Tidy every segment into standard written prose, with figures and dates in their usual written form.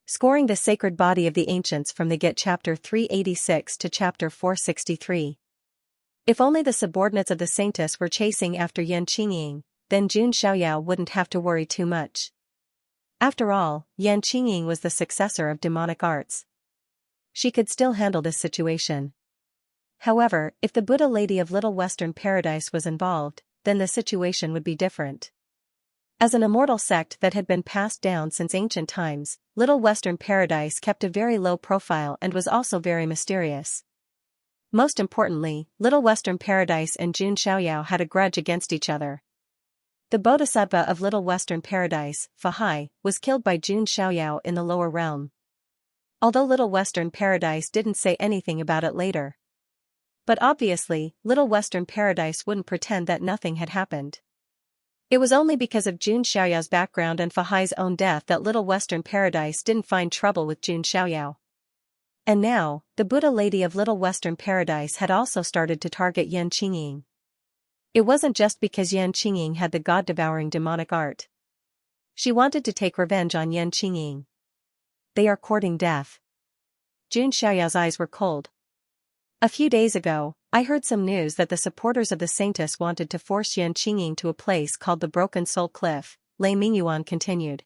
Scoring the Sacred Body of the Ancients from the Get Chapter 386 to Chapter 463. If only the subordinates of the Saintess were chasing after Yan Qingying, then Jun Xiaoyao wouldn't have to worry too much. After all, Yan Qingying was the successor of demonic arts. She could still handle this situation. However, if the Buddha Lady of Little Western Paradise was involved, then the situation would be different. As an immortal sect that had been passed down since ancient times, Little Western Paradise kept a very low profile and was also very mysterious. Most importantly, Little Western Paradise and Jun Xiaoyao had a grudge against each other. The Bodhisattva of Little Western Paradise, Fahai, was killed by Jun Xiaoyao in the lower realm. Although Little Western Paradise didn't say anything about it later. But obviously, Little Western Paradise wouldn't pretend that nothing had happened. It was only because of Jun Xiaoyao's background and Fahai's own death that Little Western Paradise didn't find trouble with Jun Xiaoyao. And now, the Buddha Lady of Little Western Paradise had also started to target Yan Qingying. It wasn't just because Yan Qingying had the god-devouring demonic art. She wanted to take revenge on Yan Qingying. They are courting death. Jun Xiaoyao's eyes were cold. A few days ago, I heard some news that the supporters of the Saintess wanted to force Yan Qingying to a place called the Broken Soul Cliff, Lei Mingyuan continued.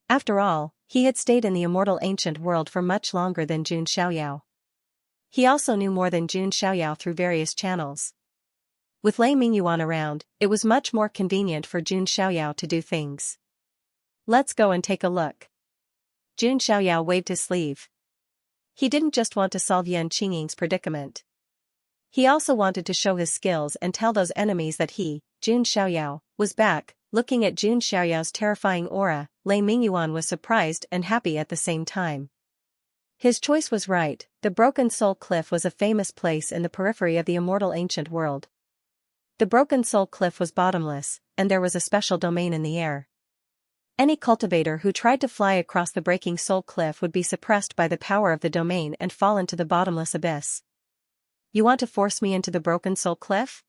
After all, he had stayed in the immortal ancient world for much longer than Jun Xiaoyao. He also knew more than Jun Xiaoyao through various channels. With Lei Mingyuan around, it was much more convenient for Jun Xiaoyao to do things. Let's go and take a look. Jun Xiaoyao waved his sleeve. He didn't just want to solve Yan Qingying's predicament. He also wanted to show his skills and tell those enemies that he, Jun Xiaoyao, was back. Looking at Jun Xiaoyao's terrifying aura, Lei Mingyuan was surprised and happy at the same time. His choice was right. The Broken Soul Cliff was a famous place in the periphery of the immortal ancient world. The Broken Soul Cliff was bottomless, and there was a special domain in the air. Any cultivator who tried to fly across the Breaking Soul Cliff would be suppressed by the power of the domain and fall into the bottomless abyss. You want to force me into the Broken Soul Cliff?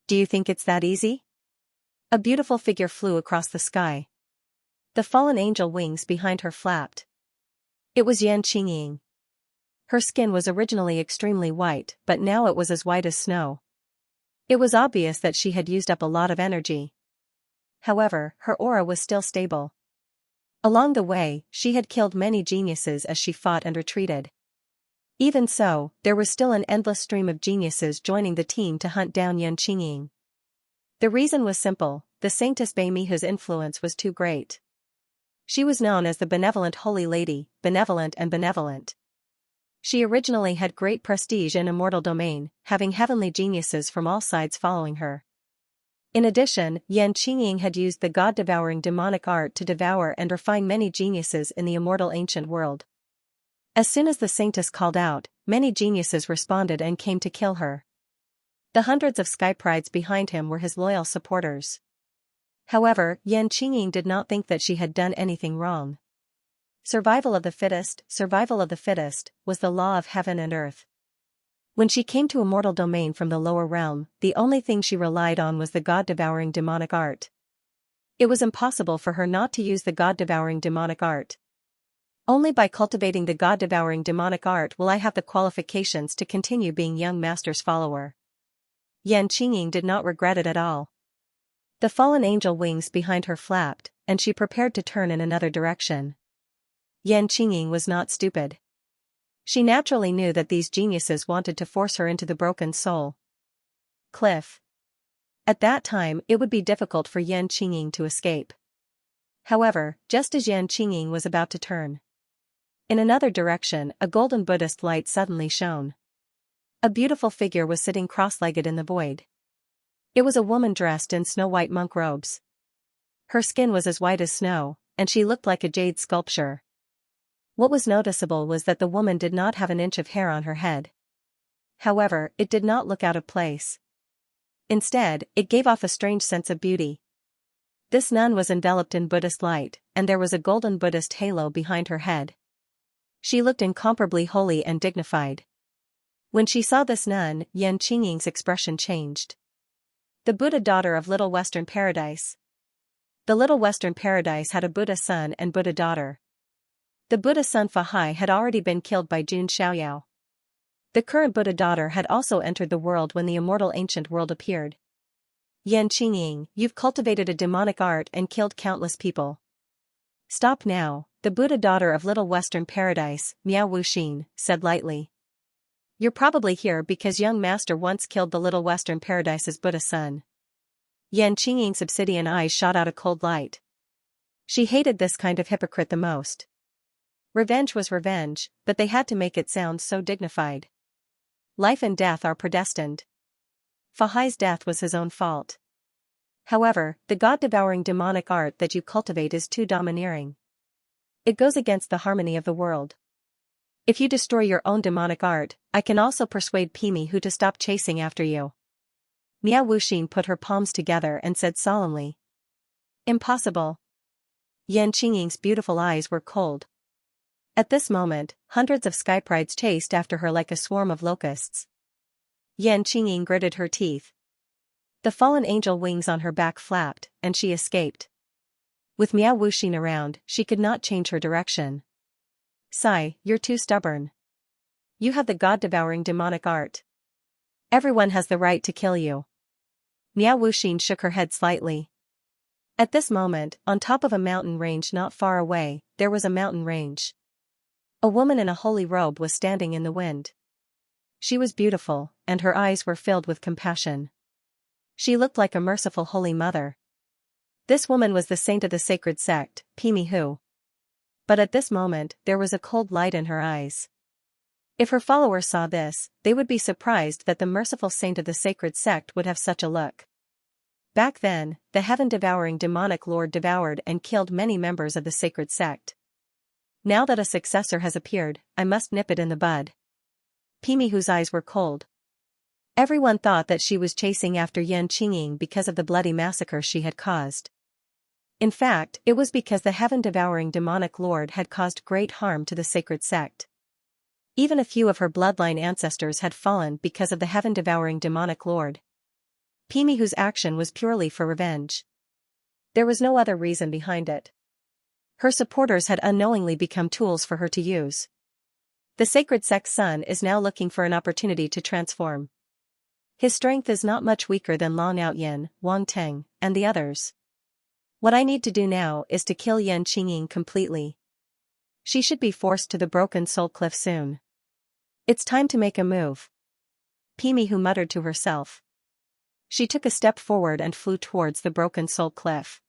Do you think it's that easy? A beautiful figure flew across the sky. The fallen angel wings behind her flapped. It was Yan Qingying. Her skin was originally extremely white, but now it was as white as snow. It was obvious that she had used up a lot of energy. However, her aura was still stable. Along the way, she had killed many geniuses as she fought and retreated. Even so, there was still an endless stream of geniuses joining the team to hunt down Yan Qingying. The reason was simple: the Saintess Beimihu's influence was too great. She was known as the Benevolent Holy Lady, benevolent and benevolent. She originally had great prestige in immortal domain, having heavenly geniuses from all sides following her. In addition, Yan Qingying had used the god-devouring demonic art to devour and refine many geniuses in the immortal ancient world. As soon as the Saintess called out, many geniuses responded and came to kill her. The hundreds of sky prides behind him were his loyal supporters. However, Yan Qingying did not think that she had done anything wrong. Survival of the fittest, was the law of heaven and earth. When she came to immortal domain from the lower realm, the only thing she relied on was the god-devouring demonic art. It was impossible for her not to use the god-devouring demonic art. Only by cultivating the god-devouring demonic art will I have the qualifications to continue being young master's follower. Yan Qingying did not regret it at all. The fallen angel wings behind her flapped, and she prepared to turn in another direction. Yan Qingying was not stupid. She naturally knew that these geniuses wanted to force her into the Broken Soul Cliff. At that time, it would be difficult for Yan Qingying to escape. However, just as Yan Qingying was about to turn in another direction, a golden Buddhist light suddenly shone. A beautiful figure was sitting cross-legged in the void. It was a woman dressed in snow-white monk robes. Her skin was as white as snow, and she looked like a jade sculpture. What was noticeable was that the woman did not have an inch of hair on her head. However, it did not look out of place. Instead, it gave off a strange sense of beauty. This nun was enveloped in Buddhist light, and there was a golden Buddhist halo behind her head. She looked incomparably holy and dignified. When she saw this nun, Yan Qingying's expression changed. The Buddha daughter of Little Western Paradise. The Little Western Paradise had a Buddha son and Buddha daughter. The Buddha's son Fahai had already been killed by Jun Xiaoyao. The current Buddha daughter had also entered the world when the immortal ancient world appeared. Yan Qingying, you've cultivated a demonic art and killed countless people. Stop now, the Buddha daughter of Little Western Paradise, Miao Wuxin, said lightly. You're probably here because young master once killed the Little Western Paradise's Buddha son. Yan Qingying's obsidian eyes shot out a cold light. She hated this kind of hypocrite the most. Revenge was revenge, but they had to make it sound so dignified. Life and death are predestined. Fahai's death was his own fault. However, the god-devouring demonic art that you cultivate is too domineering. It goes against the harmony of the world. If you destroy your own demonic art, I can also persuade Pimi Hu to stop chasing after you. Miao Wuxin put her palms together and said solemnly. Impossible. Yan Qingying's beautiful eyes were cold. At this moment, hundreds of skyprides chased after her like a swarm of locusts. Yan Qingying gritted her teeth. The fallen angel wings on her back flapped, and she escaped. With Miao Wuxin around, she could not change her direction. Sigh, you're too stubborn. You have the god-devouring demonic art. Everyone has the right to kill you. Miao Wuxin shook her head slightly. At this moment, on top of a mountain range not far away, there was a mountain range. A woman in a holy robe was standing in the wind. She was beautiful, and her eyes were filled with compassion. She looked like a merciful holy mother. This woman was the saint of the sacred sect, Pimi Hu. But at this moment, there was a cold light in her eyes. If her followers saw this, they would be surprised that the merciful saint of the sacred sect would have such a look. Back then, the heaven-devouring demonic lord devoured and killed many members of the sacred sect. Now that a successor has appeared, I must nip it in the bud. Pimi Hu's eyes were cold. Everyone thought that she was chasing after Yan Qingying because of the bloody massacre she had caused. In fact, it was because the heaven-devouring demonic lord had caused great harm to the sacred sect. Even a few of her bloodline ancestors had fallen because of the heaven-devouring demonic lord. Pimi Hu's action was purely for revenge. There was no other reason behind it. Her supporters had unknowingly become tools for her to use. The sacred sect's son is now looking for an opportunity to transform. His strength is not much weaker than Long Outyin, Wang Teng, and the others. What I need to do now is to kill Yan Qingying completely. She should be forced to the Broken Soul Cliff soon. It's time to make a move. Pimi Hu muttered to herself. She took a step forward and flew towards the Broken Soul Cliff.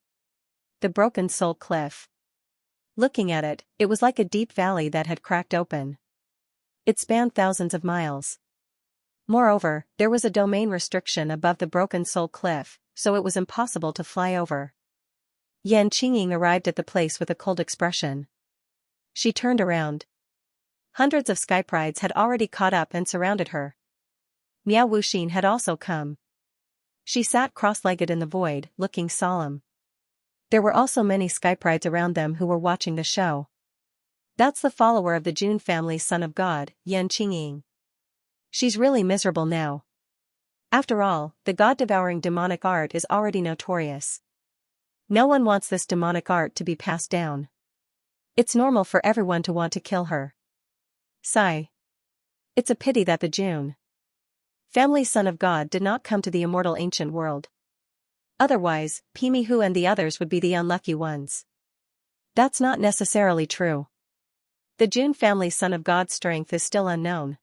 The Broken Soul Cliff. Looking at it, it was like a deep valley that had cracked open. It spanned thousands of miles. Moreover, there was a domain restriction above the Broken Soul Cliff, so it was impossible to fly over. Yan Qingying arrived at the place with a cold expression. She turned around. Hundreds of skyprides had already caught up and surrounded her. Miao Wuxin had also come. She sat cross-legged in the void, looking solemn. There were also many skyprides around them who were watching the show. That's the follower of the Jun family's son of God, Yan Qingying. She's really miserable now. After all, the god-devouring demonic art is already notorious. No one wants this demonic art to be passed down. It's normal for everyone to want to kill her. Sigh. It's a pity that the Jun family's son of God did not come to the immortal ancient world. Otherwise, Pimi Hu and the others would be the unlucky ones. That's not necessarily true. The Jun family's son of God's strength is still unknown.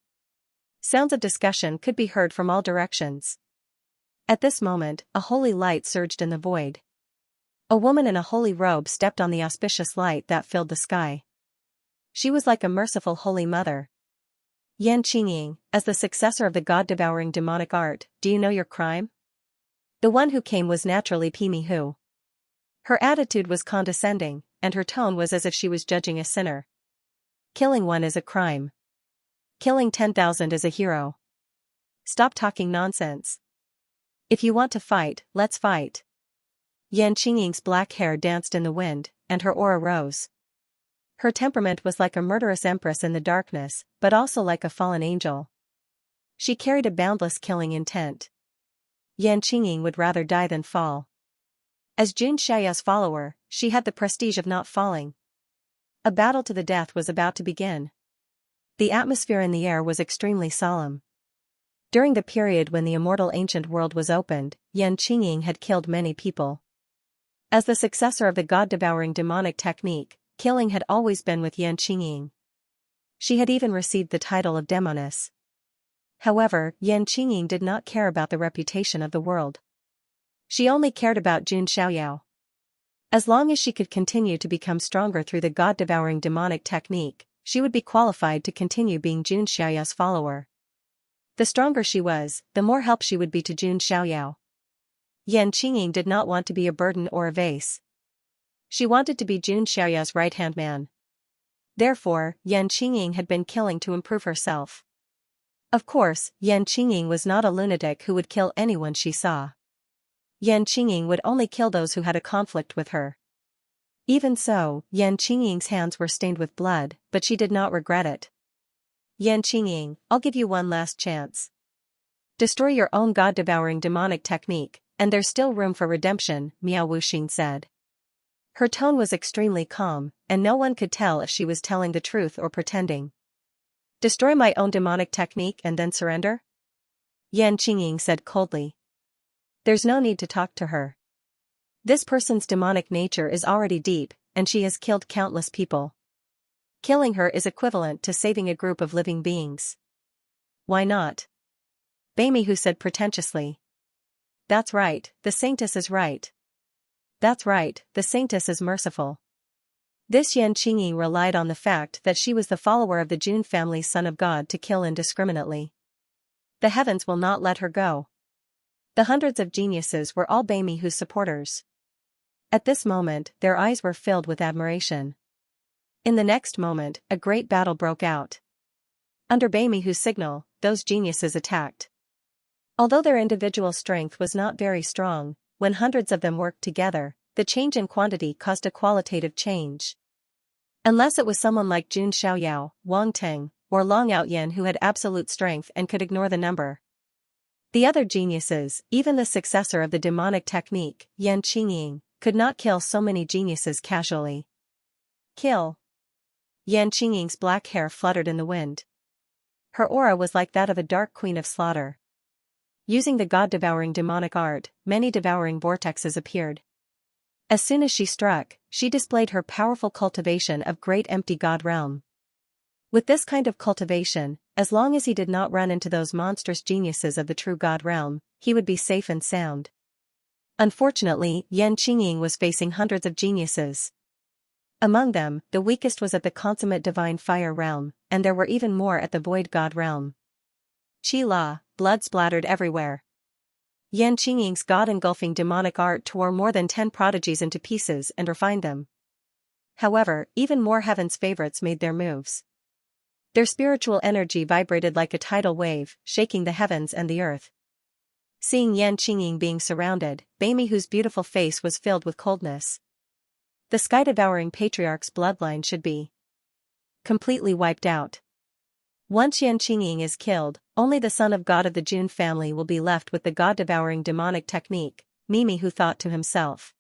Sounds of discussion could be heard from all directions. At this moment, a holy light surged in the void. A woman in a holy robe stepped on the auspicious light that filled the sky. She was like a merciful holy mother. Yan Qingying, as the successor of the god-devouring demonic art, do you know your crime? The one who came was naturally Pimi Hu. Her attitude was condescending, and her tone was as if she was judging a sinner. Killing one is a crime. Killing 10,000 is a hero. Stop talking nonsense. If you want to fight, let's fight. Yan Qingying's black hair danced in the wind, and her aura rose. Her temperament was like a murderous empress in the darkness, but also like a fallen angel. She carried a boundless killing intent. Yan Qingying would rather die than fall. As Jun Xiaoyao's follower, she had the prestige of not falling. A battle to the death was about to begin. The atmosphere in the air was extremely solemn. During the period when the immortal ancient world was opened, Yan Qingying had killed many people. As the successor of the god-devouring demonic technique, killing had always been with Yan Qingying. She had even received the title of demoness. However, Yan Qingying did not care about the reputation of the world. She only cared about Jun Xiaoyao. As long as she could continue to become stronger through the god-devouring demonic technique, she would be qualified to continue being Jun Xiaoyao's follower. The stronger she was, the more help she would be to Jun Xiaoyao. Yan Qingying did not want to be a burden or a vase. She wanted to be Jun Xiaoyao's right-hand man. Therefore, Yan Qingying had been killing to improve herself. Of course, Yan Qingying was not a lunatic who would kill anyone she saw. Yan Qingying would only kill those who had a conflict with her. Even so, Yan Qingying's hands were stained with blood, but she did not regret it. Yan Qingying, I'll give you one last chance. Destroy your own god-devouring demonic technique, and there's still room for redemption, Miao Wuxin said. Her tone was extremely calm, and no one could tell if she was telling the truth or pretending. Destroy my own demonic technique and then surrender? Yan Qingying said coldly. There's no need to talk to her. This person's demonic nature is already deep, and she has killed countless people. Killing her is equivalent to saving a group of living beings. Why not? Beimihu said pretentiously. That's right, the saintess is right. That's right, the saintess is merciful. This Yan Qingying relied on the fact that she was the follower of the Jun family's son of God to kill indiscriminately. The heavens will not let her go. The hundreds of geniuses were all Beimihu's supporters. At this moment, their eyes were filled with admiration. In the next moment, a great battle broke out. Under Beimihu's signal, those geniuses attacked. Although their individual strength was not very strong, when hundreds of them worked together, the change in quantity caused a qualitative change. Unless it was someone like Jun Xiaoyao, Wang Teng, or Long Outyan who had absolute strength and could ignore the number. The other geniuses, even the successor of the demonic technique, Yan Qingying, could not kill so many geniuses casually. Kill. Yan Qingying's black hair fluttered in the wind. Her aura was like that of a dark queen of slaughter. Using the god-devouring demonic art, many devouring vortexes appeared. As soon as she struck, she displayed her powerful cultivation of great empty god realm. With this kind of cultivation, as long as he did not run into those monstrous geniuses of the true god realm, he would be safe and sound. Unfortunately, Yan Qingying was facing hundreds of geniuses. Among them, the weakest was at the consummate divine fire realm, and there were even more at the void god realm. Qi La, blood splattered everywhere. Yan Qingying's god-engulfing demonic art tore more than 10 prodigies into pieces and refined them. However, even more heaven's favorites made their moves. Their spiritual energy vibrated like a tidal wave, shaking the heavens and the earth. Seeing Yan Qingying being surrounded, Beimihu's beautiful face was filled with coldness. The sky-devouring patriarch's bloodline should be completely wiped out. Once Yan Qingying is killed, only the son of God of the Jun family will be left with the god-devouring demonic technique, Beimihu thought to himself.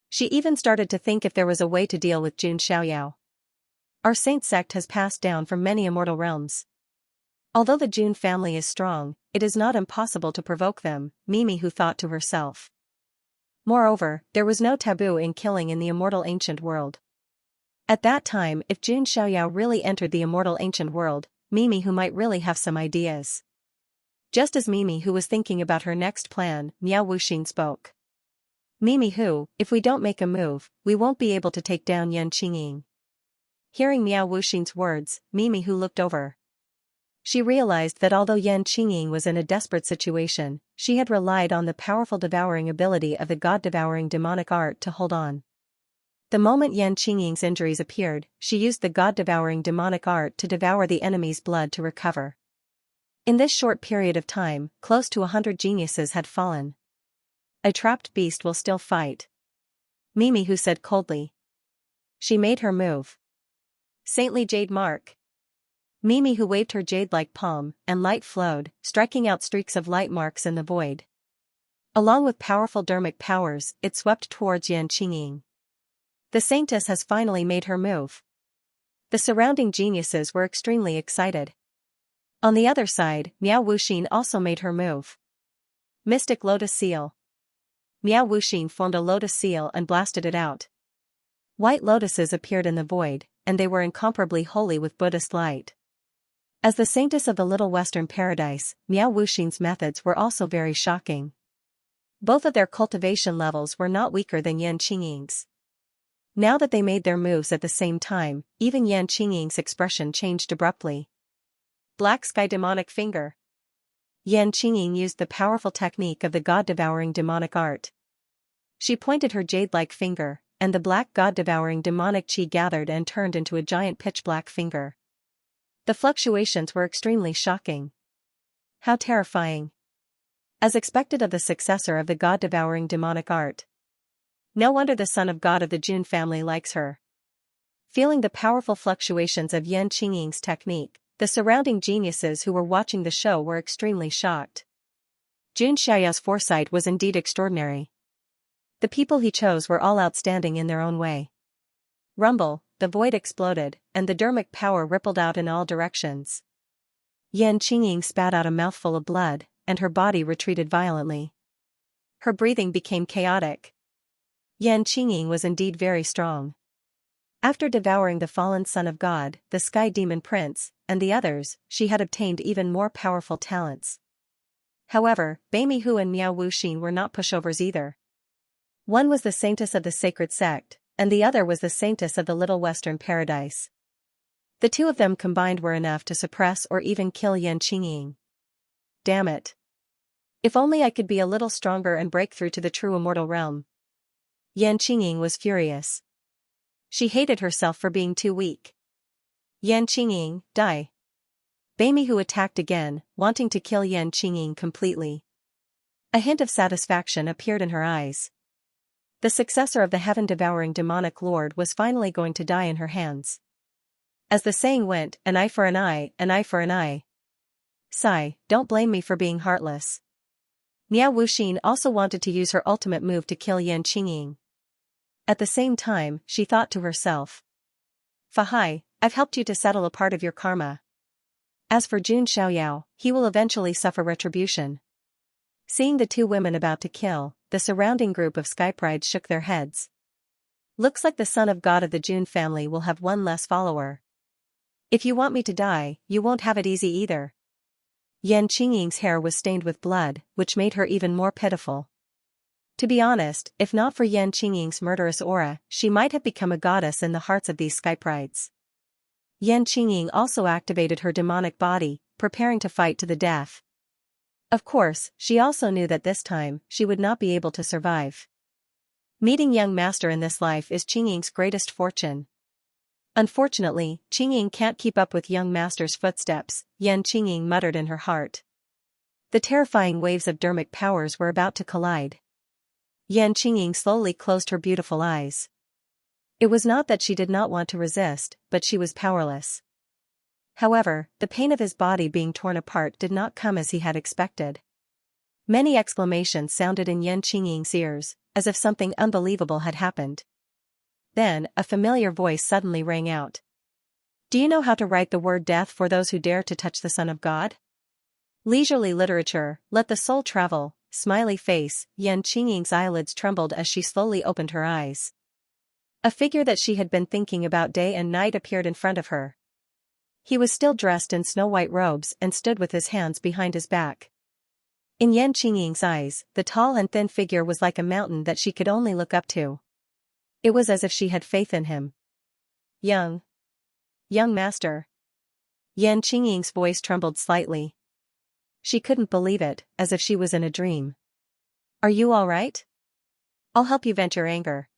She even started to think if there was a way to deal with Jun Xiaoyao. Our saint sect has passed down from many immortal realms. Although the Jun family is strong, it is not impossible to provoke them, Beimihu thought to herself. Moreover, there was no taboo in killing in the immortal ancient world. At that time, if Jun Xiaoyao really entered the immortal ancient world, Beimihu might really have some ideas. Just as Beimihu was thinking about her next plan, Miao Wuxin spoke. Beimihu, if we don't make a move, we won't be able to take down Yan Qingying. Hearing Miao Wuxin's words, Beimihu looked over. She realized that although Yan Qingying was in a desperate situation, she had relied on the powerful devouring ability of the god-devouring demonic art to hold on. The moment Yan Qingying's injuries appeared, she used the god-devouring demonic art to devour the enemy's blood to recover. In this short period of time, close to 100 geniuses had fallen. A trapped beast will still fight. Beimihu said coldly. She made her move. Saintly jade mark. Beimihu waved her jade-like palm, and light flowed, striking out streaks of light marks in the void. Along with powerful dermic powers, it swept towards Yan Qingying. The saintess has finally made her move. The surrounding geniuses were extremely excited. On the other side, Miao Wuxin also made her move. Mystic Lotus Seal. Miao Wuxin formed a lotus seal and blasted it out. White lotuses appeared in the void, and they were incomparably holy with Buddhist light. As the saintess of the Little Western Paradise, Miao Wuxin's methods were also very shocking. Both of their cultivation levels were not weaker than Yan Qingying's. Now that they made their moves at the same time, even Yan Qingying's expression changed abruptly. Black Sky Demonic Finger. Yan Qingying used the powerful technique of the god-devouring demonic art. She pointed her jade-like finger, and the black god-devouring demonic qi gathered and turned into a giant pitch-black finger. The fluctuations were extremely shocking. How terrifying. As expected of the successor of the god-devouring demonic art. No wonder the son of God of the Jun family likes her. Feeling the powerful fluctuations of Yan Qingying's technique, the surrounding geniuses who were watching the show were extremely shocked. Jun Xiaoyao's foresight was indeed extraordinary. The people he chose were all outstanding in their own way. Rumble, the void exploded, and the dermic power rippled out in all directions. Yan Qingying spat out a mouthful of blood, and her body retreated violently. Her breathing became chaotic. Yan Qingying was indeed very strong. After devouring the fallen son of God, the Sky Demon Prince, and the others, she had obtained even more powerful talents. However, Bai Mihu and Miao Wuxin were not pushovers either. One was the saintess of the sacred sect, and the other was the saintess of the Little Western Paradise. The two of them combined were enough to suppress or even kill Yan Qingying. Damn it. If only I could be a little stronger and break through to the true immortal realm. Yan Qingying was furious. She hated herself for being too weak. Yan Qingying, die. Bai Mihu attacked again, wanting to kill Yan Qingying completely. A hint of satisfaction appeared in her eyes. The successor of the heaven-devouring demonic lord was finally going to die in her hands. As the saying went, an eye for an eye, an eye for an eye. Sigh, don't blame me for being heartless. Miao Wuxin also wanted to use her ultimate move to kill Yan Qingying. At the same time, she thought to herself. Fahai, I've helped you to settle a part of your karma. As for Jun Xiaoyao, he will eventually suffer retribution. Seeing the two women about to kill, the surrounding group of Skyprides shook their heads. Looks like the son of God of the Jun family will have one less follower. If you want me to die, you won't have it easy either. Yan Qingying's hair was stained with blood, which made her even more pitiful. To be honest, if not for Yan Qingying's murderous aura, she might have become a goddess in the hearts of these Skyprides. Yan Qingying also activated her demonic body, preparing to fight to the death. Of course, she also knew that this time, she would not be able to survive. Meeting young master in this life is Qingying's greatest fortune. Unfortunately, Qingying can't keep up with young master's footsteps, Yan Qingying muttered in her heart. The terrifying waves of dermic powers were about to collide. Yan Qingying slowly closed her beautiful eyes. It was not that she did not want to resist, but she was powerless. However, the pain of his body being torn apart did not come as he had expected. Many exclamations sounded in Yan Qingying's ears, as if something unbelievable had happened. Then, a familiar voice suddenly rang out. Do you know how to write the word death for those who dare to touch the Son of God? Leisurely literature, let the soul travel, smiley face, Yan Qingying's eyelids trembled as she slowly opened her eyes. A figure that she had been thinking about day and night appeared in front of her. He was still dressed in snow-white robes and stood with his hands behind his back. In Yan Qingying's eyes, the tall and thin figure was like a mountain that she could only look up to. It was as if she had faith in him. Young master. Yan Qingying's voice trembled slightly. She couldn't believe it, as if she was in a dream. Are you all right? I'll help you vent your anger.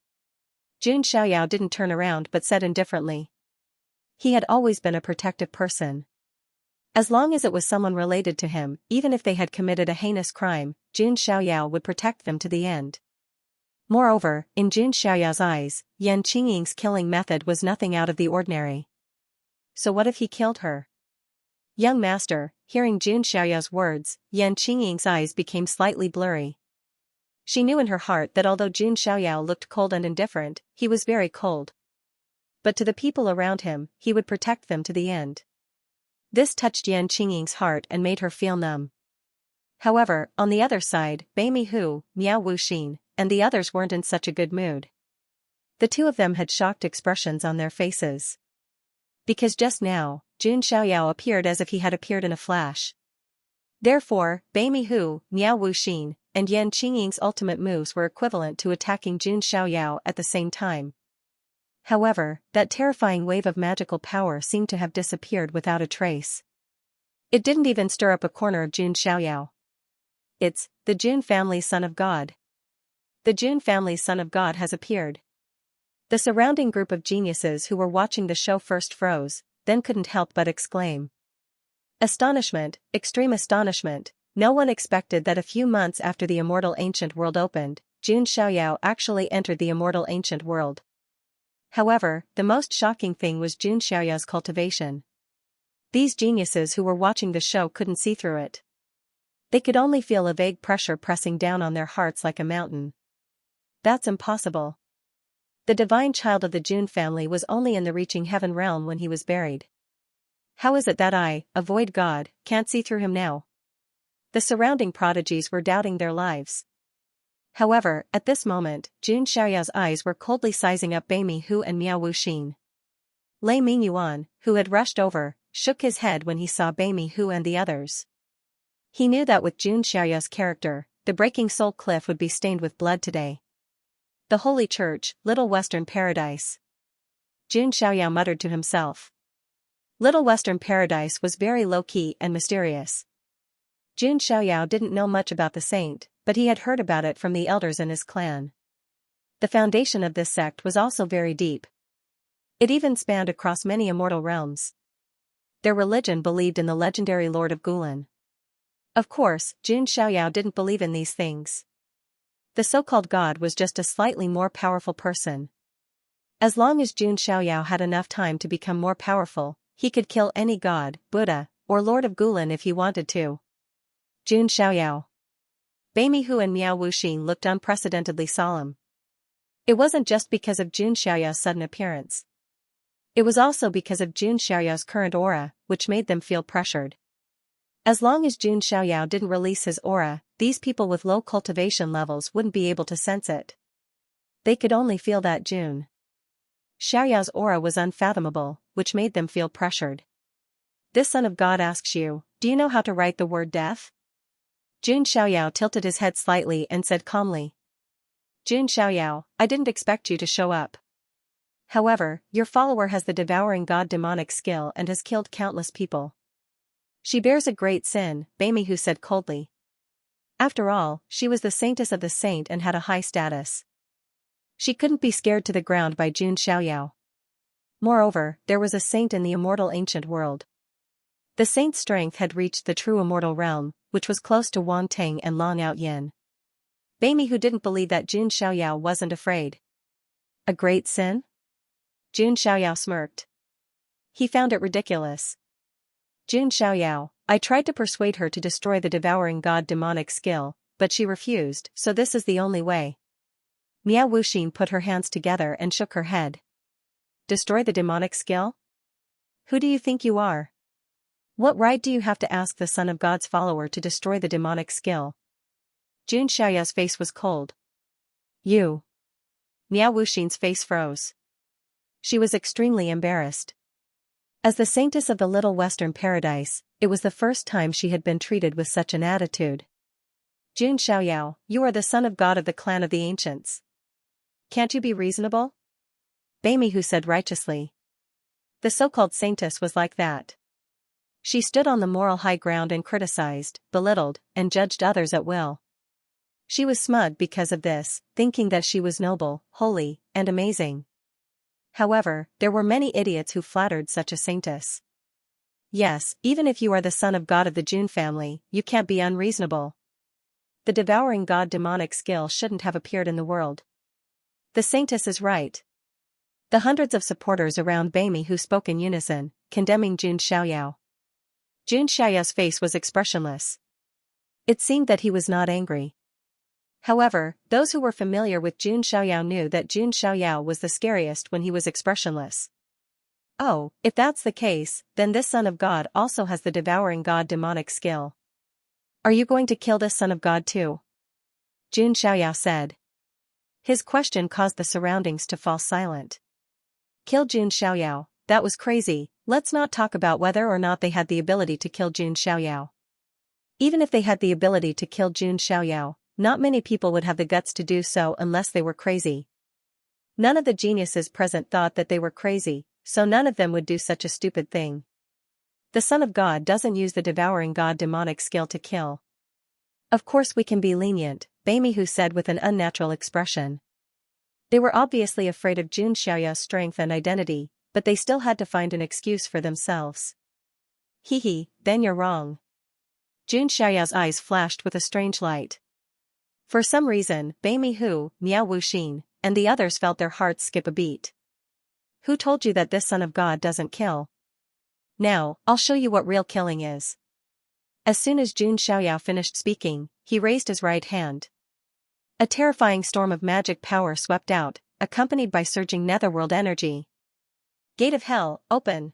Jun Xiaoyao didn't turn around but said indifferently. He had always been a protective person. As long as it was someone related to him, even if they had committed a heinous crime, Jun Xiaoyao would protect them to the end. Moreover, in Jun Xiaoyao's eyes, Yan Qingying's killing method was nothing out of the ordinary. So what if he killed her? Young master, hearing Jun Xiaoyao's words, Yan Qingying's eyes became slightly blurry. She knew in her heart that although Jun Xiaoyao looked cold and indifferent, he was very cold. but to the people around him, he would protect them to the end. This touched Yan Qingying's heart and made her feel numb. However, on the other side, Bai Mihu, Miao Wuxin, and the others weren't in such a good mood. The two of them had shocked expressions on their faces. Because just now, Jun Xiaoyao appeared as if he had appeared in a flash. Therefore, Bai Mihu, Miao Wuxin, and Yan Qingying's ultimate moves were equivalent to attacking Jun Xiaoyao at the same time. However, that terrifying wave of magical power seemed to have disappeared without a trace. It didn't even stir up a corner of Jun Xiaoyao. It's the Jun family's son of God. The Jun family's son of God has appeared. The surrounding group of geniuses who were watching the show first froze, then couldn't help but exclaim. Astonishment, extreme astonishment. No one expected that a few months after the immortal ancient world opened, Jun Xiaoyao actually entered the immortal ancient world. However, the most shocking thing was Jun Xiaoyao's cultivation. These geniuses who were watching the show couldn't see through it. They could only feel a vague pressure pressing down on their hearts like a mountain. That's impossible. The divine child of the Jun family was only in the reaching heaven realm when he was buried. How is it that I, a void god, can't see through him now? The surrounding prodigies were doubting their lives. However, at this moment, Jun Xiaoyao's eyes were coldly sizing up Bai Mihu and Miao Wuxin. Lei Mingyuan, who had rushed over, shook his head when he saw Bai Mihu and the others. He knew that with Jun Xiaoyao's character, the Breaking Soul Cliff would be stained with blood today. The Holy Church, Little Western Paradise. Jun Xiaoyao muttered to himself. Little Western Paradise was very low-key and mysterious. Jun Xiaoyao didn't know much about the saint, but he had heard about it from the elders in his clan. The foundation of this sect was also very deep. It even spanned across many immortal realms. Their religion believed in the legendary Lord of Gulen. Of course, Jun Xiaoyao didn't believe in these things. The so-called god was just a slightly more powerful person. As long as Jun Xiaoyao had enough time to become more powerful, he could kill any god, Buddha, or Lord of Gulen if he wanted to. Jun Xiaoyao. Bai Mihu and Miao Wuxin looked unprecedentedly solemn. It wasn't just because of Jun Xiaoyao's sudden appearance. It was also because of Jun Xiaoyao's current aura, which made them feel pressured. As long as Jun Xiaoyao didn't release his aura, these people with low cultivation levels wouldn't be able to sense it. They could only feel that Jun Xiaoyao's aura was unfathomable, which made them feel pressured. This son of God asks you, do you know how to write the word death? Jun Xiaoyao tilted his head slightly and said calmly. Jun Xiaoyao, I didn't expect you to show up. However, your follower has the devouring god demonic skill and has killed countless people. She bears a great sin, Bai Mihu said coldly. After all, she was the saintess of the saint and had a high status. She couldn't be scared to the ground by Jun Xiaoyao. Moreover, there was a saint in the immortal ancient world. The saint's strength had reached the true immortal realm, which was close to Wang Teng and Long Outyin. Bai Mihu didn't believe that Jun Xiaoyao wasn't afraid. A great sin? Jun Xiaoyao smirked. He found it ridiculous. Jun Xiaoyao, I tried to persuade her to destroy the devouring god demonic skill, but she refused, so this is the only way. Miao Wuxin put her hands together and shook her head. Destroy the demonic skill? Who do you think you are? What right do you have to ask the son of God's follower to destroy the demonic skill? Jun Xiaoyao's face was cold. You. Miao Wuxin's face froze. She was extremely embarrassed. As the saintess of the Little Western Paradise, it was the first time she had been treated with such an attitude. Jun Xiaoyao, you are the son of God of the clan of the ancients. Can't you be reasonable? Bai Mihu said righteously. The so-called saintess was like that. She stood on the moral high ground and criticized, belittled, and judged others at will. She was smug because of this, thinking that she was noble, holy, and amazing. However, there were many idiots who flattered such a saintess. Yes, even if you are the son of God of the Jun family, you can't be unreasonable. The devouring god demonic skill shouldn't have appeared in the world. The saintess is right. The hundreds of supporters around Bai Mihu spoke in unison, condemning Jun Xiaoyao. Jun Xiaoyao's face was expressionless. It seemed that he was not angry. However, those who were familiar with Jun Xiaoyao knew that Jun Xiaoyao was the scariest when he was expressionless. Oh, if that's the case, then this son of God also has the devouring god demonic skill. Are you going to kill this son of God too? Jun Xiaoyao said. His question caused the surroundings to fall silent. Kill Jun Xiaoyao, that was crazy. Let's not talk about whether or not they had the ability to kill Jun Xiaoyao. Even if they had the ability to kill Jun Xiaoyao, not many people would have the guts to do so unless they were crazy. None of the geniuses present thought that they were crazy, so none of them would do such a stupid thing. The Son of God doesn't use the devouring god demonic skill to kill. Of course we can be lenient, Beimihu said with an unnatural expression. They were obviously afraid of Jun Xiaoyao's strength and identity, but they still had to find an excuse for themselves. Hee, then you're wrong. Jun Xiaoyao's eyes flashed with a strange light. For some reason, Beimihu, Miao Wuxin, and the others felt their hearts skip a beat. Who told you that this son of God doesn't kill? Now, I'll show you what real killing is. As soon as Jun Xiaoyao finished speaking, he raised his right hand. A terrifying storm of magic power swept out, accompanied by surging netherworld energy. Gate of Hell, open!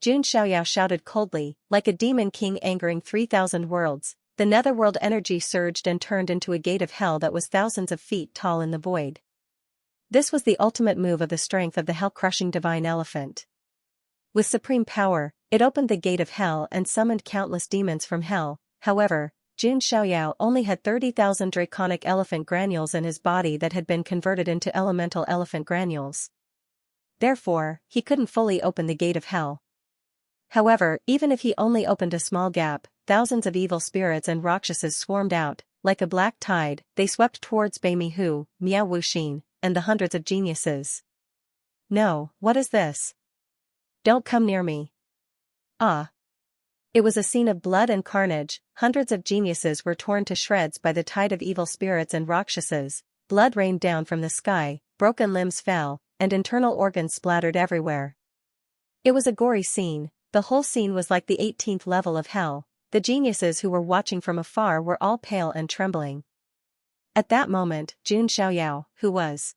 Jun Xiaoyao shouted coldly, like a demon king angering 3,000 worlds. The netherworld energy surged and turned into a gate of hell that was thousands of feet tall in the void. This was the ultimate move of the strength of the hell-crushing divine elephant. With supreme power, it opened the gate of hell and summoned countless demons from hell. However, Jun Xiaoyao only had 30,000 draconic elephant granules in his body that had been converted into elemental elephant granules. Therefore, he couldn't fully open the gate of hell. However, even if he only opened a small gap, thousands of evil spirits and Rakshasas swarmed out. Like a black tide, they swept towards Beimihu, Miao Wuxin, and the hundreds of geniuses. No, what is this? Don't come near me. Ah. It was a scene of blood and carnage. Hundreds of geniuses were torn to shreds by the tide of evil spirits and Rakshasas. Blood rained down from the sky, broken limbs fell, and internal organs splattered everywhere. It was a gory scene. The whole scene was like the 18th level of hell. The geniuses who were watching from afar were all pale and trembling. At that moment, Jun Xiaoyao, who was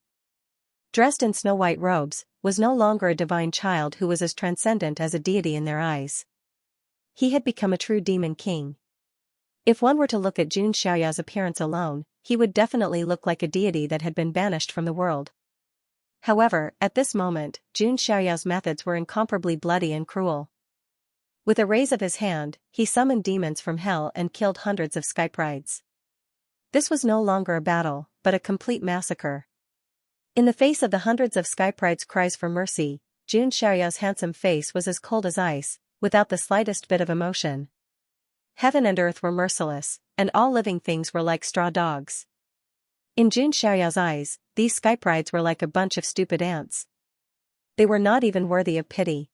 dressed in snow-white robes, was no longer a divine child who was as transcendent as a deity in their eyes. He had become a true demon king. If one were to look at Jun Xiaoyao's appearance alone, he would definitely look like a deity that had been banished from the world. However, at this moment, Jun Xiaoyao's methods were incomparably bloody and cruel. With a raise of his hand, he summoned demons from hell and killed hundreds of skyprides. This was no longer a battle, but a complete massacre. In the face of the hundreds of skyprides' cries for mercy, Jun Xiaoyao's handsome face was as cold as ice, without the slightest bit of emotion. Heaven and earth were merciless, and all living things were like straw dogs. In Jun Xiaoyao's eyes, these skyprides were like a bunch of stupid ants. They were not even worthy of pity.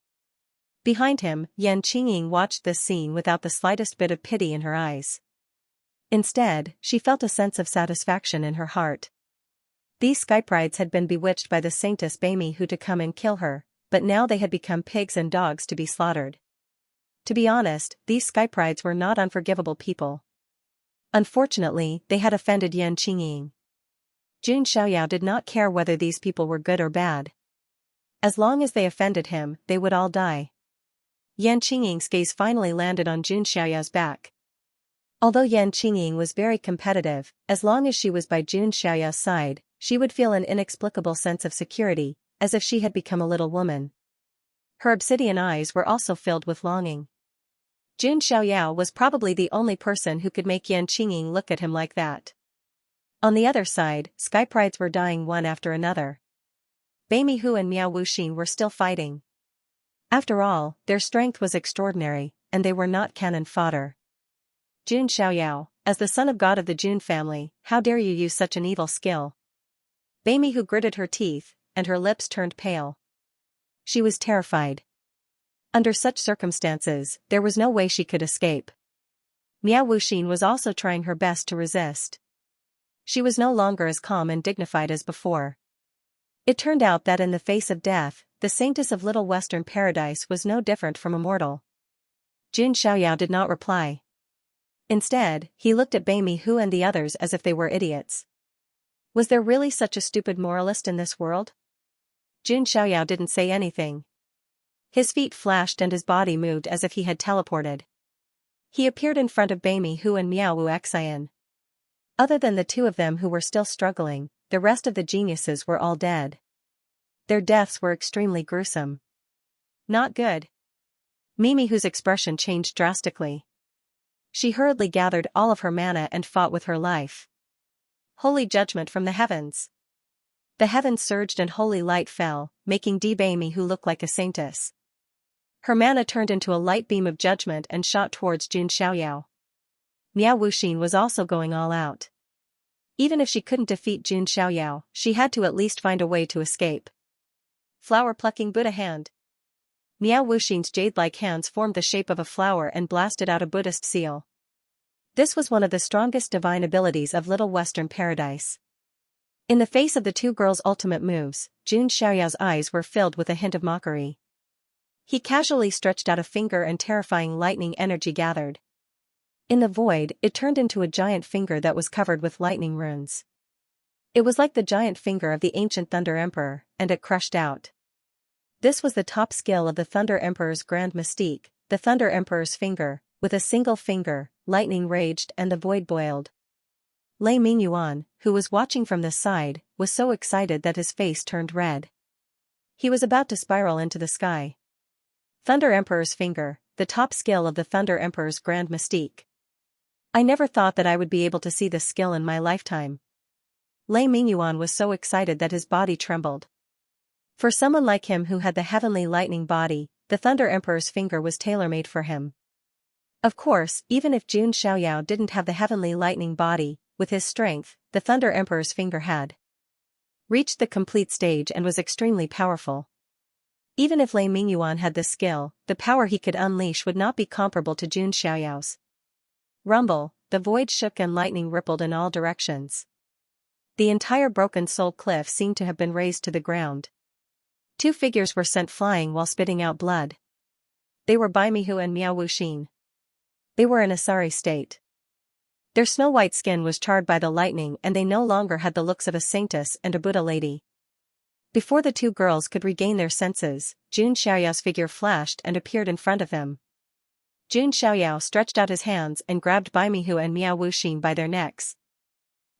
Behind him, Yan Qingying watched this scene without the slightest bit of pity in her eyes. Instead, she felt a sense of satisfaction in her heart. These skyprides had been bewitched by the saintess Beimihu to come and kill her, but now they had become pigs and dogs to be slaughtered. To be honest, these skyprides were not unforgivable people. Unfortunately, they had offended Yan Qingying. Jun Xiaoyao did not care whether these people were good or bad. As long as they offended him, they would all die. Yan Qingying's gaze finally landed on Jun Xiaoyao's back. Although Yan Qingying was very competitive, as long as she was by Jun Xiaoyao's side, she would feel an inexplicable sense of security, as if she had become a little woman. Her obsidian eyes were also filled with longing. Jun Xiaoyao was probably the only person who could make Yan Qingying look at him like that. On the other side, skyprides were dying one after another. Beimihu and Miao Wuxin were still fighting. After all, their strength was extraordinary, and they were not cannon fodder. Jun Xiaoyao, as the son of God of the Jun family, how dare you use such an evil skill? Beimihu gritted her teeth, and her lips turned pale. She was terrified. Under such circumstances, there was no way she could escape. Miao Wuxin was also trying her best to resist. She was no longer as calm and dignified as before. It turned out that in the face of death, the saintess of Little Western Paradise was no different from a mortal. Jun Xiaoyao did not reply. Instead, he looked at Beimihu and the others as if they were idiots. Was there really such a stupid moralist in this world? Jun Xiaoyao didn't say anything. His feet flashed and his body moved as if he had teleported. He appeared in front of Bami Hu and Miao Wu Xian. Other than the two of them who were still struggling, the rest of the geniuses were all dead. Their deaths were extremely gruesome. Not good. Mimi Hu's expression changed drastically. She hurriedly gathered all of her mana and fought with her life. Holy judgment from the heavens. The heavens surged and holy light fell, making Bami Hu look like a saintess. Her mana turned into a light beam of judgment and shot towards Jun Xiaoyao. Miao Wuxin was also going all out. Even if she couldn't defeat Jun Xiaoyao, she had to at least find a way to escape. Flower-plucking Buddha hand. Miao Wuxin's jade-like hands formed the shape of a flower and blasted out a Buddhist seal. This was one of the strongest divine abilities of Little Western Paradise. In the face of the two girls' ultimate moves, Jun Xiaoyao's eyes were filled with a hint of mockery. He casually stretched out a finger and terrifying lightning energy gathered. In the void, it turned into a giant finger that was covered with lightning runes. It was like the giant finger of the ancient Thunder Emperor, and it crushed out. This was the top skill of the Thunder Emperor's grand mystique, the Thunder Emperor's finger. With a single finger, lightning raged and the void boiled. Lei Mingyuan, who was watching from the side, was so excited that his face turned red. He was about to spiral into the sky. Thunder Emperor's finger, the top skill of the Thunder Emperor's grand mystique. I never thought that I would be able to see this skill in my lifetime. Lei Mingyuan was so excited that his body trembled. For someone like him who had the heavenly lightning body, the Thunder Emperor's finger was tailor-made for him. Of course, even if Jun Xiaoyao didn't have the heavenly lightning body, with his strength, the Thunder Emperor's finger had reached the complete stage and was extremely powerful. Even if Lei Mingyuan had this skill, the power he could unleash would not be comparable to Jun Xiaoyao's. Rumble, the void shook and lightning rippled in all directions. The entire Broken Soul Cliff seemed to have been razed to the ground. Two figures were sent flying while spitting out blood. They were Bami Hu and Miao Wuxin. They were in a sorry state. Their snow-white skin was charred by the lightning and they no longer had the looks of a saintess and a Buddha lady. Before the two girls could regain their senses, Jun Xiaoyao's figure flashed and appeared in front of them. Jun Xiaoyao stretched out his hands and grabbed Bami Hu and Miao Wuxin by their necks.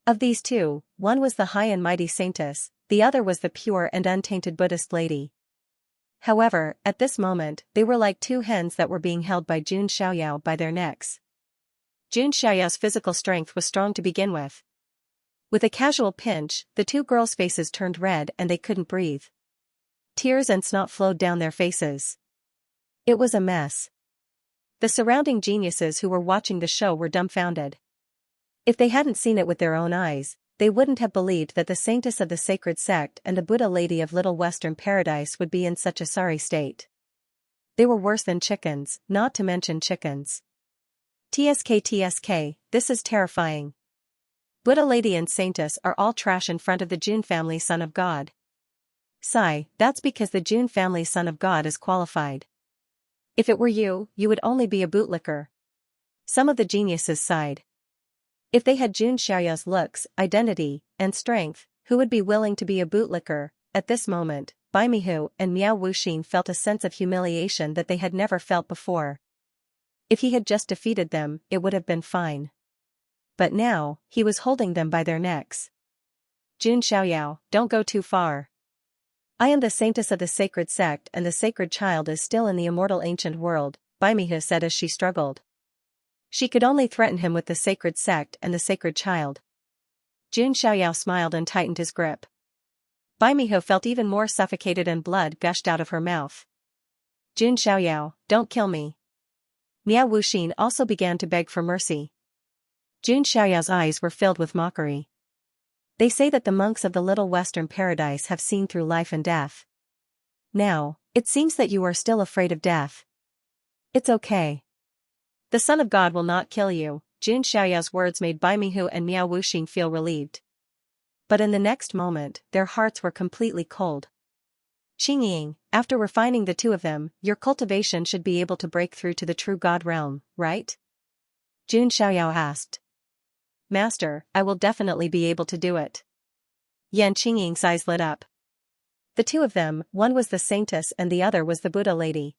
Of these two, one was the high and mighty saintess, the other was the pure and untainted Buddhist lady. However, at this moment, they were like two hens that were being held by Jun Xiaoyao by their necks. Jun Xiaoyao's physical strength was strong to begin with. With a casual pinch, the two girls' faces turned red and they couldn't breathe. Tears and snot flowed down their faces. It was a mess. The surrounding geniuses who were watching the show were dumbfounded. If they hadn't seen it with their own eyes, they wouldn't have believed that the saintess of the sacred sect and the Buddha lady of Little Western Paradise would be in such a sorry state. They were worse than chickens, not to mention chickens. TSK, this is terrifying. Buddha lady and saintess are all trash in front of the Jun family son of God. Sigh, that's because the Jun family son of God is qualified. If it were you, you would only be a bootlicker. Some of the geniuses sighed. If they had Jun Xiaoyao's looks, identity, and strength, who would be willing to be a bootlicker? At this moment, Bami Hu and Miao Wuxin felt a sense of humiliation that they had never felt before. If he had just defeated them, it would have been fine. But now, he was holding them by their necks. Jun Xiaoyao, don't go too far. I am the saintess of the sacred sect and the sacred child is still in the immortal ancient world, Bami Hu said as she struggled. She could only threaten him with the sacred sect and the sacred child. Jun Xiaoyao smiled and tightened his grip. Bami Hu felt even more suffocated and blood gushed out of her mouth. Jun Xiaoyao, don't kill me. Miao Wuxin also began to beg for mercy. Jun Xiaoyao's eyes were filled with mockery. They say that the monks of the Little Western Paradise have seen through life and death. Now, it seems that you are still afraid of death. It's okay. The Son of God will not kill you. Jun Xiaoyao's words made Bami Hu and Miao Wuxin feel relieved. But in the next moment, their hearts were completely cold. Xingying, after refining the two of them, your cultivation should be able to break through to the true God realm, right? Jun Xiaoyao asked. Master, I will definitely be able to do it. Yan Qingying's eyes lit up. The two of them, one was the saintess and the other was the Buddha lady.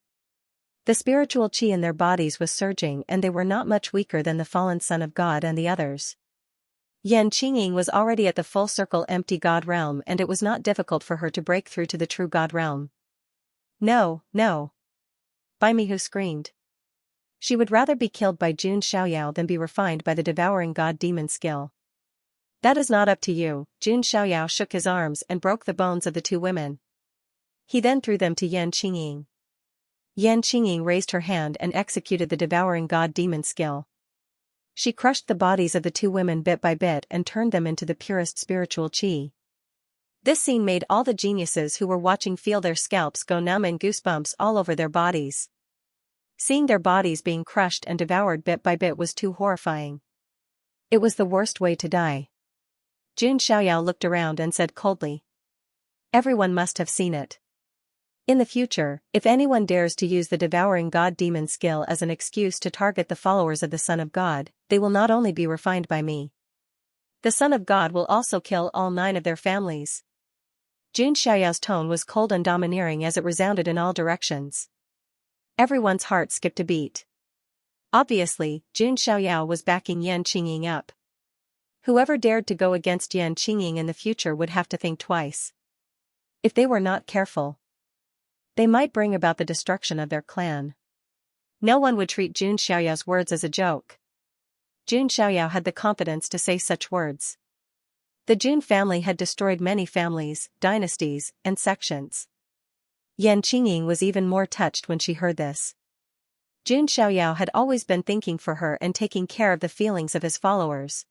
The spiritual chi in their bodies was surging and they were not much weaker than the fallen son of God and the others. Yan Qingying was already at the full circle empty God realm and it was not difficult for her to break through to the true God realm. No, no. Bai Mihu screamed. She would rather be killed by Jun Xiaoyao than be refined by the devouring god demon skill. That is not up to you. Jun Xiaoyao shook his arms and broke the bones of the two women. He then threw them to Yan Qingying. Yan Qingying raised her hand and executed the devouring god demon skill. She crushed the bodies of the two women bit by bit and turned them into the purest spiritual chi. This scene made all the geniuses who were watching feel their scalps go numb and goosebumps all over their bodies. Seeing their bodies being crushed and devoured bit by bit was too horrifying. It was the worst way to die. Jun Xiaoyao looked around and said coldly. Everyone must have seen it. In the future, if anyone dares to use the devouring god demon skill as an excuse to target the followers of the Son of God, they will not only be refined by me. The Son of God will also kill all 9 of their families. Jun Xiaoyao's tone was cold and domineering as it resounded in all directions. Everyone's heart skipped a beat. Obviously, Jun Xiaoyao was backing Yan Qingying up. Whoever dared to go against Yan Qingying in the future would have to think twice. If they were not careful, they might bring about the destruction of their clan. No one would treat Jun Xiaoyao's words as a joke. Jun Xiaoyao had the confidence to say such words. The Jun family had destroyed many families, dynasties, and sections. Yan Qingying was even more touched when she heard this. Jun Xiaoyao had always been thinking for her and taking care of the feelings of his followers.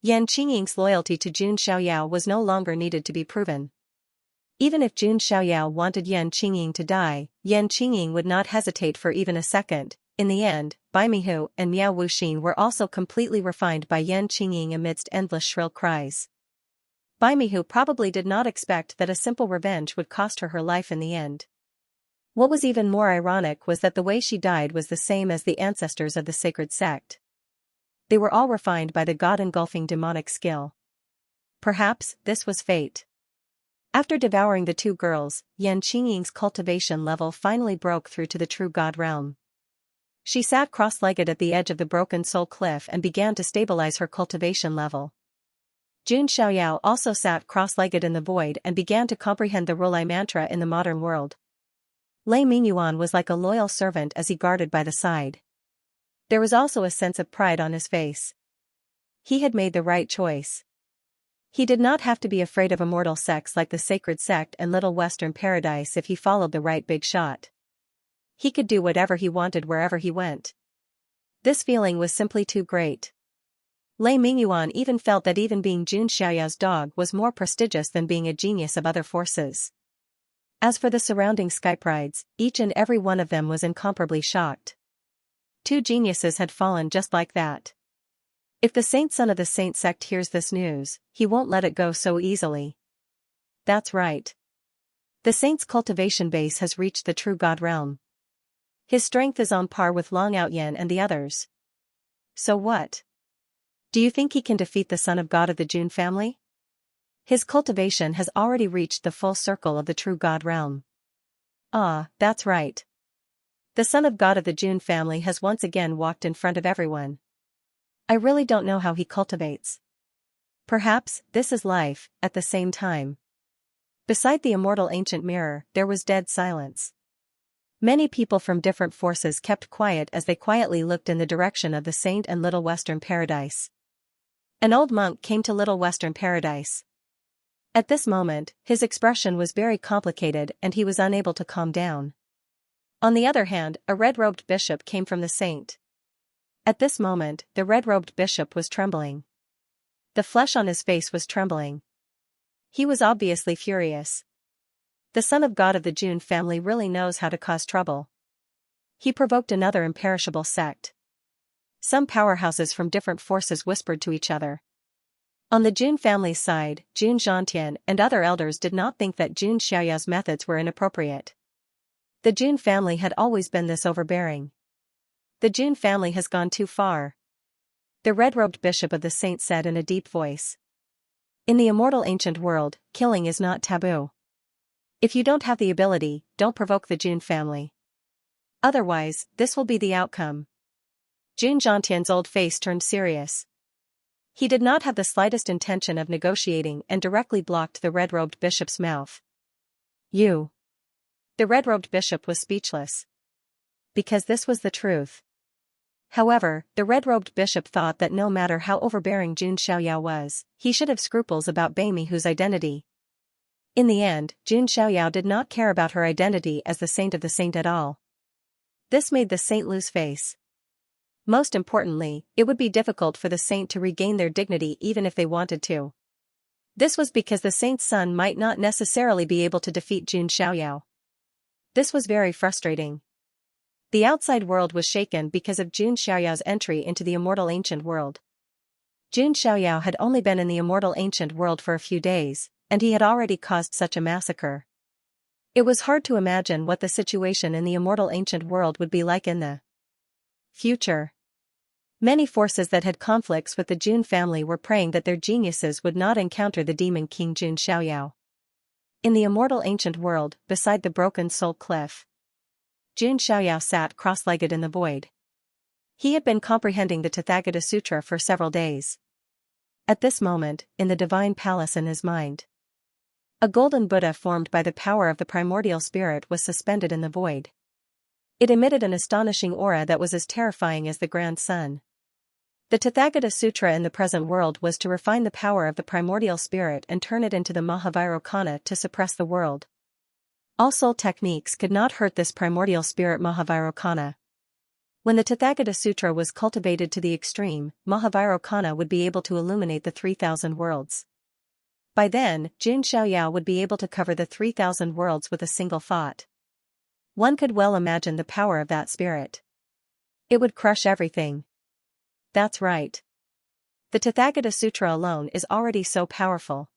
Yan Qingying's loyalty to Jun Xiaoyao was no longer needed to be proven. Even if Jun Xiaoyao wanted Yan Qingying to die, Yan Qingying would not hesitate for even a second. In the end, Bai Mihu and Miao Wuxin were also completely refined by Yan Qingying amidst endless shrill cries. Bai Mihu probably did not expect that a simple revenge would cost her her life in the end. What was even more ironic was that the way she died was the same as the ancestors of the sacred sect. They were all refined by the god-engulfing demonic skill. Perhaps this was fate. After devouring the two girls, Yan Qingying's cultivation level finally broke through to the true god realm. She sat cross-legged at the edge of the broken soul cliff and began to stabilize her cultivation level. Jun Xiaoyao also sat cross-legged in the void and began to comprehend the Rulai mantra in the modern world. Lei Mingyuan was like a loyal servant as he guarded by the side. There was also a sense of pride on his face. He had made the right choice. He did not have to be afraid of immortal sects like the Sacred Sect and Little Western Paradise if he followed the right big shot. He could do whatever he wanted wherever he went. This feeling was simply too great. Lei Mingyuan even felt that even being Jun Xiaoyao's dog was more prestigious than being a genius of other forces. As for the surrounding skyprides, each and every one of them was incomparably shocked. 2 geniuses had fallen just like that. If the saint son of the saint sect hears this news, he won't let it go so easily. That's right. The saint's cultivation base has reached the true god realm. His strength is on par with Long Outyan and the others. So what? Do you think he can defeat the son of God of the Jun family? His cultivation has already reached the full circle of the true god realm. Ah, that's right. The son of God of the Jun family has once again walked in front of everyone. I really don't know how he cultivates. Perhaps this is life, at the same time. Beside the immortal ancient mirror, there was dead silence. Many people from different forces kept quiet as they quietly looked in the direction of the saint and Little Western Paradise. An old monk came to Little Western Paradise. At this moment, his expression was very complicated and he was unable to calm down. On the other hand, a red-robed bishop came from the saint. At this moment, the red-robed bishop was trembling. The flesh on his face was trembling. He was obviously furious. The son of God of the Jun family really knows how to cause trouble. He provoked another imperishable sect. Some powerhouses from different forces whispered to each other. On the Jun family's side, Jun Zhantian and other elders did not think that Jun Xiaoyao's methods were inappropriate. The Jun family had always been this overbearing. The Jun family has gone too far. The red-robed bishop of the saint said in a deep voice. In the immortal ancient world, killing is not taboo. If you don't have the ability, don't provoke the Jun family. Otherwise, this will be the outcome. Jun Zhantian's old face turned serious. He did not have the slightest intention of negotiating and directly blocked the red-robed bishop's mouth. You. The red-robed bishop was speechless. Because this was the truth. However, the red-robed bishop thought that no matter how overbearing Jun Xiaoyao was, he should have scruples about Beimihu's identity. In the end, Jun Xiaoyao did not care about her identity as the saint of the saint at all. This made the saint lose face. Most importantly, it would be difficult for the saint to regain their dignity even if they wanted to. This was because the saint's son might not necessarily be able to defeat Jun Xiaoyao. This was very frustrating. The outside world was shaken because of Jun Xiaoyao's entry into the immortal ancient world. Jun Xiaoyao had only been in the immortal ancient world for a few days, and he had already caused such a massacre. It was hard to imagine what the situation in the immortal ancient world would be like in the future. Many forces that had conflicts with the Jun family were praying that their geniuses would not encounter the demon king Jun Xiaoyao. In the immortal ancient world, beside the broken soul cliff, Jun Xiaoyao sat cross-legged in the void. He had been comprehending the Tathagata Sutra for several days. At this moment, in the divine palace in his mind, a golden Buddha formed by the power of the primordial spirit was suspended in the void. It emitted an astonishing aura that was as terrifying as the grand sun. The Tathagata Sutra in the present world was to refine the power of the primordial spirit and turn it into the Mahavairokkana to suppress the world. All soul techniques could not hurt this primordial spirit Mahavairokkana. When the Tathagata Sutra was cultivated to the extreme, Mahavairokkana would be able to illuminate the 3,000 worlds. By then, Jun Xiaoyao would be able to cover the 3,000 worlds with a single thought. One could well imagine the power of that spirit. It would crush everything. That's right. The Tathagata Sutra alone is already so powerful.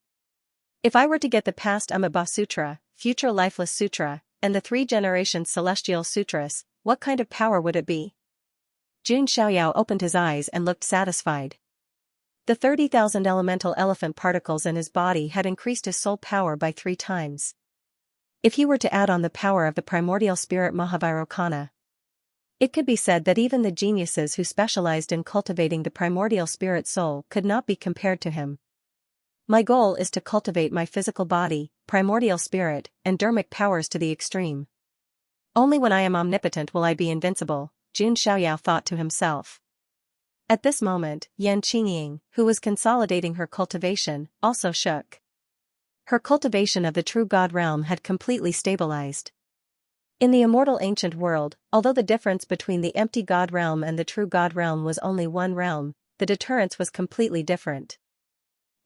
If I were to get the past Amitabha Sutra, future Lifeless Sutra, and the 3 generations Celestial Sutras, what kind of power would it be? Jun Xiaoyao opened his eyes and looked satisfied. The 30,000 elemental elephant particles in his body had increased his soul power by 3 times. If he were to add on the power of the primordial spirit Mahavairokkana, it could be said that even the geniuses who specialized in cultivating the primordial spirit soul could not be compared to him. My goal is to cultivate my physical body, primordial spirit, and dermic powers to the extreme. Only when I am omnipotent will I be invincible, Jun Xiaoyao thought to himself. At this moment, Yan Qingying, who was consolidating her cultivation, also shook. Her cultivation of the true God realm had completely stabilized. In the immortal ancient world, although the difference between the empty God realm and the true God realm was only 1 realm, the deterrence was completely different.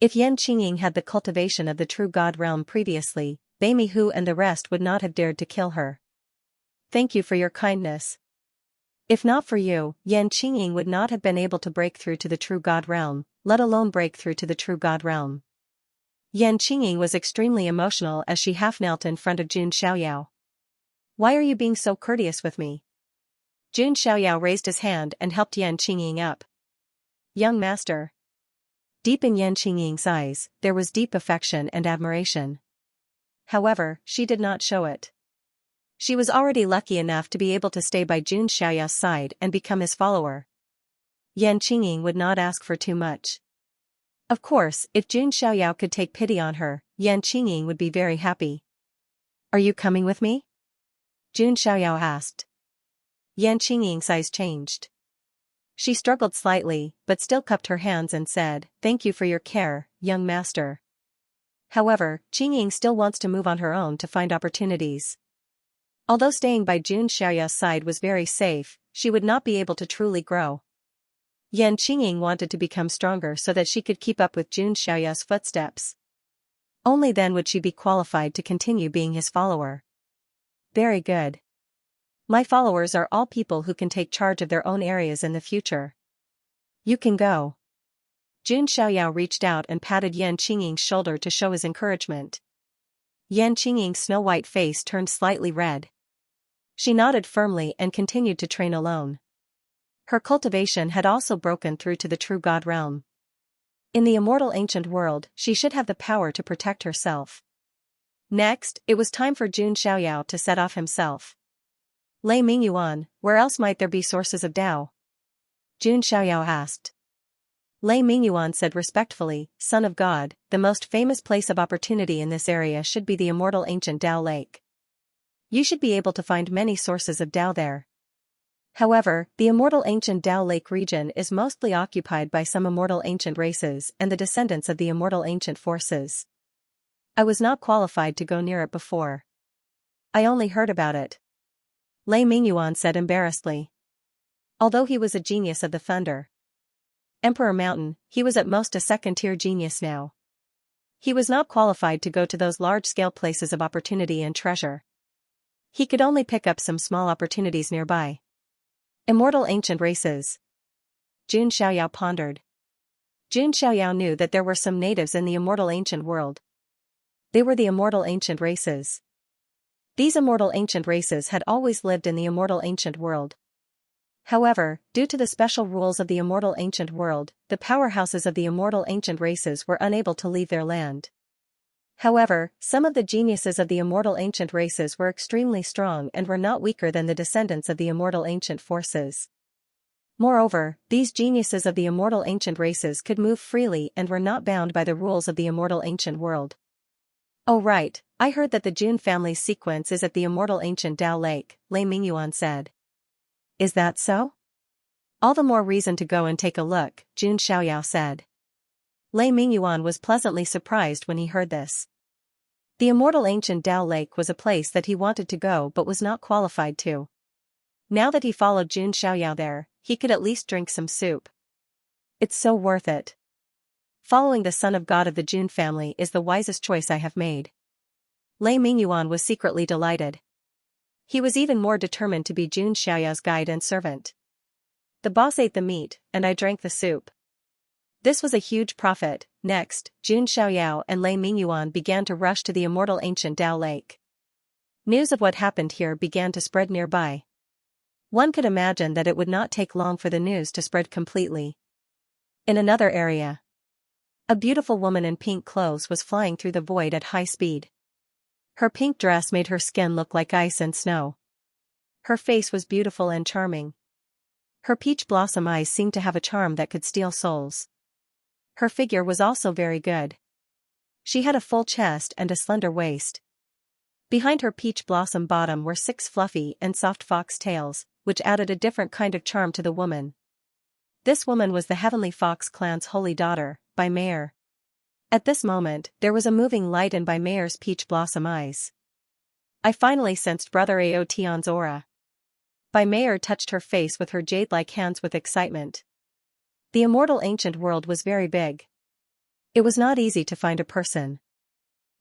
If Yan Qingying had the cultivation of the true God realm previously, Beimihu and the rest would not have dared to kill her. Thank you for your kindness. If not for you, Yan Qingying would not have been able to break through to the true God realm, let alone break through to the true God realm. Yan Qingying was extremely emotional as she half knelt in front of Jun Xiaoyao. Why are you being so courteous with me? Jun Xiaoyao raised his hand and helped Yan Qingying up. Young master. Deep in Yan Qingying's eyes, there was deep affection and admiration. However, she did not show it. She was already lucky enough to be able to stay by Jun Xiaoyao's side and become his follower. Yan Qingying would not ask for too much. Of course, if Jun Xiaoyao could take pity on her, Yan Qingying would be very happy. Are you coming with me? Jun Xiaoyao asked. Yan Qingying's eyes changed. She struggled slightly, but still cupped her hands and said, "Thank you for your care, young master." However, Qingying still wants to move on her own to find opportunities. Although staying by Jun Xiaoyao's side was very safe, she would not be able to truly grow. Yan Qingying wanted to become stronger so that she could keep up with Jun Xiaoyao's footsteps. Only then would she be qualified to continue being his follower. Very good. My followers are all people who can take charge of their own areas in the future. You can go. Jun Xiaoyao reached out and patted Yan Qingying's shoulder to show his encouragement. Yan Qingying's snow-white face turned slightly red. She nodded firmly and continued to train alone. Her cultivation had also broken through to the true God realm. In the immortal ancient world, she should have the power to protect herself. Next, it was time for Jun Xiaoyao to set off himself. Lei Mingyuan, where else might there be sources of Tao? Jun Xiaoyao asked. Lei Mingyuan said respectfully, Son of God, the most famous place of opportunity in this area should be the immortal ancient Tao Lake. You should be able to find many sources of Tao there. However, the immortal ancient Tao Lake region is mostly occupied by some immortal ancient races and the descendants of the immortal ancient forces. I was not qualified to go near it before. I only heard about it. Lei Mingyuan said embarrassedly. Although he was a genius of the Thunder Emperor Mountain, he was at most a second-tier genius now. He was not qualified to go to those large-scale places of opportunity and treasure. He could only pick up some small opportunities nearby. Immortal ancient races. Jun Xiaoyao pondered. Jun Xiaoyao knew that there were some natives in the immortal ancient world. They were the immortal ancient races. These immortal ancient races had always lived in the immortal ancient world. However, due to the special rules of the immortal ancient world, the powerhouses of the immortal ancient races were unable to leave their land. However, some of the geniuses of the immortal ancient races were extremely strong and were not weaker than the descendants of the immortal ancient forces. Moreover, these geniuses of the immortal ancient races could move freely and were not bound by the rules of the immortal ancient world. Oh right, I heard that the Jun family's sequence is at the immortal ancient Tao Lake, Lei Mingyuan said. Is that so? All the more reason to go and take a look, Jun Xiaoyao said. Lei Mingyuan was pleasantly surprised when he heard this. The immortal ancient Tao Lake was a place that he wanted to go but was not qualified to. Now that he followed Jun Xiaoyao there, he could at least drink some soup. It's so worth it. Following the son of God of the Jun family is the wisest choice I have made. Lei Mingyuan was secretly delighted. He was even more determined to be Jun Xiaoyao's guide and servant. The boss ate the meat, and I drank the soup. This was a huge profit. Next, Jun Xiaoyao and Lei Mingyuan began to rush to the immortal ancient Tao Lake. News of what happened here began to spread nearby. One could imagine that it would not take long for the news to spread completely. In another area, a beautiful woman in pink clothes was flying through the void at high speed. Her pink dress made her skin look like ice and snow. Her face was beautiful and charming. Her peach blossom eyes seemed to have a charm that could steal souls. Her figure was also very good. She had a full chest and a slender waist. Behind her peach blossom bottom were 6 fluffy and soft fox tails, which added a different kind of charm to the woman. This woman was the Heavenly Fox clan's holy daughter, Bai Meier. At this moment, there was a moving light in Bai Meier's peach blossom eyes. I finally sensed Brother Aotian's aura. Bai Meier touched her face with her jade-like hands with excitement. The immortal ancient world was very big. It was not easy to find a person.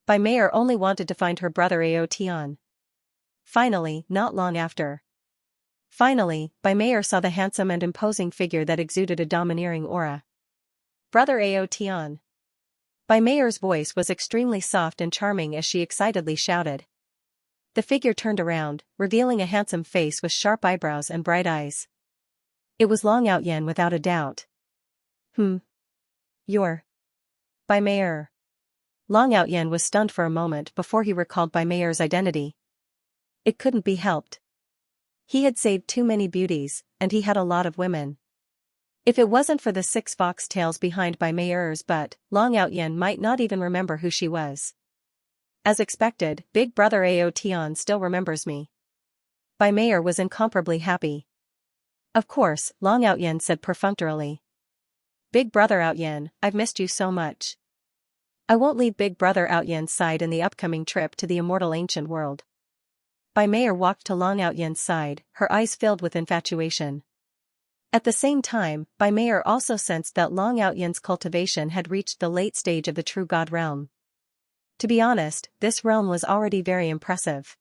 Bai Meier only wanted to find her brother Aotian. Finally, not long after. Bai Meier saw the handsome and imposing figure that exuded a domineering aura. Brother Aotian. Bai Meier's voice was extremely soft and charming as she excitedly shouted. The figure turned around, revealing a handsome face with sharp eyebrows and bright eyes. It was Long Outyan without a doubt. You're Bai Meier. Long Outyan was stunned for a moment before he recalled Bai Meier's identity. It couldn't be helped. He had saved too many beauties, and he had a lot of women. If it wasn't for the 6 fox tails behind Bai Meier's butt, Long Outyan might not even remember who she was. As expected, Big Brother Aotian still remembers me. Bai Meier was incomparably happy. Of course, Long Outyan said perfunctorily. Big Brother Outyan, I've missed you so much. I won't leave Big Brother Outyan's side in the upcoming trip to the immortal ancient world. Bai Meier walked to Long Outyan's side, her eyes filled with infatuation. At the same time, Bai Meier also sensed that Long Outyan's cultivation had reached the late stage of the true god realm. To be honest, this realm was already very impressive.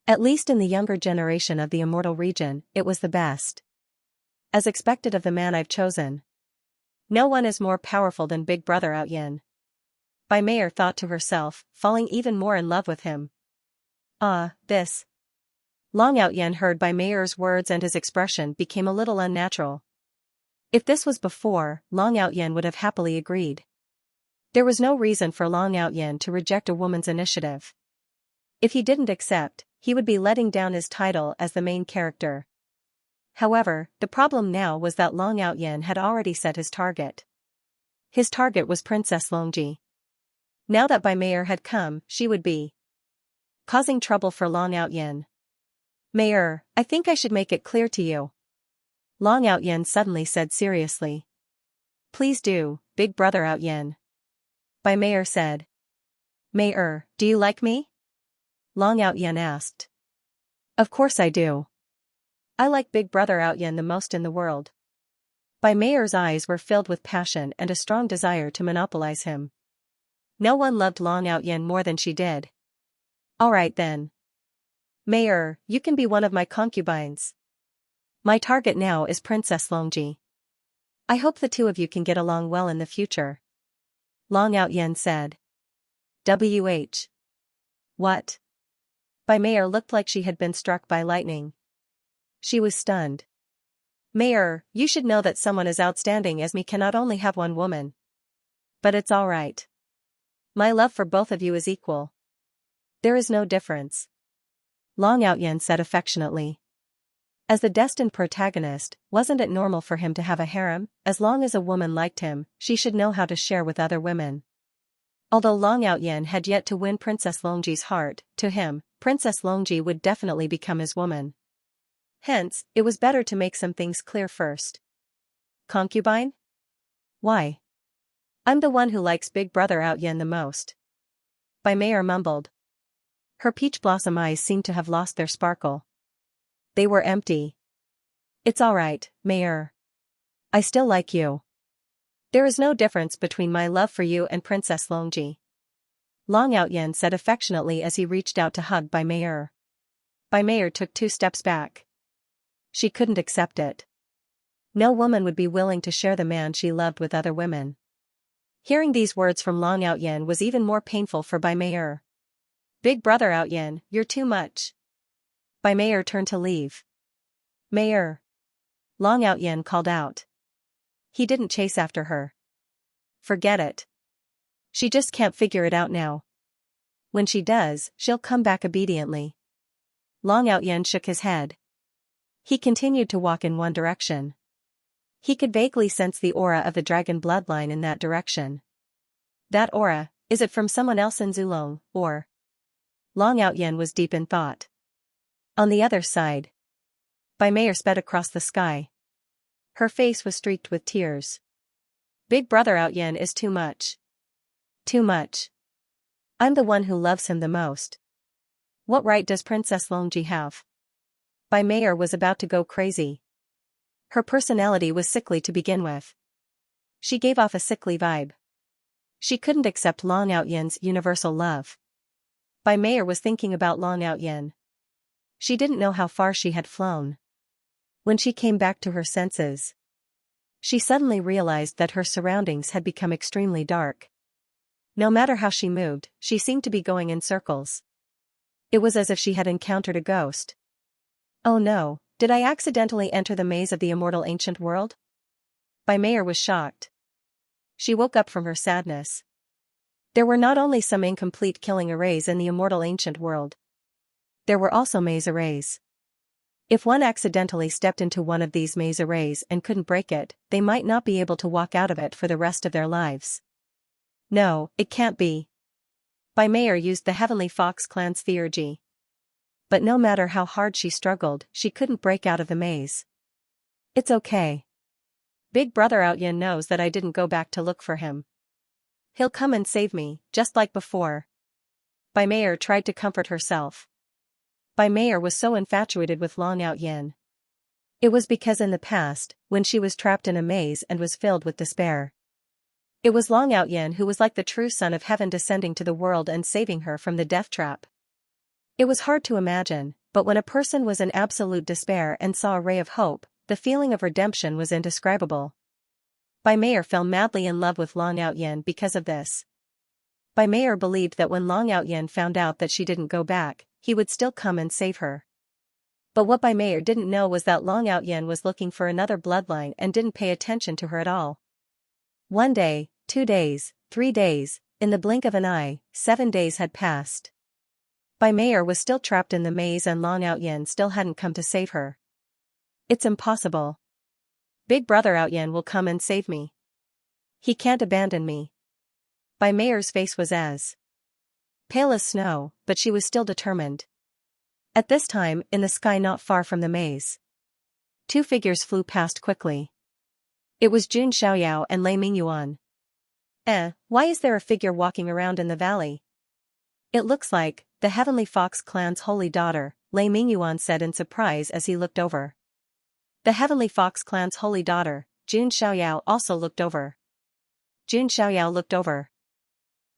At least in the younger generation of the immortal region, it was the best. As expected of the man I've chosen. No one is more powerful than Big Brother Outyan. Bai Meier thought to herself, falling even more in love with him. This. Long Outyan heard Bai Meier's words and his expression became a little unnatural. If this was before, Long Outyan would have happily agreed. There was no reason for Long Outyan to reject a woman's initiative. If he didn't accept, he would be letting down his title as the main character. However, the problem now was that Long Outyen had already set his target. His target was Princess Longji. Now that Bai Mei had come, she would be causing trouble for Long Outyen. Mayor, I think I should make it clear to you. Long Outyen suddenly said seriously. Please do, big brother Outyen. Bai Mei said. Mayor, do you like me? Long Outyen asked. Of course I do. I like big brother Outyen the most in the world. Bai Mei's eyes were filled with passion and a strong desire to monopolize him. No one loved Long Outyen more than she did. Alright then. Mayor, you can be one of my concubines. My target now is Princess Longji. I hope the two of you can get along well in the future. Long Outyen said. WH. What? Bai Mei looked like she had been struck by lightning. She was stunned. Mayor, you should know that someone as outstanding as me cannot only have one woman. But it's alright. My love for both of you is equal. There is no difference. Long Outyen said affectionately. As the destined protagonist, wasn't it normal for him to have a harem? As long as a woman liked him, she should know how to share with other women. Although Long Outyen had yet to win Princess Longji's heart, to him, Princess Longji would definitely become his woman. Hence, it was better to make some things clear first. Concubine? Why? I'm the one who likes big brother Outyen the most. Bai Mei mumbled. Her peach blossom eyes seemed to have lost their sparkle. They were empty. It's alright, Mayor. I still like you. There is no difference between my love for you and Princess Longji. Long Outyen said affectionately as he reached out to hug Bai Mei. Bai Mei took 2 steps back. She couldn't accept it. No woman would be willing to share the man she loved with other women. Hearing these words from Long Outyen was even more painful for Bai Mei. Big brother Outyen, you're too much. Bai Mei turned to leave. Mayor. Long Outyen called out. He didn't chase after her. Forget it. She just can't figure it out now. When she does, she'll come back obediently. Long Outyen shook his head. He continued to walk in one direction. He could vaguely sense the aura of the dragon bloodline in that direction. That aura, is it from someone else in Zulong, or? Long Outyen was deep in thought. On the other side. Bai Mei sped across the sky. Her face was streaked with tears. Big brother Outyen is too much. Too much. I'm the one who loves him the most. What right does Princess Longji have? Bai Mei was about to go crazy. Her personality was sickly to begin with. She gave off a sickly vibe. She couldn't accept Long Outyen's universal love. Bai Mei was thinking about Long Outyen. She didn't know how far she had flown. When she came back to her senses, she suddenly realized that her surroundings had become extremely dark. No matter how she moved, she seemed to be going in circles. It was as if she had encountered a ghost. Oh no, did I accidentally enter the maze of the immortal ancient world? Bai Mei was shocked. She woke up from her sadness. There were not only some incomplete killing arrays in the immortal ancient world. There were also maze arrays. If one accidentally stepped into one of these maze arrays and couldn't break it, they might not be able to walk out of it for the rest of their lives. No, it can't be. Bai Mei used the Heavenly Fox clan's theurgy. But no matter how hard she struggled, she couldn't break out of the maze. It's okay. Big brother Outyen knows that I didn't go back to look for him. He'll come and save me, just like before. Bai Mei tried to comfort herself. Bai Mei was so infatuated with Long Outyen. It was because in the past, when she was trapped in a maze and was filled with despair, it was Long Outyen who was like the true son of heaven descending to the world and saving her from the death trap. It was hard to imagine, but when a person was in absolute despair and saw a ray of hope, the feeling of redemption was indescribable. Bai Mei fell madly in love with Long Outyen because of this. Bai Mei believed that when Long Outyen found out that she didn't go back, he would still come and save her. But what Bai Mei didn't know was that Long Outyen was looking for another bloodline and didn't pay attention to her at all. 1 day, 2 days, 3 days, in the blink of an eye, 7 days had passed. Bai Mei was still trapped in the maze and Long Outyin still hadn't come to save her. It's impossible. Big Brother Outyin will come and save me. He can't abandon me. Bai Mei's face was as pale as snow, but she was still determined. At this time, in the sky not far from the maze, two figures flew past quickly. It was Jun Xiaoyao and Lei Mingyuan. Why is there a figure walking around in the valley? It looks like the Heavenly Fox clan's holy daughter, Lei Mingyuan said in surprise as he looked over. The Heavenly Fox clan's holy daughter, Jun Xiaoyao, also looked over. Jun Xiaoyao looked over.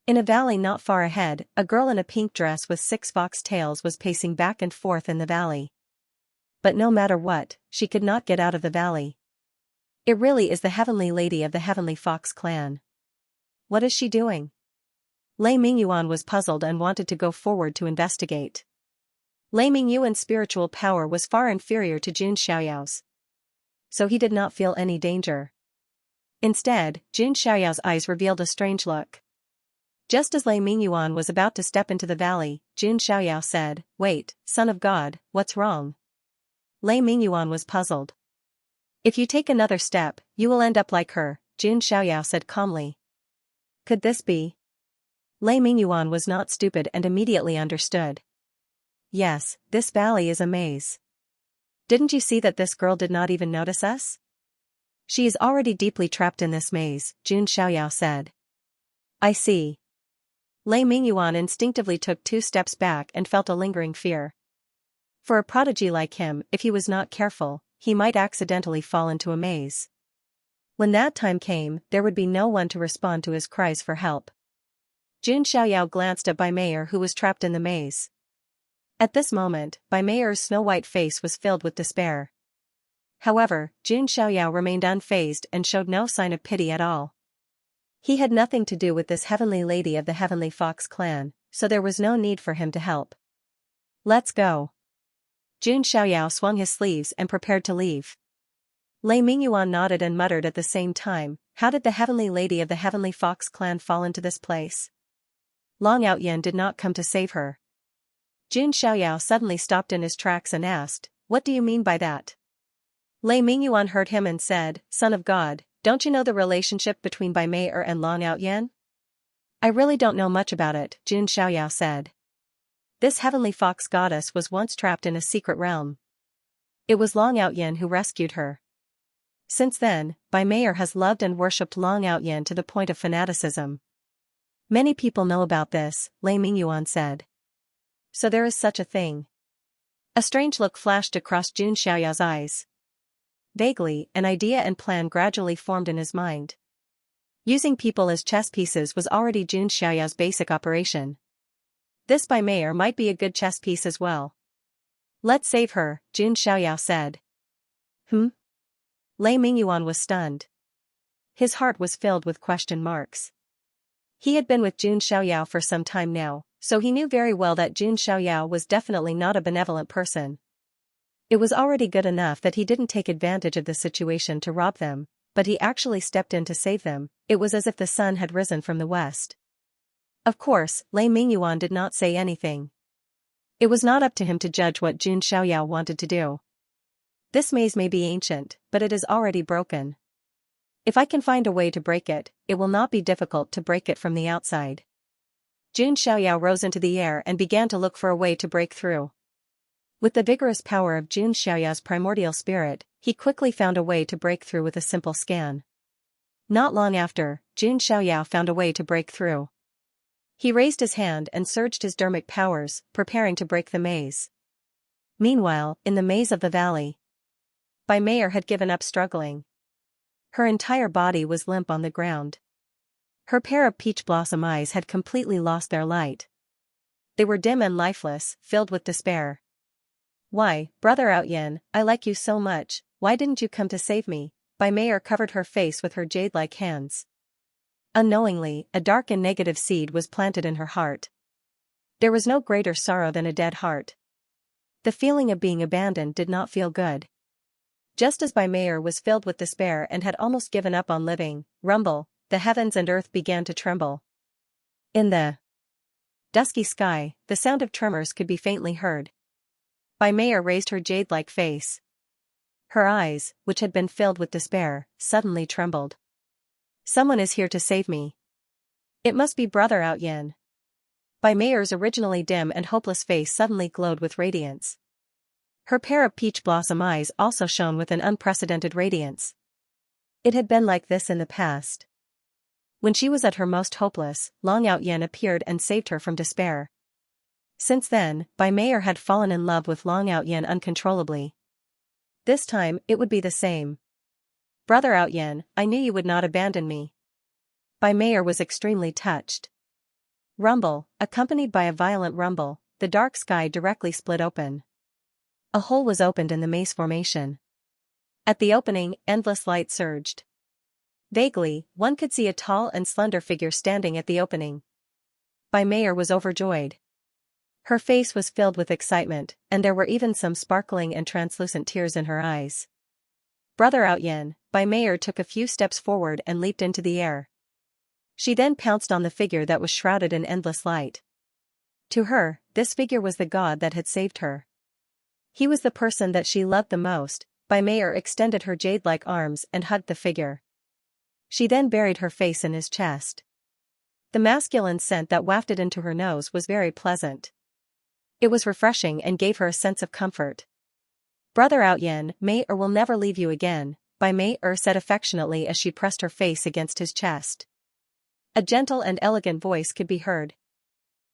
In a valley not far ahead, a girl in a pink dress with 6 fox tails was pacing back and forth in the valley. But no matter what, she could not get out of the valley. It really is the Heavenly Lady of the Heavenly Fox clan. What is she doing? Lei Mingyuan was puzzled and wanted to go forward to investigate. Lei Mingyuan's spiritual power was far inferior to Jun Xiaoyao's, so he did not feel any danger. Instead, Jun Xiaoyao's eyes revealed a strange look. Just as Lei Mingyuan was about to step into the valley, Jun Xiaoyao said, "Wait, son of God, what's wrong?" Lei Mingyuan was puzzled. "If you take another step, you will end up like her," Jun Xiaoyao said calmly. Could this be? Lei Mingyuan was not stupid and immediately understood. Yes, this valley is a maze. Didn't you see that this girl did not even notice us? She is already deeply trapped in this maze, Jun Xiaoyao said. I see. Lei Mingyuan instinctively took 2 steps back and felt a lingering fear. For a prodigy like him, if he was not careful, he might accidentally fall into a maze. When that time came, there would be no one to respond to his cries for help. Jun Xiaoyao glanced at Bai Mei, who was trapped in the maze. At this moment, Bai Mei's snow-white face was filled with despair. However, Jun Xiaoyao remained unfazed and showed no sign of pity at all. He had nothing to do with this Heavenly Lady of the Heavenly Fox clan, so there was no need for him to help. Let's go. Jun Xiaoyao swung his sleeves and prepared to leave. Lei Mingyuan nodded and muttered at the same time, "How did the Heavenly Lady of the Heavenly Fox clan fall into this place? Long Outyin did not come to save her." Jun Xiaoyao suddenly stopped in his tracks and asked, "What do you mean by that?" Lei Mingyuan heard him and said, "Son of God, don't you know the relationship between Bai Mei and Long Outyin?" "I really don't know much about it," Jun Xiaoyao said. "This Heavenly Fox goddess was once trapped in a secret realm. It was Long Outyin who rescued her. Since then, Bai Mei has loved and worshipped Long Outyin to the point of fanaticism." "Many people know about this," Lei Mingyuan said. "So there is such a thing." A strange look flashed across Jun Xiaoyao's eyes. Vaguely, an idea and plan gradually formed in his mind. Using people as chess pieces was already Jun Xiaoyao's basic operation. This Bai Mei might be a good chess piece as well. "Let's save her," Jun Xiaoyao said. Lei Mingyuan was stunned. His heart was filled with question marks. He had been with Jun Xiaoyao for some time now, so he knew very well that Jun Xiaoyao was definitely not a benevolent person. It was already good enough that he didn't take advantage of the situation to rob them, but he actually stepped in to save them. It was as if the sun had risen from the west. Of course, Lei Mingyuan did not say anything. It was not up to him to judge what Jun Xiaoyao wanted to do. This maze may be ancient, but it is already broken. If I can find a way to break it, it will not be difficult to break it from the outside. Jun Xiaoyao rose into the air and began to look for a way to break through. With the vigorous power of Jun Xiaoyao's primordial spirit, he quickly found a way to break through with a simple scan. Not long after, Jun Xiaoyao found a way to break through. He raised his hand and surged his dermic powers, preparing to break the maze. Meanwhile, in the maze of the valley, Bai Mei had given up struggling. Her entire body was limp on the ground. Her pair of peach blossom eyes had completely lost their light. They were dim and lifeless, filled with despair. "Why, Brother Outyin, I like you so much, why didn't you come to save me?" Bai Mei covered her face with her jade-like hands. Unknowingly, a dark and negative seed was planted in her heart. There was no greater sorrow than a dead heart. The feeling of being abandoned did not feel good. Just as Bai Mei was filled with despair and had almost given up on living, rumble, the heavens and earth began to tremble. In the dusky sky, the sound of tremors could be faintly heard. Bai Mei raised her jade-like face. Her eyes, which had been filled with despair, suddenly trembled. Someone is here to save me. It must be Brother Out Yin. Bai Mei's originally dim and hopeless face suddenly glowed with radiance. Her pair of peach blossom eyes also shone with an unprecedented radiance. It had been like this in the past. When she was at her most hopeless, Long Out Yin appeared and saved her from despair. Since then, Bai Mei had fallen in love with Long Out Yin uncontrollably. This time, it would be the same. Brother Out Yin, I knew you would not abandon me. Bai Mei was extremely touched. Rumble, accompanied by a violent rumble, the dark sky directly split open. A hole was opened in the maze formation. At the opening, endless light surged. Vaguely, one could see a tall and slender figure standing at the opening. Bai Mei was overjoyed. Her face was filled with excitement, and there were even some sparkling and translucent tears in her eyes. Brother Out Yin, Bai Mei took a few steps forward and leaped into the air. She then pounced on the figure that was shrouded in endless light. To her, this figure was the god that had saved her. He was the person that she loved the most. Bai Mei extended her jade-like arms and hugged the figure. She then buried her face in his chest. The masculine scent that wafted into her nose was very pleasant. It was refreshing and gave her a sense of comfort. Brother Out Yin, Mei will never leave you again, Bai Mei said affectionately as she pressed her face against his chest. A gentle and elegant voice could be heard.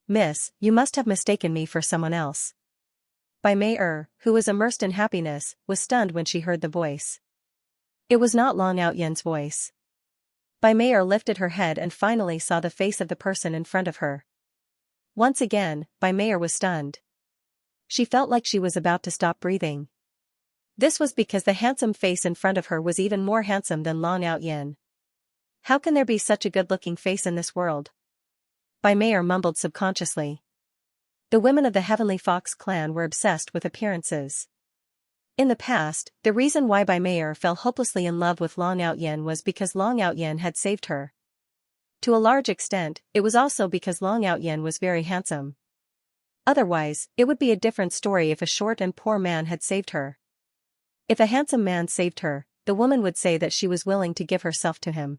Miss, you must have mistaken me for someone else. Bai Mei, who was immersed in happiness, was stunned when she heard the voice. It was not Long Out Yin's voice. Bai Mei lifted her head and finally saw the face of the person in front of her. Once again, Bai Mei was stunned. She felt like she was about to stop breathing. This was because the handsome face in front of her was even more handsome than Long Out Yin. How can there be such a good-looking face in this world? Bai Mei mumbled subconsciously. The women of the Heavenly Fox clan were obsessed with appearances. In the past, the reason why Bai Mei fell hopelessly in love with Long Out Yin was because Long Out Yin had saved her. To a large extent, it was also because Long Out Yin was very handsome. Otherwise, it would be a different story if a short and poor man had saved her. If a handsome man saved her, the woman would say that she was willing to give herself to him.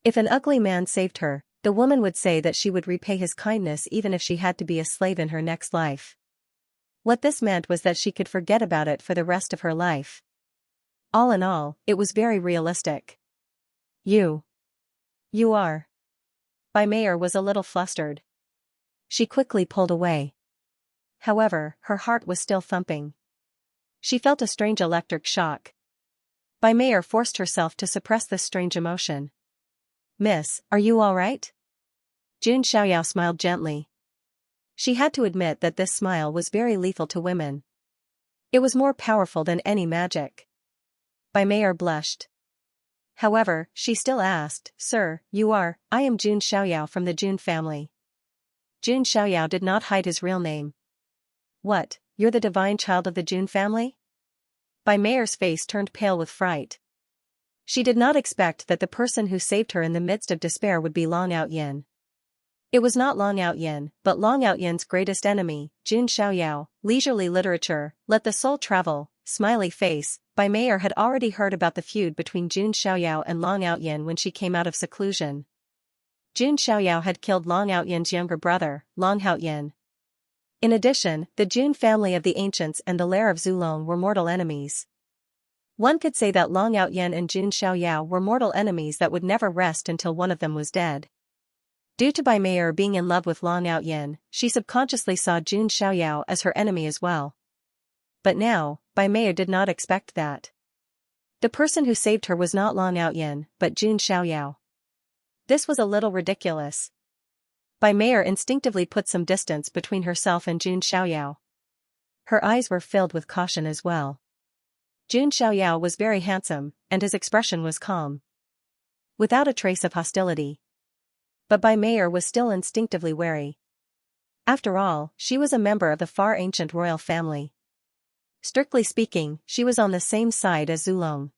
If an ugly man saved her, the woman would say that she would repay his kindness even if she had to be a slave in her next life. What this meant was that she could forget about it for the rest of her life. All in all, it was very realistic. You are. Bai Mei was a little flustered. She quickly pulled away. However, her heart was still thumping. She felt a strange electric shock. Bai Mei forced herself to suppress this strange emotion. Miss, are you all right? Jun Xiaoyao smiled gently. She had to admit that this smile was very lethal to women. It was more powerful than any magic. Bai Mei blushed. However, she still asked, Sir, I am Jun Xiaoyao from the Jun family. Jun Xiaoyao did not hide his real name. What, you're the divine child of the Jun family? Bai Mei's face turned pale with fright. She did not expect that the person who saved her in the midst of despair would be Long Out Yin. It was not Long Out Yin, but Long Out Yin's greatest enemy, Jun Xiaoyao. Leisurely literature, let the soul travel, smiley face. Bai Mei had already heard about the feud between Jun Xiaoyao and Long Out Yin when she came out of seclusion. Jun Xiaoyao had killed Long Out Yin's younger brother, Long Out Yin. In addition, the Jun family of the ancients and the lair of Zulong were mortal enemies. One could say that Long Out Yin and Jun Xiaoyao were mortal enemies that would never rest until one of them was dead. Due to Bai Mei being in love with Long Out Yin, she subconsciously saw Jun Xiaoyao as her enemy as well. But now, Bai Mei did not expect that. The person who saved her was not Long Out Yin, but Jun Xiaoyao. This was a little ridiculous. Bai Mei instinctively put some distance between herself and Jun Xiaoyao. Her eyes were filled with caution as well. Jun Xiaoyao was very handsome, and his expression was calm, without a trace of hostility. But Bai Mei was still instinctively wary. After all, she was a member of the far ancient royal family. Strictly speaking, she was on the same side as Zulong.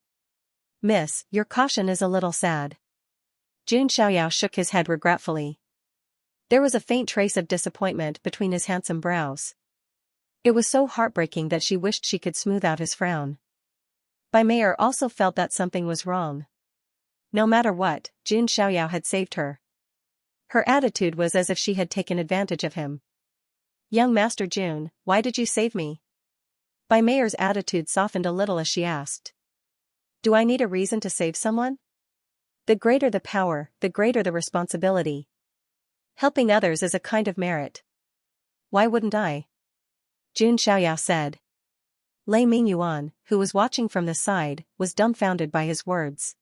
Miss, your caution is a little sad. Jun Xiaoyao shook his head regretfully. There was a faint trace of disappointment between his handsome brows. It was so heartbreaking that she wished she could smooth out his frown. Bai Mei also felt that something was wrong. No matter what, Jun Xiaoyao had saved her. Her attitude was as if she had taken advantage of him. "Young Master Jun, why did you save me?" Bai Mei's attitude softened a little as she asked. "Do I need a reason to save someone? The greater the power, the greater the responsibility. Helping others is a kind of merit. Why wouldn't I?" Jun Xiaoyao said. Lei Mingyuan, who was watching from the side, was dumbfounded by his words.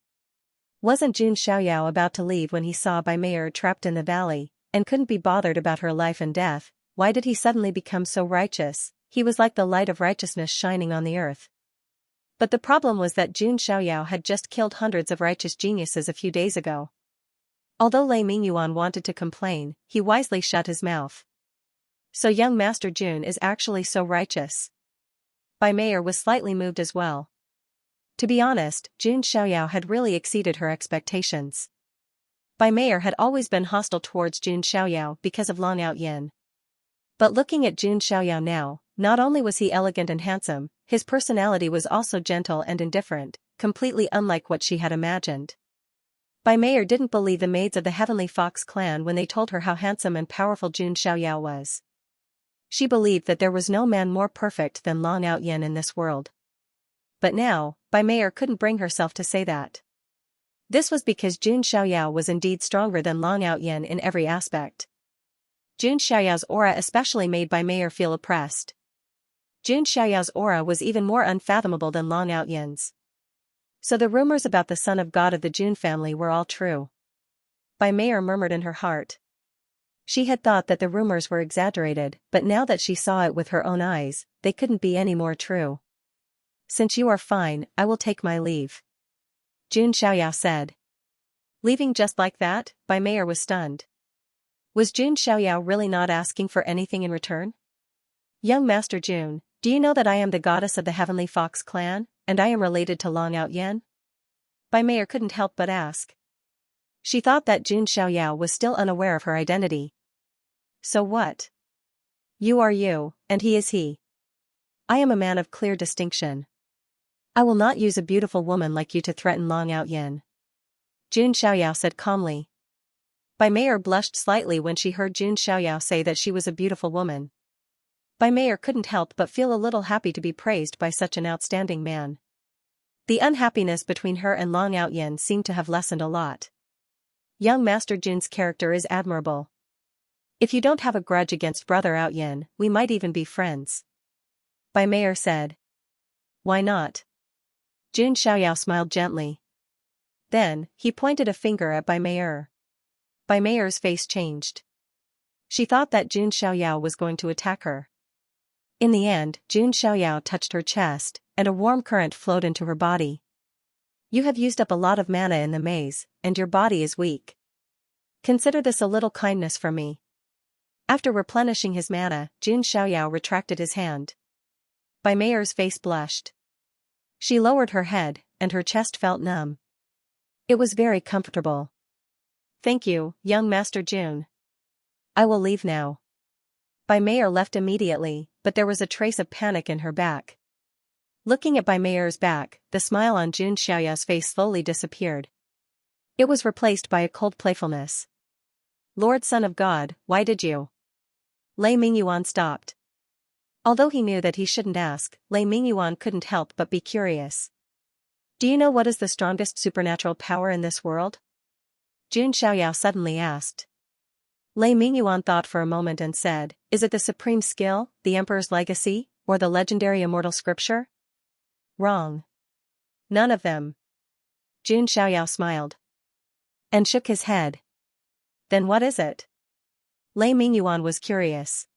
Wasn't Jun Xiaoyao about to leave when he saw Bai Mei trapped in the valley, and couldn't be bothered about her life and death? Why did he suddenly become so righteous? He was like the light of righteousness shining on the earth. But the problem was that Jun Xiaoyao had just killed hundreds of righteous geniuses a few days ago. Although Lei Mingyuan wanted to complain, he wisely shut his mouth. So young Master Jun is actually so righteous. Bai Mei was slightly moved as well. To be honest, Jun Xiaoyao had really exceeded her expectations. Bai Mei had always been hostile towards Jun Xiaoyao because of Long Outyin. But looking at Jun Xiaoyao now, not only was he elegant and handsome, his personality was also gentle and indifferent, completely unlike what she had imagined. Bai Mei didn't believe the maids of the Heavenly Fox clan when they told her how handsome and powerful Jun Xiaoyao was. She believed that there was no man more perfect than Long Outyin in this world. But now, Bai Mei couldn't bring herself to say that. This was because Jun Xiaoyao was indeed stronger than Long Outyin in every aspect. Jun Xiaoyao's aura especially made Bai Mei feel oppressed. Jun Xiaoyao's aura was even more unfathomable than Long Outyin's. So the rumors about the son of God of the Jun family were all true. Bai Mei murmured in her heart. She had thought that the rumors were exaggerated, but now that she saw it with her own eyes, they couldn't be any more true. "Since you are fine, I will take my leave," Jun Xiaoyao said. Leaving just like that? Bai Mei was stunned. Was Jun Xiaoyao really not asking for anything in return? "Young Master Jun, do you know that I am the goddess of the Heavenly Fox clan, and I am related to Long Outyin?" Bai Mei couldn't help but ask. She thought that Jun Xiaoyao was still unaware of her identity. "So what? You are you, and he is he. I am a man of clear distinction. I will not use a beautiful woman like you to threaten Long Outyin," Jun Xiaoyao said calmly. Bai Mei blushed slightly when she heard Jun Xiaoyao say that she was a beautiful woman. Bai Mei couldn't help but feel a little happy to be praised by such an outstanding man. The unhappiness between her and Long Outyin seemed to have lessened a lot. "Young Master Jun's character is admirable. If you don't have a grudge against Brother Outyin, we might even be friends," Bai Mei said. "Why not?" Jun Xiaoyao smiled gently. Then, he pointed a finger at Bai Mei. Bai Mei's face changed. She thought that Jun Xiaoyao was going to attack her. In the end, Jun Xiaoyao touched her chest, and a warm current flowed into her body. "You have used up a lot of mana in the maze, and your body is weak. Consider this a little kindness from me." After replenishing his mana, Jun Xiaoyao retracted his hand. Bai Mei's face blushed. She lowered her head, and her chest felt numb. It was very comfortable. "Thank you, young Master Jun. I will leave now." Bai Mei left immediately, but there was a trace of panic in her back. Looking at Bai Mei's back, the smile on Jun Xiaoyao's face slowly disappeared. It was replaced by a cold playfulness. "Lord Son of God, why did you?" Lei Mingyuan stopped. Although he knew that he shouldn't ask, Lei Mingyuan couldn't help but be curious. "Do you know what is the strongest supernatural power in this world?" Jun Xiaoyao suddenly asked. Lei Mingyuan thought for a moment and said, "Is it the supreme skill, the Emperor's legacy, or the legendary immortal scripture?" "Wrong. None of them." Jun Xiaoyao smiled. And shook his head. "Then what is it?" Lei Mingyuan was curious.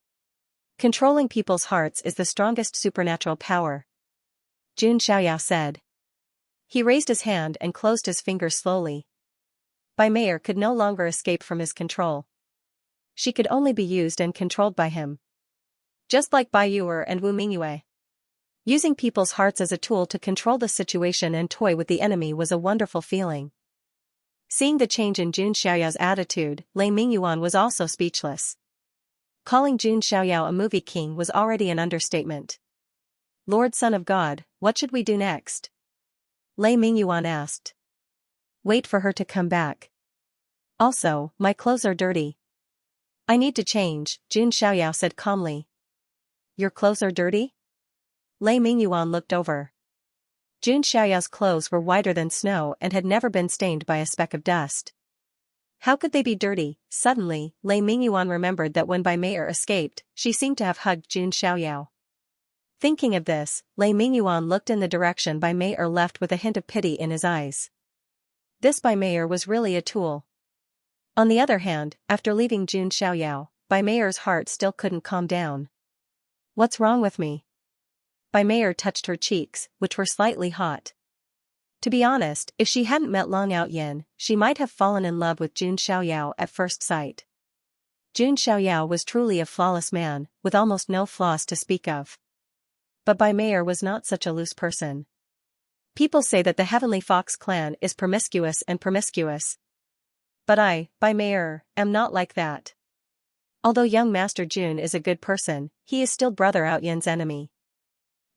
"Controlling people's hearts is the strongest supernatural power," Jun Xiaoyao said. He raised his hand and closed his fingers slowly. Bai Mei could no longer escape from his control. She could only be used and controlled by him. Just like Bai Yuer and Wu Mingyue. Using people's hearts as a tool to control the situation and toy with the enemy was a wonderful feeling. Seeing the change in Jun Xiaoyao's attitude, Lei Mingyuan was also speechless. Calling Jun Xiaoyao a movie king was already an understatement. Lord Son of God, what should we do next? Lei Mingyuan asked. Wait for her to come back. Also, my clothes are dirty. I need to change, Jun Xiaoyao said calmly. Your clothes are dirty? Lei Mingyuan looked over. Jun Xiaoyao's clothes were whiter than snow and had never been stained by a speck of dust. How could they be dirty? Suddenly, Lei Mingyuan remembered that when Bai Mei'er escaped, she seemed to have hugged Jun Xiaoyao. Thinking of this, Lei Mingyuan looked in the direction Bai Mei'er left with a hint of pity in his eyes. This Bai Mei'er was really a tool. On the other hand, after leaving Jun Xiaoyao, Bai Mei'er's heart still couldn't calm down. What's wrong with me? Bai Mei'er touched her cheeks, which were slightly hot. To be honest, if she hadn't met Long Outyin, she might have fallen in love with Jun Xiaoyao at first sight. Jun Xiaoyao was truly a flawless man, with almost no flaws to speak of. But Bai Mei'er was not such a loose person. People say that the Heavenly Fox clan is promiscuous and promiscuous. But I, Bai Mei'er, am not like that. Although young Master Jun is a good person, he is still Brother Outyin's enemy.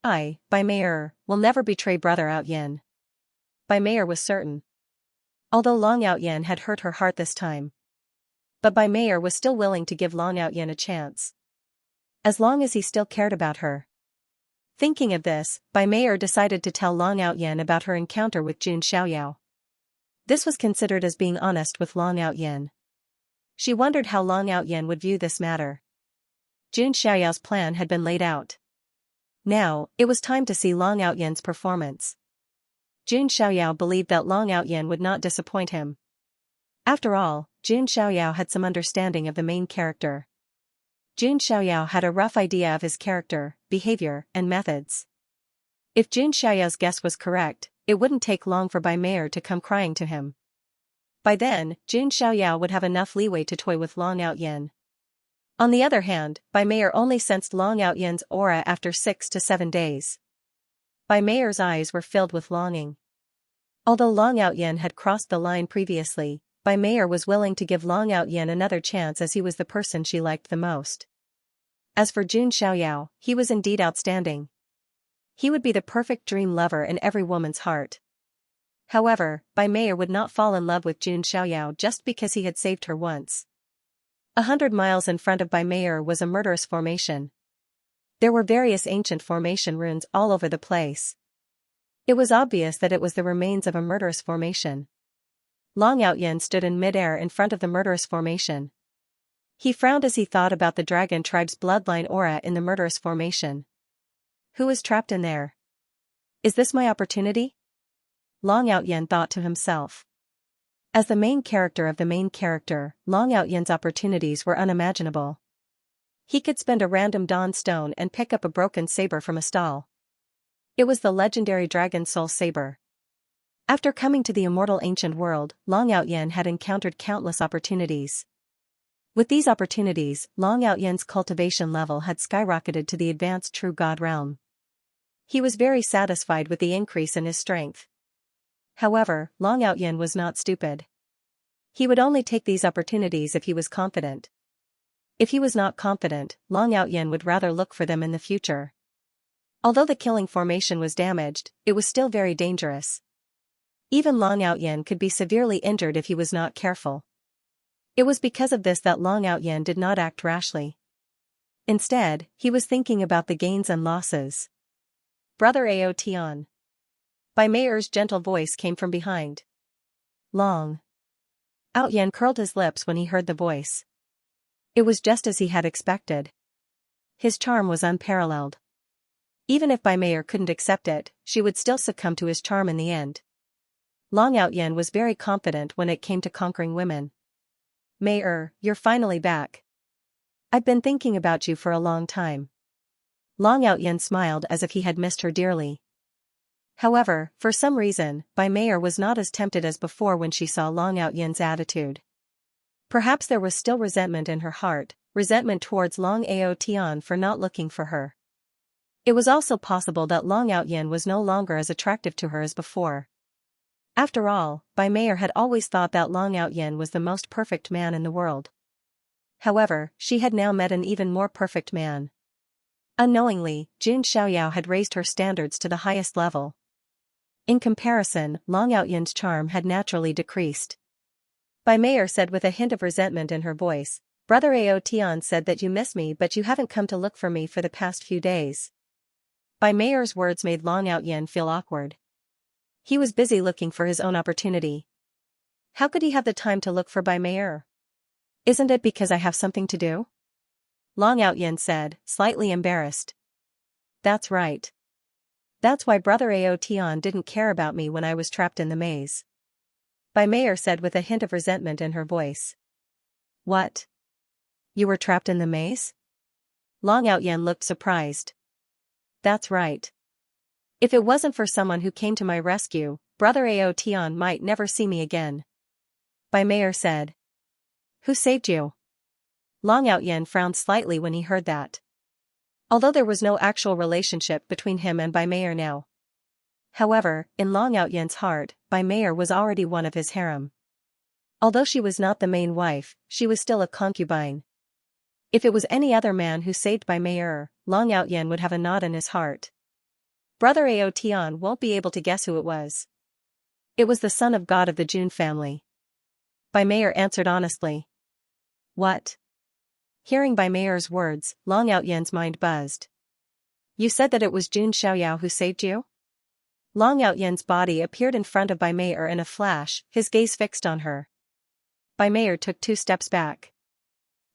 I, Bai Mei'er, will never betray Brother Outyin. Bai Mei'er was certain. Although Long Outyin had hurt her heart this time. But Bai Mei'er was still willing to give Long Outyin a chance. As long as he still cared about her. Thinking of this, Bai Mei'er decided to tell Long Outyin about her encounter with Jun Xiaoyao. This was considered as being honest with Long Outyin. She wondered how Long Outyin would view this matter. Jun Xiaoyao's plan had been laid out. Now, it was time to see Long Outyin's performance. Jun Xiaoyao believed that Long Outyin would not disappoint him. After all, Jun Xiaoyao had some understanding of the main character. Jun Xiaoyao had a rough idea of his character, behavior, and methods. If Jun Xiaoyao's guess was correct, it wouldn't take long for Bai Mei'er to come crying to him. By then, Jun Xiaoyao would have enough leeway to toy with Long Outyin. On the other hand, Bai Mei'er only sensed Long Outyin's aura after 6 to 7 days. Bai Mei'er's eyes were filled with longing. Although Long Outyin had crossed the line previously, Bai Mei'er was willing to give Long Outyin another chance as he was the person she liked the most. As for Jun Xiaoyao, he was indeed outstanding. He would be the perfect dream lover in every woman's heart. However, Bai Mei'er would not fall in love with Jun Xiaoyao just because he had saved her once. 100 miles in front of Bai Mei'er was a murderous formation. There were various ancient formation runes all over the place. It was obvious that it was the remains of a murderous formation. Long Outyin stood in midair in front of the murderous formation. He frowned as he thought about the dragon tribe's bloodline aura in the murderous formation. Who is trapped in there? Is this my opportunity? Long Outyin thought to himself. As the main character of the main character, Long Outyin's opportunities were unimaginable. He could spend a random dawn stone and pick up a broken saber from a stall. It was the legendary Dragon Soul Saber. After coming to the immortal ancient world, Long Outyin had encountered countless opportunities. With these opportunities, Long Outyin's cultivation level had skyrocketed to the advanced True God realm. He was very satisfied with the increase in his strength. However, Long Outyin was not stupid. He would only take these opportunities if he was confident. If he was not confident, Long Outyin would rather look for them in the future. Although the killing formation was damaged, it was still very dangerous. Even Long Outyin could be severely injured if he was not careful. It was because of this that Long Outyin did not act rashly. Instead, he was thinking about the gains and losses. Brother Ao Tian. Bai Mei'er's gentle voice came from behind. Long Outyin curled his lips when he heard the voice. It was just as he had expected. His charm was unparalleled. Even if Bai Mei'er couldn't accept it, she would still succumb to his charm in the end. Long Outyin was very confident when it came to conquering women. Mei'er, you're finally back. I've been thinking about you for a long time. Long Outyin smiled as if he had missed her dearly. However, for some reason, Bai Mei'er was not as tempted as before when she saw Long Outyin's attitude. Perhaps there was still resentment in her heart, resentment towards Long Ao Tian for not looking for her. It was also possible that Long Outyin was no longer as attractive to her as before. After all, Bai Meier had always thought that Long Outyin was the most perfect man in the world. However, she had now met an even more perfect man. Unknowingly, Jun Xiaoyao had raised her standards to the highest level. In comparison, Long Outyin's charm had naturally decreased. Bai Meier said with a hint of resentment in her voice, "Brother Ao Tian said that you miss me but you haven't come to look for me for the past few days." Bai Meier's words made Long Outyin feel awkward. He was busy looking for his own opportunity. How could he have the time to look for Bai Meier? Isn't it because I have something to do? Long Outyin said, slightly embarrassed. That's right. That's why Brother Ao Tian didn't care about me when I was trapped in the maze. Bai Meier said with a hint of resentment in her voice. What? You were trapped in the maze? Long Outyin looked surprised. That's right. If it wasn't for someone who came to my rescue, Brother Ao Tian might never see me again. Bai Meier said. Who saved you? Long Outyin frowned slightly when he heard that. Although there was no actual relationship between him and Bai Meier now. However, in Long Outyin's heart, Bai Meier was already one of his harem. Although she was not the main wife, she was still a concubine. If it was any other man who saved Bai Meier, Long Outyin would have a knot in his heart. Brother Ao Tian won't be able to guess who it was. It was the son of God of the Jun family. Bai Meier answered honestly. What? Hearing Bai Meier's words, Long Outyin's mind buzzed. You said that it was Jun Xiaoyao who saved you? Long Outyin's body appeared in front of Bai Meier in a flash, his gaze fixed on her. Bai Meier took 2 steps back.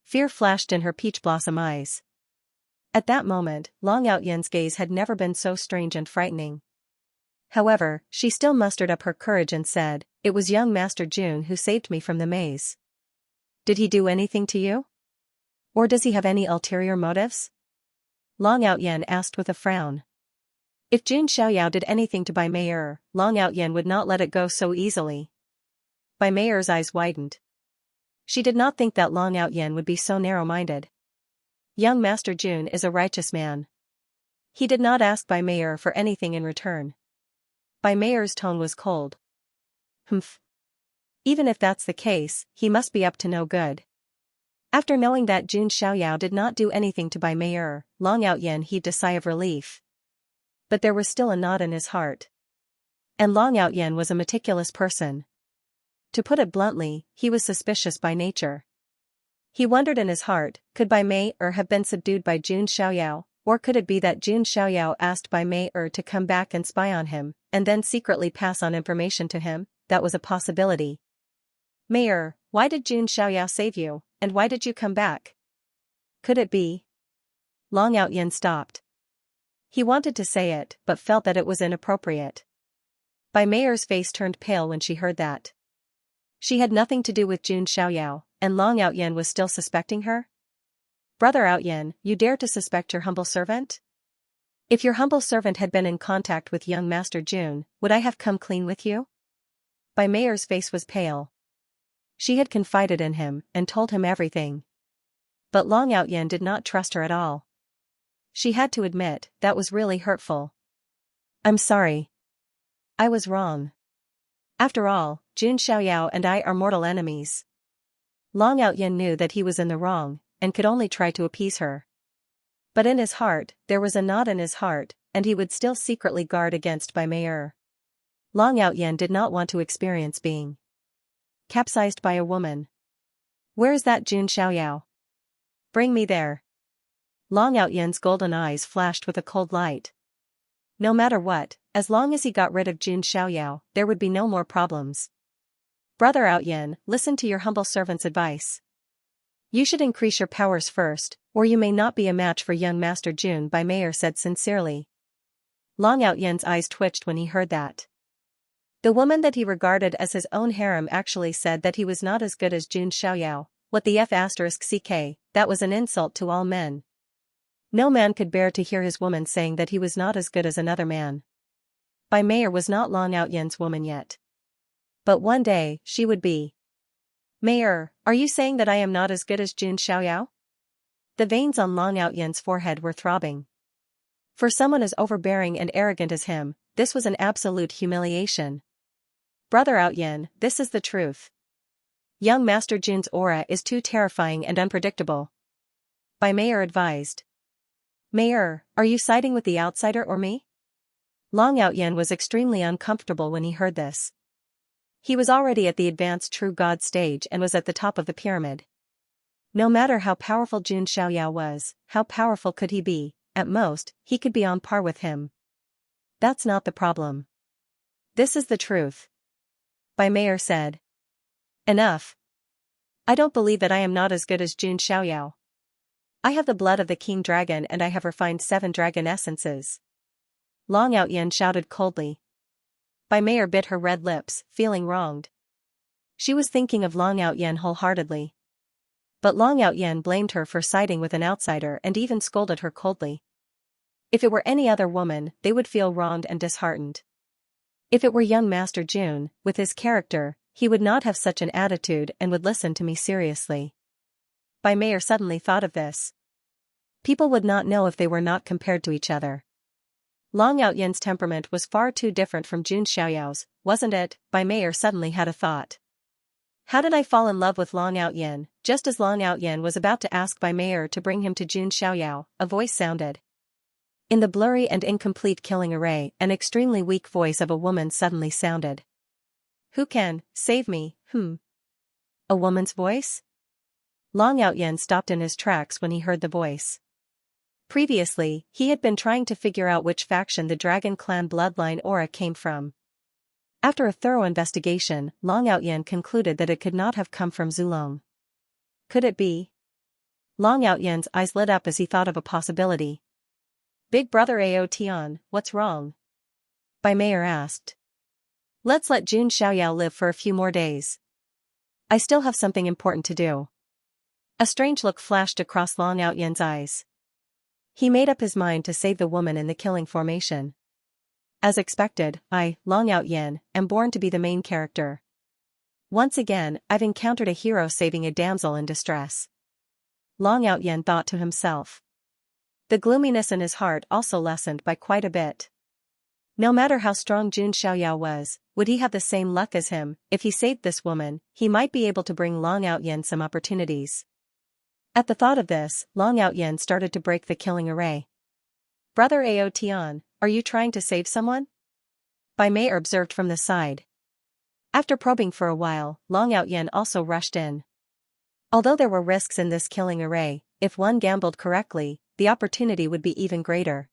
Fear flashed in her peach blossom eyes. At that moment, Long Outyin's gaze had never been so strange and frightening. However, she still mustered up her courage and said, It was young Master Jun who saved me from the maze. Did he do anything to you? Or does he have any ulterior motives? Long Outyin asked with a frown. If Jun Xiaoyao did anything to Bai Meier, Long Outyin would not let it go so easily. Bai Meier's eyes widened. She did not think that Long Outyin would be so narrow-minded. Young Master Jun is a righteous man. He did not ask Bai Meier for anything in return. Bai Meier's tone was cold. Humph. Even if that's the case, he must be up to no good. After knowing that Jun Xiaoyao did not do anything to Bai Meier, Long Outyin heaved a sigh of relief. But there was still a knot in his heart. And Long Outyin was a meticulous person. To put it bluntly, he was suspicious by nature. He wondered in his heart, could Bai Meier have been subdued by Jun Xiaoyao, or could it be that Jun Xiaoyao asked Bai Meier to come back and spy on him, and then secretly pass on information to him? That was a possibility. Meier, why did Jun Xiaoyao save you, and why did you come back? Could it be? Long Outyin stopped. He wanted to say it, but felt that it was inappropriate. Bai Meier's face turned pale when she heard that. She had nothing to do with Jun Xiaoyao, and Long Outyin was still suspecting her? Brother Outyin, you dare to suspect your humble servant? If your humble servant had been in contact with young Master Jun, would I have come clean with you? Bai Meier's face was pale. She had confided in him, and told him everything. But Long Outyin did not trust her at all. She had to admit, that was really hurtful. I'm sorry. I was wrong. After all, Jun Xiaoyao and I are mortal enemies. Long Outyin knew that he was in the wrong, and could only try to appease her. But in his heart, there was a knot in his heart, and he would still secretly guard against Bai Meier. Long Outyin did not want to experience being capsized by a woman. Where is that Jun Xiaoyao? Bring me there. Long Outyin's golden eyes flashed with a cold light. No matter what, as long as he got rid of Jun Xiaoyao, there would be no more problems. Brother Outyin, listen to your humble servant's advice. You should increase your powers first, or you may not be a match for young Master Jun, Bai Meier said sincerely. Long Outyin's eyes twitched when he heard that. The woman that he regarded as his own harem actually said that he was not as good as Jun Xiaoyao. What the F***ck, that was an insult to all men. No man could bear to hear his woman saying that he was not as good as another man. Bai Meier was not Long Outyin's woman yet. But one day, she would be. Meier, are you saying that I am not as good as Jun Xiaoyao? The veins on Long Outyin's forehead were throbbing. For someone as overbearing and arrogant as him, this was an absolute humiliation. Brother Outyin, this is the truth. Young Master Jun's aura is too terrifying and unpredictable. By Mayor advised. Mayor, are you siding with the outsider or me? Long Outyin was extremely uncomfortable when he heard this. He was already at the advanced true god stage and was at the top of the pyramid. No matter how powerful Jun Xiaoyao was, how powerful could he be? At most, he could be on par with him. That's not the problem. This is the truth. Bai Mayor said. Enough. I don't believe that I am not as good as Jun Xiaoyao. I have the blood of the king dragon and I have refined 7 dragon essences. Long Outyin shouted coldly. Bai Mayor bit her red lips, feeling wronged. She was thinking of Long Outyin wholeheartedly. But Long Outyin blamed her for siding with an outsider and even scolded her coldly. If it were any other woman, they would feel wronged and disheartened. If it were young Master Jun, with his character, he would not have such an attitude and would listen to me seriously. Bai Mayor suddenly thought of this. People would not know if they were not compared to each other. Long Outyin's temperament was far too different from Jun Xiaoyao's, wasn't it? Bai Mayor suddenly had a thought. How did I fall in love with Long Outyin? Just as Long Outyin was about to ask Bai Mayor to bring him to Jun Xiaoyao, a voice sounded. In the blurry and incomplete killing array, an extremely weak voice of a woman suddenly sounded. Who can save me? A woman's voice? Long Outyin stopped in his tracks when he heard the voice. Previously, he had been trying to figure out which faction the Dragon Clan bloodline aura came from. After a thorough investigation, Long Outyin concluded that it could not have come from Zulong. Could it be? Long Outyin's eyes lit up as he thought of a possibility. Big brother Ao Tian, what's wrong? Bai Mayor asked. Let's let Jun Xiaoyao live for a few more days. I still have something important to do. A strange look flashed across Long Outyin's eyes. He made up his mind to save the woman in the killing formation. As expected, I, Long Outyin, am born to be the main character. Once again, I've encountered a hero saving a damsel in distress. Long Outyin thought to himself. The gloominess in his heart also lessened by quite a bit. No matter how strong Jun Xiaoyao was, would he have the same luck as him? If he saved this woman, he might be able to bring Long Outyin some opportunities. At the thought of this, Long Outyin started to break the killing array. Brother Ao Tian, are you trying to save someone? Bai Mayor observed from the side. After probing for a while, Long Outyin also rushed in. Although there were risks in this killing array, if one gambled correctly, the opportunity would be even greater.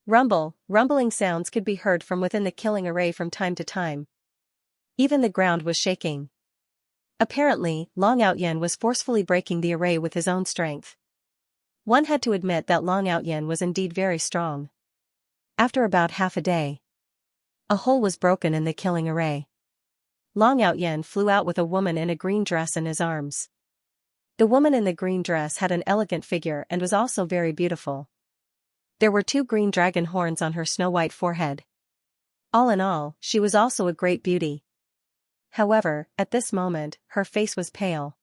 Rumbling sounds could be heard from within the killing array from time to time. Even the ground was shaking. Apparently, Long Outyin was forcefully breaking the array with his own strength. One had to admit that Long Outyin was indeed very strong. After about half a day, a hole was broken in the killing array. Long Outyin flew out with a woman in a green dress in his arms. The woman in the green dress had an elegant figure and was also very beautiful. There were 2 green dragon horns on her snow-white forehead. All in all, she was also a great beauty. However, at this moment, her face was pale.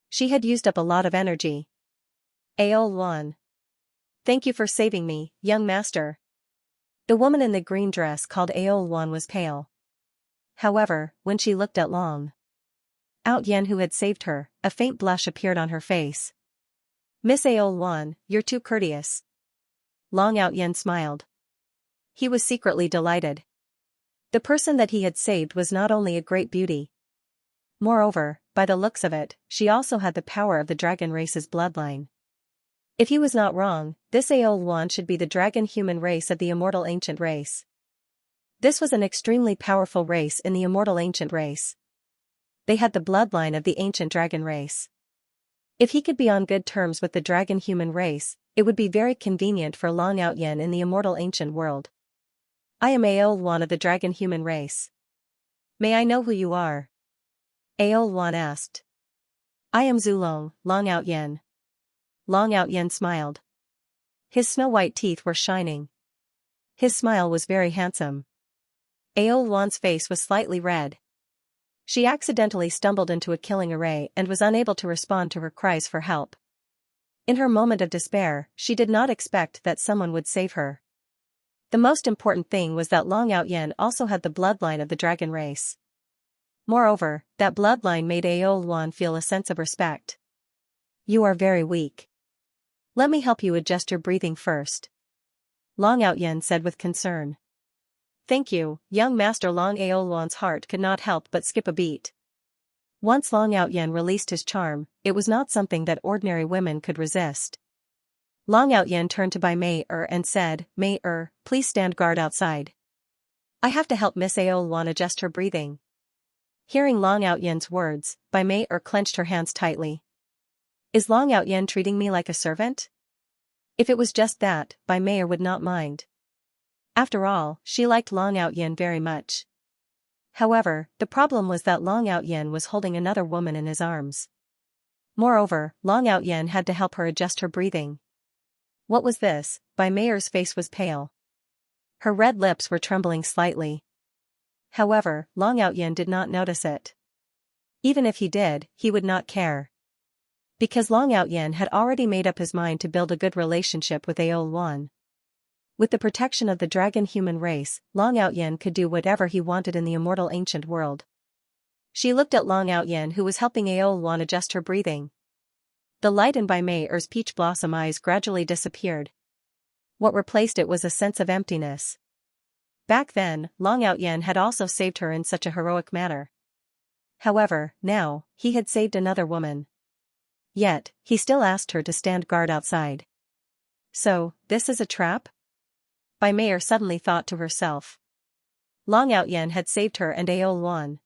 She had used up a lot of energy. Ao Luan. Thank you for saving me, young master. The woman in the green dress called Ao Luan was pale. However, when she looked at Long Outyin who had saved her, a faint blush appeared on her face. Miss Ao Luan, you're too courteous. Long Outyin smiled. He was secretly delighted. The person that he had saved was not only a great beauty. Moreover, by the looks of it, she also had the power of the dragon race's bloodline. If he was not wrong, this Ao Luan should be the dragon human race of the immortal ancient race. This was an extremely powerful race in the immortal ancient race. They had the bloodline of the ancient dragon race. If he could be on good terms with the dragon human race, it would be very convenient for Long Outyin in the immortal ancient world. I am Ao Luan of the dragon human race. May I know who you are? Ao Luan asked. I am Zulong, Long Outyin. Long Outyin smiled. His snow-white teeth were shining. His smile was very handsome. Ao Luan's face was slightly red. She accidentally stumbled into a killing array and was unable to respond to her cries for help. In her moment of despair, she did not expect that someone would save her. The most important thing was that Long Outyen also had the bloodline of the dragon race. Moreover, that bloodline made Aoluan feel a sense of respect. You are very weak. Let me help you adjust your breathing first. Long Outyen said with concern. Thank you, young master. Long Aoluan's heart could not help but skip a beat. Once Long Outyen released his charm, it was not something that ordinary women could resist. Long Outyen turned to Bai Mei-er and said, Mei-er, please stand guard outside. I have to help Miss Aoluan adjust her breathing. Hearing Long Outyen's words, Bai Mei-er clenched her hands tightly. Is Long Outyen treating me like a servant? If it was just that, Bai Mei-er would not mind. After all, she liked Long Outyen very much. However, the problem was that Long Outyen was holding another woman in his arms. Moreover, Long Outyen had to help her adjust her breathing. What was this? Bai Mei-er's face was pale. Her red lips were trembling slightly. However, Long Outyen did not notice it. Even if he did, he would not care. Because Long Outyen had already made up his mind to build a good relationship with Aoluan. With the protection of the dragon-human race, Long Outyen could do whatever he wanted in the immortal ancient world. She looked at Long Outyen, who was helping Aoluan adjust her breathing. The light in Bai Mei-er's peach blossom eyes gradually disappeared. What replaced it was a sense of emptiness. Back then, Long Outyen had also saved her in such a heroic manner. However, now, he had saved another woman. Yet, he still asked her to stand guard outside. So, this is a trap? Bai Mei-er suddenly thought to herself. Long Outyen had saved her and Aoluan.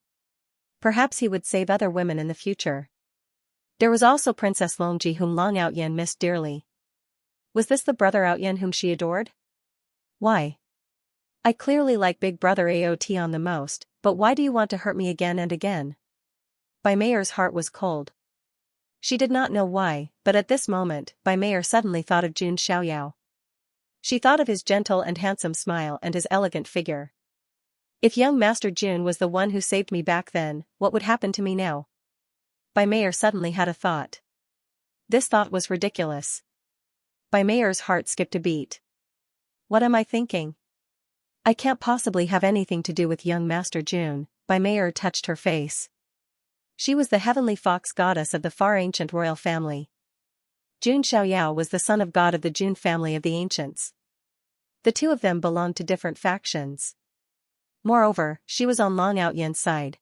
Perhaps he would save other women in the future. There was also Princess Longji, whom Long Outyen missed dearly. Was this the brother Outyen whom she adored? Why? I clearly like big brother Aotion the most, but why do you want to hurt me again and again? Bai Mei-er's heart was cold. She did not know why, but at this moment, Bai Mei-er suddenly thought of Jun Xiaoyao. She thought of his gentle and handsome smile and his elegant figure. If young Master Jun was the one who saved me back then, what would happen to me now? Bai Mei-er suddenly had a thought. This thought was ridiculous. Bai Mei-er's heart skipped a beat. What am I thinking? I can't possibly have anything to do with young Master Jun. Bai Mei-er touched her face. She was the heavenly fox goddess of the far ancient royal family. Jun Xiaoyao was the son of god of the Jun family of the ancients. The two of them belonged to different factions. Moreover, she was on Long Outyen's side.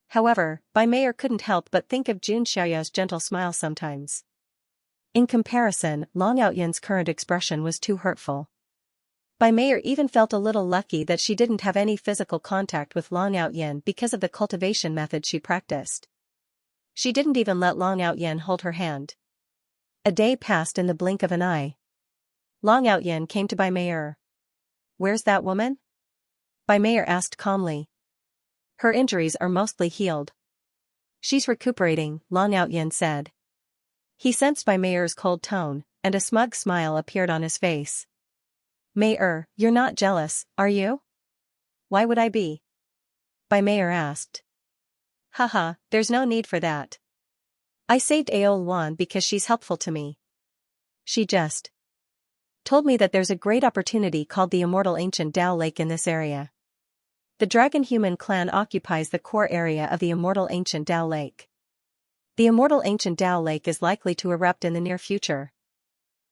However, Bai Mei-er couldn't help but think of Jun Xiaoyao's gentle smile sometimes. In comparison, Long Outyen's current expression was too hurtful. Bai Mei-er even felt a little lucky that she didn't have any physical contact with Long Outyen because of the cultivation method she practiced. She didn't even let Long Outyen hold her hand. A day passed in the blink of an eye. Long Outyen came to Bai Mei-er. Where's that woman? Bai Mei-er asked calmly. Her injuries are mostly healed. She's recuperating, Long Outyen said. He sensed Bai Mei-er's cold tone, and a smug smile appeared on his face. Mei-er, you're not jealous, are you? Why would I be? Bai Mei-er asked. Haha, there's no need for that. I saved Aoluan because she's helpful to me. She just told me that there's a great opportunity called the Immortal Ancient Dao Lake in this area. The Dragon-Human clan occupies the core area of the Immortal Ancient Dao Lake. The Immortal Ancient Dao Lake is likely to erupt in the near future.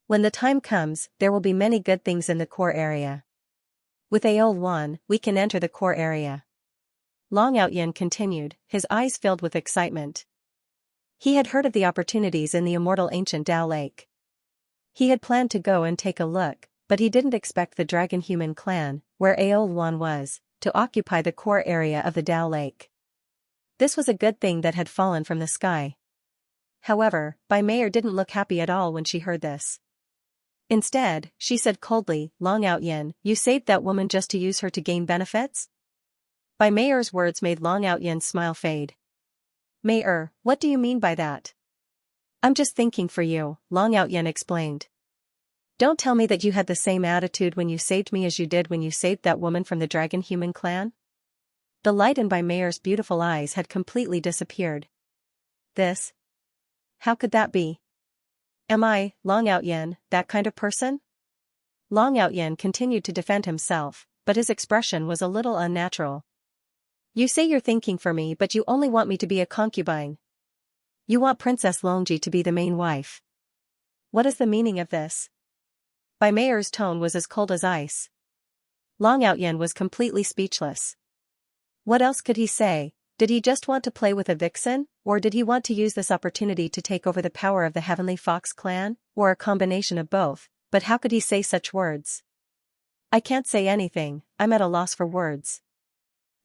When the time comes, there will be many good things in the core area. With Aoluan, we can enter the core area. Long Outyen continued, his eyes filled with excitement. He had heard of the opportunities in the Immortal Ancient Dao Lake. He had planned to go and take a look, but he didn't expect the Dragon-Human clan, where Aoluan was, to occupy the core area of the Dao Lake. This was a good thing that had fallen from the sky. However, Bai Mei-er didn't look happy at all when she heard this. Instead, she said coldly, Long Outyen, you saved that woman just to use her to gain benefits? Bai Mei-er's words made Long Outyen's smile fade. Mei-er, what do you mean by that? I'm just thinking for you, Long Outyen explained. Don't tell me that you had the same attitude when you saved me as you did when you saved that woman from the Dragon-Human clan? The light in Bai Mei-er's beautiful eyes had completely disappeared. This? How could that be? Am I, Long Outyen, that kind of person? Long Outyen continued to defend himself, but his expression was a little unnatural. You say you're thinking for me, but you only want me to be a concubine. You want Princess Longji to be the main wife. What is the meaning of this? Bai Meier's tone was as cold as ice. Long Outyen was completely speechless. What else could he say? Did he just want to play with a vixen, or did he want to use this opportunity to take over the power of the Heavenly Fox clan, or a combination of both? But how could he say such words? I can't say anything, I'm at a loss for words.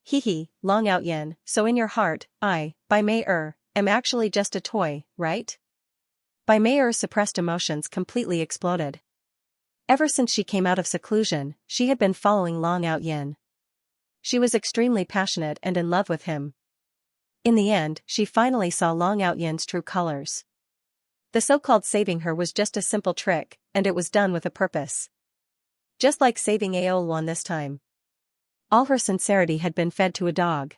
Hee, Long Outyen, so in your heart, I, Bai Meier, am actually just a toy, right? Bai Meier's suppressed emotions completely exploded. Ever since she came out of seclusion, she had been following Long Outyen. She was extremely passionate and in love with him. In the end, she finally saw Long Outyen's true colors. The so-called saving her was just a simple trick, and it was done with a purpose. Just like saving Aolwan this time. All her sincerity had been fed to a dog.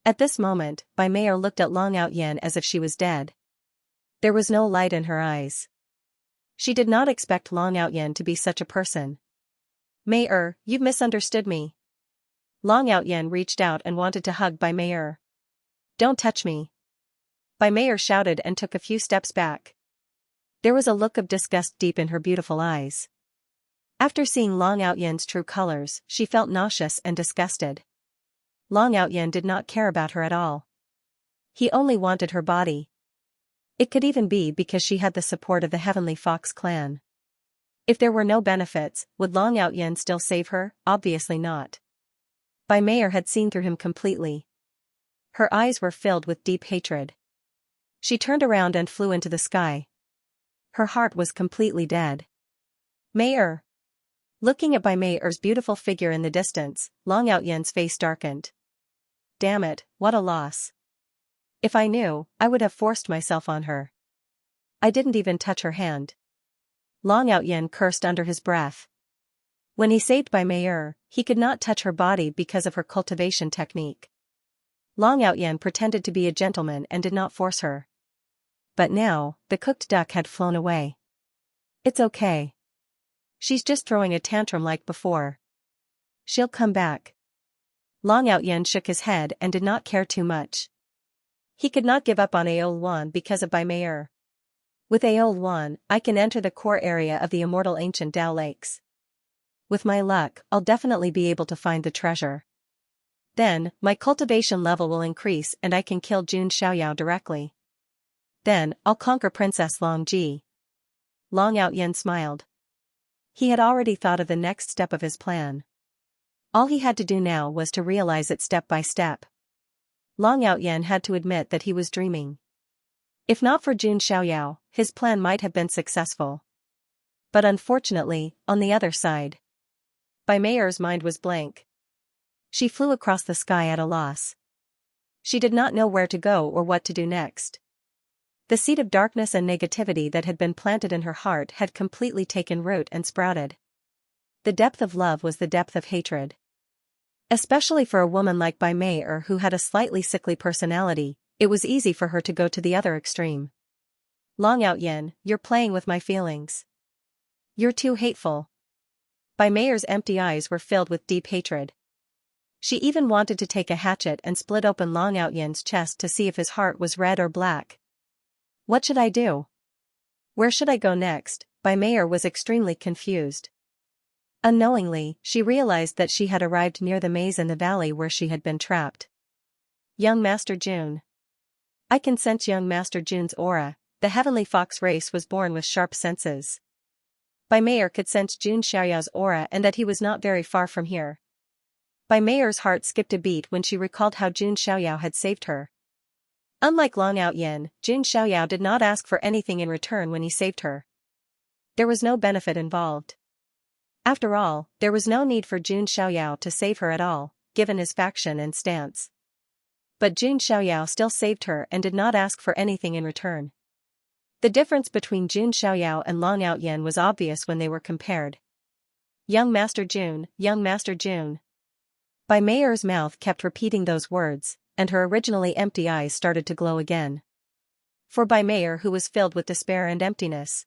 At this moment, Bai Meier looked at Long Outyen as if she was dead. There was no light in her eyes. She did not expect Long Outyen to be such a person. Meier, you've misunderstood me. Long Outyen reached out and wanted to hug Bai Meier. Don't touch me. Bai Meier shouted and took a few steps back. There was a look of disgust deep in her beautiful eyes. After seeing Long Outyen's true colors, she felt nauseous and disgusted. Long Outyen did not care about her at all. He only wanted her body. It could even be because she had the support of the Heavenly Fox clan. If there were no benefits, would Long Outyen still save her? Obviously not. Bai Meier had seen through him completely. Her eyes were filled with deep hatred. She turned around and flew into the sky. Her heart was completely dead. Meier. Looking at Bai Meier's beautiful figure in the distance, Long Outyen's face darkened. Damn it, what a loss. If I knew, I would have forced myself on her. I didn't even touch her hand. Long Outyen cursed under his breath. When he saved Bai Meier, he could not touch her body because of her cultivation technique. Long Outyen pretended to be a gentleman and did not force her. But now, the cooked duck had flown away. It's okay. She's just throwing a tantrum like before. She'll come back. Long Outyen shook his head and did not care too much. He could not give up on Aolwan because of Bai Meier. With Aolwan, I can enter the core area of the immortal ancient Dao Lakes. With my luck, I'll definitely be able to find the treasure. Then, my cultivation level will increase and I can kill Jun Xiaoyao directly. Then, I'll conquer Princess Longji. Long Outyen smiled. He had already thought of the next step of his plan. All he had to do now was to realize it step by step. Long Outyen had to admit that he was dreaming. If not for Jun Xiaoyao, his plan might have been successful. But unfortunately, on the other side, Bai Meier's mind was blank. She flew across the sky at a loss. She did not know where to go or what to do next. The seed of darkness and negativity that had been planted in her heart had completely taken root and sprouted. The depth of love was the depth of hatred. Especially for a woman like Bai Meier who had a slightly sickly personality, it was easy for her to go to the other extreme. Long Outyen, you're playing with my feelings. You're too hateful. Bai Meier's empty eyes were filled with deep hatred. She even wanted to take a hatchet and split open Long Outyen's chest to see if his heart was red or black. What should I do? Where should I go next? Bai Meier was extremely confused. Unknowingly, she realized that she had arrived near the maze in the valley where she had been trapped. Young Master Jun. I can sense young Master Jun's aura. The Heavenly Fox race was born with sharp senses. Bai Meier could sense Jun Xiaoyao's aura and that he was not very far from here. Bai Meier's heart skipped a beat when she recalled how Jun Xiaoyao had saved her. Unlike Long Outyen, Jun Xiaoyao did not ask for anything in return when he saved her. There was no benefit involved. After all, there was no need for Jun Xiaoyao to save her at all, given his faction and stance. But Jun Xiaoyao still saved her and did not ask for anything in return. The difference between Jun Xiaoyao and Long Outyen was obvious when they were compared. Young Master Jun, Young Master Jun. Bai Meier's mouth kept repeating those words, and her originally empty eyes started to glow again. For Bai Meier who was filled with despair and emptiness.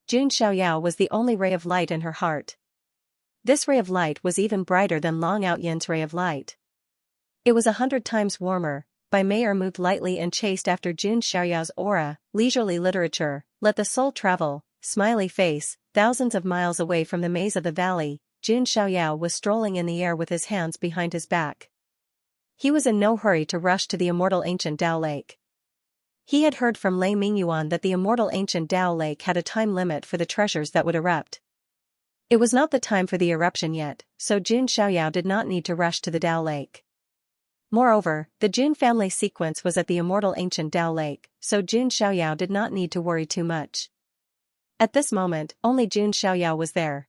Jun Xiaoyao was the only ray of light in her heart. This ray of light was even brighter than Long Outyan's ray of light. It was 100 times warmer. Bai Mei moved lightly and chased after Jun Xiaoyao's aura. Leisurely literature, let the soul travel, smiley face. Thousands of miles away from the maze of the valley, Jun Xiaoyao was strolling in the air with his hands behind his back. He was in no hurry to rush to the immortal ancient Dao Lake. He had heard from Lei Mingyuan that the immortal ancient Dao Lake had a time limit for the treasures that would erupt. It was not the time for the eruption yet, so Jun Xiaoyao did not need to rush to the Dao Lake. Moreover, the Jun family sequence was at the immortal ancient Dao Lake, so Jun Xiaoyao did not need to worry too much. At this moment, only Jun Xiaoyao was there.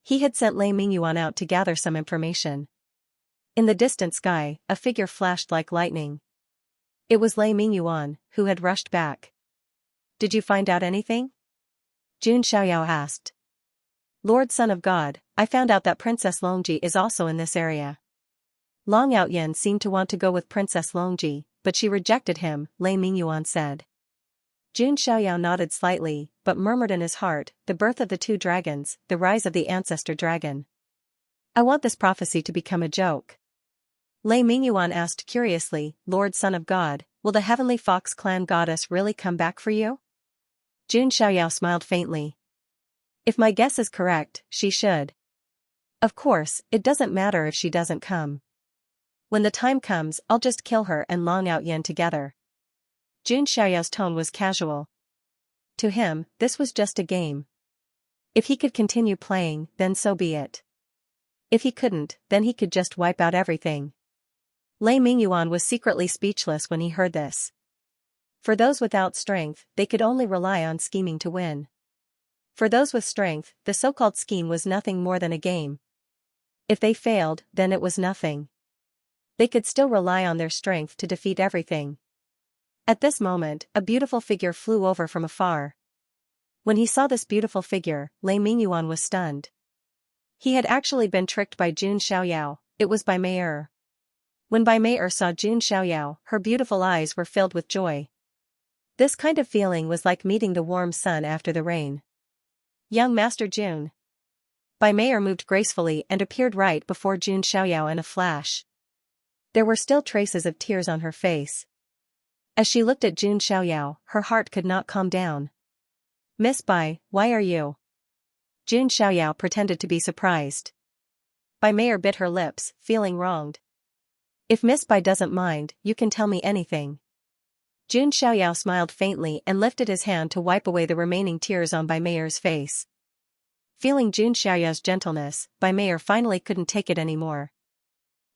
He had sent Lei Mingyuan out to gather some information. In the distant sky, a figure flashed like lightning. It was Lei Mingyuan, who had rushed back. "Did you find out anything?" Jun Xiaoyao asked. "Lord Son of God, I found out that Princess Longji is also in this area." Long Outyan seemed to want to go with Princess Longji, but she rejected him, Lei Mingyuan said. Jun Xiaoyao nodded slightly, but murmured in his heart, the birth of the two dragons, the rise of the ancestor dragon. I want this prophecy to become a joke. Lei Mingyuan asked curiously, Lord Son of God, will the heavenly fox clan goddess really come back for you? Jun Xiaoyao smiled faintly. If my guess is correct, she should. Of course, it doesn't matter if she doesn't come. When the time comes, I'll just kill her and Long Outyan together. Jun Xiaoyao's tone was casual. To him, this was just a game. If he could continue playing, then so be it. If he couldn't, then he could just wipe out everything. Lei Mingyuan was secretly speechless when he heard this. For those without strength, they could only rely on scheming to win. For those with strength, the so-called scheme was nothing more than a game. If they failed, then it was nothing. They could still rely on their strength to defeat everything. At this moment, a beautiful figure flew over from afar. When he saw this beautiful figure, Lei Mingyuan was stunned. He had actually been tricked by Jun Xiaoyao. It was Bai Mei. When Bai Mei saw Jun Xiaoyao, her beautiful eyes were filled with joy. This kind of feeling was like meeting the warm sun after the rain. Young Master Jun. Bai Mei moved gracefully and appeared right before Jun Xiaoyao in a flash. There were still traces of tears on her face. As she looked at Jun Xiaoyao, her heart could not calm down. Miss Bai, why are you? Jun Xiaoyao pretended to be surprised. Bai Mei bit her lips, feeling wronged. If Miss Bai doesn't mind, you can tell me anything. Jun Xiaoyao smiled faintly and lifted his hand to wipe away the remaining tears on Bai Mei's face. Feeling Jun Xiaoyao's gentleness, Bai Mei finally couldn't take it anymore.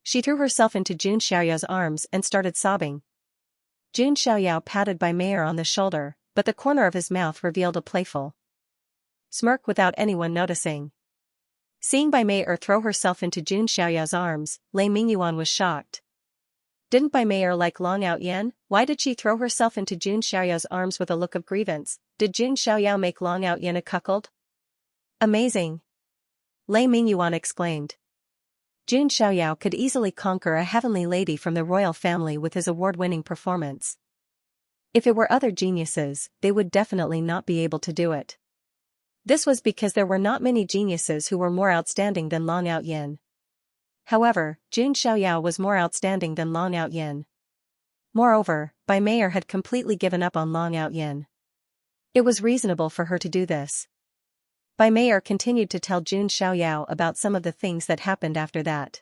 She threw herself into Jun Xiaoyao's arms and started sobbing. Jun Xiaoyao patted Bai Mei on the shoulder, but the corner of his mouth revealed a playful smirk without anyone noticing. Seeing Bai Mei throw herself into Jun Xiaoyao's arms, Lei Mingyuan was shocked. Didn't Bai Mei like Long Outyan? Why did she throw herself into Jun Xiaoyao's arms with a look of grievance? Did Jun Xiaoyao make Long Outyan a cuckold? Amazing! Lei Mingyuan exclaimed. Jun Xiaoyao could easily conquer a heavenly lady from the royal family with his award-winning performance. If it were other geniuses, they would definitely not be able to do it. This was because there were not many geniuses who were more outstanding than Long Outyan. However, Jun Xiaoyao was more outstanding than Long Outyan. Moreover, Bai Mei had completely given up on Long Outyan. It was reasonable for her to do this. Bai Mei continued to tell Jun Xiaoyao about some of the things that happened after that.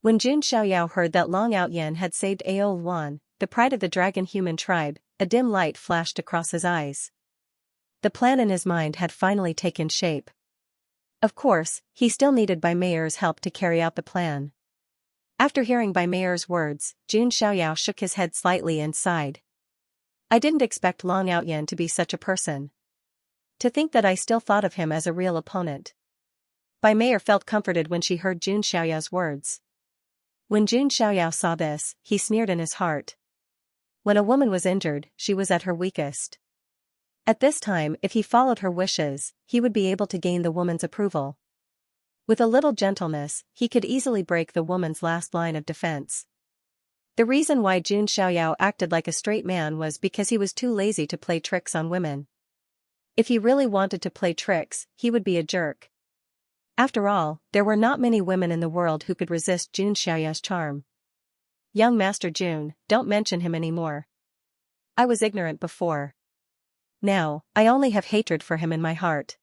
When Jun Xiaoyao heard that Long Outyan had saved Aoluan, the pride of the dragon human tribe, a dim light flashed across his eyes. The plan in his mind had finally taken shape. Of course, he still needed Bai Mei's help to carry out the plan. After hearing Bai Mei's words, Jun Xiaoyao shook his head slightly and sighed. I didn't expect Long Outyan to be such a person. To think that I still thought of him as a real opponent. Bai Mei felt comforted when she heard Jun Xiaoyao's words. When Jun Xiaoyao saw this, he sneered in his heart. When a woman was injured, she was at her weakest. At this time, if he followed her wishes, he would be able to gain the woman's approval. With a little gentleness, he could easily break the woman's last line of defense. The reason why Jun Xiaoyao acted like a straight man was because he was too lazy to play tricks on women. If he really wanted to play tricks, he would be a jerk. After all, there were not many women in the world who could resist Jun Xiaoyao's charm. Young Master Jun, don't mention him anymore. I was ignorant before. Now, I only have hatred for him in my heart.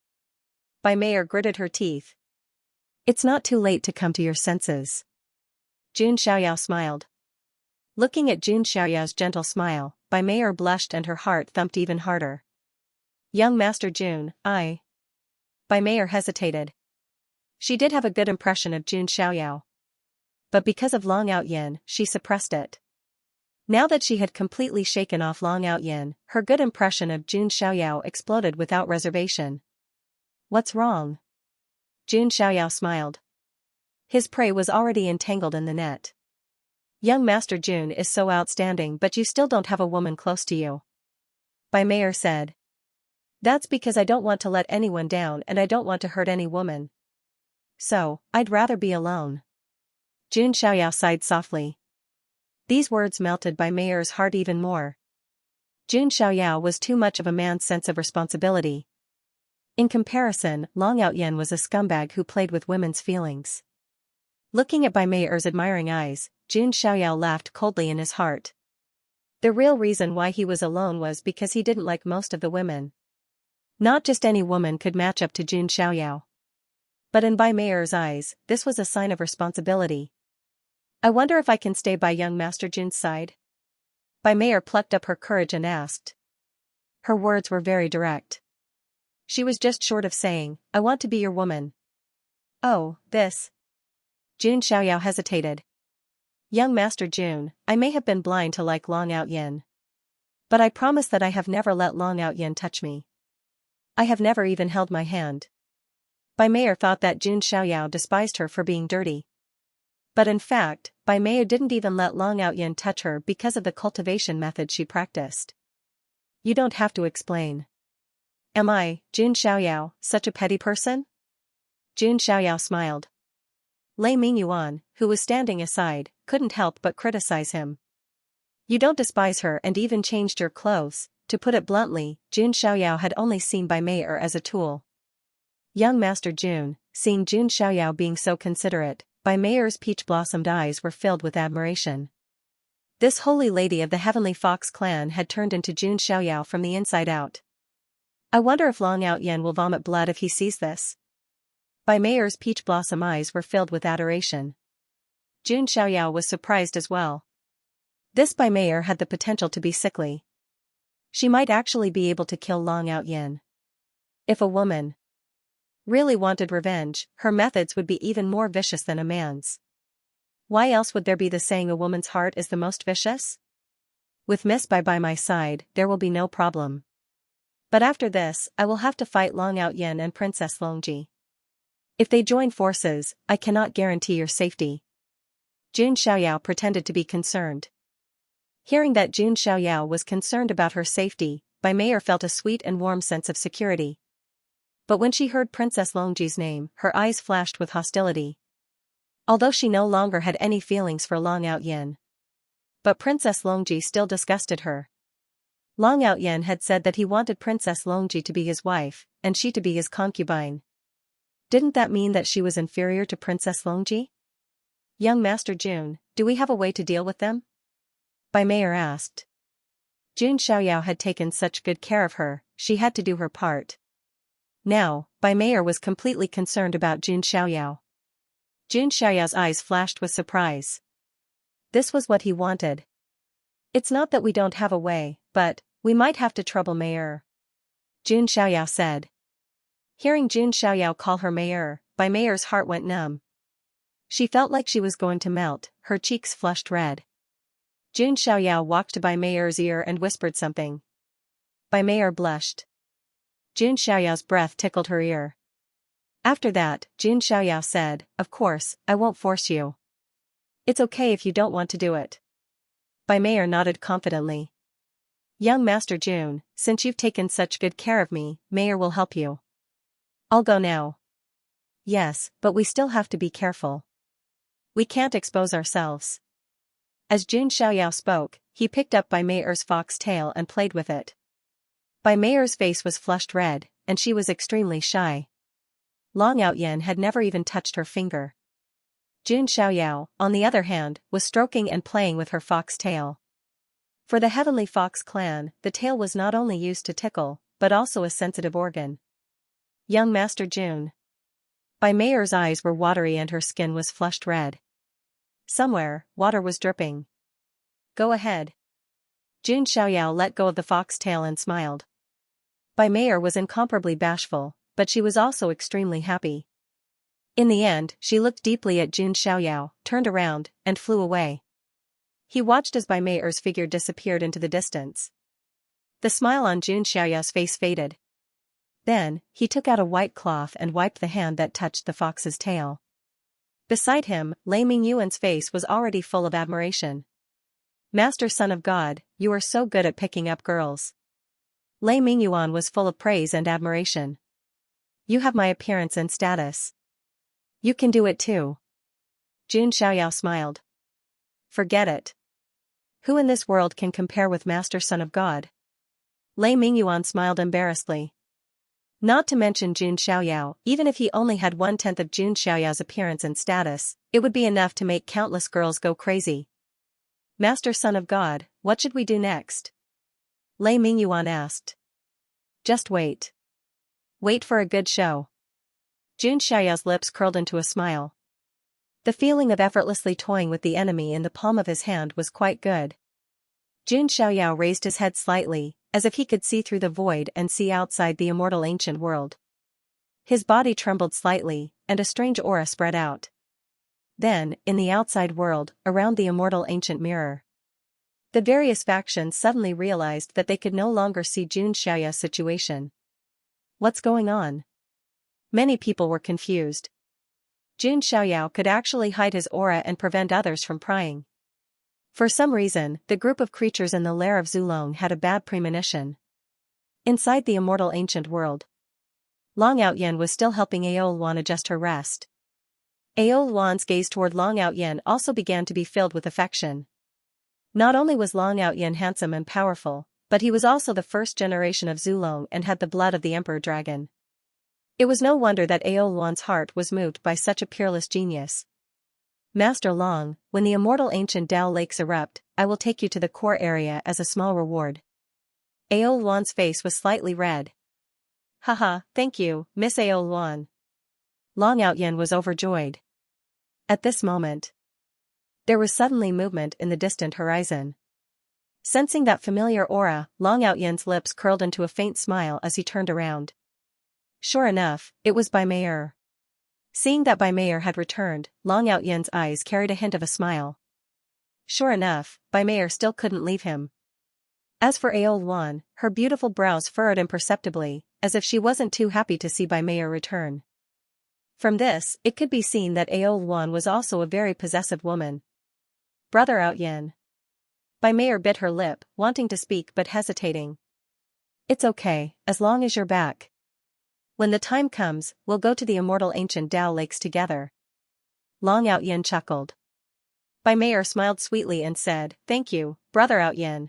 Bai Mei gritted her teeth. It's not too late to come to your senses. Jun Xiaoyao smiled. Looking at Jun Xiaoyao's gentle smile, Bai Mei blushed and her heart thumped even harder. Young Master Jun, Bai Mei hesitated. She did have a good impression of Jun Xiaoyao. But because of Long Outyin, she suppressed it. Now that she had completely shaken off Long Outyin, her good impression of Jun Xiaoyao exploded without reservation. What's wrong? Jun Xiaoyao smiled. His prey was already entangled in the net. Young Master Jun is so outstanding, but you still don't have a woman close to you. Bai Mei said. That's because I don't want to let anyone down and I don't want to hurt any woman. So, I'd rather be alone. Jun Xiaoyao sighed softly. These words melted Bai Mei's heart even more. Jun Xiaoyao was too much of a man's sense of responsibility. In comparison, Long Outyin was a scumbag who played with women's feelings. Looking at Bai Mei's admiring eyes, Jun Xiaoyao laughed coldly in his heart. The real reason why he was alone was because he didn't like most of the women. Not just any woman could match up to Jun Xiaoyao. But in Bai Mei's eyes, this was a sign of responsibility. I wonder if I can stay by young Master Jun's side? Bai Mei plucked up her courage and asked. Her words were very direct. She was just short of saying, I want to be your woman. Oh, this. Jun Xiaoyao hesitated. Young Master Jun, I may have been blind to like Long Outyin. But I promise that I have never let Long Outyin touch me. I have never even held my hand. Bai Mei thought that Jun Xiaoyao despised her for being dirty. But in fact, Bai Mei didn't even let Long Outyin touch her because of the cultivation method she practiced. You don't have to explain. Am I, Jun Xiaoyao, such a petty person? Jun Xiaoyao smiled. Lei Mingyuan, who was standing aside, couldn't help but criticize him. You don't despise her and even changed your clothes. To put it bluntly, Jun Xiaoyao had only seen Bai Mei as a tool. Young Master Jun, seeing Jun Xiaoyao being so considerate, Bai Mei's peach-blossomed eyes were filled with admiration. This holy lady of the Heavenly Fox clan had turned into Jun Xiaoyao from the inside out. I wonder if Long Outyin will vomit blood if he sees this. Bai Mei's peach blossom eyes were filled with adoration. Jun Xiaoyao was surprised as well. This Bai Mei had the potential to be sickly. She might actually be able to kill Long Outyin. If a woman really wanted revenge, her methods would be even more vicious than a man's. Why else would there be the saying a woman's heart is the most vicious? With Miss Bai by my side, there will be no problem. But after this, I will have to fight Long Outyin and Princess Longji. If they join forces, I cannot guarantee your safety. Jun Xiaoyao pretended to be concerned. Hearing that Jun Xiaoyao was concerned about her safety, Bai Mei felt a sweet and warm sense of security. But when she heard Princess Longji's name, her eyes flashed with hostility. Although she no longer had any feelings for Long Outyin. But Princess Longji still disgusted her. Long Outyin had said that he wanted Princess Longji to be his wife, and she to be his concubine. Didn't that mean that she was inferior to Princess Longji? Young Master Jun, do we have a way to deal with them? Bai Mei asked. Jun Xiaoyao had taken such good care of her, she had to do her part. Now, Bai Mei was completely concerned about Jun Xiaoyao. Jun Xiaoyao's eyes flashed with surprise. This was what he wanted. It's not that we don't have a way, but we might have to trouble Mayor. Jun Xiaoyao said. Hearing Jun Xiaoyao call her Mayor, Bai Mei's heart went numb. She felt like she was going to melt, her cheeks flushed red. Jun Xiaoyao walked to Bai Mei's ear and whispered something. Bai Mei blushed. Jun Xiaoyao's breath tickled her ear. After that, Jun Xiaoyao said, Of course, I won't force you. It's okay if you don't want to do it. Bai Mei nodded confidently. Young Master Jun, since you've taken such good care of me, Mei will help you. I'll go now. Yes, but we still have to be careful. We can't expose ourselves. As Jun Xiaoyao spoke, he picked up Bai Mei's fox tail and played with it. Bai Meier's face was flushed red, and she was extremely shy. Long Outyen had never even touched her finger. Jun Xiaoyao, on the other hand, was stroking and playing with her fox tail. For the Heavenly Fox clan, the tail was not only used to tickle, but also a sensitive organ. Young Master Jun. Bai Meier's eyes were watery and her skin was flushed red. Somewhere, water was dripping. Go ahead. Jun Xiaoyao let go of the fox tail and smiled. Bai Meier was incomparably bashful, but she was also extremely happy. In the end, she looked deeply at Jun Xiaoyao, turned around, and flew away. He watched as Bai Meier's figure disappeared into the distance. The smile on Jun Xiaoyao's face faded. Then, he took out a white cloth and wiped the hand that touched the fox's tail. Beside him, Lei Mingyuan's face was already full of admiration. Master Son of God, you are so good at picking up girls. Lei Mingyuan was full of praise and admiration. You have my appearance and status. You can do it too. Jun Xiaoyao smiled. Forget it. Who in this world can compare with Master Son of God? Lei Mingyuan smiled embarrassedly. Not to mention Jun Xiaoyao, even if he only had 1/10 of Jun Xiaoyao's appearance and status, it would be enough to make countless girls go crazy. Master Son of God, what should we do next? Lei Mingyuan asked. Just wait. Wait for a good show. Jun Xiaoyao's lips curled into a smile. The feeling of effortlessly toying with the enemy in the palm of his hand was quite good. Jun Xiaoyao raised his head slightly, as if he could see through the void and see outside the immortal ancient world. His body trembled slightly, and a strange aura spread out. Then, in the outside world, around the immortal ancient mirror, the various factions suddenly realized that they could no longer see Jun Xiaoyao's situation. What's going on? Many people were confused. Jun Xiaoyao could actually hide his aura and prevent others from prying. For some reason, the group of creatures in the lair of Zulong had a bad premonition. Inside the immortal ancient world, Long Outyen was still helping Aoluan adjust her rest. Aoluan's gaze toward Long Outyen also began to be filled with affection. Not only was Long Outyen handsome and powerful, but he was also the first generation of Zulong and had the blood of the Emperor Dragon. It was no wonder that Aoluan's heart was moved by such a peerless genius. Master Long, when the immortal ancient Dao lakes erupt, I will take you to the core area as a small reward. Aoluan's face was slightly red. Haha, thank you, Miss Aoluan. Long Outyen was overjoyed. At this moment, there was suddenly movement in the distant horizon. Sensing that familiar aura, Long Outyen's lips curled into a faint smile as he turned around. Sure enough, it was Bai Meier. Seeing that Bai Meier had returned, Long Outyen's eyes carried a hint of a smile. Sure enough, Bai Meier still couldn't leave him. As for Aoluan, her beautiful brows furrowed imperceptibly, as if she wasn't too happy to see Bai Meier return. From this, it could be seen that Aoluan was also a very possessive woman. Brother Outyen. Bai Meier bit her lip, wanting to speak but hesitating. It's okay, as long as you're back. When the time comes, we'll go to the immortal ancient Dao lakes together. Long Outyen chuckled. Bai Meier smiled sweetly and said, Thank you, Brother Outyen.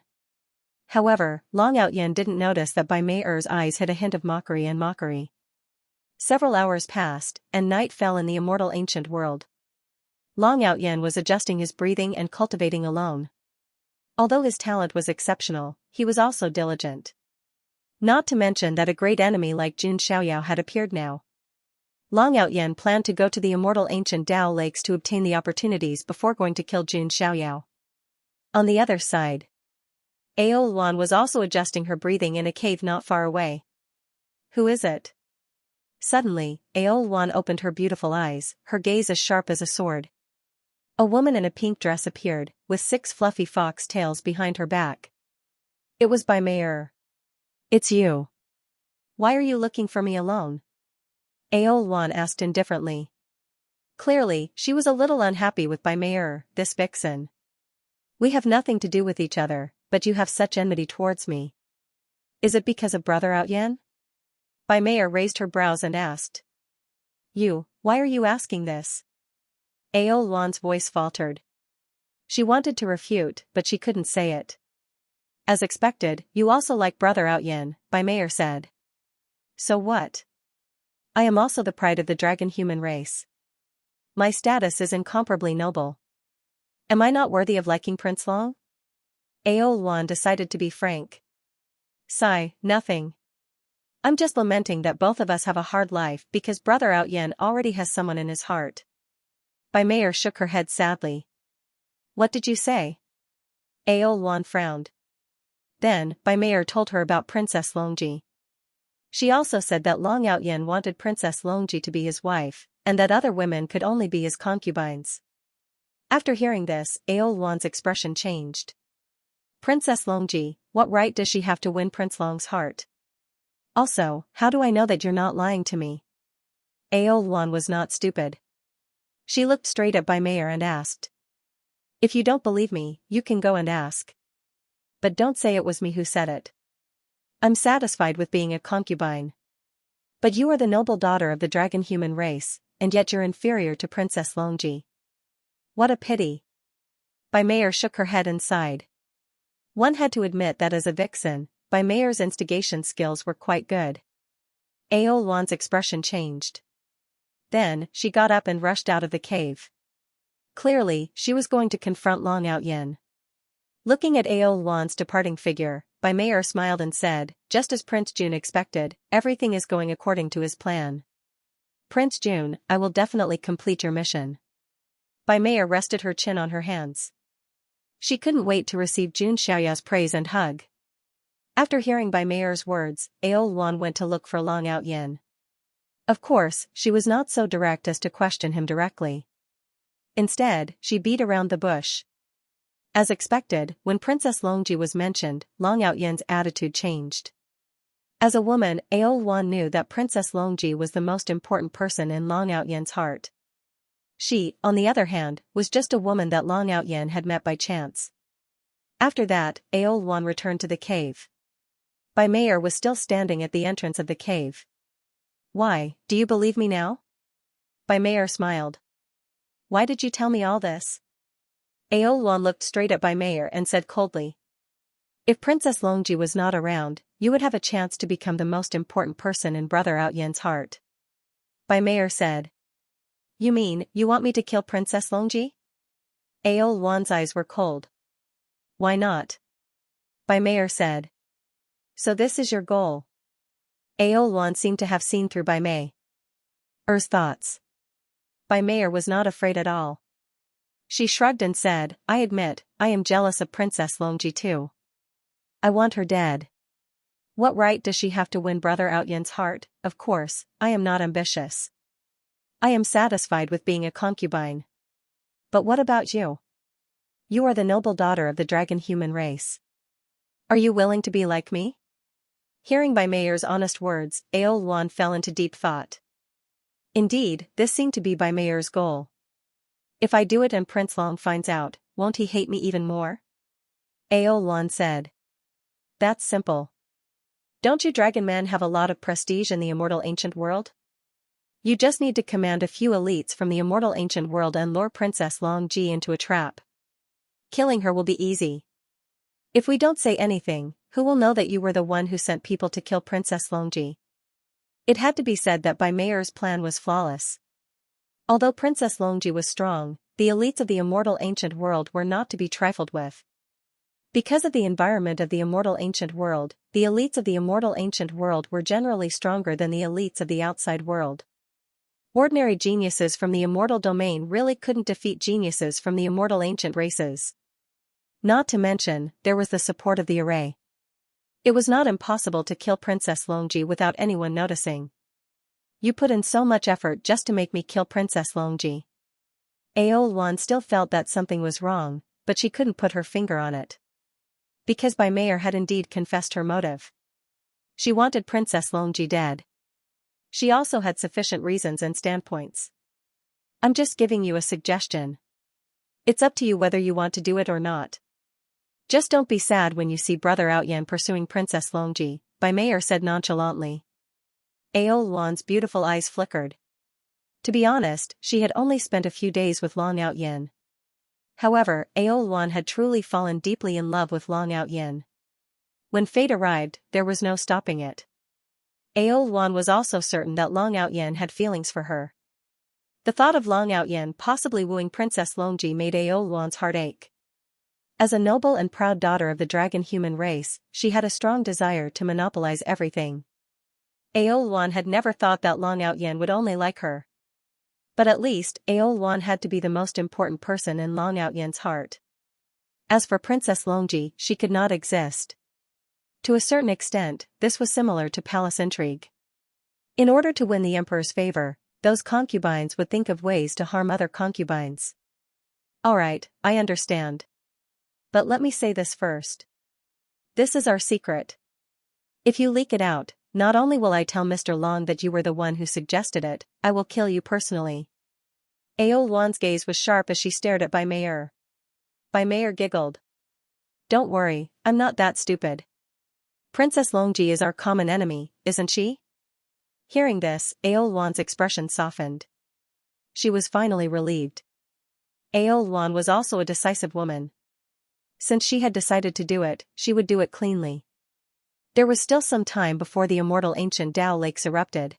However, Long Outyen didn't notice that Bai Meier's eyes hid a hint of mockery. Several hours passed, and night fell in the immortal ancient world. Long Outyen was adjusting his breathing and cultivating alone. Although his talent was exceptional, he was also diligent. Not to mention that a great enemy like Jun Xiaoyao had appeared now. Long Outyen planned to go to the immortal ancient Dao lakes to obtain the opportunities before going to kill Jun Xiaoyao. On the other side, Aoluan was also adjusting her breathing in a cave not far away. Who is it? Suddenly, Aoluan opened her beautiful eyes, her gaze as sharp as a sword. A woman in a pink dress appeared, with 6 fluffy fox tails behind her back. It was Bai Meier. It's you. Why are you looking for me alone? Aoluan asked indifferently. Clearly, she was a little unhappy with Bai Meier, this vixen. We have nothing to do with each other, but you have such enmity towards me. Is it because of Brother Outyen? Bai Meier raised her brows and asked. Why are you asking this? Aoluan's voice faltered. She wanted to refute, but she couldn't say it. As expected, you also like Brother Outyin, Bai Meier said. So what? I am also the pride of the dragon human race. My status is incomparably noble. Am I not worthy of liking Prince Long? Aoluan decided to be frank. Sigh, nothing. I'm just lamenting that both of us have a hard life because Brother Outyin already has someone in his heart. Bai Meier shook her head sadly. What did you say? Aoluan frowned. Then, Bai Meier told her about Princess Longji. She also said that Long Outyin wanted Princess Longji to be his wife, and that other women could only be his concubines. After hearing this, Aoluan's expression changed. Princess Longji, what right does she have to win Prince Long's heart? Also, how do I know that you're not lying to me? Aoluan was not stupid. She looked straight at Bai Meier and asked. If you don't believe me, you can go and ask. But don't say it was me who said it. I'm satisfied with being a concubine. But you are the noble daughter of the dragon human race, and yet you're inferior to Princess Longji. What a pity. Bai Meier shook her head and sighed. One had to admit that as a vixen, Bai Meier's instigation skills were quite good. Aoluan's expression changed. Then, she got up and rushed out of the cave. Clearly, she was going to confront Long Outyin. Looking at Aoluan's departing figure, Bai Meier smiled and said, just as Prince Jun expected, everything is going according to his plan. Prince Jun, I will definitely complete your mission. Bai Meier rested her chin on her hands. She couldn't wait to receive Jun Xiaoya's praise and hug. After hearing Bai Meier's words, Aoluan went to look for Long Outyin. Of course, she was not so direct as to question him directly. Instead, she beat around the bush. As expected, when Princess Longji was mentioned, Long Outyin's attitude changed. As a woman, Aoluan knew that Princess Longji was the most important person in Long Outyin's heart. She, on the other hand, was just a woman that Long Outyin had met by chance. After that, Aoluan returned to the cave. Bai Meier was still standing at the entrance of the cave. Why, do you believe me now? Bai Meier smiled. Why did you tell me all this? Aoluan looked straight at Bai Meier and said coldly. If Princess Longji was not around, you would have a chance to become the most important person in Brother Outyin's heart. Bai Meier said. You mean, you want me to kill Princess Longji? Aoluan's eyes were cold. Why not? Bai Meier said. So this is your goal. Aoluan seemed to have seen through Bai Meier's thoughts. Bai Meier was not afraid at all. She shrugged and said, I admit, I am jealous of Princess Longji too. I want her dead. What right does she have to win Brother Outyin's heart? Of course, I am not ambitious. I am satisfied with being a concubine. But what about you? You are the noble daughter of the dragon human race. Are you willing to be like me? Hearing Bai Meier's honest words, Aoluan fell into deep thought. Indeed, this seemed to be Bai Meier's goal. If I do it and Prince Long finds out, won't he hate me even more? Aoluan said. That's simple. Don't you dragon men have a lot of prestige in the immortal ancient world? You just need to command a few elites from the immortal ancient world and lure Princess Longji into a trap. Killing her will be easy. If we don't say anything, who will know that you were the one who sent people to kill Princess Longji? It had to be said that Bai Meier's plan was flawless. Although Princess Longji was strong, the elites of the immortal ancient world were not to be trifled with. Because of the environment of the immortal ancient world, the elites of the immortal ancient world were generally stronger than the elites of the outside world. Ordinary geniuses from the immortal domain really couldn't defeat geniuses from the immortal ancient races. Not to mention, there was the support of the array. It was not impossible to kill Princess Longji without anyone noticing. You put in so much effort just to make me kill Princess Longji. Aoluan still felt that something was wrong, but she couldn't put her finger on it. Because Bai Meier had indeed confessed her motive. She wanted Princess Longji dead. She also had sufficient reasons and standpoints. I'm just giving you a suggestion. It's up to you whether you want to do it or not. Just don't be sad when you see Brother Outyin pursuing Princess Longji, Bai Meier said nonchalantly. Aoluan's beautiful eyes flickered. To be honest, she had only spent a few days with Long Outyin. However, Aoluan had truly fallen deeply in love with Long Outyin. When fate arrived, there was no stopping it. Aoluan was also certain that Long Outyen had feelings for her. The thought of Long Outyen possibly wooing Princess Longji made Aoluan's heart ache. As a noble and proud daughter of the dragon human race, she had a strong desire to monopolize everything. Aoluan had never thought that Long Outyen would only like her. But at least, Aoluan had to be the most important person in Long Outyen's heart. As for Princess Longji, she could not exist. To a certain extent, this was similar to palace intrigue. In order to win the emperor's favor, those concubines would think of ways to harm other concubines. Alright, I understand. But let me say this first. This is our secret. If you leak it out, not only will I tell Mr. Long that you were the one who suggested it, I will kill you personally. Aoluan's gaze was sharp as she stared at Bai Mei. Bai Mei giggled. Don't worry, I'm not that stupid. Princess Longji is our common enemy, isn't she? Hearing this, Aoluan's expression softened. She was finally relieved. Aoluan was also a decisive woman. Since she had decided to do it, she would do it cleanly. There was still some time before the immortal ancient Dao lakes erupted.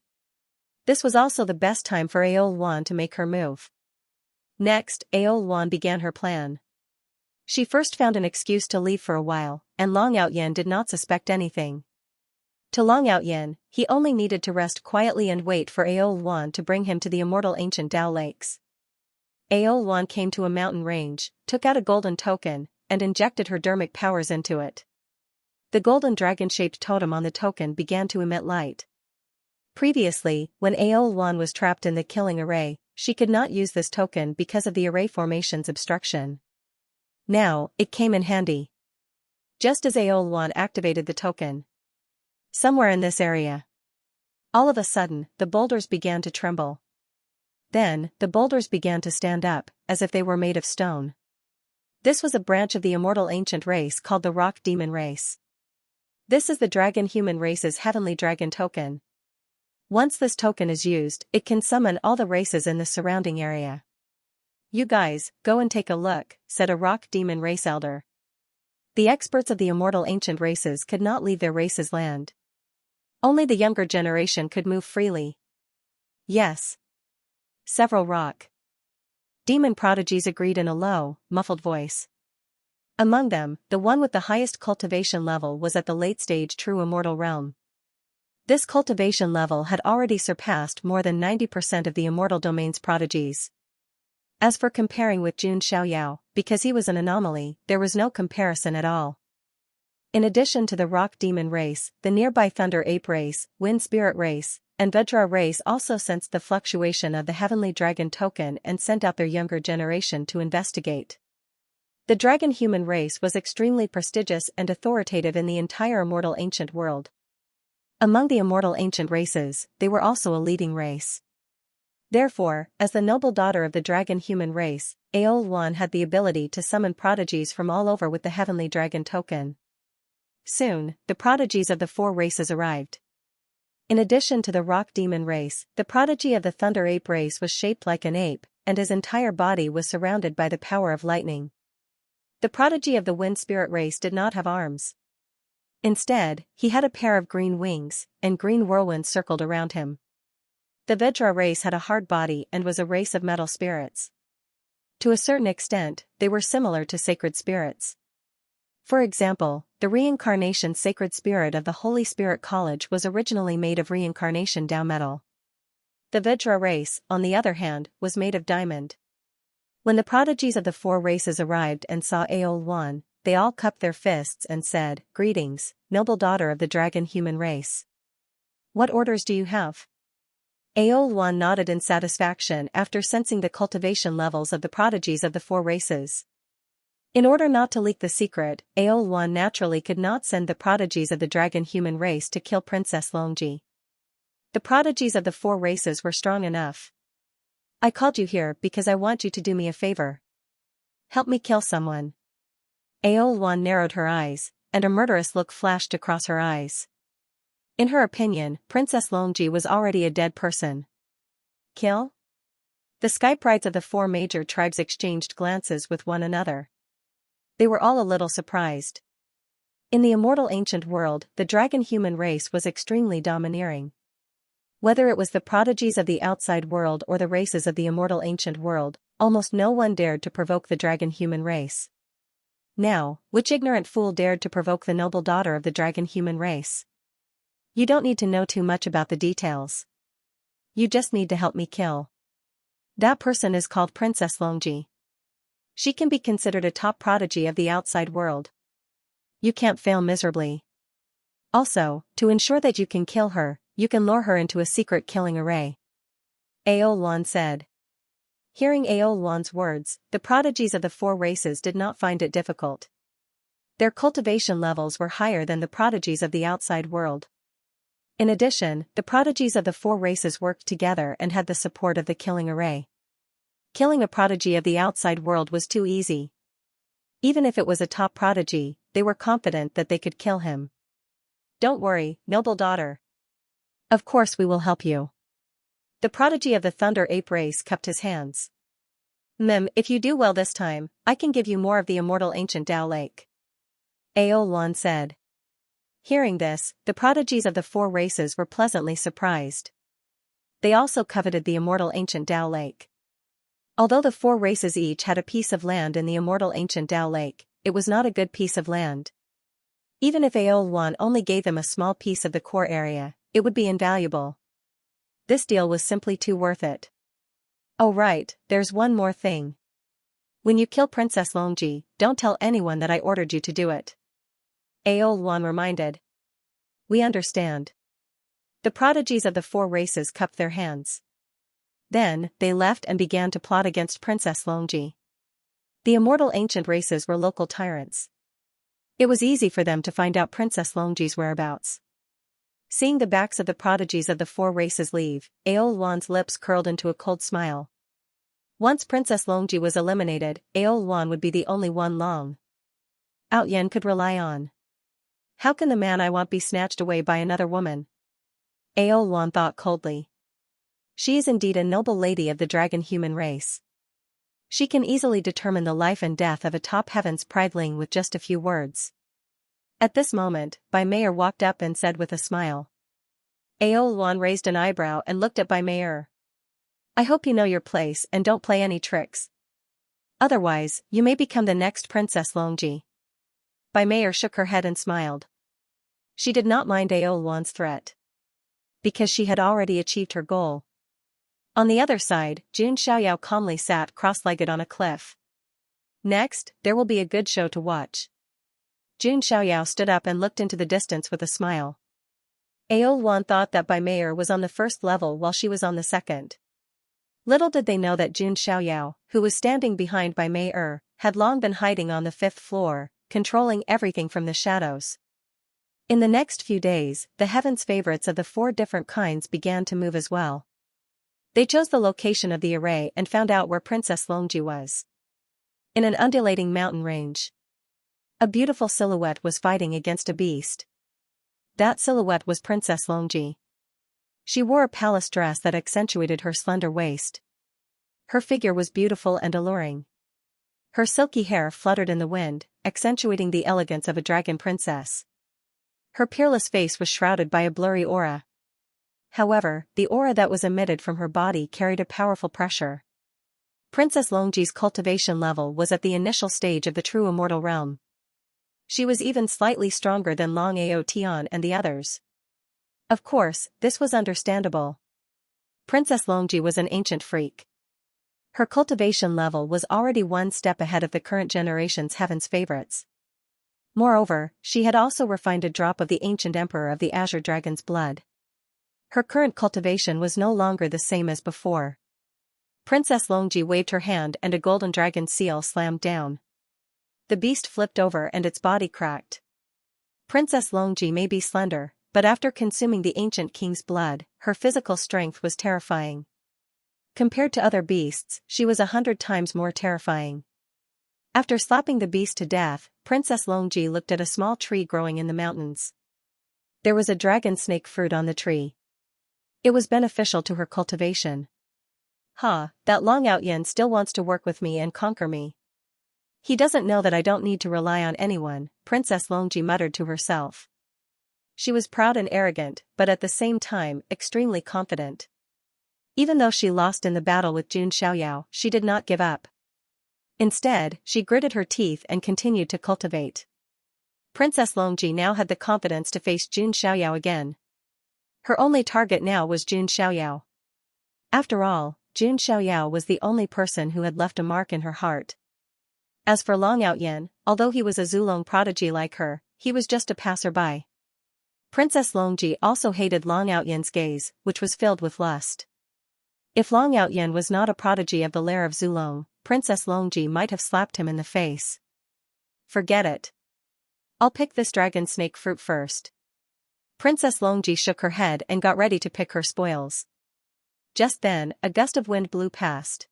This was also the best time for Aoluan to make her move. Next, Aoluan began her plan. She first found an excuse to leave for a while, and Long Outyen did not suspect anything. To Long Outyen, he only needed to rest quietly and wait for Aoluan to bring him to the immortal ancient Dao lakes. Aoluan came to a mountain range, took out a golden token, and injected her dermic powers into it. The golden dragon-shaped totem on the token began to emit light. Previously, when Aoluan was trapped in the killing array, she could not use this token because of the array formation's obstruction. Now, it came in handy. Just as Aoluan activated the token. Somewhere in this area. All of a sudden, the boulders began to tremble. Then, the boulders began to stand up, as if they were made of stone. This was a branch of the immortal ancient race called the Rock Demon race. This is the dragon human race's heavenly dragon token. Once this token is used, it can summon all the races in the surrounding area. You guys, go and take a look, said a rock demon race elder. The experts of the immortal ancient races could not leave their race's land. Only the younger generation could move freely. Yes. Several rock demon prodigies agreed in a low, muffled voice. Among them, the one with the highest cultivation level was at the late-stage true immortal realm. This cultivation level had already surpassed more than 90% of the immortal domain's prodigies. As for comparing with Jun Xiaoyao, because he was an anomaly, there was no comparison at all. In addition to the rock demon race, the nearby thunder ape race, wind spirit race, and Vajra race also sensed the fluctuation of the heavenly dragon token and sent out their younger generation to investigate. The dragon human race was extremely prestigious and authoritative in the entire immortal ancient world. Among the immortal ancient races, they were also a leading race. Therefore, as the noble daughter of the dragon human race, Aoluan had the ability to summon prodigies from all over with the heavenly dragon token. Soon, the prodigies of the four races arrived. In addition to the rock demon race, the prodigy of the thunder ape race was shaped like an ape, and his entire body was surrounded by the power of lightning. The prodigy of the wind spirit race did not have arms. Instead, he had a pair of green wings, and green whirlwinds circled around him. The Vajra race had a hard body and was a race of metal spirits. To a certain extent, they were similar to sacred spirits. For example, the reincarnation sacred spirit of the Holy Spirit College was originally made of reincarnation Dao metal. The Vajra race, on the other hand, was made of diamond. When the prodigies of the four races arrived and saw Aoluan, they all cupped their fists and said, "Greetings, noble daughter of the dragon human race. What orders do you have?" Aoluan nodded in satisfaction after sensing the cultivation levels of the prodigies of the four races. In order not to leak the secret, Aoluan naturally could not send the prodigies of the dragon human race to kill Princess Longji. The prodigies of the four races were strong enough. I called you here because I want you to do me a favor. Help me kill someone. Aoluan narrowed her eyes, and a murderous look flashed across her eyes. In her opinion, Princess Longji was already a dead person. Kill? The skyprides of the four major tribes exchanged glances with one another. They were all a little surprised. In the immortal ancient world, the dragon-human race was extremely domineering. Whether it was the prodigies of the outside world or the races of the immortal ancient world, almost no one dared to provoke the dragon-human race. Now, which ignorant fool dared to provoke the noble daughter of the dragon-human race? You don't need to know too much about the details. You just need to help me kill. That person is called Princess Longji. She can be considered a top prodigy of the outside world. You can't fail miserably. Also, to ensure that you can kill her, you can lure her into a secret killing array. Ao Luan said. Hearing Ao Luan's words, the prodigies of the four races did not find it difficult. Their cultivation levels were higher than the prodigies of the outside world. In addition, the prodigies of the four races worked together and had the support of the killing array. Killing a prodigy of the outside world was too easy. Even if it was a top prodigy, they were confident that they could kill him. Don't worry, noble daughter. Of course we will help you. The prodigy of the Thunder Ape race cupped his hands. If you do well this time, I can give you more of the immortal ancient Dao Lake. Ao Luan said. Hearing this, the prodigies of the four races were pleasantly surprised. They also coveted the immortal ancient Dao Lake. Although the four races each had a piece of land in the immortal ancient Dao Lake, it was not a good piece of land. Even if Ao Luan only gave them a small piece of the core area, it would be invaluable. This deal was simply too worth it. Oh right, there's one more thing. When you kill Princess Longji, don't tell anyone that I ordered you to do it. Ao Luan reminded. We understand. The prodigies of the four races cupped their hands. Then, they left and began to plot against Princess Longji. The immortal ancient races were local tyrants. It was easy for them to find out Princess Longji's whereabouts. Seeing the backs of the prodigies of the four races leave, Ao Luan's lips curled into a cold smile. Once Princess Longji was eliminated, Ao Luan would be the only one Long Outyen could rely on. How can the man I want be snatched away by another woman? Ao Luan thought coldly. She is indeed a noble lady of the dragon-human race. She can easily determine the life and death of a top heavens prideling with just a few words. At this moment, Bai Meier walked up and said with a smile. Ao Luan raised an eyebrow and looked at Bai Meier. I hope you know your place and don't play any tricks. Otherwise, you may become the next Princess Longji. Bai Meier shook her head and smiled. She did not mind Ao Luan's threat. Because she had already achieved her goal. On the other side, Jun Xiaoyao calmly sat cross-legged on a cliff. Next, there will be a good show to watch. Jun Xiaoyao stood up and looked into the distance with a smile. Ao Luan thought that Bai Meier was on the first level while she was on the second. Little did they know that Jun Xiaoyao, who was standing behind Bai Meier, had long been hiding on the fifth floor, controlling everything from the shadows. In the next few days, the heavens favorites of the four different kinds began to move as well. They chose the location of the array and found out where Princess Longji was. In an undulating mountain range. A beautiful silhouette was fighting against a beast. That silhouette was Princess Longji. She wore a palace dress that accentuated her slender waist. Her figure was beautiful and alluring. Her silky hair fluttered in the wind, accentuating the elegance of a dragon princess. Her peerless face was shrouded by a blurry aura. However, the aura that was emitted from her body carried a powerful pressure. Princess Longji's cultivation level was at the initial stage of the true immortal realm. She was even slightly stronger than Long Ao Tian and the others. Of course, this was understandable. Princess Longji was an ancient freak. Her cultivation level was already one step ahead of the current generation's heaven's favorites. Moreover, she had also refined a drop of the ancient emperor of the Azure Dragon's blood. Her current cultivation was no longer the same as before. Princess Longji waved her hand and a golden dragon seal slammed down. The beast flipped over and its body cracked. Princess Longji may be slender, but after consuming the ancient king's blood, her physical strength was terrifying. Compared to other beasts, she was 100 times more terrifying. After slapping the beast to death, Princess Longji looked at a small tree growing in the mountains. There was a dragon snake fruit on the tree. It was beneficial to her cultivation. That Long Outyen still wants to work with me and conquer me. He doesn't know that I don't need to rely on anyone, Princess Longji muttered to herself. She was proud and arrogant, but at the same time, extremely confident. Even though she lost in the battle with Jun Xiaoyao, she did not give up. Instead, she gritted her teeth and continued to cultivate. Princess Longji now had the confidence to face Jun Xiaoyao again. Her only target now was Jun Xiaoyao. After all, Jun Xiaoyao was the only person who had left a mark in her heart. As for Long Outyan, although he was a Zulong prodigy like her, he was just a passerby. Princess Longji also hated Long Outyan's gaze, which was filled with lust. If Long Outyan was not a prodigy of the lair of Zulong, Princess Longji might have slapped him in the face. Forget it. I'll pick this dragon snake fruit first. Princess Longji shook her head and got ready to pick her spoils. Just then, a gust of wind blew past.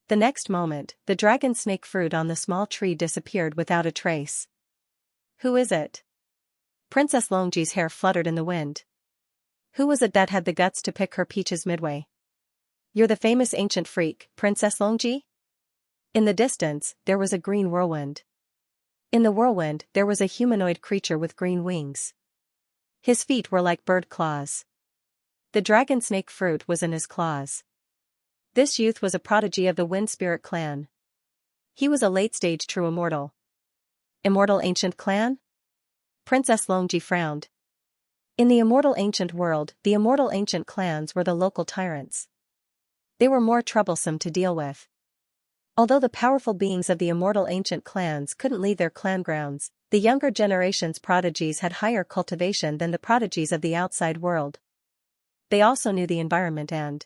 The next moment, the dragon snake fruit on the small tree disappeared without a trace. Who is it? Princess Longji's hair fluttered in the wind. Who was it that had the guts to pick her peaches midway? You're the famous ancient freak, Princess Longji? In the distance, there was a green whirlwind. In the whirlwind, there was a humanoid creature with green wings. His feet were like bird claws. The dragon snake fruit was in his claws. This youth was a prodigy of the Wind Spirit clan. He was a late-stage true immortal. Immortal ancient clan? Princess Longji frowned. In the immortal ancient world, the immortal ancient clans were the local tyrants. They were more troublesome to deal with. Although the powerful beings of the immortal ancient clans couldn't leave their clan grounds, the younger generation's prodigies had higher cultivation than the prodigies of the outside world. They also knew the environment and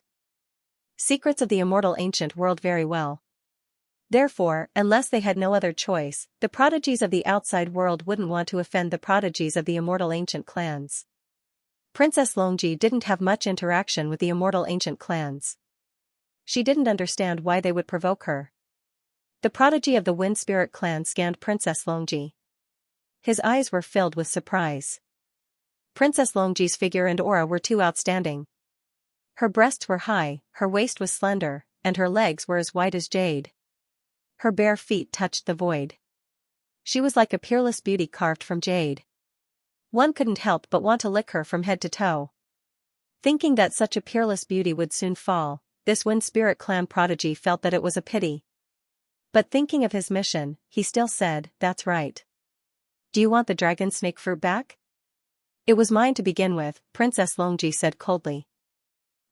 secrets of the immortal ancient world very well. Therefore, unless they had no other choice, the prodigies of the outside world wouldn't want to offend the prodigies of the immortal ancient clans. Princess Longji didn't have much interaction with the immortal ancient clans. She didn't understand why they would provoke her. The prodigy of the Wind Spirit clan scanned Princess Longji. His eyes were filled with surprise. Princess Longji's figure and aura were too outstanding. Her breasts were high, her waist was slender, and her legs were as white as jade. Her bare feet touched the void. She was like a peerless beauty carved from jade. One couldn't help but want to lick her from head to toe. Thinking that such a peerless beauty would soon fall, this Wind Spirit clan prodigy felt that it was a pity. But thinking of his mission, he still said, "That's right. Do you want the dragon snake fruit back?" "It was mine to begin with," Princess Longji said coldly.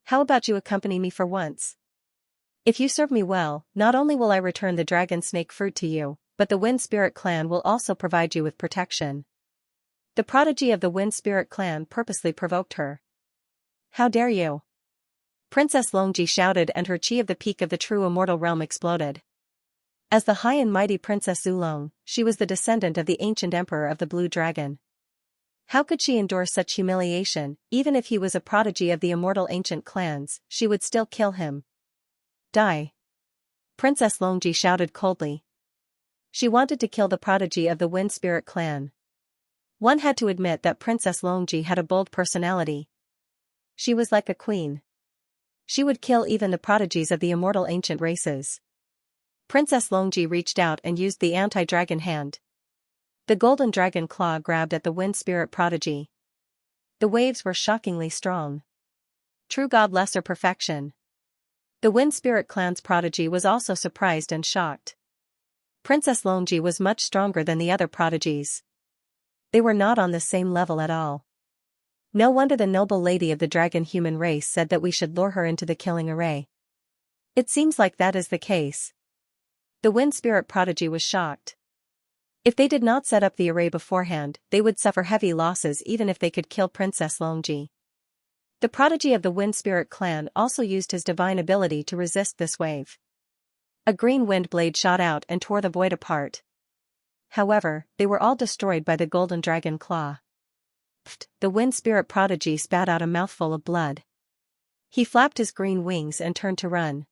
"How about you accompany me for once? If you serve me well, not only will I return the dragon snake fruit to you, but the Wind Spirit clan will also provide you with protection." The prodigy of the Wind Spirit clan purposely provoked her. "How dare you?" Princess Longji shouted, and her chi of the peak of the true immortal realm exploded. As the high and mighty Princess Zulong, she was the descendant of the ancient emperor of the Blue Dragon. How could she endure such humiliation? Even if he was a prodigy of the immortal ancient clans, she would still kill him. "Die!" Princess Longji shouted coldly. She wanted to kill the prodigy of the Wind Spirit clan. One had to admit that Princess Longji had a bold personality. She was like a queen. She would kill even the prodigies of the immortal ancient races. Princess Longji reached out and used the anti-dragon hand. The golden dragon claw grabbed at the Wind Spirit prodigy. The waves were shockingly strong. True god lesser perfection. The Wind Spirit clan's prodigy was also surprised and shocked. Princess Longji was much stronger than the other prodigies. They were not on the same level at all. No wonder the noble lady of the dragon human race said that we should lure her into the killing array. It seems like that is the case. The Wind Spirit prodigy was shocked. If they did not set up the array beforehand, they would suffer heavy losses even if they could kill Princess Longji. The prodigy of the Wind Spirit clan also used his divine ability to resist this wave. A green wind blade shot out and tore the void apart. However, they were all destroyed by the golden dragon claw. Pfft, the Wind Spirit prodigy spat out a mouthful of blood. He flapped his green wings and turned to run.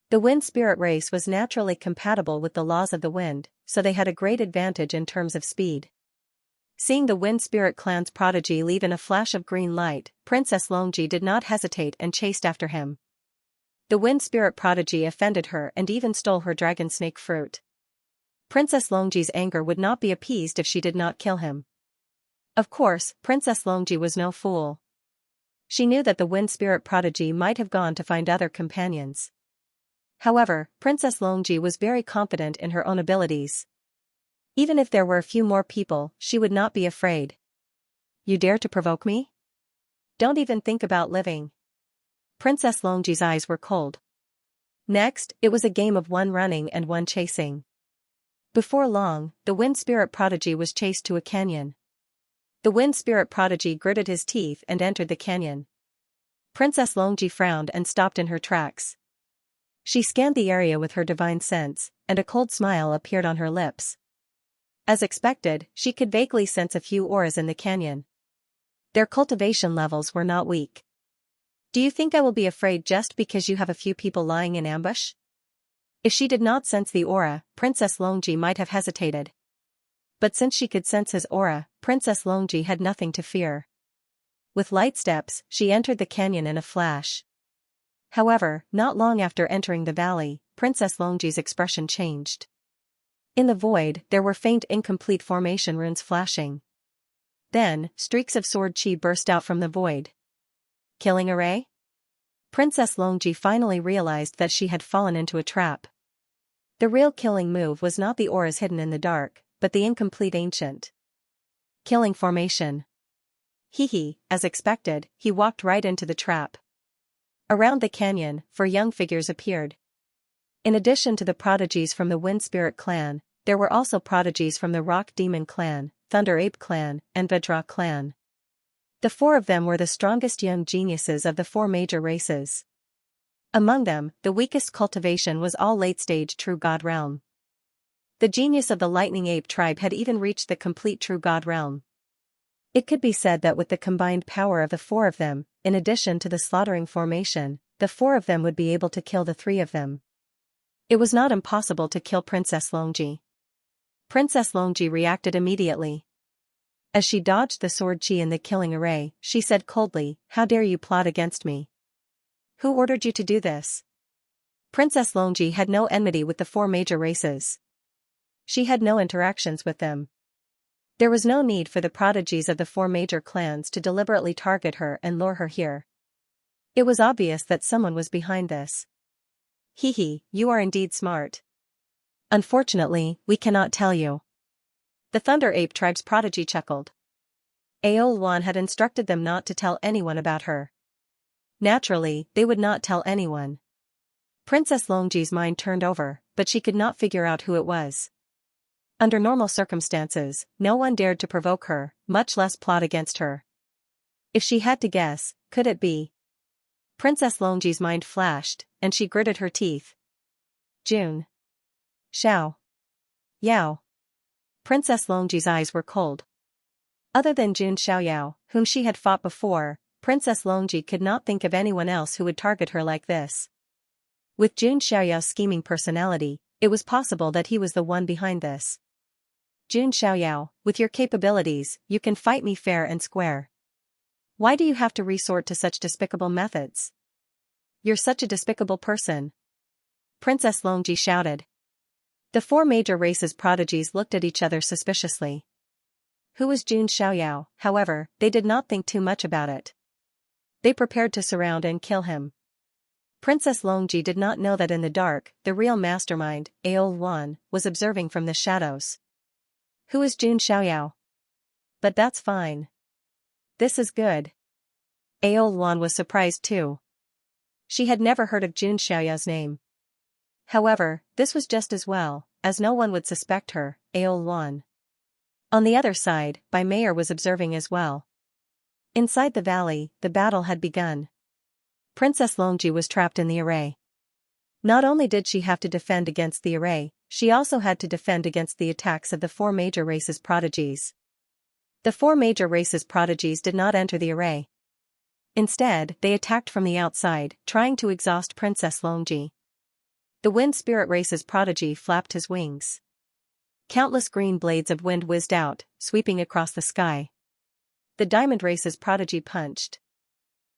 The Wind Spirit race was naturally compatible with the laws of the wind, so they had a great advantage in terms of speed. Seeing the Wind Spirit clan's prodigy leave in a flash of green light, Princess Longji did not hesitate and chased after him. The Wind Spirit prodigy offended her and even stole her dragon snake fruit. Princess Longji's anger would not be appeased if she did not kill him. Of course, Princess Longji was no fool. She knew that the wind spirit prodigy might have gone to find other companions. However, Princess Longji was very confident in her own abilities. Even if there were a few more people, she would not be afraid. You dare to provoke me? Don't even think about living. Princess Longji's eyes were cold. Next, it was a game of one running and one chasing. Before long, the wind spirit prodigy was chased to a canyon. The wind spirit prodigy gritted his teeth and entered the canyon. Princess Longji frowned and stopped in her tracks. She scanned the area with her divine sense, and a cold smile appeared on her lips. As expected, she could vaguely sense a few auras in the canyon. Their cultivation levels were not weak. Do you think I will be afraid just because you have a few people lying in ambush? If she did not sense the aura, Princess Longji might have hesitated. But since she could sense his aura, Princess Longji had nothing to fear. With light steps, she entered the canyon in a flash. However, not long after entering the valley, Princess Longji's expression changed. In the void, there were faint incomplete formation runes flashing. Then, streaks of sword chi burst out from the void. Killing array? Princess Longji finally realized that she had fallen into a trap. The real killing move was not the auras hidden in the dark, but the incomplete ancient killing formation. As expected, he walked right into the trap. Around the canyon, 4 young figures appeared. In addition to the prodigies from the Wind Spirit clan, there were also prodigies from the Rock Demon clan, Thunder Ape clan, and Vajra clan. The 4 of them were the strongest young geniuses of the 4 major races. Among them, the weakest cultivation was all late-stage True God realm. The genius of the Lightning Ape tribe had even reached the complete True God realm. It could be said that with the combined power of the 4 of them, in addition to the slaughtering formation, the 4 of them would be able to kill the 3 of them. It was not impossible to kill Princess Longji. Princess Longji reacted immediately. As she dodged the sword chi in the killing array, she said coldly, "How dare you plot against me? Who ordered you to do this?" Princess Longji had no enmity with the 4 major races. She had no interactions with them. There was no need for the prodigies of the 4 major clans to deliberately target her and lure her here. It was obvious that someone was behind this. You are indeed smart. Unfortunately, we cannot tell you. The Thunder Ape tribe's prodigy chuckled. Aolwan had instructed them not to tell anyone about her. Naturally, they would not tell anyone. Princess Longji's mind turned over, but she could not figure out who it was. Under normal circumstances, no one dared to provoke her, much less plot against her. If she had to guess, could it be? Princess Longji's mind flashed, and she gritted her teeth. June. Xiao. Yao. Princess Longji's eyes were cold. Other than June Xiaoyao, whom she had fought before, Princess Longji could not think of anyone else who would target her like this. With June Xiaoyao's scheming personality, it was possible that he was the one behind this. June Xiaoyao, with your capabilities, you can fight me fair and square. Why do you have to resort to such despicable methods? You're such a despicable person. Princess Longji shouted. The 4 major races' prodigies looked at each other suspiciously. Who was June Xiaoyao? However, they did not think too much about it. They prepared to surround and kill him. Princess Longji did not know that in the dark, the real mastermind, Aolwan, was observing from the shadows. Who is June Xiaoyao? But that's fine. This is good. Aolwan was surprised too. She had never heard of June Xiaoyao's name. However, this was just as well, as no one would suspect her, Aolwan. On the other side, Bai Mayer was observing as well. Inside the valley, the battle had begun. Princess Longji was trapped in the array. Not only did she have to defend against the array, she also had to defend against the attacks of the 4 major races' prodigies. The 4 major races' prodigies did not enter the array. Instead, they attacked from the outside, trying to exhaust Princess Longji. The Wind Spirit race's prodigy flapped his wings. Countless green blades of wind whizzed out, sweeping across the sky. The Diamond race's prodigy punched.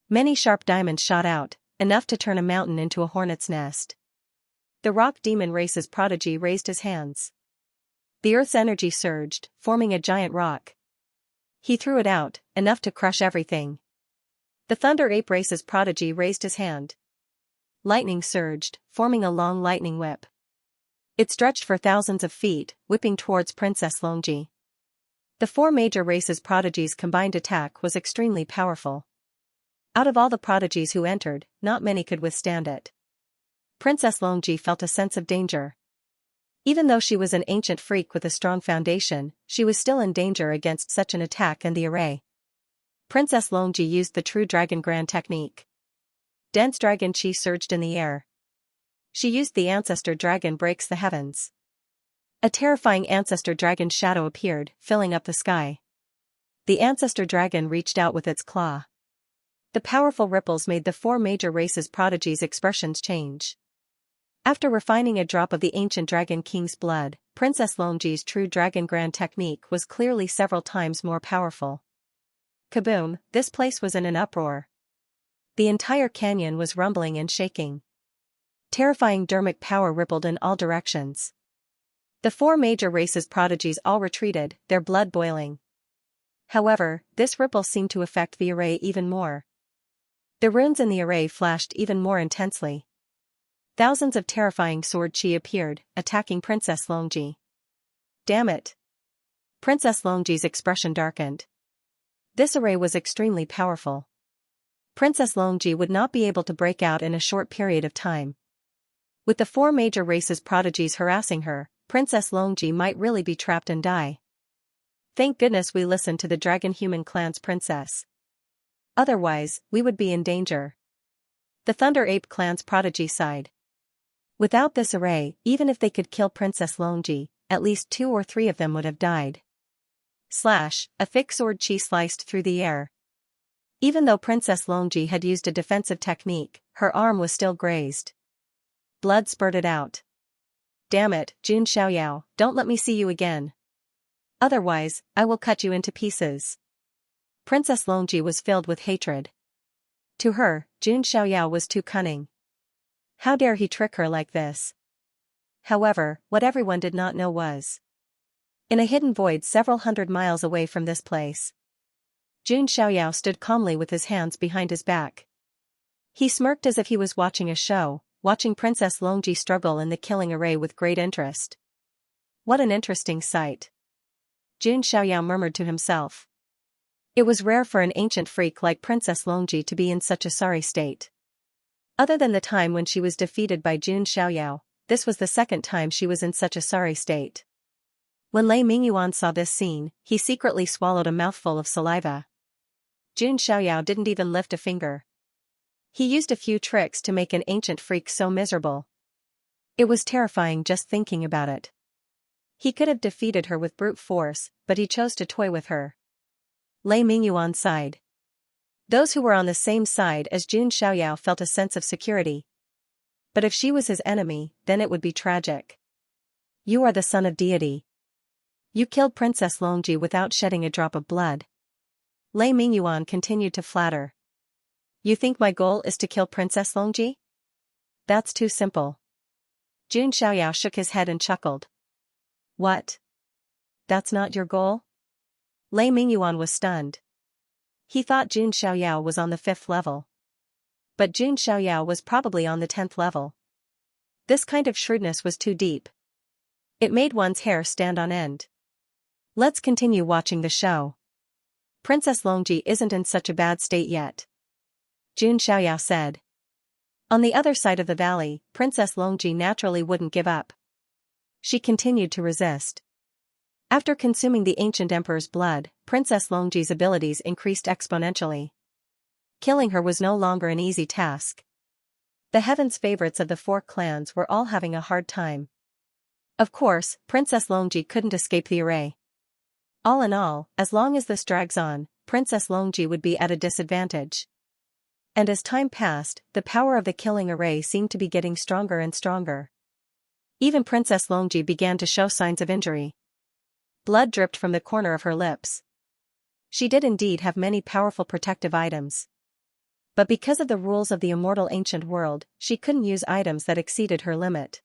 Many sharp diamonds shot out, enough to turn a mountain into a hornet's nest. The Rock Demon race's prodigy raised his hands. The Earth's energy surged, forming a giant rock. He threw it out, enough to crush everything. The Thunder Ape Race's prodigy raised his hand. Lightning surged, forming a long lightning whip. It stretched for thousands of feet, whipping towards Princess Longji. The four major races' prodigies' combined attack was extremely powerful. Out of all the prodigies who entered, not many could withstand it. Princess Longji felt a sense of danger. Even though she was an ancient freak with a strong foundation, she was still in danger against such an attack and the array. Princess Longji used the true Dragon Grand technique. Dense dragon chi surged in the air. She used the Ancestor Dragon breaks the heavens. A terrifying Ancestor Dragon shadow appeared, filling up the sky. The Ancestor Dragon reached out with its claw. The powerful ripples made the four major races' prodigies' expressions change. After refining a drop of the ancient Dragon King's blood, Princess Longji's true Dragon Grand technique was clearly several times more powerful. Kaboom! This place was in an uproar. The entire canyon was rumbling and shaking. Terrifying dermic power rippled in all directions. The four major races' prodigies all retreated, their blood boiling. However, this ripple seemed to affect the array even more. The runes in the array flashed even more intensely. Thousands of terrifying sword chi appeared, attacking Princess Longji. Damn it! Princess Longji's expression darkened. This array was extremely powerful. Princess Longji would not be able to break out in a short period of time. With the four major races' prodigies harassing her, Princess Longji might really be trapped and die. Thank goodness we listened to the Dragon Human Clan's princess. Otherwise, we would be in danger. The Thunder Ape Clan's prodigy sighed. Without this array, even if they could kill Princess Longji, at least 2 or 3 of them would have died. Slash, a thick sword chi sliced through the air. Even though Princess Longji had used a defensive technique, her arm was still grazed. Blood spurted out. Damn it, Jun Xiaoyao, don't let me see you again. Otherwise, I will cut you into pieces. Princess Longji was filled with hatred. To her, Jun Xiaoyao was too cunning. How dare he trick her like this? However, what everyone did not know was, in a hidden void several hundred miles away from this place, Jun Xiaoyao stood calmly with his hands behind his back. He smirked as if he was watching a show, watching Princess Longji struggle in the killing array with great interest. What an interesting sight. Jun Xiaoyao murmured to himself. It was rare for an ancient freak like Princess Longji to be in such a sorry state. Other than the time when she was defeated by Jun Xiaoyao, this was the second time she was in such a sorry state. When Lei Mingyuan saw this scene, he secretly swallowed a mouthful of saliva. Jun Xiaoyao didn't even lift a finger. He used a few tricks to make an ancient freak so miserable. It was terrifying just thinking about it. He could have defeated her with brute force, but he chose to toy with her. Lei Mingyuan sighed. Those who were on the same side as Jun Xiaoyao felt a sense of security. But if she was his enemy, then it would be tragic. You are the son of deity. You killed Princess Longji without shedding a drop of blood. Lei Mingyuan continued to flatter. You think my goal is to kill Princess Longji? That's too simple. Jun Xiaoyao shook his head and chuckled. What? That's not your goal? Lei Mingyuan was stunned. He thought Jun Xiaoyao was on the 5th level. But Jun Xiaoyao was probably on the 10th level. This kind of shrewdness was too deep. It made one's hair stand on end. Let's continue watching the show. Princess Longji isn't in such a bad state yet, Jun Xiaoyao said. On the other side of the valley, Princess Longji naturally wouldn't give up. She continued to resist. After consuming the ancient emperor's blood, Princess Longji's abilities increased exponentially. Killing her was no longer an easy task. The heavens' favorites of the 4 clans were all having a hard time. Of course, Princess Longji couldn't escape the array. All in all, as long as this drags on, Princess Longji would be at a disadvantage. And as time passed, the power of the killing array seemed to be getting stronger and stronger. Even Princess Longji began to show signs of injury. Blood dripped from the corner of her lips. She did indeed have many powerful protective items. But because of the rules of the immortal ancient world, she couldn't use items that exceeded her limit.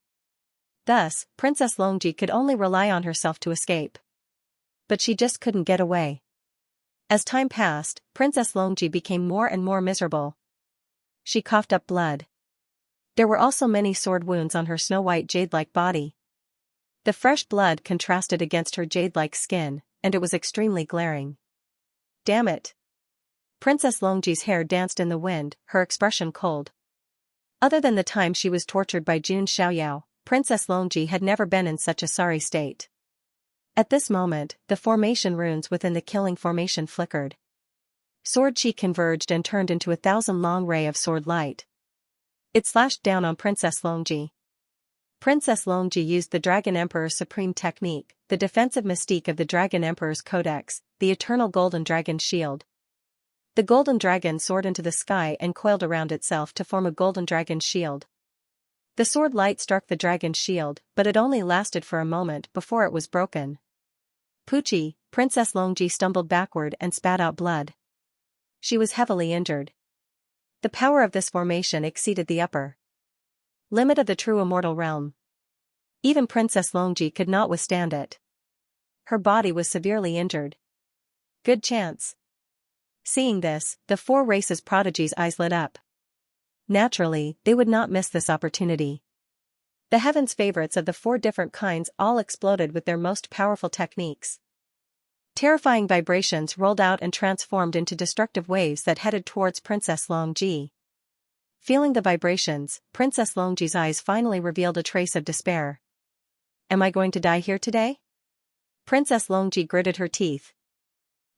Thus, Princess Longji could only rely on herself to escape. But she just couldn't get away. As time passed, Princess Longji became more and more miserable. She coughed up blood. There were also many sword wounds on her snow-white jade-like body. The fresh blood contrasted against her jade-like skin, and it was extremely glaring. Damn it! Princess Longji's hair danced in the wind, her expression cold. Other than the time she was tortured by Jun Xiaoyao, Princess Longji had never been in such a sorry state. At this moment, the formation runes within the killing formation flickered. Sword chi converged and turned into 1,000-long ray of sword light. It slashed down on Princess Longji. Princess Longji used the Dragon Emperor's supreme technique, the defensive mystique of the Dragon Emperor's Codex, the eternal golden dragon shield. The golden dragon soared into the sky and coiled around itself to form a golden dragon shield. The sword light struck the dragon shield, but it only lasted for a moment before it was broken. Pucci, Princess Longji stumbled backward and spat out blood. She was heavily injured. The power of this formation exceeded the upper limit of the true immortal realm. Even Princess Longji could not withstand it. Her body was severely injured. Good chance. Seeing this, the four races prodigies' eyes lit up. Naturally, they would not miss this opportunity. The heavens' favorites of the four different kinds all exploded with their most powerful techniques. Terrifying vibrations rolled out and transformed into destructive waves that headed towards Princess Longji. Feeling the vibrations, Princess Longji's eyes finally revealed a trace of despair. Am I going to die here today? Princess Longji gritted her teeth.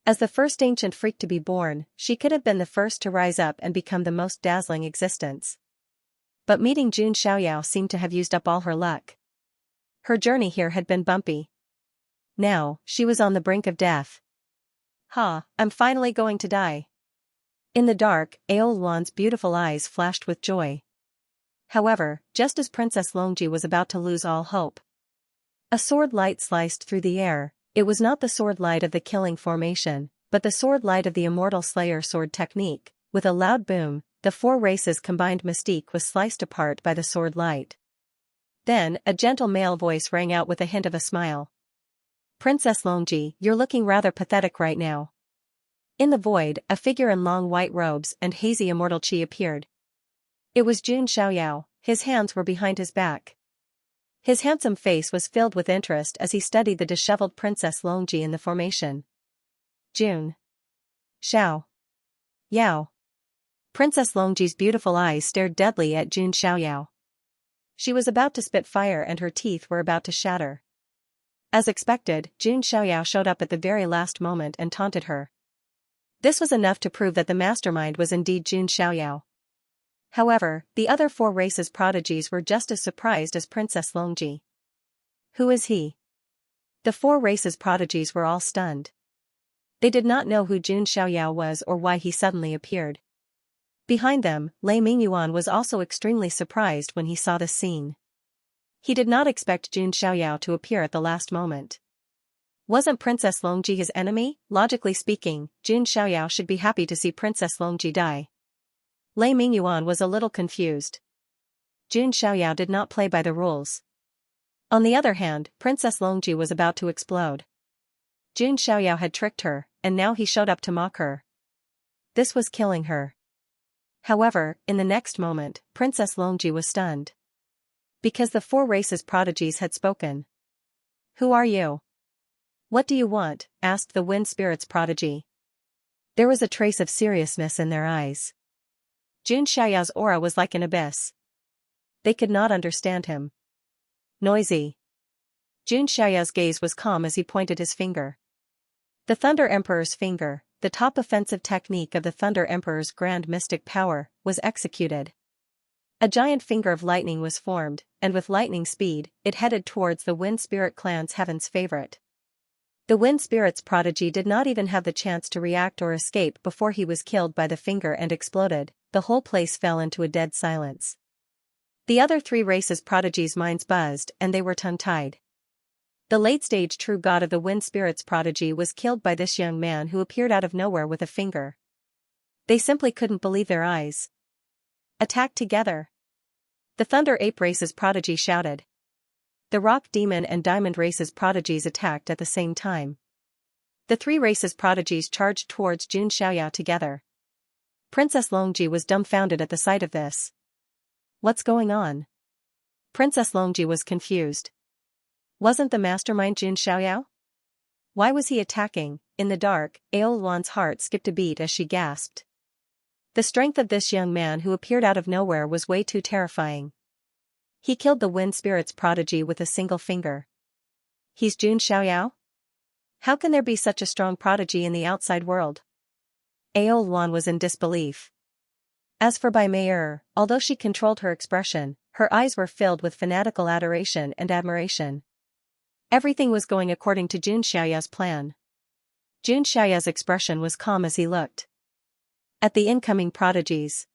As the first ancient freak to be born, she could have been the first to rise up and become the most dazzling existence. But meeting Jun Xiaoyao seemed to have used up all her luck. Her journey here had been bumpy. Now, she was on the brink of death. I'm finally going to die. In the dark, Aoluan's beautiful eyes flashed with joy. However, just as Princess Longji was about to lose all hope, a sword light sliced through the air. It was not the sword light of the killing formation, but the sword light of the immortal slayer sword technique. With a loud boom, the four races' combined mystique was sliced apart by the sword light. Then, a gentle male voice rang out with a hint of a smile. Princess Longji, you're looking rather pathetic right now. In the void, a figure in long white robes and hazy immortal chi appeared. It was Jun Xiaoyao. His hands were behind his back. His handsome face was filled with interest as he studied the disheveled Princess Longji in the formation. Jun Xiao Yao. Princess Longji's beautiful eyes stared deadly at Jun Xiaoyao. She was about to spit fire and her teeth were about to shatter. As expected, Jun Xiaoyao showed up at the very last moment and taunted her. This was enough to prove that the mastermind was indeed Jun Xiaoyao. However, the other four races prodigies were just as surprised as Princess Longji. Who is he? The four races prodigies were all stunned. They did not know who Jun Xiaoyao was or why he suddenly appeared. Behind them, Lei Mingyuan was also extremely surprised when he saw this scene. He did not expect Jun Xiaoyao to appear at the last moment. Wasn't Princess Longji his enemy? Logically speaking, Jun Xiaoyao should be happy to see Princess Longji die. Lei Mingyuan was a little confused. Jun Xiaoyao did not play by the rules. On the other hand, Princess Longji was about to explode. Jun Xiaoyao had tricked her, and now he showed up to mock her. This was killing her. However, in the next moment, Princess Longji was stunned. Because the four races prodigies had spoken. Who are you? What do you want? Asked the wind spirits prodigy. There was a trace of seriousness in their eyes. Jun Xiaoyao's aura was like an abyss. They could not understand him. Noisy. Jun Xiaoyao's gaze was calm as he pointed his finger. The Thunder Emperor's finger, the top offensive technique of the Thunder Emperor's grand mystic power, was executed. A giant finger of lightning was formed, and with lightning speed, it headed towards the Wind Spirit clan's heaven's favorite. The Wind Spirit's prodigy did not even have the chance to react or escape before he was killed by the finger and exploded. The whole place fell into a dead silence. The other three races prodigies' minds buzzed and they were tongue-tied. The late-stage true god of the Wind Spirits prodigy was killed by this young man who appeared out of nowhere with a finger. They simply couldn't believe their eyes. Attack together! The Thunder Ape race's prodigy shouted. the rock demon and diamond race's prodigies attacked at the same time. The three races' prodigies charged towards Jun Xiaoyao together. Princess Longji was dumbfounded at the sight of this. What's going on? Princess Longji was confused. Wasn't the mastermind Jun Xiaoyao? Why was he attacking? In the dark, Aoluan's heart skipped a beat as she gasped. The strength of this young man who appeared out of nowhere was way too terrifying. He killed the wind spirit's prodigy with a single finger. He's Jun Xiaoyao? How can there be such a strong prodigy in the outside world? Aoluan was in disbelief. As for Bai Mei'er, although she controlled her expression, her eyes were filled with fanatical adoration and admiration. Everything was going according to Jun Xiaoyao's plan. Jun Xiaoyao's expression was calm as he looked at the incoming prodigies.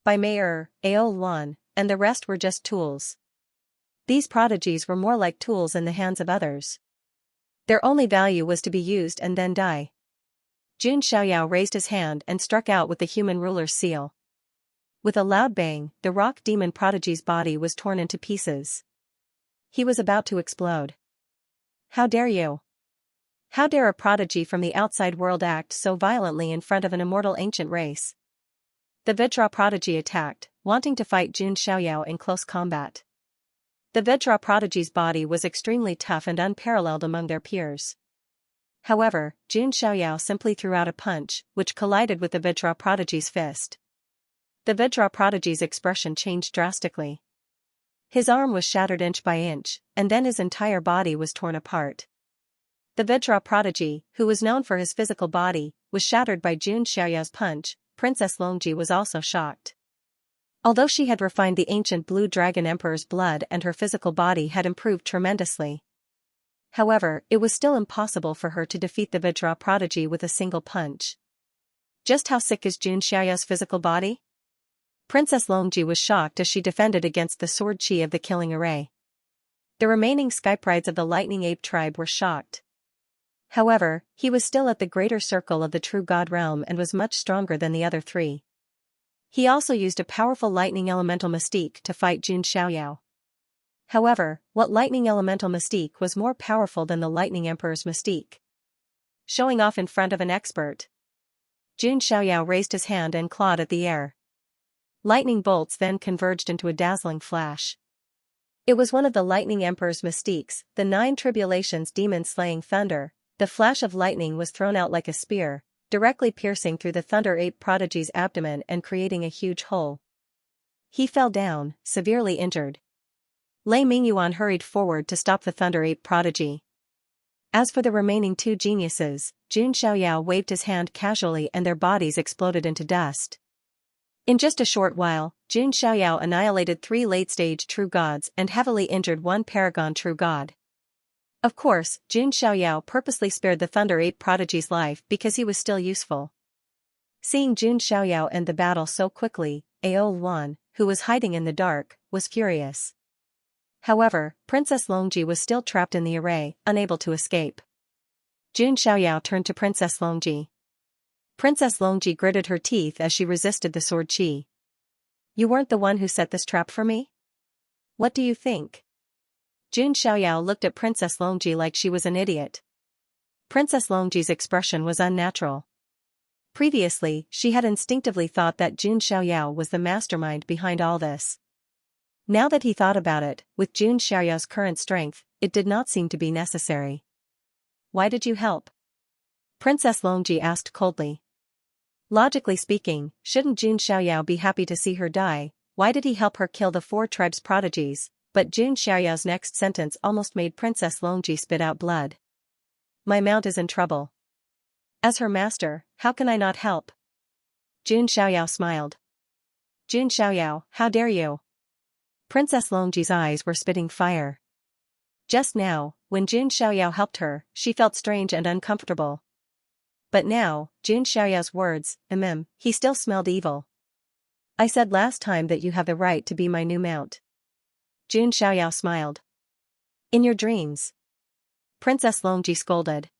Bai Mei'er, Aoluan, and the rest were just tools. These prodigies were more like tools in the hands of others. Their only value was to be used and then die. Jun Xiaoyao raised his hand and struck out with the human ruler's seal. With a loud bang, the rock demon prodigy's body was torn into pieces. He was about to explode. How dare you? How dare a prodigy from the outside world act so violently in front of an immortal ancient race? The Vajra prodigy attacked, wanting to fight Jun Xiaoyao in close combat. The Vajra prodigy's body was extremely tough and unparalleled among their peers. However, Jun Xiaoyao simply threw out a punch, which collided with the Vajra prodigy's fist. The Vajra prodigy's expression changed drastically. His arm was shattered inch by inch, and then his entire body was torn apart. The Vajra prodigy, who was known for his physical body, was shattered by Jun Xiaoyao's punch. Princess Longji was also shocked. Although she had refined the ancient Blue Dragon Emperor's blood and her physical body had improved tremendously. However, it was still impossible for her to defeat the Vajra prodigy with a single punch. Just how sick is Jun Xiaoyao's physical body? Princess Longji was shocked as she defended against the sword chi of the killing array. The remaining skyprides of the Lightning Ape tribe were shocked. However, he was still at the greater circle of the true god realm and was much stronger than the other three. He also used a powerful lightning elemental mystique to fight Jun Xiaoyao. However, what lightning elemental mystique was more powerful than the Lightning Emperor's mystique? Showing off in front of an expert. Jun Xiaoyao raised his hand and clawed at the air. Lightning bolts then converged into a dazzling flash. It was one of the Lightning Emperor's mystiques, the 9 Tribulations demon-slaying thunder. The flash of lightning was thrown out like a spear, directly piercing through the Thunder Ape prodigy's abdomen and creating a huge hole. He fell down, severely injured. Lei Mingyuan hurried forward to stop the Thunder Ape prodigy. As for the remaining 2 geniuses, Jun Xiaoyao waved his hand casually and their bodies exploded into dust. In just a short while, Jun Xiaoyao annihilated 3 late-stage true gods and heavily injured 1 paragon true god. Of course, Jun Xiaoyao purposely spared the Thunder Ape prodigy's life because he was still useful. Seeing Jun Xiaoyao end the battle so quickly, Aoluan, who was hiding in the dark, was furious. However, Princess Longji was still trapped in the array, unable to escape. Jun Xiaoyao turned to Princess Longji. Princess Longji gritted her teeth as she resisted the sword chi. You weren't the one who set this trap for me? What do you think? Jun Xiaoyao looked at Princess Longji like she was an idiot. Princess Longji's expression was unnatural. Previously, she had instinctively thought that Jun Xiaoyao was the mastermind behind all this. Now that he thought about it, with Jun Xiaoyao's current strength, it did not seem to be necessary. Why did you help? Princess Longji asked coldly. Logically speaking, shouldn't Jun Xiaoyao be happy to see her die? Why did he help her kill the 4 tribes' prodigies? But Jun Xiaoyao's next sentence almost made Princess Longji spit out blood. My mount is in trouble. As her master, how can I not help? Jun Xiaoyao smiled. Jun Xiaoyao, how dare you? Princess Longji's eyes were spitting fire. Just now, when Jun Xiaoyao helped her, she felt strange and uncomfortable. But now, Jun Xiaoyao's words, he still smelled evil. I said last time that you have the right to be my new mount. Jun Xiaoyao smiled. In your dreams. Princess Longji scolded.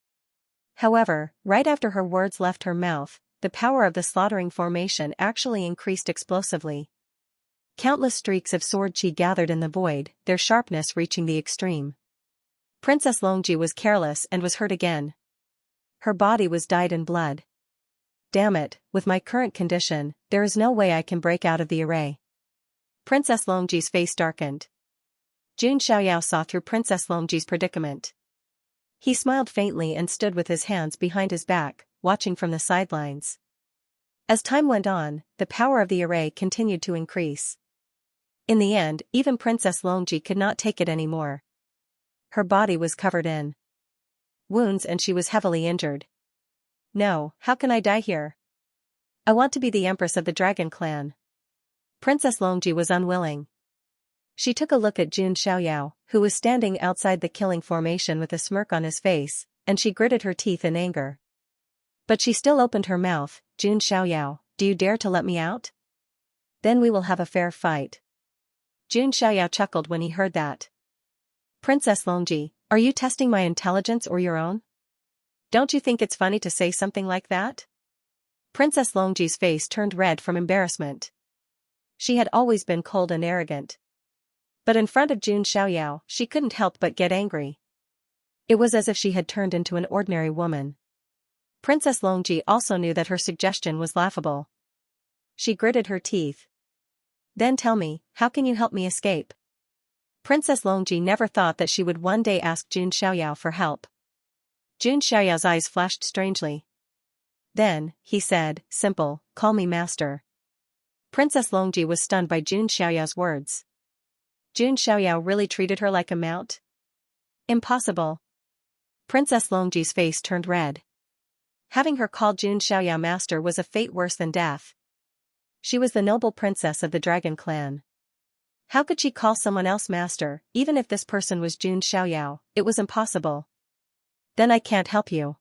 However, right after her words left her mouth, the power of the slaughtering formation actually increased explosively. Countless streaks of sword qi gathered in the void, their sharpness reaching the extreme. Princess Longji was careless and was hurt again. Her body was dyed in blood. Damn it, with my current condition, there is no way I can break out of the array. Princess Longji's face darkened. Jun Xiaoyao saw through Princess Longji's predicament. He smiled faintly and stood with his hands behind his back, watching from the sidelines. As time went on, the power of the array continued to increase. In the end, even Princess Longji could not take it anymore. Her body was covered in wounds and she was heavily injured. No, how can I die here? I want to be the empress of the dragon clan. Princess Longji was unwilling. She took a look at Jun Xiaoyao, who was standing outside the killing formation with a smirk on his face, and she gritted her teeth in anger. But she still opened her mouth. Jun Xiaoyao, do you dare to let me out? Then we will have a fair fight. Jun Xiaoyao chuckled when he heard that. Princess Longji, are you testing my intelligence or your own? Don't you think it's funny to say something like that? Princess Longji's face turned red from embarrassment. She had always been cold and arrogant. But in front of Jun Xiaoyao, she couldn't help but get angry. It was as if she had turned into an ordinary woman. Princess Longji also knew that her suggestion was laughable. She gritted her teeth. Then tell me, how can you help me escape? Princess Longji never thought that she would one day ask Jun Xiaoyao for help. Jun Xiaoyao's eyes flashed strangely. Then, he said, simple, call me master. Princess Longji was stunned by Jun Xiaoyao's words. Jun Xiaoyao really treated her like a mount? Impossible. Princess Longji's face turned red. Having her call Jun Xiaoyao master was a fate worse than death. She was the noble princess of the dragon clan. How could she call someone else master, even if this person was Jun Xiaoyao? It was impossible. Then I can't help you.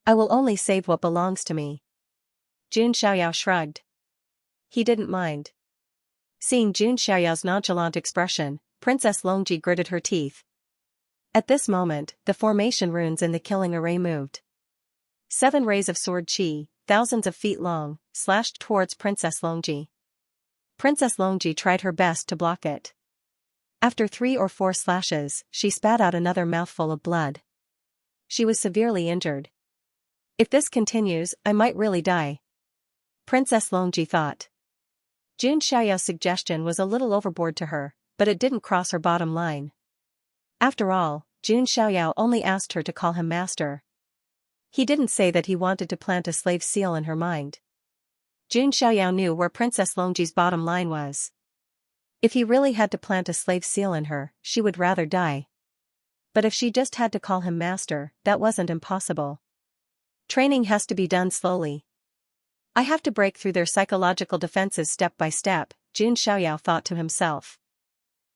I will only save what belongs to me. Jun Xiaoyao shrugged. He didn't mind. Seeing Jun Xiaoyao's nonchalant expression, Princess Longji gritted her teeth. At this moment, the formation runes in the killing array moved. 7 rays of sword qi, thousands of feet long, slashed towards Princess Longji. Princess Longji tried her best to block it. After 3 or 4 slashes, she spat out another mouthful of blood. She was severely injured. If this continues, I might really die. Princess Longji thought. Jun Xiaoyao's suggestion was a little overboard to her, but it didn't cross her bottom line. After all, Jun Xiaoyao only asked her to call him master. He didn't say that he wanted to plant a slave seal in her mind. Jun Xiaoyao knew where Princess Longji's bottom line was. If he really had to plant a slave seal in her, she would rather die. But if she just had to call him master, that wasn't impossible. Training has to be done slowly. I have to break through their psychological defenses step by step, Jun Xiaoyao thought to himself.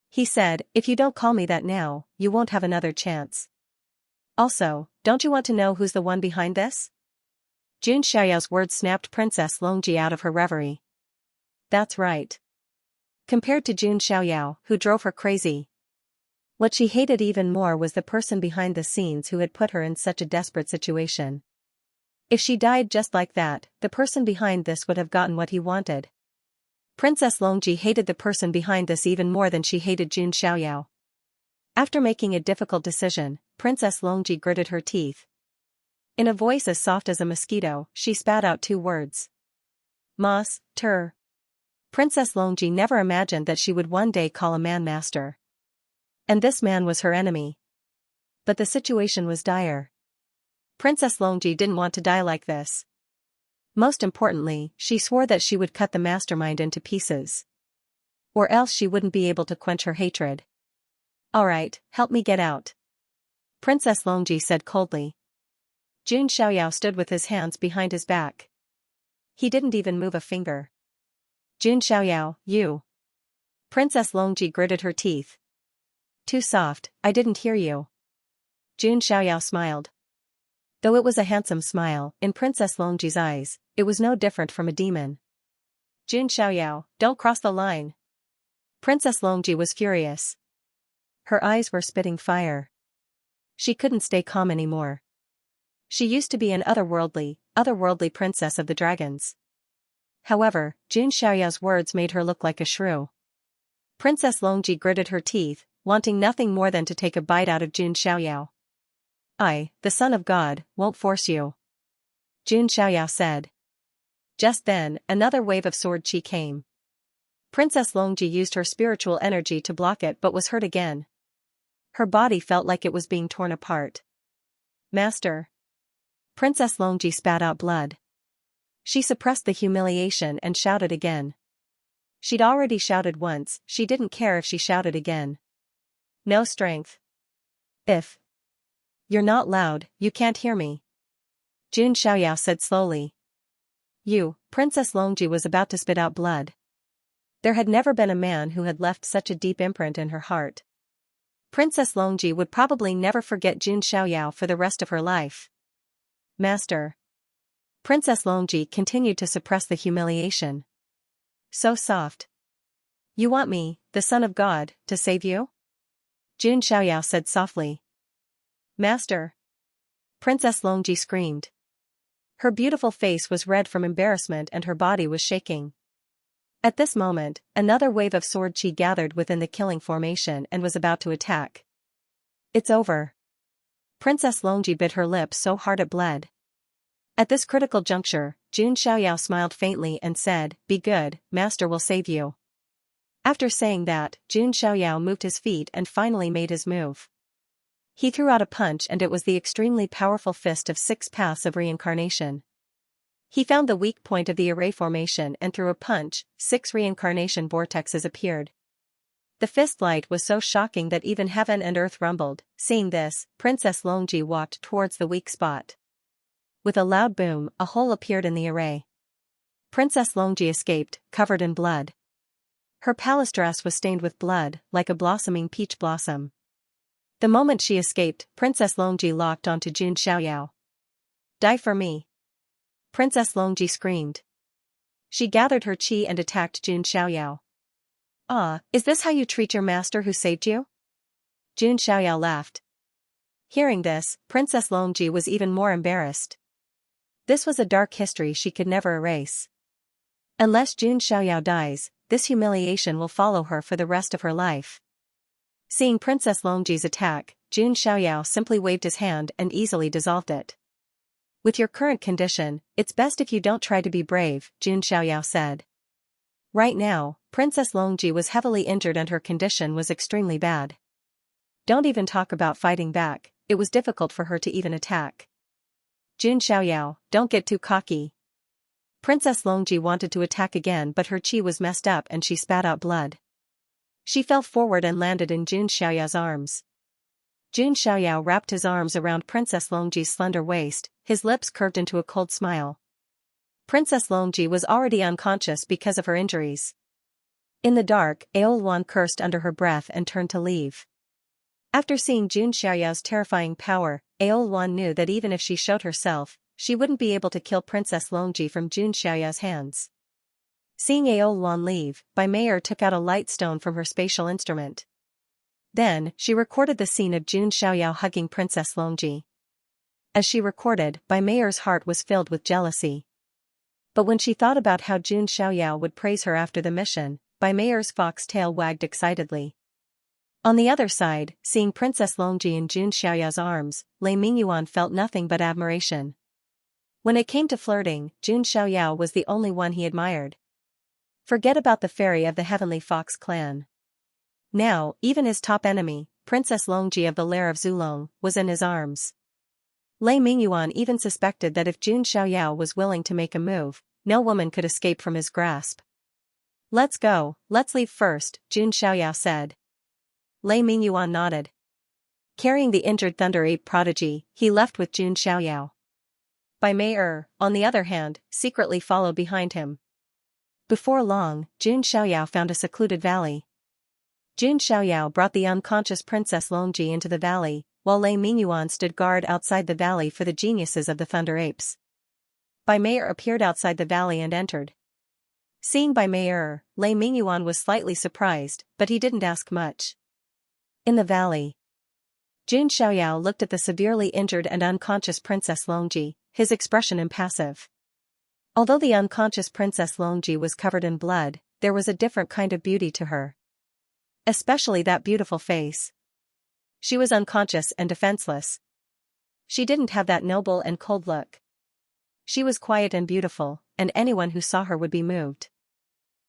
He said, if you don't call me that now, you won't have another chance. Also, don't you want to know who's the one behind this? Jun Xiaoyao's words snapped Princess Longji out of her reverie. That's right. Compared to Jun Xiaoyao, who drove her crazy. What she hated even more was the person behind the scenes who had put her in such a desperate situation. If she died just like that, the person behind this would have gotten what he wanted. Princess Longji hated the person behind this even more than she hated Jun Xiaoyao. After making a difficult decision, Princess Longji gritted her teeth. In a voice as soft as a mosquito, she spat out 2 words. Mas, ter. Princess Longji never imagined that she would one day call a man master. And this man was her enemy. But the situation was dire. Princess Longji didn't want to die like this. Most importantly, she swore that she would cut the mastermind into pieces. Or else she wouldn't be able to quench her hatred. Alright, help me get out. Princess Longji said coldly. Jun Xiaoyao stood with his hands behind his back. He didn't even move a finger. Jun Xiaoyao, you. Princess Longji gritted her teeth. Too soft, I didn't hear you. Jun Xiaoyao smiled. Though it was a handsome smile, in Princess Longji's eyes, it was no different from a demon. Jun Xiaoyao, don't cross the line. Princess Longji was furious. Her eyes were spitting fire. She couldn't stay calm anymore. She used to be an otherworldly princess of the dragons. However, Jun Xiaoyao's words made her look like a shrew. Princess Longji gritted her teeth, wanting nothing more than to take a bite out of Jun Xiaoyao. "I, the son of God, won't force you," Jun Xiaoyao said. Just then, another wave of sword chi came. Princess Longji used her spiritual energy to block it but was hurt again. Her body felt like it was being torn apart. "Master." Princess Longji spat out blood. She suppressed the humiliation and shouted again. She'd already shouted once, she didn't care if she shouted again. "No strength. If you're not loud, you can't hear me," Jun Xiaoyao said slowly. Princess Longji was about to spit out blood. There had never been a man who had left such a deep imprint in her heart. Princess Longji would probably never forget Jun Xiaoyao for the rest of her life. "Master." Princess Longji continued to suppress the humiliation. "So soft. You want me, the son of God, to save you?" Jun Xiaoyao said softly. "Master." Princess Longji screamed. Her beautiful face was red from embarrassment and her body was shaking. At this moment, another wave of sword chi gathered within the killing formation and was about to attack. "It's over." Princess Longji bit her lip so hard it bled. At this critical juncture, Jun Xiaoyao smiled faintly and said, "Be good, master will save you." After saying that, Jun Xiaoyao moved his feet and finally made his move. He threw out a punch and it was the extremely powerful fist of 6 paths of reincarnation. He found the weak point of the array formation and threw a punch, 6 reincarnation vortexes appeared. The fist light was so shocking that even heaven and earth rumbled. Seeing this, Princess Longji walked towards the weak spot. With a loud boom, a hole appeared in the array. Princess Longji escaped, covered in blood. Her palace dress was stained with blood, like a blossoming peach blossom. The moment she escaped, Princess Longji locked onto Jun Xiaoyao. "Die for me!" Princess Longji screamed. She gathered her chi and attacked Jun Xiaoyao. "Ah, is this how you treat your master who saved you?" Jun Xiaoyao laughed. Hearing this, Princess Longji was even more embarrassed. This was a dark history she could never erase. Unless Jun Xiaoyao dies, this humiliation will follow her for the rest of her life. Seeing Princess Longji's attack, Jun Xiaoyao simply waved his hand and easily dissolved it. "With your current condition, it's best if you don't try to be brave," Jun Xiaoyao said. Right now, Princess Longji was heavily injured and her condition was extremely bad. Don't even talk about fighting back, it was difficult for her to even attack. "Jun Xiaoyao, don't get too cocky." Princess Longji wanted to attack again but her chi was messed up and she spat out blood. She fell forward and landed in Jun Xiaoyao's arms. Jun Xiaoyao wrapped his arms around Princess Longji's slender waist, his lips curved into a cold smile. Princess Longji was already unconscious because of her injuries. In the dark, Aolwan cursed under her breath and turned to leave. After seeing Jun Xiaoyao's terrifying power, Aolwan knew that even if she showed herself, she wouldn't be able to kill Princess Longji from Jun Xiaoyao's hands. Seeing Aolwan leave, Bai Meier took out a light stone from her spatial instrument. Then, she recorded the scene of Jun Xiaoyao hugging Princess Longji. As she recorded, Bai Meier's heart was filled with jealousy. But when she thought about how Jun Xiaoyao would praise her after the mission, Bai Meier's fox tail wagged excitedly. On the other side, seeing Princess Longji in Jun Xiaoyao's arms, Lei Mingyuan felt nothing but admiration. When it came to flirting, Jun Xiaoyao was the only one he admired. Forget about the fairy of the Heavenly Fox clan. Now, even his top enemy, Princess Longji of the Lair of Zulong, was in his arms. Lei Mingyuan even suspected that if Jun Xiaoyao was willing to make a move, no woman could escape from his grasp. "Let's go, let's leave first," Jun Xiaoyao said. Lei Mingyuan nodded. Carrying the injured Thunder Ape prodigy, he left with Jun Xiaoyao. Bai Meier, on the other hand, secretly followed behind him. Before long, Jun Xiaoyao found a secluded valley. Jun Xiaoyao brought the unconscious Princess Longji into the valley, while Lei Mingyuan stood guard outside the valley for the geniuses of the Thunder Apes. Bai Meier appeared outside the valley and entered. Seeing Bai Meier, Lei Mingyuan was slightly surprised, but he didn't ask much. In the valley, Jun Xiaoyao looked at the severely injured and unconscious Princess Longji, his expression impassive. Although the unconscious Princess Longji was covered in blood, there was a different kind of beauty to her. Especially that beautiful face. She was unconscious and defenseless. She didn't have that noble and cold look. She was quiet and beautiful, and anyone who saw her would be moved.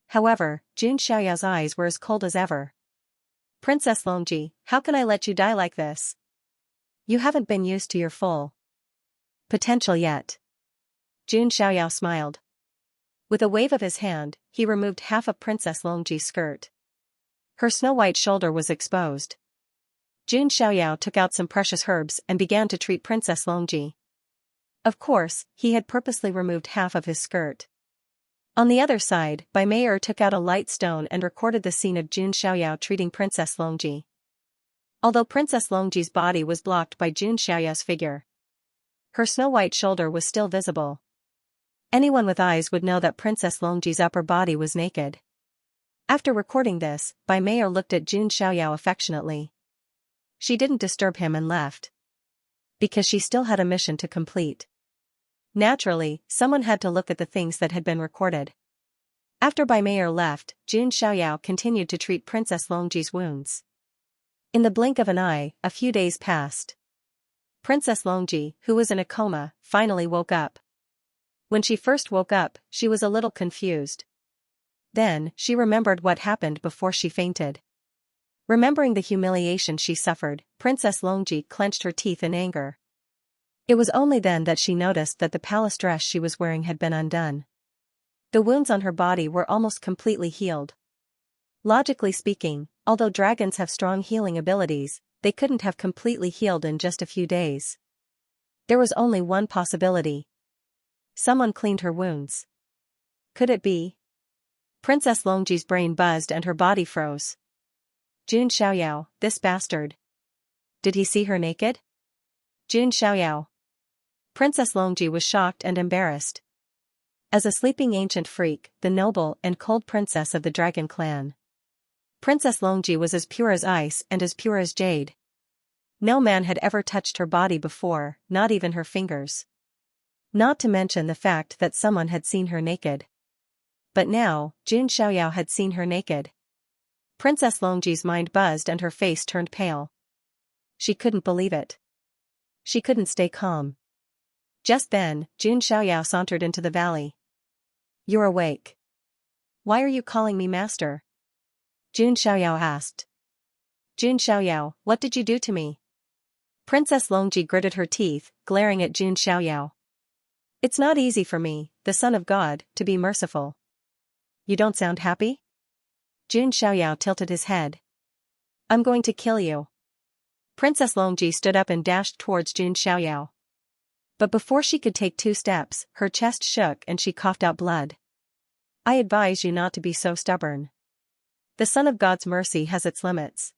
However, Jun Xiaoyao's eyes were as cold as ever. Princess Longji, how can I let you die like this? You haven't been used to your full potential yet. Jun Xiaoyao smiled. With a wave of his hand, he removed half of Princess Longji's skirt. Her snow-white shoulder was exposed. Jun Xiaoyao took out some precious herbs and began to treat Princess Longji. Of course, he had purposely removed half of his skirt. On the other side, Bai Meier took out a light stone and recorded the scene of Jun Xiaoyao treating Princess Longji. Although Princess Longji's body was blocked by Jun Xiaoyao's figure, her snow-white shoulder was still visible. Anyone with eyes would know that Princess Longji's upper body was naked. After recording this, Bai Meier looked at Jun Xiaoyao affectionately. She didn't disturb him and left. Because she still had a mission to complete. Naturally, someone had to look at the things that had been recorded. After Bai Meier left, Jun Xiaoyao continued to treat Princess Longji's wounds. In the blink of an eye, a few days passed. Princess Longji, who was in a coma, finally woke up. When she first woke up, she was a little confused. Then, she remembered what happened before she fainted. Remembering the humiliation she suffered, Princess Longji clenched her teeth in anger. It was only then that she noticed that the palace dress she was wearing had been undone. The wounds on her body were almost completely healed. Logically speaking, although dragons have strong healing abilities, they couldn't have completely healed in just a few days. There was only one possibility. Someone cleaned her wounds. Could it be? Princess Longji's brain buzzed and her body froze. Jun Xiaoyao, this bastard. Did he see her naked? Jun Xiaoyao. Princess Longji was shocked and embarrassed. As a sleeping ancient freak, the noble and cold princess of the dragon clan, Princess Longji was as pure as ice and as pure as jade. No man had ever touched her body before, not even her fingers. Not to mention the fact that someone had seen her naked. But now, Jun Xiaoyao had seen her naked. Princess Longji's mind buzzed and her face turned pale. She couldn't believe it. She couldn't stay calm. Just then, Jun Xiaoyao sauntered into the valley. You're awake. Why are you calling me master? Jun Xiaoyao asked. Jun Xiaoyao, what did you do to me? Princess Longji gritted her teeth, glaring at Jun Xiaoyao. It's not easy for me, the son of God, to be merciful. You don't sound happy? Jun Xiaoyao tilted his head. I'm going to kill you. Princess Longji stood up and dashed towards Jun Xiaoyao. But before she could take 2 steps, her chest shook and she coughed out blood. I advise you not to be so stubborn. The Son of God's mercy has its limits.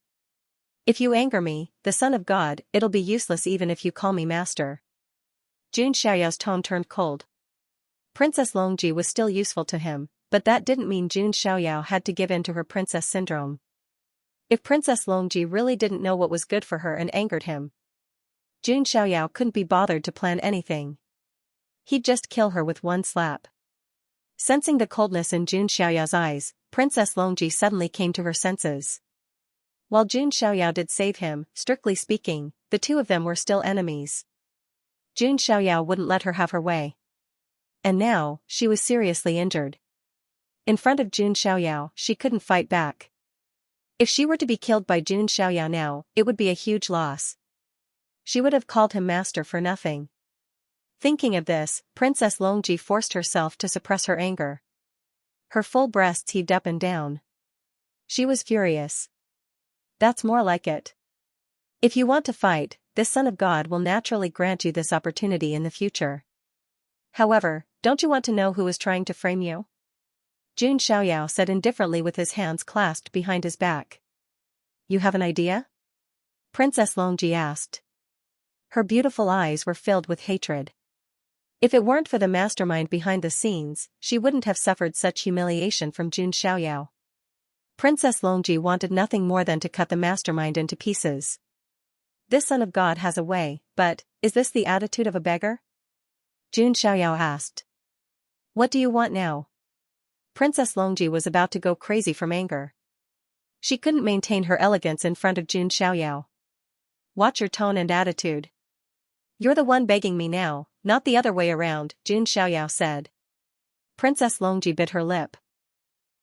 If you anger me, the Son of God, it'll be useless even if you call me master. Jun Xiaoyao's tone turned cold. Princess Longji was still useful to him, but that didn't mean Jun Xiaoyao had to give in to her princess syndrome. If Princess Longji really didn't know what was good for her and angered him, Jun Xiaoyao couldn't be bothered to plan anything. He'd just kill her with one slap. Sensing the coldness in Jun Xiaoyao's eyes, Princess Longji suddenly came to her senses. While Jun Xiaoyao did save him, strictly speaking, the two of them were still enemies. Jun Xiaoyao wouldn't let her have her way. And now, she was seriously injured. In front of Jun Xiaoyao, she couldn't fight back. If she were to be killed by Jun Xiaoyao now, it would be a huge loss. She would have called him master for nothing. Thinking of this, Princess Longji forced herself to suppress her anger. Her full breasts heaved up and down. She was furious. That's more like it. If you want to fight, this Son of God will naturally grant you this opportunity in the future. However, don't you want to know who is trying to frame you? Jun Xiaoyao said indifferently with his hands clasped behind his back. You have an idea? Princess Longji asked. Her beautiful eyes were filled with hatred. If it weren't for the mastermind behind the scenes, she wouldn't have suffered such humiliation from Jun Xiaoyao. Princess Longji wanted nothing more than to cut the mastermind into pieces. This Son of God has a way, but, is this the attitude of a beggar? Jun Xiaoyao asked. What do you want now? Princess Longji was about to go crazy from anger. She couldn't maintain her elegance in front of Jun Xiaoyao. Watch your tone and attitude. You're the one begging me now, not the other way around, Jun Xiaoyao said. Princess Longji bit her lip.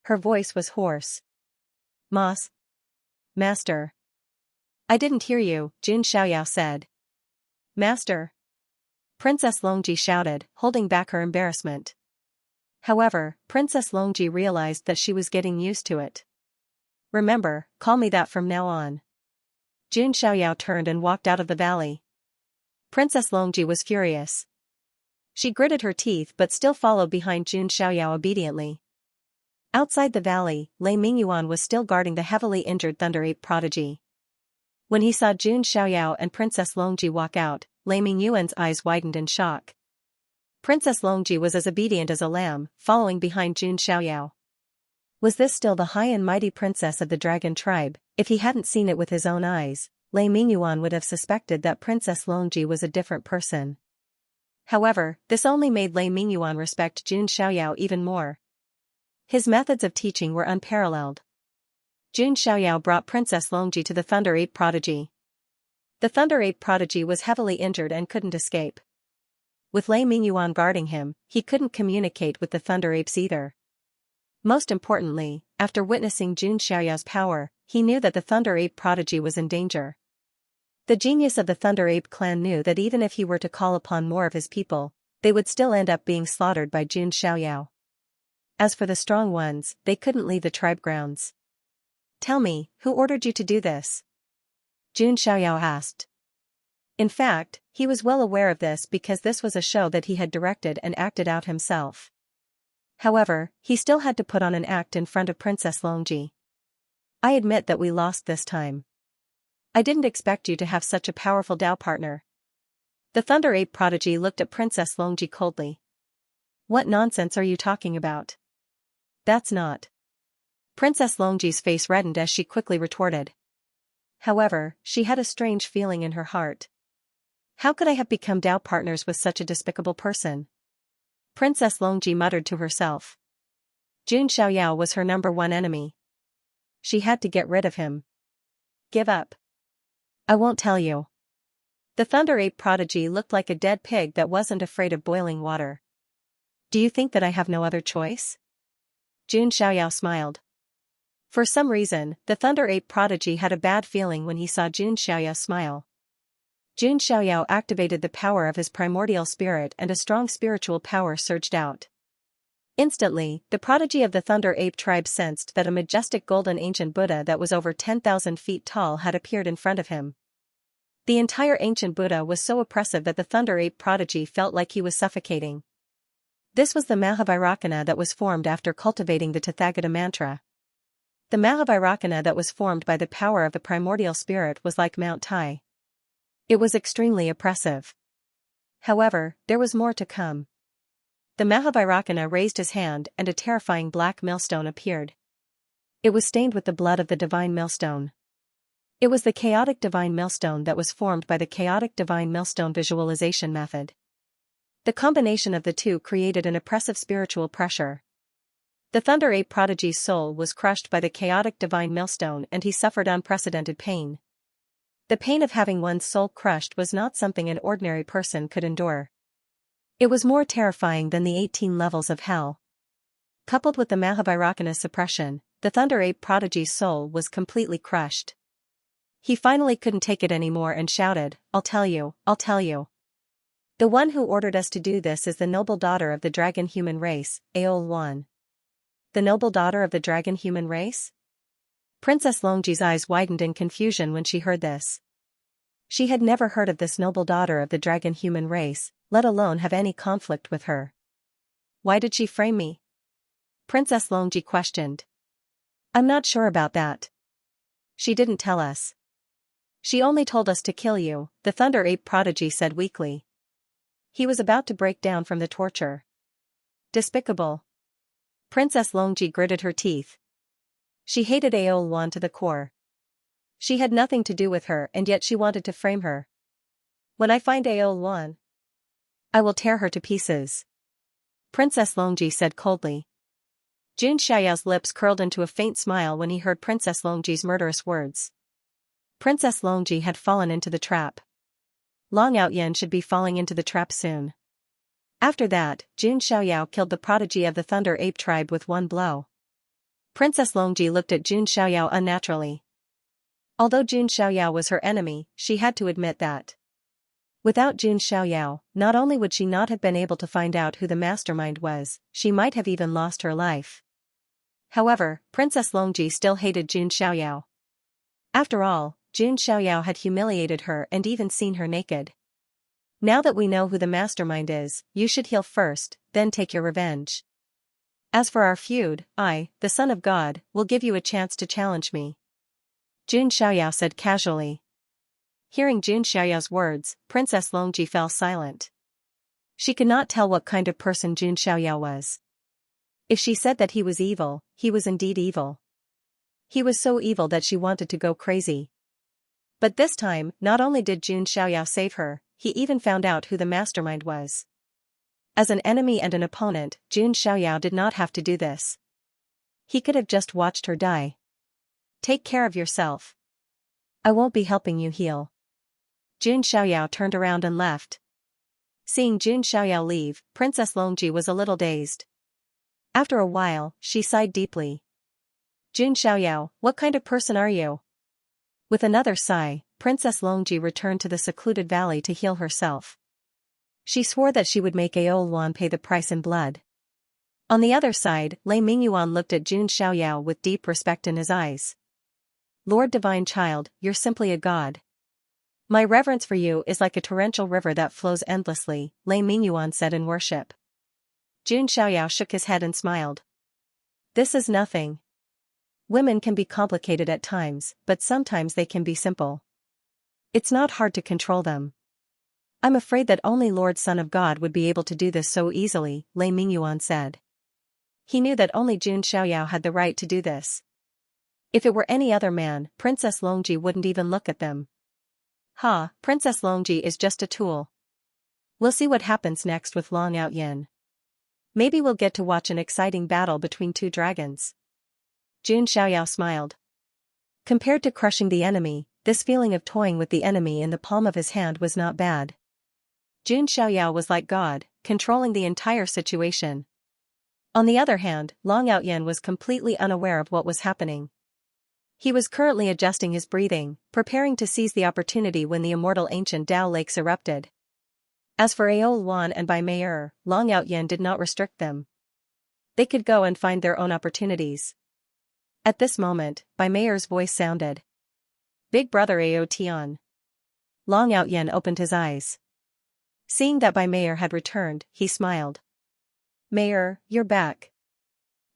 Her voice was hoarse. Master. I didn't hear you, Jun Xiaoyao said. Master. Princess Longji shouted, holding back her embarrassment. However, Princess Longji realized that she was getting used to it. Remember, call me that from now on. Jun Xiaoyao turned and walked out of the valley. Princess Longji was furious. She gritted her teeth but still followed behind Jun Xiaoyao obediently. Outside the valley, Lei Mingyuan was still guarding the heavily injured Thunder Ape prodigy. When he saw Jun Xiaoyao and Princess Longji walk out, Lei Mingyuan's eyes widened in shock. Princess Longji was as obedient as a lamb, following behind Jun Xiaoyao. Was this still the high and mighty princess of the dragon tribe? If he hadn't seen it with his own eyes, Lei Mingyuan would have suspected that Princess Longji was a different person. However, this only made Lei Mingyuan respect Jun Xiaoyao even more. His methods of teaching were unparalleled. Jun Xiaoyao brought Princess Longji to the Thunder Ape prodigy. The Thunder Ape prodigy was heavily injured and couldn't escape. With Lei Mingyuan guarding him, he couldn't communicate with the Thunder Apes either. Most importantly, after witnessing Jun Xiaoyao's power, he knew that the Thunder Ape prodigy was in danger. The genius of the Thunder Ape clan knew that even if he were to call upon more of his people, they would still end up being slaughtered by Jun Xiaoyao. As for the strong ones, they couldn't leave the tribe grounds. Tell me, who ordered you to do this? Jun Xiaoyao asked. In fact, he was well aware of this because this was a show that he had directed and acted out himself. However, he still had to put on an act in front of Princess Longji. I admit that we lost this time. I didn't expect you to have such a powerful Dao partner. The Thunder Ape prodigy looked at Princess Longji coldly. What nonsense are you talking about? That's not. Princess Longji's face reddened as she quickly retorted. However, she had a strange feeling in her heart. How could I have become Dao partners with such a despicable person? Princess Longji muttered to herself. Jun Xiaoyao was her number one enemy. She had to get rid of him. Give up. I won't tell you. The Thunder Ape prodigy looked like a dead pig that wasn't afraid of boiling water. Do you think that I have no other choice? Jun Xiaoyao smiled. For some reason, the Thunder Ape prodigy had a bad feeling when he saw Jun Xiaoyao smile. Jun Xiaoyao activated the power of his primordial spirit and a strong spiritual power surged out. Instantly, the prodigy of the Thunder Ape tribe sensed that a majestic golden ancient Buddha that was over 10,000 feet tall had appeared in front of him. The entire ancient Buddha was so oppressive that the Thunder Ape prodigy felt like he was suffocating. This was the Mahavairakana that was formed after cultivating the Tathagata mantra. The Mahavairakana that was formed by the power of the primordial spirit was like Mount Tai. It was extremely oppressive. However, there was more to come. The Mahavairakana raised his hand and a terrifying black millstone appeared. It was stained with the blood of the divine millstone. It was the chaotic divine millstone that was formed by the chaotic divine millstone visualization method. The combination of the two created an oppressive spiritual pressure. The Thunder Ape prodigy's soul was crushed by the chaotic divine millstone and he suffered unprecedented pain. The pain of having one's soul crushed was not something an ordinary person could endure. It was more terrifying than the 18 levels of hell. Coupled with the Mahavairakana's suppression, the Thunder Ape prodigy's soul was completely crushed. He finally couldn't take it anymore and shouted, I'll tell you. The one who ordered us to do this is the noble daughter of the dragon human race, Aol-1. The noble daughter of the dragon human race? Princess Longji's eyes widened in confusion when she heard this. She had never heard of this noble daughter of the dragon human race, let alone have any conflict with her. Why did she frame me? Princess Longji questioned. I'm not sure about that. She didn't tell us. She only told us to kill you, the Thunder Ape prodigy said weakly. He was about to break down from the torture. Despicable. Princess Longji gritted her teeth. She hated Aol-1 to the core. She had nothing to do with her and yet she wanted to frame her. When I find Aol-1, I will tear her to pieces. Princess Longji said coldly. Jun Xiaoyao's lips curled into a faint smile when he heard Princess Longji's murderous words. Princess Longji had fallen into the trap. Long Outyen should be falling into the trap soon. After that, Jun Xiaoyao killed the prodigy of the Thunder Ape tribe with one blow. Princess Longji looked at Jun Xiaoyao unnaturally. Although Jun Xiaoyao was her enemy, she had to admit that. Without Jun Xiaoyao, not only would she not have been able to find out who the mastermind was, she might have even lost her life. However, Princess Longji still hated Jun Xiaoyao. After all, Jun Xiaoyao had humiliated her and even seen her naked. Now that we know who the mastermind is, you should heal first, then take your revenge. As for our feud, I, the son of God, will give you a chance to challenge me. Jun Xiaoyao said casually. Hearing Jun Xiaoyao's words, Princess Longji fell silent. She could not tell what kind of person Jun Xiaoyao was. If she said that he was evil, he was indeed evil. He was so evil that she wanted to go crazy. But this time, not only did Jun Xiaoyao save her, he even found out who the mastermind was. As an enemy and an opponent, Jun Xiaoyao did not have to do this. He could have just watched her die. Take care of yourself. I won't be helping you heal. Jun Xiaoyao turned around and left. Seeing Jun Xiaoyao leave, Princess Longji was a little dazed. After a while, she sighed deeply. Jun Xiaoyao, what kind of person are you? With another sigh, Princess Longji returned to the secluded valley to heal herself. She swore that she would make Aoluan pay the price in blood. On the other side, Lei Mingyuan looked at Jun Xiaoyao with deep respect in his eyes. Lord Divine Child, you're simply a god. My reverence for you is like a torrential river that flows endlessly, Lei Mingyuan said in worship. Jun Xiaoyao shook his head and smiled. This is nothing. Women can be complicated at times, but sometimes they can be simple. It's not hard to control them. I'm afraid that only Lord Son of God would be able to do this so easily, Lei Mingyuan said. He knew that only Jun Xiaoyao had the right to do this. If it were any other man, Princess Longji wouldn't even look at them. Princess Longji is just a tool. We'll see what happens next with Long Outyen. Maybe we'll get to watch an exciting battle between two dragons. Jun Xiaoyao smiled. Compared to crushing the enemy, this feeling of toying with the enemy in the palm of his hand was not bad. Jun Xiaoyao was like God, controlling the entire situation. On the other hand, Long Outyen was completely unaware of what was happening. He was currently adjusting his breathing, preparing to seize the opportunity when the immortal ancient Dao lakes erupted. As for Aoluan and Bai Meier, Long Outyen did not restrict them. They could go and find their own opportunities. At this moment, Bai Meier's voice sounded. Big brother Ao Tian. Long Outyen opened his eyes. Seeing that Bai Meier had returned, he smiled. Meier, you're back.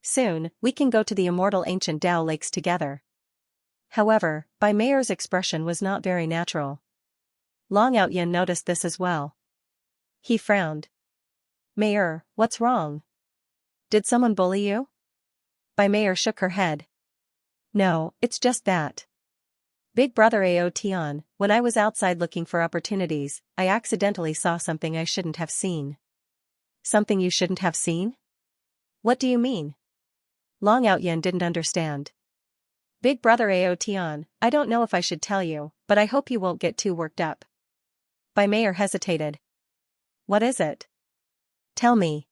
Soon, we can go to the immortal ancient Dao lakes together. However, Bai Meier's expression was not very natural. Long Outyen noticed this as well. He frowned. Meier, what's wrong? Did someone bully you? Bai Meier shook her head. No, it's just that. Big brother Ao Tian, when I was outside looking for opportunities, I accidentally saw something I shouldn't have seen. Something you shouldn't have seen? What do you mean? Long Outyen didn't understand. Big brother Ao Tian, I don't know if I should tell you, but I hope you won't get too worked up. Bai Meier hesitated. What is it? Tell me.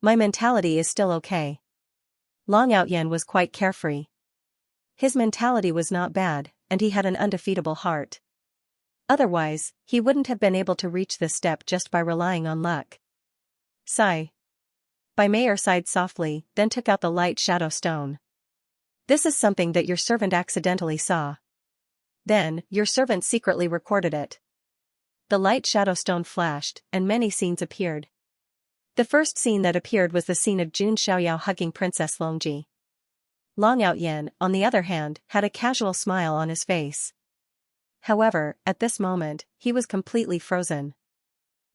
My mentality is still okay. Long Outyen was quite carefree. His mentality was not bad, and he had an undefeatable heart. Otherwise, he wouldn't have been able to reach this step just by relying on luck. Sigh. Bai Meier sighed softly, then took out the light shadow stone. This is something that your servant accidentally saw. Then, your servant secretly recorded it. The light shadow stone flashed, and many scenes appeared. The first scene that appeared was the scene of Jun Xiaoyao hugging Princess Longji. Long Outyen, on the other hand, had a casual smile on his face. However, at this moment, he was completely frozen.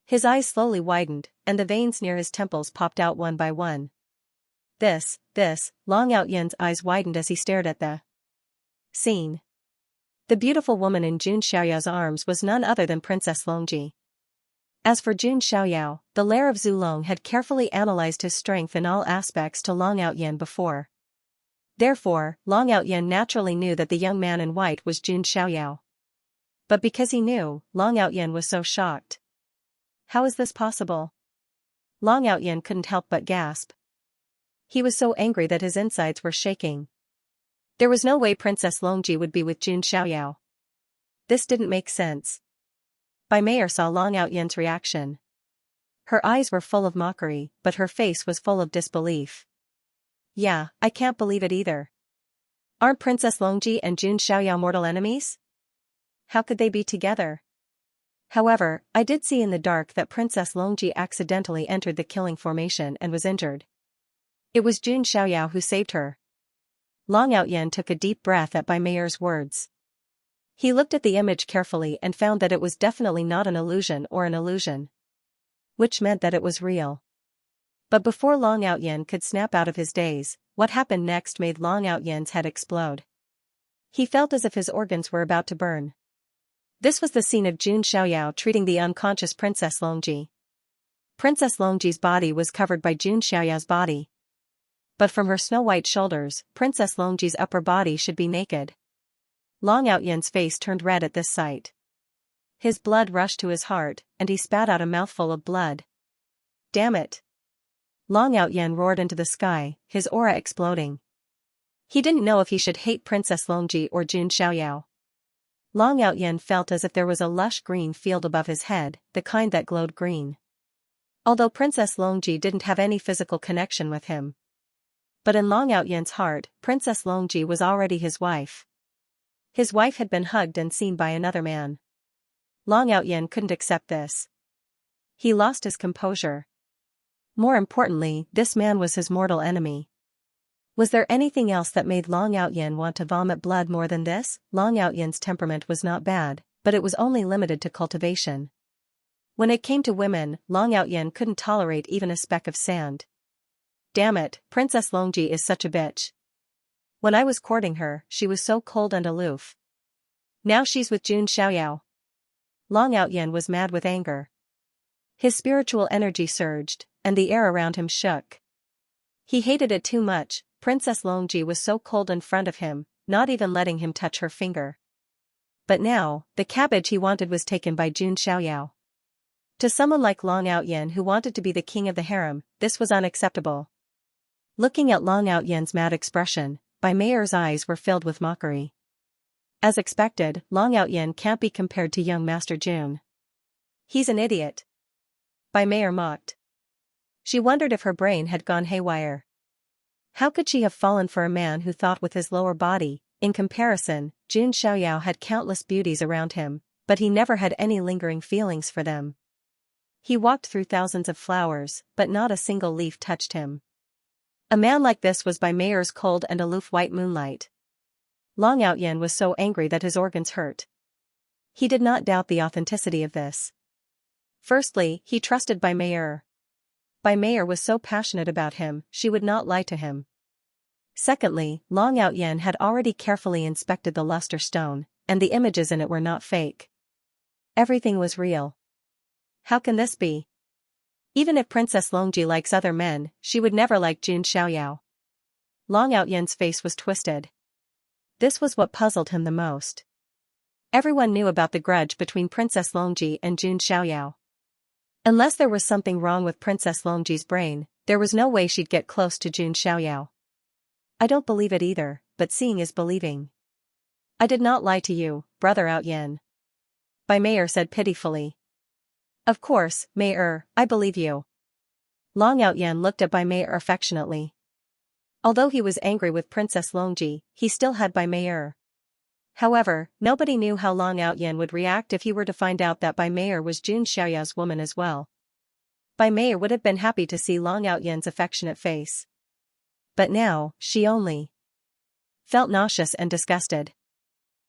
His eyes slowly widened, and the veins near his temples popped out one by one. Long Outyen's eyes widened as he stared at the scene. The beautiful woman in Jun Xiaoyao's arms was none other than Princess Longji. As for Jun Xiaoyao, the lair of Zulong had carefully analyzed his strength in all aspects to Long Outyen before. Therefore, Long Outyen naturally knew that the young man in white was Jun Xiaoyao. But because he knew, Long Outyen was so shocked. How is this possible? Long Outyen couldn't help but gasp. He was so angry that his insides were shaking. There was no way Princess Longji would be with Jun Xiaoyao. This didn't make sense. Bai Meier saw Long Outyen's reaction. Her eyes were full of mockery, but her face was full of disbelief. Yeah, I can't believe it either. Aren't Princess Longji and Jun Xiaoyao mortal enemies? How could they be together? However, I did see in the dark that Princess Longji accidentally entered the killing formation and was injured. It was Jun Xiaoyao who saved her. Long Outyen took a deep breath at Bai Meier's words. He looked at the image carefully and found that it was definitely not an illusion or an illusion. Which meant that it was real. But before Long Outyen could snap out of his daze, what happened next made Long Outyen's head explode. He felt as if his organs were about to burn. This was the scene of Jun Xiaoyao treating the unconscious Princess Longji. Princess Longji's body was covered by Jun Xiaoyao's body. But from her snow-white shoulders, Princess Longji's upper body should be naked. Long Outyen's face turned red at this sight. His blood rushed to his heart, and he spat out a mouthful of blood. Damn it! Long Outyen roared into the sky, his aura exploding. He didn't know if he should hate Princess Longji or Jun Xiaoyao. Long Outyen felt as if there was a lush green field above his head, the kind that glowed green. Although Princess Longji didn't have any physical connection with him. But in Long Outyen's heart, Princess Longji was already his wife. His wife had been hugged and seen by another man. Long Outyen couldn't accept this. He lost his composure. More importantly, this man was his mortal enemy. Was there anything else that made Long Outyen want to vomit blood more than this? Long Outyen's temperament was not bad, but it was only limited to cultivation. When it came to women, Long Outyen couldn't tolerate even a speck of sand. Damn it, Princess Longji is such a bitch. When I was courting her, she was so cold and aloof. Now she's with Jun Xiaoyao. Long Outyen was mad with anger. His spiritual energy surged, and the air around him shook. He hated it too much. Princess Longji was so cold in front of him, not even letting him touch her finger. But now, the cabbage he wanted was taken by Jun Xiaoyao. To someone like Long Outyen who wanted to be the king of the harem, this was unacceptable. Looking at Long Outyen's mad expression, Bai Meier's eyes were filled with mockery. As expected, Long Outyen can't be compared to young Master Jun. He's an idiot. Bai Meier mocked. She wondered if her brain had gone haywire. How could she have fallen for a man who thought with his lower body? In comparison, Jun Xiaoyao had countless beauties around him, but he never had any lingering feelings for them. He walked through thousands of flowers, but not a single leaf touched him. A man like this was Bai Meier's cold and aloof white moonlight. Long Outyen was so angry that his organs hurt. He did not doubt the authenticity of this. Firstly, he trusted Bai Meier. Bai Meier was so passionate about him, she would not lie to him. Secondly, Long Outyen had already carefully inspected the luster stone, and the images in it were not fake. Everything was real. How can this be? Even if Princess Longji likes other men, she would never like Jun Xiaoyao. Long Outyen's face was twisted. This was what puzzled him the most. Everyone knew about the grudge between Princess Longji and Jun Xiaoyao. Unless there was something wrong with Princess Longji's brain, there was no way she'd get close to Jun Xiaoyao. I don't believe it either, but seeing is believing. I did not lie to you, brother Outyen. Bai Meier said pitifully. Of course, Meier, I believe you. Long Outyen looked at Bai Meier affectionately. Although he was angry with Princess Longji, he still had Bai Meier. However, nobody knew how Long Outyen would react if he were to find out that Bai Meier was Jun Xiaoyao's woman as well. Bai Meier would have been happy to see Long Outyen's affectionate face. But now, she only felt nauseous and disgusted.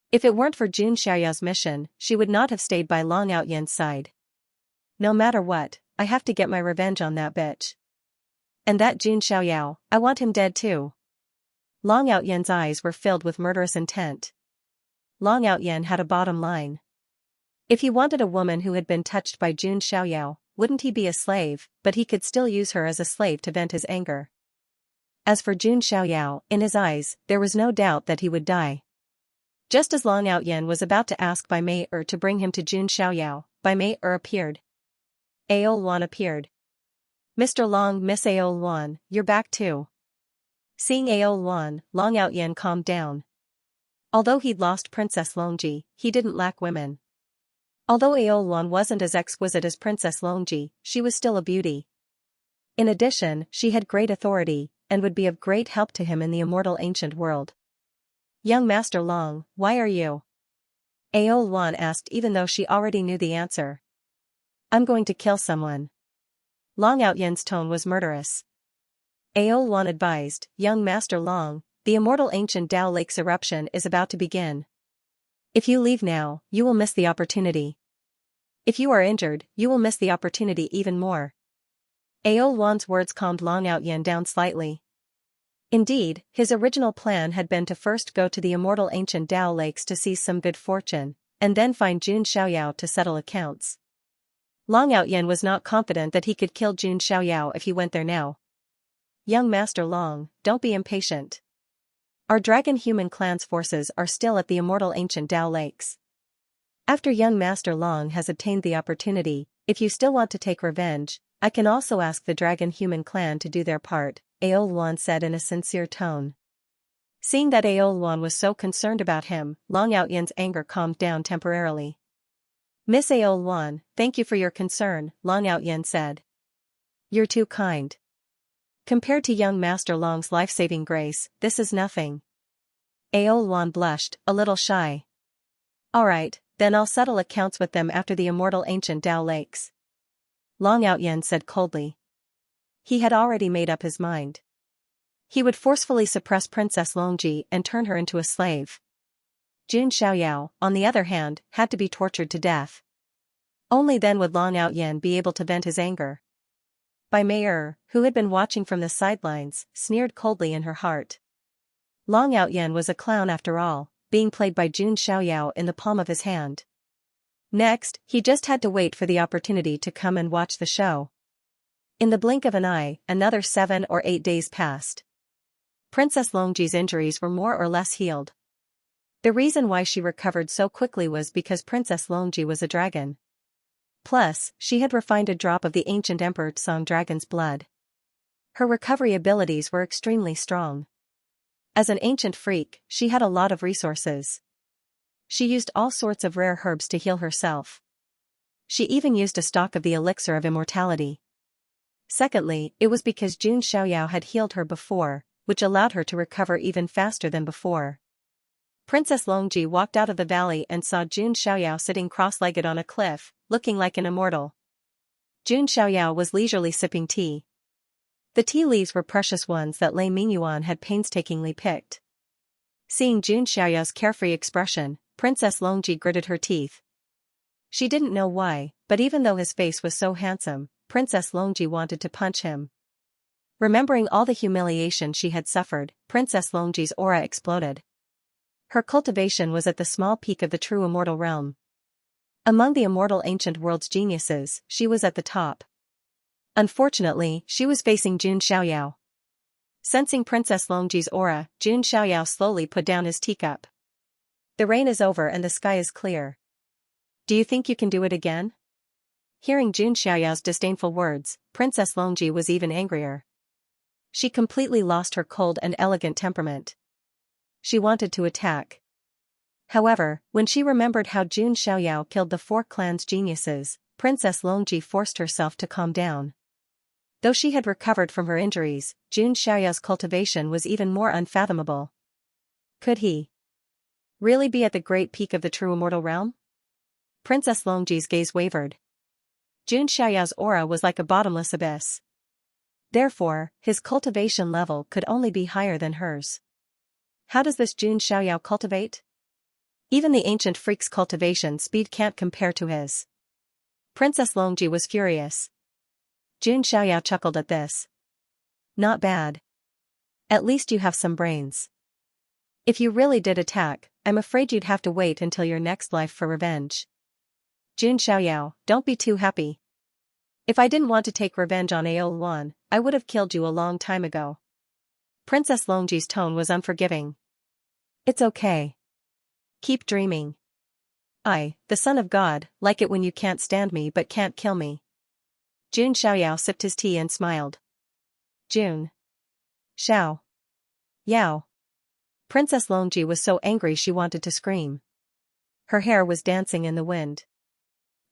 If it weren't for Jun Xiaoyao's mission, she would not have stayed by Long Outyen's side. No matter what, I have to get my revenge on that bitch. And that Jun Xiaoyao, I want him dead too. Long Outyen's eyes were filled with murderous intent. Long Outyen had a bottom line. If he wanted a woman who had been touched by Jun Xiaoyao, wouldn't he be a slave, but he could still use her as a slave to vent his anger. As for Jun Xiaoyao, in his eyes, there was no doubt that he would die. Just as Long Outyen was about to ask Bai Mei to bring him to Jun Xiaoyao, Bai Mei appeared. Ao Luan appeared. Mr. Long, Miss Ao Luan, you're back too. Seeing Ao Luan, Long Outyen calmed down. Although he'd lost Princess Longji, he didn't lack women. Although Ao Luan wasn't as exquisite as Princess Longji, she was still a beauty. In addition, she had great authority, and would be of great help to him in the immortal ancient world. Young Master Long, why are you? Ao Luan asked even though she already knew the answer. I'm going to kill someone. Long Outyen's tone was murderous. Ao Luan advised, Young Master Long, the immortal ancient Dao Lake's eruption is about to begin. If you leave now, you will miss the opportunity. If you are injured, you will miss the opportunity even more. Ao Luan's words calmed Long Outyen down slightly. Indeed, his original plan had been to first go to the immortal ancient Dao Lakes to seize some good fortune, and then find Jun Xiaoyao to settle accounts. Long Outyen was not confident that he could kill Jun Xiaoyao if he went there now. Young Master Long, don't be impatient. Our dragon-human clan's forces are still at the immortal ancient Dao Lakes. After young Master Long has obtained the opportunity, if you still want to take revenge, I can also ask the dragon-human clan to do their part, Ao Luan said in a sincere tone. Seeing that Ao Luan was so concerned about him, Long Outyen's anger calmed down temporarily. Miss Ao Luan, thank you for your concern, Long Outyen said. You're too kind. Compared to young Master Long's life-saving grace, this is nothing. Ao Luan blushed, a little shy. Alright, then I'll settle accounts with them after the immortal ancient Dao Lakes. Long Outyen said coldly. He had already made up his mind. He would forcefully suppress Princess Longji and turn her into a slave. Jun Xiaoyao, on the other hand, had to be tortured to death. Only then would Long Outyen be able to vent his anger. Bai Mei, who had been watching from the sidelines, sneered coldly in her heart. Long Outyen was a clown after all, being played by Jun Xiaoyao in the palm of his hand. Next, he just had to wait for the opportunity to come and watch the show. In the blink of an eye, another 7 or 8 days passed. Princess Longji's injuries were more or less healed. The reason why she recovered so quickly was because Princess Longji was a dragon. Plus, she had refined a drop of the ancient Emperor Song dragon's blood. Her recovery abilities were extremely strong. As an ancient freak, she had a lot of resources. She used all sorts of rare herbs to heal herself. She even used a stock of the elixir of immortality. Secondly, it was because Jun Xiaoyao had healed her before, which allowed her to recover even faster than before. Princess Longji walked out of the valley and saw Jun Xiaoyao sitting cross-legged on a cliff, looking like an immortal. Jun Xiaoyao was leisurely sipping tea. The tea leaves were precious ones that Lei Mingyuan had painstakingly picked. Seeing Jun Xiaoyao's carefree expression, Princess Longji gritted her teeth. She didn't know why, but even though his face was so handsome, Princess Longji wanted to punch him. Remembering all the humiliation she had suffered, Princess Longji's aura exploded. Her cultivation was at the small peak of the true immortal realm. Among the immortal ancient world's geniuses, she was at the top. Unfortunately, she was facing Jun Xiaoyao. Sensing Princess Longji's aura, Jun Xiaoyao slowly put down his teacup. The rain is over and the sky is clear. Do you think you can do it again? Hearing Jun Xiaoyao's disdainful words, Princess Longji was even angrier. She completely lost her cold and elegant temperament. She wanted to attack. However, when she remembered how Jun Xiaoyao killed the 4 clans' geniuses, Princess Longji forced herself to calm down. Though she had recovered from her injuries, Jun Xiaoyao's cultivation was even more unfathomable. Could he really be at the great peak of the true immortal realm? Princess Longji's gaze wavered. Jun Xiaoyao's aura was like a bottomless abyss. Therefore, his cultivation level could only be higher than hers. How does this Jun Xiaoyao cultivate? Even the ancient freak's cultivation speed can't compare to his. Princess Longji was furious. Jun Xiaoyao chuckled at this. Not bad. At least you have some brains. If you really did attack, I'm afraid you'd have to wait until your next life for revenge. Jun Xiaoyao, don't be too happy. If I didn't want to take revenge on Aoluan, I would have killed you a long time ago. Princess Longji's tone was unforgiving. It's okay. Keep dreaming. I, the son of God, like it when you can't stand me but can't kill me. Jun Xiaoyao sipped his tea and smiled. Jun. Xiao. Yao. Princess Longji was so angry she wanted to scream. Her hair was dancing in the wind.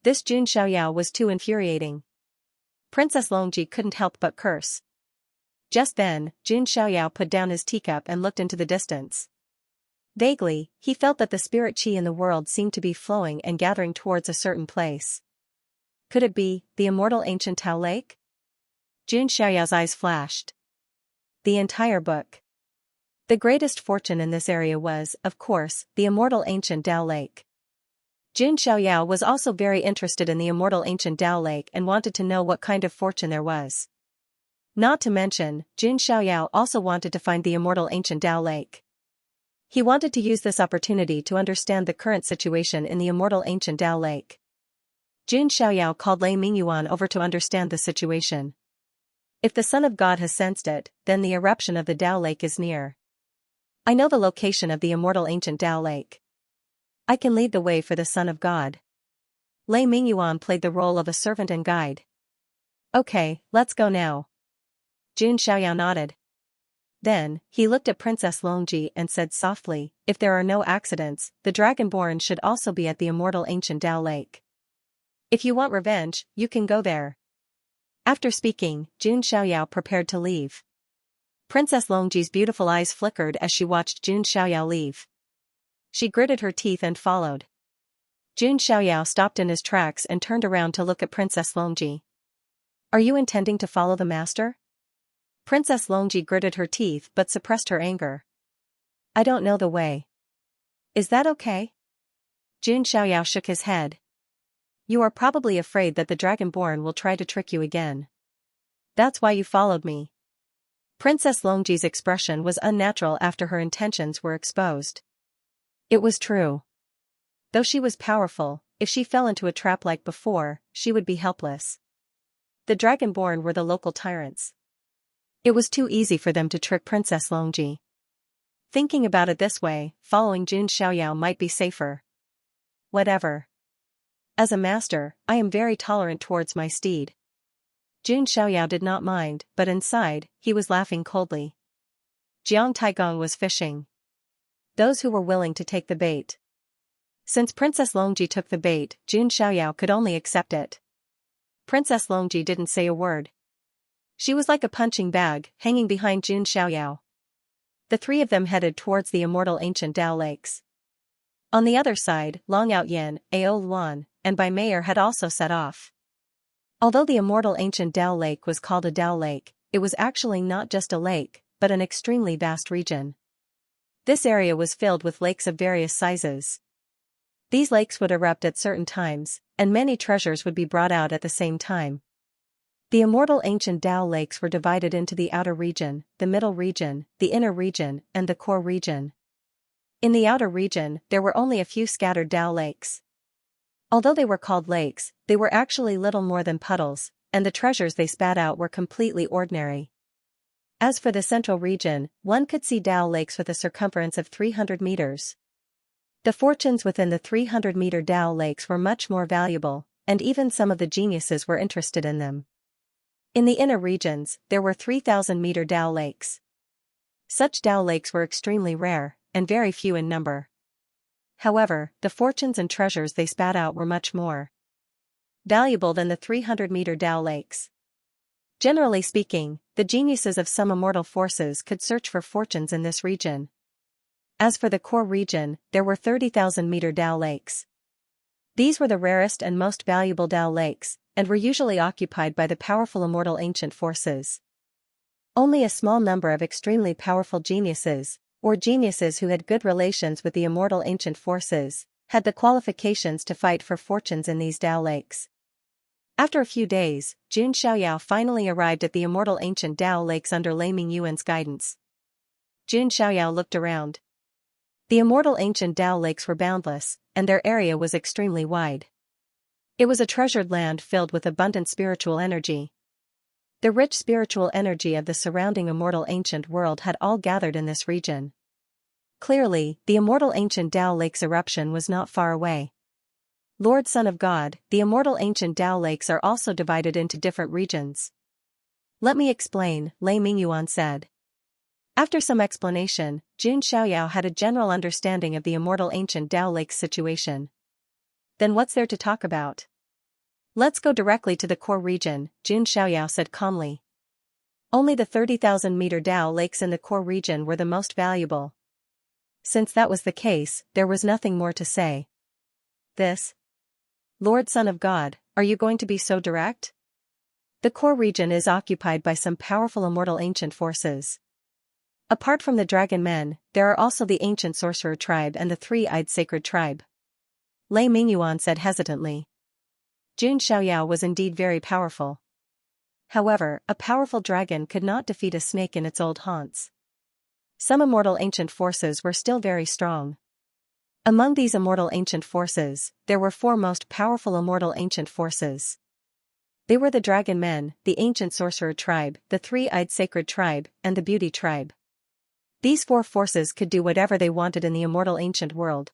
This Jun Xiaoyao was too infuriating. Princess Longji couldn't help but curse. Just then, Jun Xiaoyao put down his teacup and looked into the distance. Vaguely, he felt that the spirit qi in the world seemed to be flowing and gathering towards a certain place. Could it be the immortal ancient Tao Lake? Jun Xiaoyao's eyes flashed. The entire book. The greatest fortune in this area was, of course, the immortal ancient Tao Lake. Jun Xiaoyao was also very interested in the immortal ancient Tao Lake and wanted to know what kind of fortune there was. Not to mention, Jun Xiaoyao also wanted to find the immortal ancient Tao Lake. He wanted to use this opportunity to understand the current situation in the immortal ancient Tao Lake. Jun Xiaoyao called Lei Mingyuan over to understand the situation. If the Son of God has sensed it, then the eruption of the Tao Lake is near. I know the location of the immortal ancient Tao Lake. I can lead the way for the Son of God. Lei Mingyuan played the role of a servant and guide. Okay, let's go now. Jun Xiaoyao nodded. Then, he looked at Princess Longji and said softly, if there are no accidents, the Dragonborn should also be at the immortal ancient Tao Lake. If you want revenge, you can go there. After speaking, Jun Xiaoyao prepared to leave. Princess Longji's beautiful eyes flickered as she watched Jun Xiaoyao leave. She gritted her teeth and followed. Jun Xiaoyao stopped in his tracks and turned around to look at Princess Longji. Are you intending to follow the master? Princess Longji gritted her teeth but suppressed her anger. I don't know the way. Is that okay? Jun Xiaoyao shook his head. You are probably afraid that the Dragonborn will try to trick you again. That's why you followed me. Princess Longji's expression was unnatural after her intentions were exposed. It was true. Though she was powerful, if she fell into a trap like before, she would be helpless. The Dragonborn were the local tyrants. It was too easy for them to trick Princess Longji. Thinking about it this way, following Jun Xiaoyao might be safer. Whatever. As a master, I am very tolerant towards my steed. Jun Xiaoyao did not mind, but inside, he was laughing coldly. Jiang Taigong was fishing. Those who were willing to take the bait. Since Princess Longji took the bait, Jun Xiaoyao could only accept it. Princess Longji didn't say a word. She was like a punching bag, hanging behind Jun Xiaoyao. The three of them headed towards the immortal ancient Tao Lakes. On the other side, Long Outyin, Aoluan, and Bai Meier had also set off. Although the immortal ancient Tao Lake was called a Tao Lake, it was actually not just a lake, but an extremely vast region. This area was filled with lakes of various sizes. These lakes would erupt at certain times, and many treasures would be brought out at the same time. The immortal ancient Tao Lakes were divided into the outer region, the middle region, the inner region, and the core region. In the outer region, there were only a few scattered Tao Lakes. Although they were called lakes, they were actually little more than puddles, and the treasures they spat out were completely ordinary. As for the central region, one could see Tao Lakes with a circumference of 300 meters. The fortunes within the 300-meter Tao Lakes were much more valuable, and even some of the geniuses were interested in them. In the inner regions, there were 3,000-meter Tao Lakes. Such Tao Lakes were extremely rare, and very few in number. However, the fortunes and treasures they spat out were much more valuable than the 300-meter Tao Lakes. Generally speaking, the geniuses of some immortal forces could search for fortunes in this region. As for the core region, there were 30,000-meter Tao Lakes. These were the rarest and most valuable Tao Lakes, and were usually occupied by the powerful immortal ancient forces. Only a small number of extremely powerful geniuses, or geniuses who had good relations with the immortal ancient forces, had the qualifications to fight for fortunes in these Tao Lakes. After a few days, Jun Xiaoyao finally arrived at the immortal ancient Tao Lakes under Lei Mingyuan's guidance. Jun Xiaoyao looked around. The immortal ancient Tao Lakes were boundless, and their area was extremely wide. It was a treasured land filled with abundant spiritual energy. The rich spiritual energy of the surrounding immortal ancient world had all gathered in this region. Clearly, the immortal ancient Tao Lake's eruption was not far away. Lord Son of God, the immortal ancient Tao Lakes are also divided into different regions. Let me explain, Lei Mingyuan said. After some explanation, Jun Xiaoyao had a general understanding of the immortal ancient Tao Lake's situation. Then what's there to talk about? Let's go directly to the core region, Jun Xiaoyao said calmly. Only the 30,000-meter Tao Lakes in the core region were the most valuable. Since that was the case, there was nothing more to say. This? Lord Son of God, are you going to be so direct? The core region is occupied by some powerful immortal ancient forces. Apart from the dragon men, there are also the ancient sorcerer tribe and the three-eyed sacred tribe. Lei Mingyuan said hesitantly. Jun Xiaoyao was indeed very powerful. However, a powerful dragon could not defeat a snake in its old haunts. Some immortal ancient forces were still very strong. Among these immortal ancient forces, there were four most powerful immortal ancient forces. They were the dragon men, the ancient sorcerer tribe, the three-eyed sacred tribe, and the beauty tribe. These four forces could do whatever they wanted in the immortal ancient world.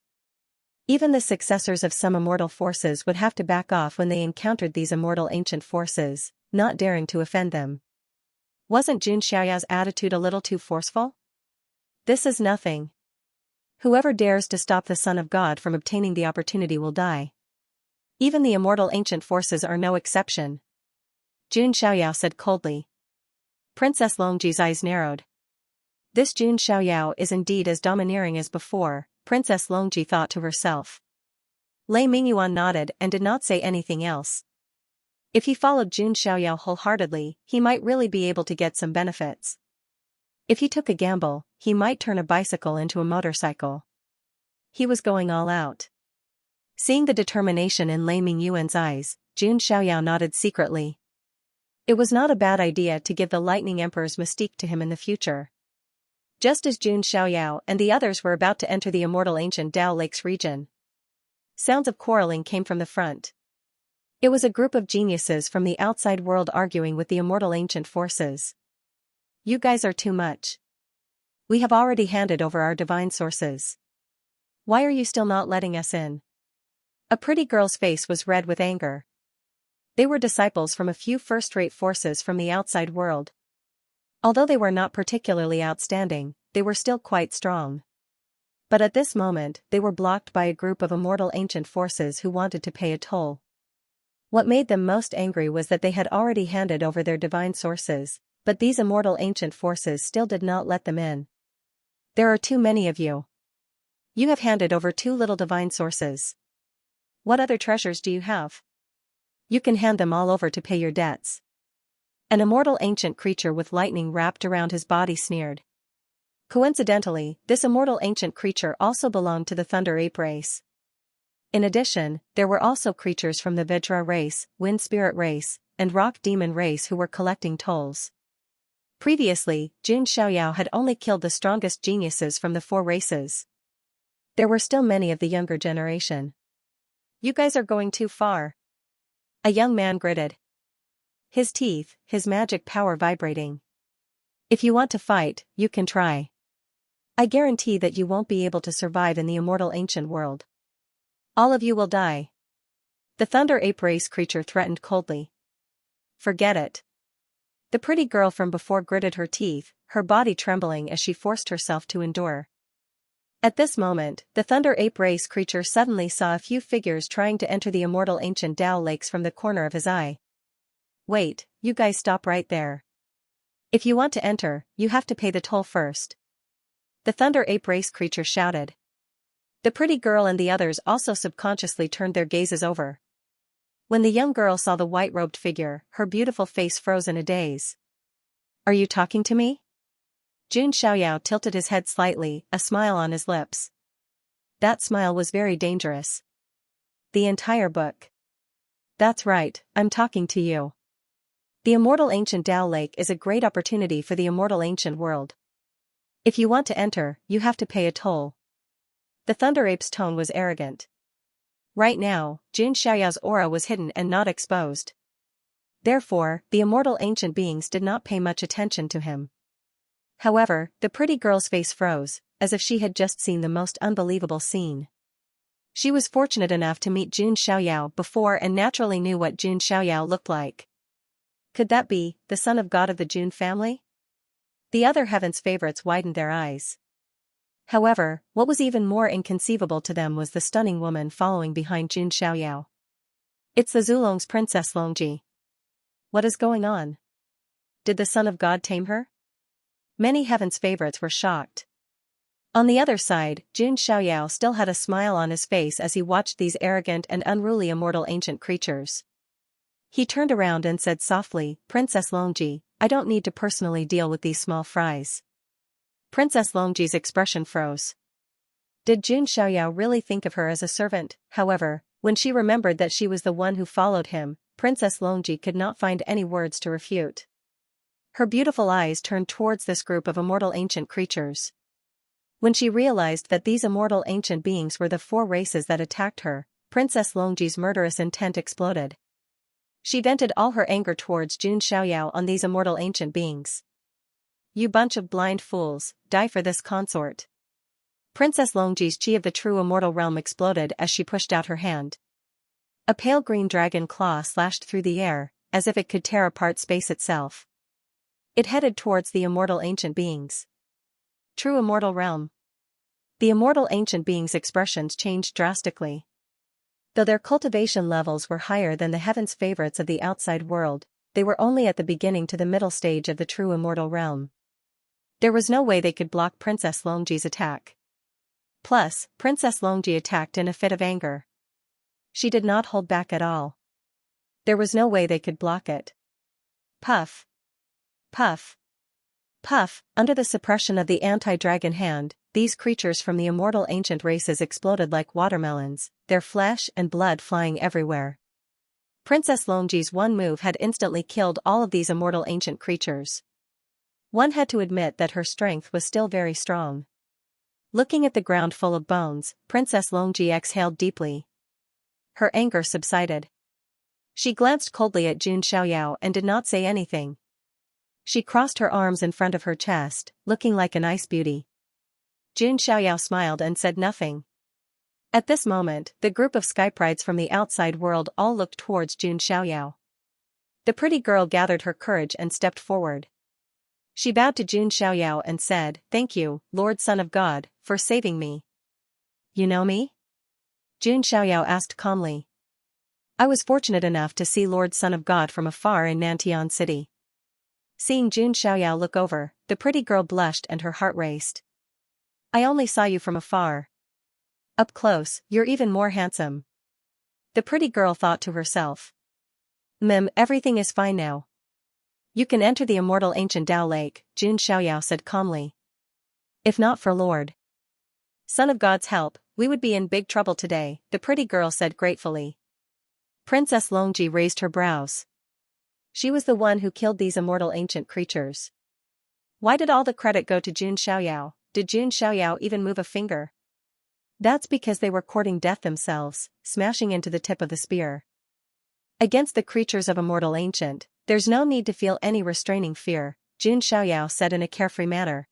Even the successors of some immortal forces would have to back off when they encountered these immortal ancient forces, not daring to offend them. Wasn't Jun Xiaoyao's attitude a little too forceful? This is nothing. Whoever dares to stop the Son of God from obtaining the opportunity will die. Even the immortal ancient forces are no exception. Jun Xiaoyao said coldly. Princess Longji's eyes narrowed. This Jun Xiaoyao is indeed as domineering as before, Princess Longji thought to herself. Lei Mingyuan nodded and did not say anything else. If he followed Jun Xiaoyao wholeheartedly, he might really be able to get some benefits. If he took a gamble, he might turn a bicycle into a motorcycle. He was going all out. Seeing the determination in Lei Mingyuan's eyes, Jun Xiaoyao nodded secretly. It was not a bad idea to give the Lightning Emperor's mystique to him in the future. Just as Jun Xiaoyao and the others were about to enter the immortal ancient Tao Lakes region, sounds of quarreling came from the front. It was a group of geniuses from the outside world arguing with the immortal ancient forces. You guys are too much. We have already handed over our divine sources. Why are you still not letting us in? A pretty girl's face was red with anger. They were disciples from a few first-rate forces from the outside world. Although they were not particularly outstanding, they were still quite strong. But at this moment, they were blocked by a group of immortal ancient forces who wanted to pay a toll. What made them most angry was that they had already handed over their divine sources, but these immortal ancient forces still did not let them in. There are too many of you. You have handed over too little divine sources. What other treasures do you have? You can hand them all over to pay your debts. An immortal ancient creature with lightning wrapped around his body sneered. Coincidentally, this immortal ancient creature also belonged to the Thunder Ape race. In addition, there were also creatures from the Vajra race, Wind Spirit race, and Rock Demon race who were collecting tolls. Previously, Jun Xiaoyao had only killed the strongest geniuses from the four races. There were still many of the younger generation. You guys are going too far. A young man gritted. His teeth, his magic power vibrating. If you want to fight, you can try. I guarantee that you won't be able to survive in the immortal ancient world. All of you will die. The Thunder Ape race creature threatened coldly. Forget it. The pretty girl from before gritted her teeth, her body trembling as she forced herself to endure. At this moment, the Thunder Ape race creature suddenly saw a few figures trying to enter the immortal ancient Tao Lakes from the corner of his eye. Wait, you guys stop right there. If you want to enter, you have to pay the toll first. The Thunder Ape race creature shouted. The pretty girl and the others also subconsciously turned their gazes over. When the young girl saw the white-robed figure, her beautiful face froze in a daze. Are you talking to me? Jun Xiaoyao tilted his head slightly, a smile on his lips. That smile was very dangerous. The entire book. That's right, I'm talking to you. The immortal ancient Tao Lake is a great opportunity for the immortal ancient world. If you want to enter, you have to pay a toll. The Thunder Ape's tone was arrogant. Right now, Jun Xiaoyao's aura was hidden and not exposed. Therefore, the immortal ancient beings did not pay much attention to him. However, the pretty girl's face froze, as if she had just seen the most unbelievable scene. She was fortunate enough to meet Jun Xiaoyao before and naturally knew what Jun Xiaoyao looked like. Could that be the son of God of the Jun family? The other heaven's favorites widened their eyes. However, what was even more inconceivable to them was the stunning woman following behind Jun Xiaoyao. It's the Zulong's Princess Longji. What is going on? Did the son of God tame her? Many heaven's favorites were shocked. On the other side, Jun Xiaoyao still had a smile on his face as he watched these arrogant and unruly immortal ancient creatures. He turned around and said softly, "Princess Longji, I don't need to personally deal with these small fries." Princess Longji's expression froze. Did Jun Xiaoyao really think of her as a servant? However, when she remembered that she was the one who followed him, Princess Longji could not find any words to refute. Her beautiful eyes turned towards this group of immortal ancient creatures. When she realized that these immortal ancient beings were the four races that attacked her, Princess Longji's murderous intent exploded. She vented all her anger towards Jun Xiaoyao on these immortal ancient beings. "You bunch of blind fools, die for this consort." Princess Longji's chi of the true immortal realm exploded as she pushed out her hand. A pale green dragon claw slashed through the air, as if it could tear apart space itself. It headed towards the immortal ancient beings. True immortal realm. The immortal ancient beings' expressions changed drastically. Though their cultivation levels were higher than the heaven's favorites of the outside world, they were only at the beginning to the middle stage of the true immortal realm. There was no way they could block Princess Longji's attack. Plus, Princess Longji attacked in a fit of anger. She did not hold back at all. There was no way they could block it. Puff. Puff. Puff. Under the suppression of the anti-dragon hand, these creatures from the immortal ancient races exploded like watermelons, their flesh and blood flying everywhere. Princess Longji's one move had instantly killed all of these immortal ancient creatures. One had to admit that her strength was still very strong. Looking at the ground full of bones, Princess Longji exhaled deeply. Her anger subsided. She glanced coldly at Jun Xiaoyao and did not say anything. She crossed her arms in front of her chest, looking like an ice beauty. Jun Xiaoyao smiled and said nothing. At this moment, the group of skyprides from the outside world all looked towards Jun Xiaoyao. The pretty girl gathered her courage and stepped forward. She bowed to Jun Xiaoyao and said, "Thank you, Lord Son of God, for saving me." "You know me?" Jun Xiaoyao asked calmly. "I was fortunate enough to see Lord Son of God from afar in Nantian City." Seeing Jun Xiaoyao look over, the pretty girl blushed and her heart raced. "I only saw you from afar. Up close, you're even more handsome." The pretty girl thought to herself. Everything is fine now. "You can enter the immortal ancient Dao Lake," Jun Xiaoyao said calmly. "If not for Lord Son of God's help, we would be in big trouble today," the pretty girl said gratefully. Princess Longji raised her brows. She was the one who killed these immortal ancient creatures. Why did all the credit go to Jun Xiaoyao? Did Jun Xiaoyao even move a finger? That's because they were courting death themselves, smashing into the tip of the spear. Against the creatures of immortal ancient, there's no need to feel any restraining fear, Jun Xiaoyao said in a carefree manner.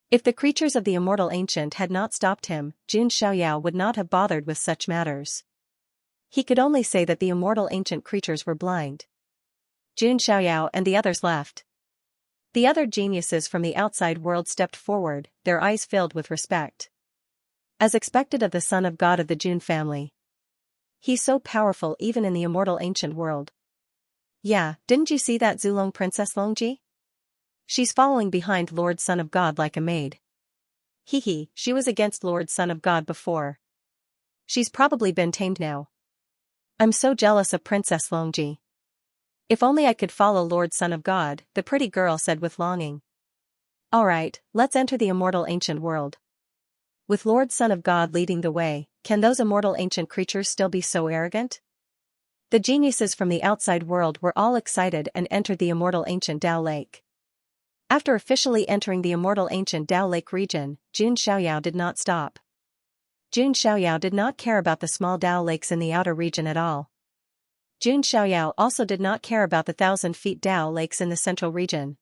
If the creatures of the immortal ancient had not stopped him, Jun Xiaoyao would not have bothered with such matters. He could only say that the immortal ancient creatures were blind. Jun Xiaoyao and the others left. The other geniuses from the outside world stepped forward, their eyes filled with respect. As expected of the son of God of the Jun family. He's so powerful even in the immortal ancient world. Yeah, didn't you see that Zulong Princess Longji? She's following behind Lord Son of God like a maid. Hee, she was against Lord Son of God before. She's probably been tamed now. I'm so jealous of Princess Longji. If only I could follow Lord Son of God, the pretty girl said with longing. Alright, let's enter the immortal ancient world. With Lord Son of God leading the way, can those immortal ancient creatures still be so arrogant? The geniuses from the outside world were all excited and entered the immortal ancient Dao Lake. After officially entering the immortal ancient Dao Lake region, Jun Xiaoyao did not stop. Jun Xiaoyao did not care about the small Dao lakes in the outer region at all. Jun Xiaoyao also did not care about the 1,000-feet Dao lakes in the central region.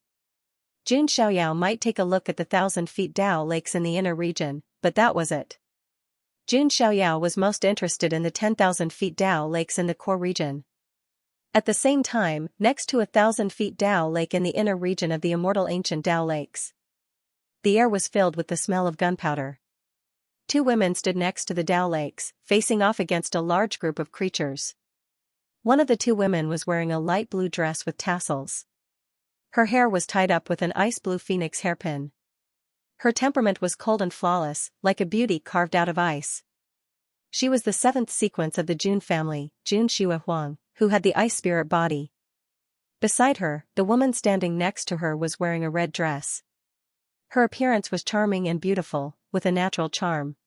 Jun Xiaoyao might take a look at the 1,000-feet Dao lakes in the inner region, but that was it. Jun Xiaoyao was most interested in the 10,000-feet Dao lakes in the core region. At the same time, next to a 1,000-feet Dao lake in the inner region of the immortal ancient Dao lakes, the air was filled with the smell of gunpowder. Two women stood next to the Dao lakes, facing off against a large group of creatures. One of the two women was wearing a light blue dress with tassels. Her hair was tied up with an ice blue phoenix hairpin. Her temperament was cold and flawless, like a beauty carved out of ice. She was the seventh sequence of the Jun family, Jun Xuehuang, who had the ice spirit body. Beside her, the woman standing next to her was wearing a red dress. Her appearance was charming and beautiful, with a natural charm.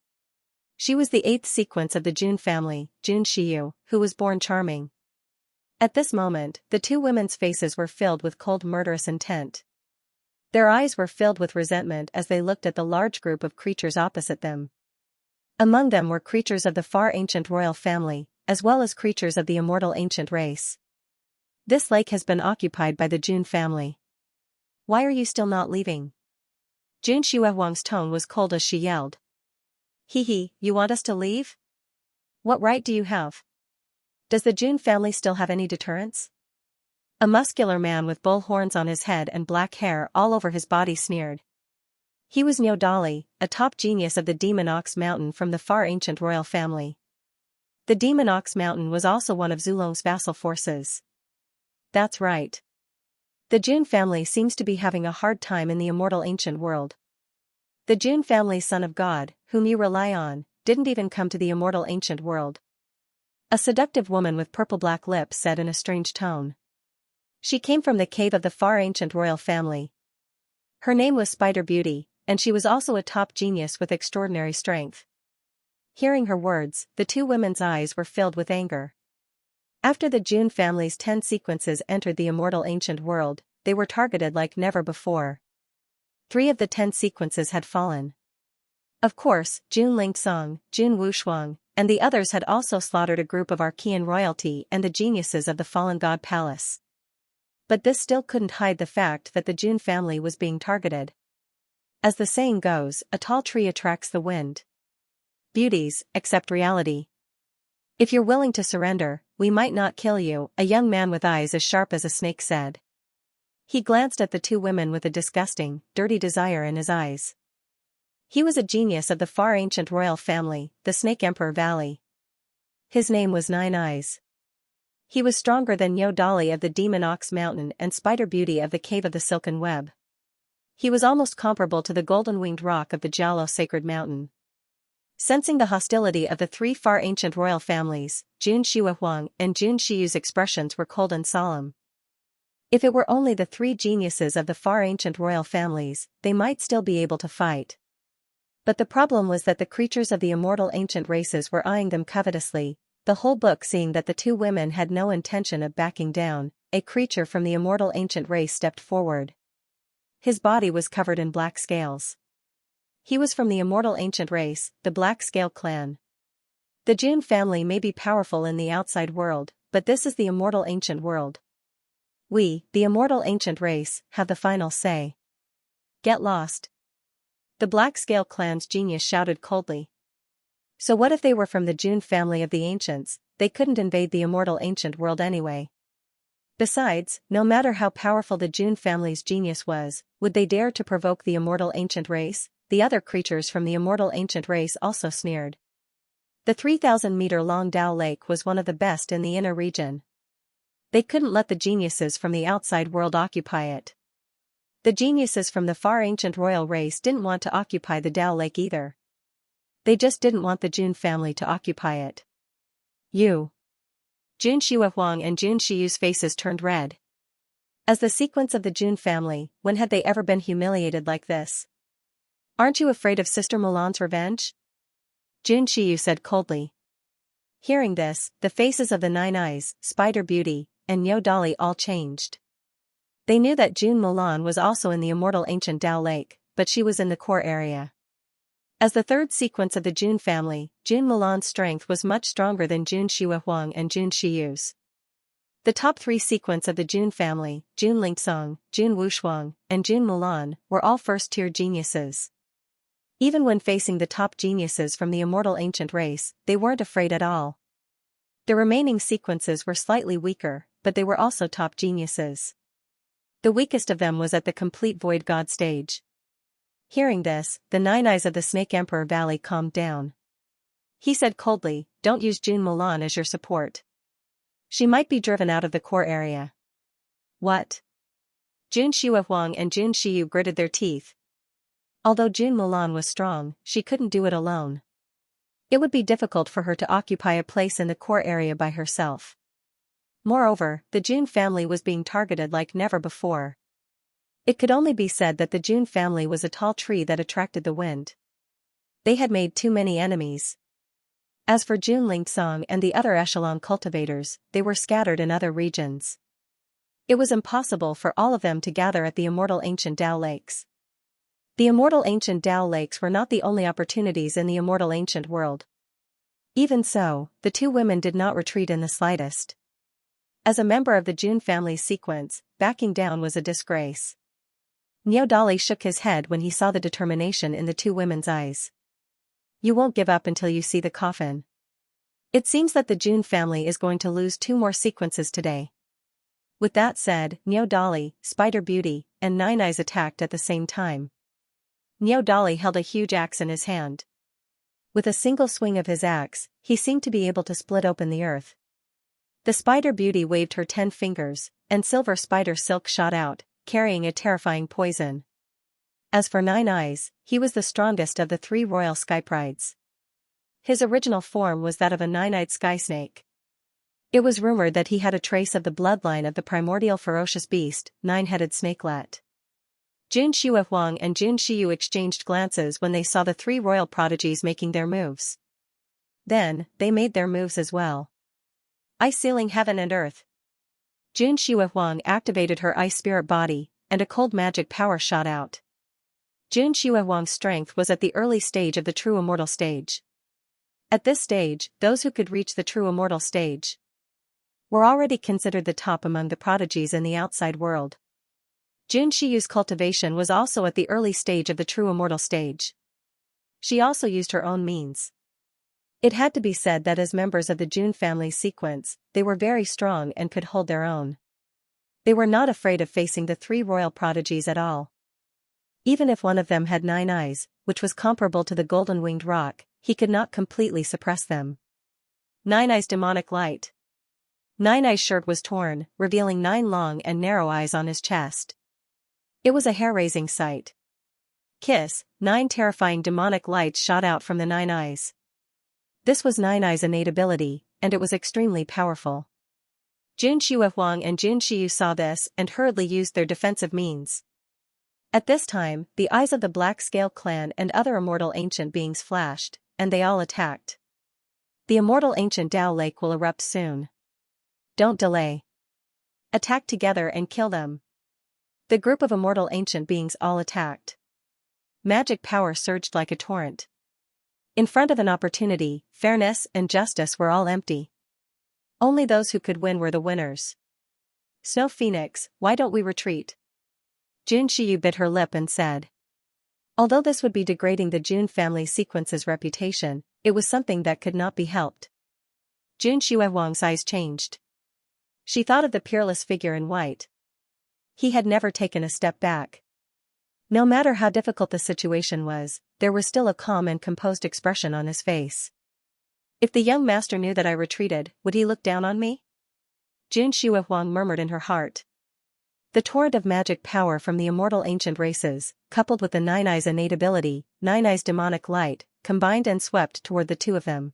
She was the eighth sequence of the Jun family, Jun Shiyu, who was born charming. At this moment, the two women's faces were filled with cold murderous intent. Their eyes were filled with resentment as they looked at the large group of creatures opposite them. Among them were creatures of the far ancient royal family, as well as creatures of the immortal ancient race. This lake has been occupied by the Jun family. Why are you still not leaving? Jun Xuehuang's tone was cold as she yelled. Hee, you want us to leave? What right do you have? Does the Jun family still have any deterrence? A muscular man with bull horns on his head and black hair all over his body sneered. He was Niu Dali, a top genius of the Demon Ox Mountain from the far ancient royal family. The Demon Ox Mountain was also one of Zulong's vassal forces. That's right. The Jun family seems to be having a hard time in the immortal ancient world. The Jun family son of God, whom you rely on, didn't even come to the immortal ancient world. A seductive woman with purple-black lips said in a strange tone. She came from the cave of the far ancient royal family. Her name was Spider Beauty, and she was also a top genius with extraordinary strength. Hearing her words, the two women's eyes were filled with anger. After the Jun family's 10 sequences entered the immortal ancient world, they were targeted like never before. 3 of the 10 sequences had fallen. Of course, Jun Lingsong, Jun Wushuang, and the others had also slaughtered a group of Archean royalty and the geniuses of the fallen god palace. But this still couldn't hide the fact that the Jun family was being targeted. As the saying goes, a tall tree attracts the wind. Beauties, accept reality. If you're willing to surrender, we might not kill you, a young man with eyes as sharp as a snake said. He glanced at the two women with a disgusting, dirty desire in his eyes. He was a genius of the far ancient royal family, the Snake Emperor Valley. His name was Nine Eyes. He was stronger than Niu Dali of the Demon Ox Mountain and Spider Beauty of the Cave of the Silken Web. He was almost comparable to the golden-winged rock of the Jialo Sacred Mountain. Sensing the hostility of the 3 far ancient royal families, Jun Xuehuang and Jun Shiyu's expressions were cold and solemn. If it were only the 3 geniuses of the far ancient royal families, they might still be able to fight. But the problem was that the creatures of the immortal ancient races were eyeing them covetously, the whole book seeing that the two women had no intention of backing down. A creature from the immortal ancient race stepped forward. His body was covered in black scales. He was from the immortal ancient race, the Black Scale Clan. The Jun family may be powerful in the outside world, but this is the immortal ancient world. We, the immortal ancient race, have the final say. Get lost. The Black Scale Clan's genius shouted coldly. So what if they were from the Jun family of the ancients? They couldn't invade the immortal ancient world anyway. Besides, no matter how powerful the Jun family's genius was, would they dare to provoke the immortal ancient race? The other creatures from the immortal ancient race also sneered. The 3,000-meter-long Dao Lake was one of the best in the inner region. They couldn't let the geniuses from the outside world occupy it. The geniuses from the far ancient royal race didn't want to occupy the Dao Lake either. They just didn't want the Jun family to occupy it. You. Jun Xuehuang and Jun Shiyu's faces turned red. As the sequence of the Jun family, when had they ever been humiliated like this? Aren't you afraid of Sister Mulan's revenge? Jun Shiyu said coldly. Hearing this, the faces of the Nine Eyes, Spider Beauty, and Niu Dali all changed. They knew that Jun Mulan was also in the immortal ancient Dao Lake, but she was in the core area. As the third sequence of the Jun family, Jun Mulan's strength was much stronger than Jun Shihuang and Jun Shiyu's. The top three sequence of the Jun family, Jun Lingsong, Jun Wushuang, and Jun Mulan, were all first-tier geniuses. Even when facing the top geniuses from the immortal ancient race, they weren't afraid at all. The remaining sequences were slightly weaker, but they were also top geniuses. The weakest of them was at the complete void god stage. Hearing this, the Nine Eyes of the Snake Emperor Valley calmed down. He said coldly, "Don't use Jun Mulan as your support. She might be driven out of the core area." What? Jun Shihuang and Jun Shiyu gritted their teeth. Although Jun Mulan was strong, she couldn't do it alone. It would be difficult for her to occupy a place in the core area by herself. Moreover, the Jun family was being targeted like never before. It could only be said that the Jun family was a tall tree that attracted the wind. They had made too many enemies. As for Jun Lingsong and the other echelon cultivators, they were scattered in other regions. It was impossible for all of them to gather at the immortal ancient Dao Lakes. The immortal ancient Dao Lakes were not the only opportunities in the immortal ancient world. Even so, the two women did not retreat in the slightest. As a member of the Jun family's sequence, backing down was a disgrace. Niao Dali shook his head when he saw the determination in the two women's eyes. "You won't give up until you see the coffin. It seems that the Jun family is going to lose 2 more sequences today." With that said, Niao Dali, Spider Beauty, and Nine Eyes attacked at the same time. Niao Dali held a huge axe in his hand. With a single swing of his axe, he seemed to be able to split open the earth. The Spider Beauty waved her 10 fingers, and silver spider silk shot out, carrying a terrifying poison. As for Nine Eyes, he was the strongest of the 3 royal skyprides. His original form was that of a nine-eyed sky snake. It was rumored that he had a trace of the bloodline of the primordial ferocious beast, nine-headed snakelet. Jun Shihuang and Jun Shiyu exchanged glances when they saw the 3 royal prodigies making their moves. Then, they made their moves as well. Ice sealing heaven and earth. Jun Shihuang activated her ice spirit body, and a cold magic power shot out. Jun Shihuang's strength was at the early stage of the true immortal stage. At this stage, those who could reach the true immortal stage were already considered the top among the prodigies in the outside world. Jun Shiyu's cultivation was also at the early stage of the true immortal stage. She also used her own means. It had to be said that as members of the Jun family sequence, they were very strong and could hold their own. They were not afraid of facing the 3 royal prodigies at all. Even if one of them had 9 eyes, which was comparable to the golden-winged rock, he could not completely suppress them. Nine Eyes demonic light. Nine Eyes' shirt was torn, revealing 9 long and narrow eyes on his chest. It was a hair-raising sight. Kiss, 9 terrifying demonic lights shot out from the 9 eyes. This was Nine Eyes' innate ability, and it was extremely powerful. Jun Shihuang and Jun Shiyu saw this and hurriedly used their defensive means. At this time, the eyes of the Black Scale clan and other immortal ancient beings flashed, and they all attacked. The immortal ancient Dao Lake will erupt soon. Don't delay. Attack together and kill them. The group of immortal ancient beings all attacked. Magic power surged like a torrent. In front of an opportunity, fairness and justice were all empty. Only those who could win were the winners. Snow Phoenix, why don't we retreat? Jun Shiyu bit her lip and said. Although this would be degrading the Jun family sequence's reputation, it was something that could not be helped. Jun Shihuang's eyes changed. She thought of the peerless figure in white. He had never taken a step back. No matter how difficult the situation was, there was still a calm and composed expression on his face. If the young master knew that I retreated, would he look down on me? Jun Shihuang murmured in her heart. The torrent of magic power from the immortal ancient races, coupled with the Nine Eyes' innate ability, Nine Eyes' demonic light, combined and swept toward the 2 of them.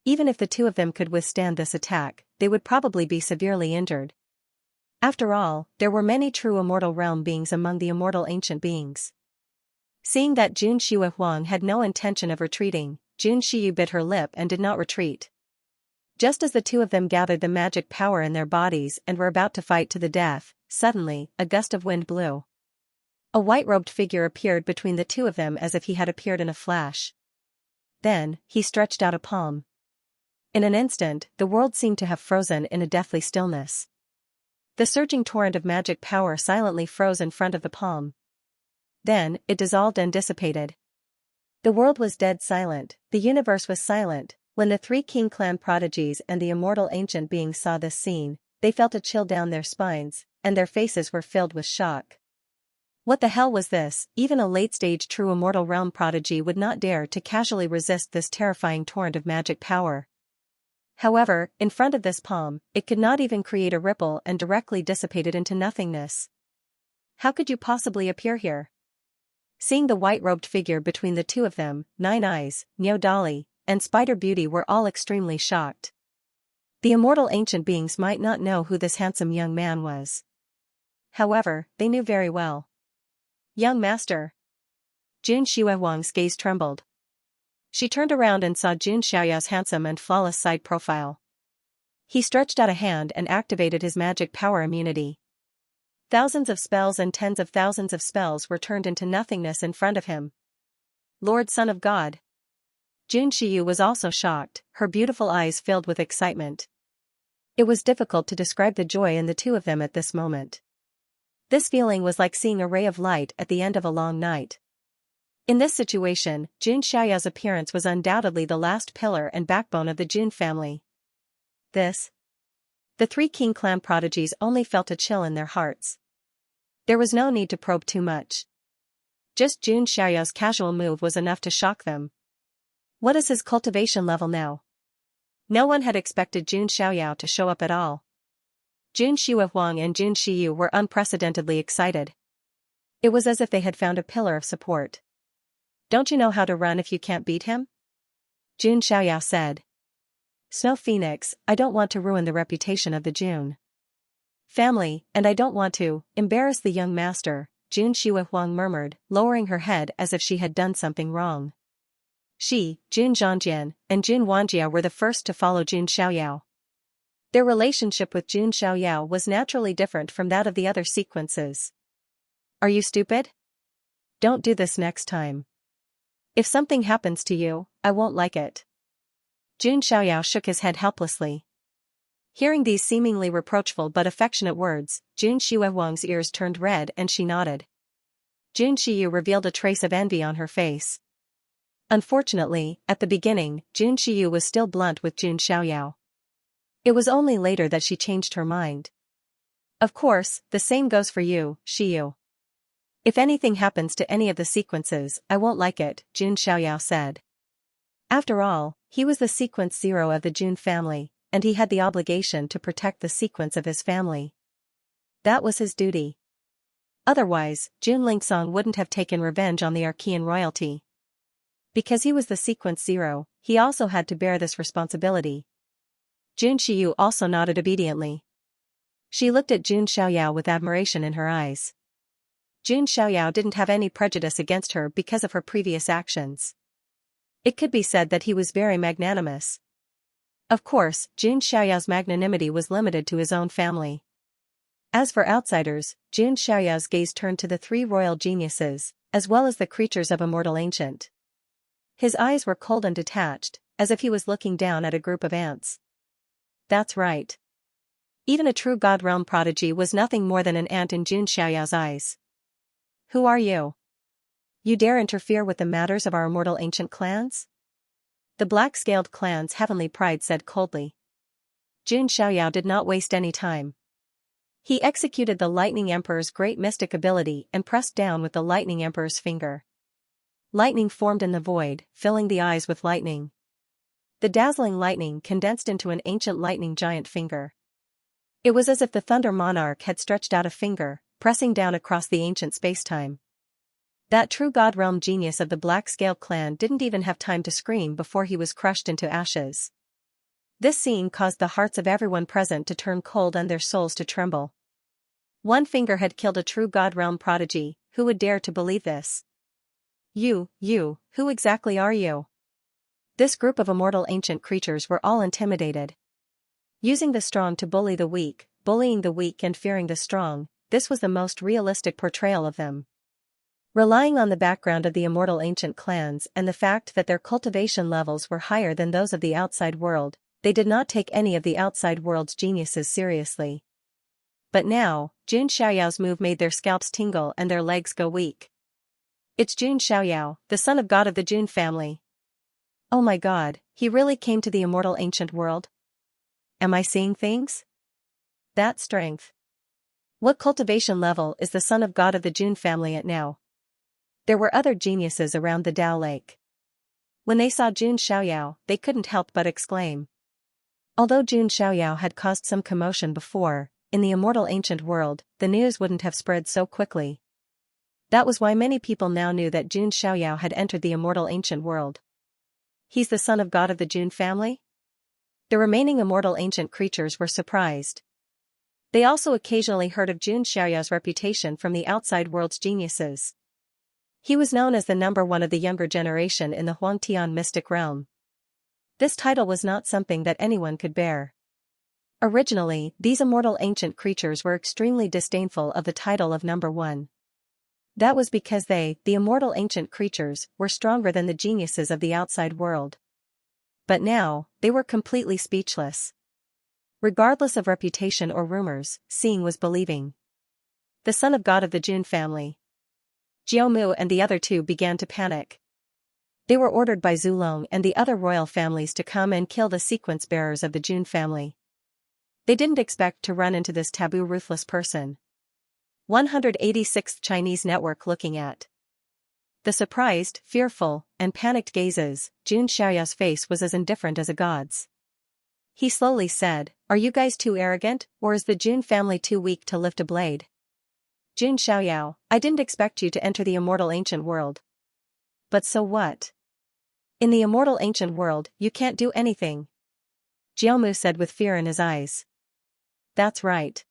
Even if the 2 of them could withstand this attack, they would probably be severely injured. After all, there were many true immortal realm beings among the immortal ancient beings. Seeing that Jun Shihuang had no intention of retreating, Jun Shiyu bit her lip and did not retreat. Just as the 2 of them gathered the magic power in their bodies and were about to fight to the death, suddenly, a gust of wind blew. A white-robed figure appeared between the two of them as if he had appeared in a flash. Then, he stretched out a palm. In an instant, the world seemed to have frozen in a deathly stillness. The surging torrent of magic power silently froze in front of the palm. Then, it dissolved and dissipated. The world was dead silent, the universe was silent. When the three King Clan prodigies and the immortal ancient beings saw this scene, they felt a chill down their spines, and their faces were filled with shock. What the hell was this? Even a late-stage true immortal realm prodigy would not dare to casually resist this terrifying torrent of magic power. However, in front of this palm, it could not even create a ripple and directly dissipated into nothingness. How could you possibly appear here? Seeing the white-robed figure between the two of them, Nine Eyes, Nyo Dolly, and Spider Beauty were all extremely shocked. The immortal ancient beings might not know who this handsome young man was. However, they knew very well. Young master. Jun Xuehuang's gaze trembled. She turned around and saw Jun Xiaoyao's handsome and flawless side profile. He stretched out a hand and activated his magic power immunity. Thousands of spells and tens of thousands of spells were turned into nothingness in front of him. Lord Son of God. Jun Xiyu was also shocked, her beautiful eyes filled with excitement. It was difficult to describe the joy in the two of them at this moment. This feeling was like seeing a ray of light at the end of a long night. In this situation, Jun Xiaoyao's appearance was undoubtedly the last pillar and backbone of the Jun family. The three King Clan prodigies only felt a chill in their hearts. There was no need to probe too much. Just Jun Xiaoyao's casual move was enough to shock them. What is his cultivation level now? No one had expected Jun Xiaoyao to show up at all. Jun Xuehuang and Jun Xiyu were unprecedentedly excited. It was as if they had found a pillar of support. Don't you know how to run if you can't beat him? Jun Xiaoyao said. Snow Phoenix, I don't want to ruin the reputation of the Jun family, and I don't want to embarrass the young master, Jun Xuehuang murmured, lowering her head as if she had done something wrong. She, Jun Zhangjian, and Jun Wanjia were the first to follow Jun Xiaoyao. Their relationship with Jun Xiaoyao was naturally different from that of the other sequences. Are you stupid? Don't do this next time. If something happens to you, I won't like it. Jun Xiaoyao shook his head helplessly. Hearing these seemingly reproachful but affectionate words, Jun Xuehuang's ears turned red and she nodded. Jun Xiyu revealed a trace of envy on her face. Unfortunately, at the beginning, Jun Xiyu was still blunt with Jun Xiaoyao. It was only later that she changed her mind. Of course, the same goes for you, Xiyu. If anything happens to any of the sequences, I won't like it, Jun Xiaoyao said. After all, he was the sequence 0 of the Jun family, and he had the obligation to protect the sequence of his family. That was his duty. Otherwise, Jun Lingsong wouldn't have taken revenge on the Archean royalty. Because he was the sequence 0, he also had to bear this responsibility. Jun Xiyu also nodded obediently. She looked at Jun Xiaoyao with admiration in her eyes. Jun Xiaoyao didn't have any prejudice against her because of her previous actions. It could be said that he was very magnanimous. Of course, Jun Xiaoyao's magnanimity was limited to his own family. As for outsiders, Jun Xiaoyao's gaze turned to the three royal geniuses, as well as the creatures of Immortal Ancient. His eyes were cold and detached, as if he was looking down at a group of ants. That's right. Even a true God Realm prodigy was nothing more than an ant in Jun Xiaoyao's eyes. Who are you? You dare interfere with the matters of our Immortal Ancient clans? The black-scaled clan's heavenly pride said coldly. Jun Xiaoyao did not waste any time. He executed the Lightning Emperor's great mystic ability and pressed down with the Lightning Emperor's finger. Lightning formed in the void, filling the eyes with lightning. The dazzling lightning condensed into an ancient lightning giant finger. It was as if the Thunder Monarch had stretched out a finger, pressing down across the ancient spacetime. That true God Realm genius of the Black-Scale clan didn't even have time to scream before he was crushed into ashes. This scene caused the hearts of everyone present to turn cold and their souls to tremble. One finger had killed a true God Realm prodigy, who would dare to believe this? You, who exactly are you? This group of immortal ancient creatures were all intimidated. Using the strong to bully the weak, bullying the weak and fearing the strong, this was the most realistic portrayal of them. Relying on the background of the immortal ancient clans and the fact that their cultivation levels were higher than those of the outside world, they did not take any of the outside world's geniuses seriously. But now, Jun Xiaoyao's move made their scalps tingle and their legs go weak. It's Jun Xiaoyao, the son of God of the Jun family. Oh my god, he really came to the immortal ancient world? Am I seeing things? That strength. What cultivation level is the son of God of the Jun family at now? There were other geniuses around the Dao Lake. When they saw Jun Xiaoyao, they couldn't help but exclaim. Although Jun Xiaoyao had caused some commotion before, in the immortal ancient world, the news wouldn't have spread so quickly. That was why many people now knew that Jun Xiaoyao had entered the immortal ancient world. He's the son of God of the Jun family? The remaining immortal ancient creatures were surprised. They also occasionally heard of Jun Xiaoyao's reputation from the outside world's geniuses. He was known as the number one of the younger generation in the Huangtian mystic realm. This title was not something that anyone could bear. Originally, these immortal ancient creatures were extremely disdainful of the title of number one. That was because they, the immortal ancient creatures, were stronger than the geniuses of the outside world. But now, they were completely speechless. Regardless of reputation or rumors, seeing was believing. The son of God of the Jun family. Jiao Mu and the other two began to panic. They were ordered by Zulong and the other royal families to come and kill the sequence bearers of the Jun family. They didn't expect to run into this taboo ruthless person. 186th Chinese network looking at the surprised, fearful, and panicked gazes. Jun Xiaoyao's face was as indifferent as a god's. He slowly said, "Are you guys too arrogant, or is the Jun family too weak to lift a blade? Jun Xiaoyao, I didn't expect you to enter the immortal ancient world. But so what? In the immortal ancient world, you can't do anything." Jiao Mu said with fear in his eyes. That's right.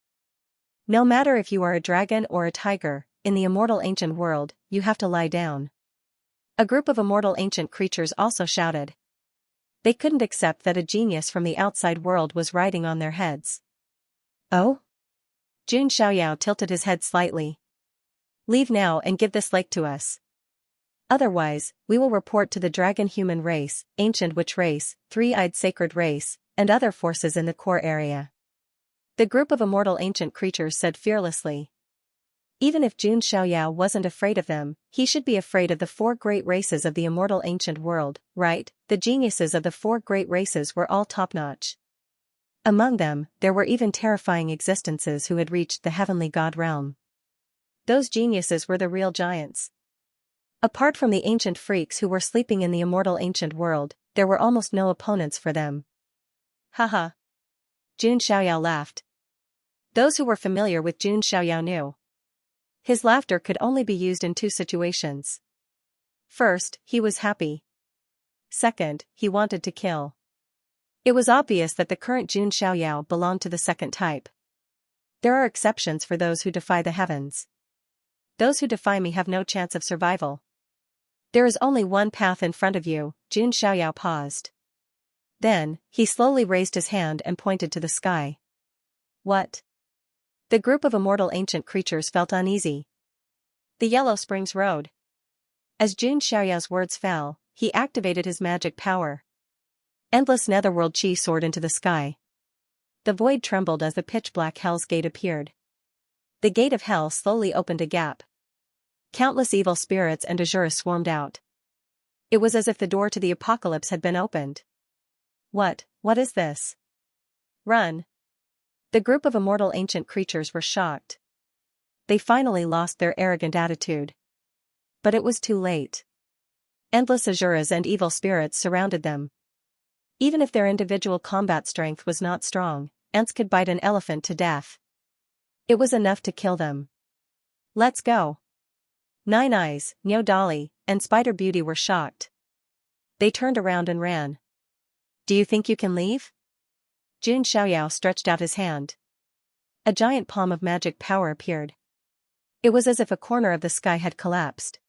No matter if you are a dragon or a tiger, in the immortal ancient world, you have to lie down. A group of immortal ancient creatures also shouted. They couldn't accept that a genius from the outside world was riding on their heads. Oh? Jun Xiaoyao tilted his head slightly. Leave now and give this lake to us. Otherwise, we will report to the dragon human race, ancient witch race, three-eyed sacred race, and other forces in the core area. The group of immortal ancient creatures said fearlessly. Even if Jun Xiaoyao wasn't afraid of them, he should be afraid of the four great races of the immortal ancient world, right? The geniuses of the four great races were all top-notch. Among them, there were even terrifying existences who had reached the heavenly god realm. Those geniuses were the real giants. Apart from the ancient freaks who were sleeping in the immortal ancient world, there were almost no opponents for them. Haha. Jun Xiaoyao laughed. Those who were familiar with Jun Xiaoyao knew. His laughter could only be used in two situations. First, he was happy. Second, he wanted to kill. It was obvious that the current Jun Xiaoyao belonged to the second type. There are exceptions for those who defy the heavens. Those who defy me have no chance of survival. There is only one path in front of you. Jun Xiaoyao paused. Then, he slowly raised his hand and pointed to the sky. What? The group of immortal ancient creatures felt uneasy. The Yellow Springs Road. As Jun Xiaoyao's words fell, he activated his magic power. Endless netherworld chi soared into the sky. The void trembled as the pitch-black Hell's Gate appeared. The gate of hell slowly opened a gap. Countless evil spirits and Azuras swarmed out. It was as if the door to the apocalypse had been opened. What is this? Run! The group of immortal ancient creatures were shocked. They finally lost their arrogant attitude. But it was too late. Endless Azuras and evil spirits surrounded them. Even if their individual combat strength was not strong, ants could bite an elephant to death. It was enough to kill them. Let's go! Nine Eyes, Nyo Dolly, and Spider Beauty were shocked. They turned around and ran. Do you think you can leave? Jun Xiaoyao stretched out his hand. A giant palm of magic power appeared. It was as if a corner of the sky had collapsed.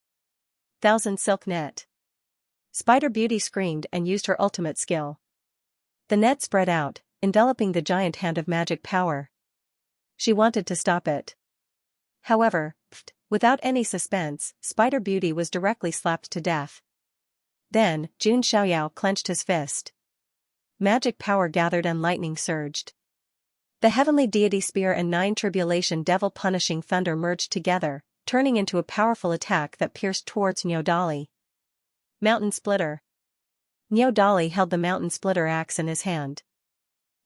Thousand Silk Net. Spider Beauty screamed and used her ultimate skill. The net spread out, enveloping the giant hand of magic power. She wanted to stop it. However, without any suspense, Spider Beauty was directly slapped to death. Then, Jun Xiaoyao clenched his fist. Magic power gathered and lightning surged. The heavenly deity spear and 9 tribulation devil punishing thunder merged together, turning into a powerful attack that pierced towards Niu Dali. Mountain Splitter. Niu Dali held the Mountain Splitter axe in his hand.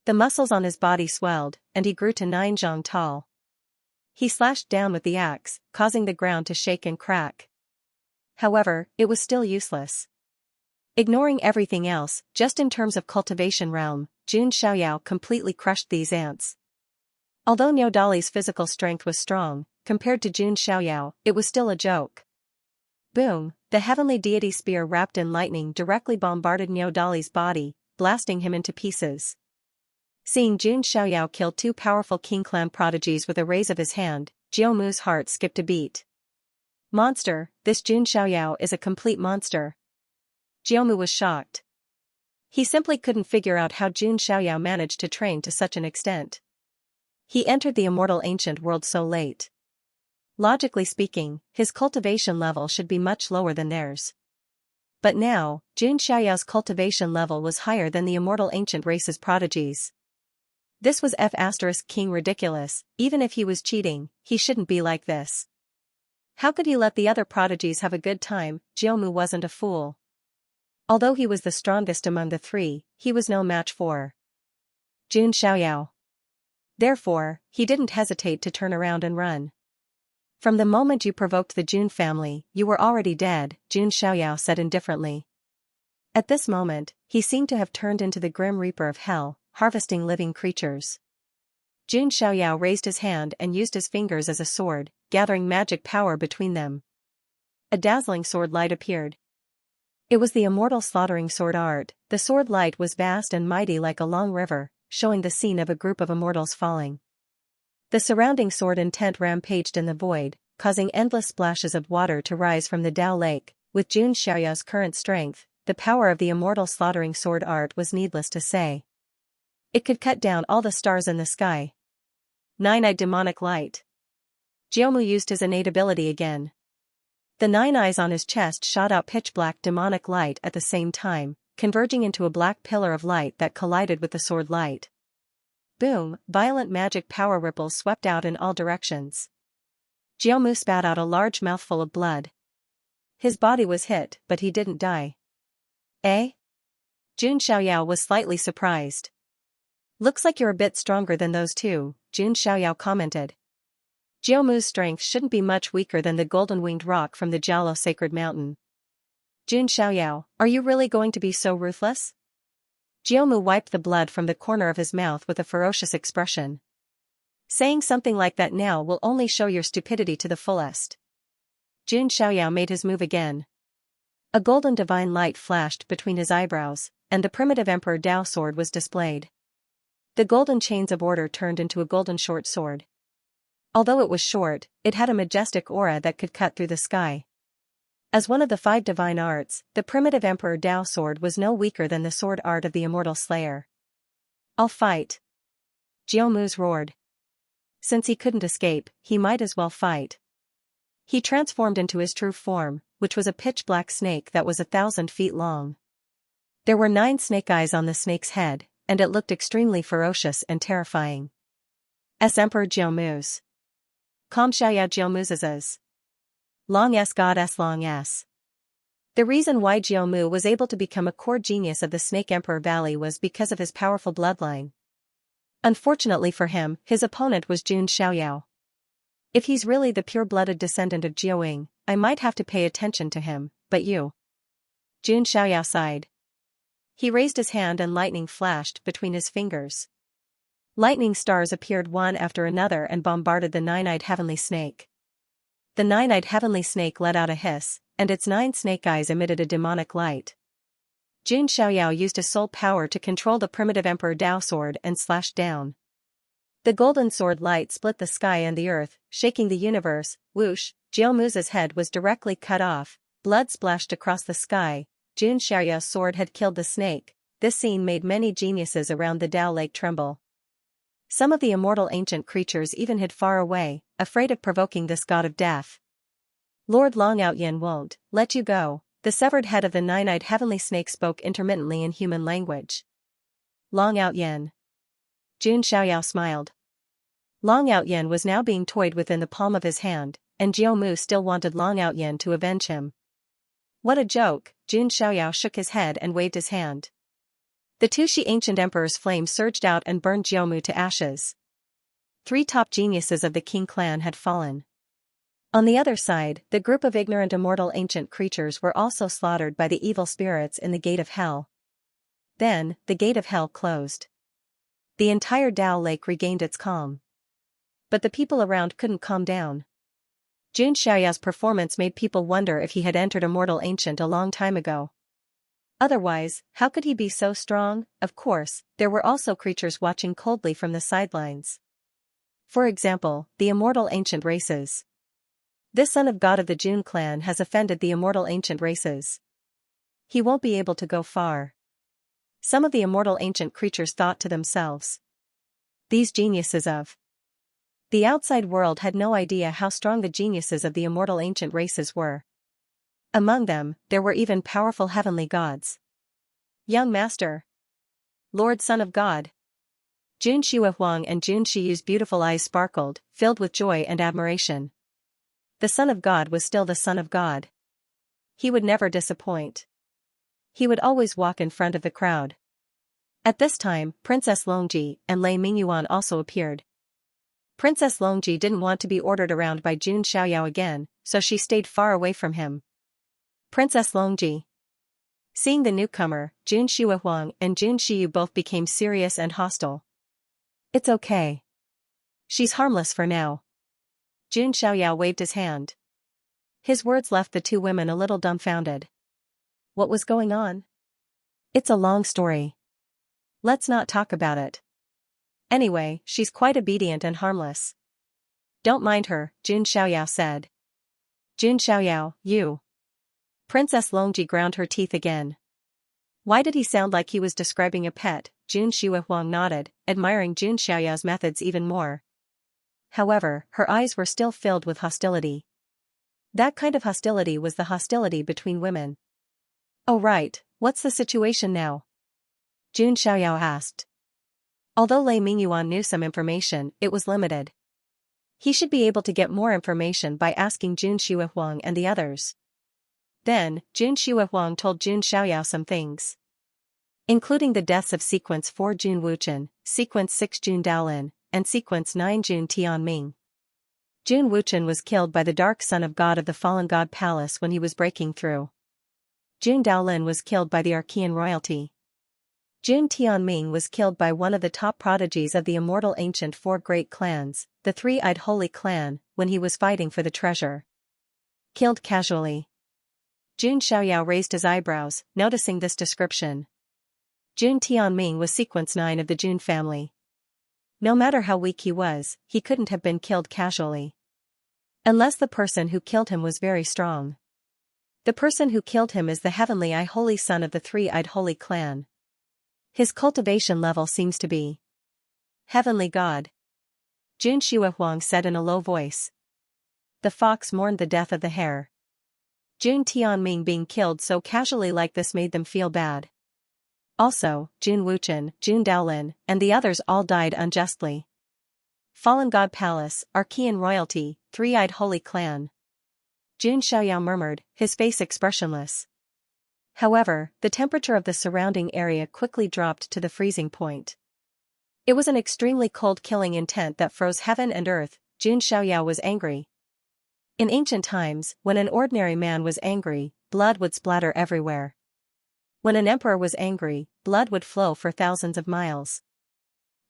The muscles on his body swelled, and he grew to 9 zhang tall. He slashed down with the axe, causing the ground to shake and crack. However, it was still useless. Ignoring everything else, just in terms of cultivation realm, Jun Xiaoyao completely crushed these ants. Although Niu Dali's physical strength was strong, compared to Jun Xiaoyao, it was still a joke. Boom, the heavenly deity spear wrapped in lightning directly bombarded Niu Dali's body, blasting him into pieces. Seeing Jun Xiaoyao kill 2 powerful King Clan prodigies with a raise of his hand, Jiaomu's heart skipped a beat. Monster, this Jun Xiaoyao is a complete monster. Jiaomu was shocked. He simply couldn't figure out how Jun Xiaoyao managed to train to such an extent. He entered the immortal ancient world so late. Logically speaking, his cultivation level should be much lower than theirs. But now, Jun Xiaoyao's cultivation level was higher than the immortal ancient race's prodigies. This was King ridiculous. Even if he was cheating, he shouldn't be like this. How could he let the other prodigies have a good time? Jiaomu wasn't a fool. Although he was the strongest among the 3, he was no match for Jun Xiaoyao. Therefore, he didn't hesitate to turn around and run. From the moment you provoked the Jun family, you were already dead, Jun Xiaoyao said indifferently. At this moment, he seemed to have turned into the Grim Reaper of Hell, harvesting living creatures. Jun Xiaoyao raised his hand and used his fingers as a sword, gathering magic power between them. A dazzling sword light appeared. It was the immortal slaughtering sword art. The sword light was vast and mighty like a long river, showing the scene of a group of immortals falling. The surrounding sword intent rampaged in the void, causing endless splashes of water to rise from the Dao Lake. With Jun Xiaoyao's current strength, the power of the immortal slaughtering sword art was needless to say. It could cut down all the stars in the sky. 9-eyed demonic light. Jiaomu used his innate ability again. The 9 eyes on his chest shot out pitch-black demonic light at the same time, converging into a black pillar of light that collided with the sword light. Boom, violent magic power ripples swept out in all directions. Jiaomu spat out a large mouthful of blood. His body was hit, but he didn't die. Eh? Jun Xiaoyao was slightly surprised. Looks like you're a bit stronger than those 2, Jun Xiaoyao commented. Jiaomu's strength shouldn't be much weaker than the golden-winged rock from the Jialo Sacred Mountain. Jun Xiaoyao, are you really going to be so ruthless? Jiaomu wiped the blood from the corner of his mouth with a ferocious expression. Saying something like that now will only show your stupidity to the fullest. Jun Xiaoyao made his move again. A golden divine light flashed between his eyebrows, and the primitive Emperor Dao sword was displayed. The golden chains of order turned into a golden short sword. Although it was short, it had a majestic aura that could cut through the sky. As one of the 5 divine arts, the primitive Emperor Dao sword was no weaker than the sword art of the immortal slayer. I'll fight. Jiaomu's roared. Since he couldn't escape, he might as well fight. He transformed into his true form, which was a pitch-black snake that was 1,000 feet long. There were 9 snake eyes on the snake's head, and it looked extremely ferocious and terrifying. Emperor Jiaomu's. Com Xiaoyao Jiaomu's. Long S God S Long S. The reason why Jiaomu was able to become a core genius of the Snake Emperor Valley was because of his powerful bloodline. Unfortunately for him, his opponent was Jun Xiaoyao. If he's really the pure-blooded descendant of Jiaoying, I might have to pay attention to him, but you. Jun Xiaoyao sighed. He raised his hand and lightning flashed between his fingers. Lightning stars appeared one after another and bombarded the 9-eyed heavenly snake. The 9-eyed heavenly snake let out a hiss, and its 9 snake eyes emitted a demonic light. Jun Xiaoyao used his soul power to control the primitive Emperor Dao sword and slashed down. The golden sword light split the sky and the earth, shaking the universe. Whoosh, Jiaomu's head was directly cut off, blood splashed across the sky. Jun Xiaoyao's sword had killed the snake. This scene made many geniuses around the Dao Lake tremble. Some of the immortal ancient creatures even hid far away, afraid of provoking this god of death. Lord Long Outyin won't let you go, the severed head of the nine-eyed heavenly snake spoke intermittently in human language. Long Outyin. Jun Xiaoyao smiled. Long Outyin was now being toyed within the palm of his hand, and Jiao Mu still wanted Long Outyin to avenge him. What a joke, Jun Xiaoyao shook his head and waved his hand. The two Shi ancient emperor's flames surged out and burned Jiao Mu to ashes. 3 top geniuses of the Qing clan had fallen. On the other side, the group of ignorant immortal ancient creatures were also slaughtered by the evil spirits in the gate of hell. Then, the gate of hell closed. The entire Dao Lake regained its calm. But the people around couldn't calm down. Jun Xiaoyao's performance made people wonder if he had entered Immortal Ancient a long time ago. Otherwise, how could he be so strong? Of course, there were also creatures watching coldly from the sidelines. For example, the Immortal Ancient races. This son of God of the Jun clan has offended the Immortal Ancient races. He won't be able to go far. Some of the Immortal Ancient creatures thought to themselves. These geniuses of the outside world had no idea how strong the geniuses of the Immortal Ancient races were. Among them, there were even powerful heavenly gods. Young Master. Lord Son of God. Jun Shuihuang and Jun Shiyu's beautiful eyes sparkled, filled with joy and admiration. The Son of God was still the Son of God. He would never disappoint. He would always walk in front of the crowd. At this time, Princess Longji and Lei Mingyuan also appeared. Princess Longji didn't want to be ordered around by Jun Xiaoyao again, so she stayed far away from him. Princess Longji. Seeing the newcomer, Jun Shuihuang and Jun Shiyu both became serious and hostile. It's okay. She's harmless for now. Jun Xiaoyao waved his hand. His words left the two women a little dumbfounded. What was going on? It's a long story. Let's not talk about it. Anyway, she's quite obedient and harmless. Don't mind her, Jun Xiaoyao said. Jun Xiaoyao, you. Princess Longji ground her teeth again. Why did he sound like he was describing a pet? Jun Shuihuang nodded, admiring Jun Xiaoyao's methods even more. However, her eyes were still filled with hostility. That kind of hostility was the hostility between women. Oh right, what's the situation now? Jun Xiaoyao asked. Although Lei Mingyuan knew some information, it was limited. He should be able to get more information by asking Jun Shuihuang and the others. Then, Jun Shuihuang told Jun Xiaoyao some things. Including the deaths of Sequence 4 Jun Wuchen, Sequence 6 Jun Daolin, and Sequence 9 Jun Tianming. Jun Wuchen was killed by the dark son of God of the fallen god palace when he was breaking through. Jun Daolin was killed by the Archean royalty. Jun Tianming was killed by one of the top prodigies of the immortal ancient 4 great clans, the Three-Eyed Holy Clan, when he was fighting for the treasure. Killed casually. Jun Xiaoyao raised his eyebrows, noticing this description. Jun Tianming was Sequence 9 of the Jun family. No matter how weak he was, he couldn't have been killed casually. Unless the person who killed him was very strong. The person who killed him is the Heavenly Eye Holy Son of the Three-Eyed Holy Clan. His cultivation level seems to be Heavenly God. Jun Shuihuang said in a low voice. The fox mourned the death of the hare. Jun Tianming being killed so casually like this made them feel bad. Also, Jun Wuchen, Jun Daolin, and the others all died unjustly. Fallen God Palace, Archean Royalty, Three-Eyed Holy Clan. Jun Xiaoyao murmured, his face expressionless. However, the temperature of the surrounding area quickly dropped to the freezing point. It was an extremely cold killing intent that froze heaven and earth. Jun Xiaoyao was angry. In ancient times, when an ordinary man was angry, blood would splatter everywhere. When an emperor was angry, blood would flow for thousands of miles.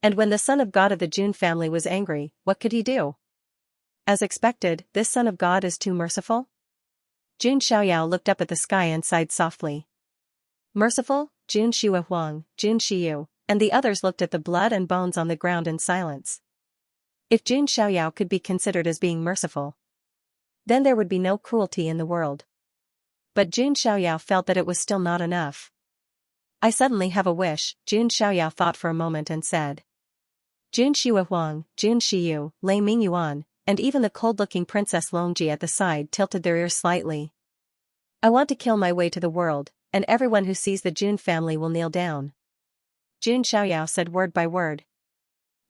And when the son of God of the Jun family was angry, what could he do? As expected, this son of God is too merciful? Jun Xiaoyao looked up at the sky and sighed softly. Merciful? Jun Shuihuang, Jun Shiyu, and the others looked at the blood and bones on the ground in silence. If Jun Xiaoyao could be considered as being merciful, then there would be no cruelty in the world. But Jun Xiaoyao felt that it was still not enough. I suddenly have a wish, Jun Xiaoyao thought for a moment and said. Jun Xuehuang, Jun Shiyu, Lei Mingyuan, and even the cold-looking Princess Longji at the side tilted their ears slightly. I want to kill my way to the world, and everyone who sees the Jun family will kneel down. Jun Xiaoyao said word by word.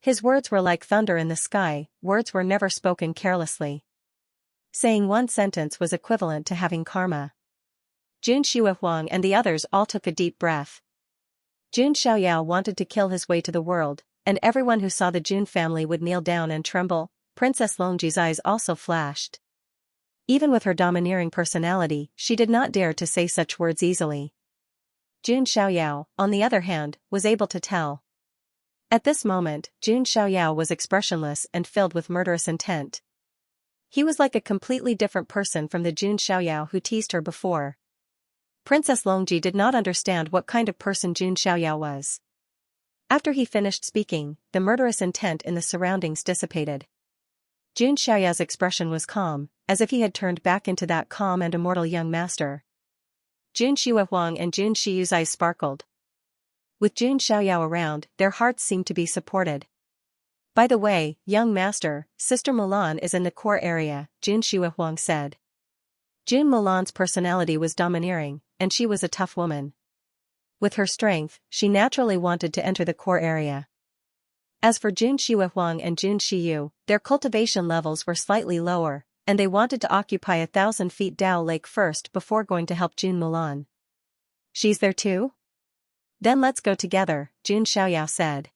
His words were like thunder in the sky, words were never spoken carelessly. Saying one sentence was equivalent to having karma. Jun Xuehuang and the others all took a deep breath. Jun Xiaoyao wanted to kill his way to the world, and everyone who saw the Jun family would kneel down and tremble. Princess Longji's eyes also flashed. Even with her domineering personality, she did not dare to say such words easily. Jun Xiaoyao, on the other hand, was able to tell. At this moment, Jun Xiaoyao was expressionless and filled with murderous intent. He was like a completely different person from the Jun Xiaoyao who teased her before. Princess Longji did not understand what kind of person Jun Xiaoyao was. After he finished speaking, the murderous intent in the surroundings dissipated. Jun Xiaoyao's expression was calm, as if he had turned back into that calm and immortal young master. Jun Xuehuang and Jun Shiyu's eyes sparkled. With Jun Xiaoyao around, their hearts seemed to be supported. By the way, young master, Sister Mulan is in the core area, Jun Xuehuang said. Jun Mulan's personality was domineering, and she was a tough woman. With her strength, she naturally wanted to enter the core area. As for Jun Xuehuang and Jun Shiyu, their cultivation levels were slightly lower, and they wanted to occupy 1,000 feet Dao Lake first before going to help Jun Mulan. She's there too? Then let's go together, Jun Xiaoyao said.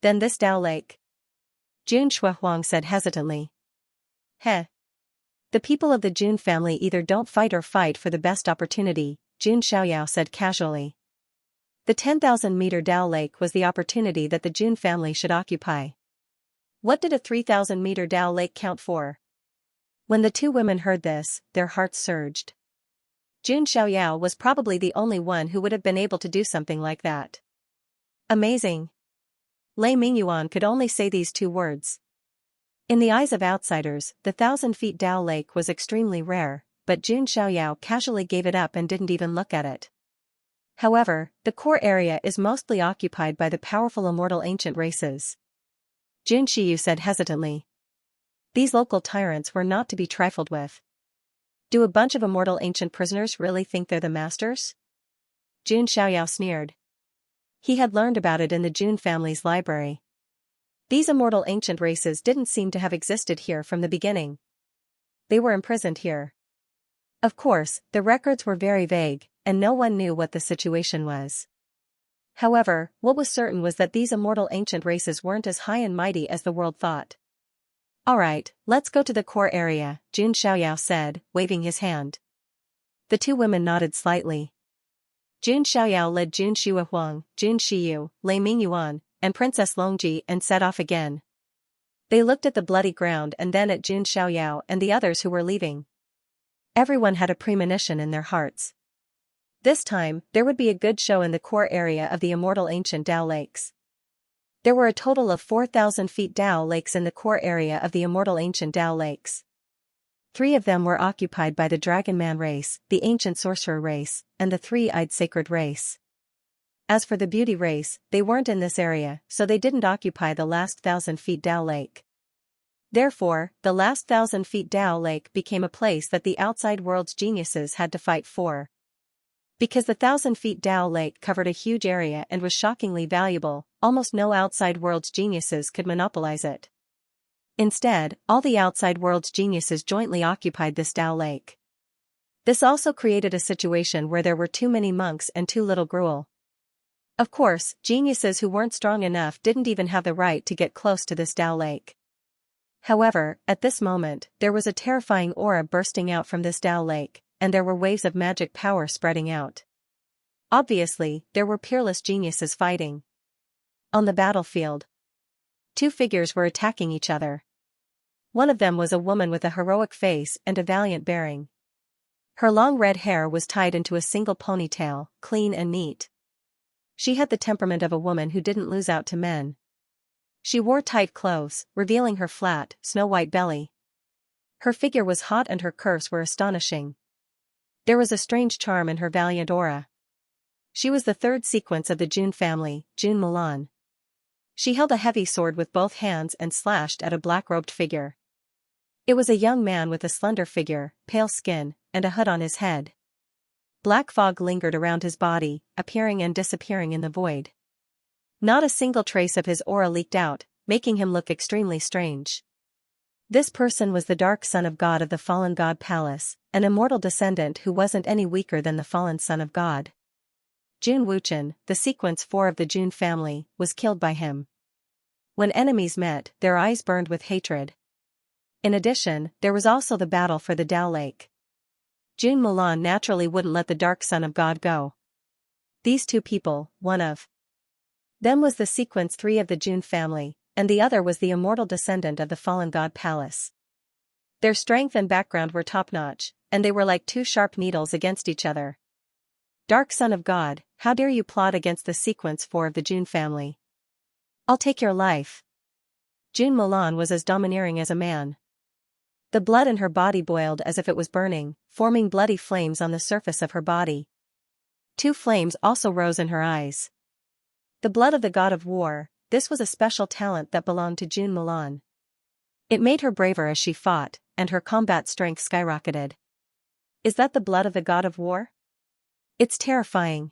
Then this Dao Lake? Jun Xuehuang said hesitantly. Heh. The people of the Jun family either don't fight or fight for the best opportunity, Jun Xiaoyao said casually. The 10,000-meter Dao Lake was the opportunity that the Jun family should occupy. What did a 3,000-meter Dao Lake count for? When the two women heard this, their hearts surged. Jun Xiaoyao was probably the only one who would have been able to do something like that. Amazing. Lei Mingyuan could only say these two words. In the eyes of outsiders, the 1,000-feet Dao Lake was extremely rare, but Jun Xiaoyao casually gave it up and didn't even look at it. However, the core area is mostly occupied by the powerful immortal ancient races. Jun Shiyu said hesitantly. These local tyrants were not to be trifled with. Do a bunch of immortal ancient prisoners really think they're the masters? Jun Xiaoyao sneered. He had learned about it in the Jun family's library. These immortal ancient races didn't seem to have existed here from the beginning. They were imprisoned here. Of course, the records were very vague, and no one knew what the situation was. However, what was certain was that these immortal ancient races weren't as high and mighty as the world thought. Alright, let's go to the core area, Jun Xiaoyao said, waving his hand. The two women nodded slightly. Jun Xiaoyao led Jun Xuehuang, Jun Shiyu, Lei Mingyuan, and Princess Longji and set off again. They looked at the bloody ground and then at Jun Xiaoyao and the others who were leaving. Everyone had a premonition in their hearts. This time, there would be a good show in the core area of the immortal ancient Dao Lakes. There were a total of 4,000 feet Dao Lakes in the core area of the immortal ancient Dao Lakes. 3 of them were occupied by the Dragon Man race, the ancient sorcerer race, and the three-eyed sacred race. As for the beauty race, they weren't in this area, so they didn't occupy the last 1,000 feet Dao Lake. Therefore, the last 1,000 feet Dao Lake became a place that the outside world's geniuses had to fight for. Because the 1,000 feet Dao Lake covered a huge area and was shockingly valuable, almost no outside world's geniuses could monopolize it. Instead, all the outside world's geniuses jointly occupied this Dao Lake. This also created a situation where there were too many monks and too little gruel. Of course, geniuses who weren't strong enough didn't even have the right to get close to this Dao Lake. However, at this moment, there was a terrifying aura bursting out from this Dao Lake, and there were waves of magic power spreading out. Obviously, there were peerless geniuses fighting. On the battlefield, 2 figures were attacking each other. One of them was a woman with a heroic face and a valiant bearing. Her long red hair was tied into a single ponytail, clean and neat. She had the temperament of a woman who didn't lose out to men. She wore tight clothes, revealing her flat, snow-white belly. Her figure was hot and her curves were astonishing. There was a strange charm in her valiant aura. She was the 3rd sequence of the Jun family, Jun Mulan. She held a heavy sword with both hands and slashed at a black-robed figure. It was a young man with a slender figure, pale skin, and a hood on his head. Black fog lingered around his body, appearing and disappearing in the void. Not a single trace of his aura leaked out, making him look extremely strange. This person was the dark son of God of the fallen god Palace, an immortal descendant who wasn't any weaker than the fallen son of God. Jun Wuchen, the sequence 4 of the Jun family, was killed by him. When enemies met, their eyes burned with hatred. In addition, there was also the battle for the Dao Lake. Jun Mulan naturally wouldn't let the dark son of God go. These two people, one of them was the sequence 3 of the Jun family, and the other was the immortal descendant of the fallen god Palace. Their strength and background were top-notch, and they were like two sharp needles against each other. Dark son of God, how dare you plot against the sequence 4 of the Jun family? I'll take your life. Jun Mulan was as domineering as a man. The blood in her body boiled as if it was burning, forming bloody flames on the surface of her body. 2 flames also rose in her eyes. The blood of the god of war, this was a special talent that belonged to Jun Mulan. It made her braver as she fought, and her combat strength skyrocketed. Is that the blood of the god of war? It's terrifying.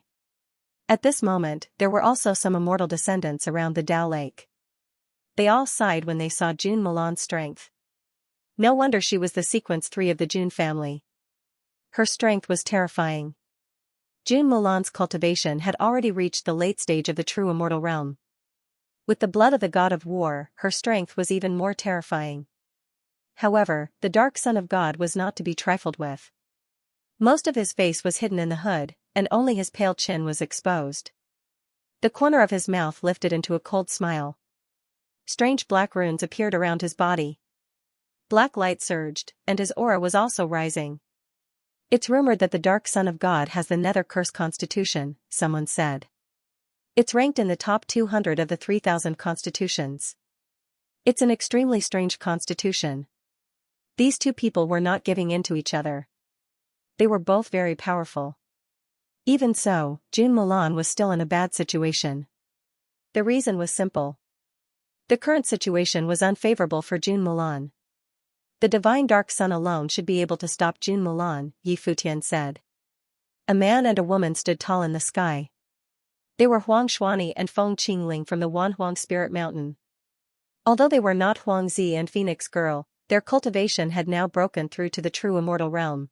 At this moment, there were also some immortal descendants around the Dao Lake. They all sighed when they saw Jun Mulan's strength. No wonder she was the sequence 3 of the Jun family. Her strength was terrifying. Jun Mulan's cultivation had already reached the late stage of the true immortal realm. With the blood of the god of war, her strength was even more terrifying. However, the dark son of God was not to be trifled with. Most of his face was hidden in the hood, and only his pale chin was exposed. The corner of his mouth lifted into a cold smile. Strange black runes appeared around his body. Black light surged, and his aura was also rising. It's rumored that the dark son of God has the Nether Curse constitution, someone said. It's ranked in the top 200 of the 3,000 constitutions. It's an extremely strange constitution. These two people were not giving in to each other. They were both very powerful. Even so, Jun Mulan was still in a bad situation. The reason was simple. The current situation was unfavorable for Jun Mulan. The divine dark sun alone should be able to stop Jun Mulan, Yi Futian said. A man and a woman stood tall in the sky. They were Huang Xuani and Feng Qingling from the Wanhuang Spirit Mountain. Although they were not Huang Zi and Phoenix Girl, their cultivation had now broken through to the true immortal realm.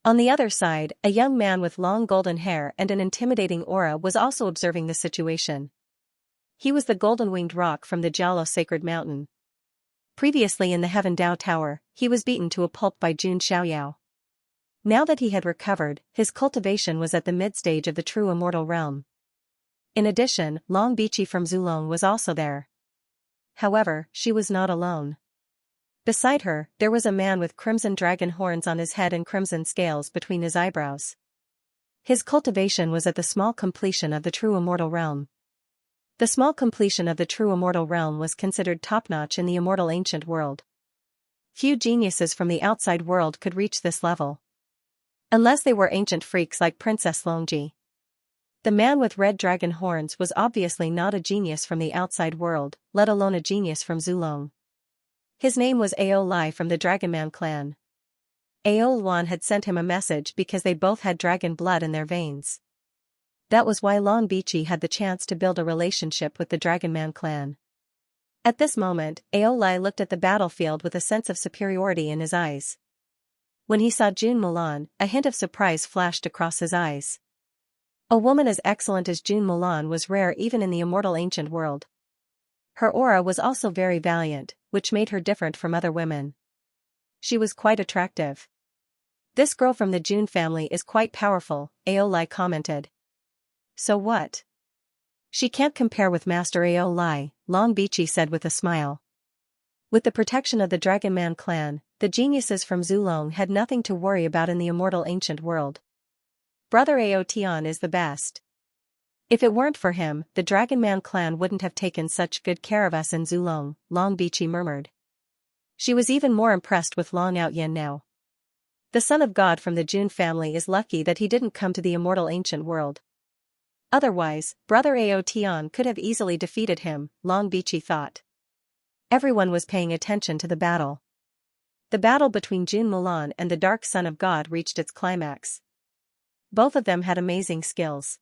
On the other side, a young man with long golden hair and an intimidating aura was also observing the situation. He was the golden-winged rock from the Jiaolo Sacred Mountain. Previously in the Heaven Dao Tower, he was beaten to a pulp by Jun Xiaoyao. Now that he had recovered, his cultivation was at the mid-stage of the true immortal realm. In addition, Long Bichi from Zulong was also there. However, she was not alone. Beside her, there was a man with crimson dragon horns on his head and crimson scales between his eyebrows. His cultivation was at the small completion of the true immortal realm. The small completion of the true immortal realm was considered top-notch in the immortal ancient world. Few geniuses from the outside world could reach this level. Unless they were ancient freaks like Princess Longji. The man with red dragon horns was obviously not a genius from the outside world, let alone a genius from Zulong. His name was Ao Lai from the Dragonman clan. Ao Luan had sent him a message because they both had dragon blood in their veins. That was why Long Bichi had the chance to build a relationship with the Dragonman clan. At this moment, Ao Lai looked at the battlefield with a sense of superiority in his eyes. When he saw Jun Mulan, a hint of surprise flashed across his eyes. A woman as excellent as Jun Mulan was rare even in the immortal ancient world. Her aura was also very valiant, which made her different from other women. She was quite attractive. This girl from the Jun family is quite powerful, Ao Lai commented. So what? She can't compare with Master Ao Lai, Long Bichi said with a smile. With the protection of the Dragonman clan, the geniuses from Zulong had nothing to worry about in the immortal ancient world. Brother Ao Tian is the best. If it weren't for him, the Dragonman clan wouldn't have taken such good care of us in Zulong, Long Bichi murmured. She was even more impressed with Long Outyen now. The son of God from the Jun family is lucky that he didn't come to the immortal ancient world. Otherwise, Brother Aotian could have easily defeated him, Long Bichi thought. Everyone was paying attention to the battle. The battle between Jun Mulan and the Dark Son of God reached its climax. Both of them had amazing skills.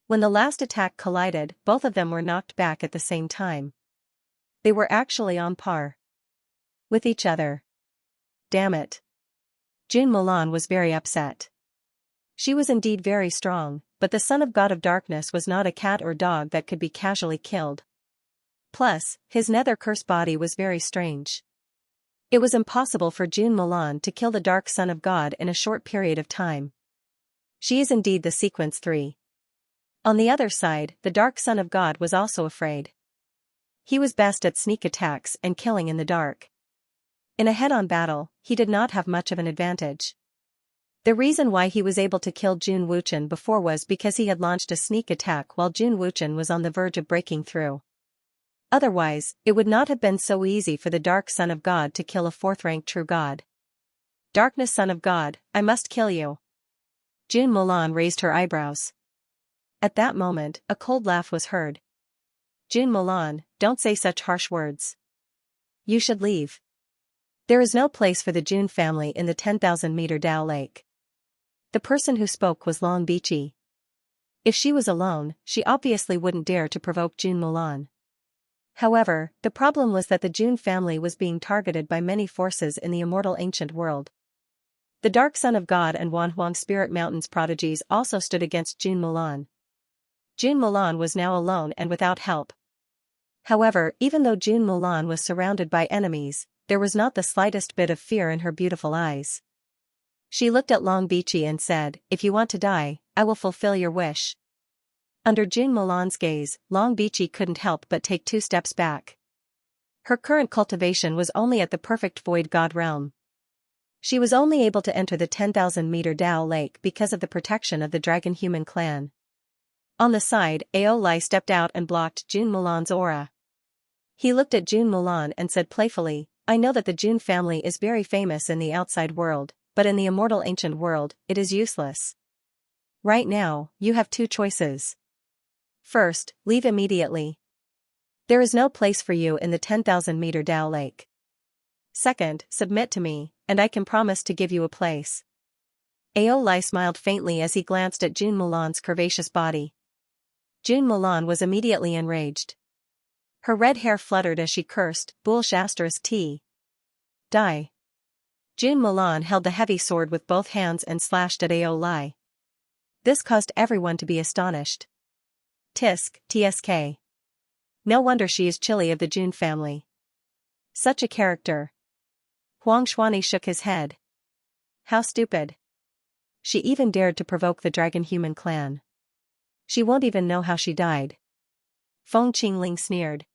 When the last attack collided, both of them were knocked back at the same time. They were actually on par with each other. Damn it. Jun Mulan was very upset. She was indeed very strong, but the Son of God of Darkness was not a cat or dog that could be casually killed. Plus, his nether curse body was very strange. It was impossible for Jun Mulan to kill the Dark Son of God in a short period of time. She is indeed the Sequence 3. On the other side, the Dark Son of God was also afraid. He was best at sneak attacks and killing in the dark. In a head-on battle, he did not have much of an advantage. The reason why he was able to kill Jun Wuchen before was because he had launched a sneak attack while Jun Wuchen was on the verge of breaking through. Otherwise, it would not have been so easy for the Dark Son of God to kill a fourth-rank true god. Darkness Son of God, I must kill you. Jun Mulan raised her eyebrows. At that moment, a cold laugh was heard. Jun Mulan, don't say such harsh words. You should leave. There is no place for the Jun family in the 10,000-meter Dao Lake. The person who spoke was Long Bichi. If she was alone, she obviously wouldn't dare to provoke Jun Mulan. However, the problem was that the Jun family was being targeted by many forces in the immortal ancient world. The Dark Son of God and Wanhuang Spirit Mountain's prodigies also stood against Jun Mulan. Jun Mulan was now alone and without help. However, even though Jun Mulan was surrounded by enemies, there was not the slightest bit of fear in her beautiful eyes. She looked at Long Bichi and said, "If you want to die, I will fulfill your wish." Under Jun Mulan's gaze, Long Bichi couldn't help but take 2 steps back. Her current cultivation was only at the perfect void god realm. She was only able to enter the 10,000-meter Dao Lake because of the protection of the Dragon Human clan. On the side, Ao Lai stepped out and blocked Jun Mulan's aura. He looked at Jun Mulan and said playfully, "I know that the Jun family is very famous in the outside world, but in the immortal ancient world, it is useless. Right now, you have 2 choices. First, leave immediately. There is no place for you in the 10,000-meter Dao Lake. Second, submit to me, and I can promise to give you a place." Ao Lai smiled faintly as he glanced at Jun Mulan's curvaceous body. Jun Mulan was immediately enraged. Her red hair fluttered as she cursed, "Bullsh*T. Die." Jun Mulan held the heavy sword with both hands and slashed at Ao Lai. This caused everyone to be astonished. Tisk, tsk. No wonder she is chilly of the Jun family. Such a character. Huang Xuanyi shook his head. How stupid. She even dared to provoke the Dragon Human clan. She won't even know how she died. Feng Qingling sneered.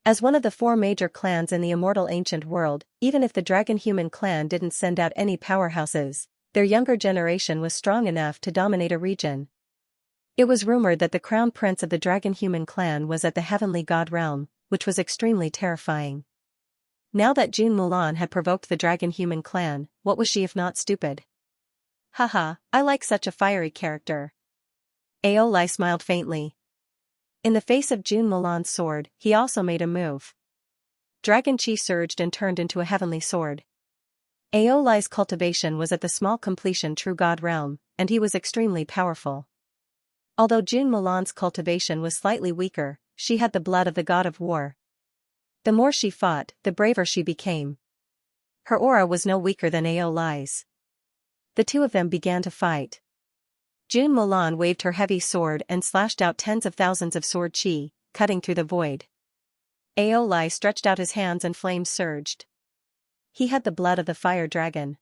As one of the 4 major clans in the immortal ancient world, even if the Dragon Human clan didn't send out any powerhouses, their younger generation was strong enough to dominate a region. It was rumored that the crown prince of the Dragon Human clan was at the heavenly god realm, which was extremely terrifying. Now that Jun Mulan had provoked the Dragon Human clan, what was she if not stupid? Haha, I like such a fiery character. Ao Lai smiled faintly. In the face of Jun Mulan's sword, he also made a move. Dragon Chi surged and turned into a heavenly sword. Ao Lai's cultivation was at the small completion true god realm, and he was extremely powerful. Although Jun Mulan's cultivation was slightly weaker, she had the blood of the god of war. The more she fought, the braver she became. Her aura was no weaker than Ao Lai's. The 2 of them began to fight. Jun Mulan waved her heavy sword and slashed out tens of thousands of sword chi, cutting through the void. Ao Lai stretched out his hands and flames surged. He had the blood of the fire dragon.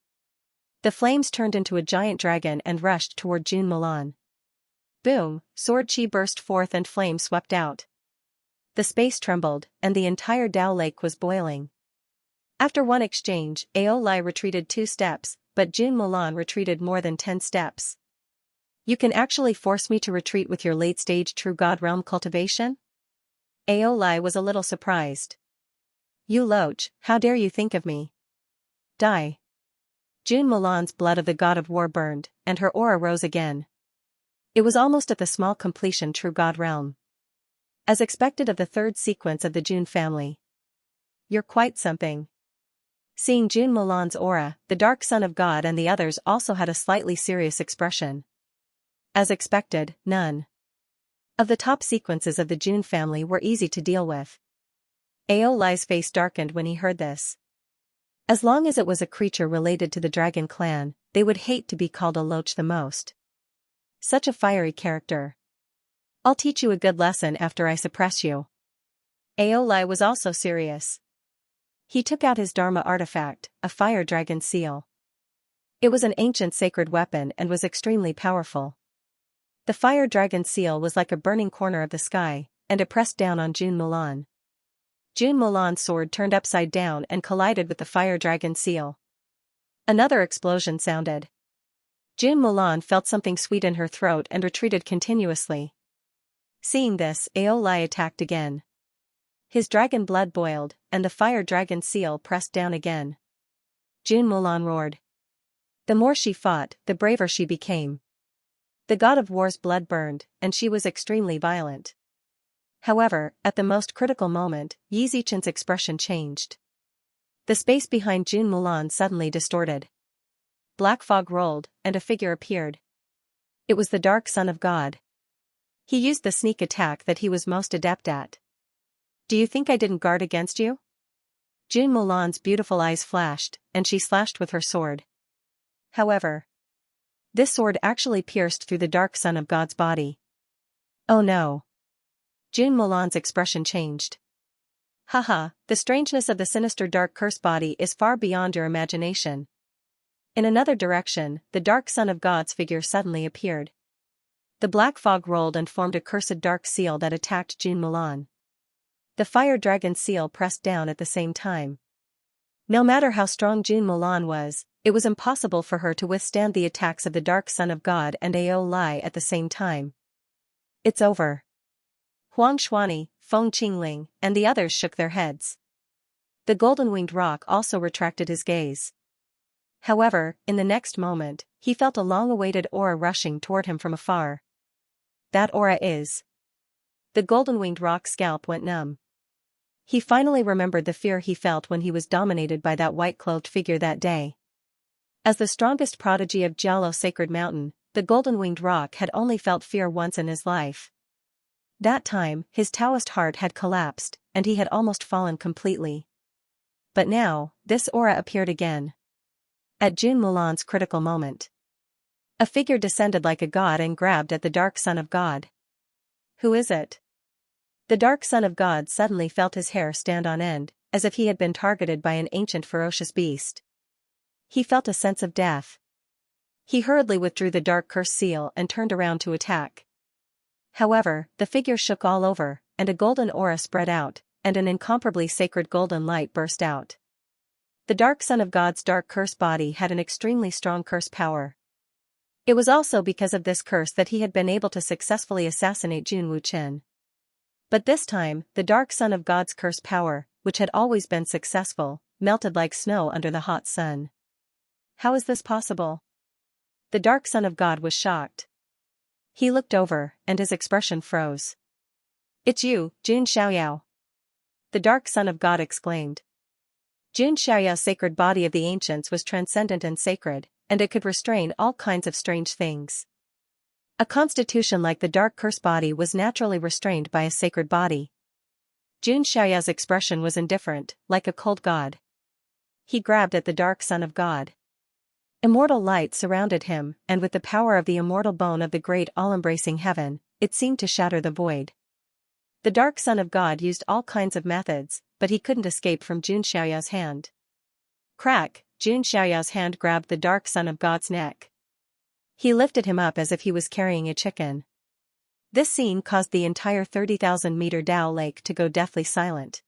The flames turned into a giant dragon and rushed toward Jun Mulan. Boom, sword chi burst forth and flame swept out. The space trembled, and the entire Dao Lake was boiling. After one exchange, Ao Lai retreated 2 steps, but Jun Mulan retreated more than 10 steps. You can actually force me to retreat with your late-stage true god realm cultivation? Ao Lai was a little surprised. You loach, how dare you think of me? Die. Jun Mulan's blood of the god of war burned, and her aura rose again. It was almost at the small completion true God realm. As expected of the third sequence of the Jun family. You're quite something. Seeing Jun Mulan's aura, the dark son of God and the others also had a slightly serious expression. As expected, none of the top sequences of the Jun family were easy to deal with. Ao Lai's face darkened when he heard this. As long as it was a creature related to the dragon clan, they would hate to be called a loach the most. Such a fiery character. I'll teach you a good lesson after I suppress you. Ao Lai was also serious. He took out his Dharma artifact, a fire dragon seal. It was an ancient sacred weapon and was extremely powerful. The fire dragon seal was like a burning corner of the sky, and it pressed down on Jun Mulan. Jun Mulan's sword turned upside down and collided with the fire dragon seal. Another explosion sounded. Jun Mulan felt something sweet in her throat and retreated continuously. Seeing this, Ao Lai attacked again. His dragon blood boiled, and the fire dragon seal pressed down again. Jun Mulan roared. The more she fought, the braver she became. The god of war's blood burned, and she was extremely violent. However, at the most critical moment, Yi Zichen's expression changed. The space behind Jun Mulan suddenly distorted. Black fog rolled, and a figure appeared. It was the dark son of God. He used the sneak attack that he was most adept at. Do you think I didn't guard against you? Jun Mulan's beautiful eyes flashed, and she slashed with her sword. However, this sword actually pierced through the dark son of God's body. Oh no. Jun Mulan's expression changed. Haha, the strangeness of the sinister dark curse body is far beyond your imagination. In another direction, the dark son of God's figure suddenly appeared. The black fog rolled and formed a cursed dark seal that attacked Jun Mulan. The fire dragon seal pressed down at the same time. No matter how strong Jun Mulan was, it was impossible for her to withstand the attacks of the dark son of God and Ao Lai at the same time. It's over. Huang Xuani, Feng Qingling, and the others shook their heads. The golden-winged rock also retracted his gaze. However, in the next moment, he felt a long-awaited aura rushing toward him from afar. That aura is. The golden-winged rock's scalp went numb. He finally remembered the fear he felt when he was dominated by that white-clothed figure that day. As the strongest prodigy of Jialo Sacred Mountain, the golden-winged rock had only felt fear once in his life. That time, his Taoist heart had collapsed, and he had almost fallen completely. But now, this aura appeared again. At Jun Mulan's critical moment. A figure descended like a god and grabbed at the dark son of God. Who is it? The dark son of God suddenly felt his hair stand on end, as if he had been targeted by an ancient ferocious beast. He felt a sense of death. He hurriedly withdrew the dark curse seal and turned around to attack. However, the figure shook all over, and a golden aura spread out, and an incomparably sacred golden light burst out. The dark son of God's dark curse body had an extremely strong curse power. It was also because of this curse that he had been able to successfully assassinate Jun Wuchen. But this time, the dark son of God's curse power, which had always been successful, melted like snow under the hot sun. How is this possible? The dark son of God was shocked. He looked over, and his expression froze. It's you, Jun Xiaoyao. The dark son of God exclaimed. Jun Xiaoyao's sacred body of the ancients was transcendent and sacred, and it could restrain all kinds of strange things. A constitution like the dark curse body was naturally restrained by a sacred body. Jun Xiaoyao's expression was indifferent, like a cold god. He grabbed at the dark son of God. Immortal light surrounded him, and with the power of the immortal bone of the great all-embracing heaven, it seemed to shatter the void. The dark son of God used all kinds of methods, but he couldn't escape from Jun Xiaoyao's hand. Crack! Jun Xiaoyao's hand grabbed the dark son of God's neck. He lifted him up as if he was carrying a chicken. This scene caused the entire 30,000-meter Dao lake to go deathly silent.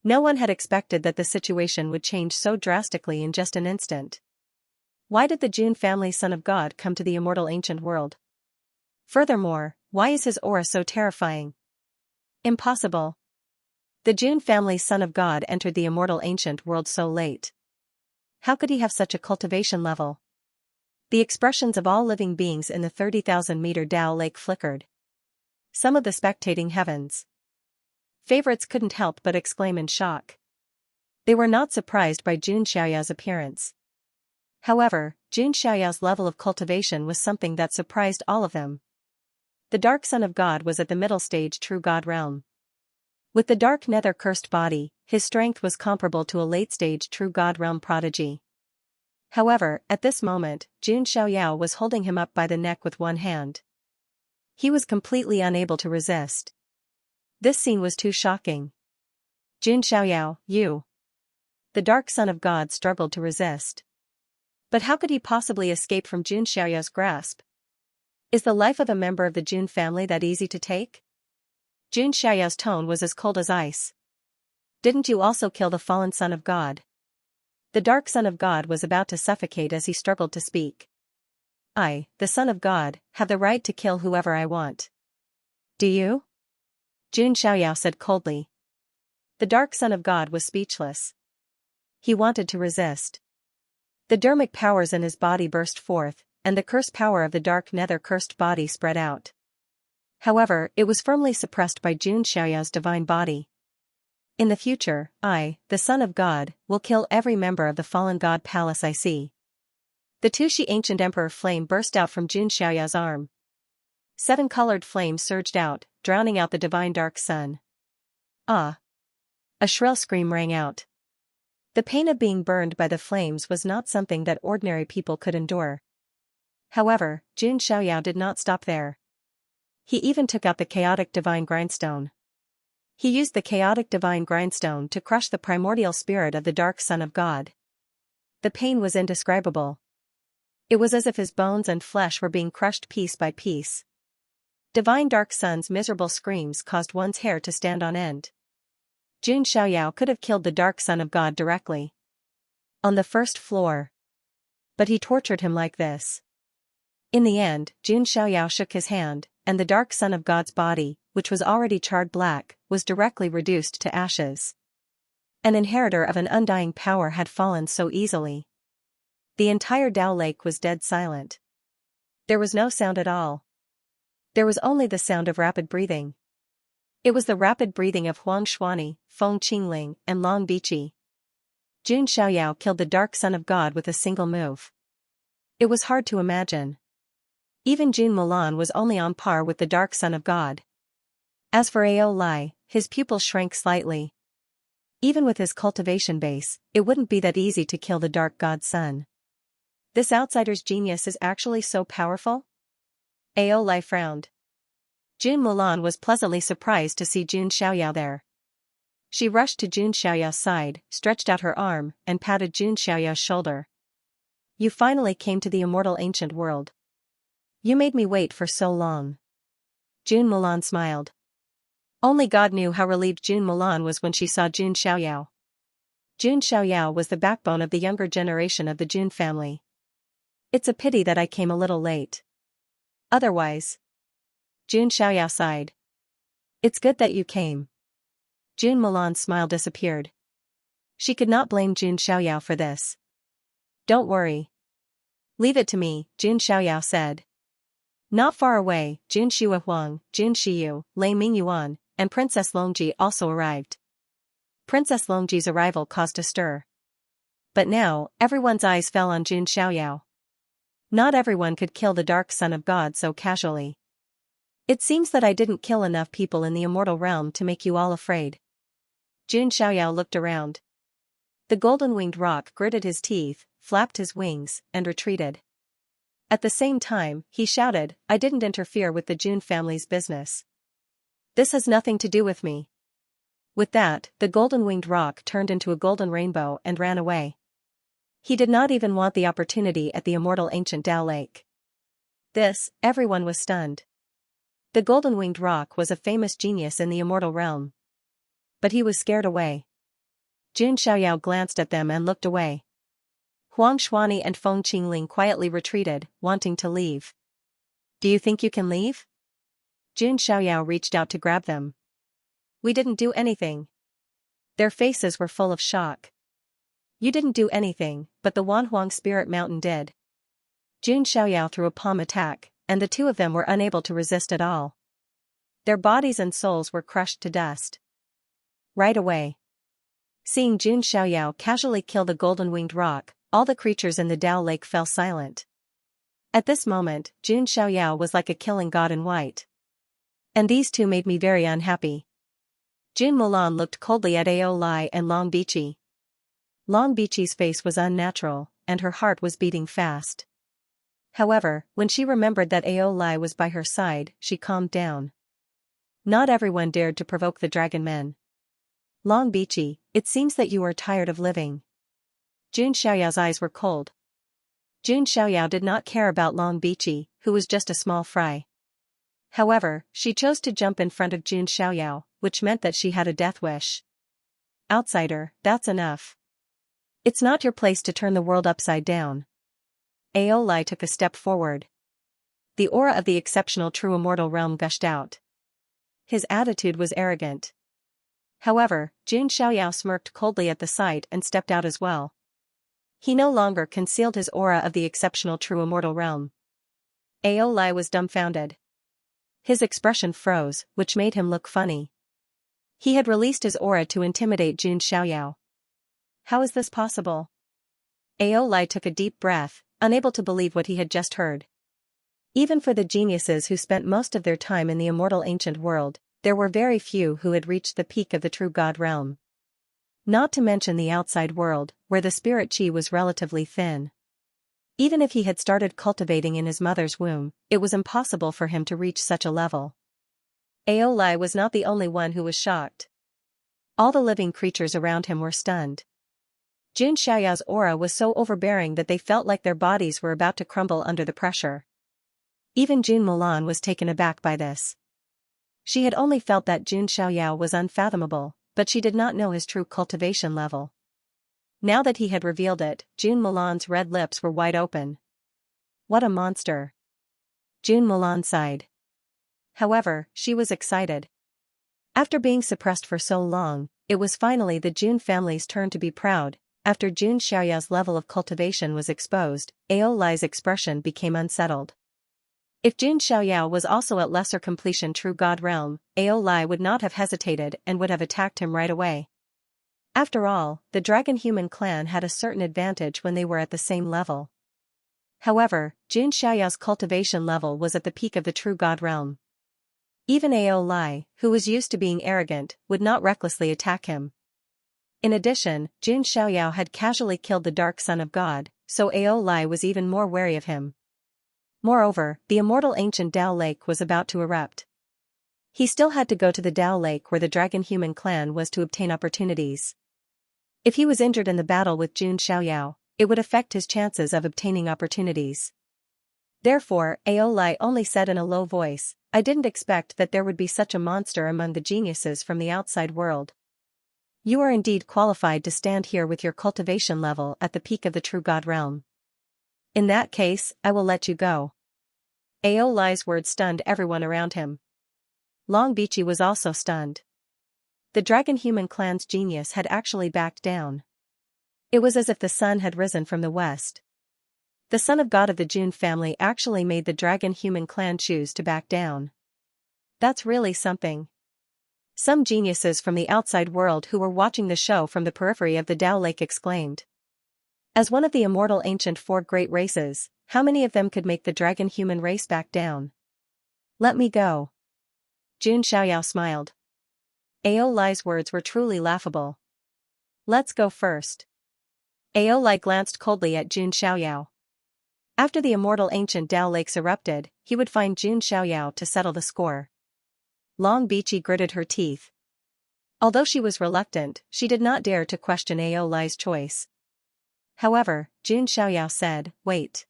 No one had expected that the situation would change so drastically in just an instant. Why did the Jun family son of God come to the immortal ancient world? Furthermore, why is his aura so terrifying? Impossible. The Jun family son of God entered the immortal ancient world so late. How could he have such a cultivation level? The expressions of all living beings in the 30,000-meter Tao lake flickered. Some of the spectating heavens favorites couldn't help but exclaim in shock. They were not surprised by Jun Xiaoyao's appearance. However, Jun Xiaoyao's level of cultivation was something that surprised all of them. The Dark Son of God was at the middle stage True God realm. With the dark nether-cursed body, his strength was comparable to a late-stage True God realm prodigy. However, at this moment, Jun Xiaoyao was holding him up by the neck with one hand. He was completely unable to resist. This scene was too shocking. Jun Xiaoyao, you. The Dark Son of God struggled to resist. But how could he possibly escape from Jun Xiaoyao's grasp? Is the life of a member of the Jun family that easy to take? Jun Xiaoyao's tone was as cold as ice. Didn't you also kill the fallen Son of God? The Dark Son of God was about to suffocate as he struggled to speak. I, the Son of God, have the right to kill whoever I want. Do you? Jun Xiaoyao said coldly. The Dark Son of God was speechless. He wanted to resist. The dermic powers in his body burst forth, and the curse power of the dark nether-cursed body spread out. However, it was firmly suppressed by Jun Xiaoyao's divine body. In the future, I, the Son of God, will kill every member of the fallen God palace I see. The Tushi ancient emperor flame burst out from Jun Xiaoyao's arm. 7 colored flames surged out, drowning out the divine dark sun. Ah! A shrill scream rang out. The pain of being burned by the flames was not something that ordinary people could endure. However, Jun Xiaoyao did not stop there. He even took out the chaotic divine grindstone. He used the chaotic divine grindstone to crush the primordial spirit of the Dark Son of God. The pain was indescribable. It was as if his bones and flesh were being crushed piece by piece. Divine Dark Son's miserable screams caused one's hair to stand on end. Jun Xiaoyao could have killed the Dark Son of God directly. On the first floor. But he tortured him like this. In the end, Jun Xiaoyao shook his hand, and the Dark Son of God's body, which was already charred black, was directly reduced to ashes. An inheritor of an undying power had fallen so easily. The entire Tao Lake was dead silent. There was no sound at all. There was only the sound of rapid breathing. It was the rapid breathing of Huang Xuani, Feng Qingling, and Long Bichi. Jun Xiaoyao killed the Dark Son of God with a single move. It was hard to imagine. Even Jun Milan was only on par with the Dark Son of God. As for Ao Lai, his pupil shrank slightly. Even with his cultivation base, it wouldn't be that easy to kill the Dark God's son. This outsider's genius is actually so powerful? Ao Lai frowned. Jun Milan was pleasantly surprised to see Jun Xiaoyao there. She rushed to Jun Xiaoyao's side, stretched out her arm, and patted Jun Xiaoyao's shoulder. You finally came to the immortal ancient world. You made me wait for so long. Jun Milan smiled. Only God knew how relieved Jun Milan was when she saw Jun Xiaoyao. Jun Xiaoyao was the backbone of the younger generation of the Jun family. It's a pity that I came a little late. Otherwise. Jun Xiaoyao sighed. It's good that you came. Jun Milan's smile disappeared. She could not blame Jun Xiaoyao for this. Don't worry. Leave it to me, Jun Xiaoyao said. Not far away, Jun Shua Huang, Jun Shiyu, Lei Mingyuan, and Princess Longji also arrived. Princess Longji's arrival caused a stir. But now, everyone's eyes fell on Jun Xiaoyao. Not everyone could kill the Dark Son of God so casually. It seems that I didn't kill enough people in the immortal realm to make you all afraid. Jun Xiaoyao looked around. The golden-winged rock gritted his teeth, flapped his wings, and retreated. At the same time, he shouted, I didn't interfere with the Jun family's business. This has nothing to do with me. With that, the golden-winged rock turned into a golden rainbow and ran away. He did not even want the opportunity at the immortal ancient Tao Lake. This, everyone was stunned. The golden-winged rock was a famous genius in the immortal realm. But he was scared away. Jun Xiaoyao glanced at them and looked away. Huang Xuani and Feng Qingling quietly retreated, wanting to leave. Do you think you can leave? Jun Xiaoyao reached out to grab them. We didn't do anything. Their faces were full of shock. You didn't do anything, but the Wanhuang Spirit Mountain did. Jun Xiaoyao threw a palm attack, and the two of them were unable to resist at all. Their bodies and souls were crushed to dust. Right away. Seeing Jun Xiaoyao casually kill the golden-winged roc, all the creatures in the Dao Lake fell silent. At this moment, Jun Xiaoyao was like a killing god in white. And these two made me very unhappy. Jun Mulan looked coldly at Ao Lai and Long Bichi. Long Bichi's face was unnatural, and her heart was beating fast. However, when she remembered that Ao Lai was by her side, she calmed down. Not everyone dared to provoke the dragon men. Long Bichi, it seems that you are tired of living. Jun Xiaoyao's eyes were cold. Jun Xiaoyao did not care about Long Bichi, who was just a small fry. However, she chose to jump in front of Jun Xiaoyao, which meant that she had a death wish. Outsider, that's enough. It's not your place to turn the world upside down. Ao Lai took a step forward. The aura of the exceptional true immortal realm gushed out. His attitude was arrogant. However, Jun Xiaoyao smirked coldly at the sight and stepped out as well. He no longer concealed his aura of the exceptional true immortal realm. Ao Lai was dumbfounded. His expression froze, which made him look funny. He had released his aura to intimidate Jun Xiaoyao. How is this possible? Ao Lai took a deep breath, unable to believe what he had just heard. Even for the geniuses who spent most of their time in the immortal ancient world, there were very few who had reached the peak of the true god realm. Not to mention the outside world, where the spirit chi was relatively thin. Even if he had started cultivating in his mother's womb, it was impossible for him to reach such a level. Ao Lai was not the only one who was shocked. All the living creatures around him were stunned. Jun Xiaoyao's aura was so overbearing that they felt like their bodies were about to crumble under the pressure. Even Jun Mulan was taken aback by this. She had only felt that Jun Xiaoyao was unfathomable, but she did not know his true cultivation level. Now that he had revealed it, Jun Mulan's red lips were wide open. What a monster! Jun Mulan sighed. However, she was excited. After being suppressed for so long, it was finally the Jun family's turn to be proud. After Jun Xiaoyao's level of cultivation was exposed, Ao Lai's expression became unsettled. If Jun Xiaoyao was also at lesser completion true god realm, Ao Lai would not have hesitated and would have attacked him right away. After all, the dragon-human clan had a certain advantage when they were at the same level. However, Jun Xiaoyao's cultivation level was at the peak of the true god realm. Even Ao Lai, who was used to being arrogant, would not recklessly attack him. In addition, Jun Xiaoyao had casually killed the dark son of God, so Ao Lai was even more wary of him. Moreover, the immortal ancient Dao Lake was about to erupt. He still had to go to the Dao Lake where the dragon-human clan was to obtain opportunities. If he was injured in the battle with Jun Xiaoyao, it would affect his chances of obtaining opportunities. Therefore, Ao Lai only said in a low voice, I didn't expect that there would be such a monster among the geniuses from the outside world. You are indeed qualified to stand here with your cultivation level at the peak of the true god realm. In that case, I will let you go. Ao Lai's words stunned everyone around him. Long Bichi was also stunned. The dragon-human clan's genius had actually backed down. It was as if the sun had risen from the west. The son of God of the Jun family actually made the dragon-human clan choose to back down. That's really something. Some geniuses from the outside world who were watching the show from the periphery of the Dao Lake exclaimed. As one of the immortal ancient four great races, how many of them could make the dragon-human race back down? Let me go. Jun Xiaoyao smiled. Ao Lai's words were truly laughable. Let's go first. Ao Lai glanced coldly at Jun Xiaoyao. After the immortal ancient Dao Lakes erupted, he would find Jun Xiaoyao to settle the score. Long Bichi gritted her teeth. Although she was reluctant, she did not dare to question Ao Lai's choice. However, Jun Xiaoyao said, wait.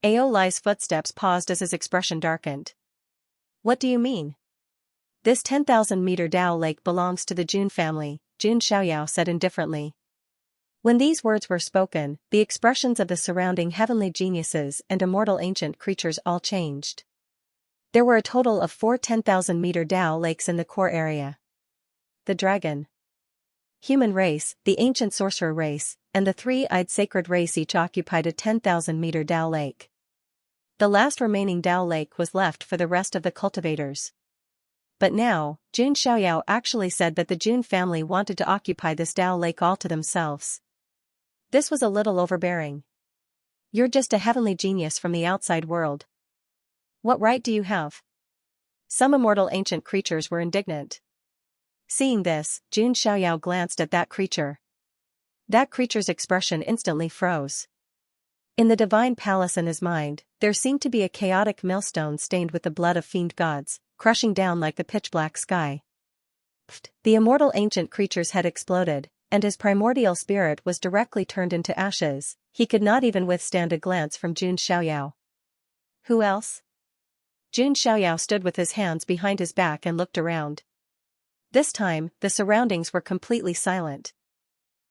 Ao Lai's footsteps paused as his expression darkened. What do you mean? This 10,000-meter Dao Lake belongs to the Jun family, Jun Xiaoyao said indifferently. When these words were spoken, the expressions of the surrounding heavenly geniuses and immortal ancient creatures all changed. There were a total of 4 10,000-meter Dao Lakes in the core area. The dragon, human race, the ancient sorcerer race, and the three-eyed sacred race each occupied a 10,000-meter Dao Lake. The last remaining Dao lake was left for the rest of the cultivators. But now, Jun Xiaoyao actually said that the Jun family wanted to occupy this Dao lake all to themselves. This was a little overbearing. You're just a heavenly genius from the outside world. What right do you have? Some immortal ancient creatures were indignant. Seeing this, Jun Xiaoyao glanced at that creature. That creature's expression instantly froze. In the divine palace in his mind, there seemed to be a chaotic millstone stained with the blood of fiend gods, crushing down like the pitch-black sky. The immortal ancient creature's head exploded, and his primordial spirit was directly turned into ashes. He could not even withstand a glance from Jun Xiaoyao. Who else? Jun Xiaoyao stood with his hands behind his back and looked around. This time, the surroundings were completely silent.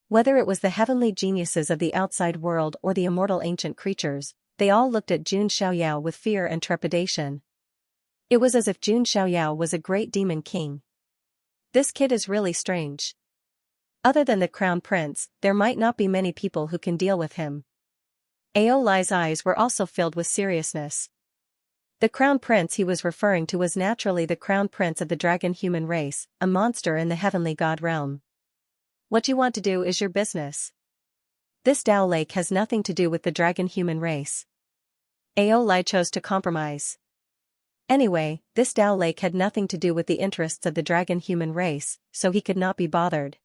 Whether it was the heavenly geniuses of the outside world or the immortal ancient creatures, they all looked at Jun Xiaoyao with fear and trepidation. It was as if Jun Xiaoyao was a great demon king. This kid is really strange. Other than the crown prince, there might not be many people who can deal with him. Ao Lai's eyes were also filled with seriousness. The crown prince he was referring to was naturally the crown prince of the dragon human race, a monster in the heavenly god realm. What you want to do is your business. This Dao lake has nothing to do with the dragon human race. Ao Lai chose to compromise. Anyway, this Dao lake had nothing to do with the interests of the dragon human race, so he could not be bothered.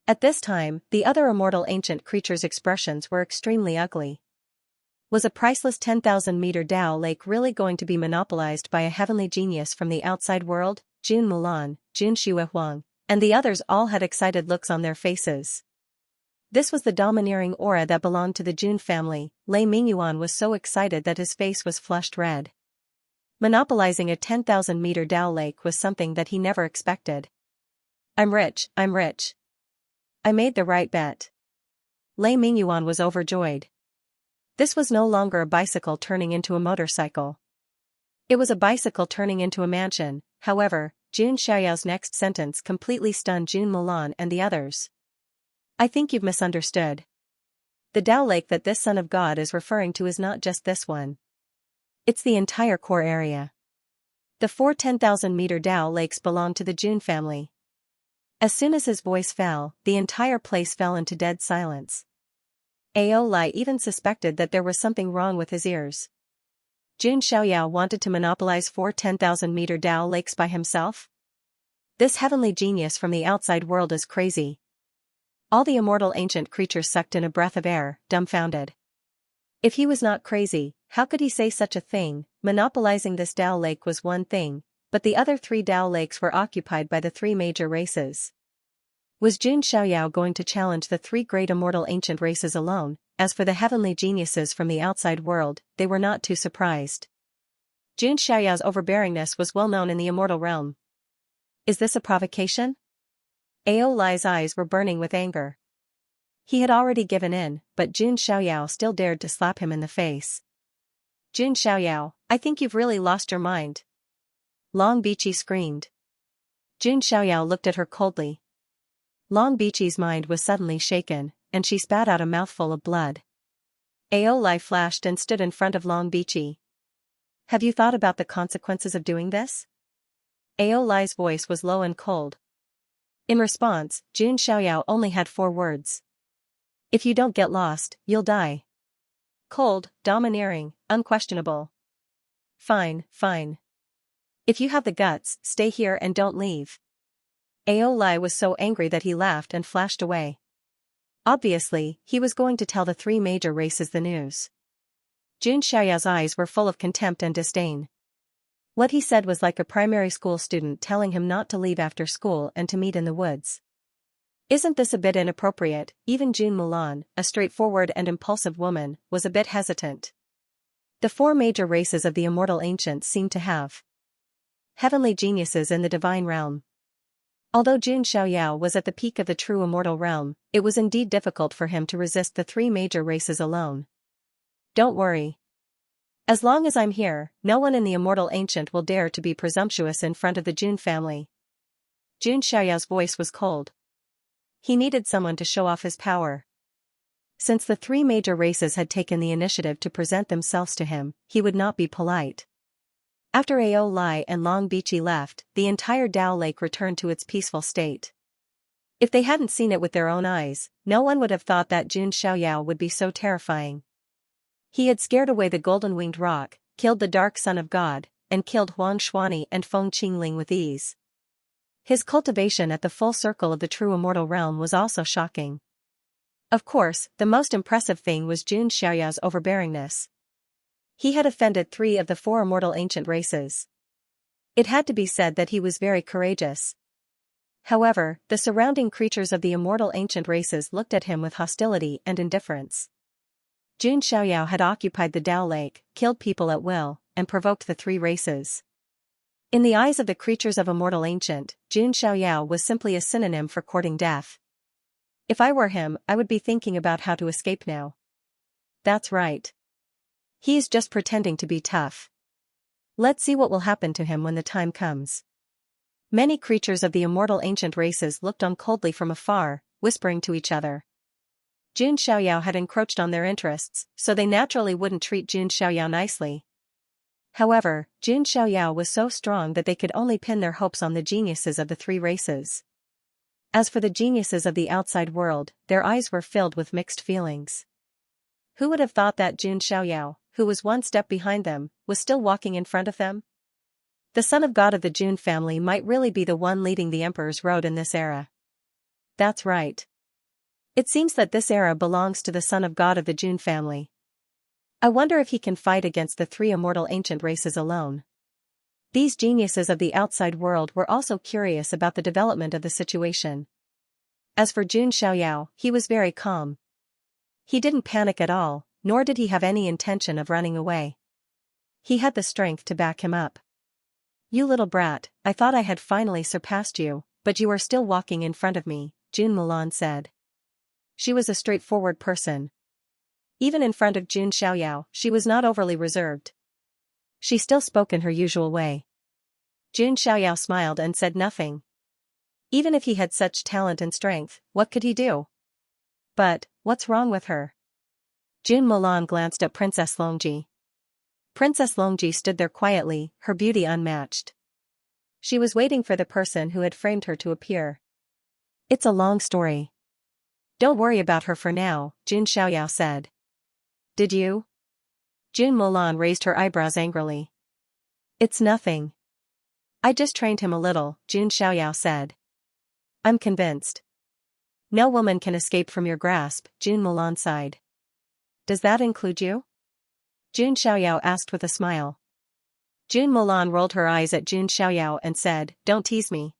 At this time, the other immortal ancient creatures' expressions were extremely ugly. Was a priceless 10,000-meter Dao lake really going to be monopolized by a heavenly genius from the outside world? Jun Mulan, Jun Xuehuang, and the others all had excited looks on their faces. This was the domineering aura that belonged to the Jun family. Lei Mingyuan was so excited that his face was flushed red. Monopolizing a 10,000-meter Dao lake was something that he never expected. I'm rich, I'm rich. I made the right bet. Lei Mingyuan was overjoyed. This was no longer a bicycle turning into a motorcycle. It was a bicycle turning into a mansion. However, Jun Xiaoyao's next sentence completely stunned Jun Mulan and the others. I think you've misunderstood. The Dao lake that this son of God is referring to is not just this one. It's the entire core area. The 4 10,000-meter Dao lakes belong to the Jun family. As soon as his voice fell, the entire place fell into dead silence. Ao Lai even suspected that there was something wrong with his ears. Jun Xiaoyao wanted to monopolize 4 10,000-meter Dao lakes by himself? This heavenly genius from the outside world is crazy. All the immortal ancient creatures sucked in a breath of air, dumbfounded. If he was not crazy, how could he say such a thing? Monopolizing this Dao lake was one thing, but the other 3 Dao lakes were occupied by the 3 major races. Was Jun Xiaoyao going to challenge the 3 great immortal ancient races alone? As for the heavenly geniuses from the outside world, they were not too surprised. Jun Xiaoyao's overbearingness was well known in the immortal realm. Is this a provocation? Ao Lai's eyes were burning with anger. He had already given in, but Jun Xiaoyao still dared to slap him in the face. Jun Xiaoyao, I think you've really lost your mind. Long Bichi screamed. Jun Xiaoyao looked at her coldly. Long Bichi's mind was suddenly shaken, and she spat out a mouthful of blood. Ao Lai flashed and stood in front of Long Bichi. Have you thought about the consequences of doing this? Ao Lai's voice was low and cold. In response, Jun Xiaoyao only had 4 words. If you don't get lost, you'll die. Cold, domineering, unquestionable. Fine, fine. If you have the guts, stay here and don't leave. Ao Lai was so angry that he laughed and flashed away. Obviously, he was going to tell the 3 major races the news. Jun Xiaoyao's eyes were full of contempt and disdain. What he said was like a primary school student telling him not to leave after school and to meet in the woods. Isn't this a bit inappropriate? Even Jun Mulan, a straightforward and impulsive woman, was a bit hesitant. The 4 major races of the immortal ancients seemed to have heavenly geniuses in the divine realm. Although Jun Xiaoyao was at the peak of the true immortal realm, it was indeed difficult for him to resist the 3 major races alone. Don't worry. As long as I'm here, no one in the immortal ancient will dare to be presumptuous in front of the Jun family. Jun Xiaoyao's voice was cold. He needed someone to show off his power. Since the three major races had taken the initiative to present themselves to him, he would not be polite. After Ao Lai and Long Bichi left, the entire Dao Lake returned to its peaceful state. If they hadn't seen it with their own eyes, no one would have thought that Jun Xiaoyao would be so terrifying. He had scared away the golden-winged roc, killed the dark son of God, and killed Huang Xuanyi and Feng Qingling with ease. His cultivation at the full circle of the true immortal realm was also shocking. Of course, the most impressive thing was Jun Xiaoyao's overbearingness. He had offended 3 of the 4 immortal ancient races. It had to be said that he was very courageous. However, the surrounding creatures of the immortal ancient races looked at him with hostility and indifference. Jun Xiaoyao had occupied the Dao Lake, killed people at will, and provoked the 3 races. In the eyes of the creatures of immortal ancient, Jun Xiaoyao was simply a synonym for courting death. If I were him, I would be thinking about how to escape now. That's right. He's just pretending to be tough. Let's see what will happen to him when the time comes. Many creatures of the immortal ancient races looked on coldly from afar, whispering to each other. Jun Xiaoyao had encroached on their interests, so they naturally wouldn't treat Jun Xiaoyao nicely. However, Jun Xiaoyao was so strong that they could only pin their hopes on the geniuses of the 3 races. As for the geniuses of the outside world, their eyes were filled with mixed feelings. Who would have thought that Jun Xiaoyao, who was 1 step behind them, was still walking in front of them? The son of God of the Jun family might really be the one leading the emperor's road in this era. That's right. It seems that this era belongs to the son of God of the Jun family. I wonder if he can fight against the 3 immortal ancient races alone. These geniuses of the outside world were also curious about the development of the situation. As for Jun Xiaoyao, he was very calm. He didn't panic at all, nor did he have any intention of running away. He had the strength to back him up. You little brat, I thought I had finally surpassed you, but you are still walking in front of me, Jun Mulan said. She was a straightforward person. Even in front of Jun Xiaoyao, she was not overly reserved. She still spoke in her usual way. Jun Xiaoyao smiled and said nothing. Even if he had such talent and strength, what could he do? But, what's wrong with her? Jun Mulan glanced at Princess Longji. Princess Longji stood there quietly, her beauty unmatched. She was waiting for the person who had framed her to appear. It's a long story. Don't worry about her for now, Jun Xiaoyao said. Did you? Jun Mulan raised her eyebrows angrily. It's nothing. I just trained him a little, Jun Xiaoyao said. I'm convinced. No woman can escape from your grasp, Jun Mulan sighed. Does that include you? Jun Xiaoyao asked with a smile. Jun Mulan rolled her eyes at Jun Xiaoyao and said, Don't tease me.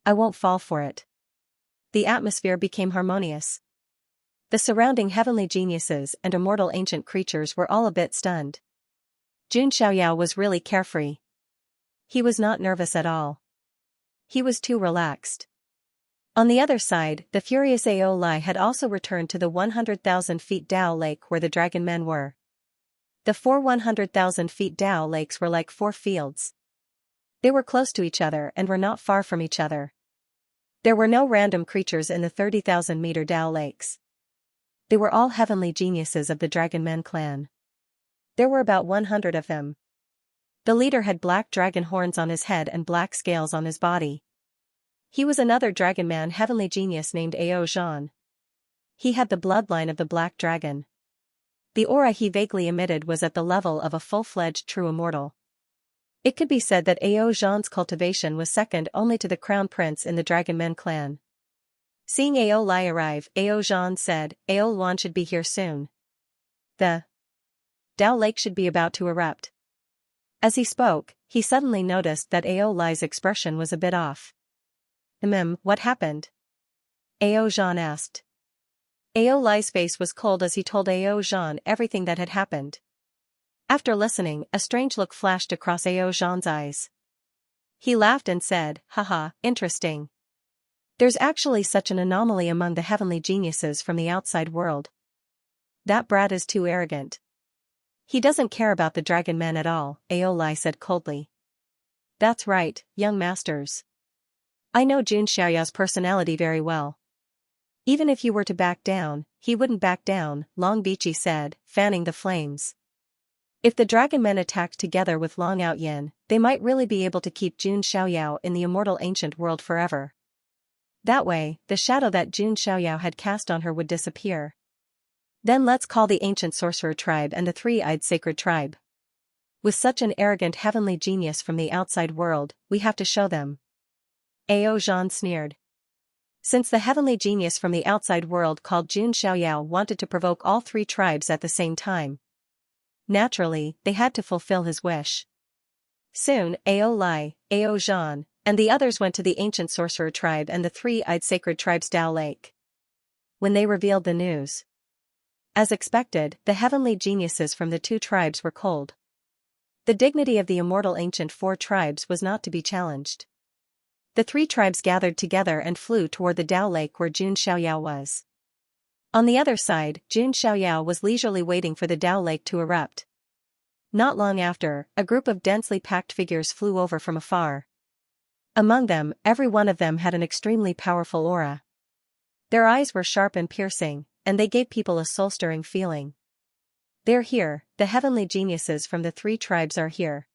I won't fall for it. The atmosphere became harmonious. The surrounding heavenly geniuses and immortal ancient creatures were all a bit stunned. Jun Xiaoyao was really carefree. He was not nervous at all. He was too relaxed. On the other side, the furious Ao Lai had also returned to the 100,000 feet Dao Lake where the dragon men were. The 4 100,000 feet Dao Lakes were like 4 fields. They were close to each other and were not far from each other. There were no random creatures in the 30,000 meter Dao Lakes. They were all heavenly geniuses of the Dragon Men clan. There were about 100 of them. The leader had black dragon horns on his head and black scales on his body. He was another dragon man heavenly genius named Ao Zhan. He had the bloodline of the black dragon. The aura he vaguely emitted was at the level of a full-fledged true immortal. It could be said that Ao Zhan's cultivation was second only to the crown prince in the Dragon Men clan. Seeing Ao Lai arrive, Ao Zhan said, Ao Luan should be here soon. The Dao Lake should be about to erupt. As he spoke, he suddenly noticed that Ao Lai's expression was a bit off. What happened? Ao Zhan asked. Ao Lai's face was cold as he told Ao Zhan everything that had happened. After listening, a strange look flashed across Ao Zhan's eyes. He laughed and said, Haha, interesting. There's actually such an anomaly among the heavenly geniuses from the outside world. That brat is too arrogant. He doesn't care about the dragon men at all, Ao Lai said coldly. That's right, young masters. I know Jun Xiaoyao's personality very well. Even if you were to back down, he wouldn't back down, Long Bichi said, fanning the flames. If the dragon men attacked together with Long Outyin, they might really be able to keep Jun Xiaoyao in the immortal ancient world forever. That way, the shadow that Jun Xiaoyao had cast on her would disappear. Then let's call the ancient sorcerer tribe and the three-eyed sacred tribe. With such an arrogant heavenly genius from the outside world, we have to show them. Ao Zhan sneered. Since the heavenly genius from the outside world called Jun Xiaoyao wanted to provoke all three tribes at the same time, naturally, they had to fulfill his wish. Soon, Ao Lai, Ao Zhan, and the others went to the ancient sorcerer tribe and the three-eyed sacred tribe's Dao Lake. When they revealed the news, as expected, the heavenly geniuses from the two tribes were cold. The dignity of the immortal ancient four tribes was not to be challenged. The three tribes gathered together and flew toward the Dao Lake where Jun Xiaoyao was. On the other side, Jun Xiaoyao was leisurely waiting for the Dao Lake to erupt. Not long after, a group of densely packed figures flew over from afar. Among them, every one of them had an extremely powerful aura. Their eyes were sharp and piercing, and they gave people a soul-stirring feeling. They're here, the heavenly geniuses from the three tribes are here.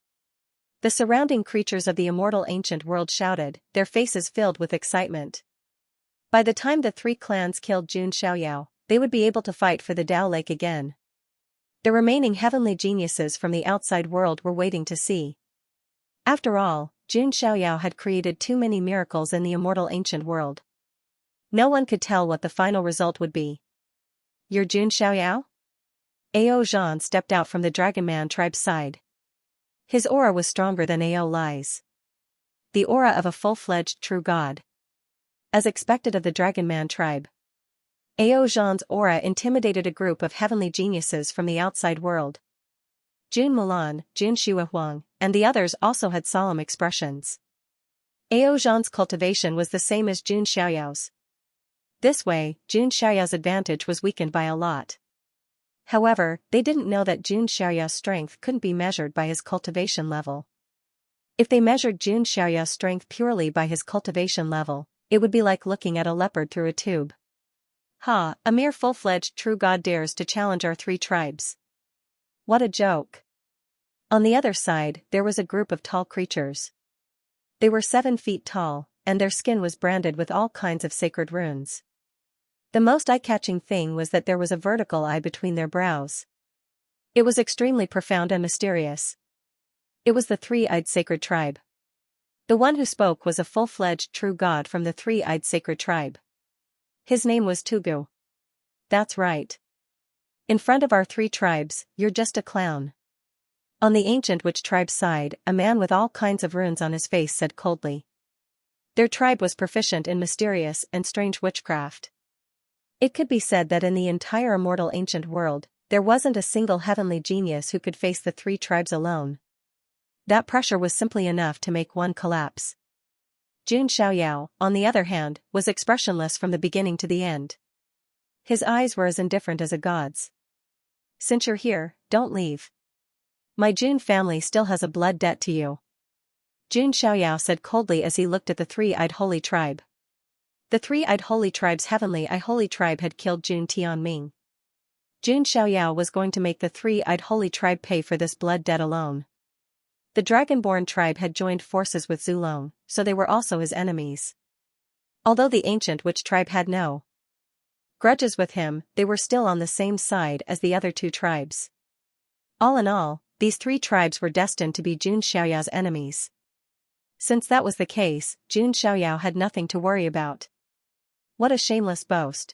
The surrounding creatures of the immortal ancient world shouted, their faces filled with excitement. By the time the three clans killed Jun Xiaoyao, they would be able to fight for the Dao Lake again. The remaining heavenly geniuses from the outside world were waiting to see. After all, Jun Xiaoyao had created too many miracles in the immortal ancient world. No one could tell what the final result would be. You're Jun Xiaoyao? Ao Zhan stepped out from the Dragonman tribe's side. His aura was stronger than Ao Lai's. The aura of a full-fledged true god. As expected of the Dragonman tribe, Ao Zhan's aura intimidated a group of heavenly geniuses from the outside world. Jun Mulan, Jun Shuahuang, and the others also had solemn expressions. Ao Zhan's cultivation was the same as Jun Xiaoyao's. This way, Jun Xiaoyao's advantage was weakened by a lot. However, they didn't know that Jun Xiaoyao's strength couldn't be measured by his cultivation level. If they measured Jun Xiaoyao's strength purely by his cultivation level, it would be like looking at a leopard through a tube. Ha, a mere full-fledged true god dares to challenge our three tribes. What a joke. On the other side, there was a group of tall creatures. They were 7 feet tall, and their skin was branded with all kinds of sacred runes. The most eye-catching thing was that there was a vertical eye between their brows. It was extremely profound and mysterious. It was the three-eyed sacred tribe. The one who spoke was a full-fledged true god from the three-eyed sacred tribe. His name was Tugu. That's right. In front of our three tribes, you're just a clown. On the ancient witch tribe's side, a man with all kinds of runes on his face said coldly. Their tribe was proficient in mysterious and strange witchcraft. It could be said that in the entire immortal ancient world, there wasn't a single heavenly genius who could face the three tribes alone. That pressure was simply enough to make one collapse. Jun Xiaoyao, on the other hand, was expressionless from the beginning to the end. His eyes were as indifferent as a god's. Since you're here, don't leave. My Jun family still has a blood debt to you. Jun Xiaoyao said coldly as he looked at the three-eyed holy tribe. The three-eyed holy tribe's heavenly eye holy tribe had killed Jun Tianming. Jun Xiaoyao was going to make the three-eyed holy tribe pay for this blood debt alone. The dragonborn tribe had joined forces with Zulong, so they were also his enemies. Although the ancient witch tribe had no grudges with him, they were still on the same side as the other two tribes. All in all, these three tribes were destined to be Jun Xiaoyao's enemies. Since that was the case, Jun Xiaoyao had nothing to worry about. What a shameless boast.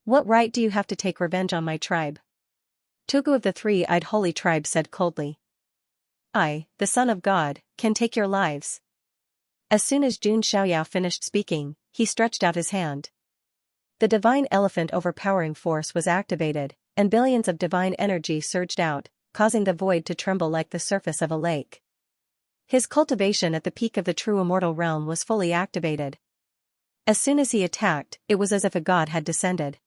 What right do you have to take revenge on my tribe? Tugu of the three-eyed holy tribe said coldly. I, the son of God, can take your lives. As soon as Jun Xiaoyao finished speaking, he stretched out his hand. The divine elephant overpowering force was activated, and billions of divine energy surged out, causing the void to tremble like the surface of a lake. His cultivation at the peak of the true immortal realm was fully activated. As soon as he attacked, it was as if a god had descended.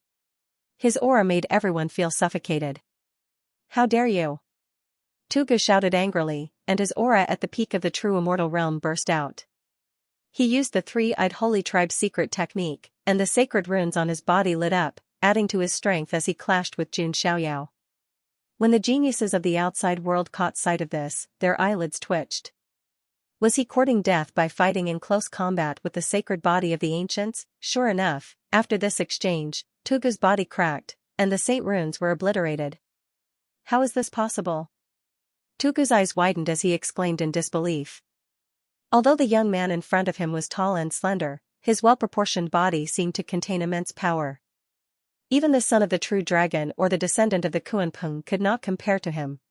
His aura made everyone feel suffocated. How dare you? Tugu shouted angrily, and his aura at the peak of the true immortal realm burst out. He used the three-eyed holy tribe's secret technique, and the sacred runes on his body lit up, adding to his strength as he clashed with Jun Xiaoyao. When the geniuses of the outside world caught sight of this, their eyelids twitched. Was he courting death by fighting in close combat with the sacred body of the ancients? Sure enough, after this exchange, Tugu's body cracked, and the saint runes were obliterated. How is this possible? Tugu's eyes widened as he exclaimed in disbelief. Although the young man in front of him was tall and slender, his well-proportioned body seemed to contain immense power. Even the son of the true dragon or the descendant of the Kuanpeng could not compare to him.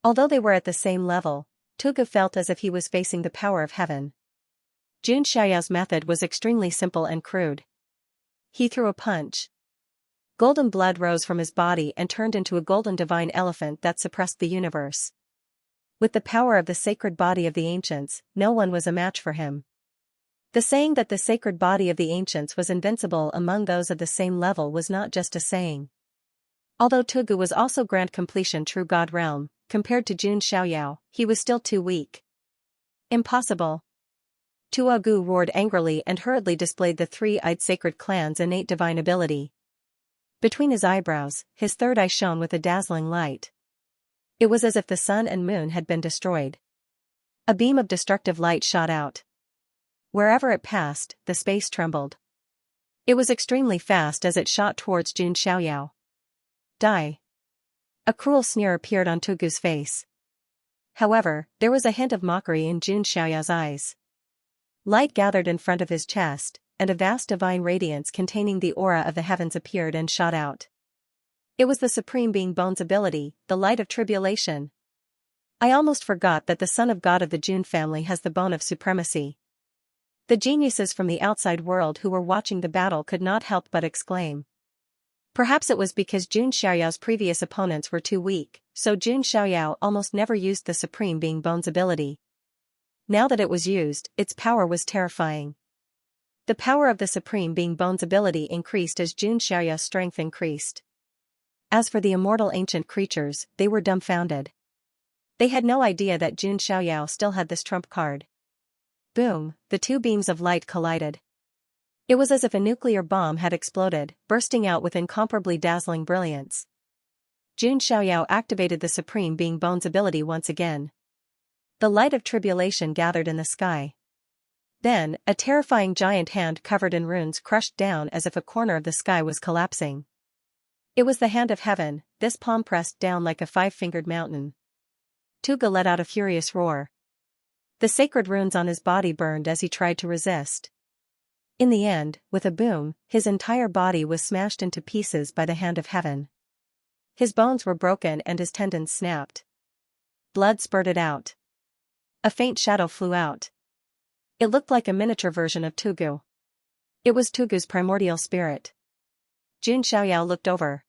Although they were at the same level, Tugu felt as if he was facing the power of heaven. Jun Xiaoyao's method was extremely simple and crude. He threw a punch. Golden blood rose from his body and turned into a golden divine elephant that suppressed the universe. With the power of the sacred body of the ancients, no one was a match for him. The saying that the sacred body of the ancients was invincible among those of the same level was not just a saying. Although Tugu was also grand completion true god realm, compared to Jun Xiaoyao, he was still too weak. Impossible. Tuogu roared angrily and hurriedly displayed the three-eyed sacred clan's innate divine ability. Between his eyebrows, his third eye shone with a dazzling light. It was as if the sun and moon had been destroyed. A beam of destructive light shot out. Wherever it passed, the space trembled. It was extremely fast as it shot towards Jun Xiaoyao. Die. A cruel sneer appeared on Tugu's face. However, there was a hint of mockery in Jun Xiaoyao's eyes. Light gathered in front of his chest, and a vast divine radiance containing the aura of the heavens appeared and shot out. It was the Supreme Being Bone's ability, the light of tribulation. I almost forgot that the son of God of the Jun family has the bone of supremacy. The geniuses from the outside world who were watching the battle could not help but exclaim. Perhaps it was because Jun Xiaoyao's previous opponents were too weak, so Jun Xiaoyao almost never used the Supreme Being Bone's ability. Now that it was used, its power was terrifying. The power of the Supreme Being Bone's ability increased as Jun Xiaoyao's strength increased. As for the immortal ancient creatures, they were dumbfounded. They had no idea that Jun Xiaoyao still had this trump card. Boom, the two beams of light collided. It was as if a nuclear bomb had exploded, bursting out with incomparably dazzling brilliance. Jun Xiaoyao activated the Supreme Being Bone's ability once again. The light of tribulation gathered in the sky. Then, a terrifying giant hand covered in runes crushed down as if a corner of the sky was collapsing. It was the hand of heaven, this palm pressed down like a five-fingered mountain. Tugu let out a furious roar. The sacred runes on his body burned as he tried to resist. In the end, with a boom, his entire body was smashed into pieces by the hand of heaven. His bones were broken and his tendons snapped. Blood spurted out. A faint shadow flew out. It looked like a miniature version of Tugu. It was Tugu's primordial spirit. Jun Xiaoyao looked over.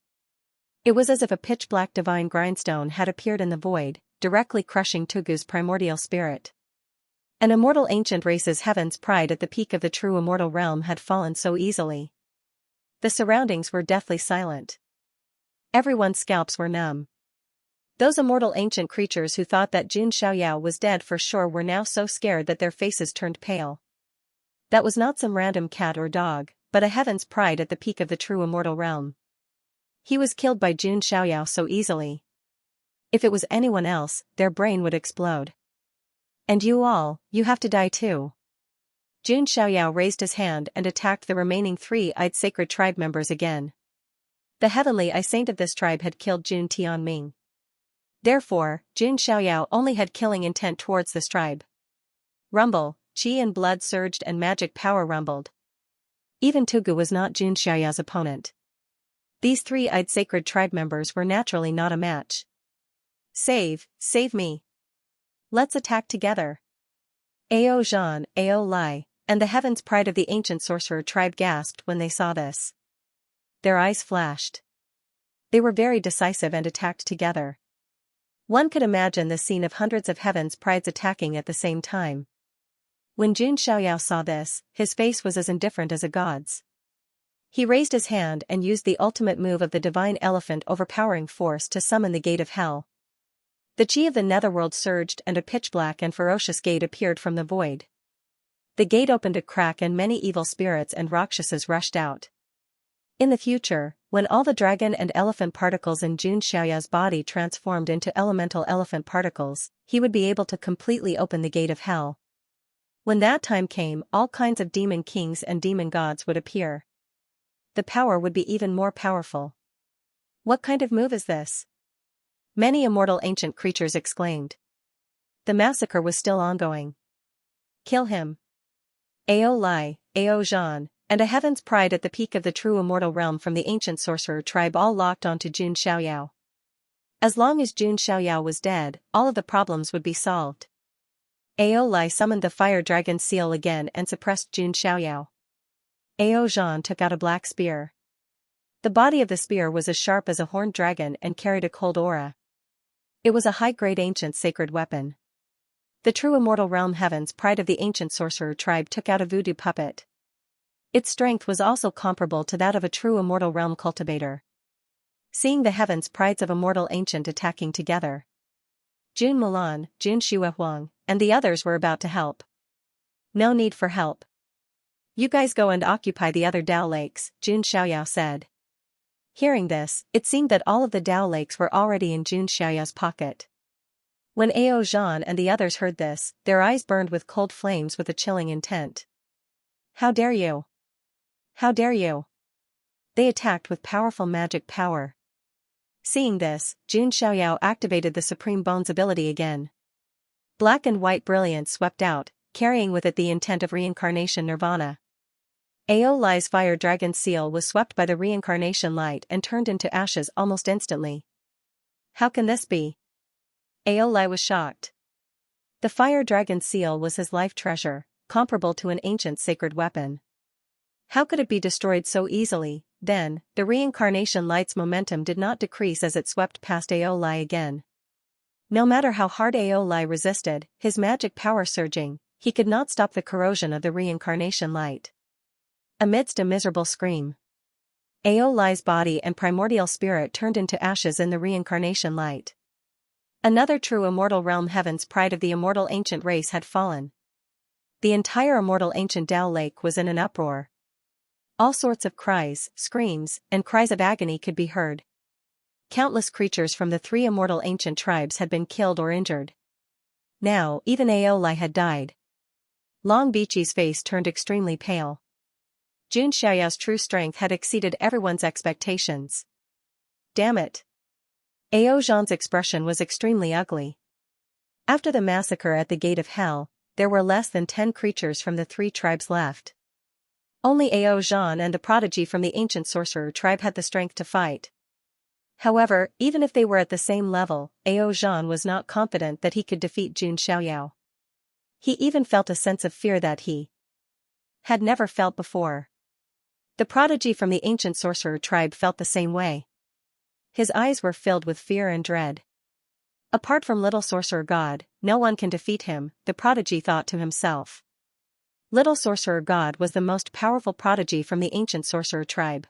It was as if a pitch-black divine grindstone had appeared in the void, directly crushing Tugu's primordial spirit. An immortal ancient race's heaven's pride at the peak of the true immortal realm had fallen so easily. The surroundings were deathly silent. Everyone's scalps were numb. Those immortal ancient creatures who thought that Jun Xiaoyao was dead for sure were now so scared that their faces turned pale. That was not some random cat or dog, but a heaven's pride at the peak of the true immortal realm. He was killed by Jun Xiaoyao so easily. If it was anyone else, their brain would explode. And you have to die too. Jun Xiaoyao raised his hand and attacked the remaining three-eyed sacred tribe members again. The heavenly eye saint of this tribe had killed Jun Tianming. Therefore, Jun Xiaoyao only had killing intent towards this tribe. Rumble, chi and blood surged and magic power rumbled. Even Tugu was not Jun Xiaoyao's opponent. These three-eyed sacred tribe members were naturally not a match. Save me. Let's attack together. Ao Zhan, Ao Lai, and the heaven's pride of the ancient sorcerer tribe gasped when they saw this. Their eyes flashed. They were very decisive and attacked together. One could imagine the scene of hundreds of heaven's prides attacking at the same time. When Jun Xiaoyao saw this, his face was as indifferent as a god's. He raised his hand and used the ultimate move of the divine elephant overpowering force to summon the gate of hell. The chi of the netherworld surged and a pitch-black and ferocious gate appeared from the void. The gate opened a crack and many evil spirits and rakshasas rushed out. In the future, When all the dragon and elephant particles in Jun Xiaoyao's body transformed into elemental elephant particles, he would be able to completely open the gate of hell. When that time came, all kinds of demon kings and demon gods would appear. The power would be even more powerful. What kind of move is this? Many immortal ancient creatures exclaimed. The massacre was still ongoing. Kill him. Ao Lai, Ao Zhan, and a heaven's pride at the peak of the true immortal realm from the ancient sorcerer tribe all locked onto Jun Xiaoyao. As long as Jun Xiaoyao was dead, all of the problems would be solved. Ao Lai summoned the fire dragon seal again and suppressed Jun Xiaoyao. Ao Zhan took out a black spear. The body of the spear was as sharp as a horned dragon and carried a cold aura. It was a high-grade ancient sacred weapon. The true immortal realm heaven's pride of the ancient sorcerer tribe took out a voodoo puppet. Its strength was also comparable to that of a true immortal realm cultivator. Seeing the heavens prides of immortal ancient attacking together, Jun Milan, Jun Shuehuang, and the others were about to help. No need for help. You guys go and occupy the other Dao lakes, Jun Xiaoyao said. Hearing this, it seemed that all of the Dao lakes were already in Jun Xiaoyao's pocket. When Ao Zhan and the others heard this, their eyes burned with cold flames with a chilling intent. How dare you? How dare you? They attacked with powerful magic power. Seeing this, Jun Xiaoyao activated the Supreme Bones ability again. Black and white brilliance swept out, carrying with it the intent of reincarnation nirvana. Ao Lai's fire dragon seal was swept by the reincarnation light and turned into ashes almost instantly. How can this be? Ao Lai was shocked. The fire dragon seal was his life treasure, comparable to an ancient sacred weapon. How could it be destroyed so easily? Then, the reincarnation light's momentum did not decrease as it swept past Ao Lai again. No matter how hard Ao Lai resisted, his magic power surging, he could not stop the corrosion of the reincarnation light. Amidst a miserable scream, Ao Lai's body and primordial spirit turned into ashes in the reincarnation light. Another true immortal realm heaven's pride of the immortal ancient race had fallen. The entire immortal ancient Dao lake was in an uproar. All sorts of cries, screams, and cries of agony could be heard. Countless creatures from the three immortal ancient tribes had been killed or injured. Now, even Ao Lai had died. Long Bichi's face turned extremely pale. Jun Xiaoyao's true strength had exceeded everyone's expectations. Damn it! Ao Zhan's expression was extremely ugly. After the massacre at the Gate of Hell, there were less than 10 creatures from the three tribes left. Only Ao Zhan and the prodigy from the ancient sorcerer tribe had the strength to fight. However, even if they were at the same level, Ao Zhan was not confident that he could defeat Jun Xiaoyao. He even felt a sense of fear that he had never felt before. The prodigy from the ancient sorcerer tribe felt the same way. His eyes were filled with fear and dread. Apart from Little Sorcerer God, no one can defeat him, the prodigy thought to himself. Little Sorcerer God was the most powerful prodigy from the ancient sorcerer tribe.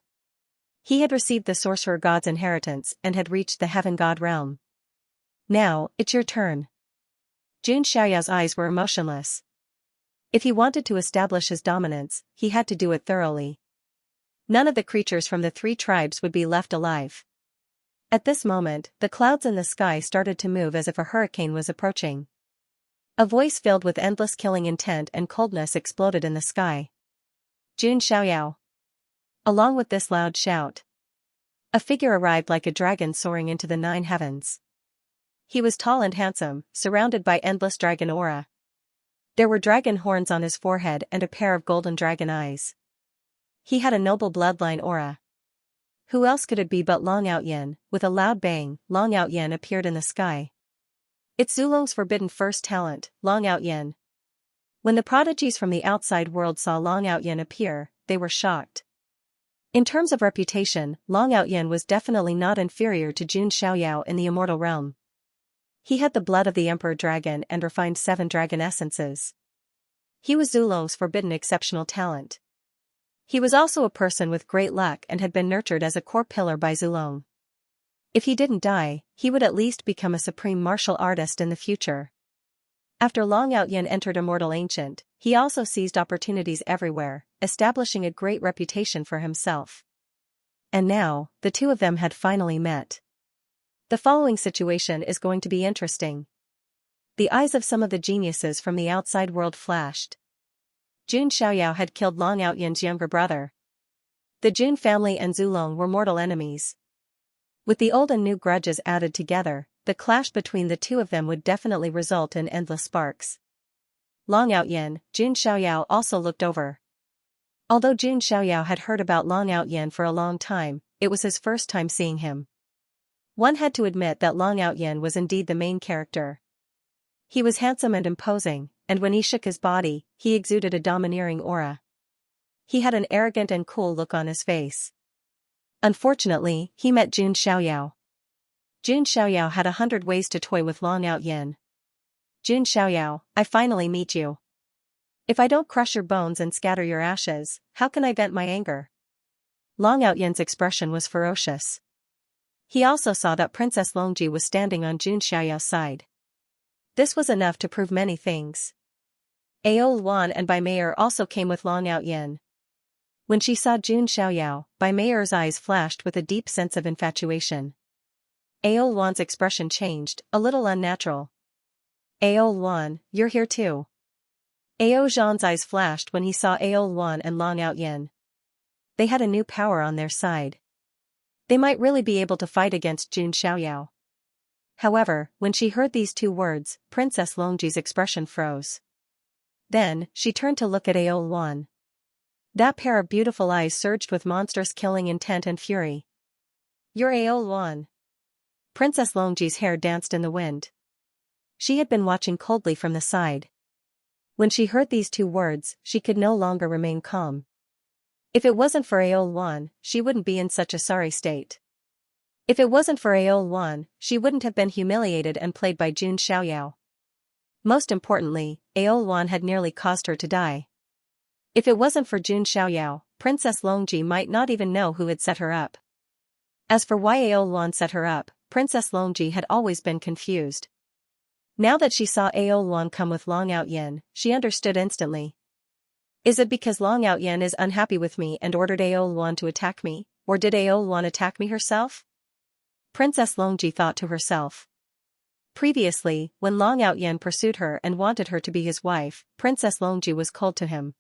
He had received the sorcerer god's inheritance and had reached the heaven god realm. Now, it's your turn. Jun Xiaoyao's eyes were emotionless. If he wanted to establish his dominance, he had to do it thoroughly. None of the creatures from the three tribes would be left alive. At this moment, the clouds in the sky started to move as if a hurricane was approaching. A voice filled with endless killing intent and coldness exploded in the sky. Jun Xiaoyao. Along with this loud shout, a figure arrived like a dragon soaring into the 9 heavens. He was tall and handsome, surrounded by endless dragon aura. There were dragon horns on his forehead and a pair of golden dragon eyes. He had a noble bloodline aura. Who else could it be but Long Outyin? With a loud bang, Long Outyin appeared in the sky. It's Zulong's forbidden first talent, Long Outyin. When the prodigies from the outside world saw Long Outyin appear, they were shocked. In terms of reputation, Long Outyin was definitely not inferior to Jun Xiaoyao in the immortal realm. He had the blood of the Emperor Dragon and refined 7 dragon essences. He was Zulong's forbidden exceptional talent. He was also a person with great luck and had been nurtured as a core pillar by Zulong. If he didn't die, he would at least become a supreme martial artist in the future. After Long Outyin entered Immortal Ancient, he also seized opportunities everywhere, establishing a great reputation for himself. And now, the two of them had finally met. The following situation is going to be interesting. The eyes of some of the geniuses from the outside world flashed. Jun Xiaoyao had killed Long Outyan's younger brother. The Jun family and Zulong were mortal enemies. With the old and new grudges added together, the clash between the two of them would definitely result in endless sparks. Long Outyan, Jun Xiaoyao also looked over. Although Jun Xiaoyao had heard about Long Outyan for a long time, it was his first time seeing him. One had to admit that Long Outyan was indeed the main character. He was handsome and imposing, and when he shook his body, he exuded a domineering aura. He had an arrogant and cool look on his face. Unfortunately, he met Jun Xiaoyao. Jun Xiaoyao had 100 ways to toy with Long Outyan. Jun Xiaoyao, I finally meet you. If I don't crush your bones and scatter your ashes, how can I vent my anger? Long Outyan's expression was ferocious. He also saw that Princess Longji was standing on Jun Xiaoyao's side. This was enough to prove many things. Ao Luan and Bai Meier also came with Long Outyan. When she saw Jun Xiaoyao, Bai Meier's eyes flashed with a deep sense of infatuation. Ao Luan's expression changed, a little unnatural. Ao Luan, you're here too. Ao Zhan's eyes flashed when he saw Ao Luan and Long Outyan. They had a new power on their side. They might really be able to fight against Jun Xiaoyao. However, when she heard these two words, Princess Longji's expression froze. Then, she turned to look at Ao Luan. That pair of beautiful eyes surged with monstrous killing intent and fury. You're Ao Luan. Princess Longji's hair danced in the wind. She had been watching coldly from the side. When she heard these two words, she could no longer remain calm. If it wasn't for Ao Luan, she wouldn't be in such a sorry state. If it wasn't for Ao Luan, she wouldn't have been humiliated and played by Jun Xiaoyao. Most importantly, Ao Luan had nearly caused her to die. If it wasn't for Jun Xiaoyao, Princess Longji might not even know who had set her up. As for why Ao Luan set her up, Princess Longji had always been confused. Now that she saw Ao Luan come with Long Outyan, she understood instantly. Is it because Long Outyan is unhappy with me and ordered Ao Luan to attack me, or did Ao Luan attack me herself? Princess Longji thought to herself. Previously, when Long Outyan pursued her and wanted her to be his wife, Princess Longji was cold to him.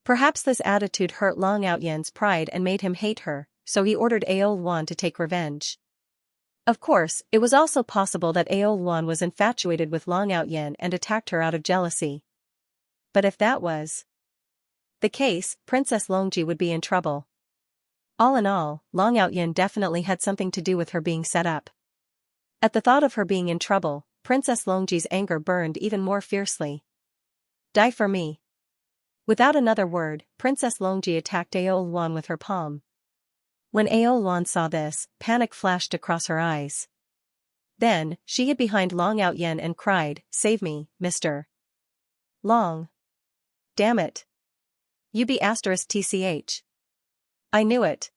Perhaps this attitude hurt Long Outyan's pride and made him hate her, so he ordered Ao Luan to take revenge. Of course, it was also possible that Ao Luan was infatuated with Long Outyan and attacked her out of jealousy. But if that was the case, Princess Longji would be in trouble. All in all, Long Outyan definitely had something to do with her being set up. At the thought of her being in trouble, Princess Longji's anger burned even more fiercely. Die for me. Without another word, Princess Longji attacked Ao Luan with her palm. When Ao Luan saw this, panic flashed across her eyes. Then, she hid behind Long Outyan and cried, "Save me, Mr. Long. Damn it. You be *tch. I knew it.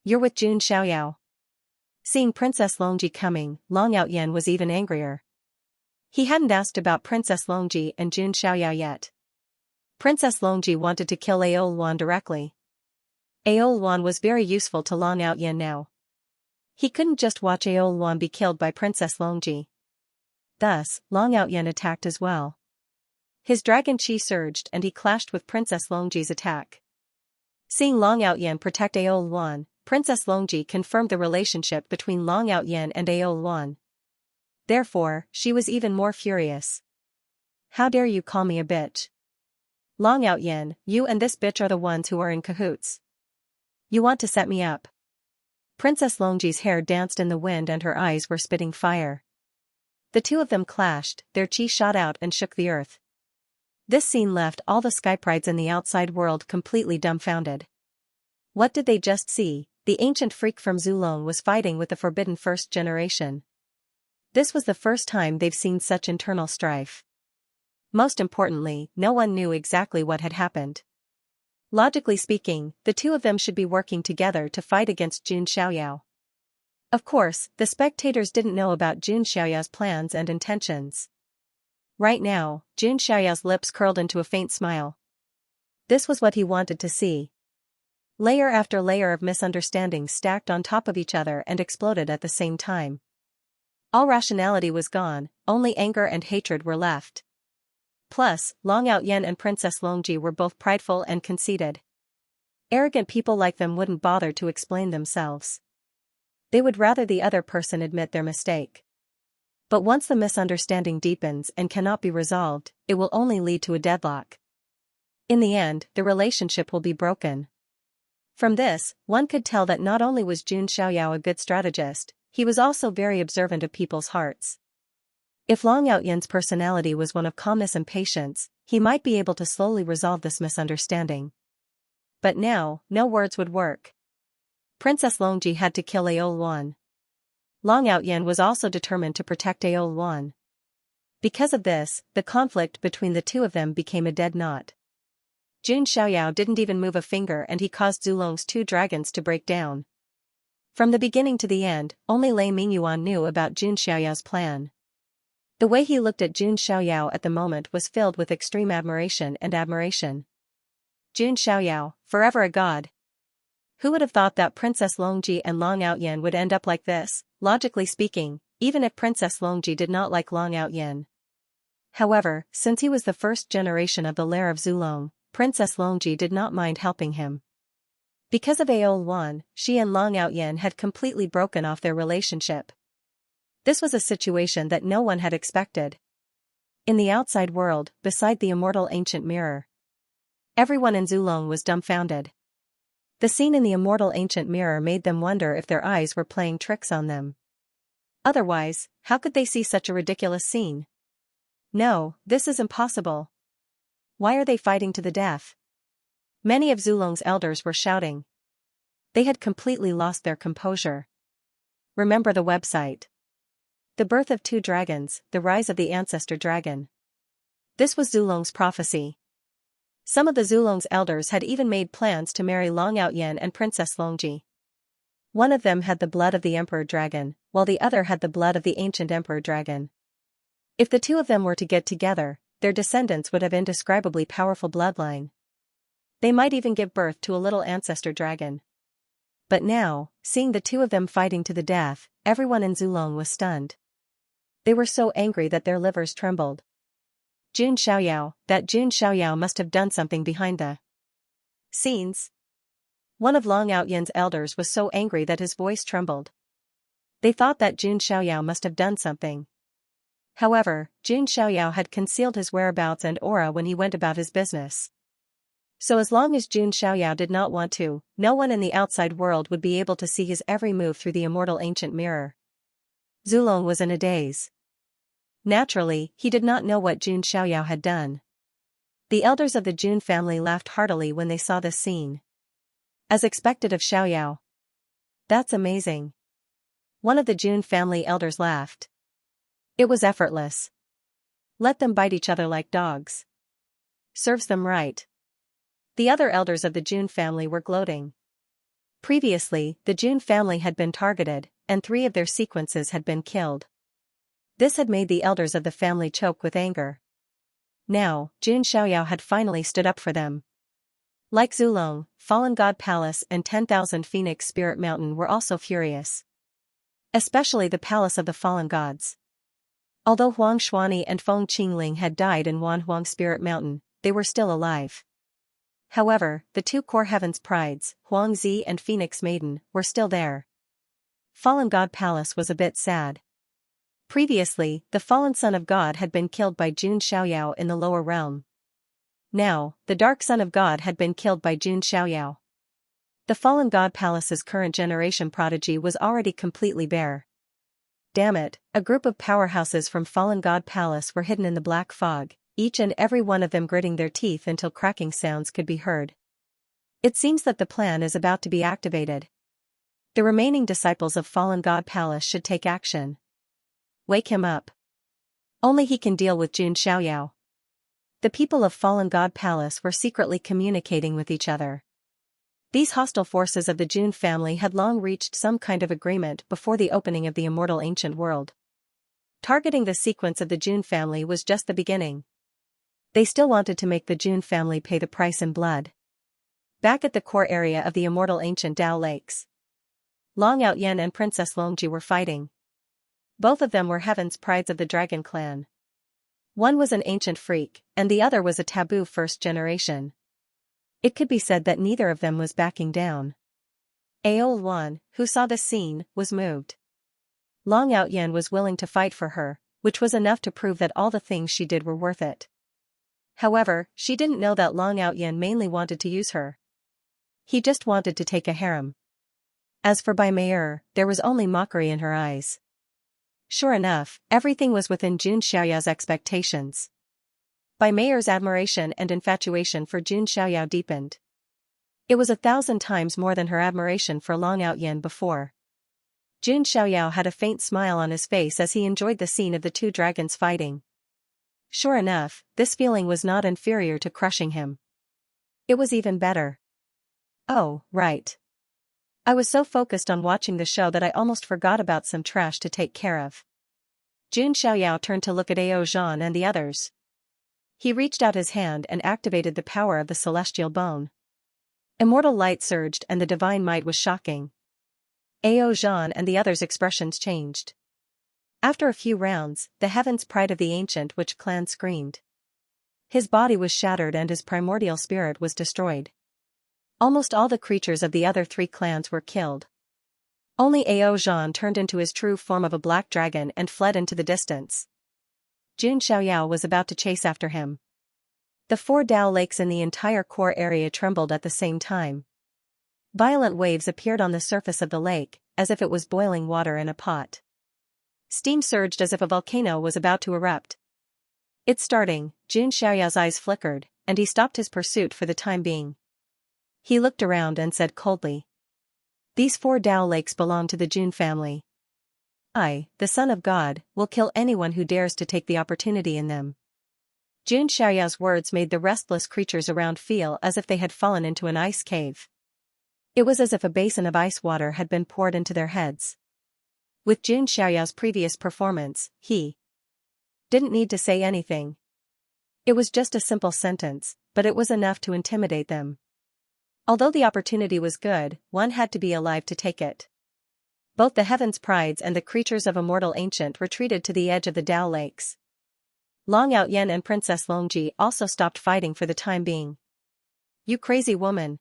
You're with Jun Xiaoyao." Seeing Princess Longji coming, Long Outyan was even angrier. He hadn't asked about Princess Longji and Jun Xiaoyao yet. Princess Longji wanted to kill Ao Luan directly. Ao Luan was very useful to Long Outyan now. He couldn't just watch Ao Luan be killed by Princess Longji. Thus, Long Outyan attacked as well. His dragon chi surged and he clashed with Princess Longji's attack. Seeing Long Outyan protect Ao Luan, Princess Longji confirmed the relationship between Long Outyan and Ao Luan. Therefore, she was even more furious. How dare you call me a bitch? Long Outyan, you and this bitch are the ones who are in cahoots. You want to set me up. Princess Longji's hair danced in the wind and her eyes were spitting fire. The two of them clashed, their chi shot out and shook the earth. This scene left all the skyprides in the outside world completely dumbfounded. What did they just see? The ancient freak from Zulong was fighting with the forbidden first generation. This was the first time they've seen such internal strife. Most importantly, no one knew exactly what had happened. Logically speaking, the two of them should be working together to fight against Jun Xiaoyao. Of course, the spectators didn't know about Jun Xiaoyao's plans and intentions. Right now, Jun Xiaoyao's lips curled into a faint smile. This was what he wanted to see. Layer after layer of misunderstandings stacked on top of each other and exploded at the same time. All rationality was gone, only anger and hatred were left. Plus, Long Outyen and Princess Longji were both prideful and conceited. Arrogant people like them wouldn't bother to explain themselves. They would rather the other person admit their mistake. But once the misunderstanding deepens and cannot be resolved, it will only lead to a deadlock. In the end, the relationship will be broken. From this, one could tell that not only was Jun Xiaoyao a good strategist, he was also very observant of people's hearts. If Long Outyen's personality was one of calmness and patience, he might be able to slowly resolve this misunderstanding. But now, no words would work. Princess Longji had to kill Aoluan. Long Outyen was also determined to protect Aoluan. Because of this, the conflict between the two of them became a dead knot. Jun Xiaoyao didn't even move a finger and he caused Zulong's 2 dragons to break down. From the beginning to the end, only Lei Mingyuan knew about Jun Xiaoyao's plan. The way he looked at Jun Xiaoyao at the moment was filled with extreme admiration and admiration. Jun Xiaoyao, forever a god. Who would have thought that Princess Longji and Long Outyen would end up like this, logically speaking, even if Princess Longji did not like Long Outyen. However, since he was the first generation of the lair of Zulong, Princess Longji did not mind helping him. Because of Aoluan, she and Long Outyen had completely broken off their relationship. This was a situation that no one had expected. In the outside world, beside the immortal ancient mirror, everyone in Zulong was dumbfounded. The scene in the immortal ancient mirror made them wonder if their eyes were playing tricks on them. Otherwise, how could they see such a ridiculous scene? No, this is impossible. Why are they fighting to the death? Many of Zulong's elders were shouting. They had completely lost their composure. Remember the website. The birth of 2 dragons, the rise of the ancestor dragon. This was Zulong's prophecy. Some of the Zulong's elders had even made plans to marry Long Outyen and Princess Longji. One of them had the blood of the Emperor Dragon, while the other had the blood of the ancient Emperor Dragon. If the 2 of them were to get together, their descendants would have indescribably powerful bloodline. They might even give birth to a little ancestor dragon. But now, seeing the 2 of them fighting to the death, everyone in Zulong was stunned. They were so angry that their livers trembled. Jun Xiaoyao must have done something behind the scenes. One of Long Outyen's elders was so angry that his voice trembled. They thought that Jun Xiaoyao must have done something. However, Jun Xiaoyao had concealed his whereabouts and aura when he went about his business. So as long as Jun Xiaoyao did not want to, no one in the outside world would be able to see his every move through the immortal ancient mirror. Zulong was in a daze. Naturally, he did not know what Jun Xiaoyao had done. The elders of the Jun family laughed heartily when they saw this scene. As expected of Xiaoyao. That's amazing. One of the Jun family elders laughed. It was effortless. Let them bite each other like dogs. Serves them right. The other elders of the Jun family were gloating. Previously, the Jun family had been targeted, and 3 of their sequences had been killed. This had made the elders of the family choke with anger. Now, Jun Xiaoyao had finally stood up for them. Like Zulong, Fallen God Palace and 10,000 Phoenix Spirit Mountain were also furious. Especially the Palace of the Fallen Gods. Although Huang Xuani and Feng Qingling had died in Wanhuang Spirit Mountain, they were still alive. However, the 2 core heavens prides, Huang Zi and Phoenix Maiden, were still there. Fallen God Palace was a bit sad. Previously, the fallen son of God had been killed by Jun Xiaoyao in the lower realm. Now, the dark son of God had been killed by Jun Xiaoyao. The fallen God Palace's current generation prodigy was already completely bare. Damn it, a group of powerhouses from Fallen God Palace were hidden in the black fog, each and every one of them gritting their teeth until cracking sounds could be heard. It seems that the plan is about to be activated. The remaining disciples of Fallen God Palace should take action. Wake him up. Only he can deal with Jun Xiaoyao. The people of Fallen God Palace were secretly communicating with each other. These hostile forces of the Jun family had long reached some kind of agreement before the opening of the immortal ancient world. Targeting the sequence of the Jun family was just the beginning. They still wanted to make the Jun family pay the price in blood. Back at the core area of the immortal ancient Tao Lakes, Long Outyen and Princess Longji were fighting. Both of them were heaven's prides of the dragon clan. One was an ancient freak, and the other was a taboo first generation. It could be said that neither of them was backing down. Aoluan, who saw this scene, was moved. Long Outyen was willing to fight for her, which was enough to prove that all the things she did were worth it. However, she didn't know that Long Outyen mainly wanted to use her. He just wanted to take a harem. As for Bai Mei'er, there was only mockery in her eyes. Sure enough, everything was within Jun Xiaoyao's expectations. Bai Mei'er's admiration and infatuation for Jun Xiaoyao deepened. It was 1,000 times more than her admiration for Long Outyen before. Jun Xiaoyao had a faint smile on his face as he enjoyed the scene of the two dragons fighting. Sure enough, this feeling was not inferior to crushing him. It was even better. Oh, right. I was so focused on watching the show that I almost forgot about some trash to take care of. Jun Xiaoyao turned to look at Ao Zhan and the others. He reached out his hand and activated the power of the celestial bone. Immortal light surged and the divine might was shocking. Ao Zhan and the others' expressions changed. After a few rounds, the heaven's pride of the ancient witch clan screamed. His body was shattered and his primordial spirit was destroyed. Almost all the creatures of the other three clans were killed. Only Ao Zhan turned into his true form of a black dragon and fled into the distance. Jun Xiaoyao was about to chase after him. The 4 Tao lakes in the entire core area trembled at the same time. Violent waves appeared on the surface of the lake, as if it was boiling water in a pot. Steam surged as if a volcano was about to erupt. It's starting, Jun Xiaoyao's eyes flickered, and he stopped his pursuit for the time being. He looked around and said coldly, "These 4 Tao lakes belong to the Jun family. I, the son of God, will kill anyone who dares to take the opportunity in them." Jun Xiaoyao's words made the restless creatures around feel as if they had fallen into an ice cave. It was as if a basin of ice water had been poured into their heads. With Jun Xiaoyao's previous performance, he didn't need to say anything. It was just a simple sentence, but it was enough to intimidate them. Although the opportunity was good, one had to be alive to take it. Both the heaven's prides and the creatures of immortal ancient retreated to the edge of the Tao lakes. Long Outyen and Princess Longji also stopped fighting for the time being. "You crazy woman."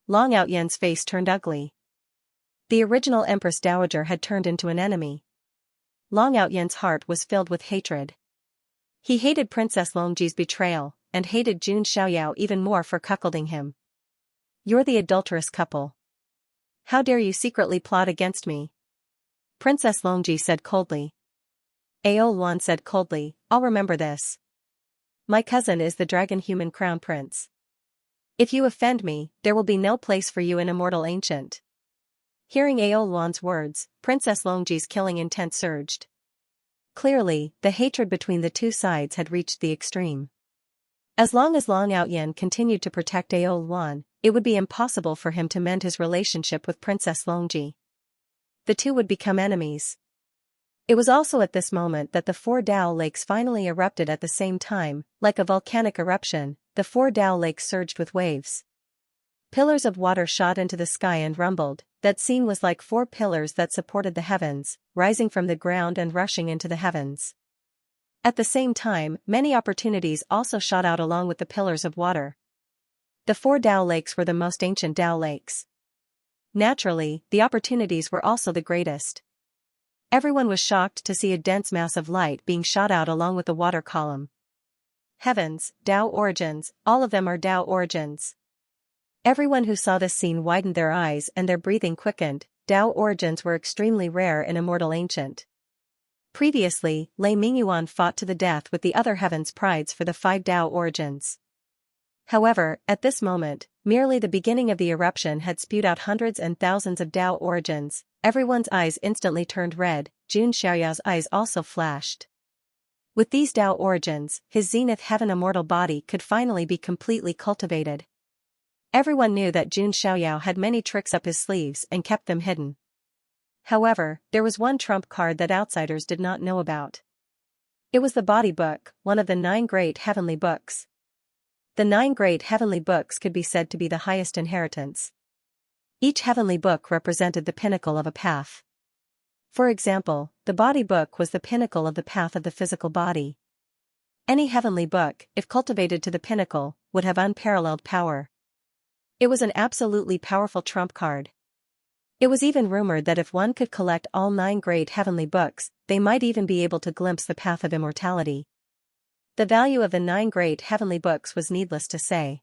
Long Outyen's face turned ugly. The original Empress Dowager had turned into an enemy. Long Outyen's heart was filled with hatred. He hated Princess Longji's betrayal, and hated Jun Xiaoyao even more for cuckolding him. "You're the adulterous couple. How dare you secretly plot against me?" Princess Longji said coldly. Aoluan said coldly, "I'll remember this. My cousin is the dragon human crown prince. If you offend me, there will be no place for you in immortal ancient." Hearing Aoluan's words, Princess Longji's killing intent surged. Clearly, the hatred between the two sides had reached the extreme. As long as Long Outyen continued to protect Aoluan, it would be impossible for him to mend his relationship with Princess Longji. The two would become enemies. It was also at this moment that the 4 Tao lakes finally erupted at the same time. Like a volcanic eruption, the 4 Tao lakes surged with waves. Pillars of water shot into the sky and rumbled. That scene was like 4 pillars that supported the heavens, rising from the ground and rushing into the heavens. At the same time, many opportunities also shot out along with the pillars of water. The 4 Tao lakes were the most ancient Tao lakes. Naturally, the opportunities were also the greatest. Everyone was shocked to see a dense mass of light being shot out along with the water column. Heavens, Tao origins, all of them are Tao origins. Everyone who saw this scene widened their eyes and their breathing quickened. Tao origins were extremely rare in immortal ancient. Previously, Lei Mingyuan fought to the death with the other heaven's prides for the 5 Tao origins. However, at this moment, merely the beginning of the eruption had spewed out hundreds and thousands of Tao origins. Everyone's eyes instantly turned red. Jun Xiaoyao's eyes also flashed. With these Tao origins, his zenith heaven immortal body could finally be completely cultivated. Everyone knew that Jun Xiaoyao had many tricks up his sleeves and kept them hidden. However, there was one trump card that outsiders did not know about. It was the body book, one of the 9 great heavenly books. The 9 great heavenly books could be said to be the highest inheritance. Each heavenly book represented the pinnacle of a path. For example, the body book was the pinnacle of the path of the physical body. Any heavenly book, if cultivated to the pinnacle, would have unparalleled power. It was an absolutely powerful trump card. It was even rumored that if one could collect all 9 great heavenly books, they might even be able to glimpse the path of immortality. The value of the 9 great heavenly books was needless to say.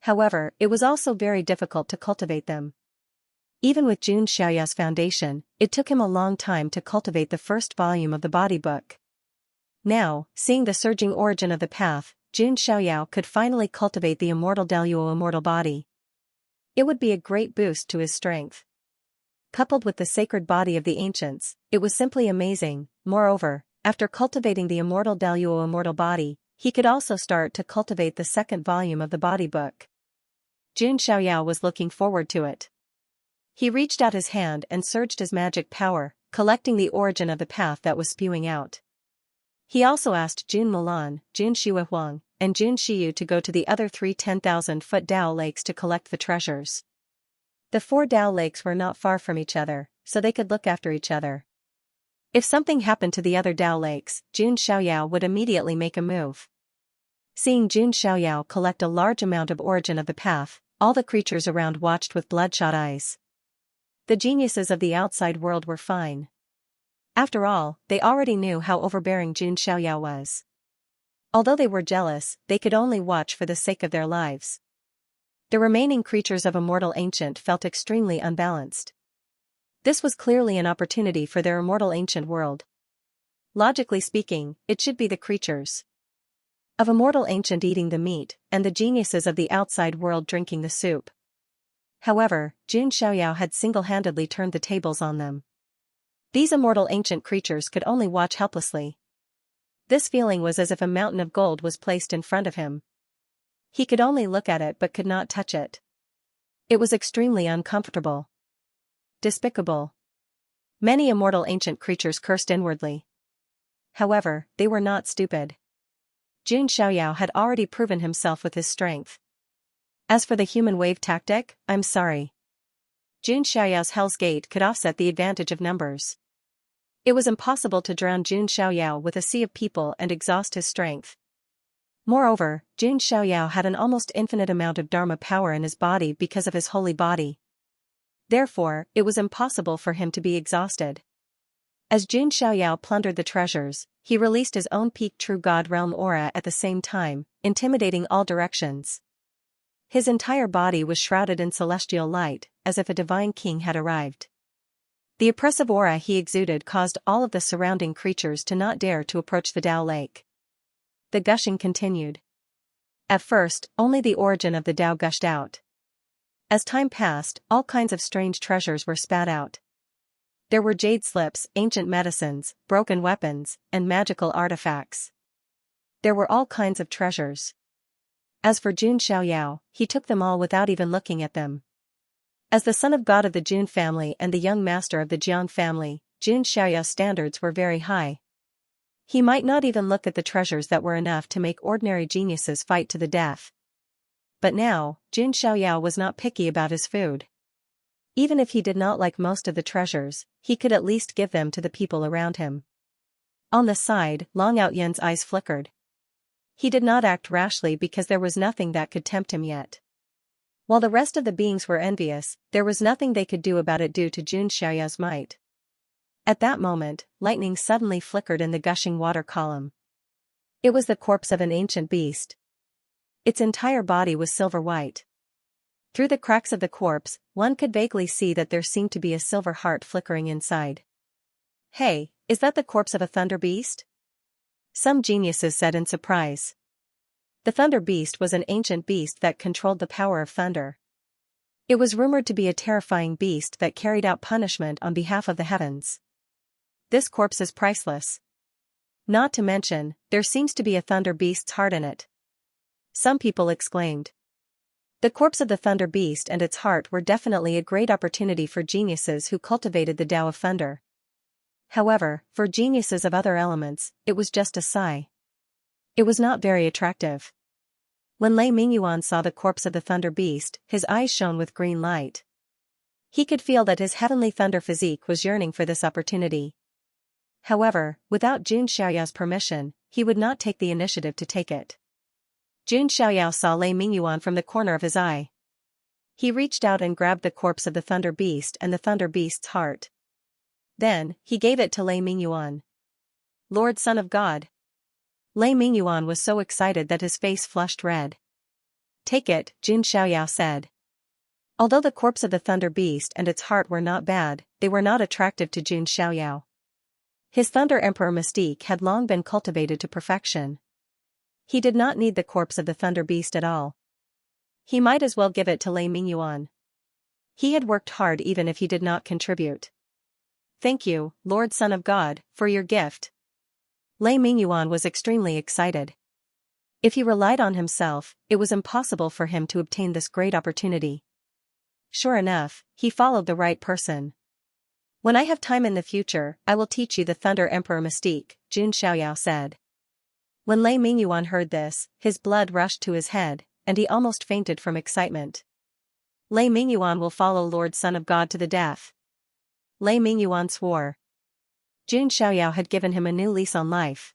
However, it was also very difficult to cultivate them. Even with Jun Xiaoyao's foundation, it took him a long time to cultivate the first volume of the body book. Now, seeing the surging origin of the path, Jun Xiaoyao could finally cultivate the immortal Daluo immortal body. It would be a great boost to his strength. Coupled with the sacred body of the ancients, it was simply amazing. Moreover, after cultivating the immortal Daluo immortal body, he could also start to cultivate the second volume of the body book. Jun Xiaoyao was looking forward to it. He reached out his hand and surged his magic power, collecting the origin of the path that was spewing out. He also asked Jun Mulan, Jun Shihuang, and Jun Shiyu to go to the other 3 10,000-foot Dao lakes to collect the treasures. The 4 Dao lakes were not far from each other, so they could look after each other. If something happened to the other Dao lakes, Jun Xiaoyao would immediately make a move. Seeing Jun Xiaoyao collect a large amount of origin of the path, all the creatures around watched with bloodshot eyes. The geniuses of the outside world were fine. After all, they already knew how overbearing Jun Xiaoyao was. Although they were jealous, they could only watch for the sake of their lives. The remaining creatures of Immortal Ancient felt extremely unbalanced. This was clearly an opportunity for their Immortal Ancient world. Logically speaking, it should be the creatures of Immortal Ancient eating the meat, and the geniuses of the outside world drinking the soup. However, Jun Xiaoyao had single-handedly turned the tables on them. These Immortal Ancient creatures could only watch helplessly. This feeling was as if a mountain of gold was placed in front of him. He could only look at it but could not touch it. It was extremely uncomfortable. Despicable. Many Immortal Ancient creatures cursed inwardly. However, they were not stupid. Jun Xiaoyao had already proven himself with his strength. As for the human wave tactic, I'm sorry. Jun Xiaoyao's Hell's Gate could offset the advantage of numbers. It was impossible to drown Jun Xiaoyao with a sea of people and exhaust his strength. Moreover, Jun Xiaoyao had an almost infinite amount of Dharma power in his body because of his holy body. Therefore, it was impossible for him to be exhausted. As Jun Xiaoyao plundered the treasures, he released his own peak True God Realm aura at the same time, intimidating all directions. His entire body was shrouded in celestial light, as if a divine king had arrived. The oppressive aura he exuded caused all of the surrounding creatures to not dare to approach the Dao Lake. The gushing continued. At first, only the origin of the Dao gushed out. As time passed, all kinds of strange treasures were spat out. There were jade slips, ancient medicines, broken weapons, and magical artifacts. There were all kinds of treasures. As for Jun Xiaoyao, he took them all without even looking at them. As the son of God of the Jun family and the young master of the Jiang family, Jun Xiaoyao's standards were very high. He might not even look at the treasures that were enough to make ordinary geniuses fight to the death. But now, Jun Xiaoyao was not picky about his food. Even if he did not like most of the treasures, he could at least give them to the people around him. On the side, Long Outyen's eyes flickered. He did not act rashly because there was nothing that could tempt him yet. While the rest of the beings were envious, there was nothing they could do about it due to Jun Xiaoyao's might. At that moment, lightning suddenly flickered in the gushing water column. It was the corpse of an ancient beast. Its entire body was silver white. Through the cracks of the corpse, one could vaguely see that there seemed to be a silver heart flickering inside. "Hey, is that the corpse of a thunder beast?" some geniuses said in surprise. The thunder beast was an ancient beast that controlled the power of thunder. It was rumored to be a terrifying beast that carried out punishment on behalf of the heavens. This corpse is priceless. Not to mention, there seems to be a thunder beast's heart in it. Some people exclaimed. The corpse of the thunder beast and its heart were definitely a great opportunity for geniuses who cultivated the Tao of thunder. However, for geniuses of other elements, it was just a sigh. It was not very attractive. When Lei Mingyuan saw the corpse of the thunder beast, his eyes shone with green light. He could feel that his heavenly thunder physique was yearning for this opportunity. However, without Jun Xiaoyao's permission, he would not take the initiative to take it. Jun Xiaoyao saw Lei Mingyuan from the corner of his eye. He reached out and grabbed the corpse of the thunder beast and the thunder beast's heart. Then, he gave it to Lei Mingyuan. Lord Son of God. Lei Mingyuan was so excited that his face flushed red. Take it, Jun Xiaoyao said. Although the corpse of the thunder beast and its heart were not bad, they were not attractive to Jun Xiaoyao. His Thunder Emperor mystique had long been cultivated to perfection. He did not need the corpse of the thunder beast at all. He might as well give it to Lei Mingyuan. He had worked hard even if he did not contribute. Thank you, Lord Son of God, for your gift. Lei Mingyuan was extremely excited. If he relied on himself, it was impossible for him to obtain this great opportunity. Sure enough, he followed the right person. When I have time in the future, I will teach you the Thunder Emperor mystique, Jun Xiaoyao said. When Lei Mingyuan heard this, his blood rushed to his head, and he almost fainted from excitement. Lei Mingyuan will follow Lord Son of God to the death. Lei Mingyuan swore. Jun Xiaoyao had given him a new lease on life.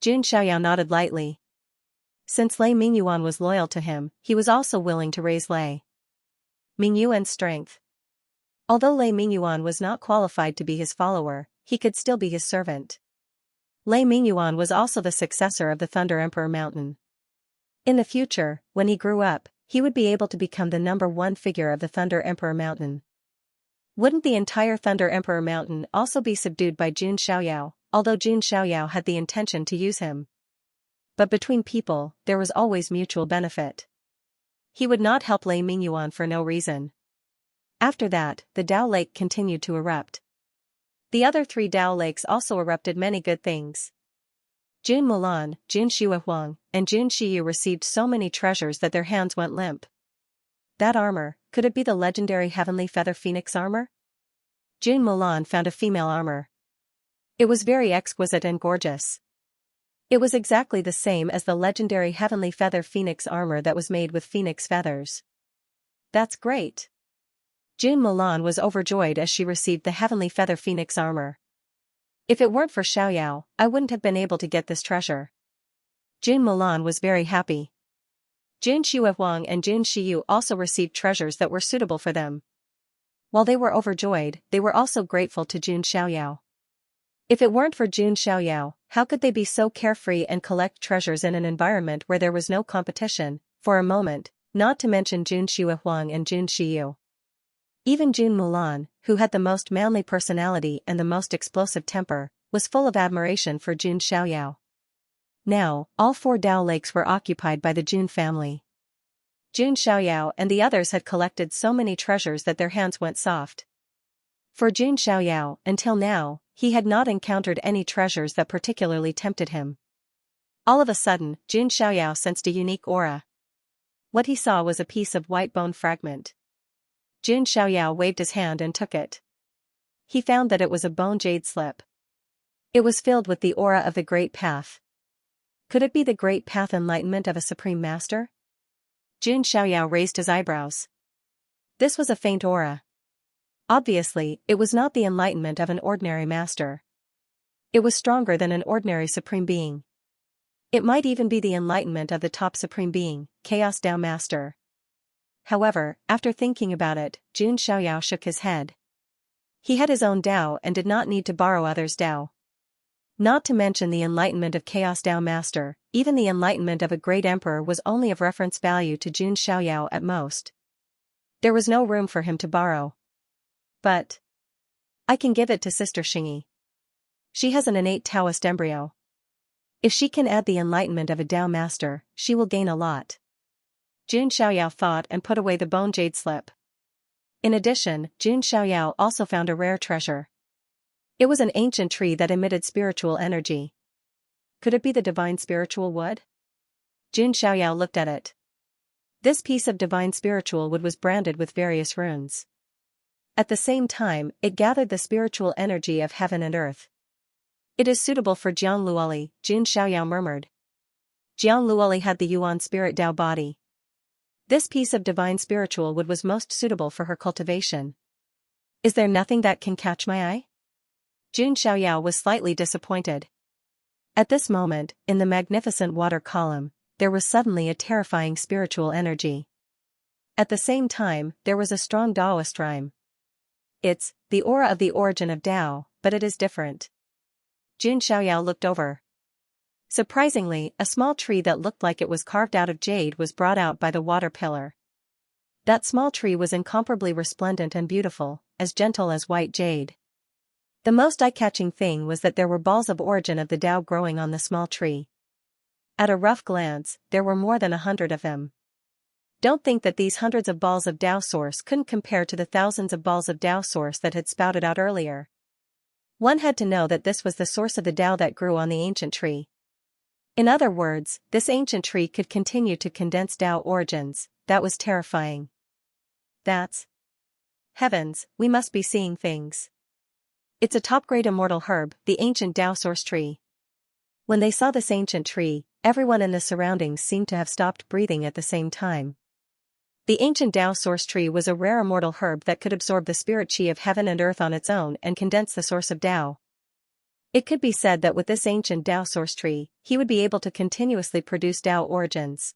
Jun Xiaoyao nodded lightly. Since Lei Mingyuan was loyal to him, he was also willing to raise Lei Mingyuan's strength. Although Lei Mingyuan was not qualified to be his follower, he could still be his servant. Lei Mingyuan was also the successor of the Thunder Emperor Mountain. In the future, when he grew up, he would be able to become the #1 figure of the Thunder Emperor Mountain. Wouldn't the entire Thunder Emperor Mountain also be subdued by Jun Xiaoyao, although Jun Xiaoyao had the intention to use him? But between people, there was always mutual benefit. He would not help Lei Mingyuan for no reason. After that, the Dao Lake continued to erupt. The other 3 Dao Lakes also erupted many good things. Jun Mulan, Jun Xuehuang, and Jun Shiyu received so many treasures that their hands went limp. That armor, could it be the legendary Heavenly Feather Phoenix armor? Jun Mulan found a female armor. It was very exquisite and gorgeous. It was exactly the same as the legendary Heavenly Feather Phoenix armor that was made with phoenix feathers. That's great. Jun Mulan was overjoyed as she received the Heavenly Feather Phoenix armor. If it weren't for Xiaoyao, I wouldn't have been able to get this treasure. Jun Mulan was very happy. Jun Xuehuang and Jun Shiyu also received treasures that were suitable for them. While they were overjoyed, they were also grateful to Jun Xiaoyao. If it weren't for Jun Xiaoyao, how could they be so carefree and collect treasures in an environment where there was no competition, for a moment, not to mention Jun Xuehuang and Jun Shiyu. Even Jun Mulan, who had the most manly personality and the most explosive temper, was full of admiration for Jun Xiaoyao. Now, all 4 Dao Lakes were occupied by the Jun family. Jun Xiaoyao and the others had collected so many treasures that their hands went soft. For Jun Xiaoyao, until now, he had not encountered any treasures that particularly tempted him. All of a sudden, Jun Xiaoyao sensed a unique aura. What he saw was a piece of white bone fragment. Jun Xiaoyao waved his hand and took it. He found that it was a bone jade slip. It was filled with the aura of the Great Path. Could it be the Great Path enlightenment of a Supreme Master? Jun Xiaoyao raised his eyebrows. This was a faint aura. Obviously, it was not the enlightenment of an ordinary master. It was stronger than an ordinary Supreme Being. It might even be the enlightenment of the top Supreme Being, Chaos Dao Master. However, after thinking about it, Jun Xiaoyao shook his head. He had his own Dao and did not need to borrow others' Dao. Not to mention the enlightenment of Chaos Dao Master, even the enlightenment of a great emperor was only of reference value to Jun Xiaoyao at most. There was no room for him to borrow. But I can give it to Sister Xingyi. She has an innate Taoist embryo. If she can add the enlightenment of a Dao Master, she will gain a lot. Jun Xiaoyao thought and put away the bone jade slip. In addition, Jun Xiaoyao also found a rare treasure. It was an ancient tree that emitted spiritual energy. Could it be the divine spiritual wood? Jun Xiaoyao looked at it. This piece of divine spiritual wood was branded with various runes. At the same time, it gathered the spiritual energy of heaven and earth. It is suitable for Jiangluoli, Jun Xiaoyao murmured. Jiang Luoli had the Yuan Spirit Tao body. This piece of divine spiritual wood was most suitable for her cultivation. Is there nothing that can catch my eye? Jun Xiaoyao was slightly disappointed. At this moment, in the magnificent water column, there was suddenly a terrifying spiritual energy. At the same time, there was a strong Taoist rhyme. It's the aura of the origin of Tao, but it is different. Jun Xiaoyao looked over. Surprisingly, a small tree that looked like it was carved out of jade was brought out by the water pillar. That small tree was incomparably resplendent and beautiful, as gentle as white jade. The most eye-catching thing was that there were balls of origin of the Tao growing on the small tree. At a rough glance, there were more than 100 of them. Don't think that these hundreds of balls of Tao source couldn't compare to the thousands of balls of Tao source that had spouted out earlier. One had to know that this was the source of the Tao that grew on the ancient tree. In other words, this ancient tree could continue to condense Tao origins. That was terrifying. That's... Heavens, we must be seeing things. It's a top-grade immortal herb, the ancient Tao source tree. When they saw this ancient tree, everyone in the surroundings seemed to have stopped breathing at the same time. The ancient Tao source tree was a rare immortal herb that could absorb the spirit chi of heaven and earth on its own and condense the source of Tao. It could be said that with this ancient Tao source tree, he would be able to continuously produce Tao origins.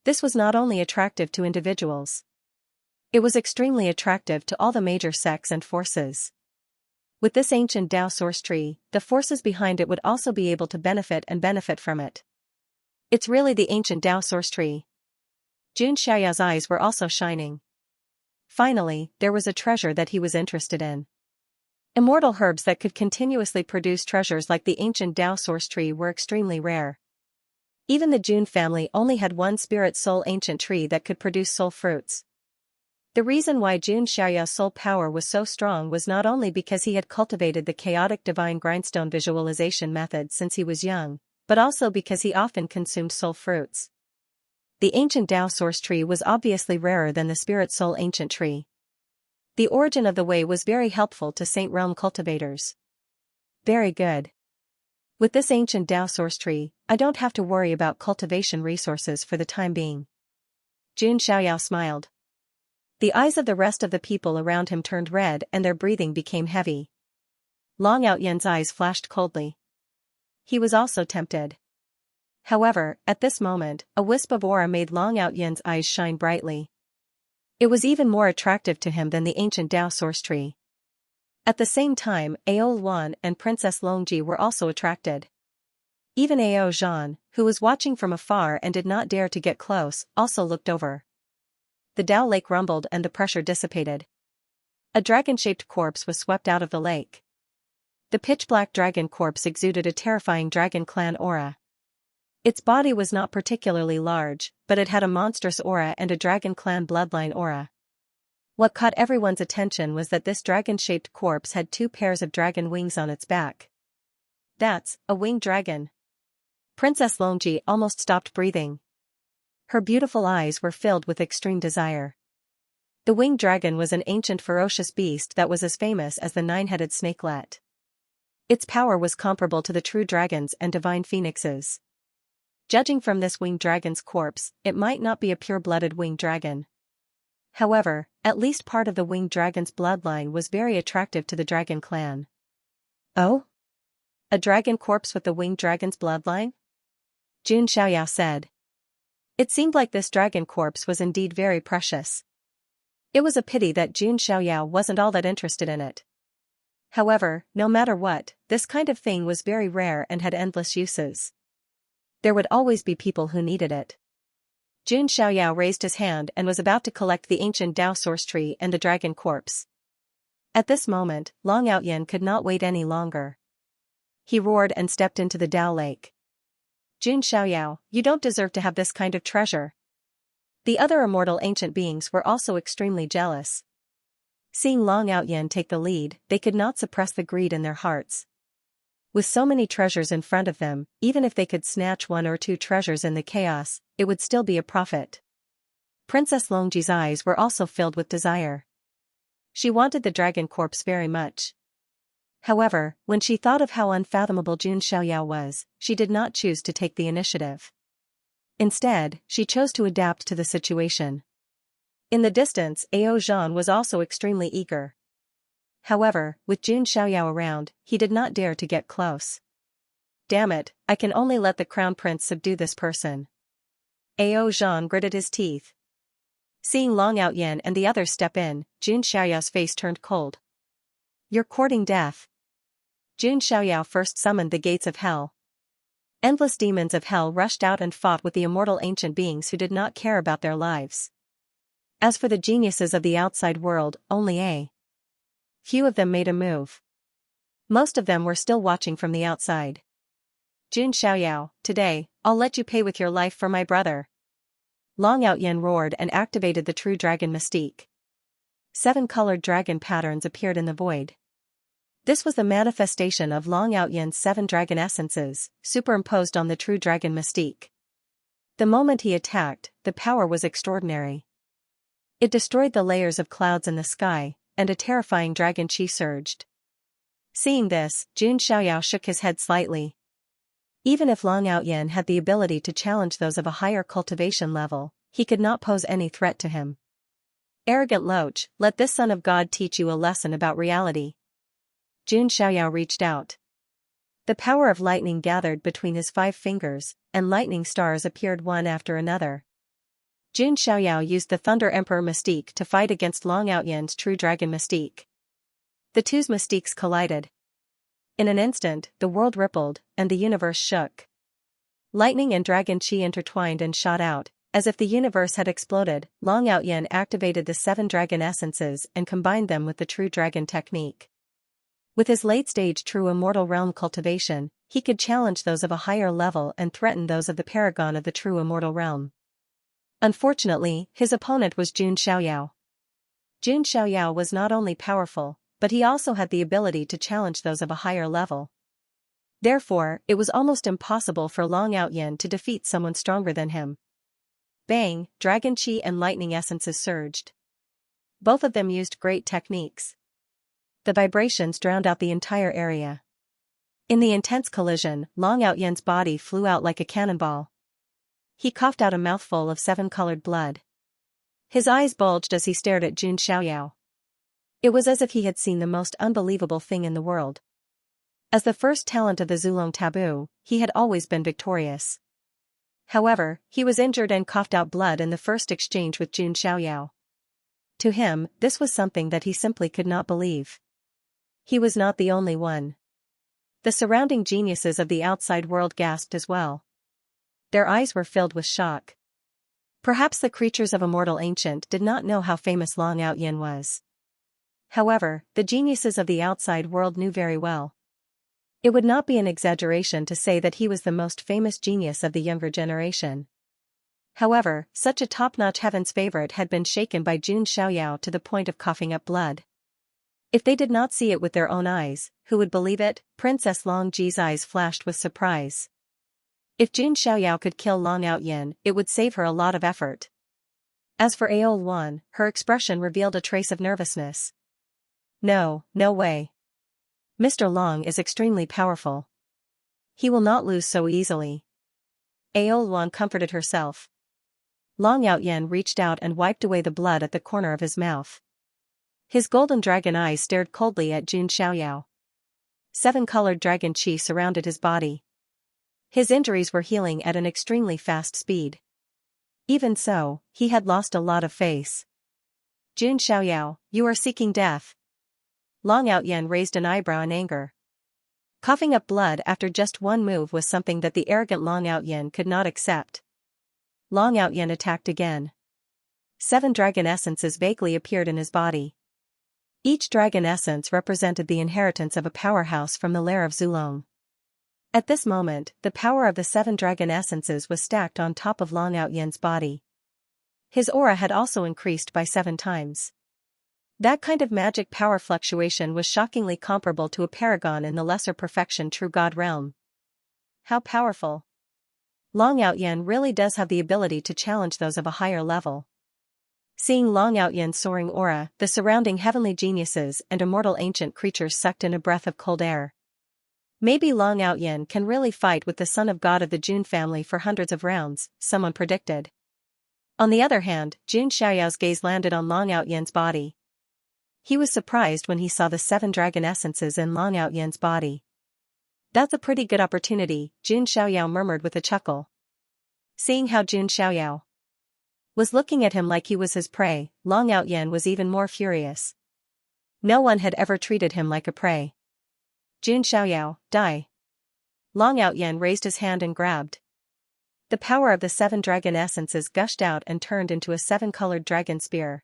This was not only attractive to individuals. It was extremely attractive to all the major sects and forces. With this ancient Tao source tree, the forces behind it would also be able to benefit from it. It's really the ancient Tao source tree. Jun Xiaoyao's eyes were also shining. Finally, there was a treasure that he was interested in. Immortal herbs that could continuously produce treasures like the ancient Tao source tree were extremely rare. Even the Jun family only had one spirit soul ancient tree that could produce soul fruits. The reason why Jun Xiaoyao's soul power was so strong was not only because he had cultivated the chaotic divine grindstone visualization method since he was young, but also because he often consumed soul fruits. The ancient Tao source tree was obviously rarer than the spirit soul ancient tree. The origin of the way was very helpful to Saint Realm cultivators. Very good. With this ancient Tao source tree, I don't have to worry about cultivation resources for the time being. Jun Xiaoyao smiled. The eyes of the rest of the people around him turned red and their breathing became heavy. Long Outyen's eyes flashed coldly. He was also tempted. However, at this moment, a wisp of aura made Long Outyen's eyes shine brightly. It was even more attractive to him than the ancient Tao source tree. At the same time, Ao Luan and Princess Longji were also attracted. Even Ao Zhan, who was watching from afar and did not dare to get close, also looked over. The Tao lake rumbled and the pressure dissipated. A dragon-shaped corpse was swept out of the lake. The pitch-black dragon corpse exuded a terrifying dragon clan aura. Its body was not particularly large, but it had a monstrous aura and a dragon clan bloodline aura. What caught everyone's attention was that this dragon-shaped corpse had 2 pairs of dragon wings on its back. That's a winged dragon. Princess Longji almost stopped breathing. Her beautiful eyes were filled with extreme desire. The winged dragon was an ancient ferocious beast that was as famous as the 9-headed snakelet. Its power was comparable to the true dragons and divine phoenixes. Judging from this winged dragon's corpse, it might not be a pure-blooded winged dragon. However, at least part of the winged dragon's bloodline was very attractive to the dragon clan. Oh? A dragon corpse with the winged dragon's bloodline? Jun Xiaoyao said. It seemed like this dragon corpse was indeed very precious. It was a pity that Jun Xiaoyao wasn't all that interested in it. However, no matter what, this kind of thing was very rare and had endless uses. There would always be people who needed it. Jun Xiaoyao raised his hand and was about to collect the ancient Tao source tree and the dragon corpse. At this moment, Long Outyen could not wait any longer. He roared and stepped into the Tao lake. Jun Xiaoyao, you don't deserve to have this kind of treasure. The other immortal ancient beings were also extremely jealous. Seeing Long Outyen take the lead, they could not suppress the greed in their hearts. With so many treasures in front of them, even if they could snatch 1 or 2 treasures in the chaos, it would still be a profit. Princess Longji's eyes were also filled with desire. She wanted the dragon corpse very much. However, when she thought of how unfathomable Jun Xiaoyao was, she did not choose to take the initiative. Instead, she chose to adapt to the situation. In the distance, Ao Zhan was also extremely eager. However, with Jun Xiaoyao around, he did not dare to get close. Damn it, I can only let the crown prince subdue this person. Ao Zhan gritted his teeth. Seeing Long Outyan and the others step in, Jun Xiaoyao's face turned cold. You're courting death. Jun Xiaoyao first summoned the gates of hell. Endless demons of hell rushed out and fought with the immortal ancient beings who did not care about their lives. As for the geniuses of the outside world, only a few of them made a move. Most of them were still watching from the outside. Jun Xiaoyao, today, I'll let you pay with your life for my brother. Long Outyan roared and activated the true dragon mystique. 7 colored dragon patterns appeared in the void. This was the manifestation of Long Outyan's 7 dragon essences, superimposed on the true dragon mystique. The moment he attacked, the power was extraordinary. It destroyed the layers of clouds in the sky, and a terrifying dragon chi surged. Seeing this, Jun Xiaoyao shook his head slightly. Even if Long Outyan had the ability to challenge those of a higher cultivation level, he could not pose any threat to him. Arrogant loach, let this son of God teach you a lesson about reality. Jun Xiaoyao reached out. The power of lightning gathered between his 5 fingers, and lightning stars appeared one after another. Jun Xiaoyao used the Thunder Emperor mystique to fight against Long Outyan's true dragon mystique. The two's mystiques collided. In an instant, the world rippled, and the universe shook. Lightning and dragon chi intertwined and shot out. As if the universe had exploded, Long Outyan activated the 7 dragon essences and combined them with the true dragon technique. With his late-stage true immortal realm cultivation, he could challenge those of a higher level and threaten those of the paragon of the true immortal realm. Unfortunately, his opponent was Jun Xiaoyao. Jun Xiaoyao was not only powerful, but he also had the ability to challenge those of a higher level. Therefore, it was almost impossible for Long Outyan to defeat someone stronger than him. Bang, dragon chi and lightning essences surged. Both of them used great techniques. The vibrations drowned out the entire area. In the intense collision, Long Outyan's body flew out like a cannonball. He coughed out a mouthful of 7-colored blood. His eyes bulged as he stared at Jun Xiaoyao. It was as if he had seen the most unbelievable thing in the world. As the first talent of the Zulong taboo, he had always been victorious. However, he was injured and coughed out blood in the first exchange with Jun Xiaoyao. To him, this was something that he simply could not believe. He was not the only one. The surrounding geniuses of the outside world gasped as well. Their eyes were filled with shock. Perhaps the creatures of Immortal Ancient did not know how famous Long Outyan was. However, the geniuses of the outside world knew very well. It would not be an exaggeration to say that he was the most famous genius of the younger generation. However, such a top-notch heaven's favorite had been shaken by Jun Xiaoyao to the point of coughing up blood. If they did not see it with their own eyes, who would believe it? Princess Long Ji's eyes flashed with surprise. If Jun Xiaoyao could kill Long Outyan, it would save her a lot of effort. As for Aol Wan, her expression revealed a trace of nervousness. No way. Mr. Long is extremely powerful. He will not lose so easily. Aol Wan comforted herself. Long Outyan reached out and wiped away the blood at the corner of his mouth. His golden dragon eyes stared coldly at Jun Xiaoyao. 7-colored dragon chi surrounded his body. His injuries were healing at an extremely fast speed. Even so, he had lost a lot of face. Jun Xiaoyao, you are seeking death. Long Outyan raised an eyebrow in anger. Coughing up blood after just one move was something that the arrogant Long Outyan could not accept. Long Outyan attacked again. 7 dragon essences vaguely appeared in his body. Each dragon essence represented the inheritance of a powerhouse from the lair of Zulong. At this moment, the power of the 7 dragon essences was stacked on top of Long Outyan's body. His aura had also increased by 7 times. That kind of magic power fluctuation was shockingly comparable to a paragon in the lesser perfection true god realm. How powerful! Long Outyan really does have the ability to challenge those of a higher level. Seeing Long Outyan's soaring aura, the surrounding heavenly geniuses and immortal ancient creatures sucked in a breath of cold air. Maybe Long Outyin can really fight with the son of God of the Jun family for hundreds of rounds, someone predicted. On the other hand, Jun Xiaoyao's gaze landed on Long Outyin's body. He was surprised when he saw the 7 dragon essences in Long Outyin's body. That's a pretty good opportunity, Jun Xiaoyao murmured with a chuckle. Seeing how Jun Xiaoyao was looking at him like he was his prey, Long Outyin was even more furious. No one had ever treated him like a prey. Jun Xiaoyao, die. Long Outyin raised his hand and grabbed. The power of the 7 dragon essences gushed out and turned into a 7-colored dragon spear.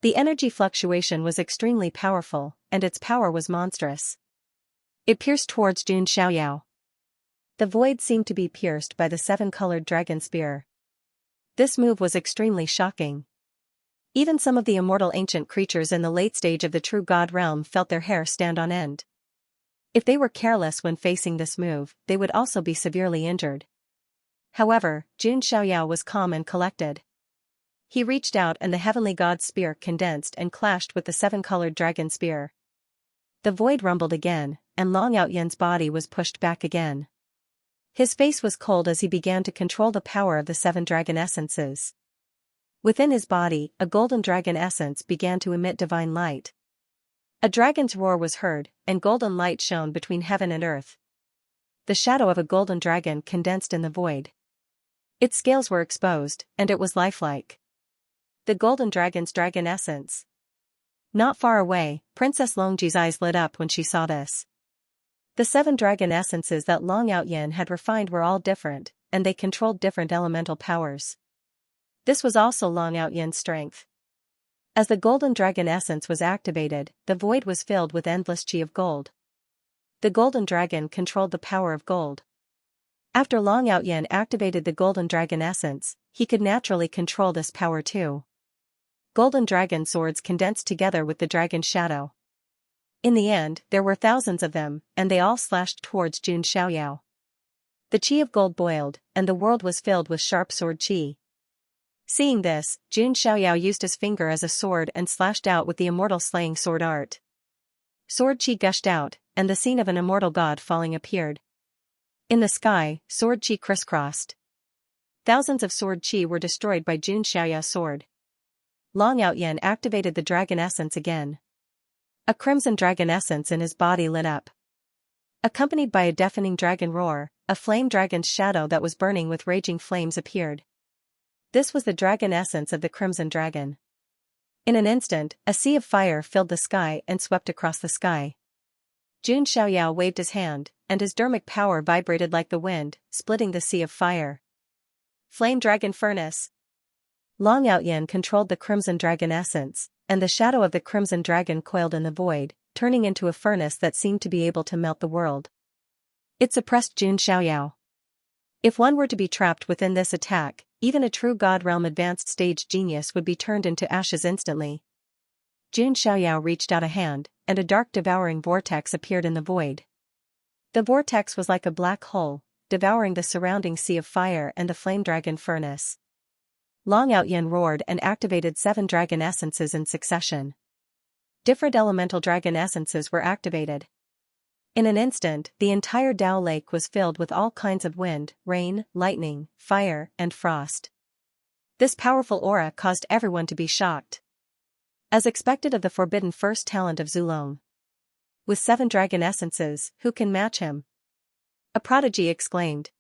The energy fluctuation was extremely powerful, and its power was monstrous. It pierced towards Jun Xiaoyao. The void seemed to be pierced by the 7-colored dragon spear. This move was extremely shocking. Even some of the immortal ancient creatures in the late stage of the true god realm felt their hair stand on end. If they were careless when facing this move, they would also be severely injured. However, Jun Xiaoyao was calm and collected. He reached out and the heavenly god's spear condensed and clashed with the 7-colored dragon spear. The void rumbled again, and Long Outyin's body was pushed back again. His face was cold as he began to control the power of the 7 dragon essences. Within his body, a golden dragon essence began to emit divine light. A dragon's roar was heard, and golden light shone between heaven and earth. The shadow of a golden dragon condensed in the void. Its scales were exposed, and it was lifelike. The golden dragon's dragon essence. Not far away, Princess Longji's eyes lit up when she saw this. The 7 dragon essences that Long Outyin had refined were all different, and they controlled different elemental powers. This was also Long Outyin's strength. As the golden dragon essence was activated, the void was filled with endless chi of gold. The golden dragon controlled the power of gold. After Long Outyin activated the golden dragon essence, he could naturally control this power too. Golden dragon swords condensed together with the dragon shadow. In the end, there were thousands of them, and they all slashed towards Jun Xiaoyao. The chi of gold boiled, and the world was filled with sharp sword chi. Seeing this, Jun Xiaoyao used his finger as a sword and slashed out with the immortal slaying sword art. Sword chi gushed out, and the scene of an immortal god falling appeared. In the sky, sword chi crisscrossed. Thousands of sword chi were destroyed by Jun Xiaoyao's sword. Long Outyin activated the dragon essence again. A crimson dragon essence in his body lit up. Accompanied by a deafening dragon roar, a flame dragon's shadow that was burning with raging flames appeared. This was the dragon essence of the crimson dragon. In an instant, a sea of fire filled the sky and swept across the sky. Jun Xiaoyao waved his hand, and his dermic power vibrated like the wind, splitting the sea of fire. Flame Dragon Furnace. Long Outyin controlled the crimson dragon essence, and the shadow of the crimson dragon coiled in the void, turning into a furnace that seemed to be able to melt the world. It suppressed Jun Xiaoyao. If one were to be trapped within this attack, even a true God Realm advanced stage genius would be turned into ashes instantly. Jun Xiaoyao reached out a hand, and a dark devouring vortex appeared in the void. The vortex was like a black hole, devouring the surrounding sea of fire and the flame dragon furnace. Long Outyin roared and activated 7 dragon essences in succession. Different elemental dragon essences were activated. In an instant, the entire Dao Lake was filled with all kinds of wind, rain, lightning, fire, and frost. This powerful aura caused everyone to be shocked. As expected of the forbidden first talent of Zulong. With 7 dragon essences, who can match him? A prodigy exclaimed.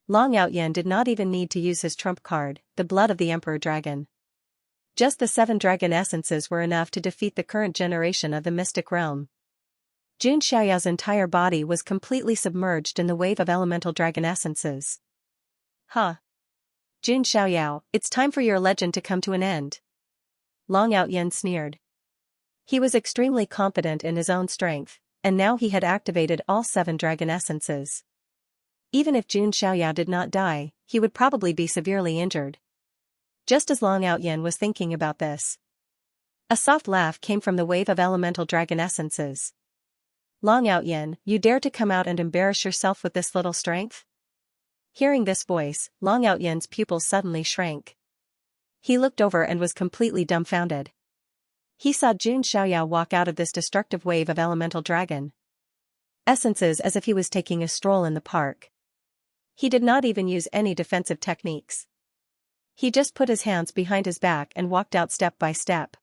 Long Outyin did not even need to use his trump card, the blood of the Emperor Dragon. Just the 7 dragon essences were enough to defeat the current generation of the mystic realm. Jun Xiaoyao's entire body was completely submerged in the wave of elemental dragon essences. Huh. Jun Xiaoyao, it's time for your legend to come to an end. Long Outyin sneered. He was extremely confident in his own strength, and now he had activated all 7 dragon essences. Even if Jun Xiaoyao did not die, he would probably be severely injured. Just as Long Outyin was thinking about this, a soft laugh came from the wave of elemental dragon essences. Long Outyin, you dare to come out and embarrass yourself with this little strength? Hearing this voice, Long Outyin's pupils suddenly shrank. He looked over and was completely dumbfounded. He saw Jun Xiaoyao walk out of this destructive wave of elemental dragon. essences as if he was taking a stroll in the park. He did not even use any defensive techniques. He just put his hands behind his back and walked out step by step.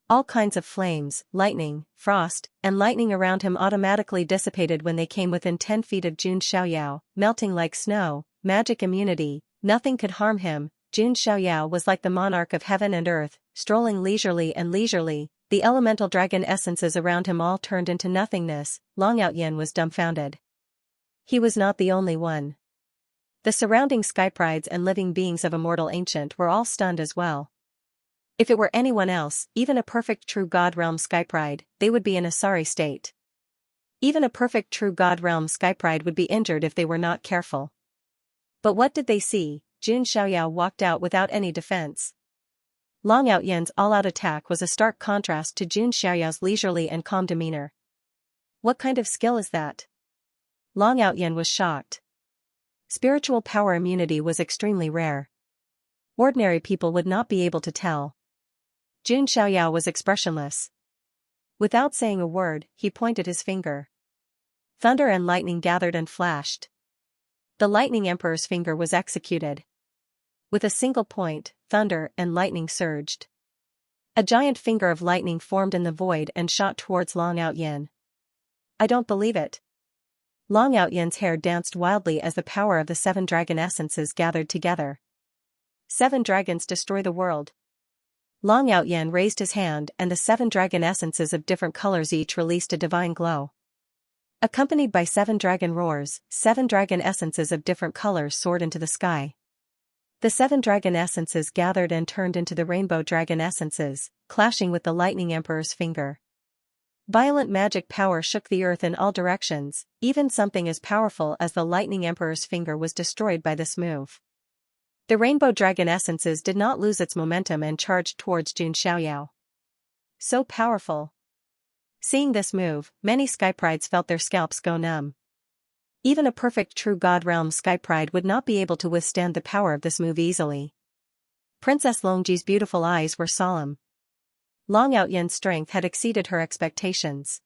All kinds of flames, lightning, frost, and lightning around him automatically dissipated when they came within 10 feet of Jun Xiaoyao, melting like snow, magic immunity, nothing could harm him. Jun Xiaoyao was like the monarch of heaven and earth, strolling leisurely, the elemental dragon essences around him all turned into nothingness. Long Outyin was dumbfounded. He was not the only one. The surrounding skyprides and living beings of Immortal Ancient were all stunned as well. If it were anyone else, even a perfect true God Realm skypride, they would be in a sorry state. Even a perfect true God Realm skypride would be injured if they were not careful. But what did they see? Jun Xiaoyao walked out without any defense. Long Outyin's all-out attack was a stark contrast to Jun Xiaoyao's leisurely and calm demeanor. What kind of skill is that? Long Outyin was shocked. Spiritual power immunity was extremely rare. Ordinary people would not be able to tell. Jun Xiaoyao was expressionless. Without saying a word, he pointed his finger. Thunder and lightning gathered and flashed. The Lightning Emperor's finger was executed. With a single point, thunder and lightning surged. A giant finger of lightning formed in the void and shot towards Long Outyin. I don't believe it. Long Outyin's hair danced wildly as the power of the 7 dragon essences gathered together. 7 dragons destroy the world. Long Outyin raised his hand and the 7 dragon essences of different colors each released a divine glow. Accompanied by 7 dragon roars, 7 dragon essences of different colors soared into the sky. The 7 dragon essences gathered and turned into the rainbow dragon essences, clashing with the Lightning Emperor's finger. Violent magic power shook the earth in all directions, even something as powerful as the Lightning Emperor's finger was destroyed by this move. The rainbow dragon essences did not lose its momentum and charged towards Jun Xiaoyao. So powerful. Seeing this move, many skyprides felt their scalps go numb. Even a perfect true God Realm skypride would not be able to withstand the power of this move easily. Princess Longji's beautiful eyes were solemn. Long Outyin's strength had exceeded her expectations.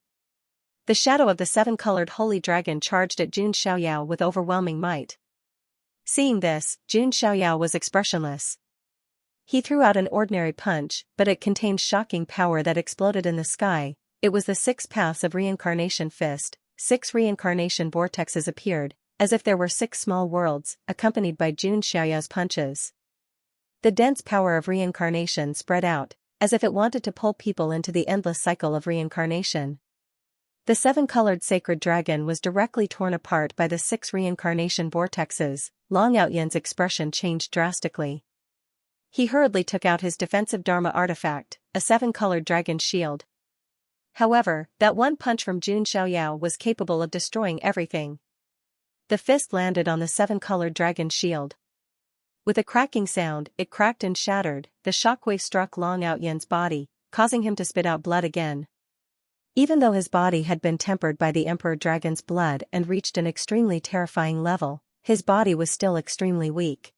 The shadow of the 7-colored holy dragon charged at Jun Xiaoyao with overwhelming might. Seeing this, Jun Xiaoyao was expressionless. He threw out an ordinary punch, but it contained shocking power that exploded in the sky. It was the 6 paths of reincarnation fist. 6 reincarnation vortexes appeared, as if there were 6 small worlds, accompanied by Jun Xiaoyao's punches. The dense power of reincarnation spread out, as if it wanted to pull people into the endless cycle of reincarnation. The 7-colored sacred dragon was directly torn apart by the 6 reincarnation vortexes. Long Outyin's expression changed drastically. He hurriedly took out his defensive Dharma artifact, a 7-colored dragon shield. However, that one punch from Jun Xiaoyao was capable of destroying everything. The fist landed on the 7-colored dragon shield. With a cracking sound, it cracked and shattered. The shockwave struck Long Outyin's body, causing him to spit out blood again. Even though his body had been tempered by the Emperor Dragon's blood and reached an extremely terrifying level, his body was still extremely weak.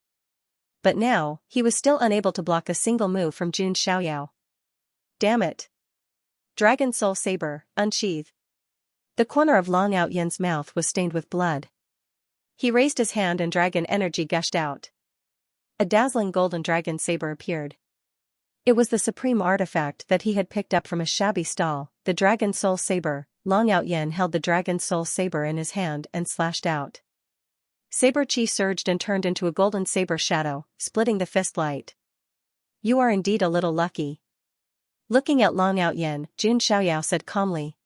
But now, he was still unable to block a single move from Jun Xiaoyao. Damn it! Dragon Soul Saber, unsheath. The corner of Long Outyin's mouth was stained with blood. He raised his hand and dragon energy gushed out. A dazzling golden dragon saber appeared. It was the supreme artifact that he had picked up from a shabby stall, the Dragon Soul Saber. Long Outyin held the Dragon Soul Saber in his hand and slashed out. Saber chi surged and turned into a golden saber shadow, splitting the fist light. You are indeed a little lucky. Looking at Long Outyin, Jun Xiaoyao said calmly.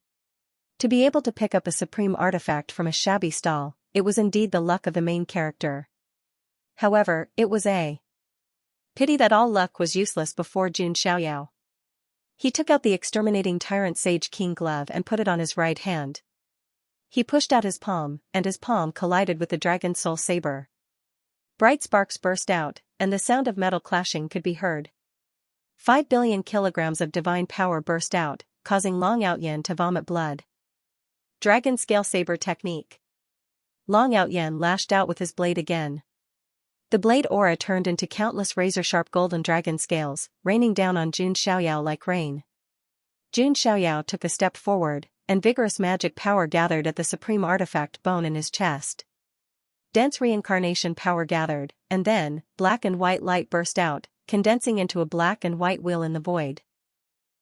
To be able to pick up a supreme artifact from a shabby stall, it was indeed the luck of the main character. However, it was a pity that all luck was useless before Jun Xiaoyao. He took out the exterminating tyrant Sage King glove and put it on his right hand. He pushed out his palm, and his palm collided with the Dragon Soul Saber. Bright sparks burst out, and the sound of metal clashing could be heard. 5 billion kilograms of divine power burst out, causing Long Outyin to vomit blood. Dragon Scale Saber Technique. Long Outyin lashed out with his blade again. The blade aura turned into countless razor-sharp golden dragon scales, raining down on Jun Xiaoyao like rain. Jun Xiaoyao took a step forward, and vigorous magic power gathered at the supreme artifact bone in his chest. Dense reincarnation power gathered, and then, black and white light burst out, condensing into a black and white wheel in the void.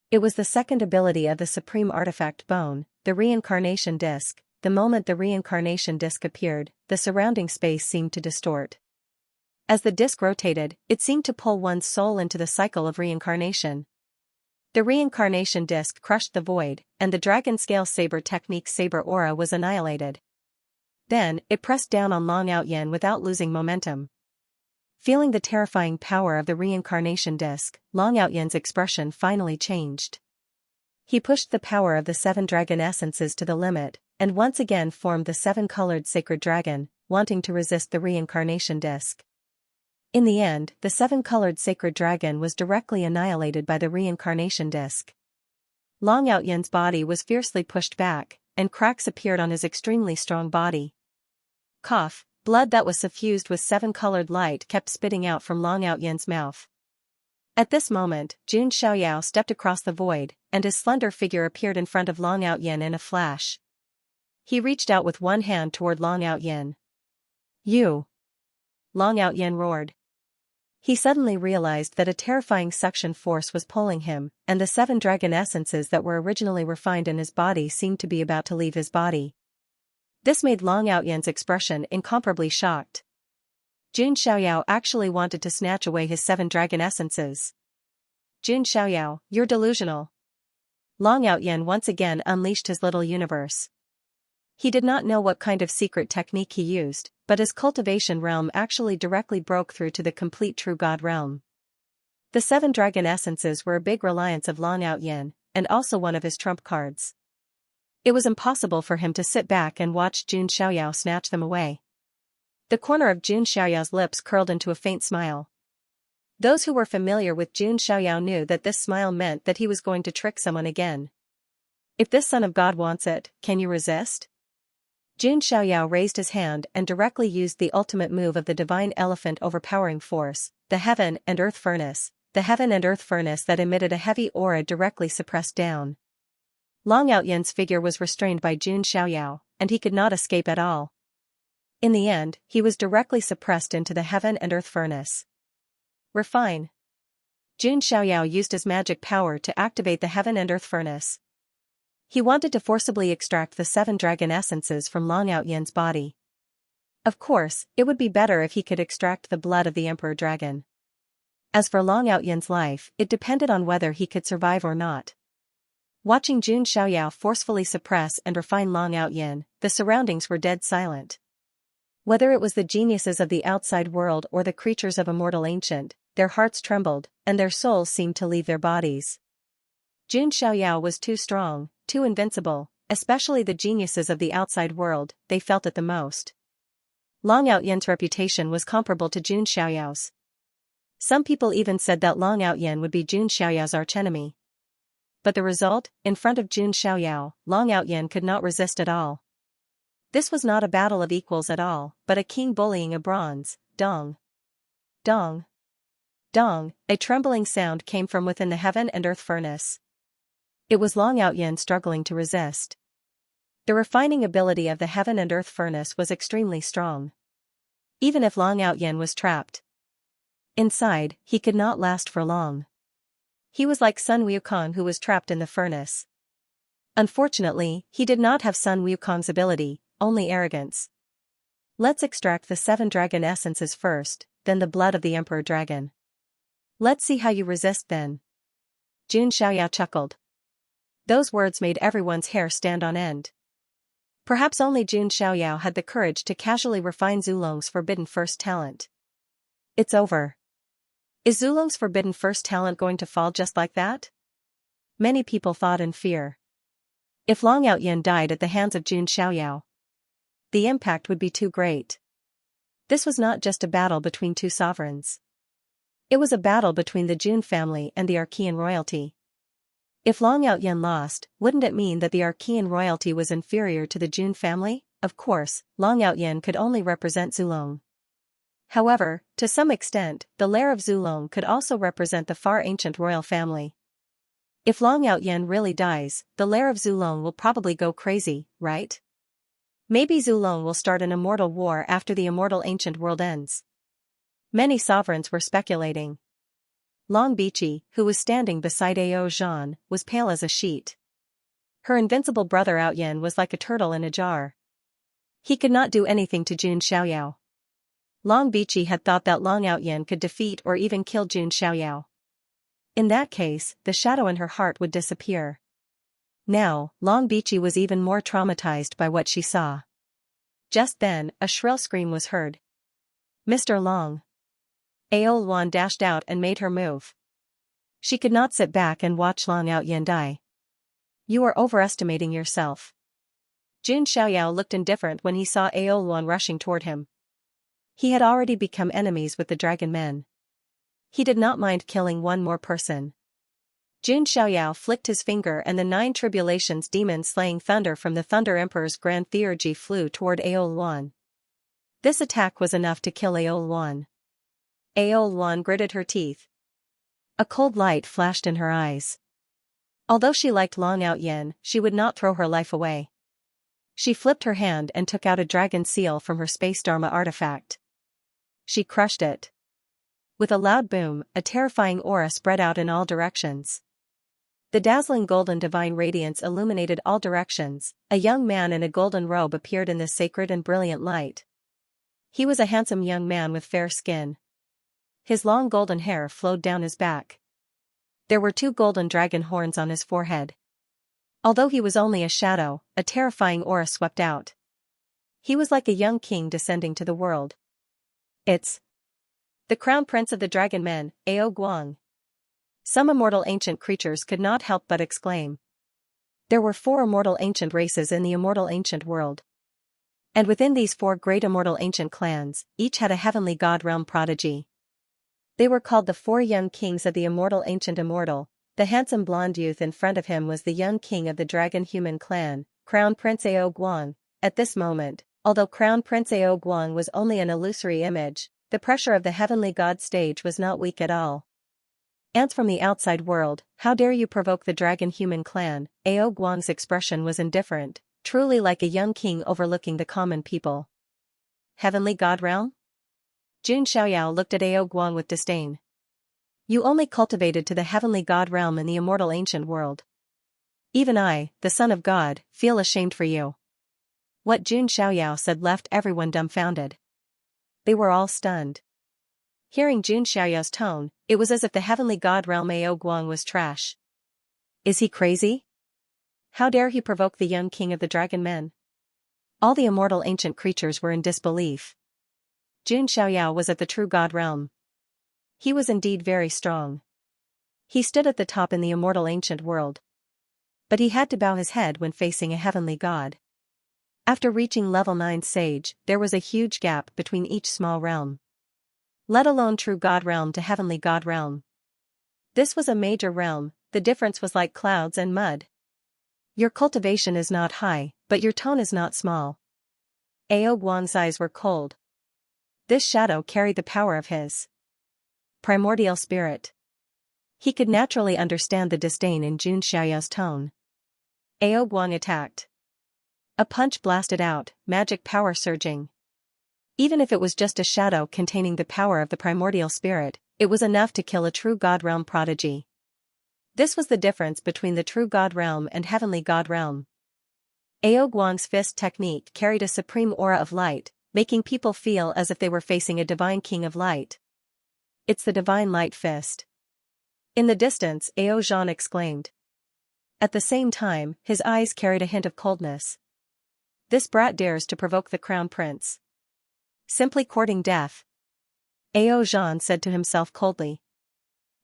It was the second ability of the supreme artifact bone, the reincarnation disc. The moment the reincarnation disc appeared, the surrounding space seemed to distort. As the disc rotated, it seemed to pull one's soul into the cycle of reincarnation. The reincarnation disc crushed the void, and the dragon scale saber technique's saber aura was annihilated. Then, it pressed down on Long Outyen without losing momentum. Feeling the terrifying power of the reincarnation disc, Long Outyen's expression finally changed. He pushed the power of the 7 dragon essences to the limit, and once again formed the 7-colored sacred dragon, wanting to resist the reincarnation disc. In the end, the 7-colored sacred dragon was directly annihilated by the reincarnation disc. Long Outyen's body was fiercely pushed back, and cracks appeared on his extremely strong body. Cough, blood that was suffused with 7-colored light kept spitting out from Long Outyen's mouth. At this moment, Jun Xiaoyao stepped across the void, and his slender figure appeared in front of Long Outyen in a flash. He reached out with one hand toward Long Outyen. "You!" Long Outyen roared. He suddenly realized that a terrifying suction force was pulling him, and the 7 dragon essences that were originally refined in his body seemed to be about to leave his body. This made Long Outyen's expression incomparably shocked. Jun Xiaoyao actually wanted to snatch away his 7 dragon essences. "Jun Xiaoyao, you're delusional." Long Outyen once again unleashed his little universe. He did not know what kind of secret technique he used, but his cultivation realm actually directly broke through to the complete true god realm. The 7 dragon essences were a big reliance of Long Outyen, and also one of his trump cards. It was impossible for him to sit back and watch Jun Xiaoyao snatch them away. The corner of Jun Xiaoyao's lips curled into a faint smile. Those who were familiar with Jun Xiaoyao knew that this smile meant that he was going to trick someone again. "If this son of God wants it, can you resist?" Jun Xiaoyao raised his hand and directly used the ultimate move of the divine elephant overpowering force, the heaven and earth furnace. The heaven and earth furnace that emitted a heavy aura directly suppressed down. Long Outyen's figure was restrained by Jun Xiaoyao, and he could not escape at all. In the end, he was directly suppressed into the heaven and earth furnace. "Refine." Jun Xiaoyao used his magic power to activate the heaven and earth furnace. He wanted to forcibly extract the 7 dragon essences from Long Outyen's body. Of course, it would be better if he could extract the blood of the Emperor Dragon. As for Long Outyen's life, it depended on whether he could survive or not. Watching Jun Xiaoyao forcefully suppress and refine Long Outyen, the surroundings were dead silent. Whether it was the geniuses of the outside world or the creatures of immortal ancient, their hearts trembled, and their souls seemed to leave their bodies. Jun Xiaoyao was too strong, too invincible, especially the geniuses of the outside world, they felt it the most. Long Outyen's reputation was comparable to Jun Xiaoyao's. Some people even said that Long Outyen would be Jun Xiaoyao's archenemy. But the result, in front of Jun Xiaoyao, Long Outyen could not resist at all. This was not a battle of equals at all, but a king bullying a bronze. Dong. Dong. Dong, a trembling sound came from within the heaven and earth furnace. It was Long Outyen struggling to resist. The refining ability of the heaven and earth furnace was extremely strong. Even if Long Outyen was trapped inside, he could not last for long. He was like Sun Wukong who was trapped in the furnace. Unfortunately, he did not have Sun Wukong's ability, only arrogance. "Let's extract the 7 dragon essences first, then the blood of the Emperor Dragon. Let's see how you resist then." Jun Xiaoyao chuckled. Those words made everyone's hair stand on end. Perhaps only Jun Xiaoyao had the courage to casually refine Zulong's forbidden first talent. It's over. Is Zulong's forbidden first talent going to fall just like that? Many people thought in fear. If Long Outyen died at the hands of Jun Xiaoyao, the impact would be too great. This was not just a battle between two sovereigns. It was a battle between the Jun family and the Archean royalty. If Long Outyen lost, wouldn't it mean that the Archean royalty was inferior to the Jun family? Of course, Long Outyen could only represent Zulong. However, to some extent, the lair of Zulong could also represent the far ancient royal family. If Long Outyen really dies, the lair of Zulong will probably go crazy, right? Maybe Zulong will start an immortal war after the immortal ancient world ends. Many sovereigns were speculating. Long Bichi, who was standing beside Ao Zhan, was pale as a sheet. Her invincible brother Outyen was like a turtle in a jar. He could not do anything to Jun Xiaoyao. Long Bichi had thought that Long Outyen could defeat or even kill Jun Xiaoyao. In that case, the shadow in her heart would disappear. Now, Long Bichi was even more traumatized by what she saw. Just then, a shrill scream was heard. Mr. Long. Ao Luan dashed out and made her move. She could not sit back and watch Long Outyen die. You are overestimating yourself. Jun Xiaoyao looked indifferent when he saw Ao Luan rushing toward him. He had already become enemies with the dragon men. He did not mind killing one more person. Jun Xiaoyao flicked his finger and the 9 tribulations demon-slaying thunder from the Thunder Emperor's Grand Theurgy flew toward Ao Luan. This attack was enough to kill Ao Luan. Ao Luan gritted her teeth. A cold light flashed in her eyes. Although she liked Long Outyen, she would not throw her life away. She flipped her hand and took out a dragon seal from her space Dharma artifact. She crushed it. With a loud boom, a terrifying aura spread out in all directions. The dazzling golden divine radiance illuminated all directions. A young man in a golden robe appeared in this sacred and brilliant light. He was a handsome young man with fair skin. His long golden hair flowed down his back. There were 2 golden dragon horns on his forehead. Although he was only a shadow, a terrifying aura swept out. He was like a young king descending to the world. It's the crown prince of the dragon men, Ao Guang. Some immortal ancient creatures could not help but exclaim. There were 4 immortal ancient races in the immortal ancient world. And within these 4 great immortal ancient clans, each had a heavenly god realm prodigy. They were called the 4 young kings of the immortal ancient immortal. The handsome blonde youth in front of him was the young king of the dragon human clan, Crown Prince Ao Guang. At this moment, although Crown Prince Ao Guang was only an illusory image, the pressure of the heavenly god stage was not weak at all. Ants from the outside world, how dare you provoke the dragon human clan? Ao Guang's expression was indifferent, truly like a young king overlooking the common people. Heavenly god realm? Jun Xiaoyao looked at Ao Guang with disdain. You only cultivated to the heavenly god realm in the immortal ancient world. Even I, the son of God, feel ashamed for you. What Jun Xiaoyao said left everyone dumbfounded. They were all stunned. Hearing Jun Xiaoyao's tone, it was as if the heavenly god realm Ao Guang was trash. Is he crazy? How dare he provoke the young king of the dragon men? All the immortal ancient creatures were in disbelief. Jun Xiaoyao was at the true god realm. He was indeed very strong. He stood at the top in the immortal ancient world. But he had to bow his head when facing a heavenly god. After reaching level 9 sage, there was a huge gap between each small realm. Let alone true god realm to heavenly god realm. This was a major realm, the difference was like clouds and mud. Your cultivation is not high, but your tone is not small. Ao Guang's eyes were cold. This shadow carried the power of his primordial spirit. He could naturally understand the disdain in Jun Xiaoyao's tone. Ao Guang attacked. A punch blasted out, magic power surging. Even if it was just a shadow containing the power of the primordial spirit, it was enough to kill a true god realm prodigy. This was the difference between the true god realm and heavenly god realm. Ao Guang's fist technique carried a supreme aura of light, making people feel as if they were facing a divine king of light. It's the divine light fist. In the distance, Ao Zhan exclaimed. At the same time, his eyes carried a hint of coldness. This brat dares to provoke the crown prince. Simply courting death. Ao Zhan said to himself coldly.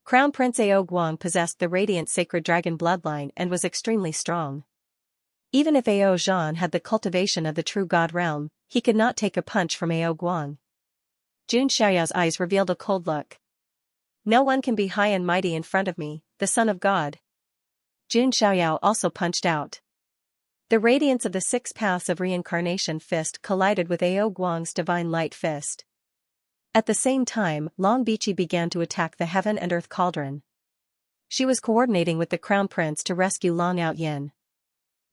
Crown Prince Ao Guang possessed the radiant sacred dragon bloodline and was extremely strong. Even if Ao Zhan had the cultivation of the true god realm, he could not take a punch from Ao Guang. Jun Xiaoyao's eyes revealed a cold look. No one can be high and mighty in front of me, the son of God. Jun Xiaoyao also punched out. The radiance of the 6 paths of reincarnation fist collided with Ao Guang's divine light fist. At the same time, Long Bichi began to attack the heaven and earth cauldron. She was coordinating with the crown prince to rescue Long Outyin.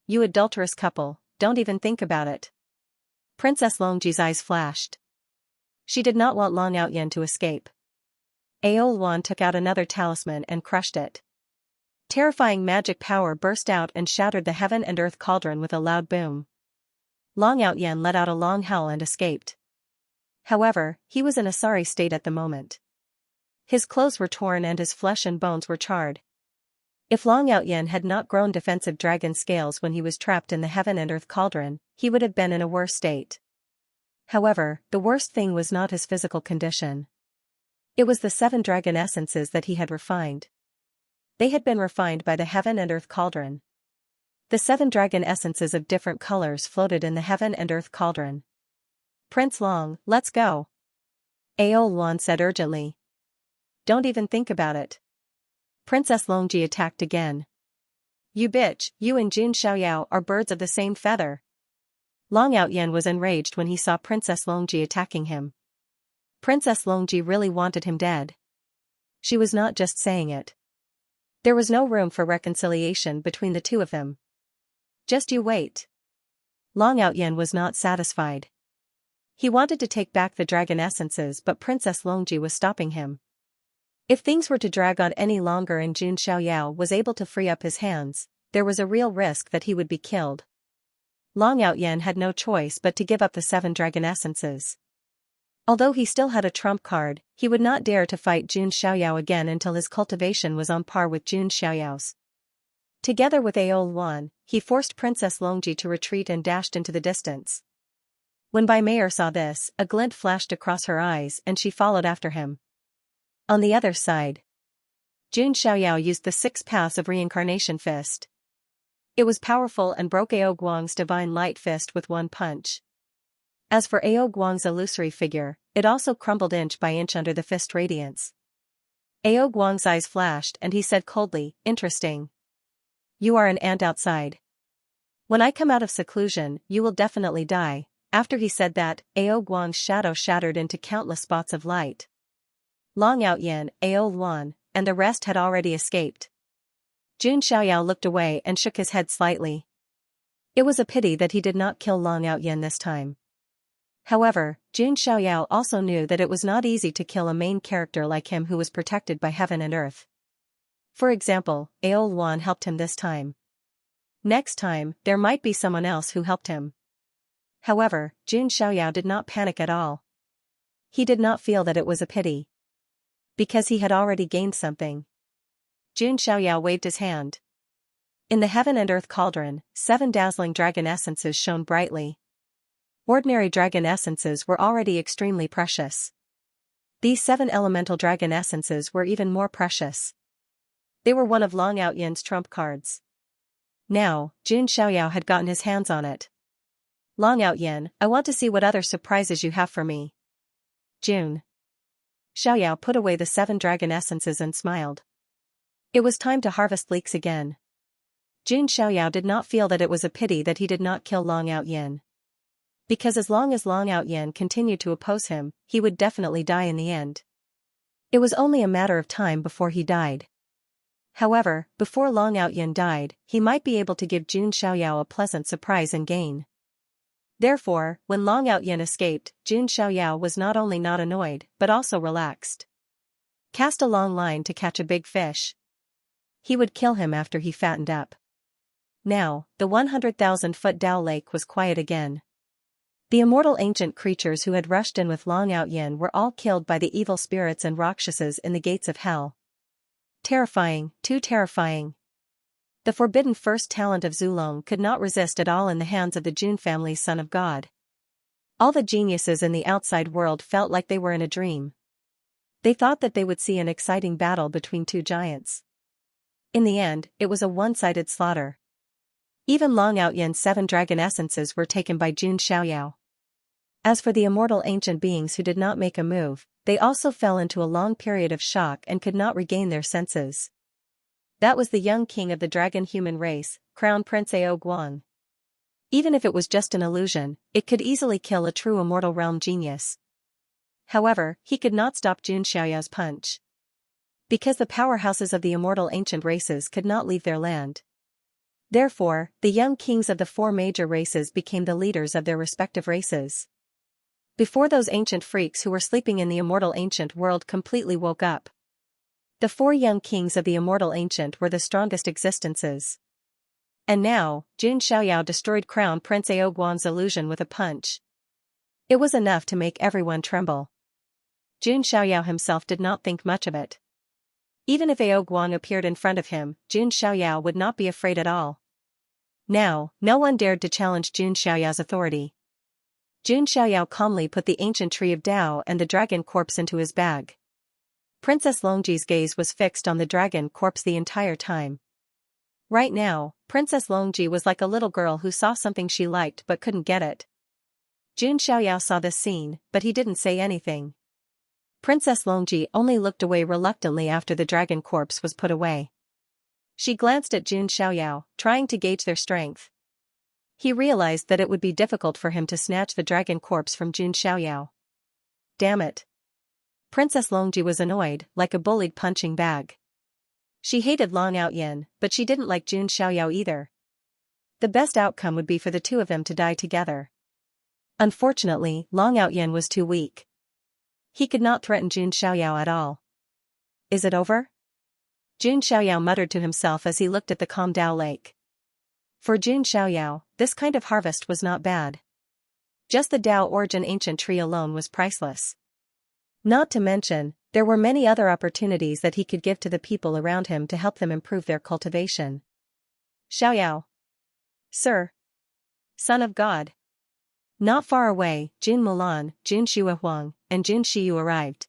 You adulterous couple, don't even think about it. Princess Longji's eyes flashed. She did not want Long Outyin to escape. Aoluan took out another talisman and crushed it. Terrifying magic power burst out and shattered the heaven and earth cauldron with a loud boom. Long Outyin let out a long howl and escaped. However, he was in a sorry state at the moment. His clothes were torn and his flesh and bones were charred. If Long Outyin had not grown defensive dragon scales when he was trapped in the heaven and earth cauldron, he would have been in a worse state. However, the worst thing was not his physical condition. It was the 7 dragon essences that he had refined. They had been refined by the heaven and earth cauldron. The 7 dragon essences of different colors floated in the heaven and earth cauldron. Prince Long, let's go. Aoluan said urgently. Don't even think about it. Princess Longji attacked again. You bitch, you and Jun Xiaoyao are birds of the same feather. Long Outyin was enraged when he saw Princess Longji attacking him. Princess Longji really wanted him dead. She was not just saying it. There was no room for reconciliation between the two of them. Just you wait. Long Outyin was not satisfied. He wanted to take back the dragon essences, but Princess Longji was stopping him. If things were to drag on any longer and Jun Xiaoyao was able to free up his hands, there was a real risk that he would be killed. Long Outyin had no choice but to give up the 7 dragon essences. Although he still had a trump card, he would not dare to fight Jun Xiaoyao again until his cultivation was on par with Jun Xiaoyao's. Together with Aoluan, he forced Princess Longji to retreat and dashed into the distance. When Bai Meier saw this, a glint flashed across her eyes and she followed after him. On the other side, Jun Xiaoyao used the 6 paths of reincarnation fist. It was powerful and broke Ao Guang's divine light fist with one punch. As for Ao Guang's illusory figure, it also crumbled inch by inch under the fist radiance. Ao Guang's eyes flashed and he said coldly, interesting. You are an ant outside. When I come out of seclusion, you will definitely die. After he said that, Ao Guang's shadow shattered into countless spots of light. Long Outyin, Aoluan, and the rest had already escaped. Jun Xiaoyao looked away and shook his head slightly. It was a pity that he did not kill Long Outyin this time. However, Jun Xiaoyao also knew that it was not easy to kill a main character like him who was protected by heaven and earth. For example, Aoluan helped him this time. Next time, there might be someone else who helped him. However, Jun Xiaoyao did not panic at all. He did not feel that it was a pity. Because he had already gained something. Jun Xiaoyao waved his hand. In the heaven and earth cauldron, 7 dazzling dragon essences shone brightly. Ordinary dragon essences were already extremely precious. These 7 elemental dragon essences were even more precious. They were one of Long Outyin's trump cards. Now, Jun Xiaoyao had gotten his hands on it. Long Outyin, I want to see what other surprises you have for me. Jun Xiaoyao put away the 7 dragon essences and smiled. It was time to harvest leeks again. Jun Xiaoyao did not feel that it was a pity that he did not kill Long Outyin. Because as long as Long Outyin continued to oppose him, he would definitely die in the end. It was only a matter of time before he died. However, before Long Outyin died, he might be able to give Jun Xiaoyao a pleasant surprise and gain. Therefore, when Long Outyin escaped, Jun Xiaoyao was not only not annoyed, but also relaxed. Cast a long line to catch a big fish. He would kill him after he fattened up. Now, the 100,000-foot Dao Lake was quiet again. The immortal ancient creatures who had rushed in with Long Outyin were all killed by the evil spirits and Rakshases in the gates of hell. Terrifying, too terrifying. The forbidden first talent of Zulong could not resist at all in the hands of the Jun family's son of God. All the geniuses in the outside world felt like they were in a dream. They thought that they would see an exciting battle between 2 giants. In the end, it was a one-sided slaughter. Even Long Outyin's 7 dragon essences were taken by Jun Xiaoyao. As for the immortal ancient beings who did not make a move, they also fell into a long period of shock and could not regain their senses. That was the young king of the dragon human race, Crown Prince Ao Guang. Even if it was just an illusion, it could easily kill a true immortal realm genius. However, he could not stop Jun Xiaoyao's punch. because the powerhouses of the immortal ancient races could not leave their land. Therefore, the young kings of the four major races became the leaders of their respective races. Before those ancient freaks who were sleeping in the immortal ancient world completely woke up, the four young kings of the immortal ancient were the strongest existences. And now, Jun Xiaoyao destroyed Crown Prince Aoguang's illusion with a punch. It was enough to make everyone tremble. Jun Xiaoyao himself did not think much of it. Even if Aoguang appeared in front of him, Jun Xiaoyao would not be afraid at all. Now, no one dared to challenge Jun Xiaoyao's authority. Jun Xiaoyao calmly put the ancient tree of Tao and the dragon corpse into his bag. Princess Longji's gaze was fixed on the dragon corpse the entire time. Right now, Princess Longji was like a little girl who saw something she liked but couldn't get it. Jun Xiaoyao saw this scene, but he didn't say anything. Princess Longji only looked away reluctantly after the dragon corpse was put away. She glanced at Jun Xiaoyao, trying to gauge their strength. He realized that it would be difficult for him to snatch the dragon corpse from Jun Xiaoyao. Damn it. Princess Longji was annoyed, like a bullied punching bag. She hated Long Outyin, but she didn't like Jun Xiaoyao either. The best outcome would be for the two of them to die together. Unfortunately, Long Outyin was too weak. He could not threaten Jun Xiaoyao at all. Is it over? Jun Xiaoyao muttered to himself as he looked at the calm Dao Lake. For Jun Xiaoyao, this kind of harvest was not bad. Just the Dao Origin ancient tree alone was priceless. Not to mention, there were many other opportunities that he could give to the people around him to help them improve their cultivation. Xiaoyao. Sir. Son of God. Not far away, Jun Mulan, Jun Shuahuang, and Jun Shiyu arrived.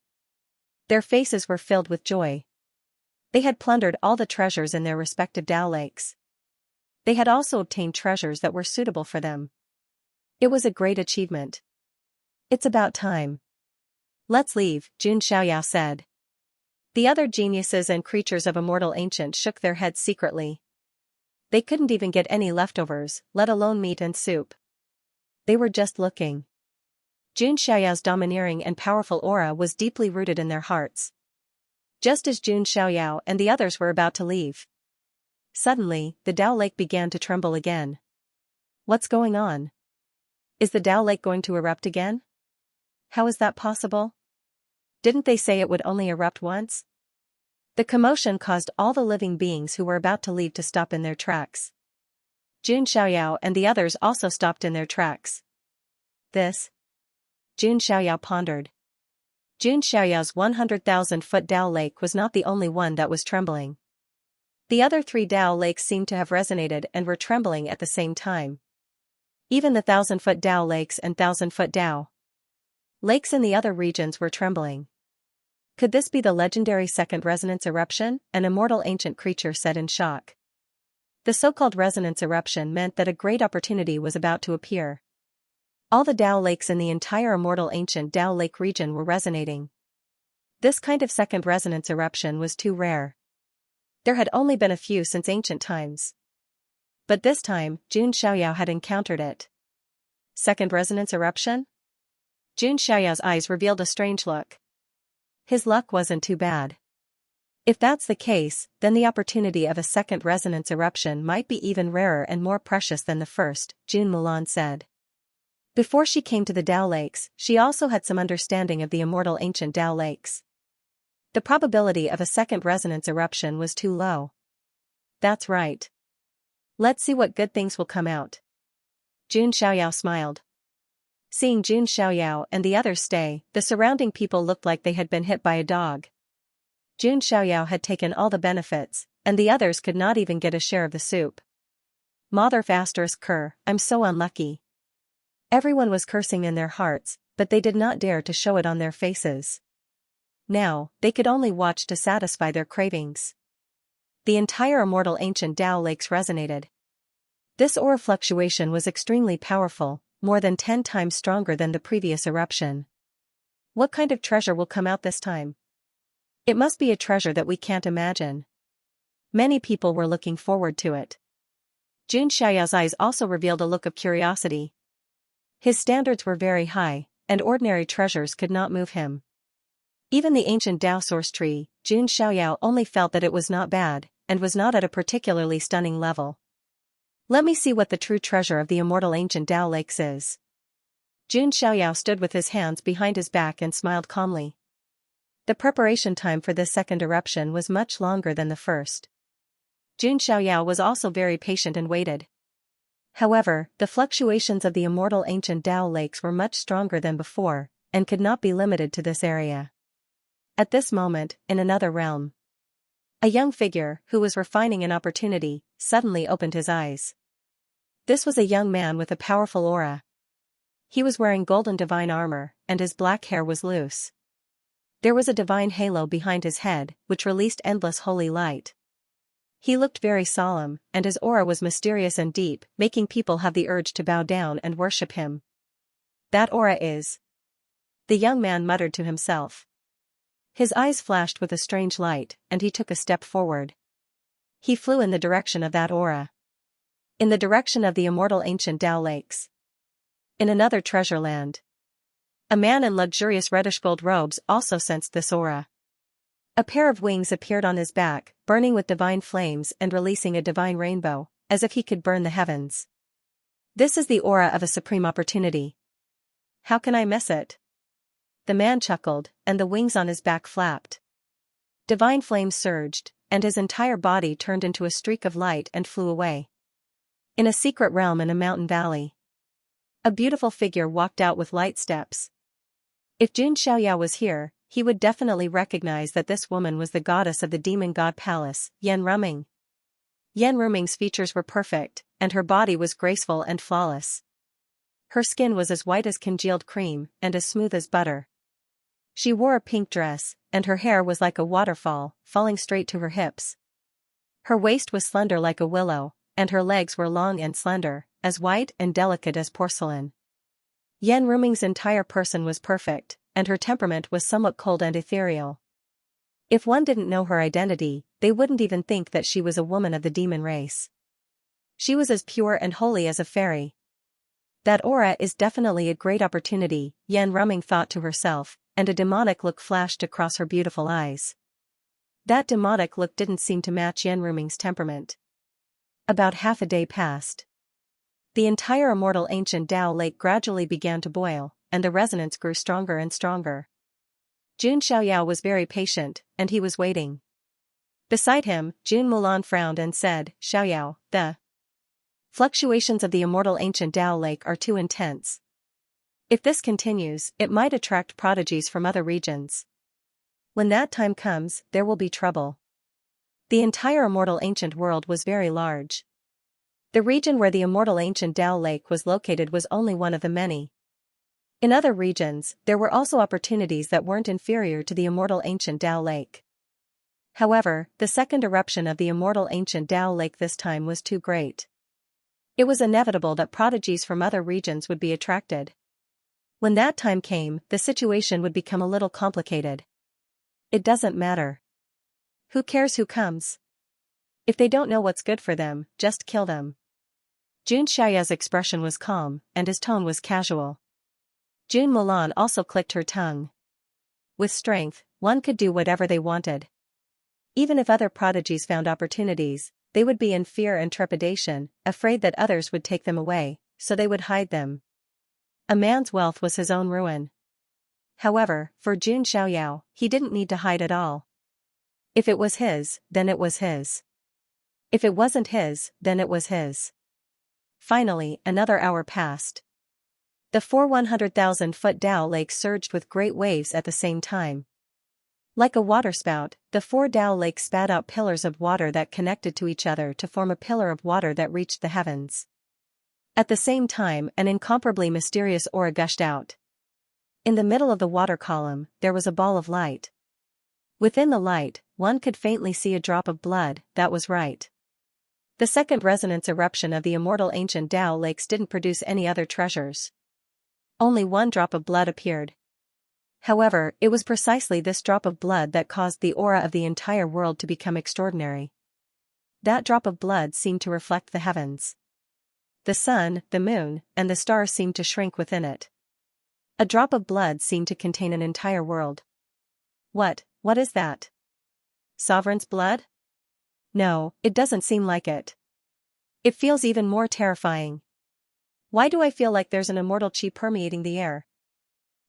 Their faces were filled with joy. They had plundered all the treasures in their respective Dao lakes. They had also obtained treasures that were suitable for them. It was a great achievement. It's about time. Let's leave, Jun Xiaoyao said. The other geniuses and creatures of Immortal Ancient shook their heads secretly. They couldn't even get any leftovers, let alone meat and soup. They were just looking. Jun Xiaoyao's domineering and powerful aura was deeply rooted in their hearts. Just as Jun Xiaoyao and the others were about to leave, suddenly, the Dao Lake began to tremble again. What's going on? Is the Dao Lake going to erupt again? How is that possible? Didn't they say it would only erupt once? The commotion caused all the living beings who were about to leave to stop in their tracks. Jun Xiaoyao and the others also stopped in their tracks. This? Jun Xiaoyao pondered. Jun Xiaoyao's 100,000-foot Dao Lake was not the only one that was trembling. The other three Dao lakes seemed to have resonated and were trembling at the same time. Even the 1,000-foot Dao lakes and 1,000-foot Dao lakes in the other regions were trembling. Could this be the legendary second resonance eruption? An immortal ancient creature said in shock. The so-called resonance eruption meant that a great opportunity was about to appear. All the Dao lakes in the entire immortal ancient Dao Lake region were resonating. This kind of second resonance eruption was too rare. There had only been a few since ancient times. But this time, Jun Xiaoyao had encountered it. Second resonance eruption? Jun Xiaoyao's eyes revealed a strange look. His luck wasn't too bad. If that's the case, then the opportunity of a second resonance eruption might be even rarer and more precious than the first, Jun Mulan said. Before she came to the Dao Lakes, she also had some understanding of the immortal ancient Dao Lakes. The probability of a second resonance eruption was too low. That's right. Let's see what good things will come out. Jun Xiaoyao smiled. Seeing Jun Xiaoyao and the others stay, the surrounding people looked like they had been hit by a dog. Jun Xiaoyao had taken all the benefits, and the others could not even get a share of the soup. Mother ***, I'm so unlucky. Everyone was cursing in their hearts, but they did not dare to show it on their faces. Now, they could only watch to satisfy their cravings. The entire immortal ancient Dao lakes resonated. This aura fluctuation was extremely powerful, more than 10 times stronger than the previous eruption. What kind of treasure will come out this time? It must be a treasure that we can't imagine. Many people were looking forward to it. Jun Xiaoyao's eyes also revealed a look of curiosity. His standards were very high, and ordinary treasures could not move him. Even the ancient Tao source tree, Jun Xiaoyao only felt that it was not bad, and was not at a particularly stunning level. Let me see what the true treasure of the immortal ancient Tao lakes is. Jun Xiaoyao stood with his hands behind his back and smiled calmly. The preparation time for this second eruption was much longer than the first. Jun Xiaoyao was also very patient and waited. However, the fluctuations of the immortal ancient Tao lakes were much stronger than before, and could not be limited to this area. At this moment, in another realm, a young figure, who was refining an opportunity, suddenly opened his eyes. This was a young man with a powerful aura. He was wearing golden divine armor, and his black hair was loose. There was a divine halo behind his head, which released endless holy light. He looked very solemn, and his aura was mysterious and deep, making people have the urge to bow down and worship him. That aura is... The young man muttered to himself. His eyes flashed with a strange light, and he took a step forward. He flew in the direction of that aura. In the direction of the immortal ancient Tao lakes. In another treasure land. A man in luxurious reddish-gold robes also sensed this aura. A pair of wings appeared on his back, burning with divine flames and releasing a divine rainbow, as if he could burn the heavens. This is the aura of a supreme opportunity. How can I miss it? The man chuckled, and the wings on his back flapped. Divine flames surged, and his entire body turned into a streak of light and flew away. In a secret realm in a mountain valley, a beautiful figure walked out with light steps. If Jun Xiaoyao was here, he would definitely recognize that this woman was the goddess of the demon god palace, Yan Ruming. Yan Ruming's features were perfect, and her body was graceful and flawless. Her skin was as white as congealed cream, and as smooth as butter. She wore a pink dress, and her hair was like a waterfall, falling straight to her hips. Her waist was slender like a willow, and her legs were long and slender, as white and delicate as porcelain. Yan Ruming's entire person was perfect, and her temperament was somewhat cold and ethereal. If one didn't know her identity, they wouldn't even think that she was a woman of the demon race. She was as pure and holy as a fairy. That aura is definitely a great opportunity, Yan Ruming thought to herself, and a demonic look flashed across her beautiful eyes. That demonic look didn't seem to match Yan Ruming's temperament. About half a day passed. The entire immortal ancient Tao lake gradually began to boil, and the resonance grew stronger and stronger. Jun Xiaoyao was very patient, and he was waiting. Beside him, Jun Mulan frowned and said, "Xiaoyao, the fluctuations of the immortal ancient Tao lake are too intense. If this continues, it might attract prodigies from other regions. When that time comes, there will be trouble." The entire immortal ancient world was very large. The region where the immortal ancient Tao lake was located was only one of the many. In other regions, there were also opportunities that weren't inferior to the immortal ancient Tao lake. However, the second eruption of the immortal ancient Tao lake this time was too great. It was inevitable that prodigies from other regions would be attracted. When that time came, the situation would become a little complicated. It doesn't matter. Who cares who comes? If they don't know what's good for them, just kill them. Jun Xiaoyao's expression was calm, and his tone was casual. Jun Mulan also clicked her tongue. With strength, one could do whatever they wanted. Even if other prodigies found opportunities, they would be in fear and trepidation, afraid that others would take them away, so they would hide them. A man's wealth was his own ruin. However, for Jun Xiaoyao, he didn't need to hide at all. If it was his, then it was his. If it wasn't his, then it was his. Finally, another hour passed. The 100,000-foot Tao lake surged with great waves at the same time. Like a waterspout, the 4 Tao lakes spat out pillars of water that connected to each other to form a pillar of water that reached the heavens. At the same time, an incomparably mysterious aura gushed out. In the middle of the water column, there was a ball of light. Within the light, one could faintly see a drop of blood. That was right. The second resonance eruption of the immortal ancient Tao lakes didn't produce any other treasures. Only one drop of blood appeared. However, it was precisely this drop of blood that caused the aura of the entire world to become extraordinary. That drop of blood seemed to reflect the heavens. The sun, the moon, and the stars seemed to shrink within it. A drop of blood seemed to contain an entire world. What is that? Sovereign's blood? No, it doesn't seem like it. It feels even more terrifying. Why do I feel like there's an immortal chi permeating the air?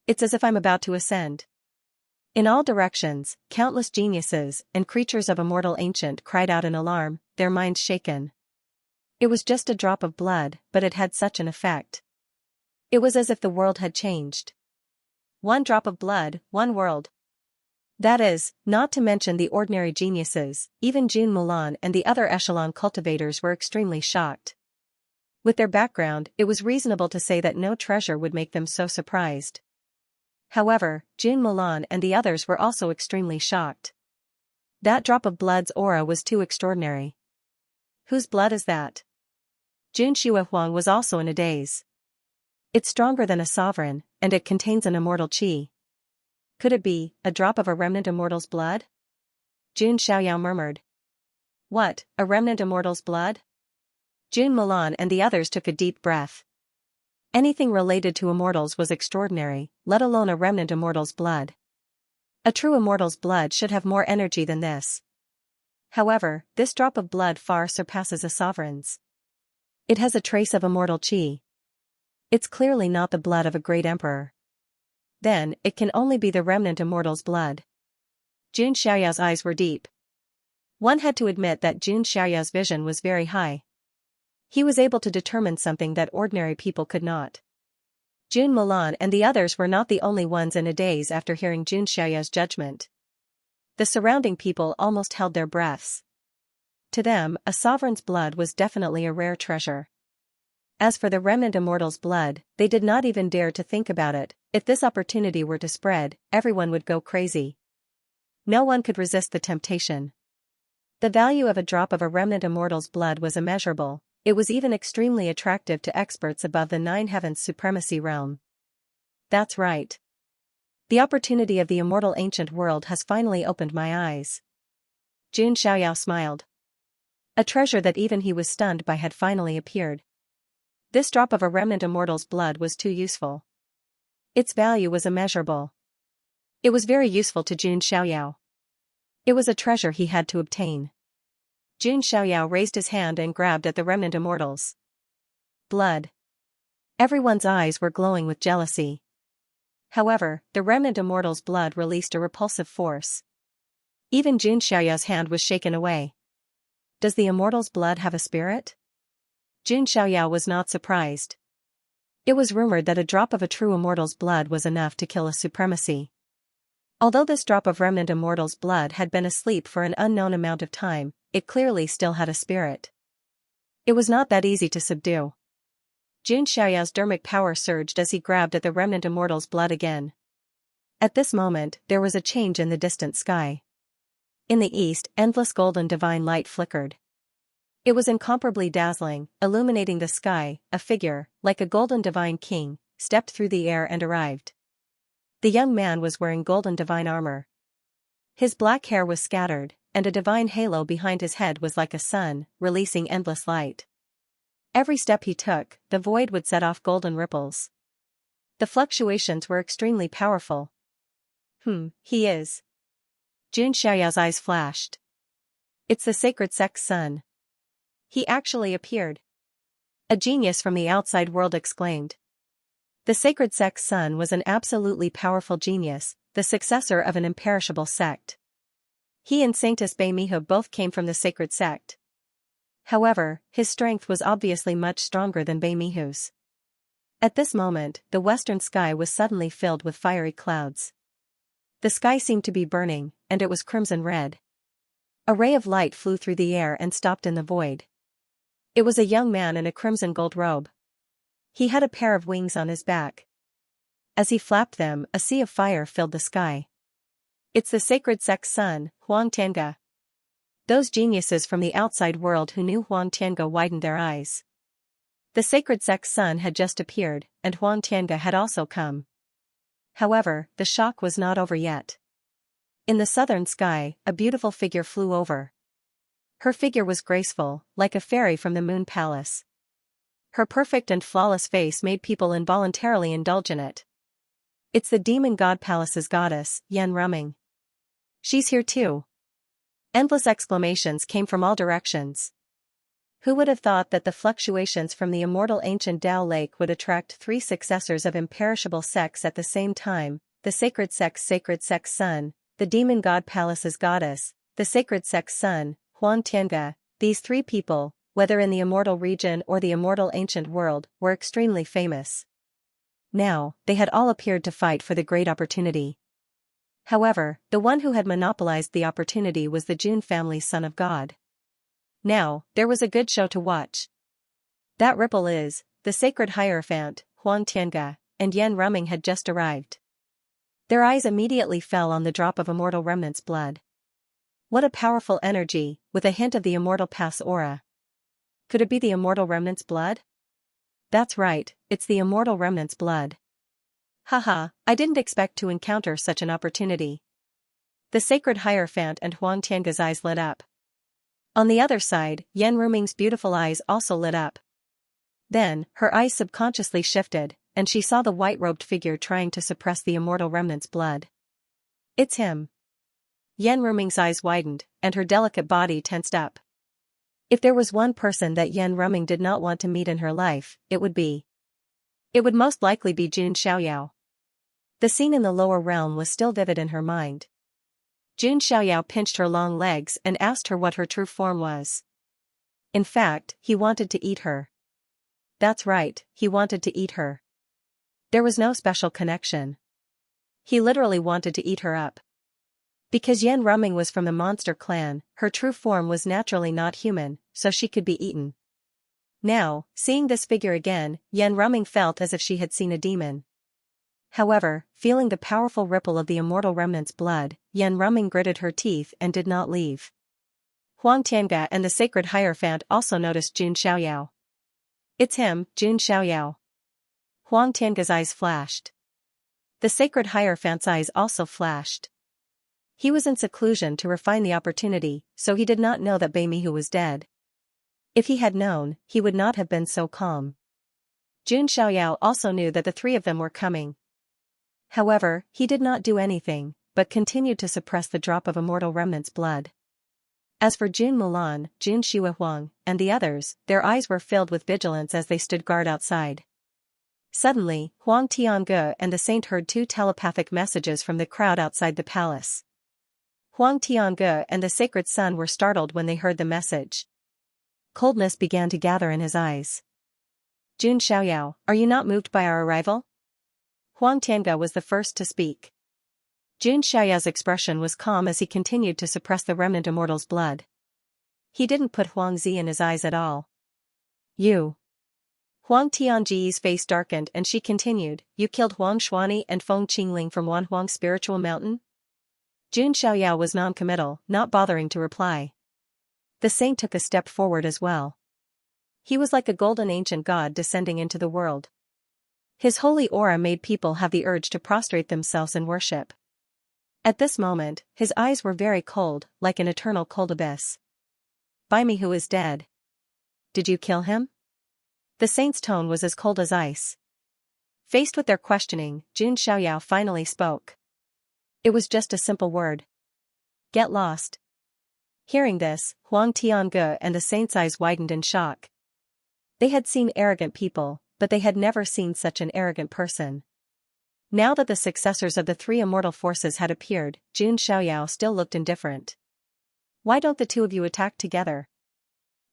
It's as if I'm about to ascend. In all directions, countless geniuses and creatures of immortal ancient cried out in alarm, their minds shaken. It was just a drop of blood, but it had such an effect. It was as if the world had changed. One drop of blood, one world. That is, not to mention the ordinary geniuses, even June Mulan and the other echelon cultivators were extremely shocked. With their background, it was reasonable to say that no treasure would make them so surprised. However, June Mulan and the others were also extremely shocked. That drop of blood's aura was too extraordinary. Whose blood is that? Jun Xuehuang was also in a daze. It's stronger than a sovereign, and it contains an immortal qi. Could it be a drop of a remnant immortal's blood? Jun Xiaoyao murmured. What, a remnant immortal's blood? Jun Mulan and the others took a deep breath. Anything related to immortals was extraordinary, let alone a remnant immortal's blood. A true immortal's blood should have more energy than this. However, this drop of blood far surpasses a sovereign's. It has a trace of immortal qi. It's clearly not the blood of a great emperor. Then, it can only be the remnant immortal's blood. Jun Xiaoyao's eyes were deep. One had to admit that Jun Xiaoyao's vision was very high. He was able to determine something that ordinary people could not. Jun Mulan and the others were not the only ones in a daze after hearing Jun Xiaoyao's judgment. The surrounding people almost held their breaths. To them, a sovereign's blood was definitely a rare treasure. As for the remnant immortal's blood, they did not even dare to think about it. If this opportunity were to spread, everyone would go crazy. No one could resist the temptation. The value of a drop of a remnant immortal's blood was immeasurable. It was even extremely attractive to experts above the nine heavens supremacy realm. That's right. The opportunity of the immortal ancient world has finally opened my eyes. Jun Xiaoyao smiled. A treasure that even he was stunned by had finally appeared. This drop of a remnant immortal's blood was too useful. Its value was immeasurable. It was very useful to Jun Xiaoyao. It was a treasure he had to obtain. Jun Xiaoyao raised his hand and grabbed at the remnant immortals. Blood. Everyone's eyes were glowing with jealousy. However, the remnant immortal's blood released a repulsive force. Even Jun Xiaoyao's hand was shaken away. Does the immortal's blood have a spirit? Jun Xiaoyao was not surprised. It was rumored that a drop of a true immortal's blood was enough to kill a supremacy. Although this drop of remnant immortal's blood had been asleep for an unknown amount of time, it clearly still had a spirit. It was not that easy to subdue. Jun Xiaoyao's dermic power surged as he grabbed at the remnant immortal's blood again. At this moment, there was a change in the distant sky. In the east, endless golden divine light flickered. It was incomparably dazzling, illuminating the sky. A figure, like a golden divine king, stepped through the air and arrived. The young man was wearing golden divine armor. His black hair was scattered, and a divine halo behind his head was like a sun, releasing endless light. Every step he took, the void would set off golden ripples. The fluctuations were extremely powerful. He is. Jun Xiaoyao's eyes flashed. It's the sacred sect's son. He actually appeared. A genius from the outside world exclaimed. The sacred sect's son was an absolutely powerful genius, the successor of an imperishable sect. He and Saintess Bei Miho both came from the sacred sect. However, his strength was obviously much stronger than Bei Miho's. At this moment, the western sky was suddenly filled with fiery clouds. The sky seemed to be burning, and it was crimson red. A ray of light flew through the air and stopped in the void. It was a young man in a crimson gold robe. He had a pair of wings on his back. As he flapped them, a sea of fire filled the sky. It's the sacred sect's son, Huang Tiange. Those geniuses from the outside world who knew Huang Tiange widened their eyes. The sacred sect's son had just appeared, and Huang Tiange had also come. However, the shock was not over yet. In the southern sky, a beautiful figure flew over. Her figure was graceful, like a fairy from the moon palace. Her perfect and flawless face made people involuntarily indulge in it. It's the demon god palace's goddess, Yan Ruming. She's here too. Endless exclamations came from all directions. Who would have thought that the fluctuations from the immortal ancient Tao lake would attract three successors of imperishable sex at the same time, the sacred sex sun, the demon god palace's goddess, the sacred sex sun, Huang Tiange. These three people, whether in the immortal region or the immortal ancient world, were extremely famous. Now, they had all appeared to fight for the great opportunity. However, the one who had monopolized the opportunity was the Jun family's son of God. Now, there was a good show to watch. That ripple is, the sacred hierophant, Huang Tiange, and Yan Ruming had just arrived. Their eyes immediately fell on the drop of immortal remnant's blood. What a powerful energy, with a hint of the immortal path's aura. Could it be the immortal remnant's blood? That's right, it's the immortal remnant's blood. Haha, I didn't expect to encounter such an opportunity. The sacred hierophant and Huang Tiange's eyes lit up. On the other side, Yan Ruming's beautiful eyes also lit up. Then, her eyes subconsciously shifted, and she saw the white-robed figure trying to suppress the immortal remnant's blood. It's him. Yan Ruming's eyes widened, and her delicate body tensed up. If there was one person that Yan Ruming did not want to meet in her life, it would most likely be Jun Xiaoyao. The scene in the lower realm was still vivid in her mind. Jun Xiaoyao pinched her long legs and asked her what her true form was. In fact, he wanted to eat her. That's right, he wanted to eat her. There was no special connection. He literally wanted to eat her up. Because Yan Ruming was from the monster clan, her true form was naturally not human, so she could be eaten. Now, seeing this figure again, Yan Ruming felt as if she had seen a demon. However, feeling the powerful ripple of the immortal remnant's blood, Yan Ruming gritted her teeth and did not leave. Huang Tiange and the sacred hierophant also noticed Jun Xiaoyao. It's him, Jun Xiaoyao. Huang Tiange's eyes flashed. The sacred hierophant's eyes also flashed. He was in seclusion to refine the opportunity, so he did not know that Beimihu was dead. If he had known, he would not have been so calm. Jun Xiaoyao also knew that the three of them were coming. However, he did not do anything, but continued to suppress the drop of immortal remnant's blood. As for Jun Mulan, Jun Shihuang, and the others, their eyes were filled with vigilance as they stood guard outside. Suddenly, Huang Tiange and the saint heard two telepathic messages from the crowd outside the palace. Huang Tiange and the sacred son were startled when they heard the message. Coldness began to gather in his eyes. Jun Xiaoyao, are you not moved by our arrival? Huang Tiange was the first to speak. Jun Xiaoyao's expression was calm as he continued to suppress the remnant immortal's blood. He didn't put Huang Zi in his eyes at all. You. Huang Tianji's face darkened and she continued, you killed Huang Xuani and Feng Qingling from Wanhuang Spiritual Mountain? Jun Xiaoyao was non-committal, not bothering to reply. The saint took a step forward as well. He was like a golden ancient god descending into the world. His holy aura made people have the urge to prostrate themselves in worship. At this moment, his eyes were very cold, like an eternal cold abyss. Beimihu is dead. Did you kill him? The saint's tone was as cold as ice. Faced with their questioning, Jun Xiaoyao finally spoke. It was just a simple word. Get lost. Hearing this, Huang Tiange and the saint's eyes widened in shock. They had seen arrogant people, but they had never seen such an arrogant person. Now that the successors of the three immortal forces had appeared, Jun Xiaoyao still looked indifferent. Why don't the two of you attack together?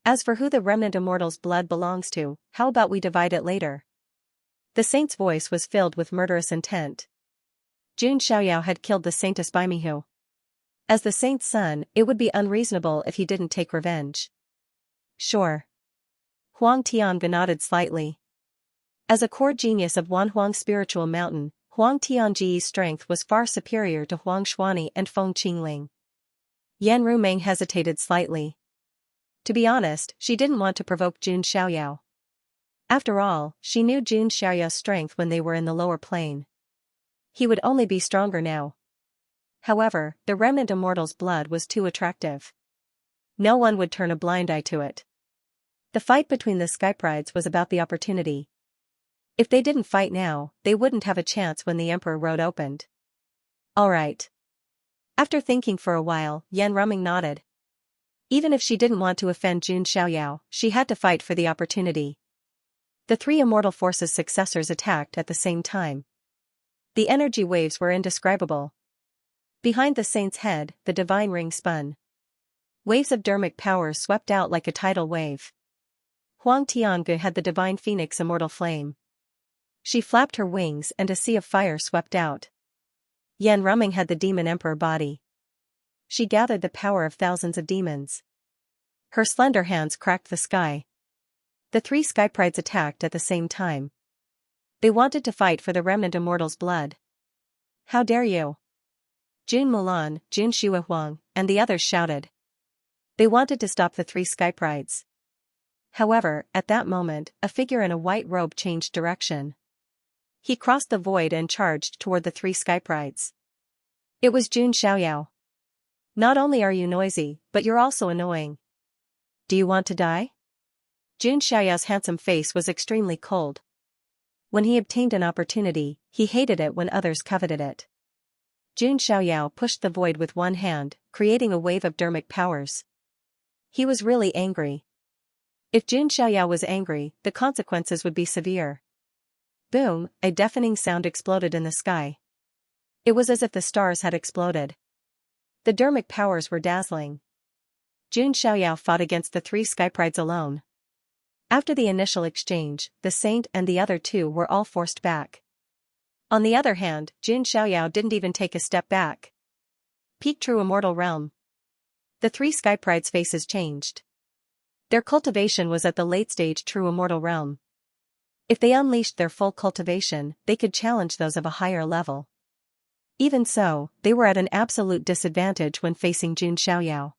As for who the remnant immortal's blood belongs to, how about we divide it later? The saint's voice was filled with murderous intent. Jun Xiaoyao had killed the saintess Beimihu. As the saint's son, it would be unreasonable if he didn't take revenge. Sure. Huang Tiange nodded slightly. As a core genius of Wanhuang Spiritual Mountain, Huang Tianji's strength was far superior to Huang Xuani and Feng Qingling. Yan Ruming hesitated slightly. To be honest, she didn't want to provoke Jun Xiaoyao. After all, she knew Jun Xiaoyao's strength when they were in the lower plane. He would only be stronger now. However, the remnant immortal's blood was too attractive. No one would turn a blind eye to it. The fight between the Skyprides was about the opportunity. If they didn't fight now, they wouldn't have a chance when the Emperor Road opened. Alright. After thinking for a while, Yan Ruming nodded. Even if she didn't want to offend Jun Xiaoyao, she had to fight for the opportunity. The three immortal forces' successors attacked at the same time. The energy waves were indescribable. Behind the saint's head, the divine ring spun. Waves of dermic powers swept out like a tidal wave. Huang Tiange had the divine phoenix immortal flame. She flapped her wings and a sea of fire swept out. Yan Ruming had the demon emperor body. She gathered the power of thousands of demons. Her slender hands cracked the sky. The three sky prides attacked at the same time. They wanted to fight for the remnant immortal's blood. How dare you! Jun Mulan, Jun Shuahuang, and the others shouted. They wanted to stop the three sky prides. However, at that moment, a figure in a white robe changed direction. He crossed the void and charged toward the three sky prides. It was Jun Xiaoyao. Not only are you noisy, but you're also annoying. Do you want to die? Jun Xiaoyao's handsome face was extremely cold. When he obtained an opportunity, he hated it when others coveted it. Jun Xiaoyao pushed the void with one hand, creating a wave of dermic powers. He was really angry. If Jun Xiaoyao was angry, the consequences would be severe. Boom, a deafening sound exploded in the sky. It was as if the stars had exploded. The dermic powers were dazzling. Jun Xiaoyao fought against the three sky prides alone. After the initial exchange, the saint and the other two were all forced back. On the other hand, Jun Xiaoyao didn't even take a step back. Peak true immortal realm. The three sky prides' faces changed. Their cultivation was at the late stage true immortal realm. If they unleashed their full cultivation, they could challenge those of a higher level. Even so, they were at an absolute disadvantage when facing Jun Xiaoyao.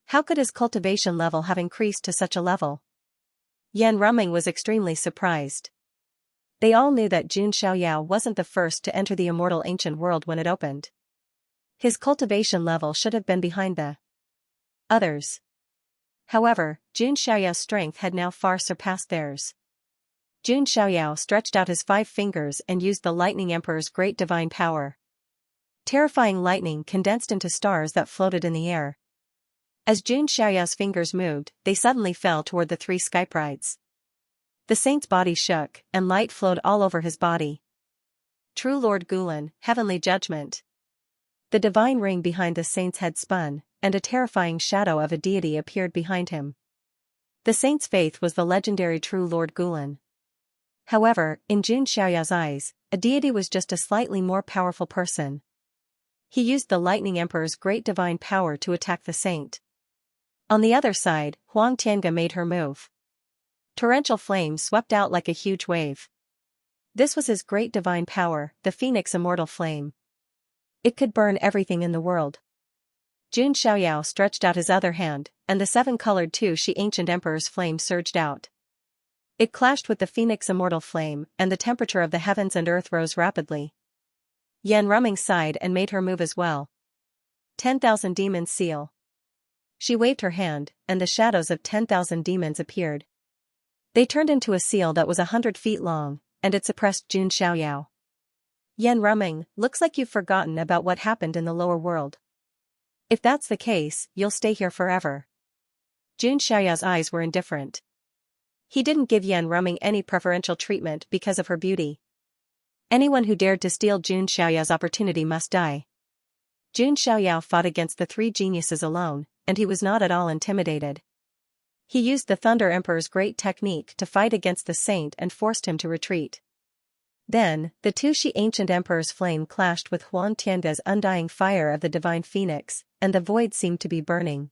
How could his cultivation level have increased to such a level? Yan Ruming was extremely surprised. They all knew that Jun Xiaoyao wasn't the first to enter the immortal ancient world when it opened. His cultivation level should have been behind the others. However, Jun Xiaoyao's strength had now far surpassed theirs. Jun Xiaoyao stretched out his 5 fingers and used the Lightning Emperor's great divine power. Terrifying lightning condensed into stars that floated in the air. As Jun Xiaoyao's fingers moved, they suddenly fell toward the three sky prides. The saint's body shook, and light flowed all over his body. True Lord Gulen, heavenly judgment. The divine ring behind the saint's head spun, and a terrifying shadow of a deity appeared behind him. The saint's faith was the legendary True Lord Gulen. However, in Jun Xiaoyao's eyes, a deity was just a slightly more powerful person. He used the Lightning Emperor's great divine power to attack the saint. On the other side, Huang Tiange made her move. Torrential flame swept out like a huge wave. This was his great divine power, the Phoenix Immortal Flame. It could burn everything in the world. Jun Xiaoyao stretched out his other hand, and the 7-colored Tu-Shi Ancient Emperor's flame surged out. It clashed with the Phoenix Immortal Flame, and the temperature of the heavens and earth rose rapidly. Yan Ruming sighed and made her move as well. 10,000 Demons Seal. She waved her hand, and the shadows of 10,000 demons appeared. They turned into a seal that was 100 feet long, and it suppressed Jun Xiaoyao. Yan Ruming, looks like you've forgotten about what happened in the lower world. If that's the case, you'll stay here forever. Jun Xiaoyao's eyes were indifferent. He didn't give Yan Ruming any preferential treatment because of her beauty. Anyone who dared to steal Jun Xiaoyao's opportunity must die. Jun Xiaoyao fought against the 3 geniuses alone, and he was not at all intimidated. He used the Thunder Emperor's great technique to fight against the saint and forced him to retreat. Then, the Tu-Shi Ancient Emperor's flame clashed with Huang Tiange's undying fire of the Divine Phoenix, and the void seemed to be burning.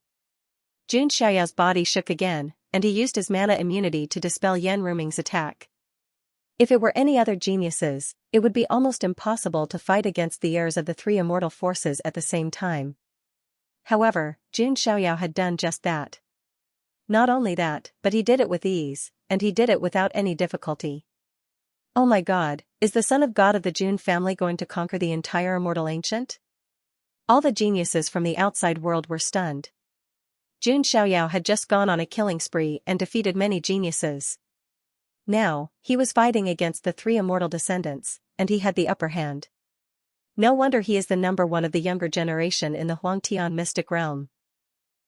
Jun Xiaoyao's body shook again, and he used his mana immunity to dispel Yan Ruming's attack. If it were any other geniuses, it would be almost impossible to fight against the heirs of the 3 immortal forces at the same time. However, Jun Xiaoyao had done just that. Not only that, but he did it with ease, and he did it without any difficulty. Oh my God, is the son of God of the Jun family going to conquer the entire immortal ancient? All the geniuses from the outside world were stunned. Jun Xiaoyao had just gone on a killing spree and defeated many geniuses. Now, he was fighting against the 3 immortal descendants, and he had the upper hand. No wonder he is the number one of the younger generation in the Huangtian mystic realm.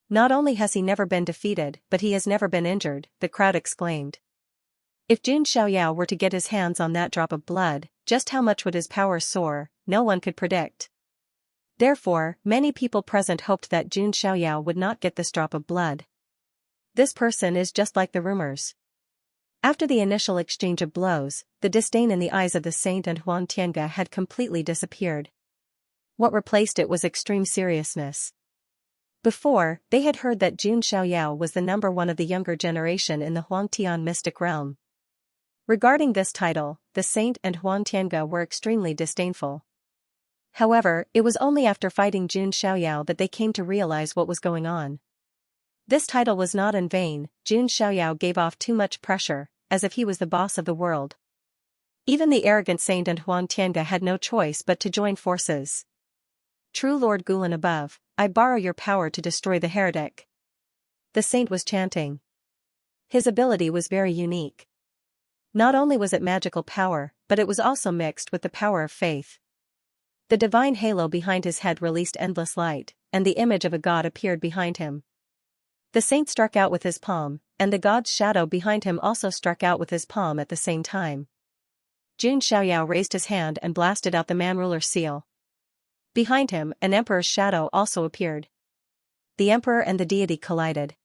Not only has he never been defeated, but he has never been injured, the crowd exclaimed. If Jun Xiaoyao were to get his hands on that drop of blood, just how much would his power soar, no one could predict. Therefore, many people present hoped that Jun Xiaoyao would not get this drop of blood. This person is just like the rumors. After the initial exchange of blows, the disdain in the eyes of the saint and Huang Tiange had completely disappeared. What replaced it was extreme seriousness. Before, they had heard that Jun Xiaoyao was the number one of the younger generation in the Huangtian mystic realm. Regarding this title, the saint and Huang Tiange were extremely disdainful. However, it was only after fighting Jun Xiaoyao that they came to realize what was going on. This title was not in vain. Jun Xiaoyao gave off too much pressure, as if he was the boss of the world. Even the arrogant saint and Huang Tiange had no choice but to join forces. True Lord Gulen above, I borrow your power to destroy the heretic. The saint was chanting. His ability was very unique. Not only was it magical power, but it was also mixed with the power of faith. The divine halo behind his head released endless light, and the image of a god appeared behind him. The saint struck out with his palm, and the god's shadow behind him also struck out with his palm at the same time. Jun Xiaoyao raised his hand and blasted out the man-ruler seal. Behind him, an emperor's shadow also appeared. The emperor and the deity collided.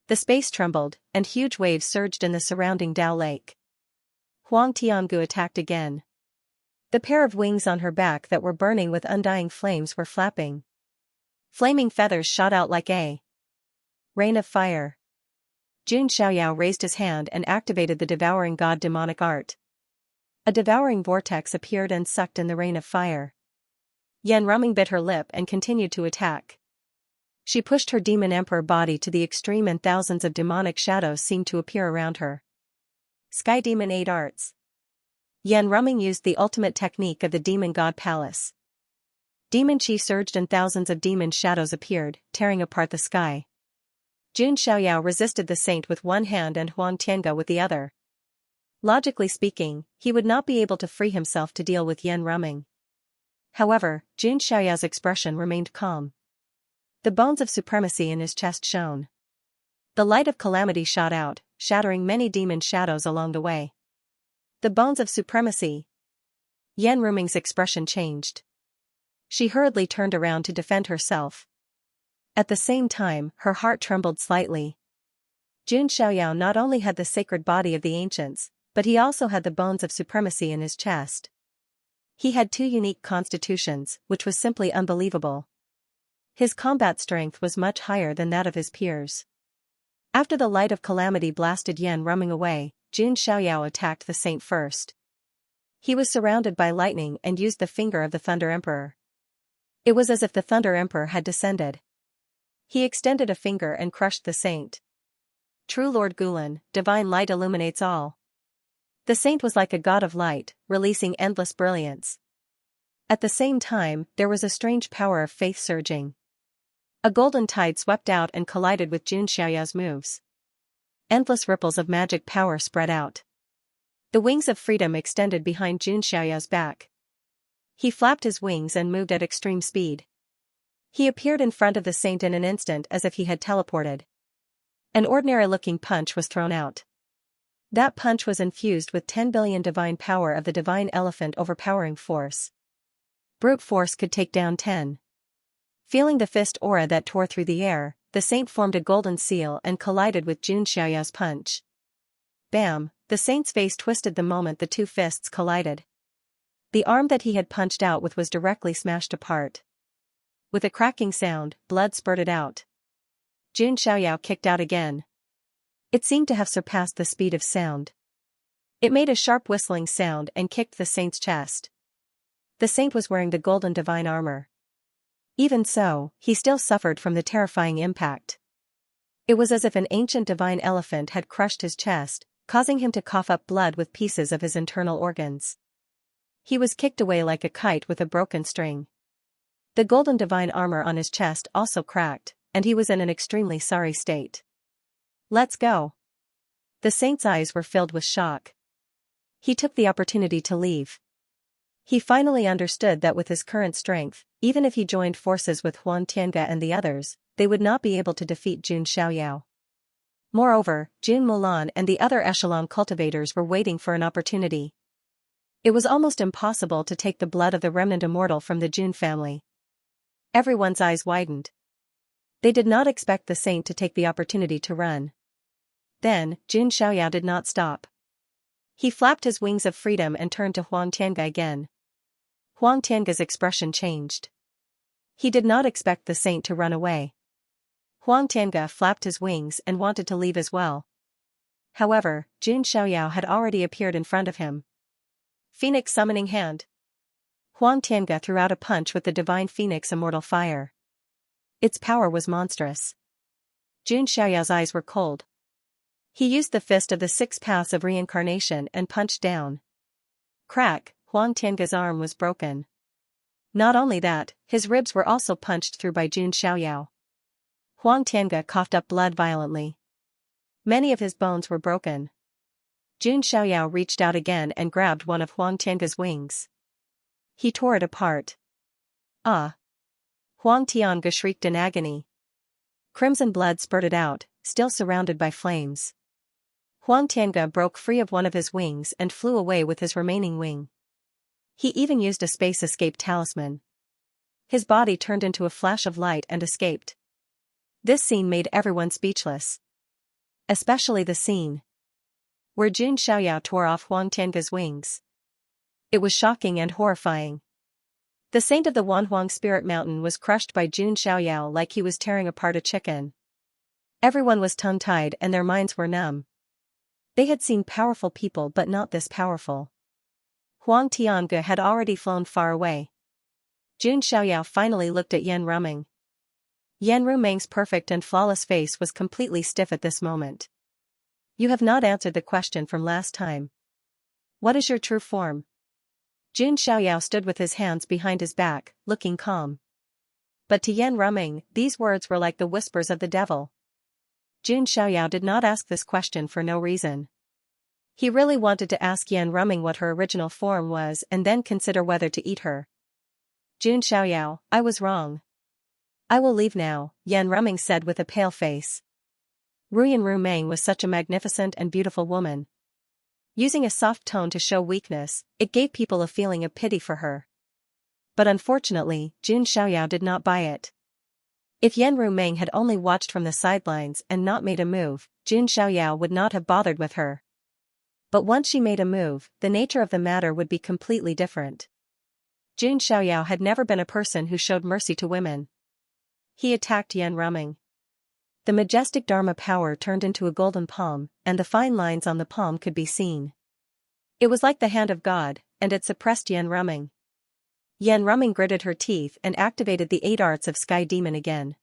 The space trembled, and huge waves surged in the surrounding Dao Lake. Huang Tiangu attacked again. The pair of wings on her back that were burning with undying flames were flapping. Flaming feathers shot out like a rain of fire. Jun Xiaoyao raised his hand and activated the devouring god demonic art. A devouring vortex appeared and sucked in the rain of fire. Yan Ruming bit her lip and continued to attack. She pushed her demon emperor body to the extreme and thousands of demonic shadows seemed to appear around her. Sky Demon 8 Arts. Yan Ruming used the ultimate technique of the demon god palace. Demon chi surged and thousands of demon shadows appeared, tearing apart the sky. Jun Xiaoyao resisted the saint with one hand and Huang Tiange with the other. Logically speaking, he would not be able to free himself to deal with Yan Ruming. However, Jun Xiaoyao's expression remained calm. The bones of supremacy in his chest shone. The light of calamity shot out, shattering many demon shadows along the way. The bones of supremacy. Yan Ruming's expression changed. She hurriedly turned around to defend herself. At the same time, her heart trembled slightly. Jun Xiaoyao not only had the sacred body of the ancients, but he also had the bones of supremacy in his chest. He had two unique constitutions, which was simply unbelievable. His combat strength was much higher than that of his peers. After the light of calamity blasted Yan Ruming away, Jun Xiaoyao attacked the saint first. He was surrounded by lightning and used the finger of the Thunder Emperor. It was as if the Thunder Emperor had descended. He extended a finger and crushed the saint. True Lord Gulen, divine light illuminates all. The saint was like a god of light, releasing endless brilliance. At the same time, there was a strange power of faith surging. A golden tide swept out and collided with Jun Xiaoyao's moves. Endless ripples of magic power spread out. The wings of freedom extended behind Jun Xiaoyao's back. He flapped his wings and moved at extreme speed. He appeared in front of the saint in an instant as if he had teleported. An ordinary-looking punch was thrown out. That punch was infused with 10 billion divine power of the divine elephant overpowering force. Brute force could take down 10. Feeling the fist aura that tore through the air, the saint formed a golden seal and collided with Jun Xiaoyao's punch. Bam! The saint's face twisted the moment the two fists collided. The arm that he had punched out with was directly smashed apart. With a cracking sound, blood spurted out. Jun Xiaoyao kicked out again. It seemed to have surpassed the speed of sound. It made a sharp whistling sound and kicked the saint's chest. The saint was wearing the golden divine armor. Even so, he still suffered from the terrifying impact. It was as if an ancient divine elephant had crushed his chest, causing him to cough up blood with pieces of his internal organs. He was kicked away like a kite with a broken string. The golden divine armor on his chest also cracked, and he was in an extremely sorry state. Let's go. The saint's eyes were filled with shock. He took the opportunity to leave. He finally understood that with his current strength, even if he joined forces with Huang Tiange and the others, they would not be able to defeat Jun Xiaoyao. Moreover, Jun Mulan and the other echelon cultivators were waiting for an opportunity. It was almost impossible to take the blood of the remnant immortal from the Jun family. Everyone's eyes widened. They did not expect the saint to take the opportunity to run. Then, Jun Xiaoyao did not stop. He flapped his wings of freedom and turned to Huang Tiange again. Huang Tiange's expression changed. He did not expect the saint to run away. Huang Tiange flapped his wings and wanted to leave as well. However, Jun Xiaoyao had already appeared in front of him. Phoenix summoning hand. Huang Tiange threw out a punch with the divine phoenix immortal fire. Its power was monstrous. Jun Xiaoyao's eyes were cold. He used the fist of the 6 paths of reincarnation and punched down. Crack, Huang Tiange's arm was broken. Not only that, his ribs were also punched through by Jun Xiaoyao. Huang Tiange coughed up blood violently. Many of his bones were broken. Jun Xiaoyao reached out again and grabbed one of Huang Tiange's wings. He tore it apart. Ah! Huang Tiange shrieked in agony. Crimson blood spurted out, still surrounded by flames. Huang Tiange broke free of one of his wings and flew away with his remaining wing. He even used a space escape talisman. His body turned into a flash of light and escaped. This scene made everyone speechless. Especially the scene where Jun Xiaoyao tore off Huang Tiange's wings. It was shocking and horrifying. The saint of the Wanhuang Spirit Mountain was crushed by Jun Xiaoyao like he was tearing apart a chicken. Everyone was tongue-tied and their minds were numb. They had seen powerful people but not this powerful. Huang Tiange had already flown far away. Jun Xiaoyao finally looked at Yan Ruming. Yan Ruming's perfect and flawless face was completely stiff at this moment. You have not answered the question from last time. What is your true form? Jun Xiaoyao stood with his hands behind his back, looking calm. But to Yan Ruming, these words were like the whispers of the devil. Jun Xiaoyao did not ask this question for no reason. He really wanted to ask Yan Ruming what her original form was and then consider whether to eat her. Jun Xiaoyao, I was wrong. I will leave now, Yan Ruming said with a pale face. Ruyan Rumang was such a magnificent and beautiful woman. Using a soft tone to show weakness, it gave people a feeling of pity for her. But unfortunately, Jun Xiaoyao did not buy it. If Yan Rumang had only watched from the sidelines and not made a move, Jun Xiaoyao would not have bothered with her. But once she made a move, the nature of the matter would be completely different. Jun Xiaoyao had never been a person who showed mercy to women. He attacked Yan Ruming. The majestic Dharma power turned into a golden palm, and the fine lines on the palm could be seen. It was like the hand of God, and it suppressed Yan Ruming. Yan Ruming gritted her teeth and activated the 8 arts of Sky Demon again.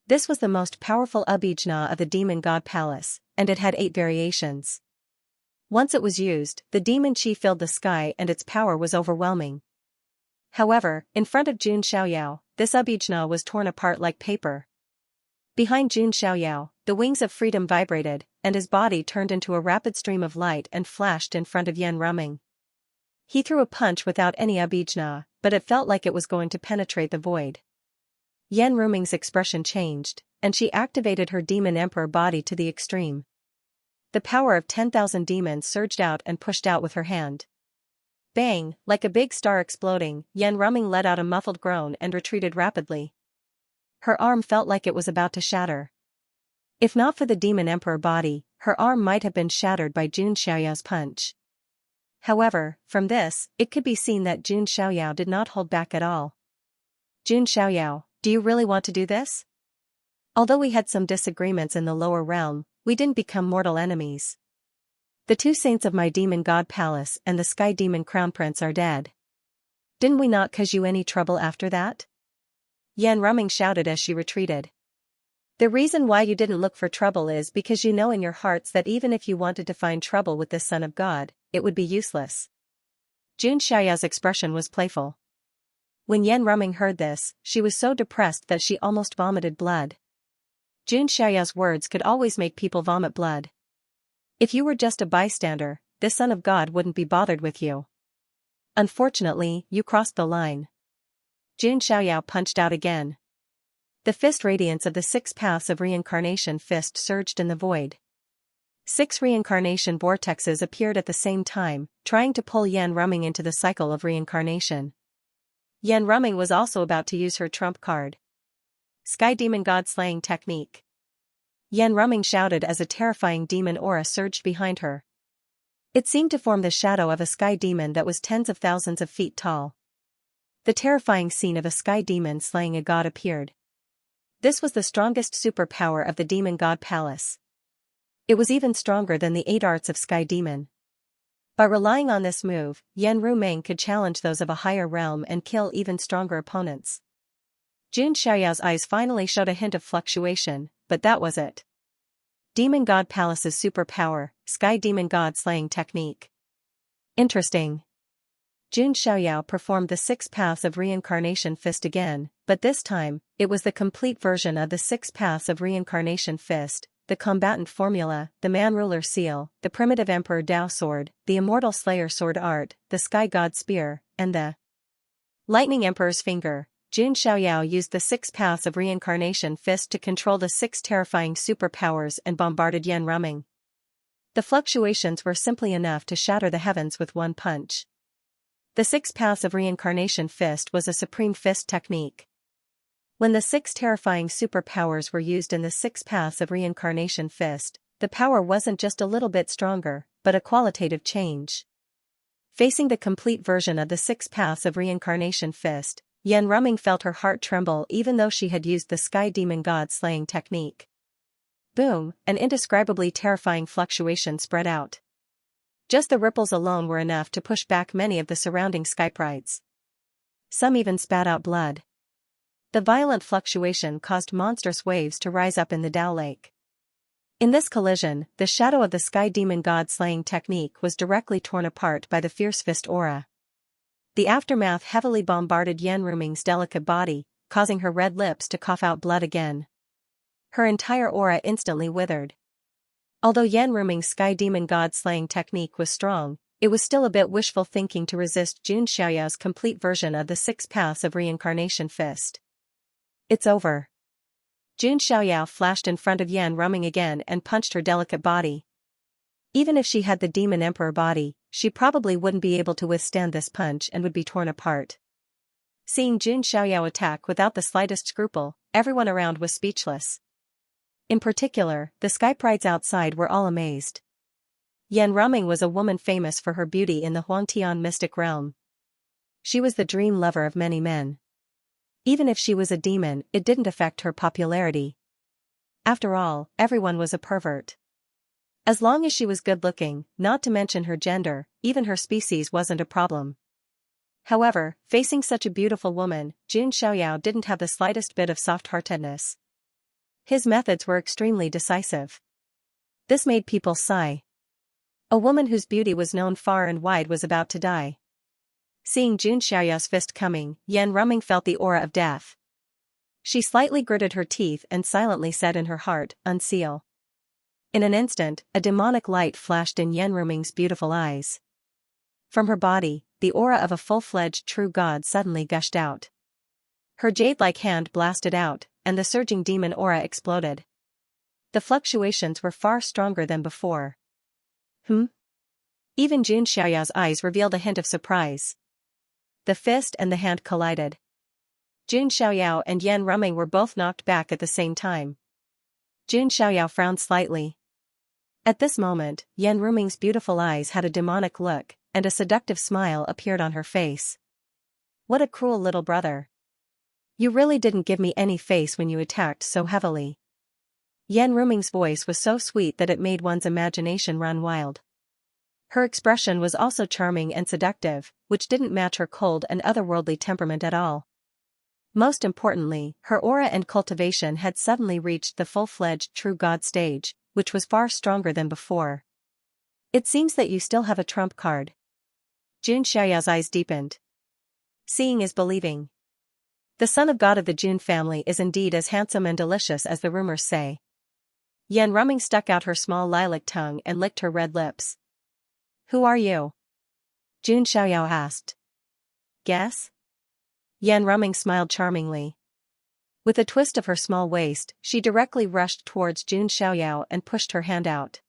This was the most powerful abhijna of the Demon God Palace, and it had 8 variations. Once it was used, the demon chi filled the sky and its power was overwhelming. However, in front of Jun Xiaoyao, this abhijna was torn apart like paper. Behind Jun Xiaoyao, the wings of freedom vibrated, and his body turned into a rapid stream of light and flashed in front of Yan Ruming. He threw a punch without any abhijna, but it felt like it was going to penetrate the void. Yan Ruming's expression changed, and she activated her demon emperor body to the extreme. The power of 10,000 demons surged out and pushed out with her hand. Bang, like a big star exploding, Yan Ruming let out a muffled groan and retreated rapidly. Her arm felt like it was about to shatter. If not for the demon emperor body, her arm might have been shattered by Jun Xiaoyao's punch. However, from this, it could be seen that Jun Xiaoyao did not hold back at all. Jun Xiaoyao, do you really want to do this? Although we had some disagreements in the lower realm, we didn't become mortal enemies. The 2 saints of my demon god palace and the sky demon crown prince are dead. Didn't we not cause you any trouble after that? Yan Ruming shouted as she retreated. The reason why you didn't look for trouble is because you know in your hearts that even if you wanted to find trouble with this son of God, it would be useless. Jun Xiaoyao's expression was playful. When Yan Ruming heard this, she was so depressed that she almost vomited blood. Jun Xiaoyao's words could always make people vomit blood. If you were just a bystander, this son of God wouldn't be bothered with you. Unfortunately, you crossed the line. Jun Xiaoyao punched out again. The fist radiance of the 6 paths of reincarnation fist surged in the void. 6 reincarnation vortexes appeared at the same time, trying to pull Yan Ruming into the cycle of reincarnation. Yan Ruming was also about to use her trump card. Sky Demon God Slaying Technique. Yan Ruming shouted as a terrifying demon aura surged behind her. It seemed to form the shadow of a sky demon that was tens of thousands of feet tall. The terrifying scene of a sky demon slaying a god appeared. This was the strongest superpower of the Demon God Palace. It was even stronger than the 8 arts of Sky Demon. By relying on this move, Yan Ruming could challenge those of a higher realm and kill even stronger opponents. Jun Xiaoyao's eyes finally showed a hint of fluctuation, but that was it. Demon God Palace's superpower, Sky Demon God Slaying Technique. Interesting. Jun Xiaoyao performed the 6 paths of reincarnation fist again, but this time, it was the complete version of the 6 paths of reincarnation fist, the combatant formula, the man ruler seal, the primitive emperor Dao sword, the immortal slayer sword art, the sky god spear, and the lightning emperor's finger. Jun Xiaoyao used the 6 paths of reincarnation fist to control the 6 terrifying superpowers and bombarded Yan Ruming. The fluctuations were simply enough to shatter the heavens with one punch. The 6 paths of reincarnation fist was a supreme fist technique. When the 6 terrifying superpowers were used in the 6 paths of reincarnation fist, the power wasn't just a little bit stronger, but a qualitative change. Facing the complete version of the 6 paths of reincarnation fist, Yan Ruming felt her heart tremble even though she had used the Sky Demon God Slaying Technique. Boom, an indescribably terrifying fluctuation spread out. Just the ripples alone were enough to push back many of the surrounding skyprites. Some even spat out blood. The violent fluctuation caused monstrous waves to rise up in the Dao Lake. In this collision, the shadow of the Sky Demon God Slaying Technique was directly torn apart by the fierce fist aura. The aftermath heavily bombarded Yan Ruming's delicate body, causing her red lips to cough out blood again. Her entire aura instantly withered. Although Yan Ruming's Sky Demon God Slaying Technique was strong, it was still a bit wishful thinking to resist Jun Xiaoyao's complete version of the 6 paths of reincarnation fist. It's over. Jun Xiaoyao flashed in front of Yan Ruming again and punched her delicate body. Even if she had the Demon Emperor body, she probably wouldn't be able to withstand this punch and would be torn apart. Seeing Jun Xiaoyao attack without the slightest scruple, everyone around was speechless. In particular, the skyprites outside were all amazed. Yan Ruming was a woman famous for her beauty in the Huangtian mystic realm. She was the dream lover of many men. Even if she was a demon, it didn't affect her popularity. After all, everyone was a pervert. As long as she was good-looking, not to mention her gender, even her species wasn't a problem. However, facing such a beautiful woman, Jun Xiaoyao didn't have the slightest bit of soft-heartedness. His methods were extremely decisive. This made people sigh. A woman whose beauty was known far and wide was about to die. Seeing Jun Xiaoyao's fist coming, Yan Ruming felt the aura of death. She slightly gritted her teeth and silently said in her heart, "Unseal." In an instant, a demonic light flashed in Yan Ruming's beautiful eyes. From her body, the aura of a full-fledged true god suddenly gushed out. Her jade-like hand blasted out, and the surging demon aura exploded. The fluctuations were far stronger than before. Even Jun Xiaoyao's eyes revealed a hint of surprise. The fist and the hand collided. Jun Xiaoyao and Yan Ruming were both knocked back at the same time. Jun Xiaoyao frowned slightly. At this moment, Yan Ruming's beautiful eyes had a demonic look, and a seductive smile appeared on her face. What a cruel little brother. You really didn't give me any face when you attacked so heavily. Yan Ruming's voice was so sweet that it made one's imagination run wild. Her expression was also charming and seductive, which didn't match her cold and otherworldly temperament at all. Most importantly, her aura and cultivation had suddenly reached the full-fledged true god stage, which was far stronger than before. It seems that you still have a trump card. Jun Xiaoyao's eyes deepened. Seeing is believing. The son of God of the Jun family is indeed as handsome and delicious as the rumors say. Yan Ruming stuck out her small lilac tongue and licked her red lips. Who are you? Jun Xiaoyao asked. guess? Yan Ruming smiled charmingly. With a twist of her small waist, she directly rushed towards Jun Xiaoyao and pushed her hand out.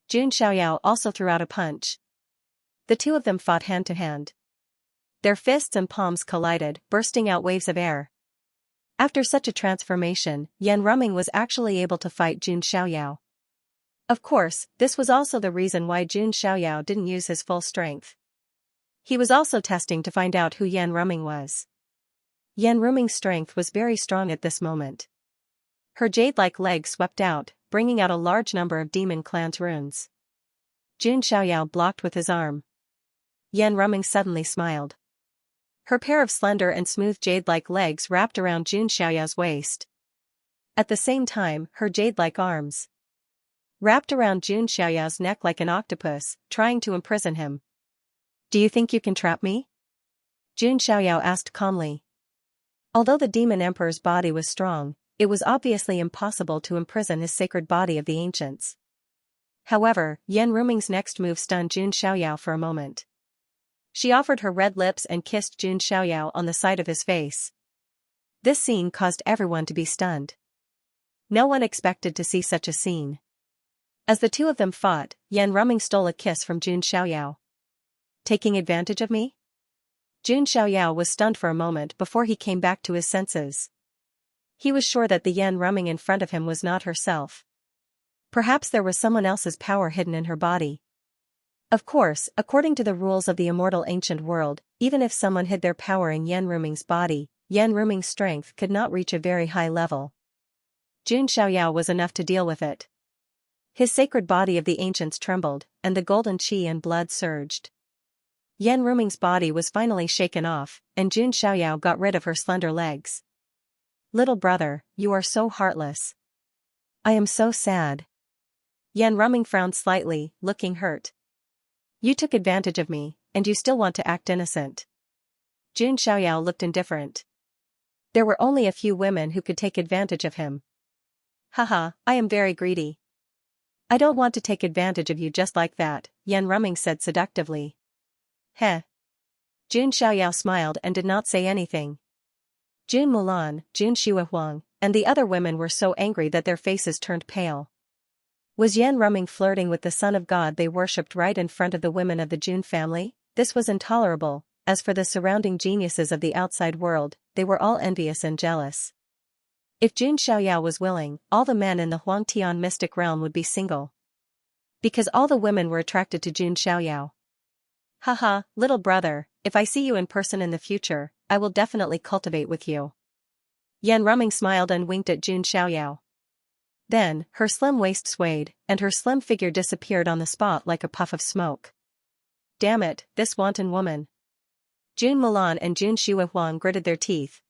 Jun Xiaoyao also threw out a punch. The two of them fought hand to hand. Their fists and palms collided, bursting out waves of air. After such a transformation, Yan Ruming was actually able to fight Jun Xiaoyao. Of course, this was also the reason why Jun Xiaoyao didn't use his full strength. He was also testing to find out who Yan Ruming was. Yan Ruming's strength was very strong at this moment. Her jade-like legs swept out, bringing out a large number of demon clan's runes. Jun Xiaoyao blocked with his arm. Yan Ruming suddenly smiled. Her pair of slender and smooth jade-like legs wrapped around Jun Xiaoyao's waist. At the same time, her jade-like arms wrapped around Jun Xiaoyao's neck like an octopus, trying to imprison him. "Do you think you can trap me?" Jun Xiaoyao asked calmly. Although the demon emperor's body was strong, it was obviously impossible to imprison his sacred body of the ancients. However, Yan Ruming's next move stunned Jun Xiaoyao for a moment. She offered her red lips and kissed Jun Xiaoyao on the side of his face. This scene caused everyone to be stunned. No one expected to see such a scene. As the two of them fought, Yan Ruming stole a kiss from Jun Xiaoyao. "Taking advantage of me?" Jun Xiaoyao was stunned for a moment before he came back to his senses. He was sure that the Yan Ruming in front of him was not herself. Perhaps there was someone else's power hidden in her body. Of course, according to the rules of the immortal ancient world, even if someone hid their power in Yan Ruming's body, Yan Ruming's strength could not reach a very high level. Jun Xiaoyao was enough to deal with it. His sacred body of the ancients trembled, and the golden qi and blood surged. Yan Ruming's body was finally shaken off, and Jun Xiaoyao got rid of her slender legs. "Little brother, you are so heartless. I am so sad." Yan Ruming frowned slightly, looking hurt. "You took advantage of me, and you still want to act innocent." Jun Xiaoyao looked indifferent. There were only a few women who could take advantage of him. "Haha, I am very greedy. I don't want to take advantage of you just like that," Yan Ruming said seductively. "Heh." Jun Xiaoyao smiled and did not say anything. Jun Mulan, Jun Xuehuang, and the other women were so angry that their faces turned pale. Was Yan Ruming flirting with the son of God they worshipped right in front of the women of the Jun family? This was intolerable. As for the surrounding geniuses of the outside world, they were all envious and jealous. If Jun Xiaoyao was willing, all the men in the Huangtian mystic realm would be single. Because all the women were attracted to Jun Xiaoyao. "Haha, little brother, if I see you in person in the future, I will definitely cultivate with you." Yan Ruming smiled and winked at Jun Xiaoyao. Then, her slim waist swayed, and her slim figure disappeared on the spot like a puff of smoke. "Damn it, this wanton woman." Jun Mulan and Jun Xuehuang gritted their teeth.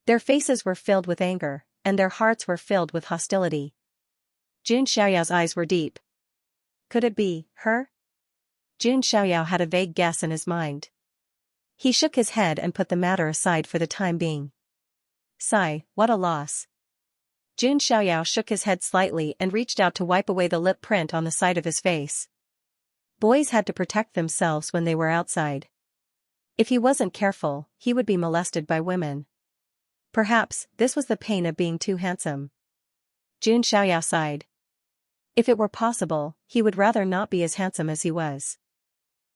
Their faces were filled with anger, and their hearts were filled with hostility. Jun Xiaoyao's eyes were deep. Could it be her? Jun Xiaoyao had a vague guess in his mind. He shook his head and put the matter aside for the time being. Sigh, what a loss. Jun Xiaoyao shook his head slightly and reached out to wipe away the lip print on the side of his face. Boys had to protect themselves when they were outside. If he wasn't careful, he would be molested by women. Perhaps, this was the pain of being too handsome. Jun Xiaoyao sighed. If it were possible, he would rather not be as handsome as he was.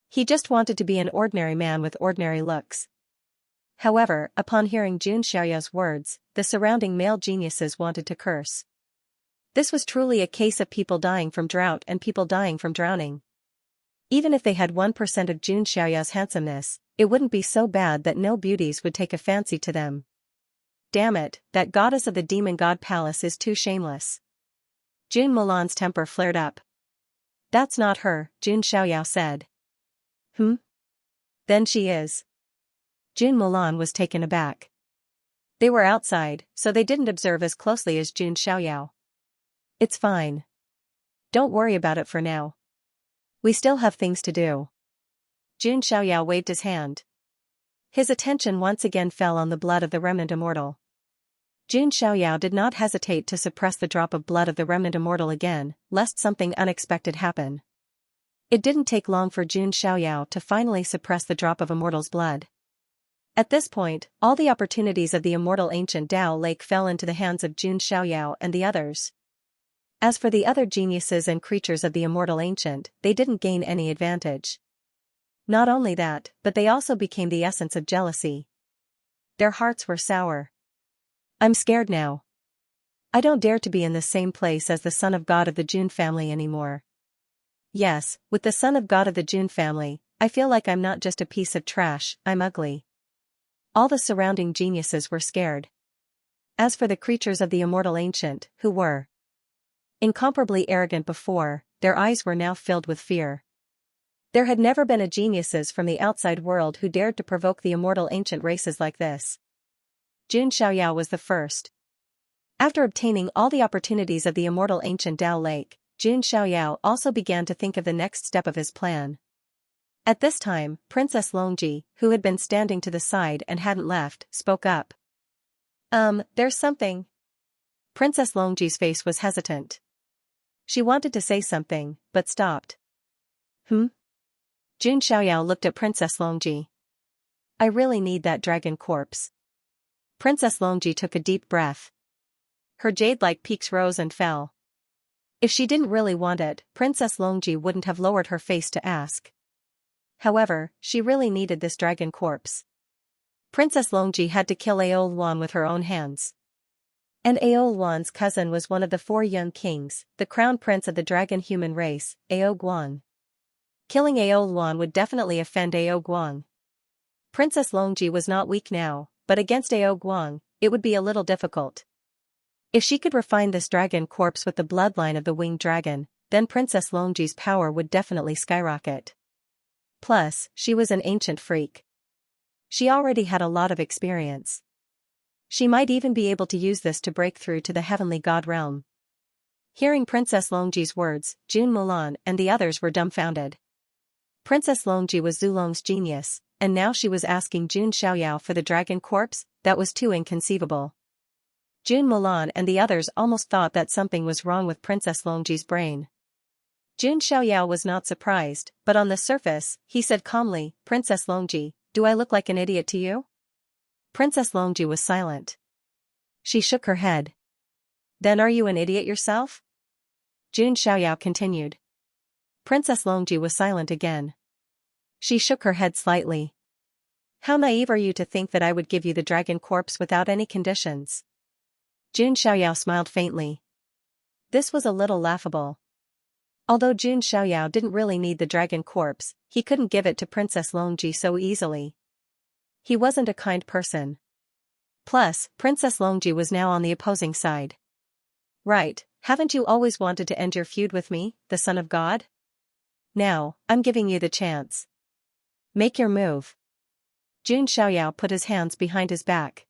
He just wanted to be an ordinary man with ordinary looks. However, upon hearing Jun Xiaoyao's words, the surrounding male geniuses wanted to curse. This was truly a case of people dying from drought and people dying from drowning. Even if they had 1% of Jun Xiaoyao's handsomeness, it wouldn't be so bad that no beauties would take a fancy to them. Damn it, that goddess of the demon god palace is too shameless. Jun Mulan's temper flared up. That's not her, Jun Xiaoyao said. Then she is. Jun Mulan was taken aback. They were outside, so they didn't observe as closely as Jun Xiaoyao. It's fine. Don't worry about it for now. We still have things to do. Jun Xiaoyao waved his hand. His attention once again fell on the blood of the remnant immortal. Jun Xiaoyao did not hesitate to suppress the drop of blood of the remnant immortal again, lest something unexpected happen. It didn't take long for Jun Xiaoyao to finally suppress the drop of immortal's blood. At this point, all the opportunities of the immortal ancient Tao Lake fell into the hands of Jun Xiaoyao and the others. As for the other geniuses and creatures of the immortal ancient, they didn't gain any advantage. Not only that, but they also became the essence of jealousy. Their hearts were sour. I'm scared now. I don't dare to be in the same place as the son of God of the Jun family anymore. Yes, with the son of God of the Jun family, I feel like I'm not just a piece of trash, I'm ugly. All the surrounding geniuses were scared. As for the creatures of the immortal ancient, who were incomparably arrogant before, their eyes were now filled with fear. There had never been a geniuses from the outside world who dared to provoke the immortal ancient races like this. Jun Xiaoyao was the first. After obtaining all the opportunities of the immortal ancient Tao Lake, Jun Xiaoyao also began to think of the next step of his plan. At this time, Princess Longji, who had been standing to the side and hadn't left, spoke up. There's something. Princess Longji's face was hesitant. She wanted to say something, but stopped. Jun Xiaoyao looked at Princess Longji. I really need that dragon corpse. Princess Longji took a deep breath. Her jade-like peaks rose and fell. If she didn't really want it, Princess Longji wouldn't have lowered her face to ask. However, she really needed this dragon corpse. Princess Longji had to kill Aoluan with her own hands. And Aoluan's cousin was one of the 4 young kings, the crown prince of the dragon human race, Aoguang. Killing Aoluan would definitely offend Aoguang. Princess Longji was not weak now, but against Aoguang, it would be a little difficult. If she could refine this dragon corpse with the bloodline of the winged dragon, then Princess Longji's power would definitely skyrocket. Plus, she was an ancient freak. She already had a lot of experience. She might even be able to use this to break through to the heavenly god realm. Hearing Princess Longji's words, Jun Mulan and the others were dumbfounded. Princess Longji was Zulong's genius, and now she was asking Jun Xiaoyao for the dragon corpse. That was too inconceivable. Jun Mulan and the others almost thought that something was wrong with Princess Longji's brain. Jun Xiaoyao was not surprised, but on the surface, he said calmly, Princess Longji, do I look like an idiot to you? Princess Longji was silent. She shook her head. Then are you an idiot yourself? Jun Xiaoyao continued. Princess Longji was silent again. She shook her head slightly. How naive are you to think that I would give you the dragon corpse without any conditions? Jun Xiaoyao smiled faintly. This was a little laughable. Although Jun Xiaoyao didn't really need the dragon corpse, he couldn't give it to Princess Longji so easily. He wasn't a kind person. Plus, Princess Longji was now on the opposing side. Right, haven't you always wanted to end your feud with me, the son of God? Now, I'm giving you the chance. Make your move. Jun Xiaoyao put his hands behind his back.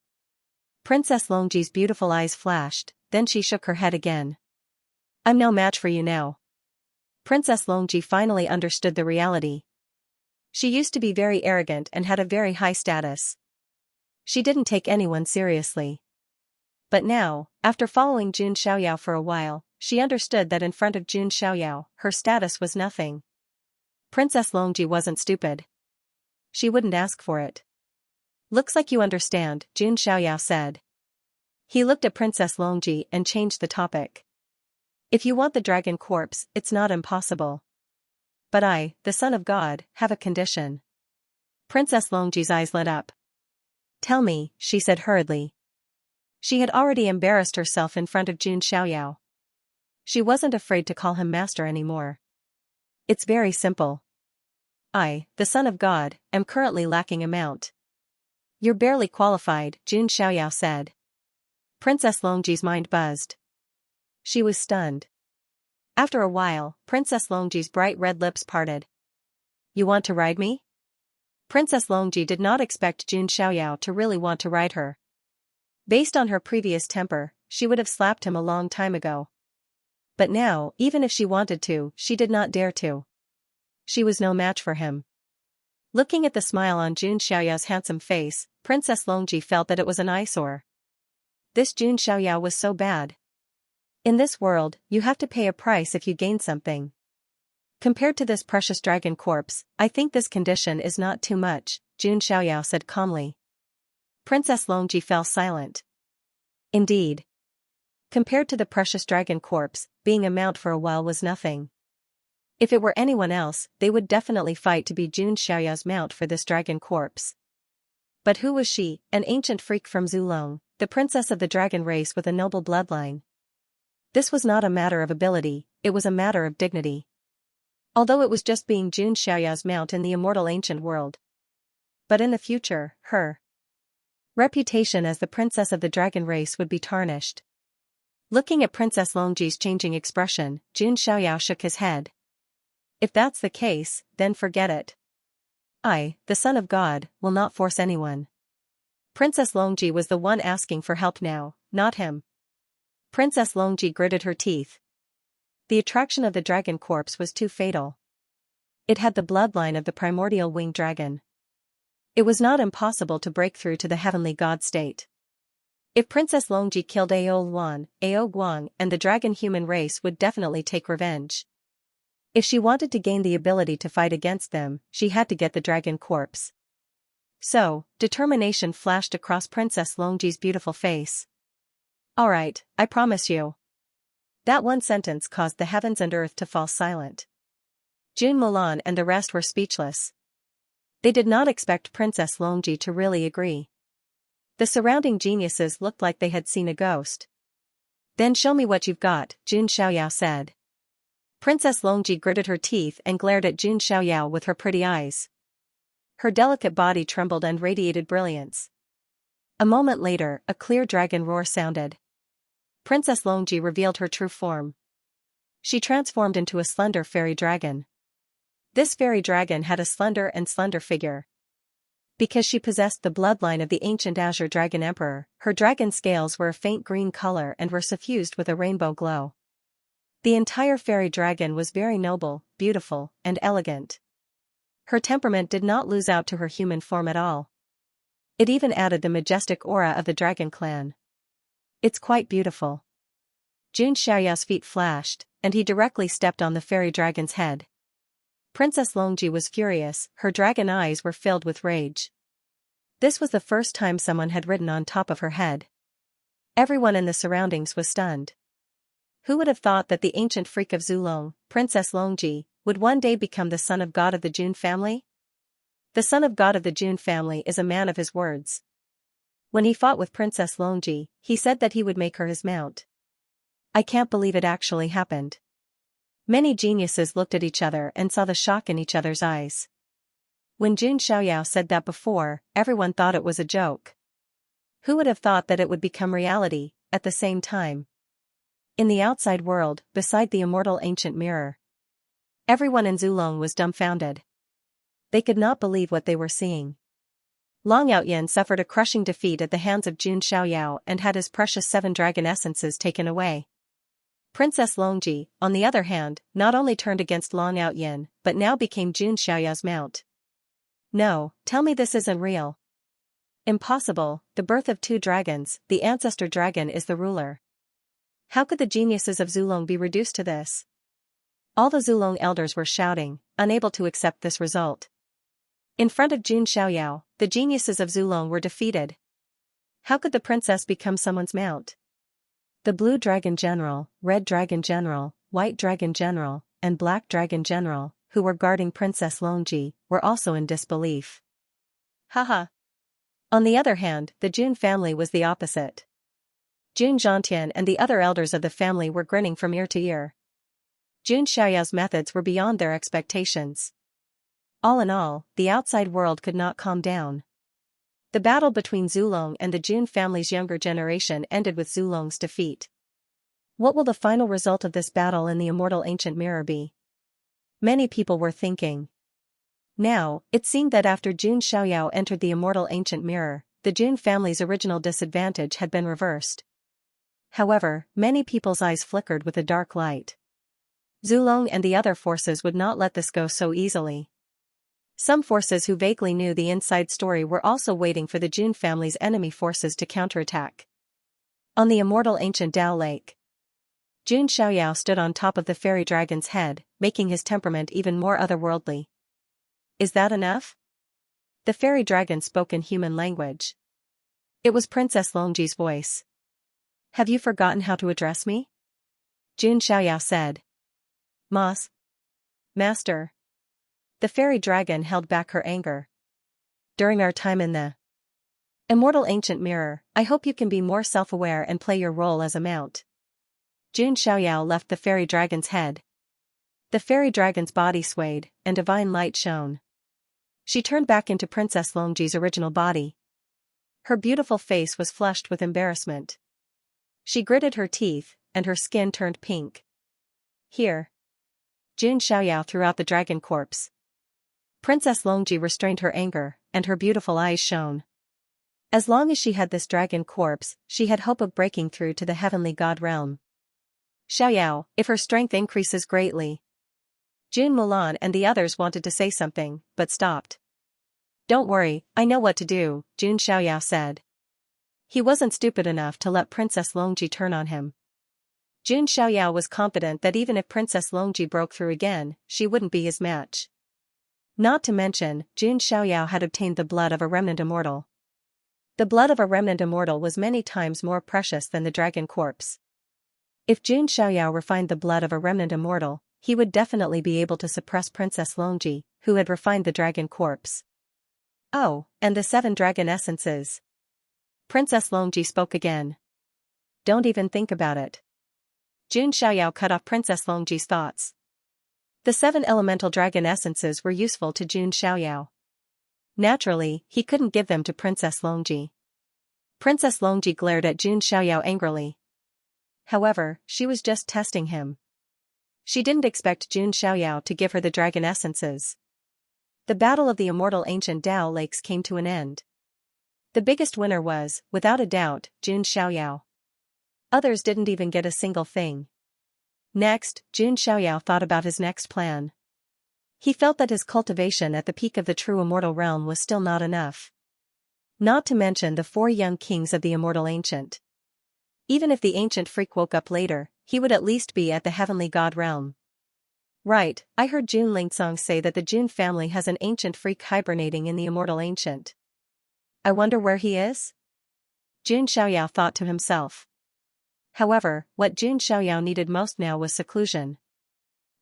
Princess Longji's beautiful eyes flashed, then she shook her head again. I'm no match for you now. Princess Longji finally understood the reality. She used to be very arrogant and had a very high status. She didn't take anyone seriously. But now, after following Jun Xiaoyao for a while, she understood that in front of Jun Xiaoyao, her status was nothing. Princess Longji wasn't stupid. She wouldn't ask for it. Looks like you understand, Jun Xiaoyao said. He looked at Princess Longji and changed the topic. If you want the dragon corpse, it's not impossible. But I, the son of God, have a condition. Princess Longji's eyes lit up. Tell me, she said hurriedly. She had already embarrassed herself in front of Jun Xiaoyao. She wasn't afraid to call him master anymore. It's very simple. I, the son of God, am currently lacking a mount. You're barely qualified, Jun Xiaoyao said. Princess Longji's mind buzzed. She was stunned. After a while, Princess Longji's bright red lips parted. You want to ride me? Princess Longji did not expect Jun Xiaoyao to really want to ride her. Based on her previous temper, she would have slapped him a long time ago. But now, even if she wanted to, she did not dare to. She was no match for him. Looking at the smile on Jun Xiaoyao's handsome face, Princess Longji felt that it was an eyesore. This Jun Xiaoyao was so bad. In this world, you have to pay a price if you gain something. Compared to this precious dragon corpse, I think this condition is not too much, Jun Xiaoyao said calmly. Princess Longji fell silent. Indeed. Compared to the precious dragon corpse, being a mount for a while was nothing. If it were anyone else, they would definitely fight to be Jun Xiaoyao's mount for this dragon corpse. But who was she, an ancient freak from Zulong, the princess of the dragon race with a noble bloodline? This was not a matter of ability, it was a matter of dignity. Although it was just being Jun Xiaoyao's mount in the immortal ancient world. But in the future, her reputation as the princess of the dragon race would be tarnished. Looking at Princess Longji's changing expression, Jun Xiaoyao shook his head. If that's the case, then forget it. I, the son of God, will not force anyone. Princess Longji was the one asking for help now, not him. Princess Longji gritted her teeth. The attraction of the dragon corpse was too fatal. It had the bloodline of the primordial winged dragon. It was not impossible to break through to the heavenly god state. If Princess Longji killed Ao Luan, Ao Guang and the dragon human race would definitely take revenge. If she wanted to gain the ability to fight against them, she had to get the dragon corpse. So, determination flashed across Princess Longji's beautiful face. Alright, I promise you. That one sentence caused the heavens and earth to fall silent. Jun Mulan and the rest were speechless. They did not expect Princess Longji to really agree. The surrounding geniuses looked like they had seen a ghost. Then show me what you've got, Jun Xiaoyao said. Princess Longji gritted her teeth and glared at Jun Xiaoyao with her pretty eyes. Her delicate body trembled and radiated brilliance. A moment later, a clear dragon roar sounded. Princess Longji revealed her true form. She transformed into a slender fairy dragon. This fairy dragon had a slender figure. Because she possessed the bloodline of the ancient Azure Dragon Emperor, her dragon scales were a faint green color and were suffused with a rainbow glow. The entire fairy dragon was very noble, beautiful, and elegant. Her temperament did not lose out to her human form at all. It even added the majestic aura of the dragon clan. It's quite beautiful. Jun Xiaoyao's feet flashed, and he directly stepped on the fairy dragon's head. Princess Longji was furious, her dragon eyes were filled with rage. This was the first time someone had ridden on top of her head. Everyone in the surroundings was stunned. Who would have thought that the ancient freak of Zulong, Princess Longji, would one day become the son of God of the Jun family? The son of God of the Jun family is a man of his words. When he fought with Princess Longji, he said that he would make her his mount. I can't believe it actually happened. Many geniuses looked at each other and saw the shock in each other's eyes. When Jun Xiaoyao said that before, everyone thought it was a joke. Who would have thought that it would become reality, at the same time? In the outside world, beside the immortal ancient mirror, everyone in Zulong was dumbfounded. They could not believe what they were seeing. Long Outyin suffered a crushing defeat at the hands of Jun Xiaoyao and had his precious 7 dragon essences taken away. Princess Longji, on the other hand, not only turned against Long Outyin, but now became Jun Xiaoyao's mount. No, tell me this isn't real. Impossible, the birth of 2 dragons, the ancestor dragon is the ruler. How could the geniuses of Zulong be reduced to this? All the Zulong elders were shouting, unable to accept this result. In front of Jun Xiaoyao, the geniuses of Zulong were defeated. How could the princess become someone's mount? The Blue Dragon General, Red Dragon General, White Dragon General, and Black Dragon General, who were guarding Princess Longji, were also in disbelief. Haha. On the other hand, the Jun family was the opposite. Jun Zhantian and the other elders of the family were grinning from ear to ear. Jun Xiaoyao's methods were beyond their expectations. All in all, the outside world could not calm down. The battle between Zulong and the Jun family's younger generation ended with Zulong's defeat. What will the final result of this battle in the immortal ancient mirror be? Many people were thinking. Now, it seemed that after Jun Xiaoyao entered the immortal ancient mirror, the Jun family's original disadvantage had been reversed. However, many people's eyes flickered with a dark light. Zulong and the other forces would not let this go so easily. Some forces who vaguely knew the inside story were also waiting for the Jun family's enemy forces to counterattack. On the immortal ancient Dao Lake, Jun Xiaoyao stood on top of the fairy dragon's head, making his temperament even more otherworldly. Is that enough? The fairy dragon spoke in human language. It was Princess Longji's voice. Have you forgotten how to address me? Jun Xiaoyao said. Mas. Master. The fairy dragon held back her anger. During our time in the immortal ancient mirror, I hope you can be more self-aware and play your role as a mount. Jun Xiaoyao left the fairy dragon's head. The fairy dragon's body swayed, and divine light shone. She turned back into Princess Longji's original body. Her beautiful face was flushed with embarrassment. She gritted her teeth, and her skin turned pink. Here. Jun Xiaoyao threw out the dragon corpse. Princess Longji restrained her anger, and her beautiful eyes shone. As long as she had this dragon corpse, she had hope of breaking through to the heavenly god realm. Xiaoyao, if her strength increases greatly. Jun Mulan and the others wanted to say something, but stopped. Don't worry, I know what to do, Jun Xiaoyao said. He wasn't stupid enough to let Princess Longji turn on him. Jun Xiaoyao was confident that even if Princess Longji broke through again, she wouldn't be his match. Not to mention, Jun Xiaoyao had obtained the blood of a remnant immortal. The blood of a remnant immortal was many times more precious than the dragon corpse. If Jun Xiaoyao refined the blood of a remnant immortal, he would definitely be able to suppress Princess Longji, who had refined the dragon corpse. Oh, and the 7 dragon essences. Princess Longji spoke again. Don't even think about it. Jun Xiaoyao cut off Princess Longji's thoughts. The 7 elemental dragon essences were useful to Jun Xiaoyao. Naturally, he couldn't give them to Princess Longji. Princess Longji glared at Jun Xiaoyao angrily. However, she was just testing him. She didn't expect Jun Xiaoyao to give her the dragon essences. The battle of the immortal ancient Dao lakes came to an end. The biggest winner was, without a doubt, Jun Xiaoyao. Others didn't even get a single thing. Next, Jun Xiaoyao thought about his next plan. He felt that his cultivation at the peak of the true immortal realm was still not enough. Not to mention the 4 young kings of the immortal ancient. Even if the ancient freak woke up later, he would at least be at the heavenly god realm. Right, I heard Jun Lingsong say that the Jun family has an ancient freak hibernating in the immortal ancient. I wonder where he is? Jun Xiaoyao thought to himself. However, what Jun Xiaoyao needed most now was seclusion.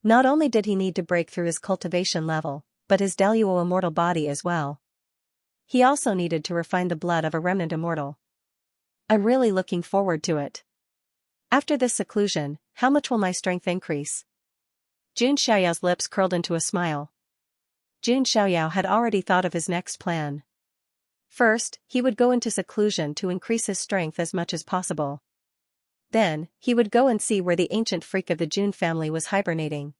Not only did he need to break through his cultivation level, but his Deluo immortal body as well. He also needed to refine the blood of a remnant immortal. I'm really looking forward to it. After this seclusion, how much will my strength increase? Jun Xiaoyao's lips curled into a smile. Jun Xiaoyao had already thought of his next plan. First, he would go into seclusion to increase his strength as much as possible. Then, he would go and see where the ancient freak of the Jun family was hibernating.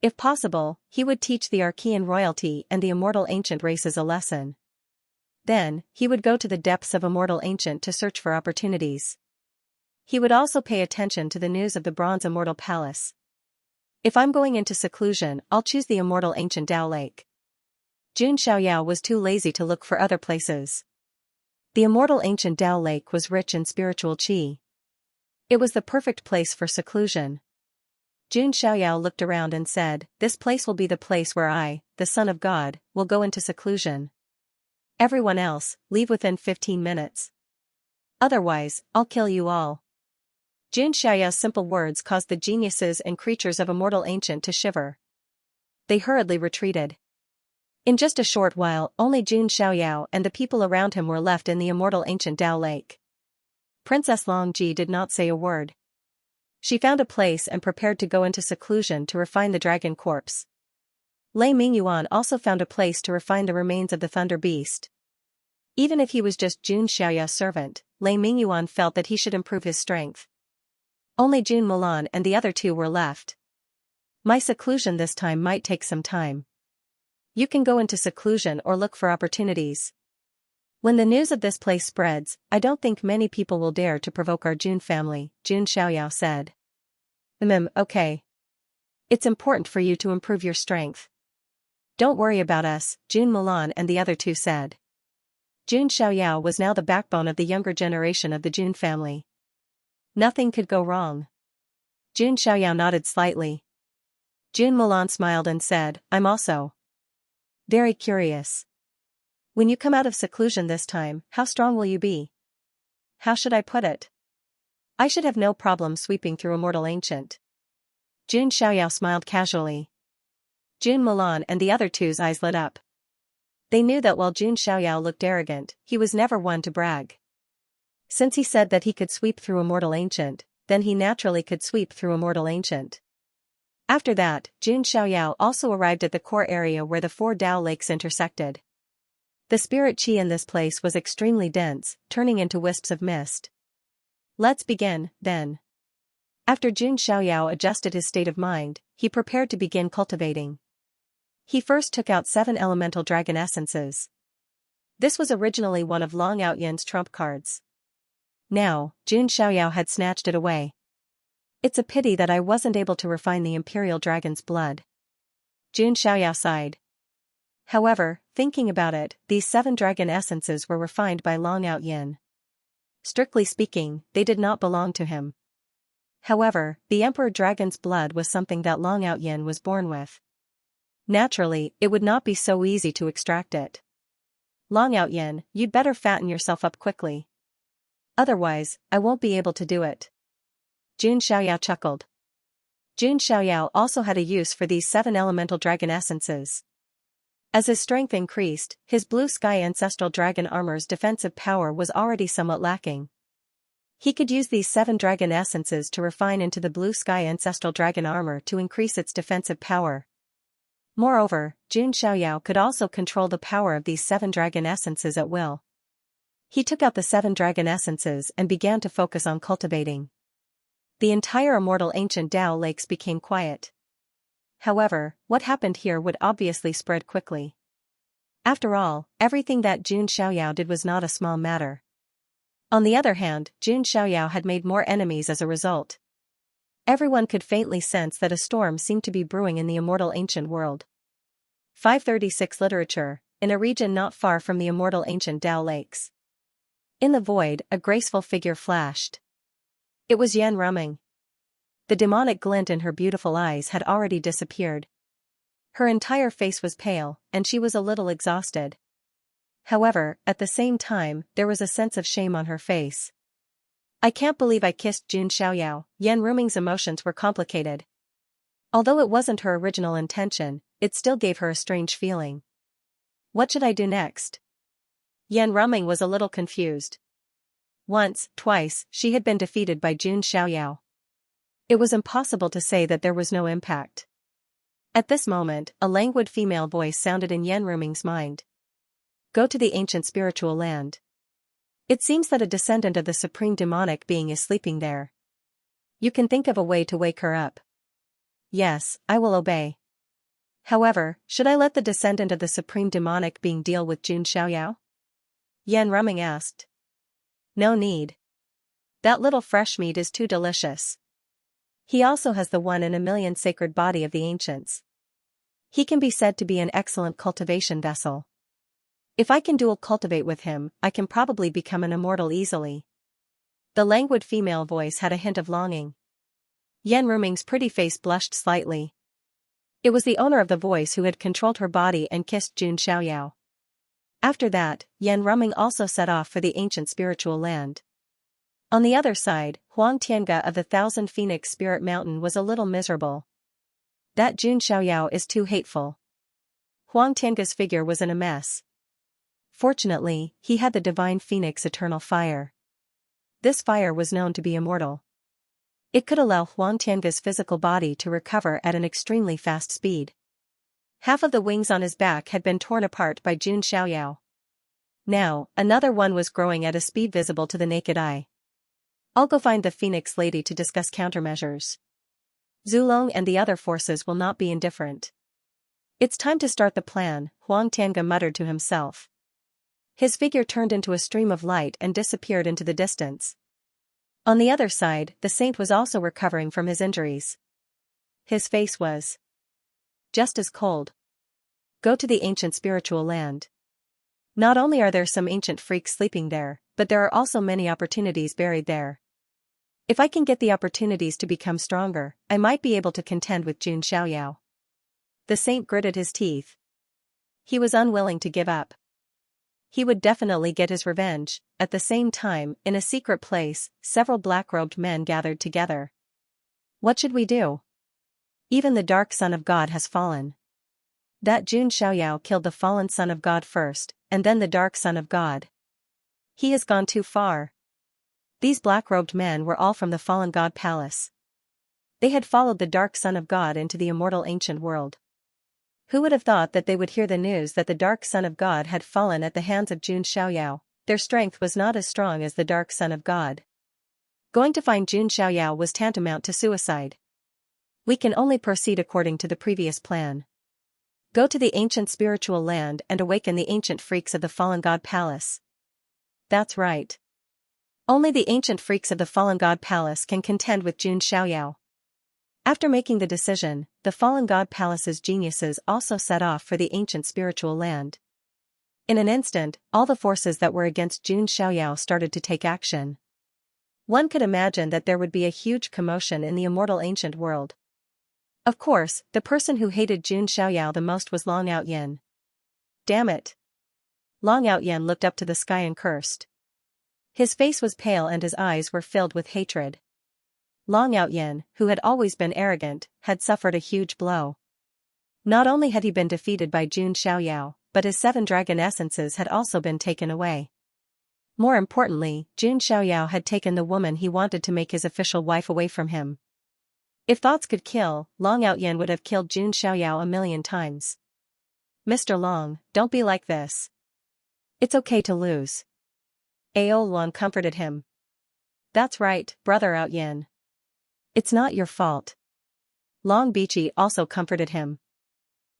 If possible, he would teach the Archean royalty and the immortal ancient races a lesson. Then, he would go to the depths of immortal ancient to search for opportunities. He would also pay attention to the news of the bronze immortal palace. If I'm going into seclusion, I'll choose the immortal ancient Dao Lake. Jun Xiaoyao was too lazy to look for other places. The immortal ancient Dao Lake was rich in spiritual qi. It was the perfect place for seclusion. Jun Xiaoyao looked around and said, "This place will be the place where I, the son of God, will go into seclusion. Everyone else, leave within 15 minutes. Otherwise, I'll kill you all." Jun Xiaoyao's simple words caused the geniuses and creatures of immortal ancient to shiver. They hurriedly retreated. In just a short while, only Jun Xiaoyao and the people around him were left in the immortal ancient Dao Lake. Princess Longji did not say a word. She found a place and prepared to go into seclusion to refine the dragon corpse. Lei Mingyuan also found a place to refine the remains of the thunder beast. Even if he was just Jun Xiaoyao's servant, Lei Mingyuan felt that he should improve his strength. Only Jun Mulan and the other 2 were left. My seclusion this time might take some time. You can go into seclusion or look for opportunities. When the news of this place spreads, I don't think many people will dare to provoke our Jun family, Jun Xiaoyao said. Okay. It's important for you to improve your strength. Don't worry about us, Jun Mulan and the other 2 said. Jun Xiaoyao was now the backbone of the younger generation of the Jun family. Nothing could go wrong. Jun Xiaoyao nodded slightly. Jun Mulan smiled and said, I'm also very curious. When you come out of seclusion this time, how strong will you be? How should I put it? I should have no problem sweeping through a mortal ancient. Jun Xiaoyao smiled casually. Jun Milan and the other two's eyes lit up. They knew that while Jun Xiaoyao looked arrogant, he was never one to brag. Since he said that he could sweep through a mortal ancient, then he naturally could sweep through a mortal ancient. After that, Jun Xiaoyao also arrived at the core area where the 4 Dao lakes intersected. The spirit qi in this place was extremely dense, turning into wisps of mist. Let's begin, then. After Jun Xiaoyao adjusted his state of mind, he prepared to begin cultivating. He first took out 7 elemental dragon essences. This was originally one of Long Outyan's trump cards. Now, Jun Xiaoyao had snatched it away. It's a pity that I wasn't able to refine the imperial dragon's blood. Jun Xiaoyao sighed. However, thinking about it, these 7 dragon essences were refined by Long Outyan. Strictly speaking, they did not belong to him. However, the Emperor Dragon's blood was something that Long Outyan was born with. Naturally, it would not be so easy to extract it. Long Outyan, you'd better fatten yourself up quickly. Otherwise, I won't be able to do it. Jun Xiaoyao chuckled. Jun Xiaoyao also had a use for these 7 elemental dragon essences. As his strength increased, his blue sky ancestral dragon armor's defensive power was already somewhat lacking. He could use these 7 dragon essences to refine into the blue sky ancestral dragon armor to increase its defensive power. Moreover, Jun Xiaoyao could also control the power of these 7 dragon essences at will. He took out the 7 dragon essences and began to focus on cultivating. The entire immortal ancient Dao lakes became quiet. However, what happened here would obviously spread quickly. After all, everything that Jun Xiaoyao did was not a small matter. On the other hand, Jun Xiaoyao had made more enemies as a result. Everyone could faintly sense that a storm seemed to be brewing in the immortal ancient world. 536 Literature, in a region not far from the immortal ancient Dao lakes. In the void, a graceful figure flashed. It was Yan Rumming. The demonic glint in her beautiful eyes had already disappeared. Her entire face was pale, and she was a little exhausted. However, at the same time, there was a sense of shame on her face. I can't believe I kissed Jun Xiaoyao. Yan Ruming's emotions were complicated. Although it wasn't her original intention, it still gave her a strange feeling. What should I do next? Yan Ruming was a little confused. Once, twice, she had been defeated by Jun Xiaoyao. It was impossible to say that there was no impact. At this moment, a languid female voice sounded in Yan Ruming's mind. Go to the ancient spiritual land. It seems that a descendant of the supreme demonic being is sleeping there. You can think of a way to wake her up. Yes, I will obey. However, should I let the descendant of the supreme demonic being deal with Jun Xiaoyao? Yan Ruming asked. No need. That little fresh meat is too delicious. He also has the 1 in a million sacred body of the ancients. He can be said to be an excellent cultivation vessel. If I can dual cultivate with him, I can probably become an immortal easily. The languid female voice had a hint of longing. Yan Ruming's pretty face blushed slightly. It was the owner of the voice who had controlled her body and kissed Jun Xiaoyao. After that, Yan Ruming also set off for the ancient spiritual land. On the other side, Huang Tiange of the Thousand Phoenix Spirit Mountain was a little miserable. That Jun Xiaoyao is too hateful. Huang Tiange's figure was in a mess. Fortunately, he had the divine phoenix eternal fire. This fire was known to be immortal. It could allow Huang Tiange's physical body to recover at an extremely fast speed. Half of the wings on his back had been torn apart by Jun Xiaoyao. Now, another one was growing at a speed visible to the naked eye. I'll go find the Phoenix Lady to discuss countermeasures. Zulong and the other forces will not be indifferent. It's time to start the plan, Huang Tiange muttered to himself. His figure turned into a stream of light and disappeared into the distance. On the other side, the saint was also recovering from his injuries. His face was just as cold. Go to the ancient spiritual land. Not only are there some ancient freaks sleeping there, but there are also many opportunities buried there. If I can get the opportunities to become stronger, I might be able to contend with Jun Xiaoyao. The saint gritted his teeth. He was unwilling to give up. He would definitely get his revenge. At the same time, in a secret place, several black-robed men gathered together. What should we do? Even the dark son of God has fallen. That Jun Xiaoyao killed the fallen son of God first, and then the dark son of God. He has gone too far. These black-robed men were all from the fallen God palace. They had followed the dark son of God into the immortal ancient world. Who would have thought that they would hear the news that the dark son of God had fallen at the hands of Jun Xiaoyao? Their strength was not as strong as the dark son of God. Going to find Jun Xiaoyao was tantamount to suicide. We can only proceed according to the previous plan. Go to the ancient spiritual land and awaken the ancient freaks of the fallen God palace. That's right. Only the ancient freaks of the fallen God palace can contend with Jun Xiaoyao. After making the decision, the fallen God palace's geniuses also set off for the ancient spiritual land. In an instant, all the forces that were against Jun Xiaoyao started to take action. One could imagine that there would be a huge commotion in the immortal ancient world. Of course, the person who hated Jun Xiaoyao the most was Long Outyin. Damn it! Long Outyin looked up to the sky and cursed. His face was pale and his eyes were filled with hatred. Long Outyin, who had always been arrogant, had suffered a huge blow. Not only had he been defeated by Jun Xiaoyao, but his 7 dragon essences had also been taken away. More importantly, Jun Xiaoyao had taken the woman he wanted to make his official wife away from him. If thoughts could kill, Long Outyin would have killed Jun Xiaoyao a million times. Mr. Long, don't be like this. It's okay to lose. Ao Luan comforted him. That's right, brother Outyin. It's not your fault. Long Bichi also comforted him.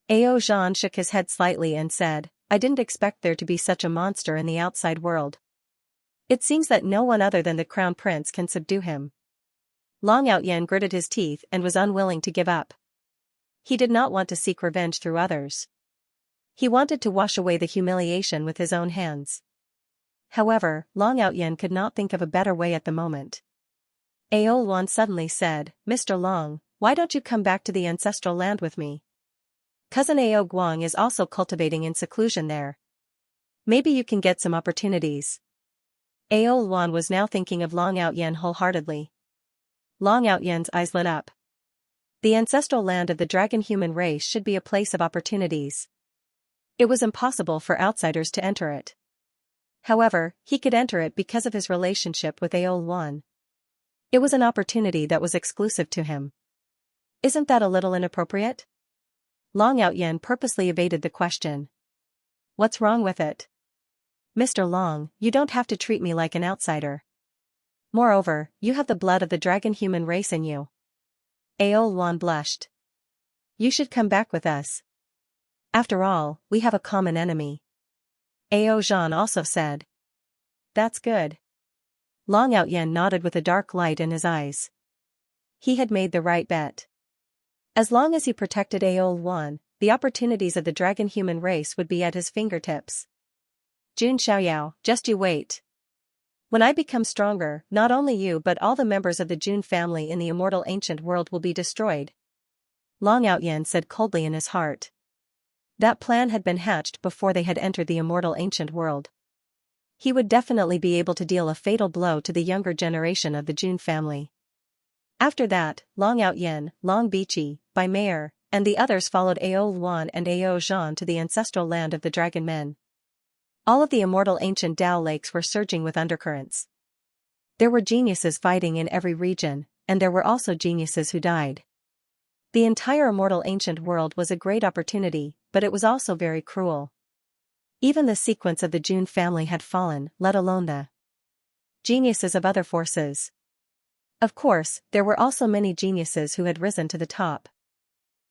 Ao Zhan shook his head slightly and said, I didn't expect there to be such a monster in the outside world. It seems that no one other than the crown prince can subdue him. Long Outyin gritted his teeth and was unwilling to give up. He did not want to seek revenge through others. He wanted to wash away the humiliation with his own hands. However, Long Outyin could not think of a better way at the moment. Ao Luan suddenly said, Mr. Long, why don't you come back to the ancestral land with me? Cousin Ao Guang is also cultivating in seclusion there. Maybe you can get some opportunities. Ao Luan was now thinking of Long Outyin wholeheartedly. Long Outyen's eyes lit up. The ancestral land of the dragon human race should be a place of opportunities. It was impossible for outsiders to enter it. However, he could enter it because of his relationship with Ao Luan. It was an opportunity that was exclusive to him. Isn't that a little inappropriate? Long Outyin purposely evaded the question. What's wrong with it? Mr. Long, you don't have to treat me like an outsider. Moreover, you have the blood of the dragon human race in you. Ao Luan blushed. You should come back with us. After all, we have a common enemy. Ao Zhan also said. That's good. Long Outyin nodded with a dark light in his eyes. He had made the right bet. As long as he protected Ao Luan, the opportunities of the dragon human race would be at his fingertips. Jun Xiaoyao, just you wait. When I become stronger, not only you but all the members of the Jun family in the immortal ancient world will be destroyed. Long Outyin said coldly in his heart. That plan had been hatched before they had entered the immortal ancient world. He would definitely be able to deal a fatal blow to the younger generation of the Jun family. After that, Long Outyin, Long Bichi, Bai Meier, and the others followed Ao Luan and Ao Zhan to the ancestral land of the dragon men. All of the immortal ancient Dao lakes were surging with undercurrents. There were geniuses fighting in every region, and there were also geniuses who died. The entire immortal ancient world was a great opportunity, but it was also very cruel. Even the sequence of the Jun family had fallen, let alone the geniuses of other forces. Of course, there were also many geniuses who had risen to the top.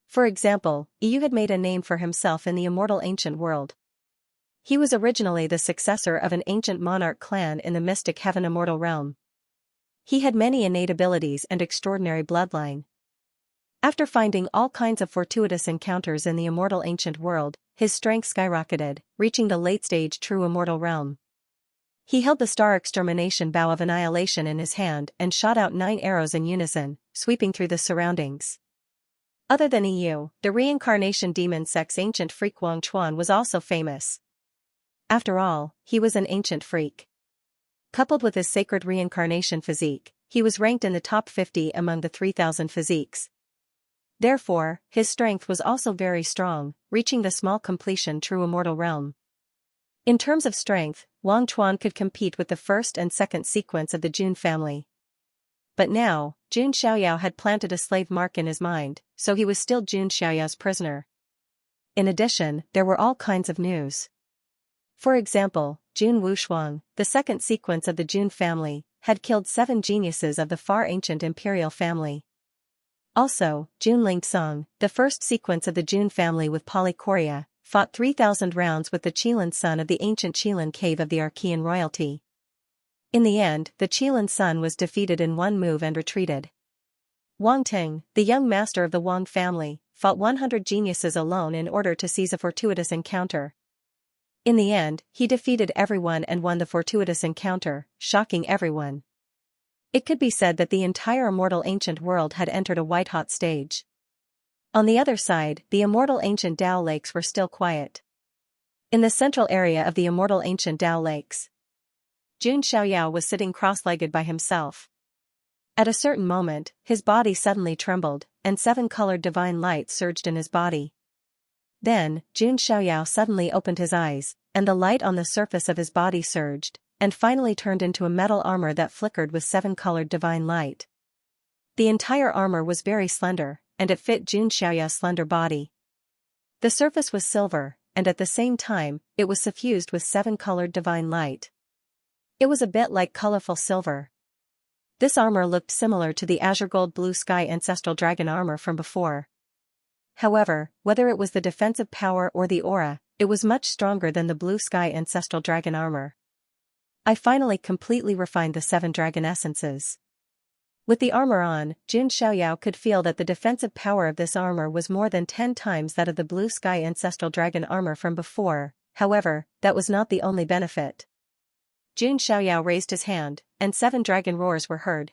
For example, Yu had made a name for himself in the immortal ancient world. He was originally the successor of an ancient monarch clan in the mystic heaven immortal realm. He had many innate abilities and extraordinary bloodline. After finding all kinds of fortuitous encounters in the immortal ancient world, his strength skyrocketed, reaching the late-stage true immortal realm. He held the star extermination bow of annihilation in his hand and shot out 9 arrows in unison, sweeping through the surroundings. Other than Yu, the reincarnation demon sex ancient freak Wang Chuan was also famous. After all, he was an ancient freak. Coupled with his sacred reincarnation physique, he was ranked in the top 50 among the 3,000 physiques. Therefore, his strength was also very strong, reaching the small completion true immortal realm. In terms of strength, Wang Chuan could compete with the first and second sequence of the Jun family. But now, Jun Xiaoyao had planted a slave mark in his mind, so he was still Jun Xiaoyao's prisoner. In addition, there were all kinds of news. For example, Jun Wushuang, the second sequence of the Jun family, had killed 7 geniuses of the far ancient imperial family. Also, Jun Lingcong, the first sequence of the Jun family with Polychoria, fought 3,000 rounds with the Qilin son of the ancient Qilin cave of the Archean royalty. In the end, the Qilin son was defeated in one move and retreated. Wang Ting, the young master of the Wang family, fought 100 geniuses alone in order to seize a fortuitous encounter. In the end, he defeated everyone and won the fortuitous encounter, shocking everyone. It could be said that the entire immortal ancient world had entered a white-hot stage. On the other side, the immortal ancient Dao lakes were still quiet. In the central area of the immortal ancient Dao lakes, Jun Xiaoyao was sitting cross-legged by himself. At a certain moment, his body suddenly trembled, and 7-colored divine light surged in his body. Then, Jun Xiaoyao suddenly opened his eyes, and the light on the surface of his body surged, and finally turned into a metal armor that flickered with 7-colored divine light. The entire armor was very slender, and it fit Jun Xiaoyao's slender body. The surface was silver, and at the same time, it was suffused with 7-colored divine light. It was a bit like colorful silver. This armor looked similar to the azure gold blue sky ancestral dragon armor from before. However, whether it was the defensive power or the aura, it was much stronger than the blue sky ancestral dragon armor. I finally completely refined the 7 dragon essences. With the armor on, Jun Xiaoyao could feel that the defensive power of this armor was more than 10 times that of the blue sky ancestral dragon armor from before. However, that was not the only benefit. Jun Xiaoyao raised his hand, and 7 dragon roars were heard.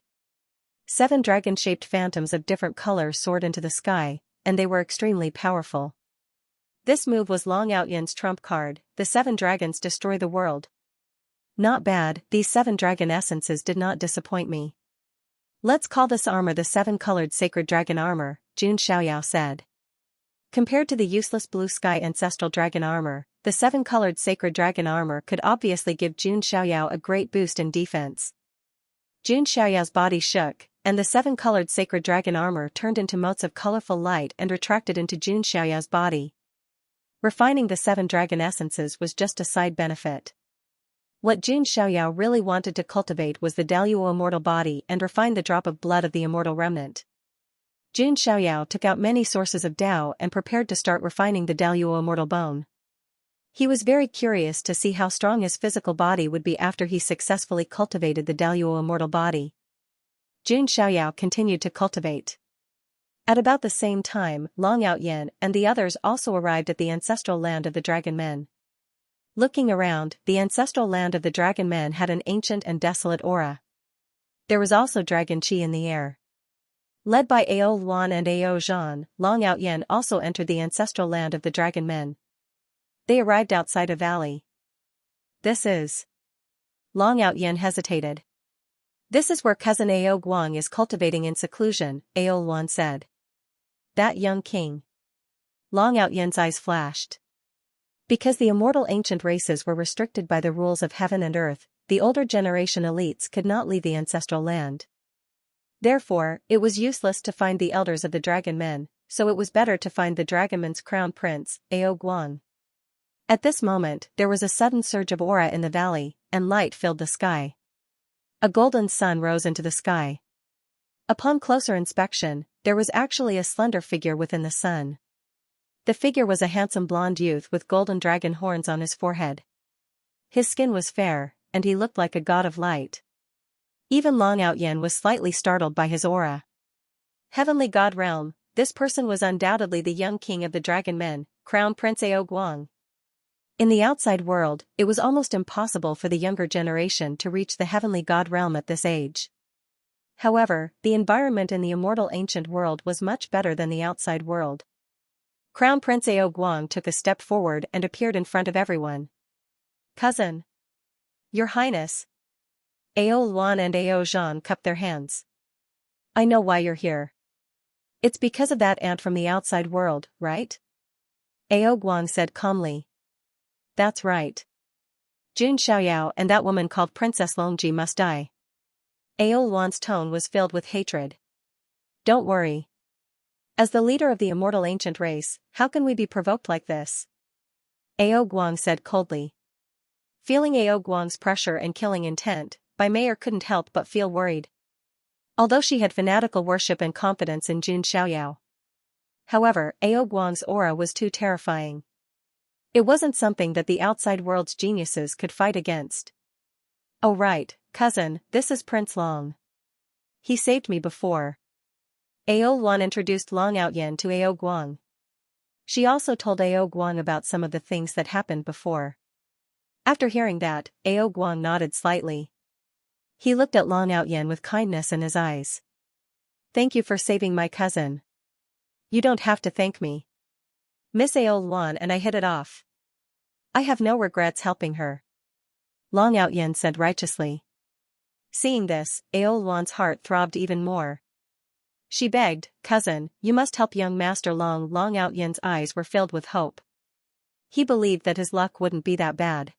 7 dragon-shaped phantoms of different colors soared into the sky, and they were extremely powerful. This move was Long Outyan's trump card, the 7 dragons destroy the world. Not bad, these 7 dragon essences did not disappoint me. Let's call this armor the 7-colored sacred dragon armor, Jun Xiaoyao said. Compared to the useless blue sky ancestral dragon armor, the 7-colored sacred dragon armor could obviously give Jun Xiaoyao a great boost in defense. Jun Xiaoyao's body shook, and the 7-colored sacred dragon armor turned into motes of colorful light and retracted into Jun Xiaoyao's body. Refining the 7 dragon essences was just a side benefit. What Jun Xiaoyao really wanted to cultivate was the Daluo immortal body and refine the drop of blood of the immortal remnant. Jun Xiaoyao took out many sources of Dao and prepared to start refining the Daluo immortal bone. He was very curious to see how strong his physical body would be after he successfully cultivated the Daluo immortal body. Jun Xiaoyao continued to cultivate. At about the same time, Long Outyan and the others also arrived at the ancestral land of the Dragon Men. Looking around, the ancestral land of the Dragon Men had an ancient and desolate aura. There was also dragon qi in the air. Led by Ao Luan and Ao Zhan, Long Outyan also entered the ancestral land of the Dragon Men. They arrived outside a valley. This is... Long Outyan hesitated. This is where cousin Ao Guang is cultivating in seclusion, Ao Luan said. That young king. Long Outyan's eyes flashed. Because the immortal ancient races were restricted by the rules of heaven and earth, the older generation elites could not leave the ancestral land. Therefore, it was useless to find the elders of the Dragon Men, so it was better to find the Dragonman's crown prince, Ao Guang. At this moment, there was a sudden surge of aura in the valley, and light filled the sky. A golden sun rose into the sky. Upon closer inspection, there was actually a slender figure within the sun. The figure was a handsome blonde youth with golden dragon horns on his forehead. His skin was fair, and he looked like a god of light. Even Long Outyan was slightly startled by his aura. Heavenly God realm, this person was undoubtedly the young king of the Dragon Men, Crown Prince Ao Guang. In the outside world, it was almost impossible for the younger generation to reach the heavenly God realm at this age. However, the environment in the immortal ancient world was much better than the outside world. Crown Prince Ao Guang took a step forward and appeared in front of everyone. Cousin. Your Highness. Ao Luan and Ao Zhan cupped their hands. I know why you're here. It's because of that ant from the outside world, right? Ao Guang said calmly. That's right. Jun Xiaoyao and that woman called Princess Longji must die. Ao Luan's tone was filled with hatred. Don't worry. As the leader of the immortal ancient race, how can we be provoked like this? Ao Guang said coldly. Feeling Ao Guang's pressure and killing intent, Bai Meier couldn't help but feel worried. Although she had fanatical worship and confidence in Jun Xiaoyao. However, Ao Guang's aura was too terrifying. It wasn't something that the outside world's geniuses could fight against. Oh right, cousin, this is Prince Long. He saved me before. Ao Luan introduced Long Outyen to Ao Guang. She also told Ao Guang about some of the things that happened before. After hearing that, Ao Guang nodded slightly. He looked at Long Outyen with kindness in his eyes. Thank you for saving my cousin. You don't have to thank me. Miss Ao Luan and I hit it off. I have no regrets helping her. Long Outyen said righteously. Seeing this, Ao Luan's heart throbbed even more. She begged, cousin, you must help young Master Long. Long Outyen's eyes were filled with hope. He believed that his luck wouldn't be that bad.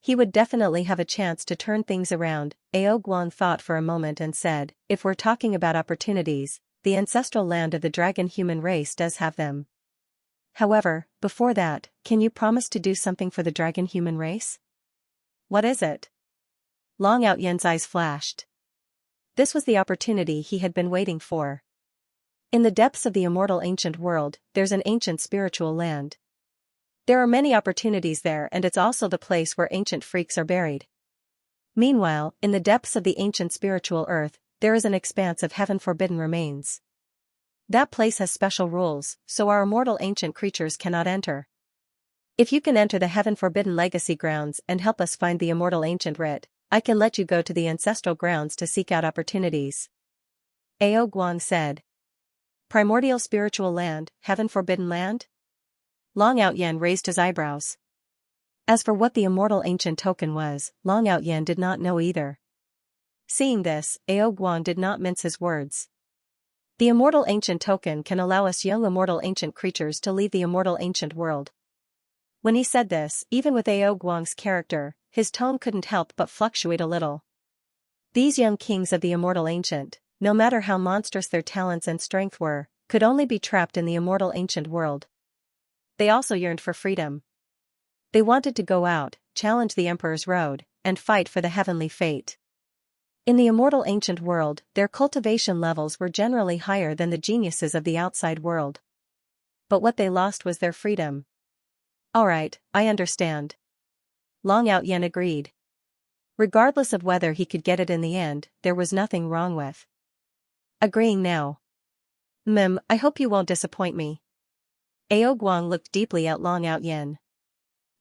He would definitely have a chance to turn things around. Ao Guang thought for a moment and said, if we're talking about opportunities, the ancestral land of the dragon human race does have them. However, before that, can you promise to do something for the dragon human race? What is it? Long Outyen's eyes flashed. This was the opportunity he had been waiting for. In the depths of the immortal ancient world, there's an ancient spiritual land. There are many opportunities there, and it's also the place where ancient freaks are buried. Meanwhile, in the depths of the ancient spiritual earth, there is an expanse of heaven-forbidden remains. That place has special rules, so our immortal ancient creatures cannot enter. If you can enter the heaven-forbidden legacy grounds and help us find the immortal ancient writ, I can let you go to the ancestral grounds to seek out opportunities. Ao Guang said. Primordial spiritual land, heaven-forbidden land? Long Outyen raised his eyebrows. As for what the immortal ancient token was, Long Outyen did not know either. Seeing this, Ao Guang did not mince his words. The immortal ancient token can allow us young immortal ancient creatures to leave the immortal ancient world. When he said this, even with Ao Guang's character, his tone couldn't help but fluctuate a little. These young kings of the immortal ancient, no matter how monstrous their talents and strength were, could only be trapped in the immortal ancient world. They also yearned for freedom. They wanted to go out, challenge the Emperor's road, and fight for the heavenly fate. In the immortal ancient world, their cultivation levels were generally higher than the geniuses of the outside world. But what they lost was their freedom. Alright, I understand. Long Outyen agreed. Regardless of whether he could get it in the end, there was nothing wrong with agreeing now. I hope you won't disappoint me. Ao Guang looked deeply at Long Outyen.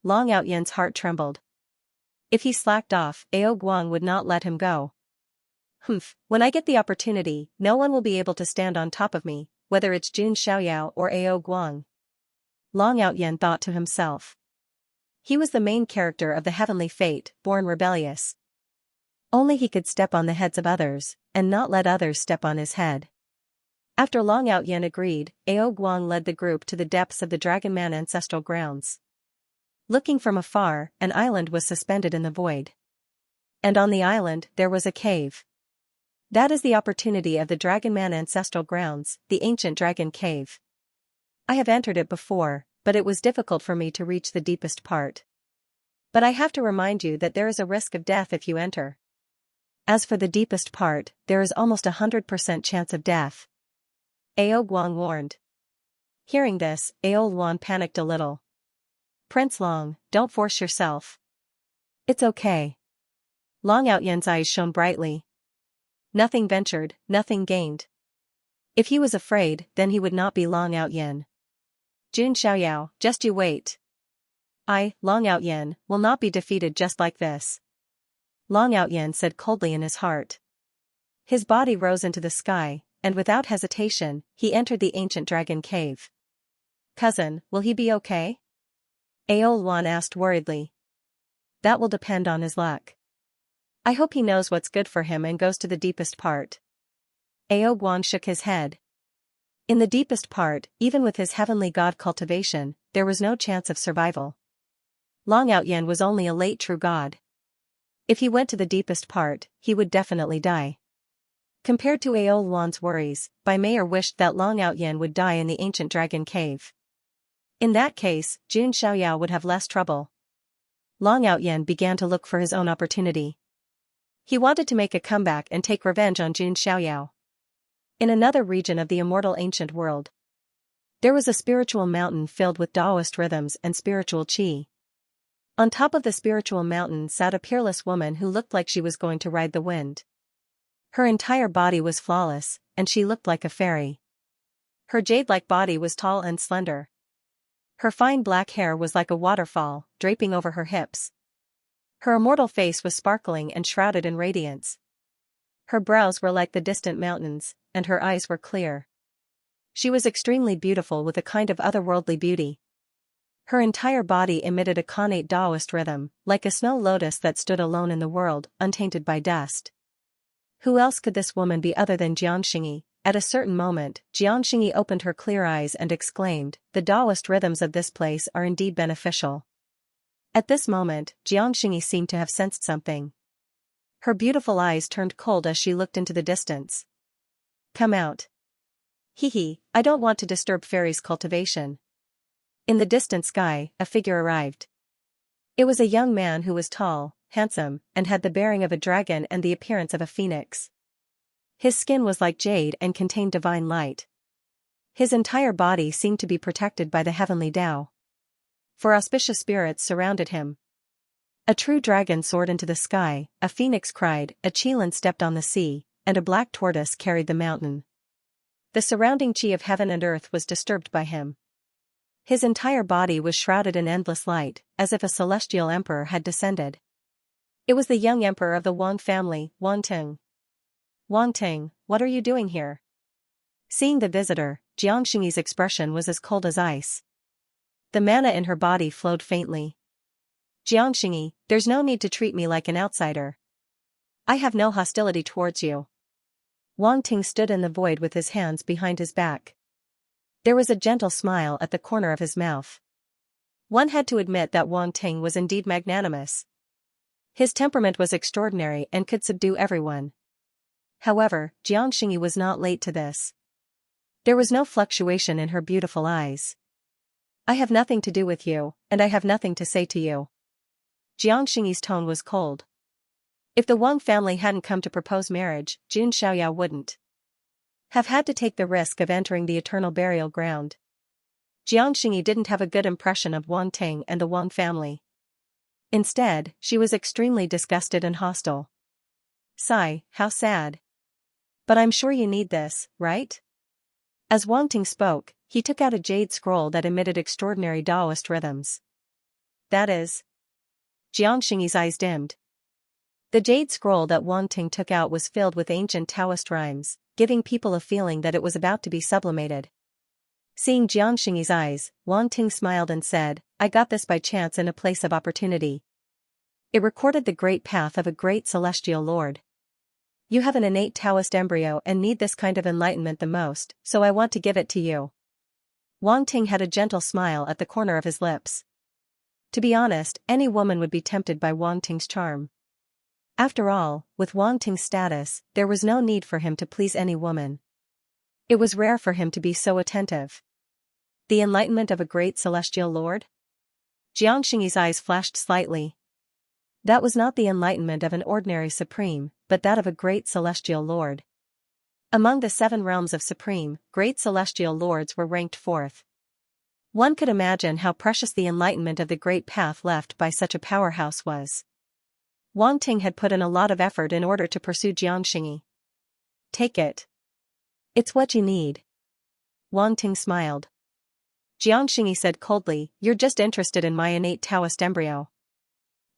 Long Outyen's heart trembled. If he slacked off, Ao Guang would not let him go. When I get the opportunity, no one will be able to stand on top of me, whether it's Jun Xiaoyao or Ao Guang. Long Outyen thought to himself. He was the main character of the heavenly fate, born rebellious. Only he could step on the heads of others, and not let others step on his head. After Long Outyen agreed, Ao Guang led the group to the depths of the Dragon Man ancestral grounds. Looking from afar, an island was suspended in the void. And on the island, there was a cave. That is the opportunity of the Dragon Man ancestral grounds, the ancient dragon cave. I have entered it before, but it was difficult for me to reach the deepest part. But I have to remind you that there is a risk of death if you enter. As for the deepest part, there is almost 100% chance of death. Ao Guang warned. Hearing this, Ao Luan panicked a little. Prince Long, don't force yourself. It's okay. Long Outyen's eyes shone brightly. Nothing ventured, nothing gained. If he was afraid, then he would not be Long Outyen. Jun Xiaoyao, just you wait. I, Long Outyen, will not be defeated just like this. Long Outyen said coldly in his heart. His body rose into the sky, and without hesitation, he entered the ancient dragon cave. Cousin, will he be okay? Ao Luan asked worriedly. That will depend on his luck. I hope he knows what's good for him and goes to the deepest part. Ao Guan shook his head. In the deepest part, even with his heavenly god cultivation, there was no chance of survival. Long Outyen was only a late true god. If he went to the deepest part, he would definitely die. Compared to Ao Guan's worries, Bai Meier wished that Long Outyen would die in the ancient dragon cave. In that case, Jun Xiaoyao would have less trouble. Long Outyen began to look for his own opportunity. He wanted to make a comeback and take revenge on Jun Xiaoyao. In another region of the immortal ancient world, there was a spiritual mountain filled with Taoist rhythms and spiritual qi. On top of the spiritual mountain sat a peerless woman who looked like she was going to ride the wind. Her entire body was flawless, and she looked like a fairy. Her jade-like body was tall and slender. Her fine black hair was like a waterfall, draping over her hips. Her immortal face was sparkling and shrouded in radiance. Her brows were like the distant mountains, and her eyes were clear. She was extremely beautiful with a kind of otherworldly beauty. Her entire body emitted a connate Taoist rhythm, like a snow lotus that stood alone in the world, untainted by dust. Who else could this woman be other than Xianxia? At a certain moment, Xianxia opened her clear eyes and exclaimed, "The Taoist rhythms of this place are indeed beneficial." At this moment, Xianxia seemed to have sensed something. Her beautiful eyes turned cold as she looked into the distance. "Come out." "Hee, I don't want to disturb fairy's cultivation." In the distant sky, a figure arrived. It was a young man who was tall, handsome, and had the bearing of a dragon and the appearance of a phoenix. His skin was like jade and contained divine light. His entire body seemed to be protected by the heavenly Tao. For auspicious spirits surrounded him. A true dragon soared into the sky, a phoenix cried, a qilin stepped on the sea, and a black tortoise carried the mountain. The surrounding qi of heaven and earth was disturbed by him. His entire body was shrouded in endless light, as if a celestial emperor had descended. It was the young emperor of the Wang family, Wang Ting. "Wang Ting, what are you doing here?" Seeing the visitor, Jiangxingyi's expression was as cold as ice. The mana in her body flowed faintly. "Jiangxingyi, there's no need to treat me like an outsider. I have no hostility towards you." Wang Ting stood in the void with his hands behind his back. There was a gentle smile at the corner of his mouth. One had to admit that Wang Ting was indeed magnanimous. His temperament was extraordinary and could subdue everyone. However, Jiangxingyi was not late to this. There was no fluctuation in her beautiful eyes. "I have nothing to do with you, and I have nothing to say to you." Jiangxingyi's tone was cold. If the Wang family hadn't come to propose marriage, Jun Xiaoyao wouldn't have had to take the risk of entering the eternal burial ground. Jiangxingyi didn't have a good impression of Wang Ting and the Wang family. Instead, she was extremely disgusted and hostile. "Sigh, how sad. But I'm sure you need this, right?" As Wang Ting spoke, he took out a jade scroll that emitted extraordinary Taoist rhythms. "That is..." Jiangxingyi's eyes dimmed. The jade scroll that Wang Ting took out was filled with ancient Taoist rhymes, giving people a feeling that it was about to be sublimated. Seeing Jiangxingyi's eyes, Wang Ting smiled and said, "I got this by chance in a place of opportunity." It recorded the great path of a great celestial lord. "You have an innate Taoist embryo and need this kind of enlightenment the most, so I want to give it to you." Wang Ting had a gentle smile at the corner of his lips. To be honest, any woman would be tempted by Wang Ting's charm. After all, with Wang Ting's status, there was no need for him to please any woman. It was rare for him to be so attentive. The enlightenment of a great celestial lord? Jiangxingyi's eyes flashed slightly. That was not the enlightenment of an ordinary supreme, but that of a great celestial lord. Among the 7 realms of supreme, great celestial lords were ranked 4th. One could imagine how precious the enlightenment of the great path left by such a powerhouse was. Wang Ting had put in a lot of effort in order to pursue Jiangxingyi. "Take it. It's what you need." Wang Ting smiled. Jiangxingyi said coldly, "You're just interested in my innate Taoist embryo."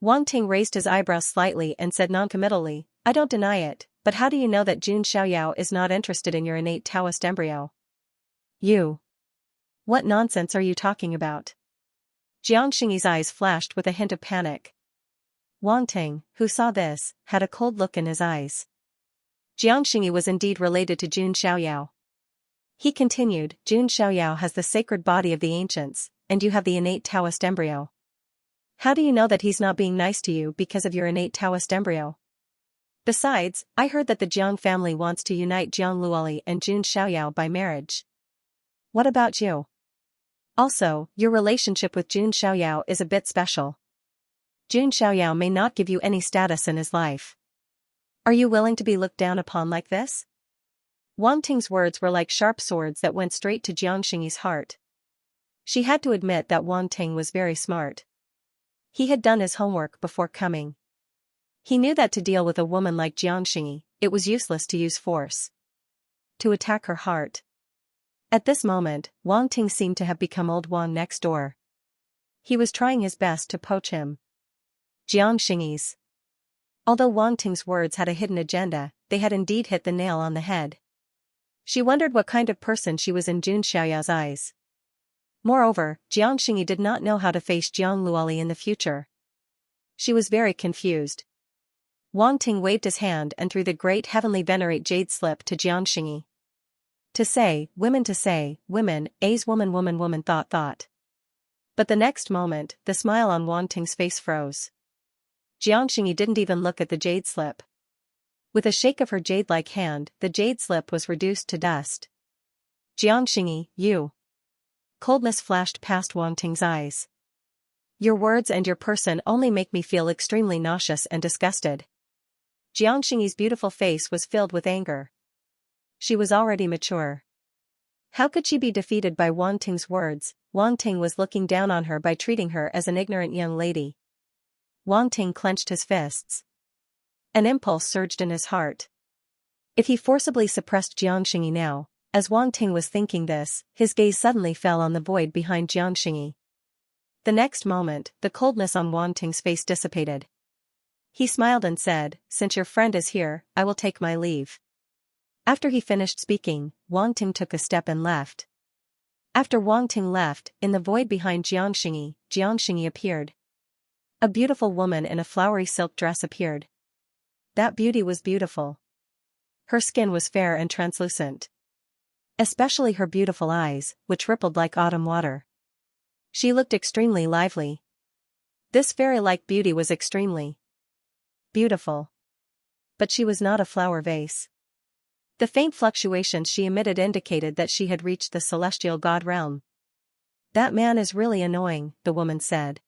Wang Ting raised his eyebrows slightly and said noncommittally, "I don't deny it, but how do you know that Jun Xiaoyao is not interested in your innate Taoist embryo?" "You. What nonsense are you talking about?" Jiangxingyi's eyes flashed with a hint of panic. Wang Ting, who saw this, had a cold look in his eyes. Xianxia was indeed related to Jun Xiaoyao. He continued, Jun Xiaoyao has the sacred body of the ancients, and you have the innate Taoist embryo. How do you know that he's not being nice to you because of your innate Taoist embryo? Besides, I heard that the Jiang family wants to unite Jiang Luoli and Jun Xiaoyao by marriage. What about you? Also, your relationship with Jun Xiaoyao is a bit special. Jun Xiaoyao may not give you any status in his life. Are you willing to be looked down upon like this? Wang Ting's words were like sharp swords that went straight to Jiangxingyi's heart. She had to admit that Wang Ting was very smart. He had done his homework before coming. He knew that to deal with a woman like Jiangxingyi, it was useless to use force. To attack her heart. At this moment, Wang Ting seemed to have become old Wang next door. He was trying his best to poach him. Jiangxingyi's. Although Wang Ting's words had a hidden agenda, they had indeed hit the nail on the head. She wondered what kind of person she was in Jun Xiaoyao's eyes. Moreover, Jiangxingyi did not know how to face Jiang Luoli in the future. She was very confused. Wang Ting waved his hand and threw the great heavenly venerate jade slip to Jiangxingyi. To say, women, A's woman thought. But the next moment, the smile on Wang Ting's face froze. Jiangxingyi didn't even look at the jade slip. With a shake of her jade-like hand, the jade slip was reduced to dust. Jiangxingyi, you. Coldness flashed past Wang Ting's eyes. Your words and your person only make me feel extremely nauseous and disgusted. Jiangxingyi's beautiful face was filled with anger. She was already mature. How could she be defeated by Wang Ting's words? Wang Ting was looking down on her by treating her as an ignorant young lady. Wang Ting clenched his fists. An impulse surged in his heart. If he forcibly suppressed Jiangxingyi now, as Wang Ting was thinking this, his gaze suddenly fell on the void behind Jiangxingyi. The next moment, the coldness on Wang Ting's face dissipated. He smiled and said, since your friend is here, I will take my leave. After he finished speaking, Wang Ting took a step and left. After Wang Ting left, in the void behind Jiangxingyi appeared. A beautiful woman in a flowery silk dress appeared. That beauty was beautiful. Her skin was fair and translucent. Especially her beautiful eyes, which rippled like autumn water. She looked extremely lively. This fairy-like beauty was extremely beautiful. But she was not a flower vase. The faint fluctuations she emitted indicated that she had reached the celestial god realm. That man is really annoying, the woman said.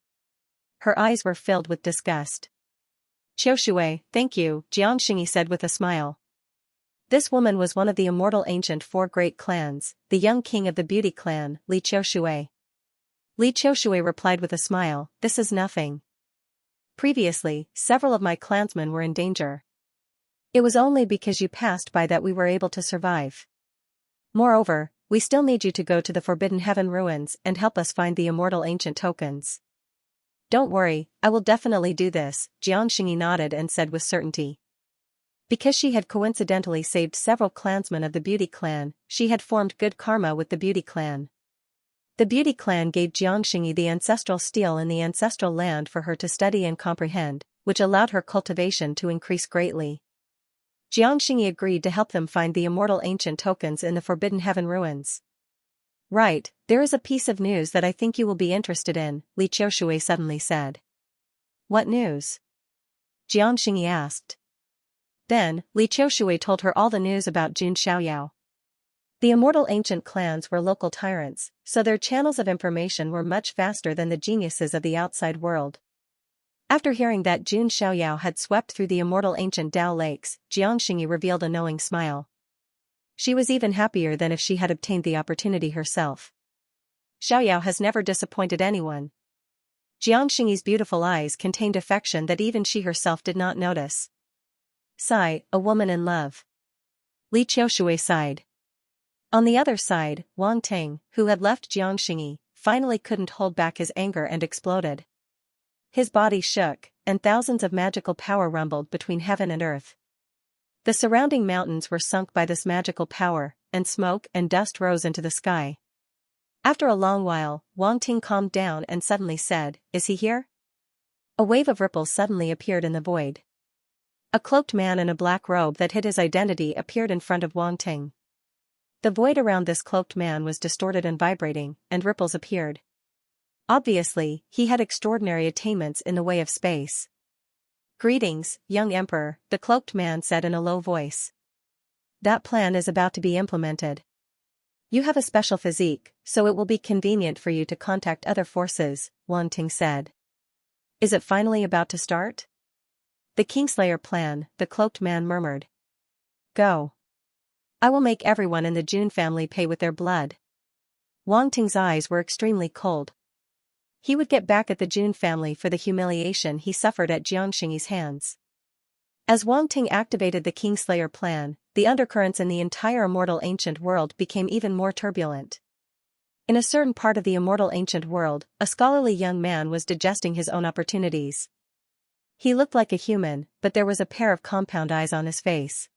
Her eyes were filled with disgust. Qiushui, thank you, Jiangxingyi said with a smile. This woman was one of the immortal ancient four great clans, the young king of the beauty clan, Li Qiushui. Li Qiushui replied with a smile, this is nothing. Previously, several of my clansmen were in danger. It was only because you passed by that we were able to survive. Moreover, we still need you to go to the Forbidden Heaven ruins and help us find the immortal ancient tokens. Don't worry, I will definitely do this, Jiangxingyi nodded and said with certainty. Because she had coincidentally saved several clansmen of the Beauty Clan, she had formed good karma with the Beauty Clan. The Beauty Clan gave Xianxia the ancestral steel in the ancestral land for her to study and comprehend, which allowed her cultivation to increase greatly. Xianxia agreed to help them find the immortal ancient tokens in the Forbidden Heaven ruins. Right, there is a piece of news that I think you will be interested in, Li Qiushui suddenly said. What news? Xianxia asked. Then, Li Qiushui told her all the news about Jun Xiaoyao. The immortal ancient clans were local tyrants, so their channels of information were much faster than the geniuses of the outside world. After hearing that Jun Xiaoyao had swept through the immortal ancient Dao lakes, Jiangxingyi revealed a knowing smile. She was even happier than if she had obtained the opportunity herself. Xiaoyao has never disappointed anyone. Jiangxingyi's beautiful eyes contained affection that even she herself did not notice. Sigh, a woman in love. Li Qiushui sighed. On the other side, Wang Ting, who had left Jiangxingyi, finally couldn't hold back his anger and exploded. His body shook, and thousands of magical power rumbled between heaven and earth. The surrounding mountains were sunk by this magical power, and smoke and dust rose into the sky. After a long while, Wang Ting calmed down and suddenly said, "Is he here?" A wave of ripples suddenly appeared in the void. A cloaked man in a black robe that hid his identity appeared in front of Wang Ting. The void around this cloaked man was distorted and vibrating, and ripples appeared. Obviously, he had extraordinary attainments in the way of space. "Greetings, young emperor," the cloaked man said in a low voice. "That plan is about to be implemented. You have a special physique, so it will be convenient for you to contact other forces," Wang Ting said. "Is it finally about to start?" "The Kingslayer plan," the cloaked man murmured. "Go. I will make everyone in the Jun family pay with their blood." Wang Ting's eyes were extremely cold. He would get back at the Jun family for the humiliation he suffered at Xianxia's hands. As Wang Ting activated the Kingslayer plan, the undercurrents in the entire immortal ancient world became even more turbulent. In a certain part of the immortal ancient world, a scholarly young man was digesting his own opportunities. He looked like a human, but there was a pair of compound eyes on his face.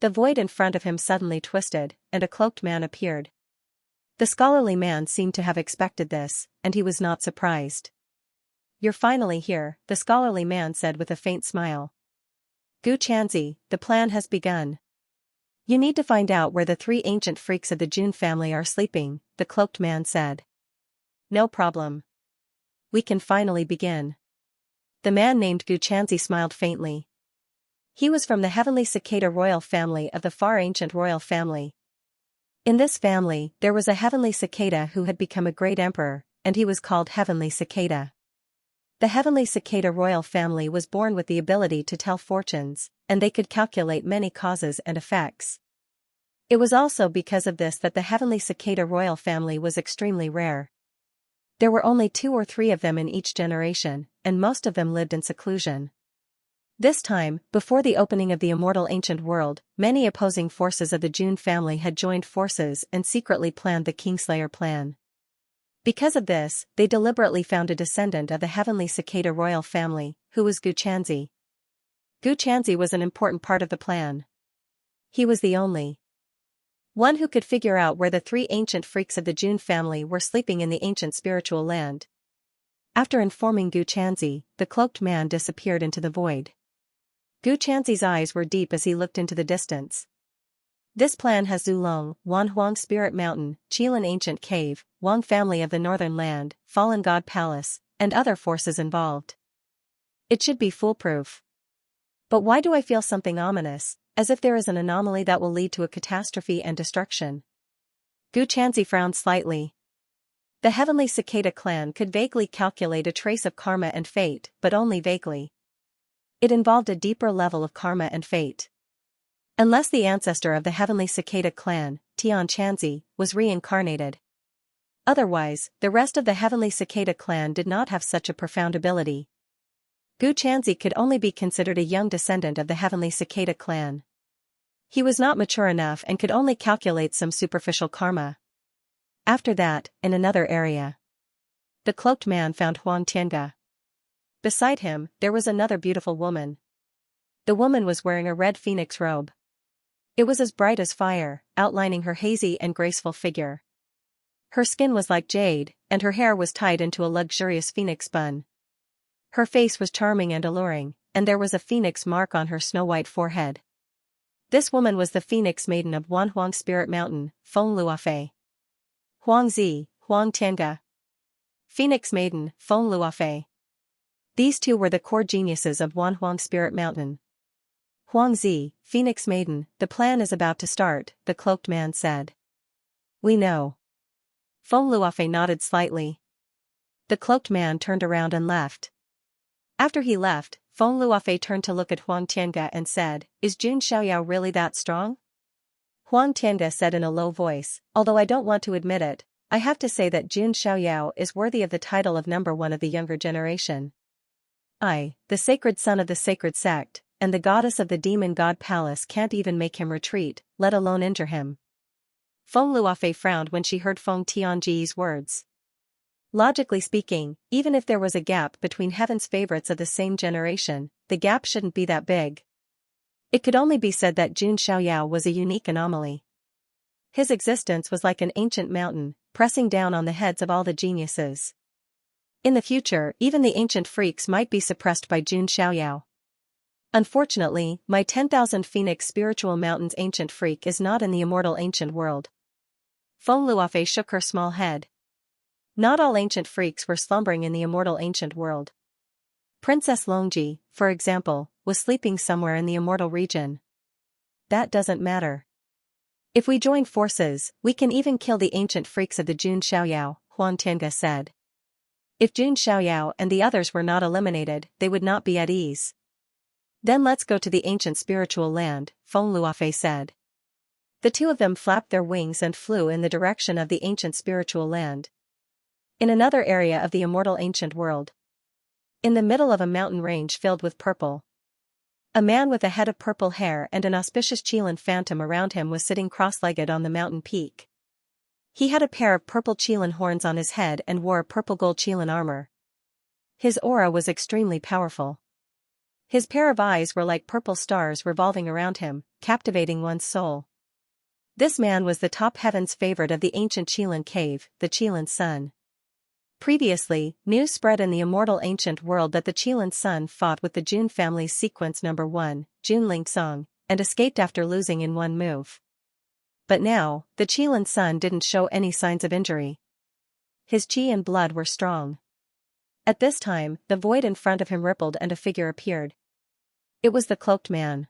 The void in front of him suddenly twisted, and a cloaked man appeared. The scholarly man seemed to have expected this, and he was not surprised. "You're finally here," the scholarly man said with a faint smile. "Gu Chanzi, the plan has begun. You need to find out where the 3 ancient freaks of the Jun family are sleeping," the cloaked man said. "No problem. We can finally begin." The man named Gu Chanzi smiled faintly. He was from the heavenly cicada royal family of the far ancient royal family. In this family, there was a heavenly cicada who had become a great emperor, and he was called Heavenly Cicada. The heavenly cicada royal family was born with the ability to tell fortunes, and they could calculate many causes and effects. It was also because of this that the heavenly cicada royal family was extremely rare. There were only 2 or 3 of them in each generation, and most of them lived in seclusion. This time, before the opening of the immortal ancient world, many opposing forces of the Jun family had joined forces and secretly planned the Kingslayer plan. Because of this, they deliberately found a descendant of the heavenly cicada royal family, who was Gu Chanzi. Gu Chanzi was an important part of the plan. He was the only one who could figure out where the 3 ancient freaks of the Jun family were sleeping in the ancient spiritual land. After informing Gu Chanzi, the cloaked man disappeared into the void. Gu Chanzi's eyes were deep as he looked into the distance. This plan has Zulong, Wan Huang Spirit Mountain, Qilin Ancient Cave, Wang family of the Northern Land, Fallen God Palace, and other forces involved. It should be foolproof. But why do I feel something ominous, as if there is an anomaly that will lead to a catastrophe and destruction? Gu Chanzi frowned slightly. The heavenly cicada clan could vaguely calculate a trace of karma and fate, but only vaguely. It involved a deeper level of karma and fate. Unless the ancestor of the heavenly cicada clan, Tian Chanzi, was reincarnated. Otherwise, the rest of the heavenly cicada clan did not have such a profound ability. Gu Chanzi could only be considered a young descendant of the heavenly cicada clan. He was not mature enough and could only calculate some superficial karma. After that, in another area, the cloaked man found Huang Tiange. Beside him, there was another beautiful woman. The woman was wearing a red phoenix robe. It was as bright as fire, outlining her hazy and graceful figure. Her skin was like jade, and her hair was tied into a luxurious phoenix bun. Her face was charming and alluring, and there was a phoenix mark on her snow-white forehead. This woman was the Phoenix Maiden of Wan Huang Spirit Mountain, Feng Luofei. Huang Zi, Huang Tiange. Phoenix Maiden, Feng Luofei. These 2 were the core geniuses of Wan Huang Spirit Mountain. Huang Zi, Phoenix Maiden, the plan is about to start, the cloaked man said. We know. Feng Luofei nodded slightly. The cloaked man turned around and left. After he left, Feng Luofei turned to look at Huang Tiange and said, "Is Jun Xiaoyao really that strong?" Huang Tiange said in a low voice, "Although I don't want to admit it, I have to say that Jun Xiaoyao is worthy of the title of number 1 of the younger generation. I, the sacred son of the sacred sect, and the goddess of the demon god palace can't even make him retreat, let alone injure him." Feng Luofei frowned when she heard Feng Tianji's words. Logically speaking, even if there was a gap between heaven's favorites of the same generation, the gap shouldn't be that big. It could only be said that Jun Xiaoyao was a unique anomaly. His existence was like an ancient mountain, pressing down on the heads of all the geniuses. In the future, even the ancient freaks might be suppressed by Jun Xiaoyao. Unfortunately, my 10,000 Phoenix Spiritual Mountains ancient freak is not in the immortal ancient world. Feng Luofei shook her small head. Not all ancient freaks were slumbering in the immortal ancient world. Princess Longji, for example, was sleeping somewhere in the immortal region. That doesn't matter. If we join forces, we can even kill the ancient freaks of the Jun Xiaoyao, Huang Tiange said. If Jun Xiaoyao and the others were not eliminated, they would not be at ease. Then let's go to the ancient spiritual land, Feng Luofei said. The two of them flapped their wings and flew in the direction of the ancient spiritual land. In another area of the immortal ancient world. In the middle of a mountain range filled with purple. A man with a head of purple hair and an auspicious Qilin phantom around him was sitting cross-legged on the mountain peak. He had a pair of purple Qilin horns on his head and wore a purple gold Qilin armor. His aura was extremely powerful. His pair of eyes were like purple stars revolving around him, captivating one's soul. This man was the top heaven's favorite of the ancient Qilin cave, the Qilin Sun. Previously, news spread in the immortal ancient world that the Qilin Sun fought with the Jun family's sequence number 1, Jun Lingsong, and escaped after losing in one move. But now, the Qilin Sun didn't show any signs of injury. His qi and blood were strong. At this time, the void in front of him rippled and a figure appeared. It was the cloaked man.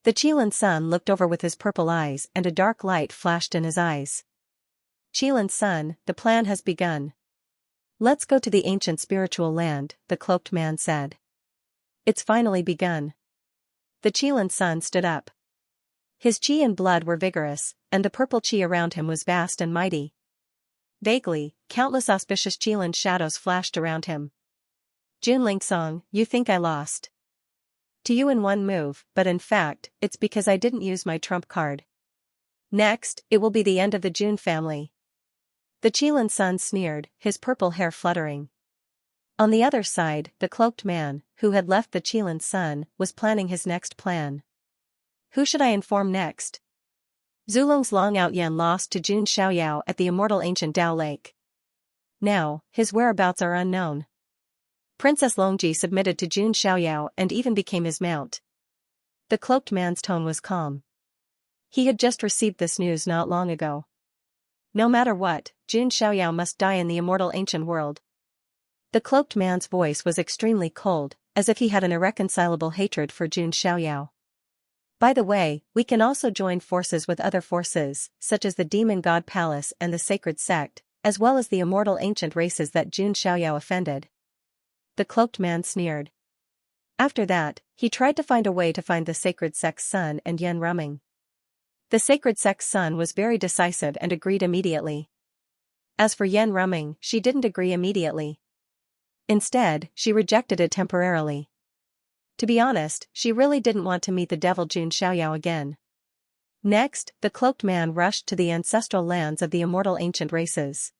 The Qilin Sun looked over with his purple eyes and a dark light flashed in his eyes. Qilin Sun, the plan has begun. Let's go to the ancient spiritual land, the cloaked man said. It's finally begun. The Qilin Sun stood up. His qi and blood were vigorous, and the purple qi around him was vast and mighty. Vaguely, countless auspicious Qilin shadows flashed around him. Jun Lingsong, you think I lost to you in one move, but in fact, it's because I didn't use my trump card. Next, it will be the end of the Jun family. The Qilin Sun sneered, his purple hair fluttering. On the other side, the cloaked man, who had left the Qilin Sun, was planning his next plan. Who should I inform next? Zulong's Long Outyan lost to Jun Xiaoyao at the immortal ancient Dao Lake. Now, his whereabouts are unknown. Princess Longji submitted to Jun Xiaoyao and even became his mount. The cloaked man's tone was calm. He had just received this news not long ago. No matter what, Jun Xiaoyao must die in the immortal ancient world. The cloaked man's voice was extremely cold, as if he had an irreconcilable hatred for Jun Xiaoyao. By the way, we can also join forces with other forces, such as the Demon God Palace and the Sacred Sect, as well as the immortal ancient races that Jun Xiaoyao offended. The cloaked man sneered. After that, he tried to find a way to find the Sacred Sect's son and Yan Rumming. The Sacred Sect's son was very decisive and agreed immediately. As for Yan Rumming, she didn't agree immediately. Instead, she rejected it temporarily. To be honest, she really didn't want to meet the devil Jun Xiaoyao again. Next, the cloaked man rushed to the ancestral lands of the immortal ancient races.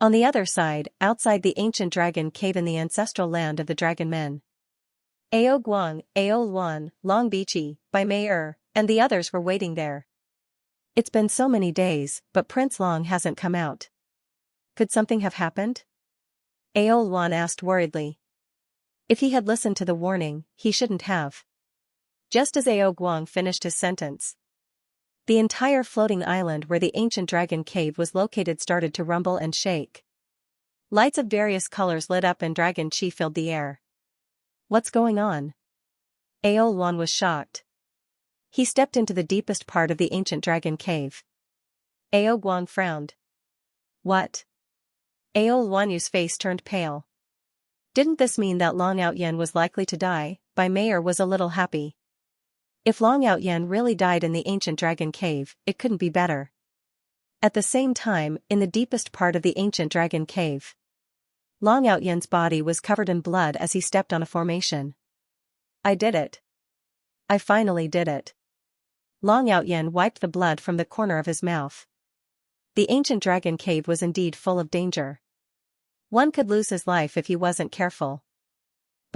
On the other side, outside the ancient dragon cave in the ancestral land of the dragon men. Ao Guang, Ao Luan, Long Bichi, Bai Mei and the others were waiting there. It's been so many days, but Prince Long hasn't come out. Could something have happened? Ao Luan asked worriedly. If he had listened to the warning, he shouldn't have. Just as Ao Guang finished his sentence, the entire floating island where the ancient dragon cave was located started to rumble and shake. Lights of various colors lit up and dragon chi filled the air. What's going on? Ao Luan was shocked. He stepped into the deepest part of the ancient dragon cave. Ao Guang frowned. What? Ao Luanyu's face turned pale. Didn't this mean that Long Outyan was likely to die? Bai Mei was a little happy. If Long Outyan really died in the ancient dragon cave, it couldn't be better. At the same time, in the deepest part of the ancient dragon cave, Long Outyan's body was covered in blood as he stepped on a formation. I did it. I finally did it. Long Outyan wiped the blood from the corner of his mouth. The ancient dragon cave was indeed full of danger. One could lose his life if he wasn't careful.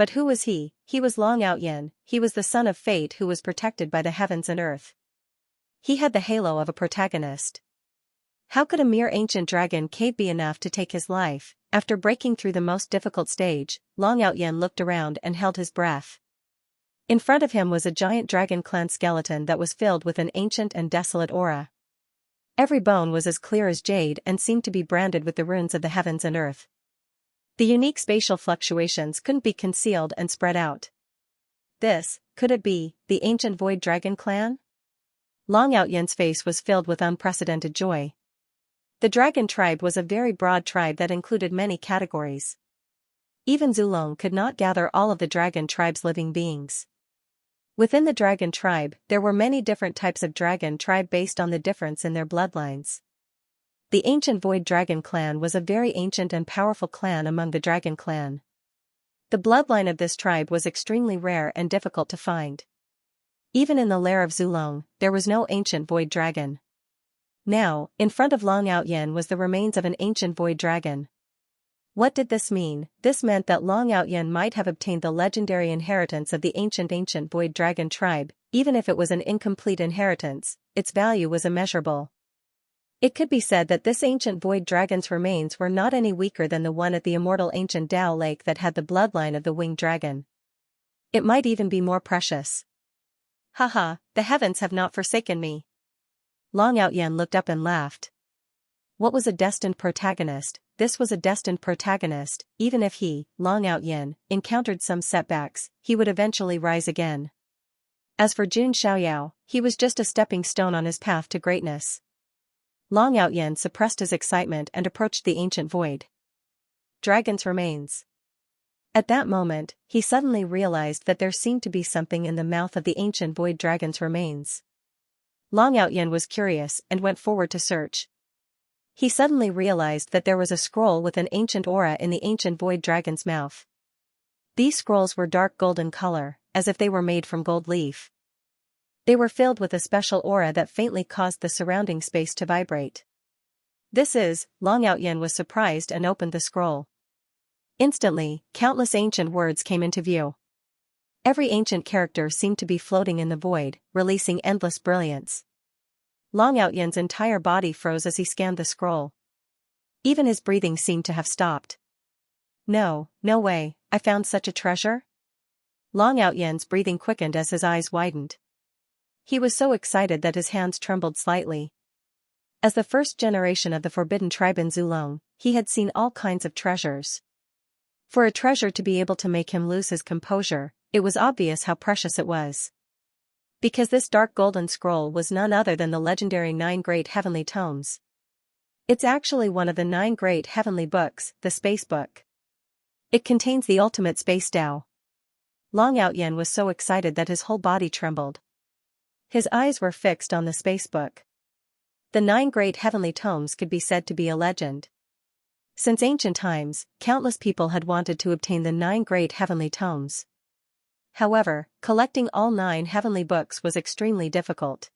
But who was he? He was Long Outyan, he was the son of fate who was protected by the heavens and earth. He had the halo of a protagonist. How could a mere ancient dragon cave be enough to take his life, after breaking through the most difficult stage, Long Outyen looked around and held his breath. In front of him was a giant dragon clan skeleton that was filled with an ancient and desolate aura. Every bone was as clear as jade and seemed to be branded with the runes of the heavens and earth. The unique spatial fluctuations couldn't be concealed and spread out. Could it be, the ancient Void Dragon clan? Long Outyen's face was filled with unprecedented joy. The dragon tribe was a very broad tribe that included many categories. Even Zulong could not gather all of the dragon tribe's living beings. Within the dragon tribe, there were many different types of dragon tribe based on the difference in their bloodlines. The ancient Void Dragon clan was a very ancient and powerful clan among the dragon clan. The bloodline of this tribe was extremely rare and difficult to find. Even in the lair of Zulong, there was no ancient void dragon. Now, in front of Long Outyen was the remains of an ancient void dragon. What did this mean? This meant that Long Outyen might have obtained the legendary inheritance of the ancient void dragon tribe. Even if it was an incomplete inheritance, its value was immeasurable. It could be said that this ancient void dragon's remains were not any weaker than the one at the immortal ancient Dao lake that had the bloodline of the winged dragon. It might even be more precious. Haha, the heavens have not forsaken me. Long Outyen looked up and laughed. What was a destined protagonist? This was a destined protagonist. Even if he, Long Outyen, encountered some setbacks, he would eventually rise again. As for Jun Xiaoyao, he was just a stepping stone on his path to greatness. Long Outyen suppressed his excitement and approached the ancient void dragon's remains. At that moment, he suddenly realized that there seemed to be something in the mouth of the ancient void dragon's remains. Long Outyen was curious and went forward to search. He suddenly realized that there was a scroll with an ancient aura in the ancient void dragon's mouth. These scrolls were dark golden color, as if they were made from gold leaf. They were filled with a special aura that faintly caused the surrounding space to vibrate. Long Outyen was surprised and opened the scroll. Instantly, countless ancient words came into view. Every ancient character seemed to be floating in the void, releasing endless brilliance. Long Outyen's entire body froze as he scanned the scroll. Even his breathing seemed to have stopped. No way, I found such a treasure? Long Outyen's breathing quickened as his eyes widened. He was so excited that his hands trembled slightly. As the first generation of the forbidden tribe in Zulong, he had seen all kinds of treasures. For a treasure to be able to make him lose his composure, it was obvious how precious it was. Because this dark golden scroll was none other than the legendary 9 Great Heavenly Tomes. It's actually one of the 9 Great Heavenly Books, the Space Book. It contains the ultimate space Tao. Long Outyen was so excited that his whole body trembled. His eyes were fixed on the Space Book. The 9 Great Heavenly Tomes could be said to be a legend. Since ancient times, countless people had wanted to obtain the 9 Great Heavenly Tomes. However, collecting all 9 heavenly books was extremely difficult.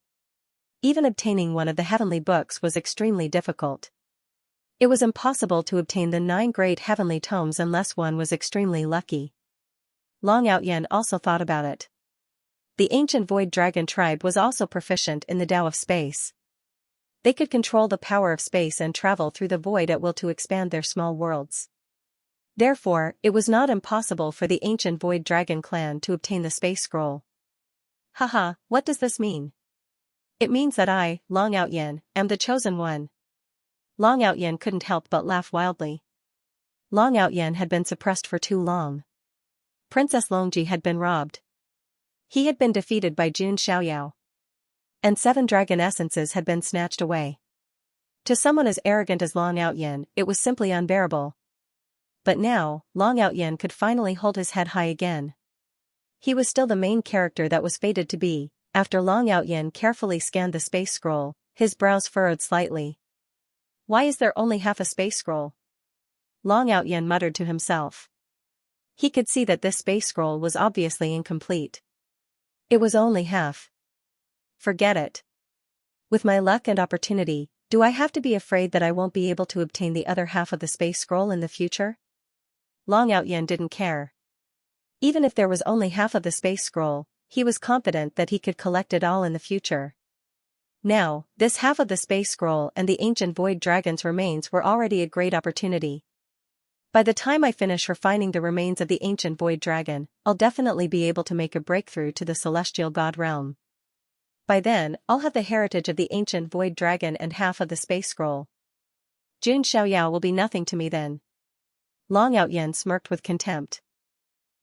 Even obtaining one of the heavenly books was extremely difficult. It was impossible to obtain the 9 Great Heavenly Tomes unless one was extremely lucky. Long Outyen also thought about it. The ancient Void Dragon tribe was also proficient in the Tao of space. They could control the power of space and travel through the void at will to expand their small worlds. Therefore, it was not impossible for the ancient Void Dragon clan to obtain the space scroll. Haha, what does this mean? It means that I, Long Outyen, am the chosen one. Long Outyen couldn't help but laugh wildly. Long Outyen had been suppressed for too long. Princess Longji had been robbed. He had been defeated by Jun Xiaoyao. And 7 dragon essences had been snatched away. To someone as arrogant as Long Outyen, it was simply unbearable. But now, Long Outyen could finally hold his head high again. He was still the main character that was fated to be. After Long Outyen carefully scanned the space scroll, his brows furrowed slightly. Why is there only half a space scroll? Long Outyen muttered to himself. He could see that this space scroll was obviously incomplete. It was only half. Forget it. With my luck and opportunity, do I have to be afraid that I won't be able to obtain the other half of the space scroll in the future? Long Outyen didn't care. Even if there was only half of the space scroll, he was confident that he could collect it all in the future. Now, this half of the space scroll and the ancient Void Dragon's remains were already a great opportunity. By the time I finish refining the remains of the ancient void dragon, I'll definitely be able to make a breakthrough to the celestial god realm. By then, I'll have the heritage of the ancient void dragon and half of the space scroll. Jun Xiaoyao will be nothing to me then. Long Outyen smirked with contempt.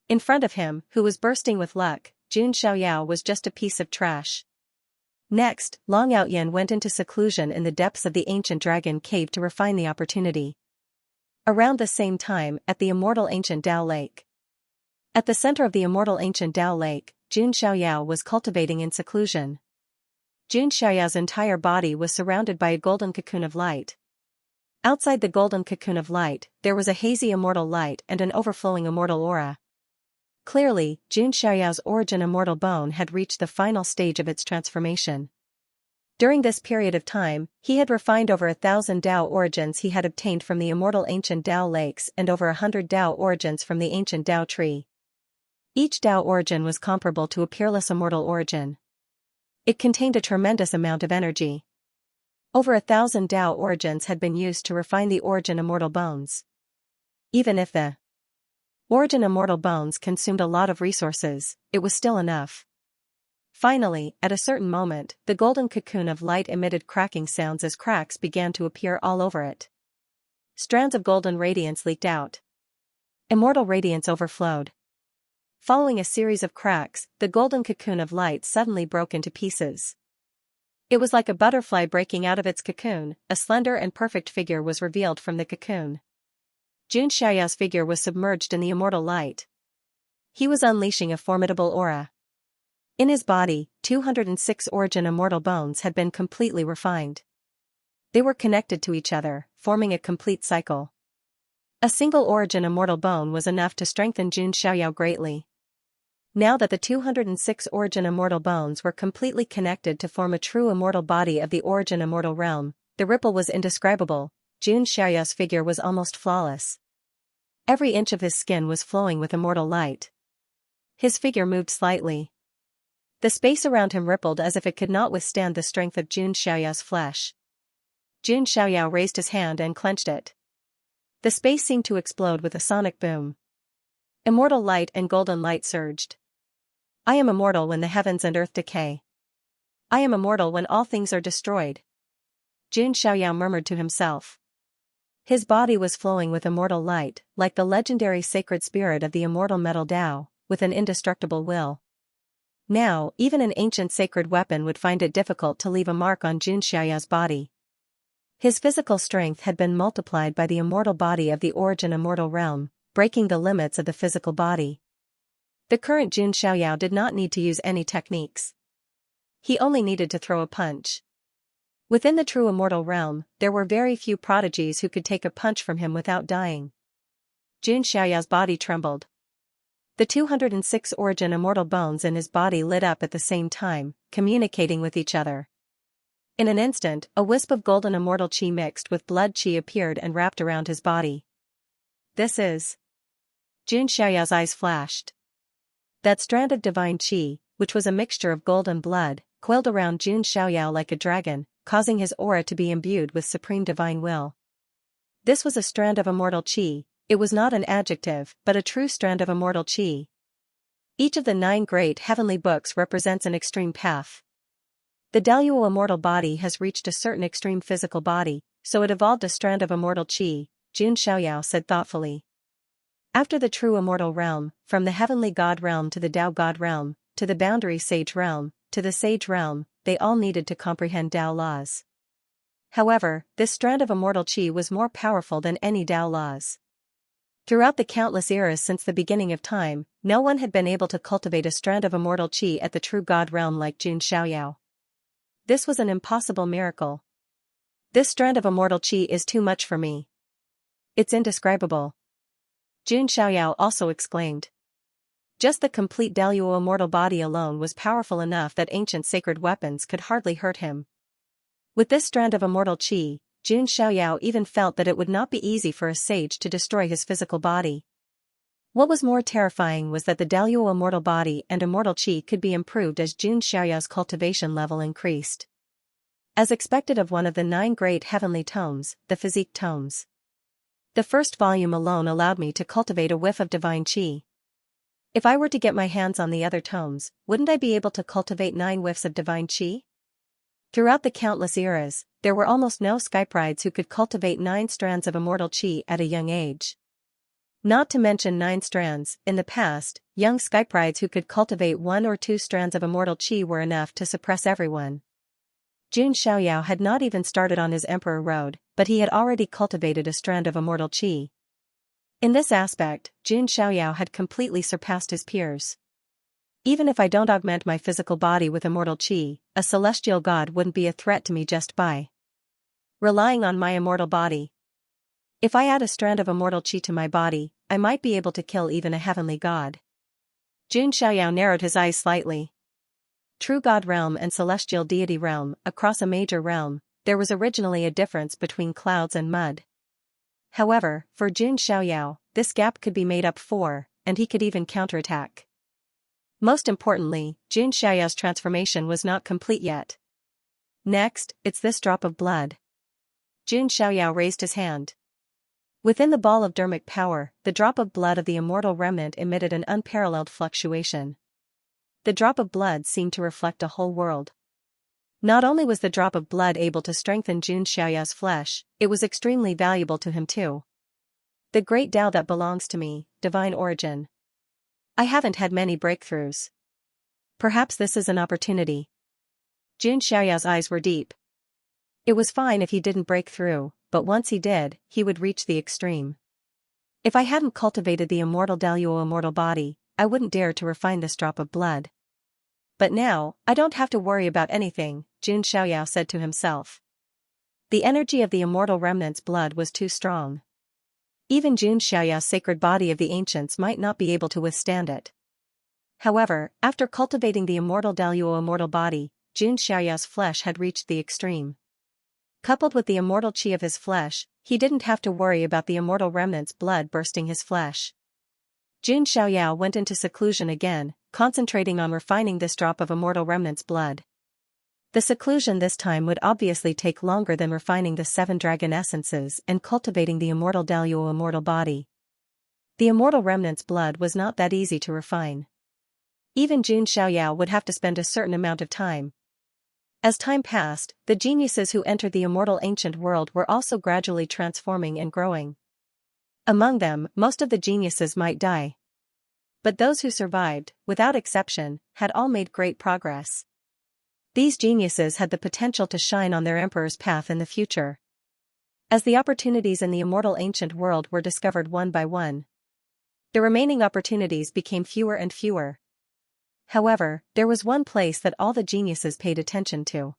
In front of him, who was bursting with luck, Jun Xiaoyao was just a piece of trash. Next, Long Outyen went into seclusion in the depths of the ancient dragon cave to refine the opportunity. Around the same time, at the immortal ancient Dao Lake. At the center of the immortal ancient Dao Lake, Jun Xiaoyao was cultivating in seclusion. Jun Xiaoyao's entire body was surrounded by a golden cocoon of light. Outside the golden cocoon of light, there was a hazy immortal light and an overflowing immortal aura. Clearly, Jun Xiaoyao's origin immortal bone had reached the final stage of its transformation. During this period of time, he had refined over 1,000 Dao origins he had obtained from the immortal ancient Dao lakes and over 100 Dao origins from the ancient Dao tree. Each Dao origin was comparable to a peerless immortal origin. It contained a tremendous amount of energy. Over 1,000 Dao origins had been used to refine the origin immortal bones. Even if the origin immortal bones consumed a lot of resources, it was still enough. Finally, at a certain moment, the golden cocoon of light emitted cracking sounds as cracks began to appear all over it. Strands of golden radiance leaked out. Immortal radiance overflowed. Following a series of cracks, the golden cocoon of light suddenly broke into pieces. It was like a butterfly breaking out of its cocoon. A slender and perfect figure was revealed from the cocoon. Jun Xiaoyao's figure was submerged in the immortal light. He was unleashing a formidable aura. In his body, 206 origin immortal bones had been completely refined. They were connected to each other, forming a complete cycle. A single origin immortal bone was enough to strengthen Jun Xiaoyao greatly. Now that the 206 origin immortal bones were completely connected to form a true immortal body of the origin immortal realm, the ripple was indescribable. Jun Xiaoyao's figure was almost flawless. Every inch of his skin was flowing with immortal light. His figure moved slightly. The space around him rippled as if it could not withstand the strength of Jun Xiaoyao's flesh. Jun Xiaoyao raised his hand and clenched it. The space seemed to explode with a sonic boom. Immortal light and golden light surged. I am immortal when the heavens and earth decay. I am immortal when all things are destroyed. Jun Xiaoyao murmured to himself. His body was flowing with immortal light, like the legendary sacred spirit of the immortal metal Dao, with an indestructible will. Now, even an ancient sacred weapon would find it difficult to leave a mark on Jun Xiaoyao's body. His physical strength had been multiplied by the immortal body of the origin immortal realm, breaking the limits of the physical body. The current Jun Xiaoyao did not need to use any techniques. He only needed to throw a punch. Within the true immortal realm, there were very few prodigies who could take a punch from him without dying. Jun Xiaoyao's body trembled. The 206 origin immortal bones in his body lit up at the same time, communicating with each other. In an instant, a wisp of golden immortal qi mixed with blood qi appeared and wrapped around his body. This is... Jun Xiaoyao's eyes flashed. That strand of divine qi, which was a mixture of gold and blood, coiled around Jun Xiaoyao like a dragon, causing his aura to be imbued with supreme divine will. This was a strand of immortal qi. It was not an adjective, but a true strand of immortal qi. Each of the 9 great heavenly books represents an extreme path. The Daluo immortal body has reached a certain extreme physical body, so it evolved a strand of immortal qi, Jun Xiaoyao said thoughtfully. After the true immortal realm, from the heavenly god realm to the Dao god realm, to the boundary sage realm, to the sage realm, they all needed to comprehend Dao laws. However, this strand of immortal qi was more powerful than any Dao laws. Throughout the countless eras since the beginning of time, no one had been able to cultivate a strand of immortal qi at the true god realm like Jun Xiaoyao. This was an impossible miracle. This strand of immortal qi is too much for me. It's indescribable. Jun Xiaoyao also exclaimed. Just the complete Daluo immortal body alone was powerful enough that ancient sacred weapons could hardly hurt him. With this strand of immortal qi, Jun Xiaoyao even felt that it would not be easy for a sage to destroy his physical body. What was more terrifying was that the Daluo immortal body and immortal qi could be improved as Jun Xiaoyao's cultivation level increased. As expected of one of the 9 great heavenly tomes, the physique tomes. The first volume alone allowed me to cultivate a whiff of divine qi. If I were to get my hands on the other tomes, wouldn't I be able to cultivate 9 whiffs of divine qi? Throughout the countless eras, there were almost no Skyprides who could cultivate 9 strands of immortal qi at a young age. Not to mention 9 strands. In the past, young Skyprides who could cultivate 1 or 2 strands of immortal qi were enough to suppress everyone. Jun Xiaoyao had not even started on his emperor road, but he had already cultivated a strand of immortal qi. In this aspect, Jun Xiaoyao had completely surpassed his peers. Even if I don't augment my physical body with immortal qi, a celestial god wouldn't be a threat to me just by relying on my immortal body. If I add a strand of immortal qi to my body, I might be able to kill even a heavenly god. Jun Xiaoyao narrowed his eyes slightly. True god realm and celestial deity realm. Across a major realm, there was originally a difference between clouds and mud. However, for Jun Xiaoyao, this gap could be made up for, and he could even counterattack. Most importantly, Jun Xiaoyao's transformation was not complete yet. Next, it's this drop of blood. Jun Xiaoyao raised his hand. Within the ball of dermic power, the drop of blood of the immortal remnant emitted an unparalleled fluctuation. The drop of blood seemed to reflect a whole world. Not only was the drop of blood able to strengthen Jun Xiaoyao's flesh, it was extremely valuable to him too. The great Tao that belongs to me, divine origin. I haven't had many breakthroughs. Perhaps this is an opportunity. Jun Xiaoyao's eyes were deep. It was fine if he didn't break through, but once he did, he would reach the extreme. If I hadn't cultivated the immortal Daluo immortal body, I wouldn't dare to refine this drop of blood. But now, I don't have to worry about anything, Jun Xiaoyao said to himself. The energy of the immortal remnant's blood was too strong. Even Jun Xiaoyao's sacred body of the ancients might not be able to withstand it. However, after cultivating the immortal Daluo immortal body, Jun Xiaoyao's flesh had reached the extreme. Coupled with the immortal qi of his flesh, he didn't have to worry about the immortal remnant's blood bursting his flesh. Jun Xiaoyao went into seclusion again, concentrating on refining this drop of immortal remnant's blood. The seclusion this time would obviously take longer than refining the 7 dragon essences and cultivating the immortal Daluo immortal body. The immortal remnant's blood was not that easy to refine. Even Jun Xiaoyao would have to spend a certain amount of time. As time passed, the geniuses who entered the immortal ancient world were also gradually transforming and growing. Among them, most of the geniuses might die. But those who survived, without exception, had all made great progress. These geniuses had the potential to shine on their emperor's path in the future. As the opportunities in the immortal ancient world were discovered one by one, the remaining opportunities became fewer and fewer. However, there was one place that all the geniuses paid attention to.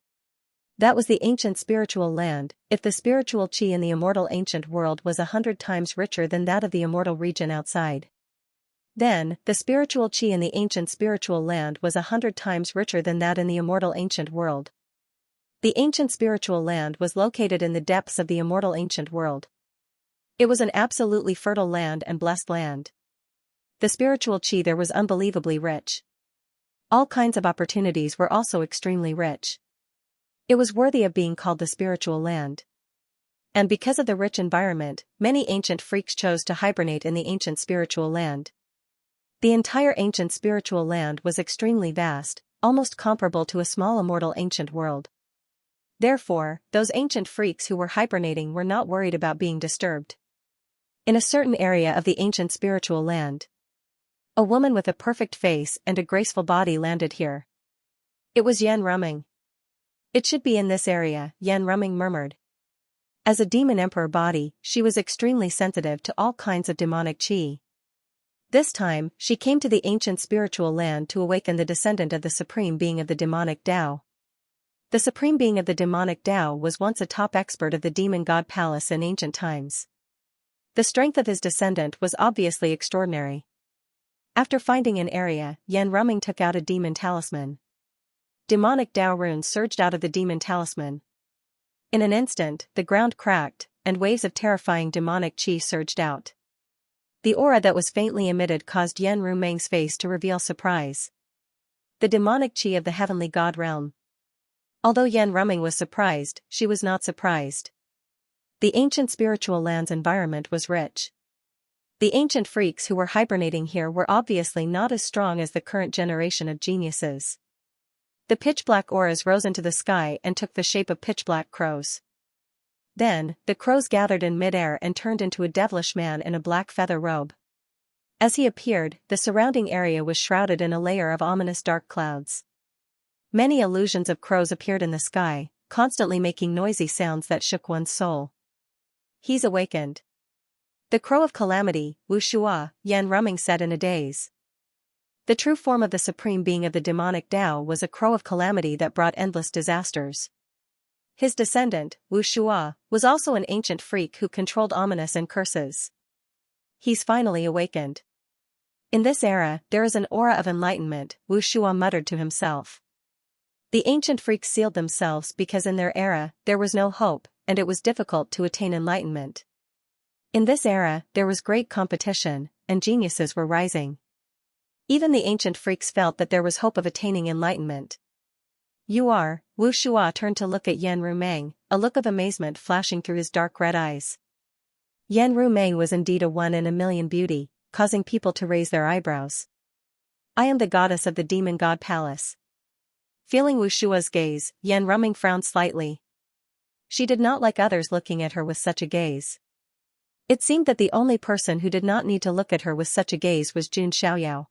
That was the ancient spiritual land. If the spiritual qi in the immortal ancient world was 100 times richer than that of the immortal region outside, then, the spiritual qi in the ancient spiritual land was 100 times richer than that in the immortal ancient world. The ancient spiritual land was located in the depths of the immortal ancient world. It was an absolutely fertile land and blessed land. The spiritual qi there was unbelievably rich. All kinds of opportunities were also extremely rich. It was worthy of being called the spiritual land. And because of the rich environment, many ancient freaks chose to hibernate in the ancient spiritual land. The entire ancient spiritual land was extremely vast, almost comparable to a small immortal ancient world. Therefore, those ancient freaks who were hibernating were not worried about being disturbed. In a certain area of the ancient spiritual land, a woman with a perfect face and a graceful body landed here. It was Yan Rumming. It should be in this area, Yan Rumming murmured. As a demon emperor body, she was extremely sensitive to all kinds of demonic qi. This time, she came to the ancient spiritual land to awaken the descendant of the supreme being of the demonic Tao. The supreme being of the demonic Tao was once a top expert of the demon god palace in ancient times. The strength of his descendant was obviously extraordinary. After finding an area, Yan Rumming took out a demon talisman. Demonic Tao runes surged out of the demon talisman. In an instant, the ground cracked, and waves of terrifying demonic qi surged out. The aura that was faintly emitted caused Yan Rumeng's face to reveal surprise. The demonic qi of the heavenly god realm. Although Yan Rumming was surprised, she was not surprised. The ancient spiritual land's environment was rich. The ancient freaks who were hibernating here were obviously not as strong as the current generation of geniuses. The pitch-black auras rose into the sky and took the shape of pitch-black crows. Then, the crows gathered in midair and turned into a devilish man in a black feather robe. As he appeared, the surrounding area was shrouded in a layer of ominous dark clouds. Many illusions of crows appeared in the sky, constantly making noisy sounds that shook one's soul. He's awakened. The crow of calamity, Wu Shua, Yan Ruming said in a daze. The true form of the supreme being of the demonic Tao was a crow of calamity that brought endless disasters. His descendant, Wu Shua, was also an ancient freak who controlled ominous and curses. He's finally awakened. In this era, there is an aura of enlightenment, Wu Shua muttered to himself. The ancient freaks sealed themselves because in their era, there was no hope, and it was difficult to attain enlightenment. In this era, there was great competition, and geniuses were rising. Even the ancient freaks felt that there was hope of attaining enlightenment. You are, Wu Shua turned to look at Yan Rumeng, a look of amazement flashing through his dark red eyes. Yan Rumeng was indeed a one-in-a-million beauty, causing people to raise their eyebrows. I am the goddess of the demon god palace. Feeling Wu Shua's gaze, Yan Rumeng frowned slightly. She did not like others looking at her with such a gaze. It seemed that the only person who did not need to look at her with such a gaze was Jun Xiaoyao.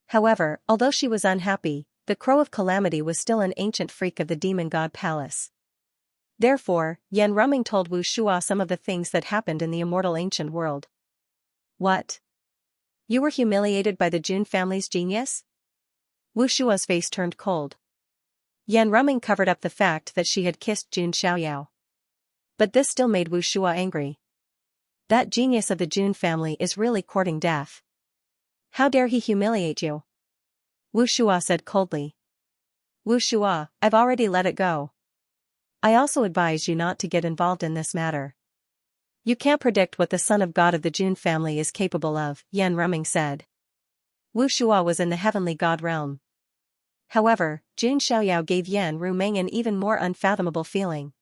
However, although she was unhappy, the crow of calamity was still an ancient freak of the demon god palace. Therefore, Yan Ruming told Wu Shua some of the things that happened in the immortal ancient world. What? You were humiliated by the Jun family's genius? Wu Shua's face turned cold. Yan Ruming covered up the fact that she had kissed Jun Xiaoyao. But this still made Wu Shua angry. That genius of the Jun family is really courting death. How dare he humiliate you? Wu Shua said coldly. Wu Shua, I've already let it go. I also advise you not to get involved in this matter. You can't predict what the son of God of the Jun family is capable of, Yan Ruming said. Wu Shua was in the heavenly god realm. However, Jun Xiaoyao gave Yan Rumeng an even more unfathomable feeling.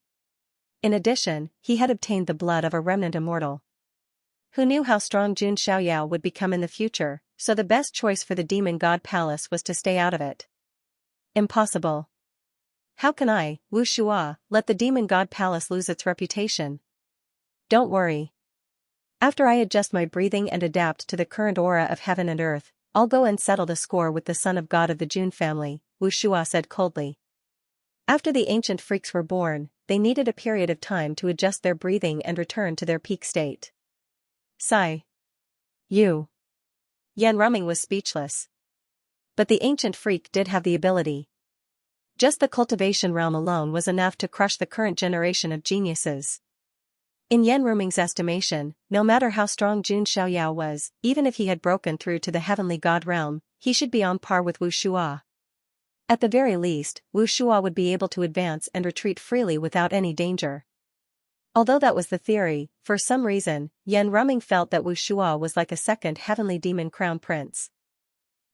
In addition, he had obtained the blood of a remnant immortal. Who knew how strong Jun Xiaoyao would become in the future, so the best choice for the demon god palace was to stay out of it. Impossible. How can I, Wu Shua, let the demon god palace lose its reputation? Don't worry. After I adjust my breathing and adapt to the current aura of heaven and earth, I'll go and settle the score with the son of God of the Jun family, Wu Shua said coldly. After the ancient freaks were born, they needed a period of time to adjust their breathing and return to their peak state. Sigh. You. Yan Ruming was speechless. But the ancient freak did have the ability. Just the cultivation realm alone was enough to crush the current generation of geniuses. In Yan Ruming's estimation, no matter how strong Jun Xiaoyao was, even if he had broken through to the heavenly god realm, he should be on par with Wu Shua. At the very least, Wu Shua would be able to advance and retreat freely without any danger. Although that was the theory, for some reason, Yan Ruming felt that Wu Shua was like a second heavenly demon crown prince.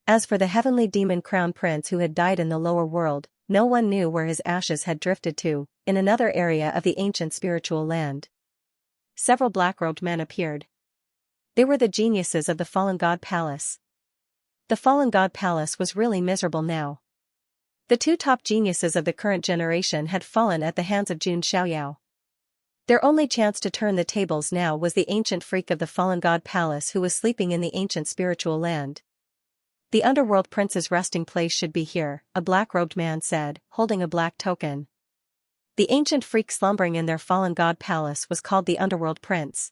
As for the heavenly demon crown prince who had died in the lower world, no one knew where his ashes had drifted to, in another area of the ancient spiritual land. Several black-robed men appeared. They were the geniuses of the fallen god palace. The fallen god palace was really miserable now. The two top geniuses of the current generation had fallen at the hands of Jun Xiaoyao. Their only chance to turn the tables now was the ancient freak of the fallen god palace who was sleeping in the ancient spiritual land. The underworld prince's resting place should be here, a black-robed man said, holding a black token. The ancient freak slumbering in their fallen god palace was called the underworld prince.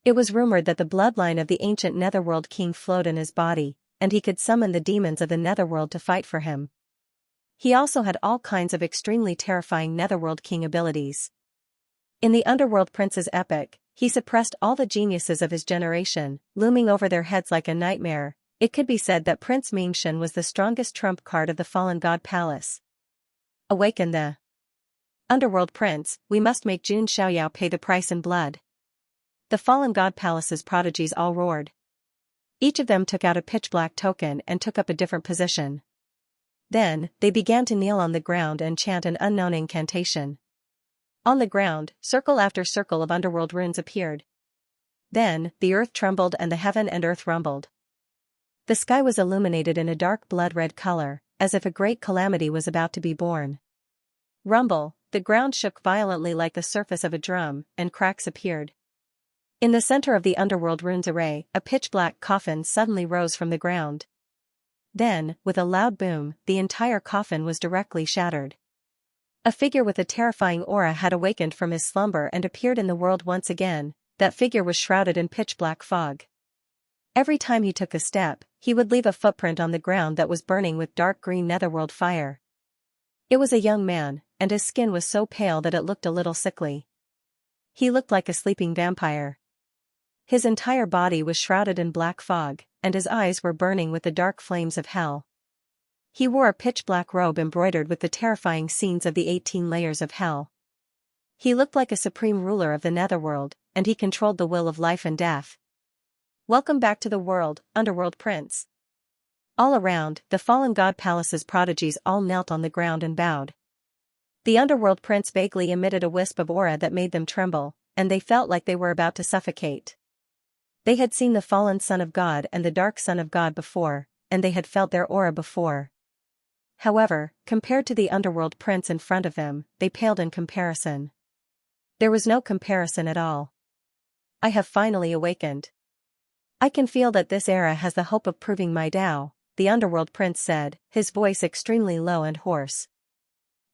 It was rumored that the bloodline of the ancient netherworld king flowed in his body, and he could summon the demons of the netherworld to fight for him. He also had all kinds of extremely terrifying netherworld king abilities. In the underworld prince's epic, he suppressed all the geniuses of his generation, looming over their heads like a nightmare. It could be said that Prince Mingshan was the strongest trump card of the fallen god palace. Awaken the underworld prince, we must make Jun Xiaoyao pay the price in blood. The fallen god palace's prodigies all roared. Each of them took out a pitch-black token and took up a different position. Then, they began to kneel on the ground and chant an unknown incantation. On the ground, circle after circle of underworld runes appeared. Then, the earth trembled and the heaven and earth rumbled. The sky was illuminated in a dark blood-red color, as if a great calamity was about to be born. Rumble, the ground shook violently like the surface of a drum, and cracks appeared. In the center of the underworld runes array, a pitch-black coffin suddenly rose from the ground. Then, with a loud boom, the entire coffin was directly shattered. A figure with a terrifying aura had awakened from his slumber and appeared in the world once again. That figure was shrouded in pitch-black fog. Every time he took a step, he would leave a footprint on the ground that was burning with dark green netherworld fire. It was a young man, and his skin was so pale that it looked a little sickly. He looked like a sleeping vampire. His entire body was shrouded in black fog, and his eyes were burning with the dark flames of hell. He wore a pitch-black robe embroidered with the terrifying scenes of the 18 layers of hell. He looked like a supreme ruler of the netherworld, and he controlled the will of life and death. Welcome back to the world, Underworld Prince. All around, the fallen god palace's prodigies all knelt on the ground and bowed. The Underworld Prince vaguely emitted a wisp of aura that made them tremble, and they felt like they were about to suffocate. They had seen the fallen Son of God and the Dark Son of God before, and they had felt their aura before. However, compared to the Underworld Prince in front of them, they paled in comparison. There was no comparison at all. I have finally awakened. I can feel that this era has the hope of proving my Tao, the Underworld Prince said, his voice extremely low and hoarse.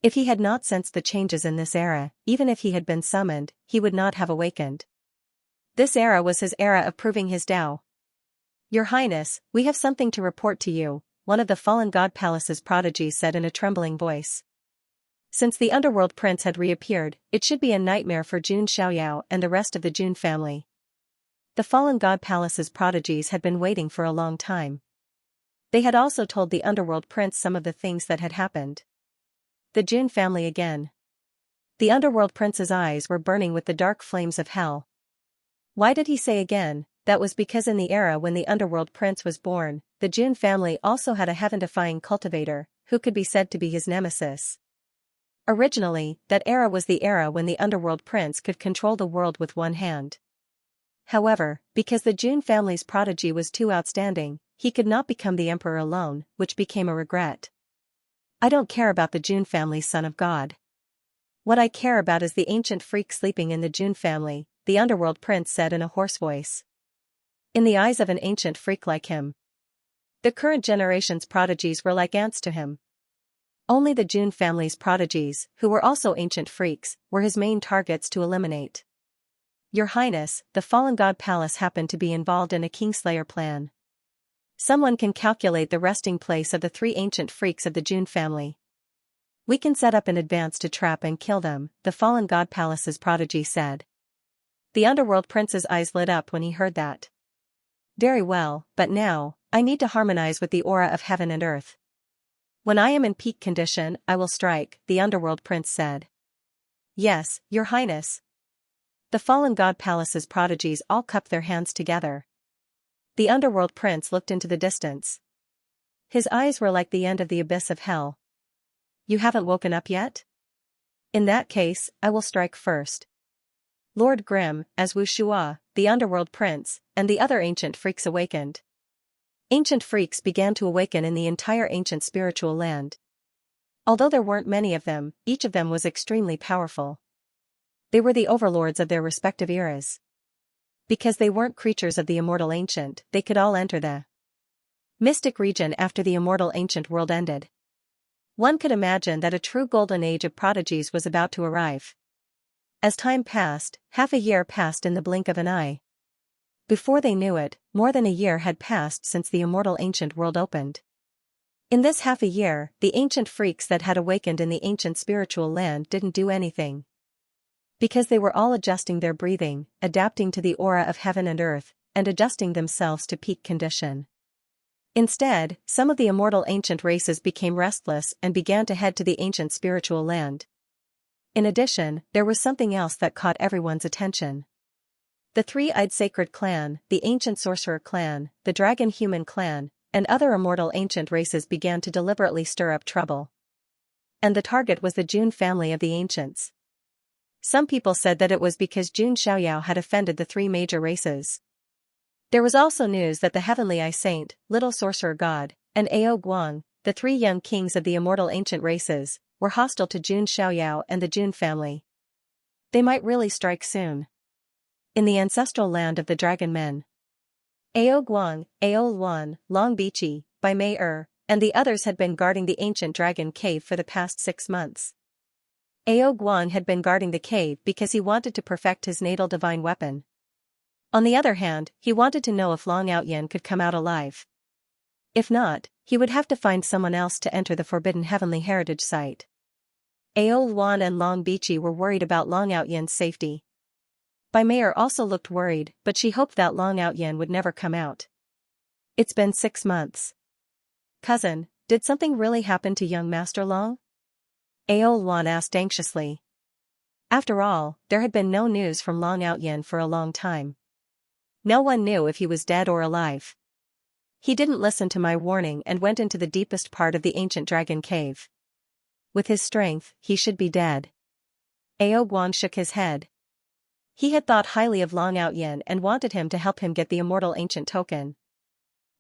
If he had not sensed the changes in this era, even if he had been summoned, he would not have awakened. This era was his era of proving his Tao. Your Highness, we have something to report to you, one of the fallen god palace's prodigies said in a trembling voice. Since the Underworld Prince had reappeared, it should be a nightmare for Xianxia and the rest of the Jun family. The fallen god palace's prodigies had been waiting for a long time. They had also told the Underworld Prince some of the things that had happened. The Jun family again. The Underworld Prince's eyes were burning with the dark flames of hell. Why did he say again? That was because in the era when the Underworld Prince was born, the Jun family also had a heaven-defying cultivator, who could be said to be his nemesis. Originally, that era was the era when the Underworld Prince could control the world with one hand. However, because the Jun family's prodigy was too outstanding, he could not become the emperor alone, which became a regret. I don't care about the Jun family's son of God. What I care about is the ancient freak sleeping in the Jun family, the Underworld Prince said in a hoarse voice. In the eyes of an ancient freak like him, the current generation's prodigies were like ants to him. Only the Jun family's prodigies, who were also ancient freaks, were his main targets to eliminate. Your Highness, the fallen god palace happened to be involved in a Kingslayer plan. Someone can calculate the resting place of the 3 ancient freaks of the Jun family. We can set up in advance to trap and kill them, the fallen god palace's prodigy said. The Underworld Prince's eyes lit up when he heard that. Very well, but now, I need to harmonize with the aura of heaven and earth. When I am in peak condition, I will strike, the Underworld Prince said. Yes, Your Highness. The fallen god palace's prodigies all cupped their hands together. The Underworld Prince looked into the distance. His eyes were like the end of the abyss of hell. You haven't woken up yet? In that case, I will strike first. Lord Grimm, as Wu Shua, the Underworld Prince, and the other ancient freaks awakened. Ancient freaks began to awaken in the entire ancient spiritual land. Although there weren't many of them, each of them was extremely powerful. They were the overlords of their respective eras. Because they weren't creatures of the immortal ancient, they could all enter the mystic region after the immortal ancient world ended. One could imagine that a true golden age of prodigies was about to arrive. As time passed, half a year passed in the blink of an eye. Before they knew it, more than a year had passed since the immortal ancient world opened. In this half a year, the ancient freaks that had awakened in the ancient spiritual land didn't do anything. Because they were all adjusting their breathing, adapting to the aura of heaven and earth, and adjusting themselves to peak condition. Instead, some of the immortal ancient races became restless and began to head to the ancient spiritual land. In addition, there was something else that caught everyone's attention. The 3-eyed sacred clan, the ancient sorcerer clan, the dragon human clan, and other immortal ancient races began to deliberately stir up trouble. And the target was the Jun family of the ancients. Some people said that it was because Jun Xiaoyao had offended the three major races. There was also news that the Heavenly Eye Saint, Little Sorcerer God, and Ao Guang, the three young kings of the immortal ancient races, were hostile to Jun Xiaoyao and the Jun family. They might really strike soon. In the ancestral land of the Dragon Men, Ao Guang, Ao Luan, Long Bichi, Bai Mei and the others had been guarding the ancient dragon cave for the past 6 months. Ao Guang had been guarding the cave because he wanted to perfect his natal divine weapon. On the other hand, he wanted to know if Long Outyen could come out alive. If not, he would have to find someone else to enter the forbidden heavenly heritage site. Ao Luan and Long Bichi were worried about Long Outyen's safety. Bai Mei also looked worried, but she hoped that Long Outyen would never come out. It's been 6 months. Cousin, did something really happen to young Master Long? Ao Luan asked anxiously. After all, there had been no news from Long Outyen for a long time. No one knew if he was dead or alive. He didn't listen to my warning and went into the deepest part of the ancient dragon cave. With his strength, he should be dead. Ao Guang shook his head. He had thought highly of Long Outyen and wanted him to help him get the immortal ancient token.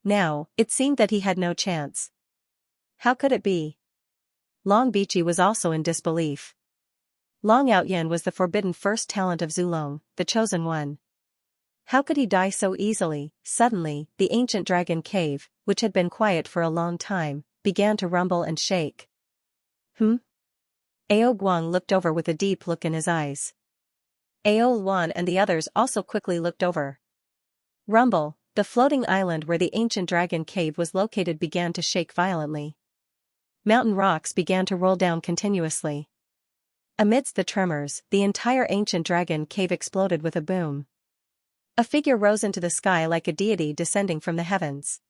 Now, it seemed that he had no chance. How could it be? Long Bichi was also in disbelief. Long Outyen was the forbidden first talent of Zulong, the chosen one. How could he die so easily? Suddenly, the ancient dragon cave, which had been quiet for a long time, began to rumble and shake. Ao Guang looked over with a deep look in his eyes. Ao Luan and the others also quickly looked over. Rumble, the floating island where the ancient dragon cave was located began to shake violently. Mountain rocks began to roll down continuously. Amidst the tremors, the entire ancient dragon cave exploded with a boom. A figure rose into the sky like a deity descending from the heavens.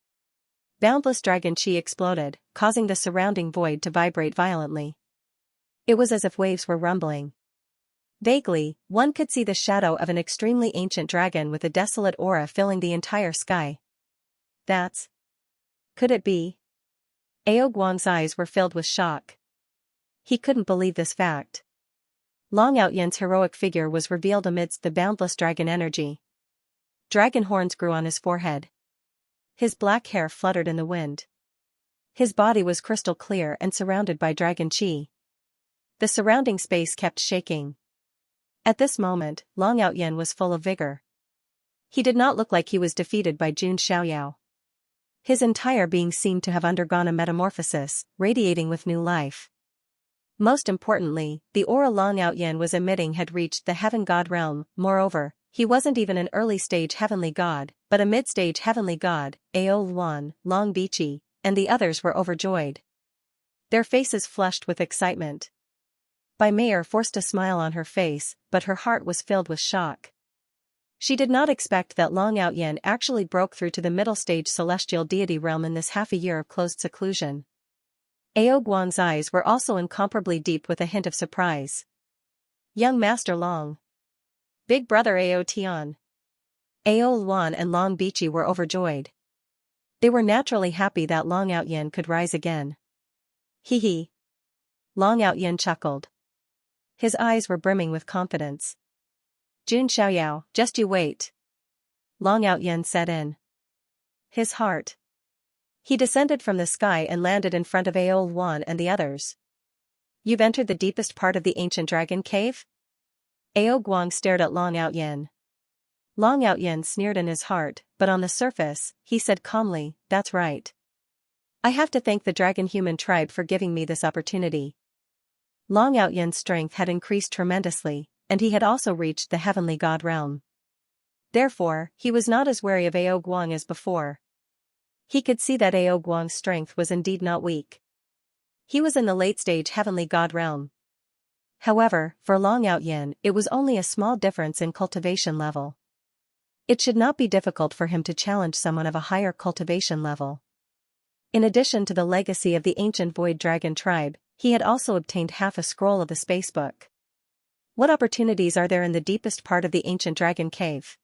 Boundless dragon chi exploded, causing the surrounding void to vibrate violently. It was as if waves were rumbling. Vaguely, one could see the shadow of an extremely ancient dragon with a desolate aura filling the entire sky. Could it be? Ao Guang's eyes were filled with shock. He couldn't believe this fact. Long Outyen's heroic figure was revealed amidst the boundless dragon energy. Dragon horns grew on his forehead. His black hair fluttered in the wind. His body was crystal clear and surrounded by dragon chi. The surrounding space kept shaking. At this moment, Long Outyen was full of vigor. He did not look like he was defeated by Jun Xiaoyao. His entire being seemed to have undergone a metamorphosis, radiating with new life. Most importantly, the aura Long Outyen was emitting had reached the heaven god realm. Moreover, he wasn't even an early-stage heavenly god, but a mid-stage heavenly god. Ao Luan, Long Bichi, and the others were overjoyed. Their faces flushed with excitement. Bai Mei forced a smile on her face, but her heart was filled with shock. She did not expect that Long Outyen actually broke through to the middle-stage celestial deity realm in this half a year of closed seclusion. Ao Guang's eyes were also incomparably deep with a hint of surprise. Young Master Long. Big brother Ao Tian. Ao Luan and Long Bichi were overjoyed. They were naturally happy that Long Outyen could rise again. Hee. Long Outyen chuckled. His eyes were brimming with confidence. Jun Xiaoyao, just you wait. Long Outyen set in. His heart. He descended from the sky and landed in front of Ao Luan and the others. You've entered the deepest part of the ancient dragon cave? Ao Guang stared at Long Outyen. Long Outyen sneered in his heart, but on the surface, he said calmly, that's right. I have to thank the dragon human tribe for giving me this opportunity. Long Outyen's strength had increased tremendously, and he had also reached the heavenly god realm. Therefore, he was not as wary of Ao Guang as before. He could see that Ao Guang's strength was indeed not weak. He was in the late-stage heavenly god realm. However, for Long Outyen, it was only a small difference in cultivation level. It should not be difficult for him to challenge someone of a higher cultivation level. In addition to the legacy of the ancient void dragon tribe, he had also obtained half a scroll of the spacebook. What opportunities are there in the deepest part of the ancient dragon cave?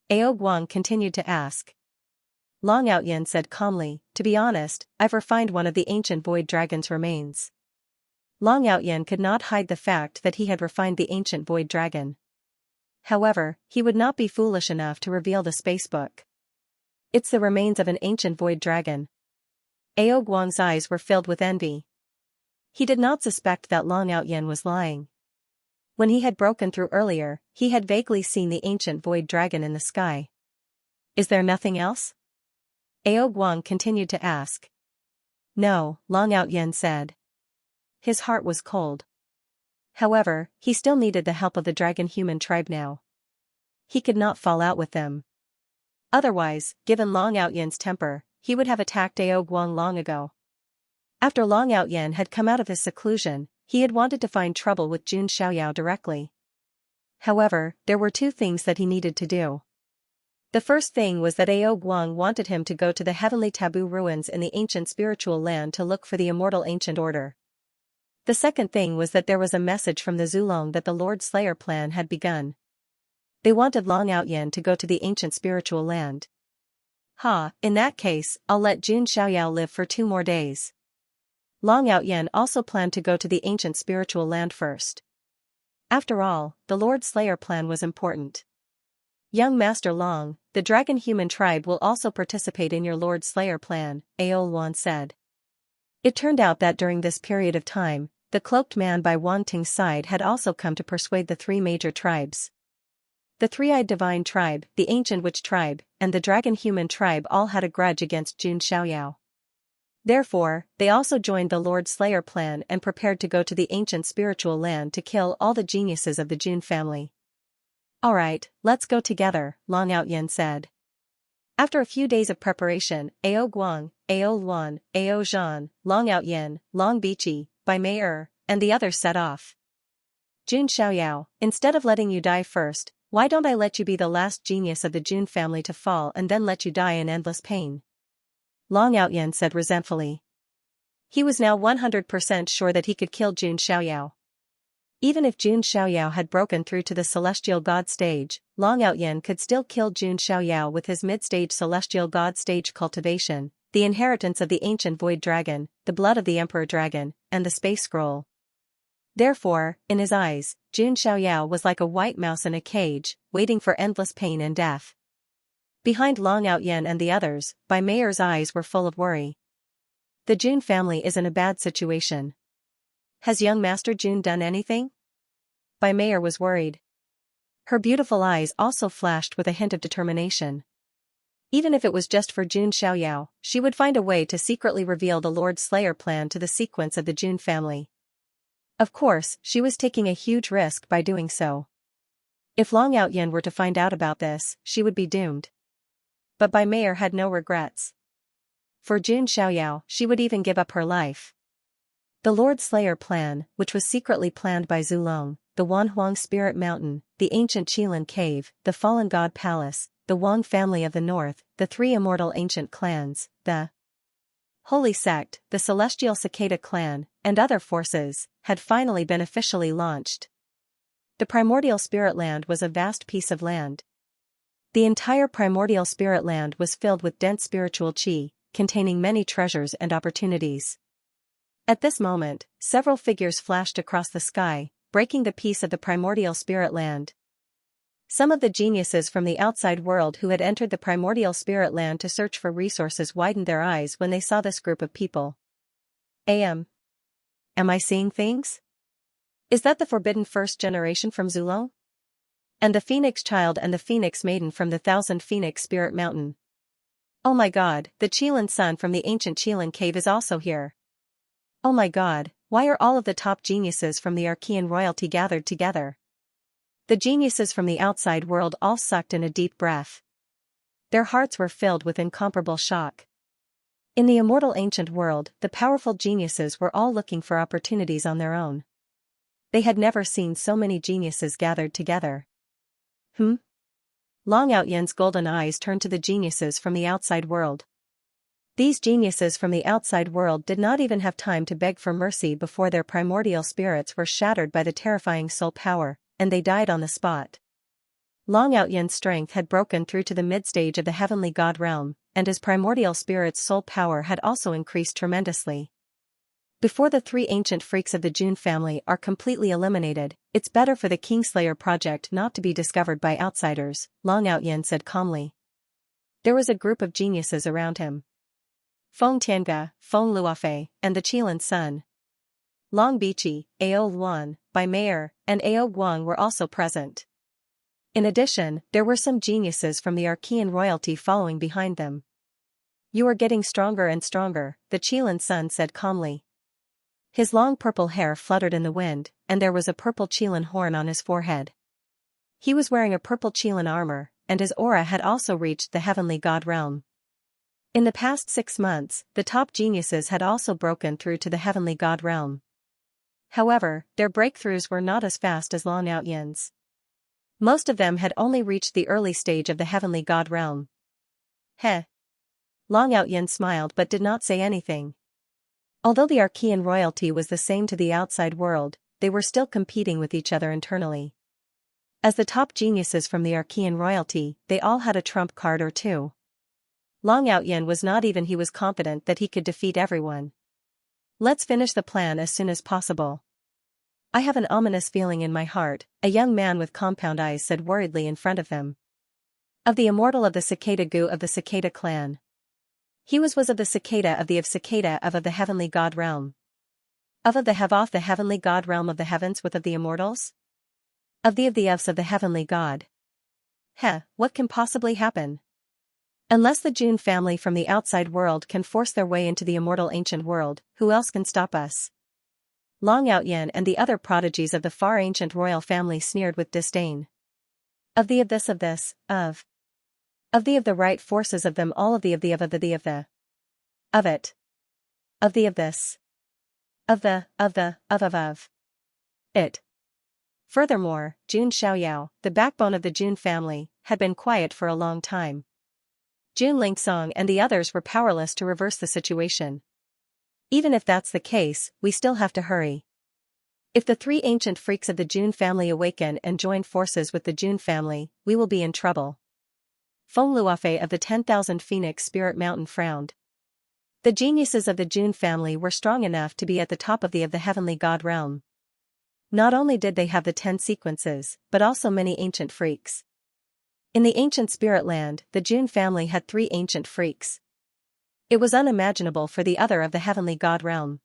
Ao Guang continued to ask. Long Outyen said calmly, to be honest, I've refined one of the ancient void dragon's remains. Long Outyen could not hide the fact that he had refined the ancient void dragon. However, he would not be foolish enough to reveal the spacebook. It's the remains of an ancient void dragon. Ao Guang's eyes were filled with envy. He did not suspect that Long Outyen was lying. When he had broken through earlier, he had vaguely seen the ancient void dragon in the sky. Is there nothing else? Ao Guang continued to ask. No, Long Outyen said. His heart was cold. However, he still needed the help of the dragon human tribe now. He could not fall out with them. Otherwise, given Long Outyen's temper, he would have attacked Ao Guang long ago. After Long Outyen had come out of his seclusion, he had wanted to find trouble with Jun Xiaoyao directly. However, there were two things that he needed to do. The first thing was that Ao Guang wanted him to go to the heavenly taboo ruins in the ancient spiritual land to look for the immortal ancient order. The second thing was that there was a message from the Zulong that the Lord Slayer plan had begun. They wanted Long Outyen to go to the ancient spiritual land. In that case, I'll let Jun Xiaoyao live for 2 more days. Long Outyen also planned to go to the ancient spiritual land first. After all, the Lord Slayer plan was important. Young Master Long, the dragon human tribe will also participate in your Lord Slayer plan, Ao Luan said. It turned out that during this period of time, the cloaked man by Wan Ting's side had also come to persuade the 3 major tribes. The three-eyed divine tribe, the ancient witch tribe, and the dragon human tribe all had a grudge against Jun Xiaoyao. Therefore, they also joined the Lord Slayer plan and prepared to go to the ancient spiritual land to kill all the geniuses of the Jun family. Alright, let's go together, Long Outyen said. After a few days of preparation, Ao Guang, Ao Luan, Ao Zhan, Long Outyen, Long Bichi, Bai Mei and the others set off. Jun Xiaoyao, instead of letting you die first, why don't I let you be the last genius of the Jun family to fall and then let you die in endless pain? Long Outyen said resentfully. He was now 100% sure that he could kill Jun Xiaoyao. Even if Jun Xiaoyao had broken through to the celestial god stage, Long Outyen could still kill Jun Xiaoyao with his mid-stage celestial god stage cultivation, the inheritance of the ancient void dragon, the blood of the emperor dragon, and the space scroll. Therefore, in his eyes, Jun Xiaoyao was like a white mouse in a cage, waiting for endless pain and death. Behind Long Outyen and the others, Bai Mei's eyes were full of worry. The Jun family is in a bad situation. Has young Master Jun done anything? Bai Mei was worried. Her beautiful eyes also flashed with a hint of determination. Even if it was just for Jun Xiaoyao, she would find a way to secretly reveal the Lord Slayer plan to the sequence of the Jun family. Of course, she was taking a huge risk by doing so. If Long Outyen were to find out about this, she would be doomed. But Bai Mei had no regrets. For Jun Xiaoyao, she would even give up her life. The Lord Slayer plan, which was secretly planned by Zulong, the Wanhuang Spirit Mountain, the ancient Qilin Cave, the Fallen God Palace, the Wang family of the North, the 3 immortal ancient clans, the Holy Sect, the Celestial Cicada clan, and other forces, had finally been officially launched. The primordial spirit land was a vast piece of land. The entire primordial spirit land was filled with dense spiritual qi, containing many treasures and opportunities. At this moment, several figures flashed across the sky, breaking the peace of the primordial spirit land. Some of the geniuses from the outside world who had entered the primordial spirit land to search for resources widened their eyes when they saw this group of people. Am I seeing things? Is that the forbidden first generation from Zulong? And the Phoenix Child and the Phoenix Maiden from the Thousand Phoenix Spirit Mountain? Oh my god, the Qilin Sun from the ancient Qilin Cave is also here. Oh my god, why are all of the top geniuses from the Archean royalty gathered together? The geniuses from the outside world all sucked in a deep breath. Their hearts were filled with incomparable shock. In the immortal ancient world, the powerful geniuses were all looking for opportunities on their own. They had never seen so many geniuses gathered together. Long Outyen's golden eyes turned to the geniuses from the outside world. These geniuses from the outside world did not even have time to beg for mercy before their primordial spirits were shattered by the terrifying soul power, and they died on the spot. Long Outyen's strength had broken through to the mid-stage of the heavenly god realm, and his primordial spirit's soul power had also increased tremendously. Before the three ancient freaks of the Jun family are completely eliminated, it's better for the Kingslayer project not to be discovered by outsiders, Long Outyin said calmly. There was a group of geniuses around him. Feng Tianga, Feng Luofei, and the Qilin Sun. Long Bichi, Ao Luan, Bai Meier, and Ao Guang were also present. In addition, there were some geniuses from the Archean royalty following behind them. You are getting stronger and stronger, the Qilin Sun said calmly. His long purple hair fluttered in the wind, and there was a purple Qilin horn on his forehead. He was wearing a purple Qilin armor, and his aura had also reached the heavenly god realm. In the past 6 months, the top geniuses had also broken through to the heavenly god realm. However, their breakthroughs were not as fast as Long Outyin's. Most of them had only reached the early stage of the heavenly god realm. Heh. Long Outyin smiled but did not say anything. Although the Archean royalty was the same to the outside world, they were still competing with each other internally. As the top geniuses from the Archean royalty, they all had a trump card or two. Long Outyin was not even he was confident that he could defeat everyone. Let's finish the plan as soon as possible. I have an ominous feeling in my heart, a young man with compound eyes said worriedly in front of them. Of the immortal of the cicada Gu of the cicada clan. He was of the cicada of cicada of the heavenly god realm. Of the Hevoth the heavenly god realm of the heavens with of the immortals? Of the ofs of the heavenly god. Heh, what can possibly happen? Unless the Jun family from the outside world can force their way into the immortal ancient world, who else can stop us? Long Outyin and the other prodigies of the far ancient royal family sneered with disdain. Of the of the right forces of them all of the of it. Of the of this. Of it. Furthermore, Jun Xiaoyao, the backbone of the Jun family, had been quiet for a long time. Jun Lingsong and the others were powerless to reverse the situation. Even if that's the case, we still have to hurry. If the three ancient freaks of the Jun family awaken and join forces with the Jun family, we will be in trouble. Feng Luofei of the 10,000 Phoenix Spirit Mountain frowned. The geniuses of the Jun family were strong enough to be at the top of the heavenly god realm. Not only did they have the 10 sequences, but also many ancient freaks. In the ancient spirit land, the Jun family had 3 ancient freaks. It was unimaginable for the other of the heavenly god realm.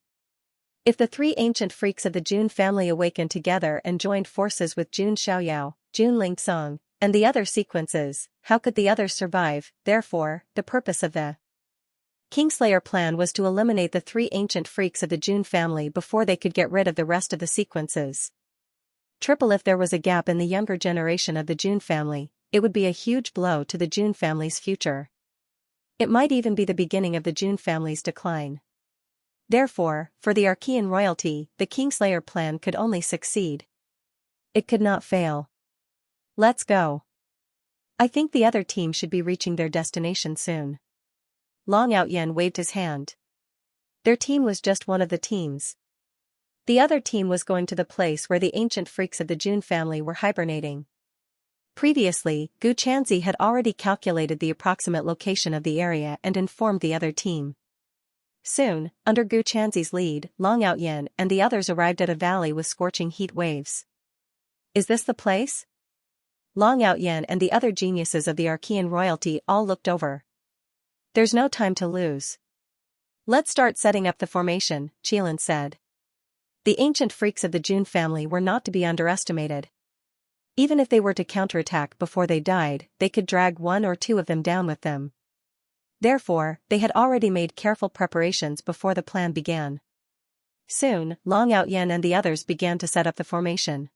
If the 3 ancient freaks of the Jun family awakened together and joined forces with Jun Xiaoyao, Jun Lingsong, and the other sequences, how could the others survive? Therefore, the purpose of the Kingslayer plan was to eliminate the 3 ancient freaks of the Jun family before they could get rid of the rest of the sequences. If there was a gap in the younger generation of the Jun family, it would be a huge blow to the Jun family's future. It might even be the beginning of the Jun family's decline. Therefore, for the Archean royalty, the Kingslayer plan could only succeed. It could not fail. Let's go. I think the other team should be reaching their destination soon. Long Outyin waved his hand. Their team was just one of the teams. The other team was going to the place where the ancient freaks of the Jun family were hibernating. Previously, Gu Chanzi had already calculated the approximate location of the area and informed the other team. Soon, under Gu Chanzi's lead, Long Outyin and the others arrived at a valley with scorching heat waves. Is this the place? Long Outyin and the other geniuses of the Archean royalty all looked over. There's no time to lose. Let's start setting up the formation, Qilin said. The ancient freaks of the Jun family were not to be underestimated. Even if they were to counterattack before they died, they could drag 1 or 2 of them down with them. Therefore, they had already made careful preparations before the plan began. Soon, Long Outyin and the others began to set up the formation.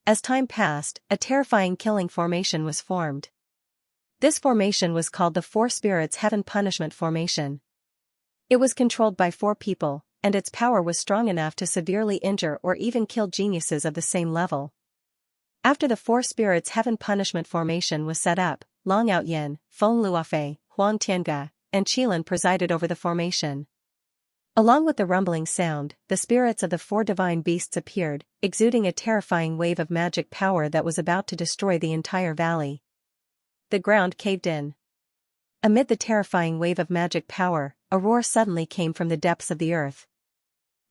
As time passed, a terrifying killing formation was formed. This formation was called the Four Spirits Heaven Punishment Formation. It was controlled by 4 people, and its power was strong enough to severely injure or even kill geniuses of the same level. After the Four Spirits Heaven Punishment Formation was set up, Long Outyin, Feng Luofei, Huang Tianga, and Qilin presided over the formation. Along with the rumbling sound, the spirits of the 4 divine beasts appeared, exuding a terrifying wave of magic power that was about to destroy the entire valley. The ground caved in. Amid the terrifying wave of magic power, a roar suddenly came from the depths of the earth.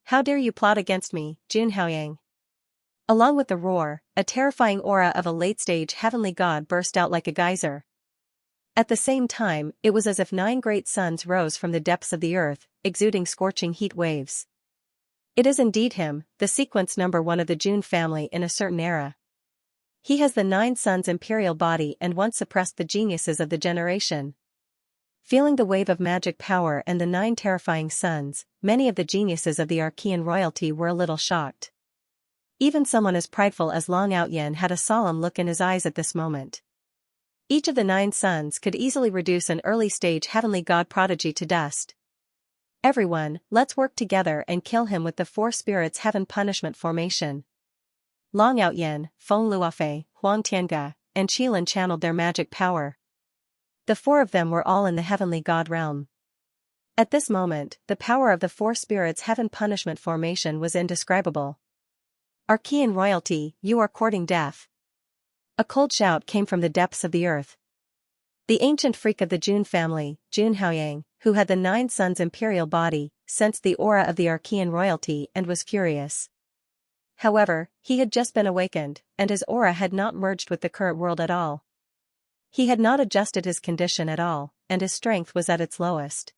How dare you plot against me, Xianxia? Along with the roar, a terrifying aura of a late-stage heavenly god burst out like a geyser. At the same time, it was as if 9 great suns rose from the depths of the earth, exuding scorching heat waves. It is indeed him, the sequence number 1 of the Jun family in a certain era. He has the 9 suns' imperial body and once suppressed the geniuses of the generation. Feeling the wave of magic power and the 9 terrifying suns, many of the geniuses of the Archean royalty were a little shocked. Even someone as prideful as Long Outyen had a solemn look in his eyes at this moment. Each of the 9 suns could easily reduce an early-stage heavenly god prodigy to dust. Everyone, let's work together and kill him with the 4 spirits heaven punishment formation. Long Outyen, Feng Luofei, Huang Tianga, and Qilin channeled their magic power. The 4 of them were all in the heavenly god realm. At this moment, the power of the 4 spirits heaven punishment formation was indescribable. Archean royalty, you are courting death. A cold shout came from the depths of the earth. The ancient freak of the Jun family, Jun Haoyang, who had the 9 suns' imperial body, sensed the aura of the Archean royalty and was furious. However, he had just been awakened, and his aura had not merged with the current world at all. He had not adjusted his condition at all, and his strength was at its lowest.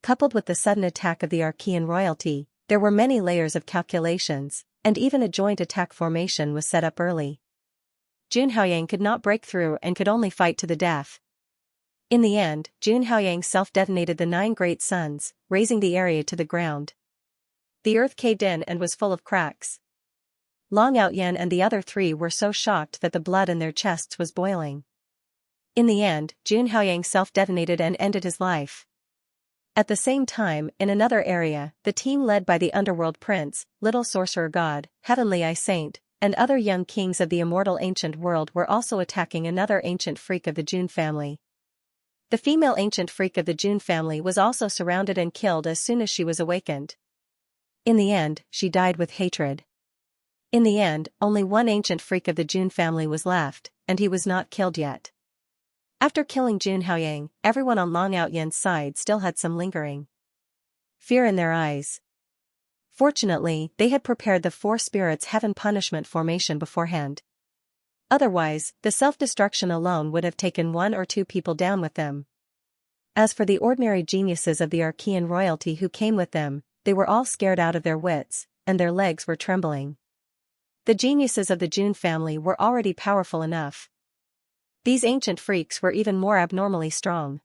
Coupled with the sudden attack of the Archean royalty, there were many layers of calculations, and even a joint attack formation was set up early. Jun Haoyang could not break through and could only fight to the death. In the end, Jun Haoyang self-detonated the 9 great suns, razing the area to the ground. The earth caved in and was full of cracks. Long Outyen and the other 3 were so shocked that the blood in their chests was boiling. In the end, Jun Haoyang self-detonated and ended his life. At the same time, in another area, the team led by the Underworld Prince, Little Sorcerer God, Heavenly Eye Saint, and other young kings of the immortal ancient world were also attacking another ancient freak of the Jun family. The female ancient freak of the Jun family was also surrounded and killed as soon as she was awakened. In the end, she died with hatred. In the end, only one ancient freak of the Jun family was left, and he was not killed yet. After killing Jun Haoyang, everyone on Long Outyen's side still had some lingering fear in their eyes. Fortunately, they had prepared the 4 spirits heaven punishment formation beforehand. Otherwise, the self-destruction alone would have taken 1 or 2 people down with them. As for the ordinary geniuses of the Archean royalty who came with them, they were all scared out of their wits, and their legs were trembling. The geniuses of the Jun family were already powerful enough. These ancient freaks were even more abnormally strong.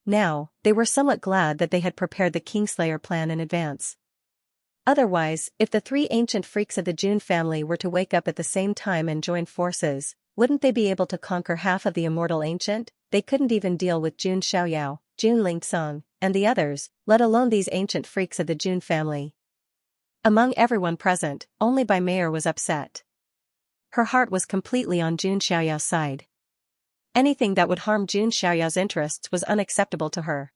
Now, they were somewhat glad that they had prepared the Kingslayer plan in advance. Otherwise, if the 3 ancient freaks of the Jun family were to wake up at the same time and join forces, wouldn't they be able to conquer half of the immortal ancient? They couldn't even deal with Jun Xiaoyao, Jun Lingsong, and the others, let alone these ancient freaks of the Jun family. Among everyone present, only Bai Meier was upset. Her heart was completely on Jun Xiaoyao's side. Anything that would harm Jun Xiaoyao's interests was unacceptable to her.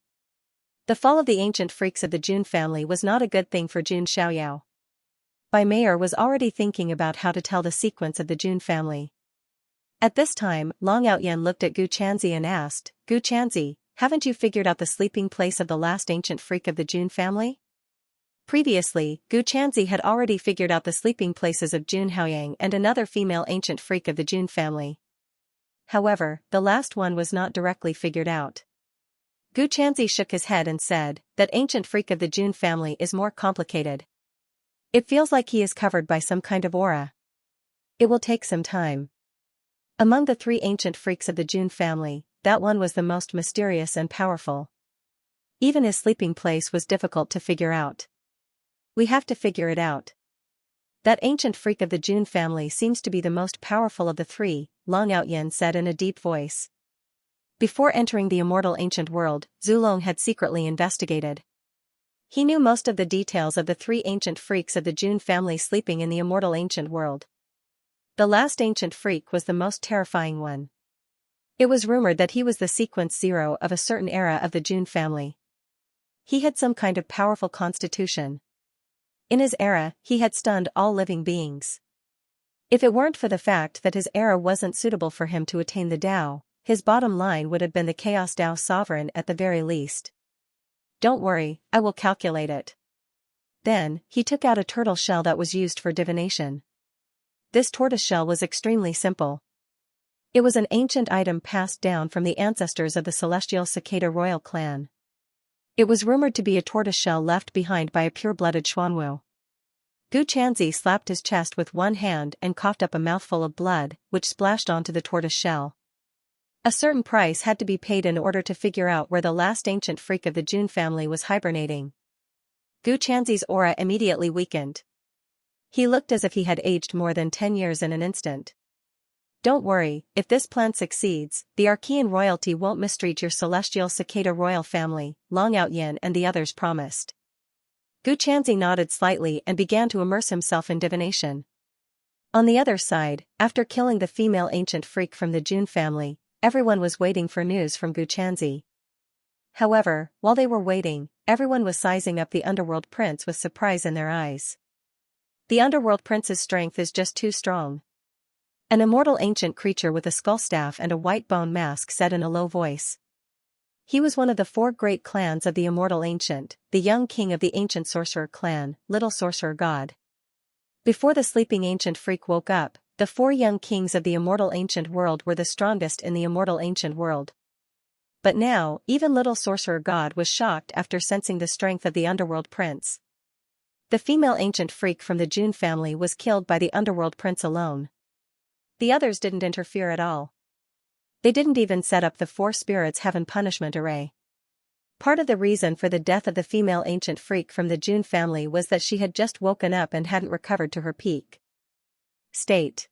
The fall of the ancient freaks of the Jun family was not a good thing for Jun Xiaoyao. Bai Meier was already thinking about how to tell the sequence of the Jun family. At this time, Long Outyen looked at Gu Chanzi and asked, Gu Chanzi, haven't you figured out the sleeping place of the last ancient freak of the Jun family? Previously, Gu Chanzi had already figured out the sleeping places of Jun Haoyang and another female ancient freak of the Jun family. However, the last one was not directly figured out. Gu Chanzi shook his head and said, that ancient freak of the Jun family is more complicated. It feels like he is covered by some kind of aura. It will take some time. Among the 3 ancient freaks of the Jun family, that one was the most mysterious and powerful. Even his sleeping place was difficult to figure out. We have to figure it out. That ancient freak of the Jun family seems to be the most powerful of the 3, Long Outyen said in a deep voice. Before entering the immortal ancient world, Zulong had secretly investigated. He knew most of the details of the 3 ancient freaks of the Jun family sleeping in the immortal ancient world. The last ancient freak was the most terrifying one. It was rumored that he was the sequence 0 of a certain era of the Jun family. He had some kind of powerful constitution. In his era, he had stunned all living beings. If it weren't for the fact that his era wasn't suitable for him to attain the Tao, his bottom line would have been the Chaos Tao Sovereign at the very least. Don't worry, I will calculate it. Then, he took out a turtle shell that was used for divination. This tortoise shell was extremely simple. It was an ancient item passed down from the ancestors of the celestial cicada royal clan. It was rumored to be a tortoise shell left behind by a pure-blooded Xuanwu. Gu Qianzi slapped his chest with one hand and coughed up a mouthful of blood, which splashed onto the tortoise shell. A certain price had to be paid in order to figure out where the last ancient freak of the Jun family was hibernating. Gu Qianzi's aura immediately weakened. He looked as if he had aged more than 10 years in an instant. Don't worry, if this plan succeeds, the Archean royalty won't mistreat your celestial cicada royal family, Long Out Yin and the others promised. Gu Qianzi nodded slightly and began to immerse himself in divination. On the other side, after killing the female ancient freak from the Jun family, everyone was waiting for news from Gu Qianzi. However, while they were waiting, everyone was sizing up the underworld prince with surprise in their eyes. The underworld prince's strength is just too strong. An immortal ancient creature with a skull staff and a white bone mask said in a low voice. He was one of the 4 great clans of the immortal ancient, the young king of the ancient sorcerer clan, little sorcerer god. Before the sleeping ancient freak woke up, the 4 young kings of the immortal ancient world were the strongest in the immortal ancient world. But now, even little sorcerer god was shocked after sensing the strength of the underworld prince. The female ancient freak from the Jun family was killed by the underworld prince alone. The others didn't interfere at all. They didn't even set up the 4 spirits heaven punishment array. Part of the reason for the death of the female ancient freak from the Jun family was that she had just woken up and hadn't recovered to her peak state.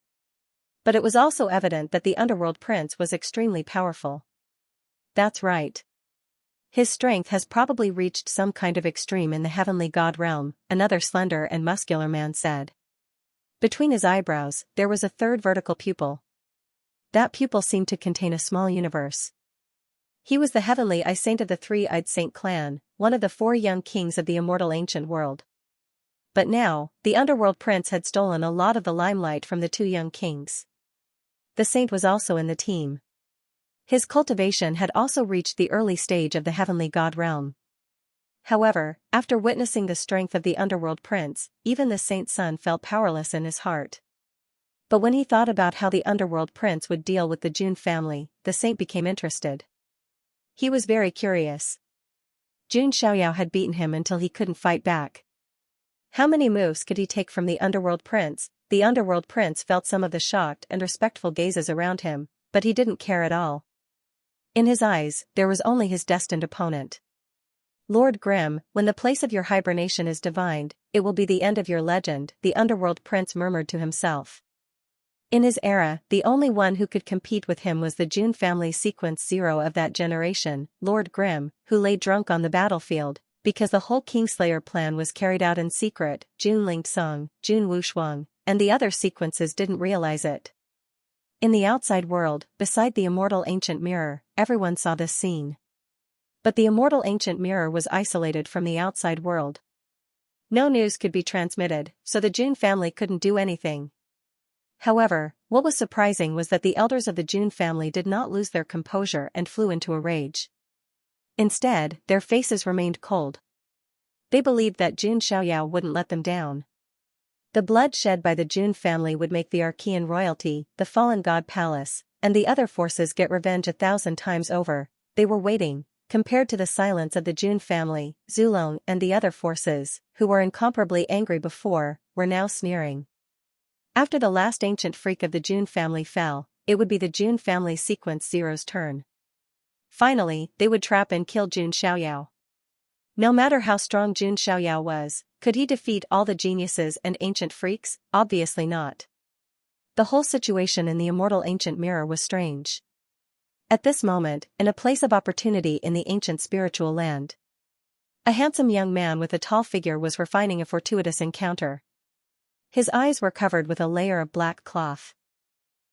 But it was also evident that the underworld prince was extremely powerful. That's right. His strength has probably reached some kind of extreme in the heavenly god realm, another slender and muscular man said. Between his eyebrows, there was a 3rd vertical pupil. That pupil seemed to contain a small universe. He was the heavenly eye saint of the 3-eyed saint clan, one of the 4 young kings of the immortal ancient world. But now, the underworld prince had stolen a lot of the limelight from the 2 young kings. The saint was also in the team. His cultivation had also reached the early stage of the heavenly god realm. However, after witnessing the strength of the underworld prince, even the saint's son felt powerless in his heart. But when he thought about how the underworld prince would deal with the Jun family, the saint became interested. He was very curious. Jun Xiaoyao had beaten him until he couldn't fight back. How many moves could he take from the underworld prince? The underworld prince felt some of the shocked and respectful gazes around him, but he didn't care at all. In his eyes, there was only his destined opponent. Lord Grimm, when the place of your hibernation is divined, it will be the end of your legend, the underworld prince murmured to himself. In his era, the only one who could compete with him was the Jun family sequence 0 of that generation, Lord Grimm, who lay drunk on the battlefield, because the whole Kingslayer plan was carried out in secret. Jun Lingsong, Jun Wushuang, and the other sequences didn't realize it. In the outside world, beside the immortal ancient mirror, everyone saw this scene. But the immortal ancient mirror was isolated from the outside world. No news could be transmitted, so the Jun family couldn't do anything. However, what was surprising was that the elders of the Jun family did not lose their composure and flew into a rage. Instead, their faces remained cold. They believed that Jun Xiaoyao wouldn't let them down. The blood shed by the Jun family would make the Archean royalty, the fallen god palace, and the other forces get revenge 1,000 times over. They were waiting. Compared to the silence of the Jun family, Zulong and the other forces, who were incomparably angry before, were now sneering. After the last ancient freak of the Jun family fell, it would be the Jun family sequence 0's turn. Finally, they would trap and kill Jun Xiaoyao. No matter how strong Jun Xiaoyao was, could he defeat all the geniuses and ancient freaks? Obviously not. The whole situation in the immortal ancient mirror was strange. At this moment, in a place of opportunity in the ancient spiritual land, a handsome young man with a tall figure was refining a fortuitous encounter. His eyes were covered with a layer of black cloth.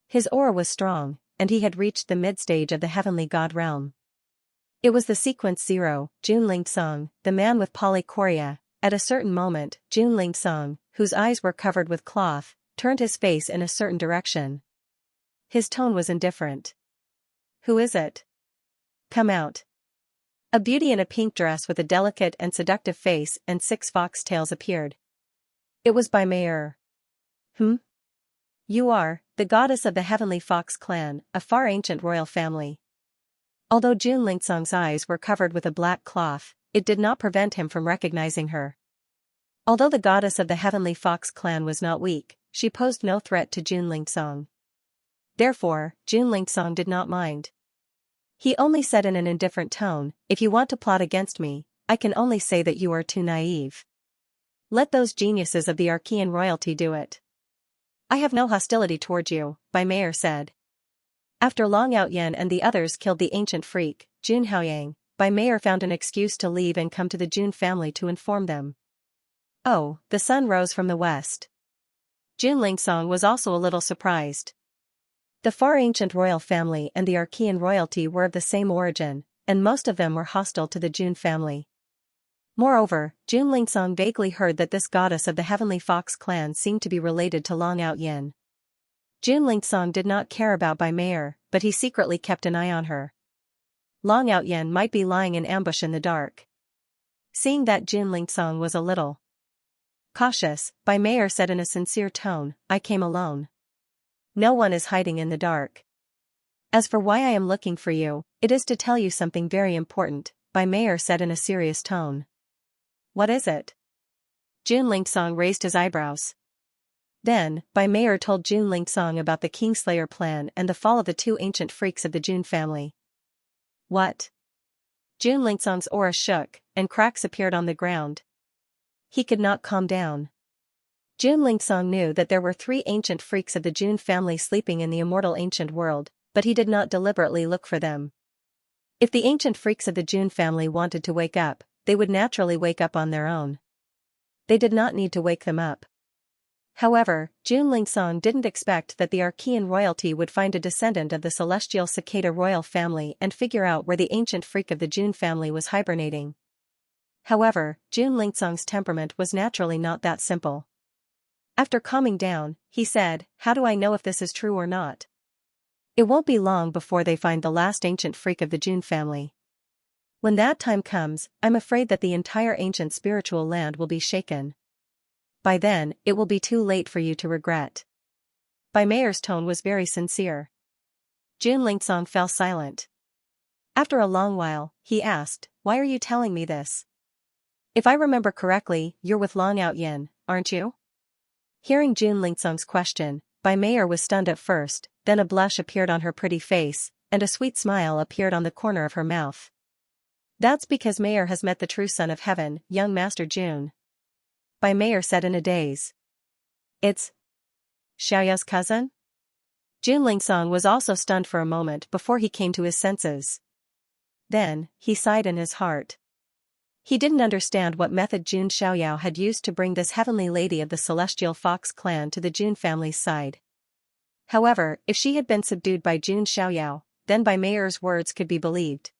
His aura was strong, and he had reached the mid-stage of the heavenly god realm. It was the sequence 0, Jun Lingsong, the man with polychoria. At a certain moment, Jun Lingsong, whose eyes were covered with cloth, turned his face in a certain direction. His tone was indifferent. Who is it? Come out. A beauty in a pink dress with a delicate and seductive face and 6 foxtails appeared. It was Bai Mei. Hmm? You are the goddess of the Heavenly Fox clan, a far ancient royal family. Although Jun Lingsong's eyes were covered with a black cloth, it did not prevent him from recognizing her. Although the goddess of the Heavenly Fox clan was not weak, she posed no threat to Jun Lingsong. Therefore, Jun Lingsong did not mind. He only said in an indifferent tone, "If you want to plot against me, I can only say that you are too naive. Let those geniuses of the Archean royalty do it." "I have no hostility toward you," Bai Mei said. After Long Outyen and the others killed the ancient freak, Jun Haoyang, Bai Mei found an excuse to leave and come to the Jun family to inform them. Oh, the sun rose from the west. Jun Lingsong was also a little surprised. The far ancient royal family and the Archean royalty were of the same origin, and most of them were hostile to the Jun family. Moreover, Jun Lingsong vaguely heard that this goddess of the Heavenly Fox clan seemed to be related to Long Outyen. Jun Lingsong did not care about Bai Mei, but he secretly kept an eye on her. Long Outyen might be lying in ambush in the dark. Seeing that Jun Lingsong was a little cautious, Bai Mei said in a sincere tone, "I came alone. No one is hiding in the dark. As for why I am looking for you, it is to tell you something very important," Bai Mei said in a serious tone. "What is it?" Jun Lingsong raised his eyebrows. Then, Bai Mei told Jun Lingsong about the Kingslayer plan and the fall of the 2 ancient freaks of the Jun family. What? Jun Lingsong's aura shook, and cracks appeared on the ground. He could not calm down. Jun Lingsong knew that there were 3 ancient freaks of the Jun family sleeping in the immortal ancient world, but he did not deliberately look for them. If the ancient freaks of the Jun family wanted to wake up, they would naturally wake up on their own. They did not need to wake them up. However, Jun Lingsong didn't expect that the Archean royalty would find a descendant of the celestial cicada royal family and figure out where the ancient freak of the Jun family was hibernating. However, Jun Lingsong's temperament was naturally not that simple. After calming down, he said, "How do I know if this is true or not? It won't be long before they find the last ancient freak of the Jun family. When that time comes, I'm afraid that the entire ancient spiritual land will be shaken. By then, it will be too late for you to regret." Bai Mei's tone was very sincere. Jun Lingsong fell silent. After a long while, he asked, "Why are you telling me this? If I remember correctly, you're with Long Outyen, aren't you?" Hearing Jun Lingsong's question, Bai Mei was stunned at first, then a blush appeared on her pretty face, and a sweet smile appeared on the corner of her mouth. "That's because Mei has met the true son of heaven, young Master Jun," Bai Mei said in a daze. "It's Xiaoya's cousin?" Jun Lingsong was also stunned for a moment before he came to his senses. Then, he sighed in his heart. He didn't understand what method Jun Xiaoyao had used to bring this heavenly lady of the celestial fox clan to the Jun family's side. However, if she had been subdued by Jun Xiaoyao, then Bai Mei's words could be believed.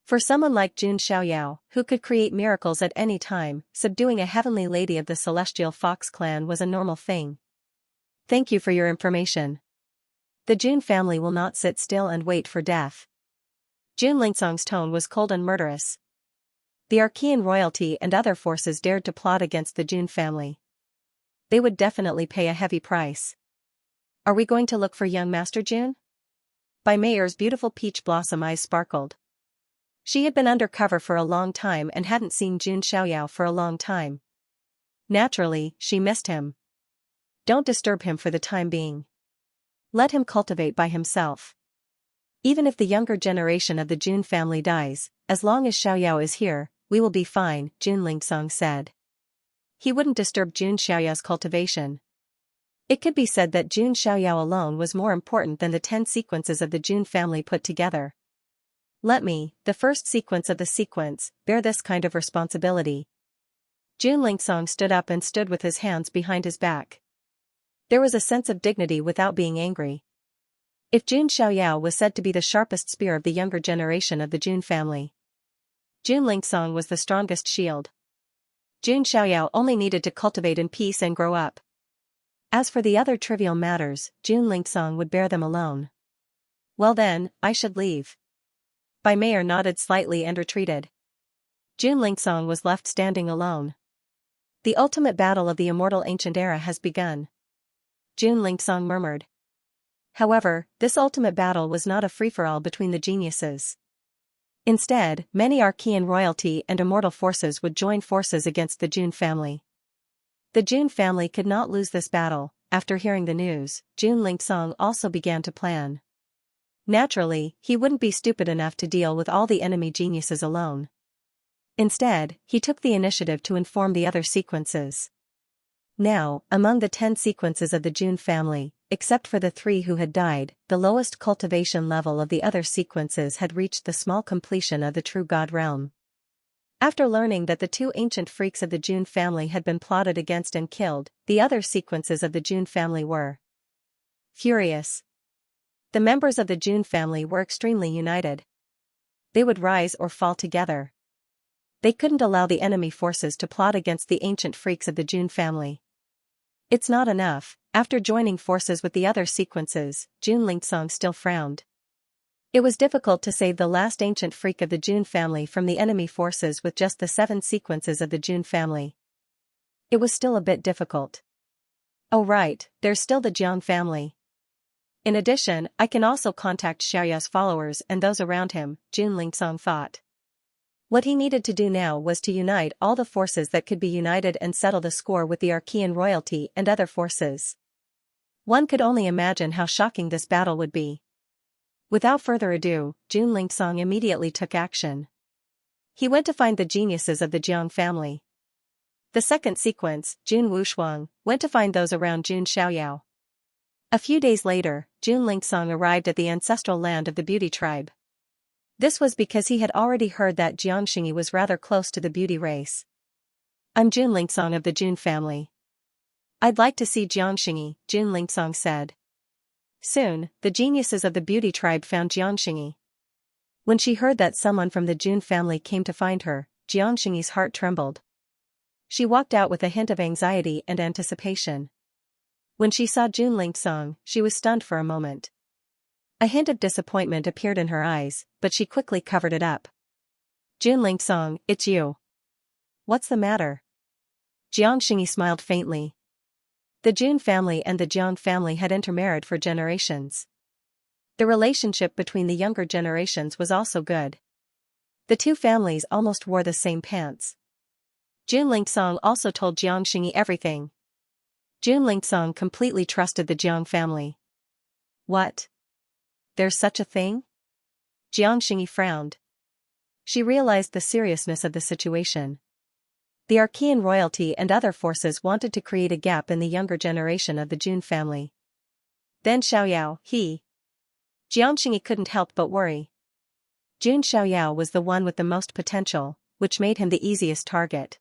For someone like Jun Xiaoyao, who could create miracles at any time, subduing a heavenly lady of the celestial fox clan was a normal thing. "Thank you for your information. The Jun family will not sit still and wait for death." Jun Lingsong's tone was cold and murderous. The Archean royalty and other forces dared to plot against the Jun family. They would definitely pay a heavy price. "Are we going to look for young Master Jun?" Bai Mei's beautiful peach blossom eyes sparkled. She had been undercover for a long time and hadn't seen Jun Xiaoyao for a long time. Naturally, she missed him. Don't disturb him for the time being. Let him cultivate by himself. Even if the younger generation of the Jun family dies, as long as Xiaoyao is here, we will be fine, Jun Lingsong said. He wouldn't disturb Jun Xiaoyao's cultivation. It could be said that Jun Xiaoyao alone was more important than the 10 sequences of the Jun family put together. Let me, the first sequence of the sequence, bear this kind of responsibility. Jun Lingsong stood up and stood with his hands behind his back. There was a sense of dignity without being angry. If Jun Xiaoyao was said to be the sharpest spear of the younger generation of the Jun family, Jun Lingsong was the strongest shield. Jun Xiaoyao only needed to cultivate in peace and grow up. As for the other trivial matters, Jun Lingsong would bear them alone. Well then, I should leave. Bai Meier nodded slightly and retreated. Jun Lingsong was left standing alone. The ultimate battle of the immortal ancient era has begun. Jun Lingsong murmured. However, this ultimate battle was not a free-for-all between the geniuses. Instead, many Archean royalty and immortal forces would join forces against the Jun family. The Jun family could not lose this battle. After hearing the news, Jun Lingsong also began to plan. Naturally, he wouldn't be stupid enough to deal with all the enemy geniuses alone. Instead, he took the initiative to inform the other sequences. Now, among the 10 sequences of the Jun family, except for the 3 who had died, the lowest cultivation level of the other sequences had reached the small completion of the true God realm. After learning that the 2 ancient freaks of the Jun family had been plotted against and killed, the other sequences of the Jun family were furious. The members of the Jun family were extremely united. They would rise or fall together. They couldn't allow the enemy forces to plot against the ancient freaks of the Jun family. It's not enough. After joining forces with the other sequences, Jun Lingsong still frowned. It was difficult to save the last ancient freak of the Jun family from the enemy forces with just the 7 sequences of the Jun family. It was still a bit difficult. Oh right, there's still the Jiang family. In addition, I can also contact Xiaoyao's followers and those around him, Jun Lingsong thought. What he needed to do now was to unite all the forces that could be united and settle the score with the Archean royalty and other forces. One could only imagine how shocking this battle would be. Without further ado, Jun Lingsong immediately took action. He went to find the geniuses of the Jiang family. The second sequence, Jun Wushuang, went to find those around Jun Xiaoyao. A few days later, Jun Lingsong arrived at the ancestral land of the beauty tribe. This was because he had already heard that Xianxia was rather close to the beauty race. I'm Jun Lingsong of the Jun family. I'd like to see Xianxia, Jun Lingsong said. Soon, the geniuses of the beauty tribe found Xianxia. When she heard that someone from the Jun family came to find her, Xianxia's heart trembled. She walked out with a hint of anxiety and anticipation. When she saw Jun Lingsong, she was stunned for a moment. A hint of disappointment appeared in her eyes, but she quickly covered it up. Jun Lingsong, it's you. What's the matter? Xianxia smiled faintly. The Jun family and the Jiang family had intermarried for generations. The relationship between the younger generations was also good. The 2 families almost wore the same pants. Jun Lingsong also told Xianxia everything. Jun Lingsong completely trusted the Jiang family. What? There's such a thing? Xianxia frowned. She realized the seriousness of the situation. The Archean royalty and other forces wanted to create a gap in the younger generation of the Jun family. Then Xiaoyao, Xianxia couldn't help but worry. Jun Xiaoyao was the one with the most potential, which made him the easiest target.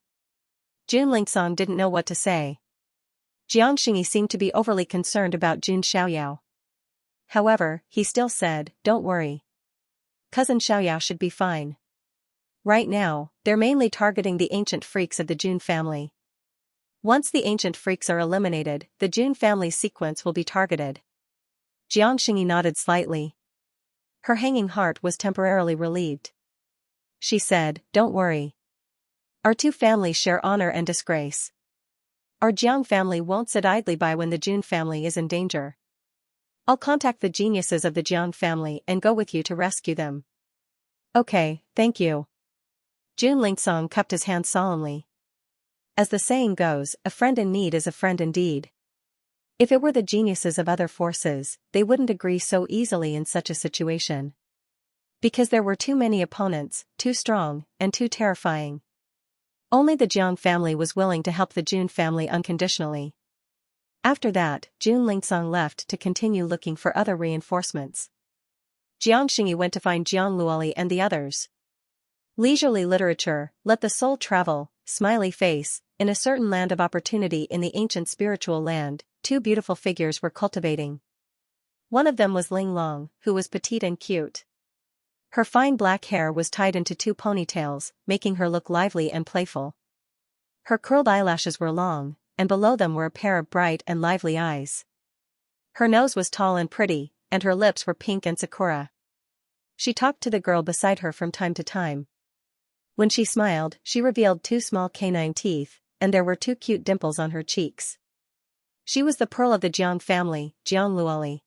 Jun Lingsong didn't know what to say. Xianxia seemed to be overly concerned about Jun Xiaoyao. However, he still said, don't worry. Cousin Xiaoyao should be fine. Right now, they're mainly targeting the ancient freaks of the Jun family. Once the ancient freaks are eliminated, the Jun family's sequence will be targeted. Xianxia nodded slightly. Her hanging heart was temporarily relieved. She said, don't worry. Our 2 families share honor and disgrace. Our Jiang family won't sit idly by when the Jun family is in danger. I'll contact the geniuses of the Jiang family and go with you to rescue them. Okay, thank you. Jun Lingsong cupped his hand solemnly. As the saying goes, a friend in need is a friend indeed. If it were the geniuses of other forces, they wouldn't agree so easily in such a situation. Because there were too many opponents, too strong, and too terrifying. Only the Jiang family was willing to help the Jun family unconditionally. After that, Jun Lingsong left to continue looking for other reinforcements. Xianxia went to find Jiang Luoli and the others. Leisurely literature, let the soul travel, smiley face, in a certain land of opportunity in the ancient spiritual land, 2 beautiful figures were cultivating. One of them was Ling Long, who was petite and cute. Her fine black hair was tied into 2 ponytails, making her look lively and playful. Her curled eyelashes were long, and below them were a pair of bright and lively eyes. Her nose was tall and pretty, and her lips were pink and sakura. She talked to the girl beside her from time to time. When she smiled, she revealed 2 small canine teeth, and there were 2 cute dimples on her cheeks. She was the pearl of the Jiang family, Jiang Luoli.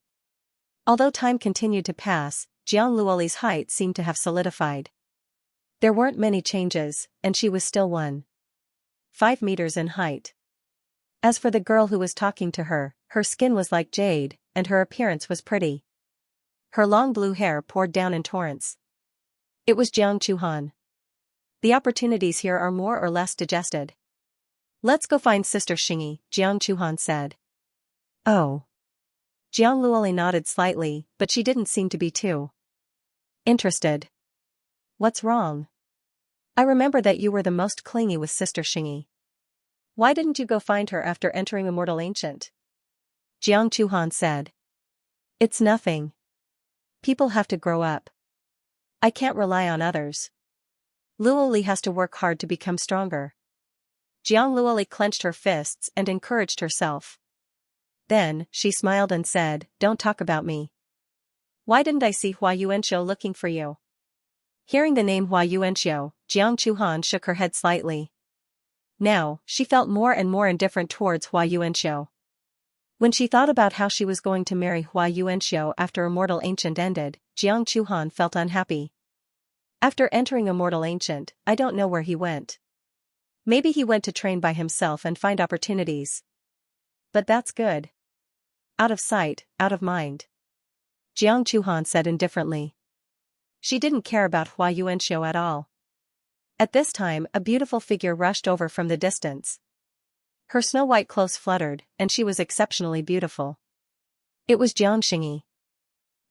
Although time continued to pass, Jiang Luoli's height seemed to have solidified. There weren't many changes, and she was still 1.5 meters in height. As for the girl who was talking to her, her skin was like jade, and her appearance was pretty. Her long blue hair poured down in torrents. It was Jiang Chuhan. The opportunities here are more or less digested. Let's go find Sister Xingyi, Jiang Chuhan said. Oh. Jiang Luoli nodded slightly, but she didn't seem to be too interested. What's wrong? I remember that you were the most clingy with Sister Xingyi. Why didn't you go find her after entering Immortal Ancient? Jiang Chuhan said. It's nothing. People have to grow up. I can't rely on others. Luoli has to work hard to become stronger. Jiang Luoli clenched her fists and encouraged herself. Then, she smiled and said, don't talk about me. Why didn't I see Hua Yuanxiu looking for you? Hearing the name Hua Yuanxiu, Jiang Chuhan shook her head slightly. Now, she felt more and more indifferent towards Hua Yuanxiu. When she thought about how she was going to marry Hua Yuanxiu after Immortal Ancient ended, Jiang Chuhan felt unhappy. After entering Immortal Ancient, I don't know where he went. Maybe he went to train by himself and find opportunities. But that's good. Out of sight, out of mind. Jiang Chuhan said indifferently. She didn't care about Hua Yuanxiu at all. At this time, a beautiful figure rushed over from the distance. Her snow-white clothes fluttered, and she was exceptionally beautiful. It was Jiang Xingyi.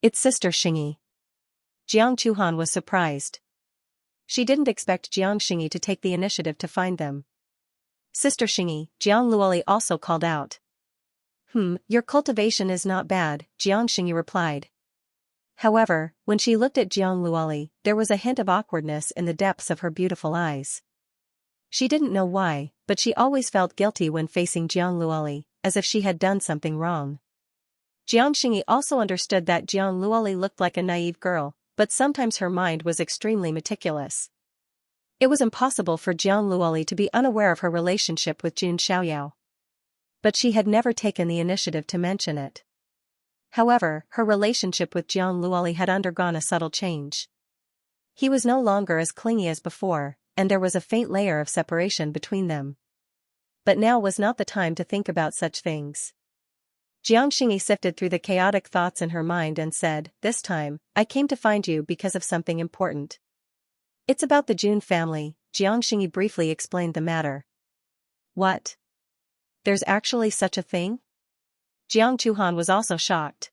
It's Sister Xingyi. Jiang Chuhan was surprised. She didn't expect Jiang Xingyi to take the initiative to find them. Sister Xingyi, Jiang Luoli also called out. Your cultivation is not bad, Jiang Xingyi replied. However, when she looked at Jiang Luoli, there was a hint of awkwardness in the depths of her beautiful eyes. She didn't know why, but she always felt guilty when facing Jiang Luoli, as if she had done something wrong. Jiang Xingyi also understood that Jiang Luoli looked like a naive girl, but sometimes her mind was extremely meticulous. It was impossible for Jiang Luoli to be unaware of her relationship with Jun Xiaoyao. But she had never taken the initiative to mention it. However, her relationship with Jiang Luoli had undergone a subtle change. He was no longer as clingy as before, and there was a faint layer of separation between them. But now was not the time to think about such things. Jiang Xingyi sifted through the chaotic thoughts in her mind and said, this time, I came to find you because of something important. It's about the Jun family, Jiang Xingyi briefly explained the matter. What? There's actually such a thing? Jiang Chuhan was also shocked.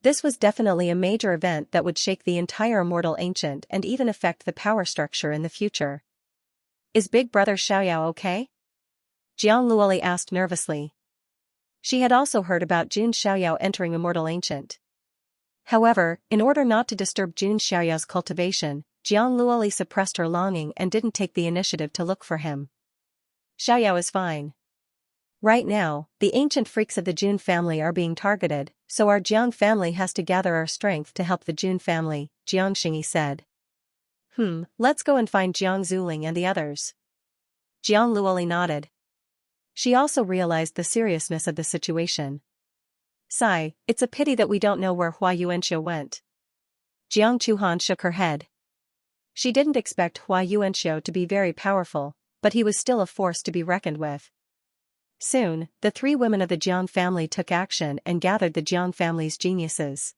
This was definitely a major event that would shake the entire Immortal Ancient and even affect the power structure in the future. Is Big Brother Xiaoyao okay? Jiang Luoli asked nervously. She had also heard about Jun Xiaoyao entering Immortal Ancient. However, in order not to disturb Jun Xiaoyao's cultivation, Jiang Luoli suppressed her longing and didn't take the initiative to look for him. Xiaoyao is fine. Right now, the ancient freaks of the Jun family are being targeted, so our Jiang family has to gather our strength to help the Jun family, Jiang Xingyi said. Let's go and find Jiang Zuling and the others. Jiang Luoli nodded. She also realized the seriousness of the situation. Sigh, it's a pity that we don't know where Hua Yuanxiu went. Jiang Chuhan shook her head. She didn't expect Hua Yuanxiu to be very powerful, but he was still a force to be reckoned with. Soon, the 3 women of the Jiang family took action and gathered the Jiang family's geniuses.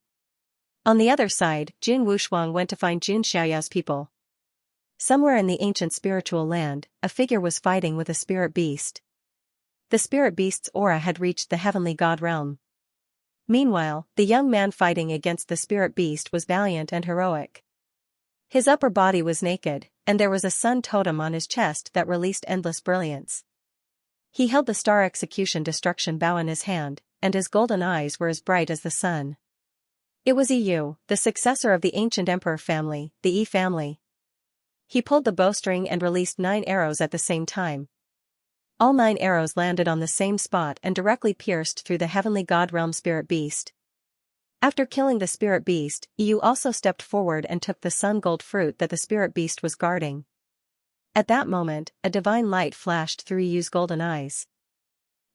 On the other side, Jun Wushuang went to find Jun Xiaoyao's people. Somewhere in the ancient spiritual land, a figure was fighting with a spirit beast. The spirit beast's aura had reached the heavenly god realm. Meanwhile, the young man fighting against the spirit beast was valiant and heroic. His upper body was naked, and there was a sun totem on his chest that released endless brilliance. He held the star execution destruction bow in his hand, and his golden eyes were as bright as the sun. It was Yu, the successor of the ancient emperor family, the Yi family. He pulled the bowstring and released 9 arrows at the same time. All 9 arrows landed on the same spot and directly pierced through the heavenly god realm spirit beast. After killing the spirit beast, Yu also stepped forward and took the sun gold fruit that the spirit beast was guarding. At that moment, a divine light flashed through Yu's golden eyes.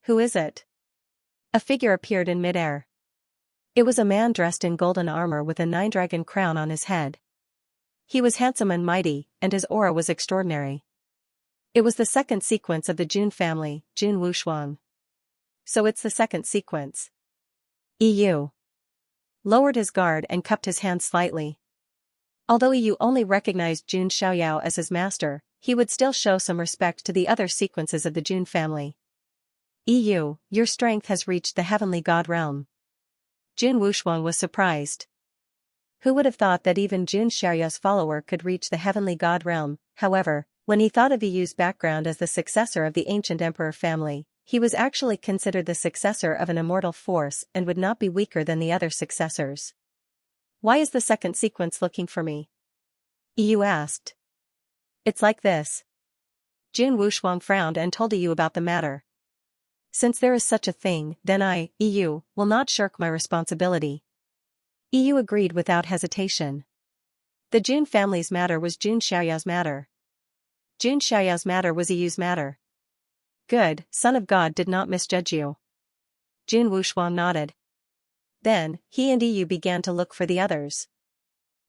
Who is it? A figure appeared in midair. It was a man dressed in golden armor with a nine-dragon crown on his head. He was handsome and mighty, and his aura was extraordinary. It was the second sequence of the Jun family, Jun Wushuang. So it's the second sequence. Yu lowered his guard and cupped his hand slightly. Although Yu only recognized Jun Xiaoyao as his master, he would still show some respect to the other sequences of the Jun family. Yu, your strength has reached the heavenly god realm. Jun Wushuang was surprised. Who would have thought that even Jun Xiaoyao's follower could reach the heavenly god realm? However, when he thought of Yu's background as the successor of the ancient emperor family, he was actually considered the successor of an immortal force and would not be weaker than the other successors. Why is the second sequence looking for me? Yu asked. It's like this. Jun Wushuang frowned and told Yu about the matter. Since there is such a thing, then I, Yu, will not shirk my responsibility. Yu agreed without hesitation. The Jun family's matter was Jun Xiaoyao's matter. Jun Xiaoyao's matter was Yu's matter. Good, son of God did not misjudge you. Jun Wushuang nodded. Then, he and Yu began to look for the others.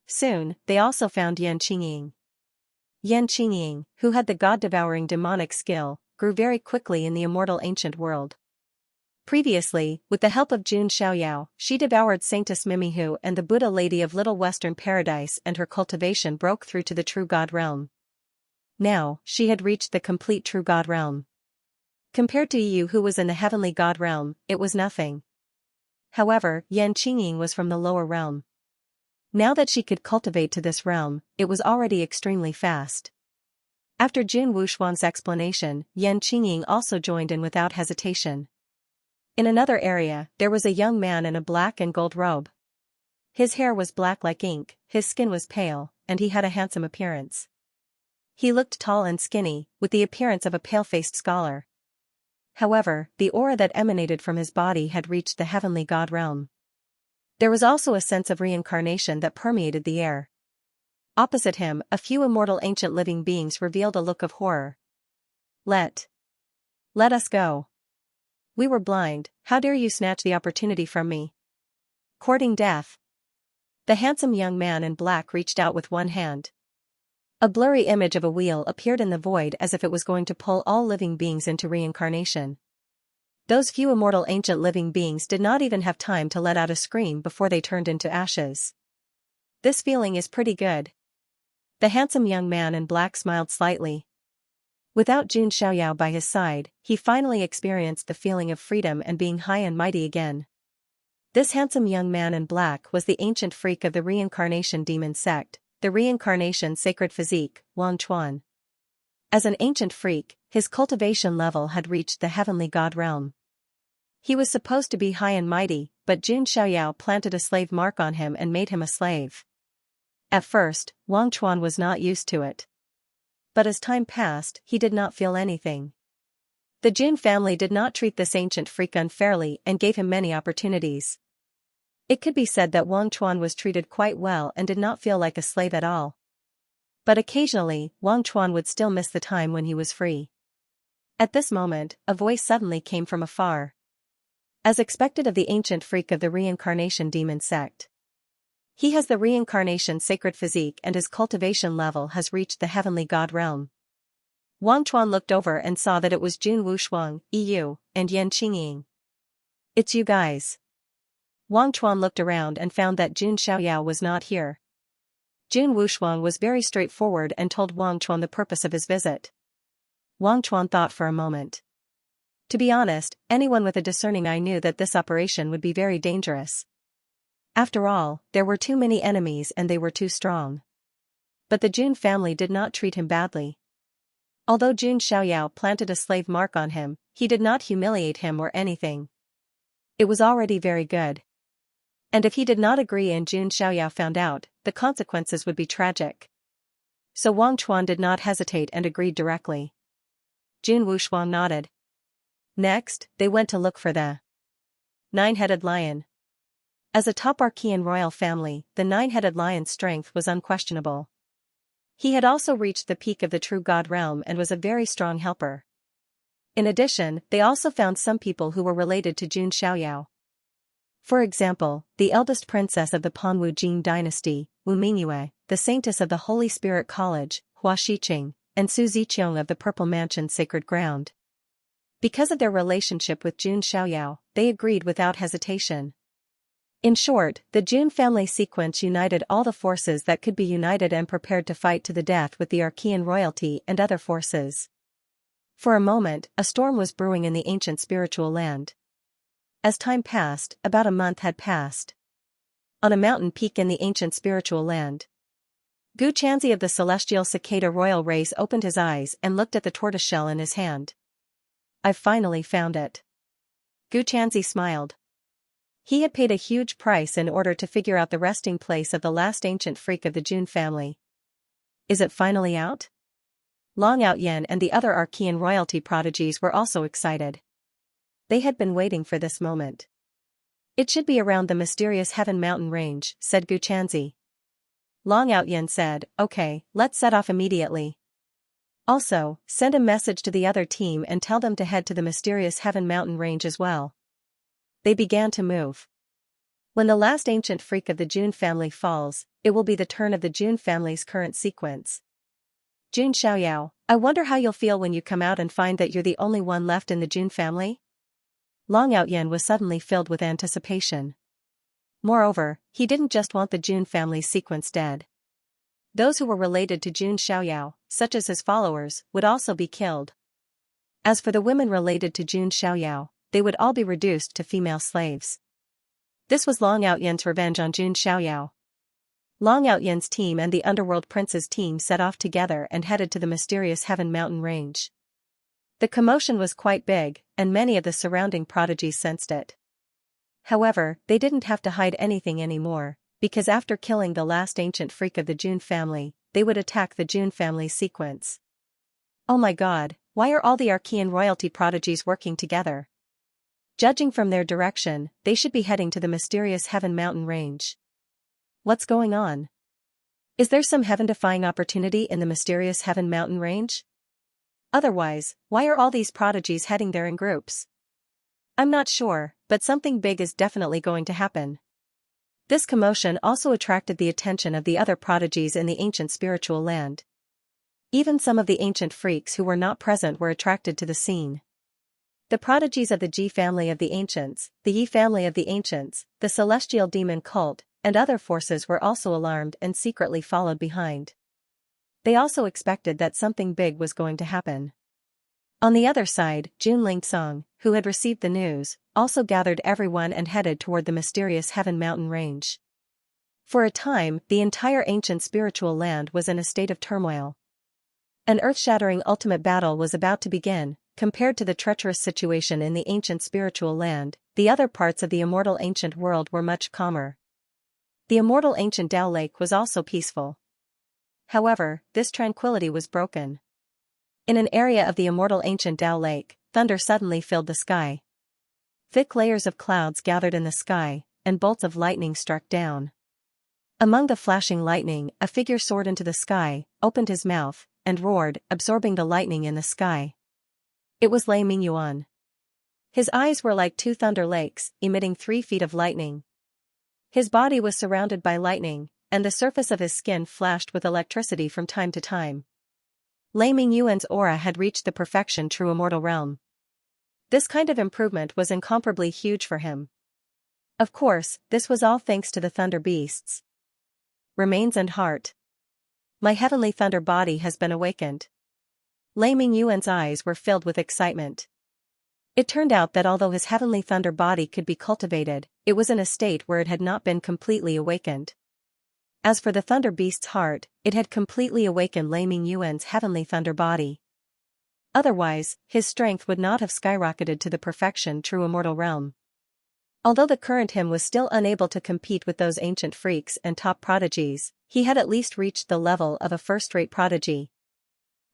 Soon, they also found Yan Qingying. Yan Qingying, who had the god-devouring demonic skill, grew very quickly in the immortal ancient world. Previously, with the help of Jun Xiaoyao, she devoured Saintess Mimihu and the Buddha Lady of Little Western Paradise, and her cultivation broke through to the true god realm. Now, she had reached the complete true god realm. Compared to Yu, who was in the heavenly god realm, it was nothing. However, Yan Qingying was from the lower realm. Now that she could cultivate to this realm, it was already extremely fast. After Jun Wushuang's explanation, Yan Qingying also joined in without hesitation. In another area, there was a young man in a black and gold robe. His hair was black like ink, his skin was pale, and he had a handsome appearance. He looked tall and skinny, with the appearance of a pale-faced scholar. However, the aura that emanated from his body had reached the heavenly god realm. There was also a sense of reincarnation that permeated the air. Opposite him, a few immortal ancient living beings revealed a look of horror. Let us go. We were blind, how dare you snatch the opportunity from me? Courting death. The handsome young man in black reached out with one hand. A blurry image of a wheel appeared in the void as if it was going to pull all living beings into reincarnation. Those few immortal ancient living beings did not even have time to let out a scream before they turned into ashes. This feeling is pretty good. The handsome young man in black smiled slightly. Without Jun Xiaoyao by his side, he finally experienced the feeling of freedom and being high and mighty again. This handsome young man in black was the ancient freak of the reincarnation demon sect, the reincarnation sacred physique, Wang Chuan. As an ancient freak, his cultivation level had reached the heavenly god realm. He was supposed to be high and mighty, but Jun Xiaoyao planted a slave mark on him and made him a slave. At first, Wang Chuan was not used to it. But as time passed, he did not feel anything. The Jun family did not treat this ancient freak unfairly and gave him many opportunities. It could be said that Wang Chuan was treated quite well and did not feel like a slave at all. But occasionally, Wang Chuan would still miss the time when he was free. At this moment, a voice suddenly came from afar. As expected of the ancient freak of the reincarnation demon sect. He has the reincarnation sacred physique and his cultivation level has reached the heavenly god realm. Wang Chuan looked over and saw that it was Jun Wushuang, Yu, and Yan Qingying. It's you guys. Wang Chuan looked around and found that Jun Xiaoyao was not here. Jun Wushuang was very straightforward and told Wang Chuan the purpose of his visit. Wang Chuan thought for a moment. To be honest, anyone with a discerning eye knew that this operation would be very dangerous. After all, there were too many enemies and they were too strong. But the Jun family did not treat him badly. Although Jun Xiaoyao planted a slave mark on him, he did not humiliate him or anything. It was already very good. And if he did not agree and Jun Xiaoyao found out, the consequences would be tragic. So Wang Chuan did not hesitate and agreed directly. Jun Wushuang nodded. Next, they went to look for the nine-headed lion. As a top Archean royal family, the nine-headed lion's strength was unquestionable. He had also reached the peak of the true god realm and was a very strong helper. In addition, they also found some people who were related to Jun Xiaoyao. For example, the eldest princess of the Panwu Jin dynasty, Wu Mingyue, the saintess of the Holy Spirit College, Hua Shiqing, and Su Ziqiong of the Purple Mansion Sacred Ground. Because of their relationship with Jun Xiaoyao, they agreed without hesitation. In short, the Jun family sequence united all the forces that could be united and prepared to fight to the death with the Archean royalty and other forces. For a moment, a storm was brewing in the ancient spiritual land. As time passed, about a month had passed. On a mountain peak in the ancient spiritual land, Gu Chanzi of the celestial cicada royal race opened his eyes and looked at the tortoiseshell in his hand. "I've finally found it." Gu Chanzi smiled. He had paid a huge price in order to figure out the resting place of the last ancient freak of the Jun family. "Is it finally out?" Long Outyen and the other Archean royalty prodigies were also excited. They had been waiting for this moment. "It should be around the mysterious Heaven Mountain range," said Gu Chanzi. Long Outyen said, "Okay, let's set off immediately. Also, send a message to the other team and tell them to head to the mysterious Heaven Mountain range as well." They began to move. When the last ancient freak of the Jun family falls, it will be the turn of the Jun family's current sequence. "Jun Xiaoyao, I wonder how you'll feel when you come out and find that you're the only one left in the Jun family?" Long Outyen was suddenly filled with anticipation. Moreover, he didn't just want the Jun family's sequence dead. Those who were related to Jun Xiaoyao, such as his followers, would also be killed. As for the women related to Jun Xiaoyao, they would all be reduced to female slaves. This was Long Outyen's revenge on Jun Xiaoyao. Long Outyen's team and the Underworld Prince's team set off together and headed to the mysterious Heaven Mountain range. The commotion was quite big, and many of the surrounding prodigies sensed it. However, they didn't have to hide anything anymore, because after killing the last ancient freak of the Jun family, they would attack the Jun family's sequence. "Oh my god, why are all the Archean royalty prodigies working together?" Judging from their direction, they should be heading to the mysterious Heaven Mountain range. What's going on? Is there some heaven-defying opportunity in the mysterious Heaven Mountain range? Otherwise, why are all these prodigies heading there in groups? I'm not sure, but something big is definitely going to happen. This commotion also attracted the attention of the other prodigies in the ancient spiritual land. Even some of the ancient freaks who were not present were attracted to the scene. The prodigies of the Ji family of the ancients, the Yi family of the ancients, the celestial demon cult, and other forces were also alarmed and secretly followed behind. They also expected that something big was going to happen. On the other side, Jun Lingsong, who had received the news, also gathered everyone and headed toward the mysterious Heaven Mountain range. For a time, the entire ancient spiritual land was in a state of turmoil. An earth-shattering ultimate battle was about to begin. Compared to the treacherous situation in the ancient spiritual land, the other parts of the immortal ancient world were much calmer. The immortal ancient Dao Lake was also peaceful. However, this tranquility was broken. In an area of the immortal ancient Dao Lake, thunder suddenly filled the sky. Thick layers of clouds gathered in the sky, and bolts of lightning struck down. Among the flashing lightning, a figure soared into the sky, opened his mouth, and roared, absorbing the lightning in the sky. It was Lei Mingyuan. His eyes were like two thunder lakes, emitting 3 feet of lightning. His body was surrounded by lightning, and the surface of his skin flashed with electricity from time to time. Lei Mingyuan's aura had reached the perfection true immortal realm. This kind of improvement was incomparably huge for him. Of course, this was all thanks to the thunder beasts. Remains and heart. My heavenly thunder body has been awakened. Lei Mingyuan's eyes were filled with excitement. It turned out that although his heavenly thunder body could be cultivated, it was in a state where it had not been completely awakened. As for the thunder beast's heart, it had completely awakened Lei Mingyuan's heavenly thunder body. Otherwise, his strength would not have skyrocketed to the perfection true immortal realm. Although the current him was still unable to compete with those ancient freaks and top prodigies, he had at least reached the level of a first-rate prodigy.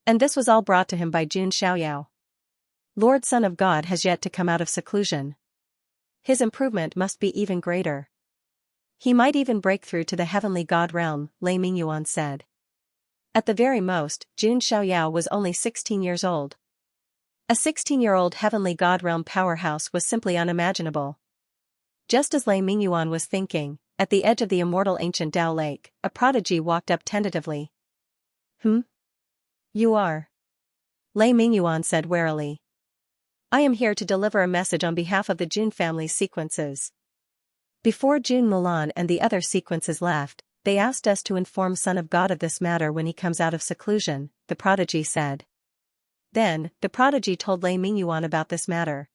And this was all brought to him by Jun Xiaoyao. Lord Son of God has yet to come out of seclusion. His improvement must be even greater. He might even break through to the heavenly god realm, Lei Mingyuan said. At the very most, Jun Xiaoyao was only 16 years old. A 16-year-old heavenly god realm powerhouse was simply unimaginable. Just as Lei Mingyuan was thinking, at the edge of the immortal ancient Dao Lake, a prodigy walked up tentatively. You are? Lei Mingyuan said warily. I am here to deliver a message on behalf of the Jun family's sequences. Before Jun Mulan and the other sequences left, they asked us to inform Son of God of this matter when he comes out of seclusion, the prodigy said. Then, the prodigy told Lei Mingyuan about this matter.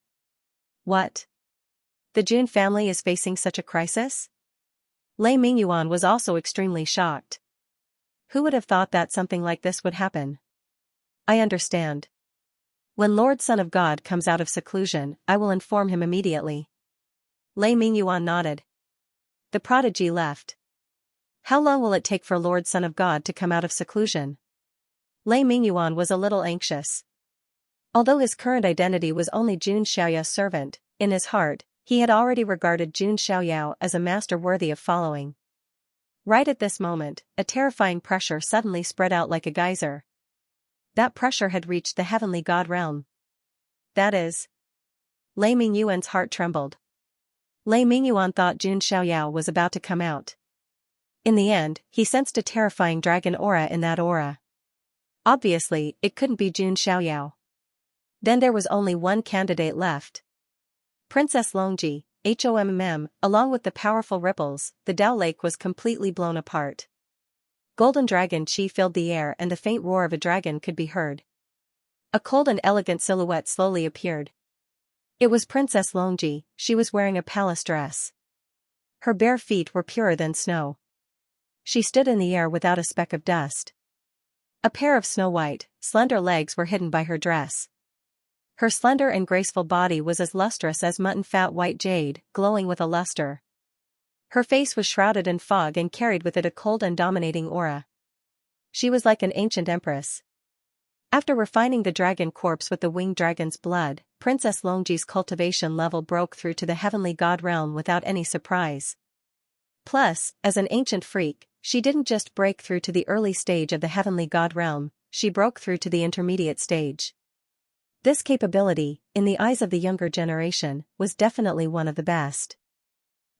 What? The Jun family is facing such a crisis? Lei Mingyuan was also extremely shocked. Who would have thought that something like this would happen? I understand. When Lord Son of God comes out of seclusion, I will inform him immediately. Lei Mingyuan nodded. The prodigy left. How long will it take for Lord Son of God to come out of seclusion? Lei Mingyuan was a little anxious. Although his current identity was only Jun Xiaoyao's servant, in his heart, he had already regarded Jun Xiaoyao as a master worthy of following. Right at this moment, a terrifying pressure suddenly spread out like a geyser. That pressure had reached the heavenly god realm. That is. Lei Mingyuan's heart trembled. Lei Mingyuan thought Jun Xiaoyao was about to come out. In the end, he sensed a terrifying dragon aura in that aura. Obviously, it couldn't be Jun Xiaoyao. Then there was only one candidate left. Princess Longji, along with the powerful ripples, the Dao Lake was completely blown apart. Golden dragon chi filled the air and the faint roar of a dragon could be heard. A cold and elegant silhouette slowly appeared. It was Princess Longji. She was wearing a palace dress. Her bare feet were purer than snow. She stood in the air without a speck of dust. A pair of snow-white, slender legs were hidden by her dress. Her slender and graceful body was as lustrous as mutton-fat white jade, glowing with a luster. Her face was shrouded in fog and carried with it a cold and dominating aura. She was like an ancient empress. After refining the dragon corpse with the winged dragon's blood, Princess Longji's cultivation level broke through to the heavenly god realm without any surprise. Plus, as an ancient freak, she didn't just break through to the early stage of the heavenly god realm, she broke through to the intermediate stage. This capability, in the eyes of the younger generation, was definitely one of the best.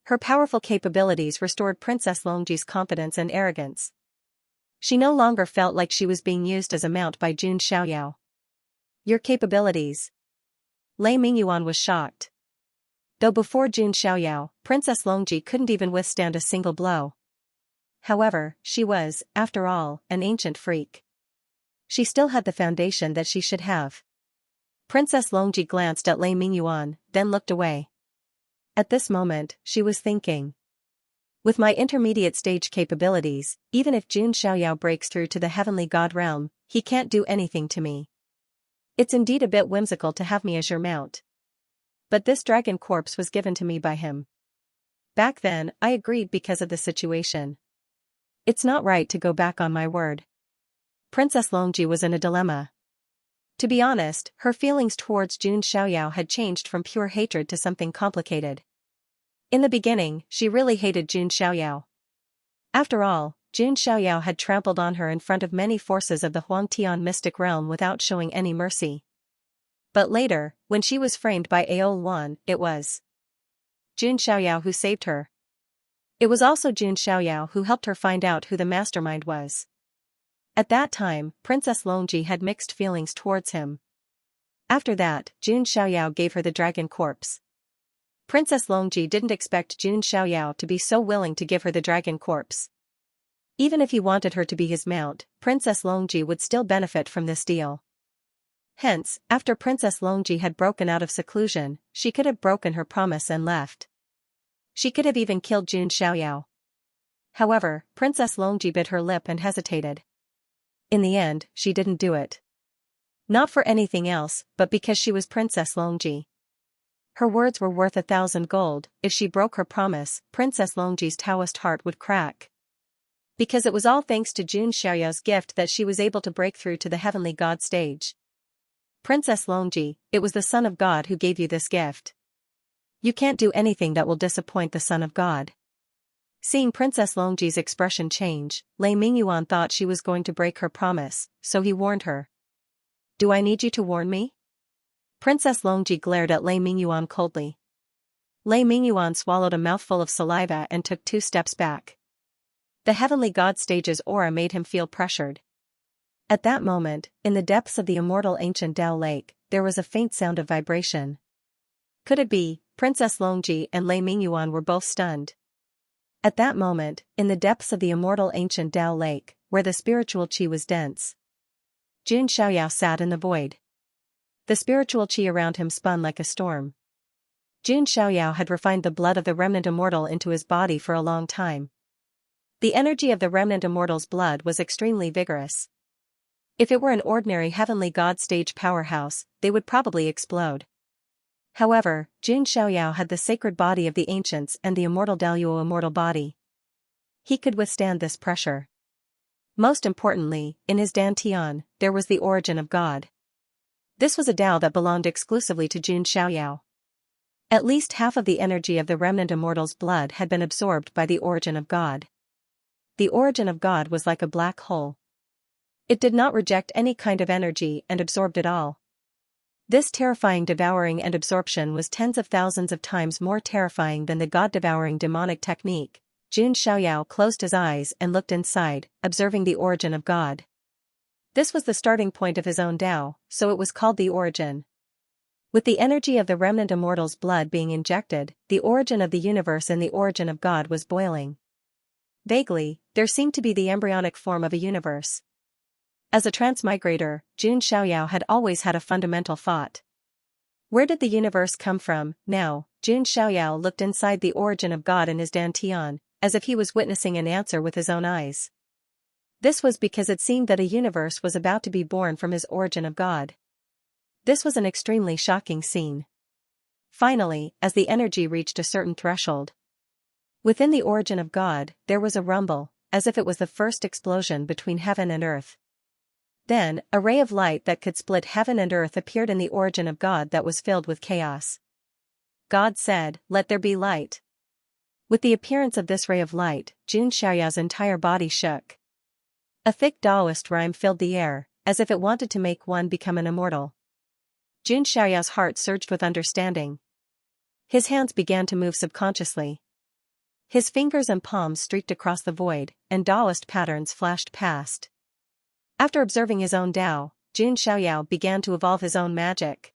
Her powerful capabilities restored Princess Longji's confidence and arrogance. She no longer felt like she was being used as a mount by Jun Xiaoyao. Your capabilities? Lei Mingyuan was shocked. Though before Jun Xiaoyao, Princess Longji couldn't even withstand a single blow. However, she was, after all, an ancient freak. She still had the foundation that she should have. Princess Longji glanced at Lei Mingyuan, then looked away. At this moment, she was thinking. With my intermediate stage capabilities, even if Jun Xiaoyao breaks through to the heavenly god realm, he can't do anything to me. It's indeed a bit whimsical to have me as your mount. But this dragon corpse was given to me by him. Back then, I agreed because of the situation. It's not right to go back on my word. Princess Longji was in a dilemma. To be honest, her feelings towards Jun Xiaoyao had changed from pure hatred to something complicated. In the beginning, she really hated Jun Xiaoyao. After all, Jun Xiaoyao had trampled on her in front of many forces of the Huangtian mystic realm without showing any mercy. But later, when she was framed by Aol Wan, it was Jun Xiaoyao who saved her. It was also Jun Xiaoyao who helped her find out who the mastermind was. At that time, Princess Longji had mixed feelings towards him. After that, Jun Xiaoyao gave her the dragon corpse. Princess Longji didn't expect Jun Xiaoyao to be so willing to give her the dragon corpse. Even if he wanted her to be his mount, Princess Longji would still benefit from this deal. Hence, after Princess Longji had broken out of seclusion, she could have broken her promise and left. She could have even killed Jun Xiaoyao. However, Princess Longji bit her lip and hesitated. In the end, she didn't do it. Not for anything else, but because she was Princess Longji. Her words were worth 1,000 gold. If she broke her promise, Princess Longji's Taoist heart would crack. Because it was all thanks to Jun Xiaoyao's gift that she was able to break through to the heavenly god stage. Princess Longji, it was the Son of God who gave you this gift. You can't do anything that will disappoint the Son of God. Seeing Princess Longji's expression change, Lei Mingyuan thought she was going to break her promise, so he warned her. "Do I need you to warn me?" Princess Longji glared at Lei Mingyuan coldly. Lei Mingyuan swallowed a mouthful of saliva and took 2 steps back. The heavenly god stage's aura made him feel pressured. At that moment, in the depths of the immortal ancient Dao lake, there was a faint sound of vibration. Could it be? Princess Longji and Lei Mingyuan were both stunned. At that moment, in the depths of the immortal ancient Dao lake, where the spiritual qi was dense, Jun Xiaoyao sat in the void. The spiritual qi around him spun like a storm. Jun Xiaoyao had refined the blood of the remnant immortal into his body for a long time. The energy of the remnant immortal's blood was extremely vigorous. If it were an ordinary heavenly god stage powerhouse, they would probably explode. However, Jun Xiaoyao had the sacred body of the ancients and the immortal Daoyuo immortal body. He could withstand this pressure. Most importantly, in his Dantian, there was the origin of God. This was a Dao that belonged exclusively to Jun Xiaoyao. At least half of the energy of the remnant immortal's blood had been absorbed by the origin of God. The origin of God was like a black hole. It did not reject any kind of energy and absorbed it all. This terrifying devouring and absorption was tens of thousands of times more terrifying than the god-devouring demonic technique. Jun Xiaoyao closed his eyes and looked inside, observing the origin of God. This was the starting point of his own Dao, so it was called the origin. With the energy of the remnant immortal's blood being injected, the origin of the universe and the origin of God was boiling. Vaguely, there seemed to be the embryonic form of a universe. As a transmigrator, Jun Xiaoyao had always had a fundamental thought. Where did the universe come from? Now, Jun Xiaoyao looked inside the origin of God in his Dantian, as if he was witnessing an answer with his own eyes. This was because it seemed that a universe was about to be born from his origin of God. This was an extremely shocking scene. Finally, as the energy reached a certain threshold, within the origin of God, there was a rumble, as if it was the first explosion between heaven and earth. Then, a ray of light that could split heaven and earth appeared in the origin of God that was filled with chaos. God said, "Let there be light." With the appearance of this ray of light, Jun Xiaoyao's entire body shook. A thick Taoist rhyme filled the air, as if it wanted to make one become an immortal. Jun Xiaoyao's heart surged with understanding. His hands began to move subconsciously. His fingers and palms streaked across the void, and Taoist patterns flashed past. After observing his own Dao, Jun Xiaoyao began to evolve his own magic.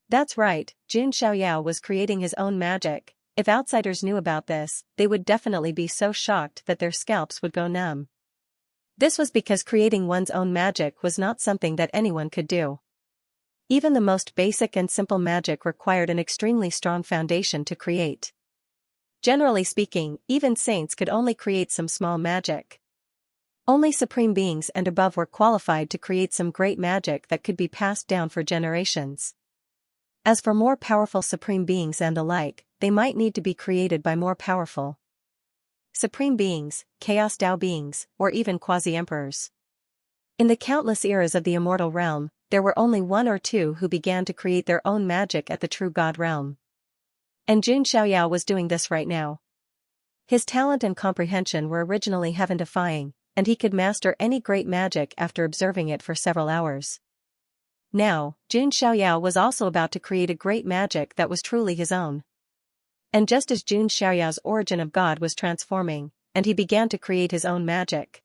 That's right, Jun Xiaoyao was creating his own magic. If outsiders knew about this, they would definitely be so shocked that their scalps would go numb. This was because creating one's own magic was not something that anyone could do. Even the most basic and simple magic required an extremely strong foundation to create. Generally speaking, even saints could only create some small magic. Only supreme beings and above were qualified to create some great magic that could be passed down for generations. As for more powerful supreme beings and the like, they might need to be created by more powerful supreme beings, chaos Dao beings, or even quasi-emperors. In the countless eras of the immortal realm, there were only one or two who began to create their own magic at the true God realm. And Jun Xiaoyao was doing this right now. His talent and comprehension were originally heaven-defying, and he could master any great magic after observing it for several hours. Now, Jun Xiaoyao was also about to create a great magic that was truly his own. And just as Jun Xiaoyao's origin of God was transforming, and he began to create his own magic,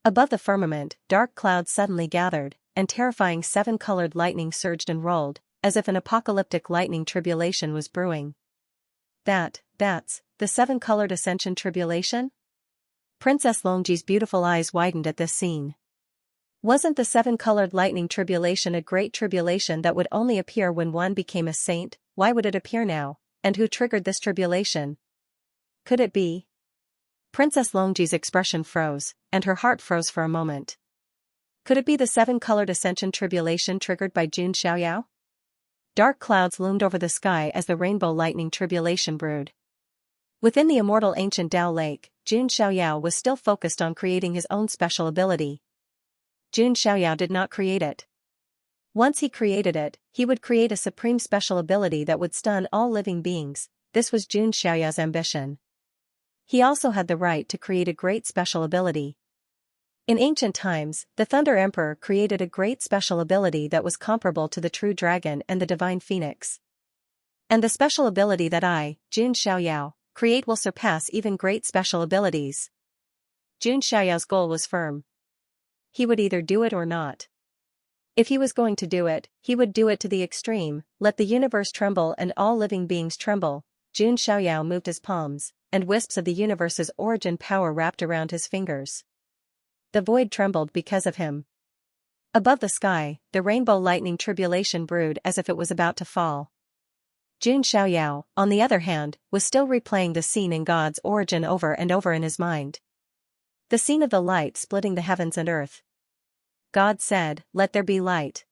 above the firmament, dark clouds suddenly gathered, and terrifying seven-colored lightning surged and rolled, as if an apocalyptic lightning tribulation was brewing. That's the seven-colored ascension tribulation? Princess Longji's beautiful eyes widened at this scene. Wasn't the seven-colored lightning tribulation a great tribulation that would only appear when one became a saint? Why would it appear now? And who triggered this tribulation? Could it be? Princess Longji's expression froze, and her heart froze for a moment. Could it be the seven-colored ascension tribulation triggered by Jun Xiaoyao? Dark clouds loomed over the sky as the rainbow lightning tribulation brewed. Within the immortal ancient Dao lake, Jun Xiaoyao was still focused on creating his own special ability. Jun Xiaoyao did not create it. Once he created it, he would create a supreme special ability that would stun all living beings. This was Jun Xiaoyao's ambition. He also had the right to create a great special ability. In ancient times, the Thunder Emperor created a great special ability that was comparable to the true dragon and the divine phoenix. And the special ability that I, Jun Xiaoyao, create will surpass even great special abilities. Jun Xiaoyao's goal was firm. He would either do it or not. If he was going to do it, he would do it to the extreme. Let the universe tremble and all living beings tremble. Jun Xiaoyao moved his palms, and wisps of the universe's origin power wrapped around his fingers. The void trembled because of him. Above the sky, the rainbow lightning tribulation brewed as if it was about to fall. Jun Xiaoyao, on the other hand, was still replaying the scene in God's origin over and over in his mind. The scene of the light splitting the heavens and earth. God said, "Let there be light."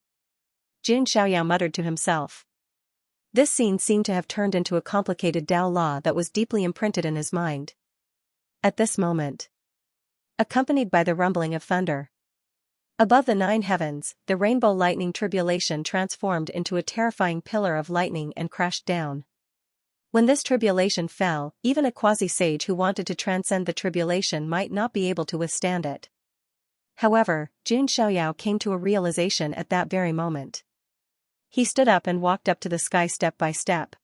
Jun Xiaoyao muttered to himself. This scene seemed to have turned into a complicated Tao law that was deeply imprinted in his mind. At this moment, accompanied by the rumbling of thunder, above the 9 heavens, the rainbow lightning tribulation transformed into a terrifying pillar of lightning and crashed down. When this tribulation fell, even a quasi-sage who wanted to transcend the tribulation might not be able to withstand it. However, Jun Xiaoyao came to a realization at that very moment. He stood up and walked up to the sky step by step.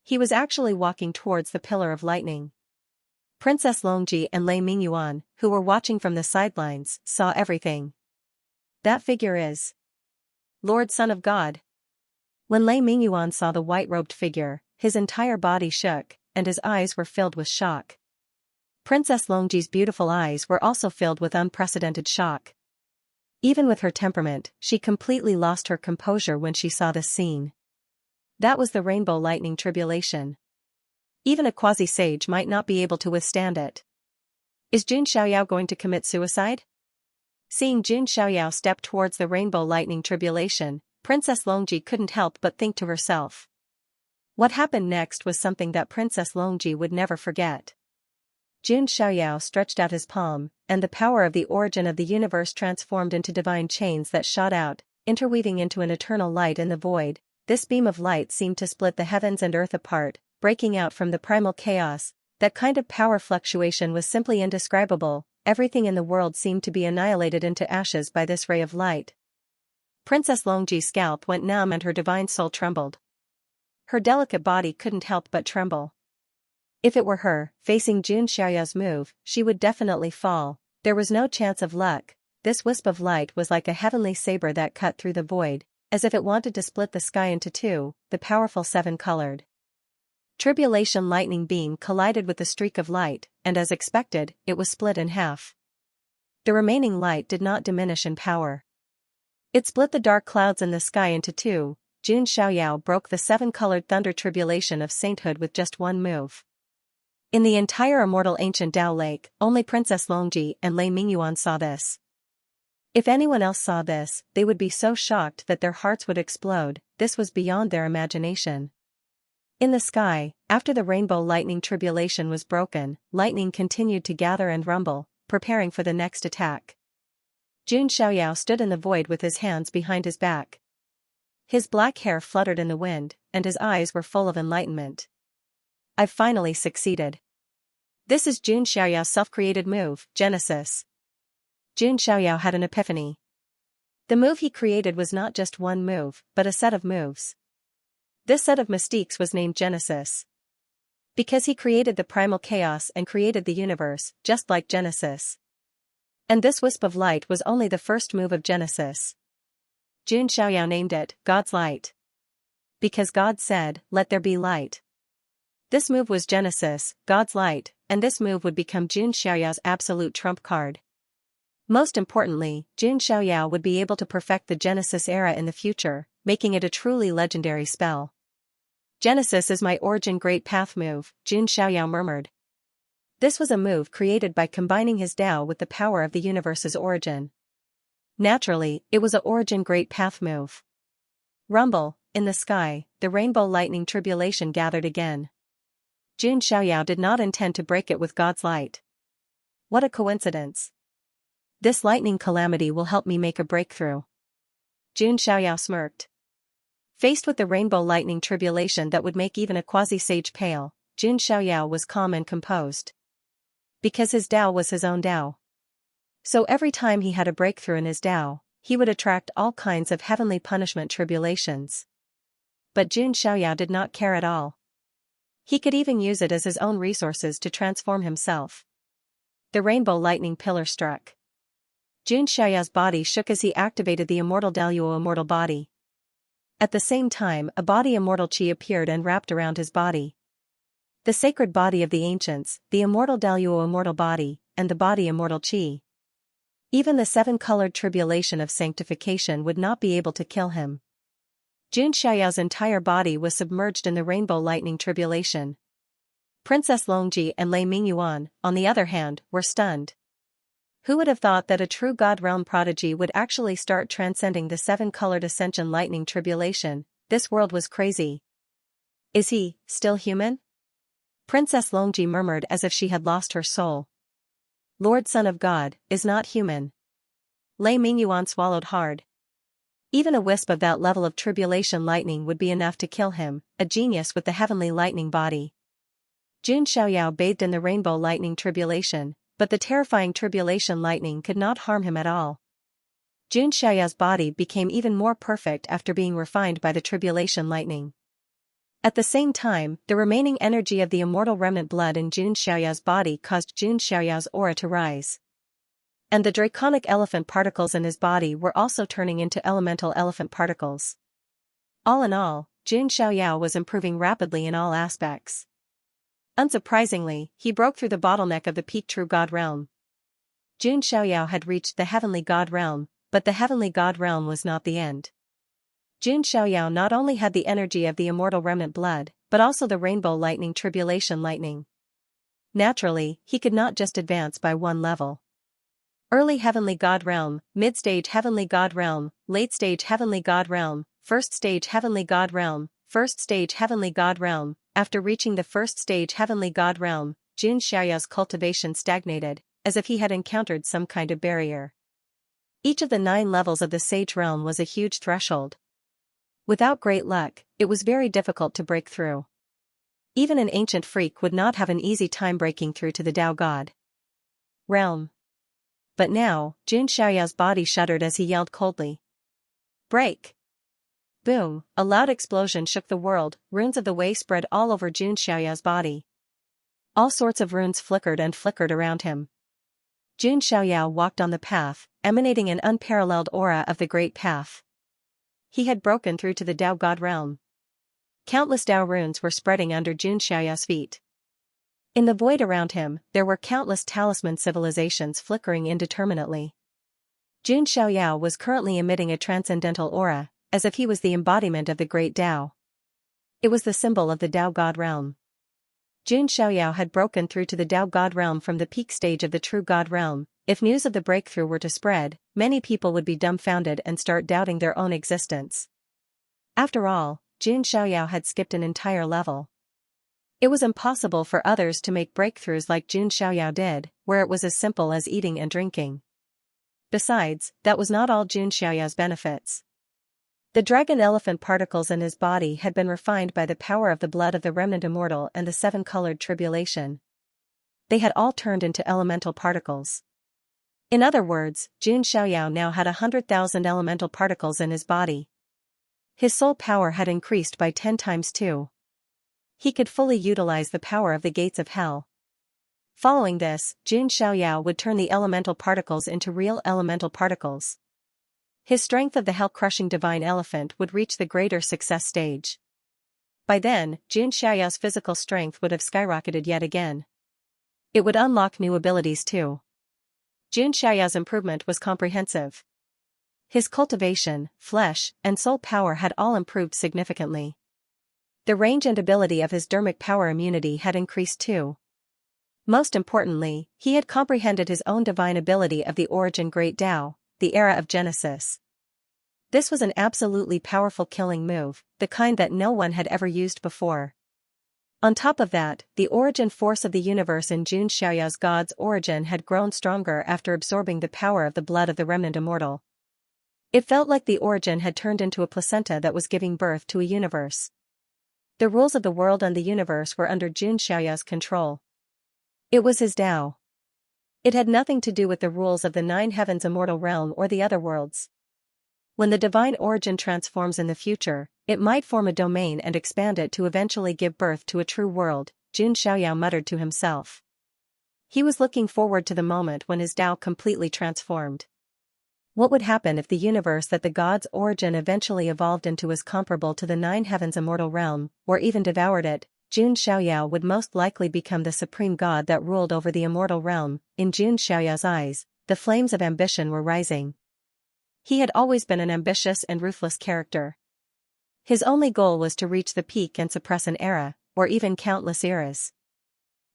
He was actually walking towards the pillar of lightning. Princess Longji and Lei Mingyuan, who were watching from the sidelines, saw everything. That figure is Lord Son of God. When Lei Mingyuan saw the white-robed figure, his entire body shook, and his eyes were filled with shock. Princess Longji's beautiful eyes were also filled with unprecedented shock. Even with her temperament, she completely lost her composure when she saw this scene. That was the rainbow lightning tribulation. Even a quasi-sage might not be able to withstand it. Is Jun Xiaoyao going to commit suicide? Seeing Jun Xiaoyao step towards the rainbow lightning tribulation, Princess Longji couldn't help but think to herself. What happened next was something that Princess Longji would never forget. Jun Xiaoyao stretched out his palm, and the power of the origin of the universe transformed into divine chains that shot out, interweaving into an eternal light in the void. This beam of light seemed to split the heavens and earth apart, breaking out from the primal chaos. That kind of power fluctuation was simply indescribable. Everything in the world seemed to be annihilated into ashes by this ray of light. Princess Longji's scalp went numb and her divine soul trembled. Her delicate body couldn't help but tremble. If it were her, facing Jun Xiaoyao's move, she would definitely fall. There was no chance of luck. This wisp of light was like a heavenly saber that cut through the void, as if it wanted to split the sky into two. The powerful 7-colored tribulation lightning beam collided with the streak of light, and as expected, it was split in half. The remaining light did not diminish in power. It split the dark clouds in the sky into two. Jun Xiaoyao broke the 7-colored thunder tribulation of sainthood with just one move. In the entire immortal ancient Tao Lake, only Princess Longji and Lei Mingyuan saw this. If anyone else saw this, they would be so shocked that their hearts would explode. This was beyond their imagination. In the sky, after the rainbow lightning tribulation was broken, lightning continued to gather and rumble, preparing for the next attack. Jun Xiaoyao stood in the void with his hands behind his back. His black hair fluttered in the wind, and his eyes were full of enlightenment. I've finally succeeded. This is Jun Xiaoyao's self-created move, Genesis. Jun Xiaoyao had an epiphany. The move he created was not just one move, but a set of moves. This set of mystiques was named Genesis. Because he created the primal chaos and created the universe, just like Genesis. And this wisp of light was only the first move of Genesis. Jun Xiaoyao named it, God's Light. Because God said, "Let there be light." This move was Genesis, God's Light, and this move would become Jun Xiaoyao's absolute trump card. Most importantly, Jun Xiaoyao would be able to perfect the Genesis era in the future, making it a truly legendary spell. Genesis is my origin great path move, Jun Xiaoyao murmured. This was a move created by combining his Tao with the power of the universe's origin. Naturally, it was a origin great path move. Rumble, in the sky, the rainbow lightning tribulation gathered again. Jun Xiaoyao did not intend to break it with God's light. What a coincidence. This lightning calamity will help me make a breakthrough. Jun Xiaoyao smirked. Faced with the rainbow lightning tribulation that would make even a quasi-sage pale, Jun Xiaoyao was calm and composed. because his Tao was his own Tao. So every time he had a breakthrough in his Tao, he would attract all kinds of heavenly punishment tribulations. But Jun Xiaoyao did not care at all. He could even use it as his own resources to transform himself. The rainbow lightning pillar struck. Jun Xiaoyao's body shook as he activated the immortal Daluo immortal body. At the same time, a body immortal qi appeared and wrapped around his body. The sacred body of the ancients, the immortal Daluo immortal body, and the body immortal qi. Even the seven-colored tribulation of sanctification would not be able to kill him. Jun Xiaoyao's entire body was submerged in the rainbow lightning tribulation. Princess Longji and Lei Mingyuan, on the other hand, were stunned. Who would have thought that a true God realm prodigy would actually start transcending the seven-colored ascension lightning tribulation? This world was crazy. Is he still human? Princess Longji murmured as if she had lost her soul. Lord Son of God is not human. Lei Mingyuan swallowed hard. Even a wisp of that level of tribulation lightning would be enough to kill him, a genius with the heavenly lightning body. Jun Xiaoyao bathed in the rainbow lightning tribulation, but the terrifying tribulation lightning could not harm him at all. Jun Xiaoyao's body became even more perfect after being refined by the tribulation lightning. At the same time, the remaining energy of the immortal remnant blood in Jun Xiaoyao's body caused Jun Xiaoyao's aura to rise. And the draconic elephant particles in his body were also turning into elemental elephant particles. All in all, Jun Xiaoyao was improving rapidly in all aspects. Unsurprisingly, he broke through the bottleneck of the peak true God realm. Jun Xiaoyao had reached the heavenly God realm, but the heavenly God realm was not the end. Jun Xiaoyao not only had the energy of the immortal remnant blood, but also the rainbow lightning tribulation lightning. Naturally, he could not just advance by one level. Early heavenly God realm, mid-stage heavenly God realm, late-stage heavenly God realm, first-stage heavenly God realm, first-stage heavenly God realm. After reaching the first-stage heavenly God realm, Jun Xiaoyao's cultivation stagnated, as if he had encountered some kind of barrier. Each of the 9 levels of the sage realm was a huge threshold. Without great luck, it was very difficult to break through. Even an ancient freak would not have an easy time breaking through to the Tao God realm. But now, Jun Xiaoyao's body shuddered as he yelled coldly. Break! Boom, a loud explosion shook the world, runes of the way spread all over Jun Xiaoyao's body. All sorts of runes flickered and flickered around him. Jun Xiaoyao walked on the path, emanating an unparalleled aura of the great path. He had broken through to the Tao God realm. Countless Tao runes were spreading under Jun Xiaoyao's feet. In the void around him, there were countless talisman civilizations flickering indeterminately. Jun Xiaoyao was currently emitting a transcendental aura, as if he was the embodiment of the great Tao. It was the symbol of the Tao God realm. Jun Xiaoyao had broken through to the Tao God realm from the peak stage of the true God realm. If news of the breakthrough were to spread, many people would be dumbfounded and start doubting their own existence. After all, Jun Xiaoyao had skipped an entire level. It was impossible for others to make breakthroughs like Jun Xiaoyao did, where it was as simple as eating and drinking. Besides, that was not all Jun Xiaoyao's benefits. The dragon elephant particles in his body had been refined by the power of the blood of the remnant immortal and the seven-colored tribulation. They had all turned into elemental particles. In other words, Jun Xiaoyao now had 100,000 elemental particles in his body. His soul power had increased by 10 times too. He could fully utilize the power of the gates of hell. Following this, Jun Xiaoyao would turn the elemental particles into real elemental particles. His strength of the hell-crushing divine elephant would reach the greater success stage. By then, Jun Xiaoyao's physical strength would have skyrocketed yet again. It would unlock new abilities too. Jun Xiaoyao's improvement was comprehensive. His cultivation, flesh, and soul power had all improved significantly. The range and ability of his dermic power immunity had increased too. Most importantly, he had comprehended his own divine ability of the origin Great Tao, the era of Genesis. This was an absolutely powerful killing move, the kind that no one had ever used before. On top of that, the origin force of the universe in Jun Xiaoyao's God's origin had grown stronger after absorbing the power of the blood of the remnant immortal. It felt like the origin had turned into a placenta that was giving birth to a universe. The rules of the world and the universe were under Jun Xiaoyao's control. It was his Tao. It had nothing to do with the rules of the nine heavens immortal realm or the other worlds. When the divine origin transforms in the future, it might form a domain and expand it to eventually give birth to a true world, Jun Xiaoyao muttered to himself. He was looking forward to the moment when his Tao completely transformed. What would happen if the universe that the god's origin eventually evolved into was comparable to the nine heavens immortal realm, or even devoured it? Jun Xiaoyao would most likely become the supreme god that ruled over the immortal realm. In Jun Xiaoyao's eyes, the flames of ambition were rising. He had always been an ambitious and ruthless character. His only goal was to reach the peak and suppress an era, or even countless eras.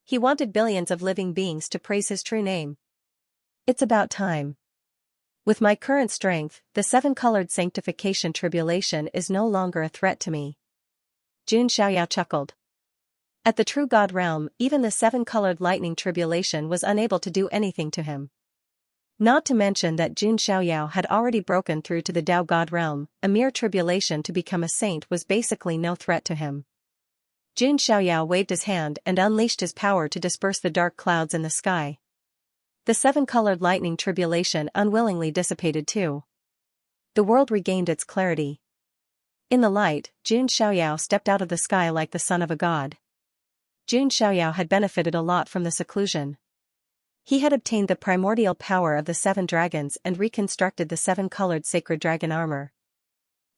He wanted billions of living beings to praise his true name. It's about time. With my current strength, the seven-colored sanctification tribulation is no longer a threat to me. Jun Xiaoyao chuckled. At the true God realm, even the seven-colored lightning tribulation was unable to do anything to him. Not to mention that Jun Xiaoyao had already broken through to the Tao God realm, a mere tribulation to become a saint was basically no threat to him. Jun Xiaoyao waved his hand and unleashed his power to disperse the dark clouds in the sky. The seven-colored lightning tribulation unwillingly dissipated too. The world regained its clarity. In the light, Jun Xiaoyao stepped out of the sky like the son of a god. Jun Xiaoyao had benefited a lot from the seclusion. He had obtained the primordial power of the seven dragons and reconstructed the seven-colored sacred dragon armor.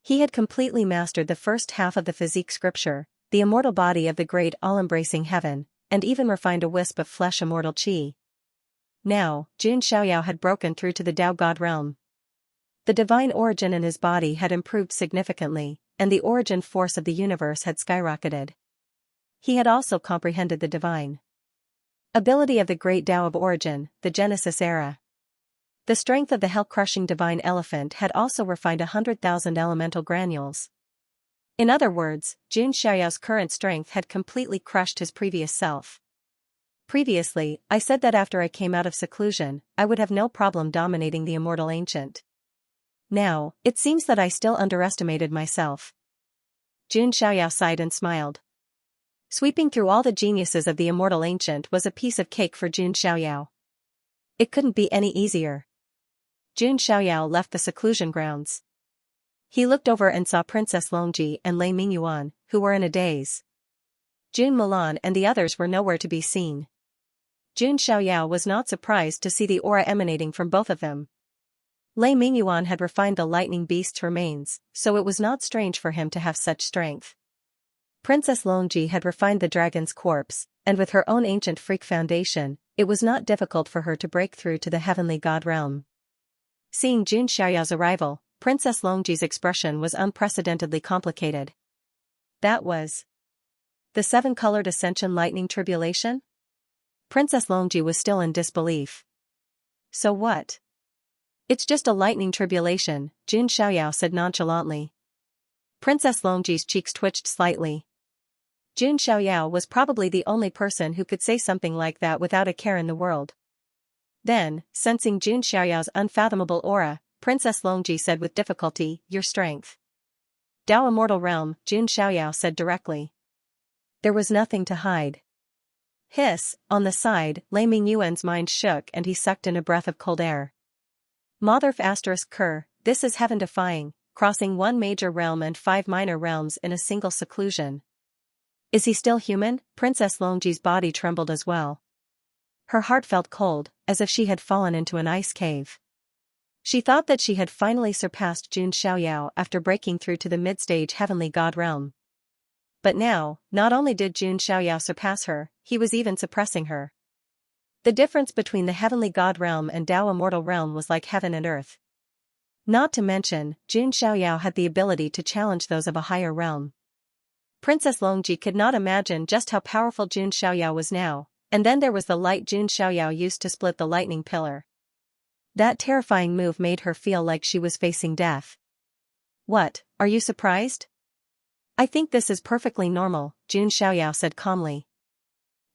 He had completely mastered the first half of the physique scripture, the immortal body of the great all-embracing heaven, and even refined a wisp of flesh immortal qi. Now, Jun Xiaoyao had broken through to the Tao God realm. The divine origin in his body had improved significantly, and the origin force of the universe had skyrocketed. He had also comprehended the divine ability of the great Tao of origin, the Genesis era. The strength of the hell-crushing divine elephant had also refined 100,000 elemental granules. In other words, Jun Xiaoyao's current strength had completely crushed his previous self. Previously, I said that after I came out of seclusion, I would have no problem dominating the immortal ancient. Now, it seems that I still underestimated myself. Jun Xiaoyao sighed and smiled. Sweeping through all the geniuses of the immortal ancient was a piece of cake for Jun Xiaoyao. It couldn't be any easier. Jun Xiaoyao left the seclusion grounds. He looked over and saw Princess Longji and Lei Mingyuan, who were in a daze. Jun Milan and the others were nowhere to be seen. Jun Xiaoyao was not surprised to see the aura emanating from both of them. Lei Mingyuan had refined the lightning beast's remains, so it was not strange for him to have such strength. Princess Longji had refined the dragon's corpse, and with her own ancient freak foundation, it was not difficult for her to break through to the heavenly god realm. Seeing Jun Xiaoyao's arrival, Princess Longji's expression was unprecedentedly complicated. That was the seven-colored ascension lightning tribulation? Princess Longji was still in disbelief. So what? It's just a lightning tribulation, Jun Xiaoyao said nonchalantly. Princess Longji's cheeks twitched slightly. Jun Xiaoyao was probably the only person who could say something like that without a care in the world. Then, sensing Jun Xiaoyao's unfathomable aura, Princess Longji said with difficulty, "Your strength." "Tao Immortal Realm," Jun Xiaoyao said directly. There was nothing to hide. Hiss, on the side, Lei Mingyuan's mind shook and he sucked in a breath of cold air. Motherf asterisk Ker, this is heaven-defying, crossing one major realm and 5 minor realms in a single seclusion. Is he still human? Princess Longji's body trembled as well. Her heart felt cold, as if she had fallen into an ice cave. She thought that she had finally surpassed Jun Xiaoyao after breaking through to the mid-stage heavenly god realm. But now, not only did Jun Xiaoyao surpass her, he was even suppressing her. The difference between the heavenly god realm and Tao Immortal Realm was like heaven and earth. Not to mention, Jun Xiaoyao had the ability to challenge those of a higher realm. Princess Longji could not imagine just how powerful Jun Xiaoyao was now, and then there was the light Jun Xiaoyao used to split the lightning pillar. That terrifying move made her feel like she was facing death. What, are you surprised? I think this is perfectly normal, Jun Xiaoyao said calmly.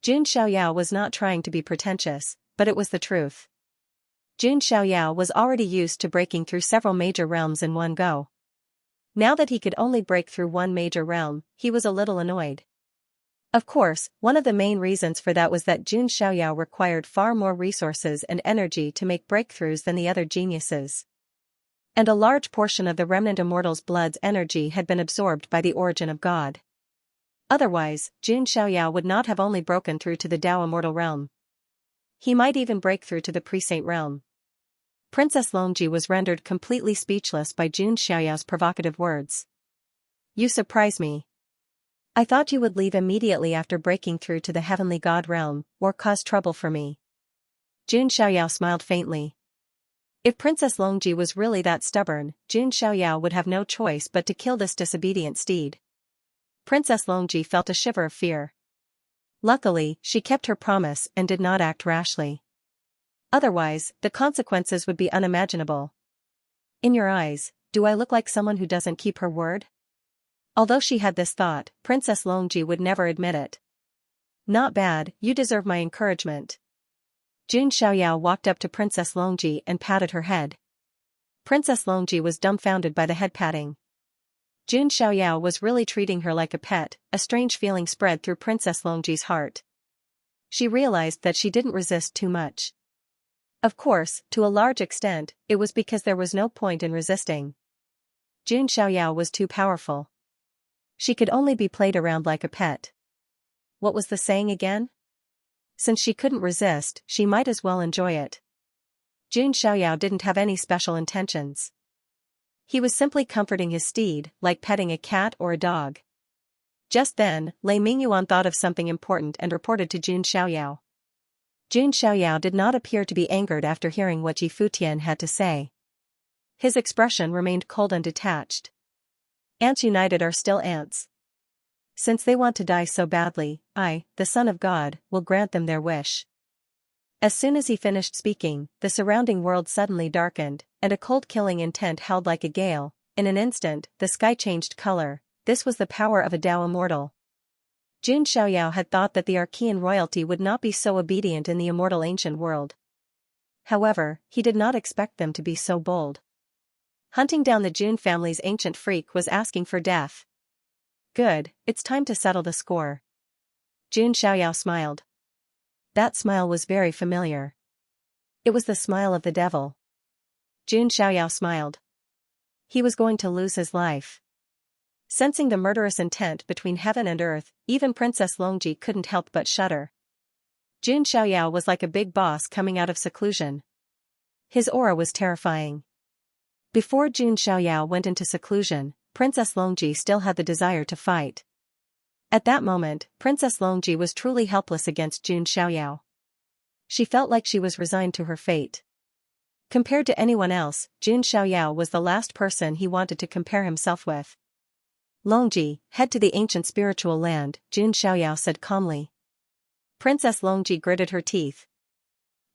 Jun Xiaoyao was not trying to be pretentious, but it was the truth. Jun Xiaoyao was already used to breaking through several major realms in one go. Now that he could only break through one major realm, he was a little annoyed. Of course, one of the main reasons for that was that Jun Xiaoyao required far more resources and energy to make breakthroughs than the other geniuses. And a large portion of the remnant immortal's blood's energy had been absorbed by the origin of God. Otherwise, Jun Xiaoyao would not have only broken through to the Tao immortal realm. He might even break through to the pre-saint realm. Princess Longji was rendered completely speechless by Jun Xiaoyao's provocative words. You surprise me. I thought you would leave immediately after breaking through to the heavenly God realm, or cause trouble for me. Jun Xiaoyao smiled faintly. If Princess Longji was really that stubborn, Jun Xiaoyao would have no choice but to kill this disobedient steed. Princess Longji felt a shiver of fear. Luckily, she kept her promise and did not act rashly. Otherwise, the consequences would be unimaginable. In your eyes, do I look like someone who doesn't keep her word? Although she had this thought, Princess Longji would never admit it. Not bad, you deserve my encouragement. Jun Xiaoyao walked up to Princess Longji and patted her head. Princess Longji was dumbfounded by the head patting. Jun Xiaoyao was really treating her like a pet. A strange feeling spread through Princess Longji's heart. She realized that she didn't resist too much. Of course, to a large extent, it was because there was no point in resisting. Jun Xiaoyao was too powerful. She could only be played around like a pet. What was the saying again? Since she couldn't resist, she might as well enjoy it. Jun Xiaoyao didn't have any special intentions. He was simply comforting his steed, like petting a cat or a dog. Just then, Lei Mingyuan thought of something important and reported to Jun Xiaoyao. Jun Xiaoyao did not appear to be angered after hearing what Ji Futian had to say. His expression remained cold and detached. Ants united are still ants. Since they want to die so badly, I, the Son of God, will grant them their wish. As soon as he finished speaking, the surrounding world suddenly darkened, and a cold killing intent howled like a gale. In an instant, the sky changed color. This was the power of a Tao immortal. Jun Xiaoyao had thought that the Archean royalty would not be so obedient in the immortal ancient world. However, he did not expect them to be so bold. Hunting down the Jun family's ancient freak was asking for death. Good, it's time to settle the score. Jun Xiaoyao smiled. That smile was very familiar. It was the smile of the devil. Jun Xiaoyao smiled. He was going to lose his life. Sensing the murderous intent between heaven and earth, even Princess Longji couldn't help but shudder. Jun Xiaoyao was like a big boss coming out of seclusion. His aura was terrifying. Before Jun Xiaoyao went into seclusion, Princess Longji still had the desire to fight. At that moment, Princess Longji was truly helpless against Jun Xiaoyao. She felt like she was resigned to her fate. Compared to anyone else, Jun Xiaoyao was the last person he wanted to compare himself with. Longji, head to the ancient spiritual land, Jun Xiaoyao said calmly. Princess Longji gritted her teeth.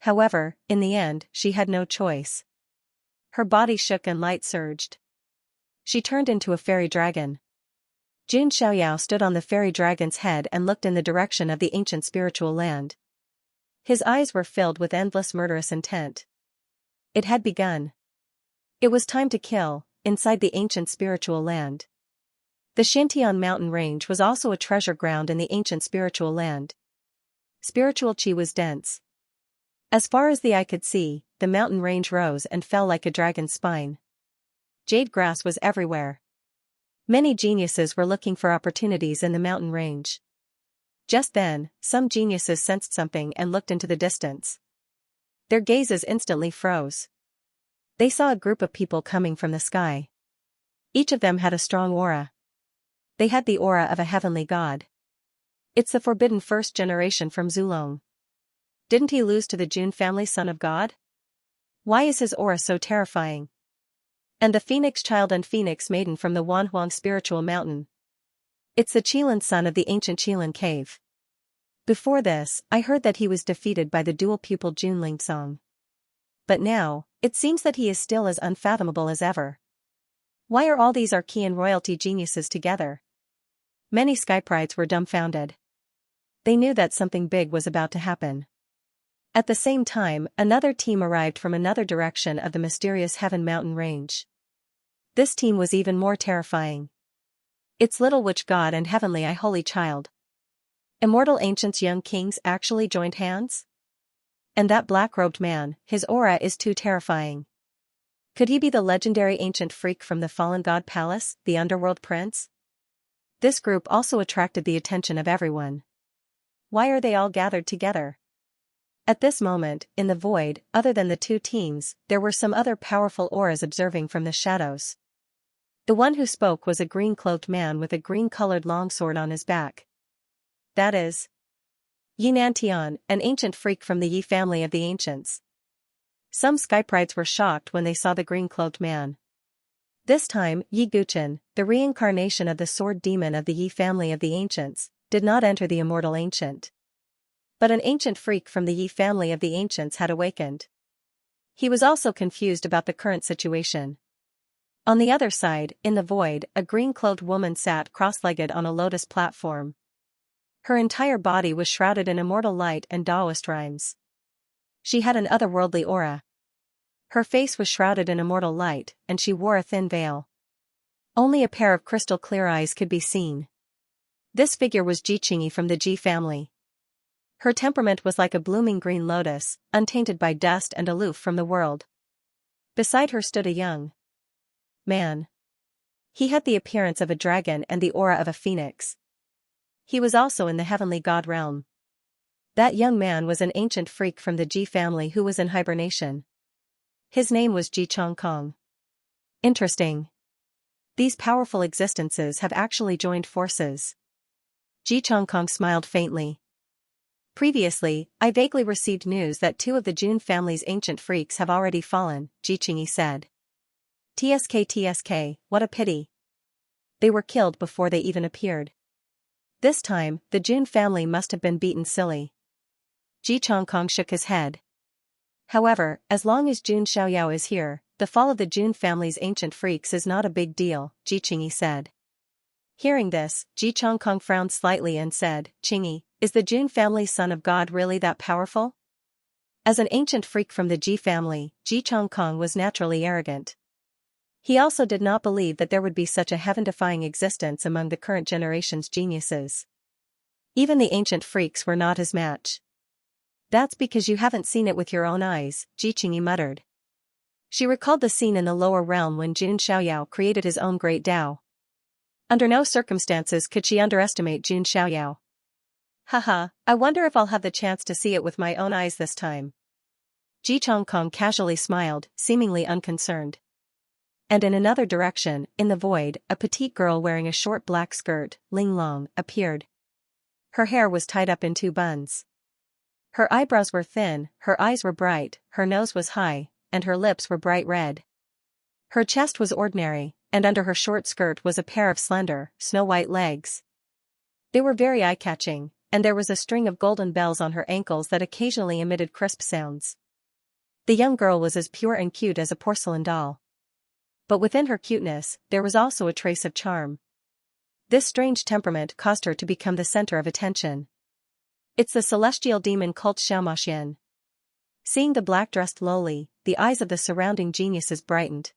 However, in the end, she had no choice. Her body shook and light surged. She turned into a fairy dragon. Jun Xiaoyao stood on the fairy dragon's head and looked in the direction of the ancient spiritual land. His eyes were filled with endless murderous intent. It had begun. It was time to kill, inside the ancient spiritual land. The Xintian mountain range was also a treasure ground in the ancient spiritual land. Spiritual qi was dense. As far as the eye could see, the mountain range rose and fell like a dragon's spine. Jade grass was everywhere. Many geniuses were looking for opportunities in the mountain range. Just then, some geniuses sensed something and looked into the distance. Their gazes instantly froze. They saw a group of people coming from the sky. Each of them had a strong aura. They had the aura of a heavenly god. It's the forbidden first generation from Zulong. Didn't he lose to the Jun family son of God? Why is his aura so terrifying? And the Phoenix child and Phoenix maiden from the Wanhuang spiritual mountain. It's the Qilin son of the ancient Qilin cave. Before this, I heard that he was defeated by the dual-pupiled Jun Lingsong. But now, it seems that he is still as unfathomable as ever. Why are all these Archean royalty geniuses together? Many skyprides were dumbfounded. They knew that something big was about to happen. At the same time, another team arrived from another direction of the mysterious Heaven Mountain range. This team was even more terrifying. It's Little Witch God and Heavenly I Holy Child. Immortal Ancient's young kings actually joined hands? And that black-robed man, his aura is too terrifying. Could he be the legendary ancient freak from the fallen god palace, the underworld prince? This group also attracted the attention of everyone. Why are they all gathered together? At this moment, in the void, other than the two teams, there were some other powerful auras observing from the shadows. The one who spoke was a green-cloaked man with a green-colored longsword on his back. That is Yinan Tian, an ancient freak from the Yi family of the ancients. Some skyprites were shocked when they saw the green-cloaked man. This time, Yi Guchen, the reincarnation of the sword demon of the Yi family of the ancients, did not enter the immortal ancient. But an ancient freak from the Yi family of the ancients had awakened. He was also confused about the current situation. On the other side, in the void, a green-cloaked woman sat cross-legged on a lotus platform. Her entire body was shrouded in immortal light and Taoist rhymes. She had an otherworldly aura. Her face was shrouded in immortal light, and she wore a thin veil. Only a pair of crystal-clear eyes could be seen. This figure was Ji from the Ji family. Her temperament was like a blooming green lotus, untainted by dust and aloof from the world. Beside her stood a young man. He had the appearance of a dragon and the aura of a phoenix. He was also in the heavenly god realm. That young man was an ancient freak from the Ji family who was in hibernation. His name was Ji Chongkong. Interesting. These powerful existences have actually joined forces. Ji Chongkong smiled faintly. Previously, I vaguely received news that two of the Jun family's ancient freaks have already fallen, Ji Qingyi said. TSK, what a pity. They were killed before they even appeared. This time, the Jun family must have been beaten silly. Ji Chongkong shook his head. However, as long as Jun Xiaoyao is here, the fall of the Jun family's ancient freaks is not a big deal, Ji Qingyi said. Hearing this, Ji Chongkong frowned slightly and said, Qingyi, is the Jun family's son of God really that powerful? As an ancient freak from the Ji family, Ji Chongkong was naturally arrogant. He also did not believe that there would be such a heaven-defying existence among the current generation's geniuses. Even the ancient freaks were not his match. That's because you haven't seen it with your own eyes, Ji Qingyi muttered. She recalled the scene in the lower realm when Jun Xiaoyao created his own great Tao. Under no circumstances could she underestimate Jun Xiaoyao. Haha, I wonder if I'll have the chance to see it with my own eyes this time. Ji Chongkong casually smiled, seemingly unconcerned. And in another direction, in the void, a petite girl wearing a short black skirt, Ling Long, appeared. Her hair was tied up in two buns. Her eyebrows were thin, her eyes were bright, her nose was high, and her lips were bright red. Her chest was ordinary, and under her short skirt was a pair of slender, snow-white legs. They were very eye-catching, and there was a string of golden bells on her ankles that occasionally emitted crisp sounds. The young girl was as pure and cute as a porcelain doll. But within her cuteness, there was also a trace of charm. This strange temperament caused her to become the center of attention. It's the celestial demon cult Xianxia. Seeing the black-dressed lowly, the eyes of the surrounding geniuses brightened.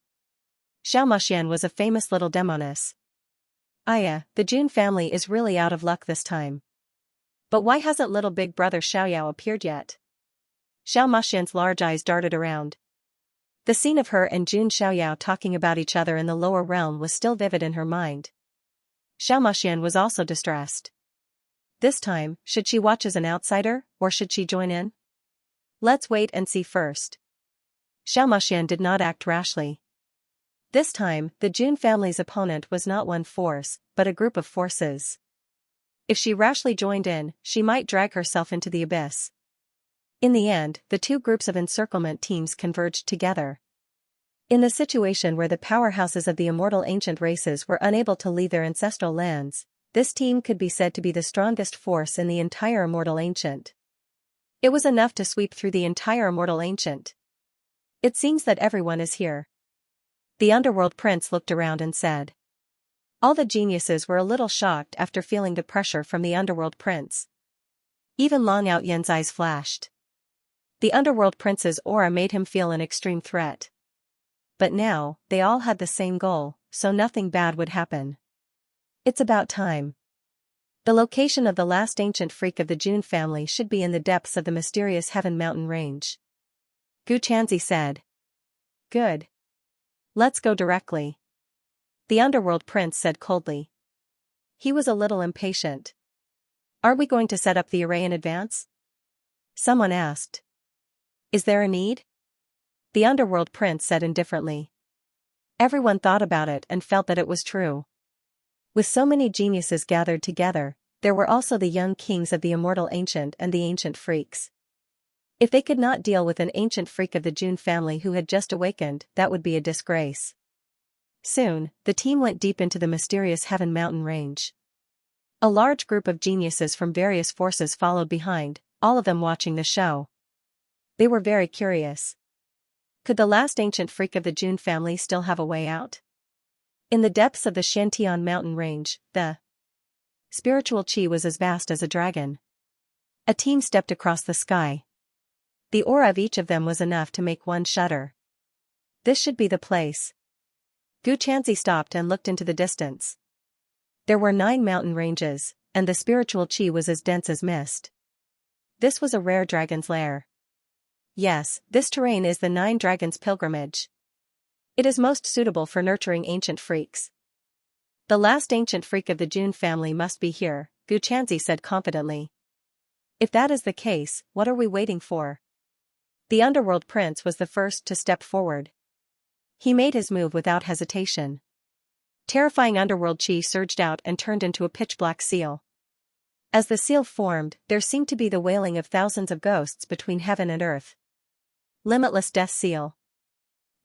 Xianxia was a famous little demoness. Aya, the Jun family is really out of luck this time. But why hasn't little big brother Xiaoyao appeared yet? Xianxia's large eyes darted around. The scene of her and Jun Xiaoyao talking about each other in the lower realm was still vivid in her mind. Xianxia was also distressed. This time, should she watch as an outsider, or should she join in? Let's wait and see first. Xianxia did not act rashly. This time, the Jun family's opponent was not one force, but a group of forces. If she rashly joined in, she might drag herself into the abyss. In the end, the two groups of encirclement teams converged together. In the situation where the powerhouses of the immortal ancient races were unable to leave their ancestral lands, this team could be said to be the strongest force in the entire immortal ancient. It was enough to sweep through the entire immortal ancient. It seems that everyone is here. The underworld prince looked around and said. All the geniuses were a little shocked after feeling the pressure from the underworld prince. Even Long Outyen's eyes flashed. The underworld prince's aura made him feel an extreme threat. But now, they all had the same goal, so nothing bad would happen. It's about time. The location of the last ancient freak of the Jun family should be in the depths of the mysterious Heaven Mountain range. Xianxia said. Good. Let's go directly. The underworld prince said coldly. He was a little impatient. Are we going to set up the array in advance? Someone asked. Is there a need? The underworld prince said indifferently. Everyone thought about it and felt that it was true. With so many geniuses gathered together, there were also the young kings of the immortal ancient and the ancient freaks. If they could not deal with an ancient freak of the Jun family who had just awakened, that would be a disgrace. Soon, the team went deep into the mysterious Heaven Mountain range. A large group of geniuses from various forces followed behind, all of them watching the show. They were very curious. Could the last ancient freak of the Jun family still have a way out? In the depths of the Xianxia mountain range, the spiritual chi was as vast as a dragon. A team stepped across the sky. The aura of each of them was enough to make one shudder. This should be the place. Xianxia stopped and looked into the distance. There were 9 mountain ranges, and the spiritual chi was as dense as mist. This was a rare dragon's lair. Yes, this terrain is the 9 dragons' pilgrimage. It is most suitable for nurturing ancient freaks. The last ancient freak of the Jun family must be here, Xianxia said confidently. If that is the case, what are we waiting for? The underworld prince was the first to step forward. He made his move without hesitation. Terrifying underworld chi surged out and turned into a pitch-black seal. As the seal formed, there seemed to be the wailing of thousands of ghosts between heaven and earth. Limitless death seal.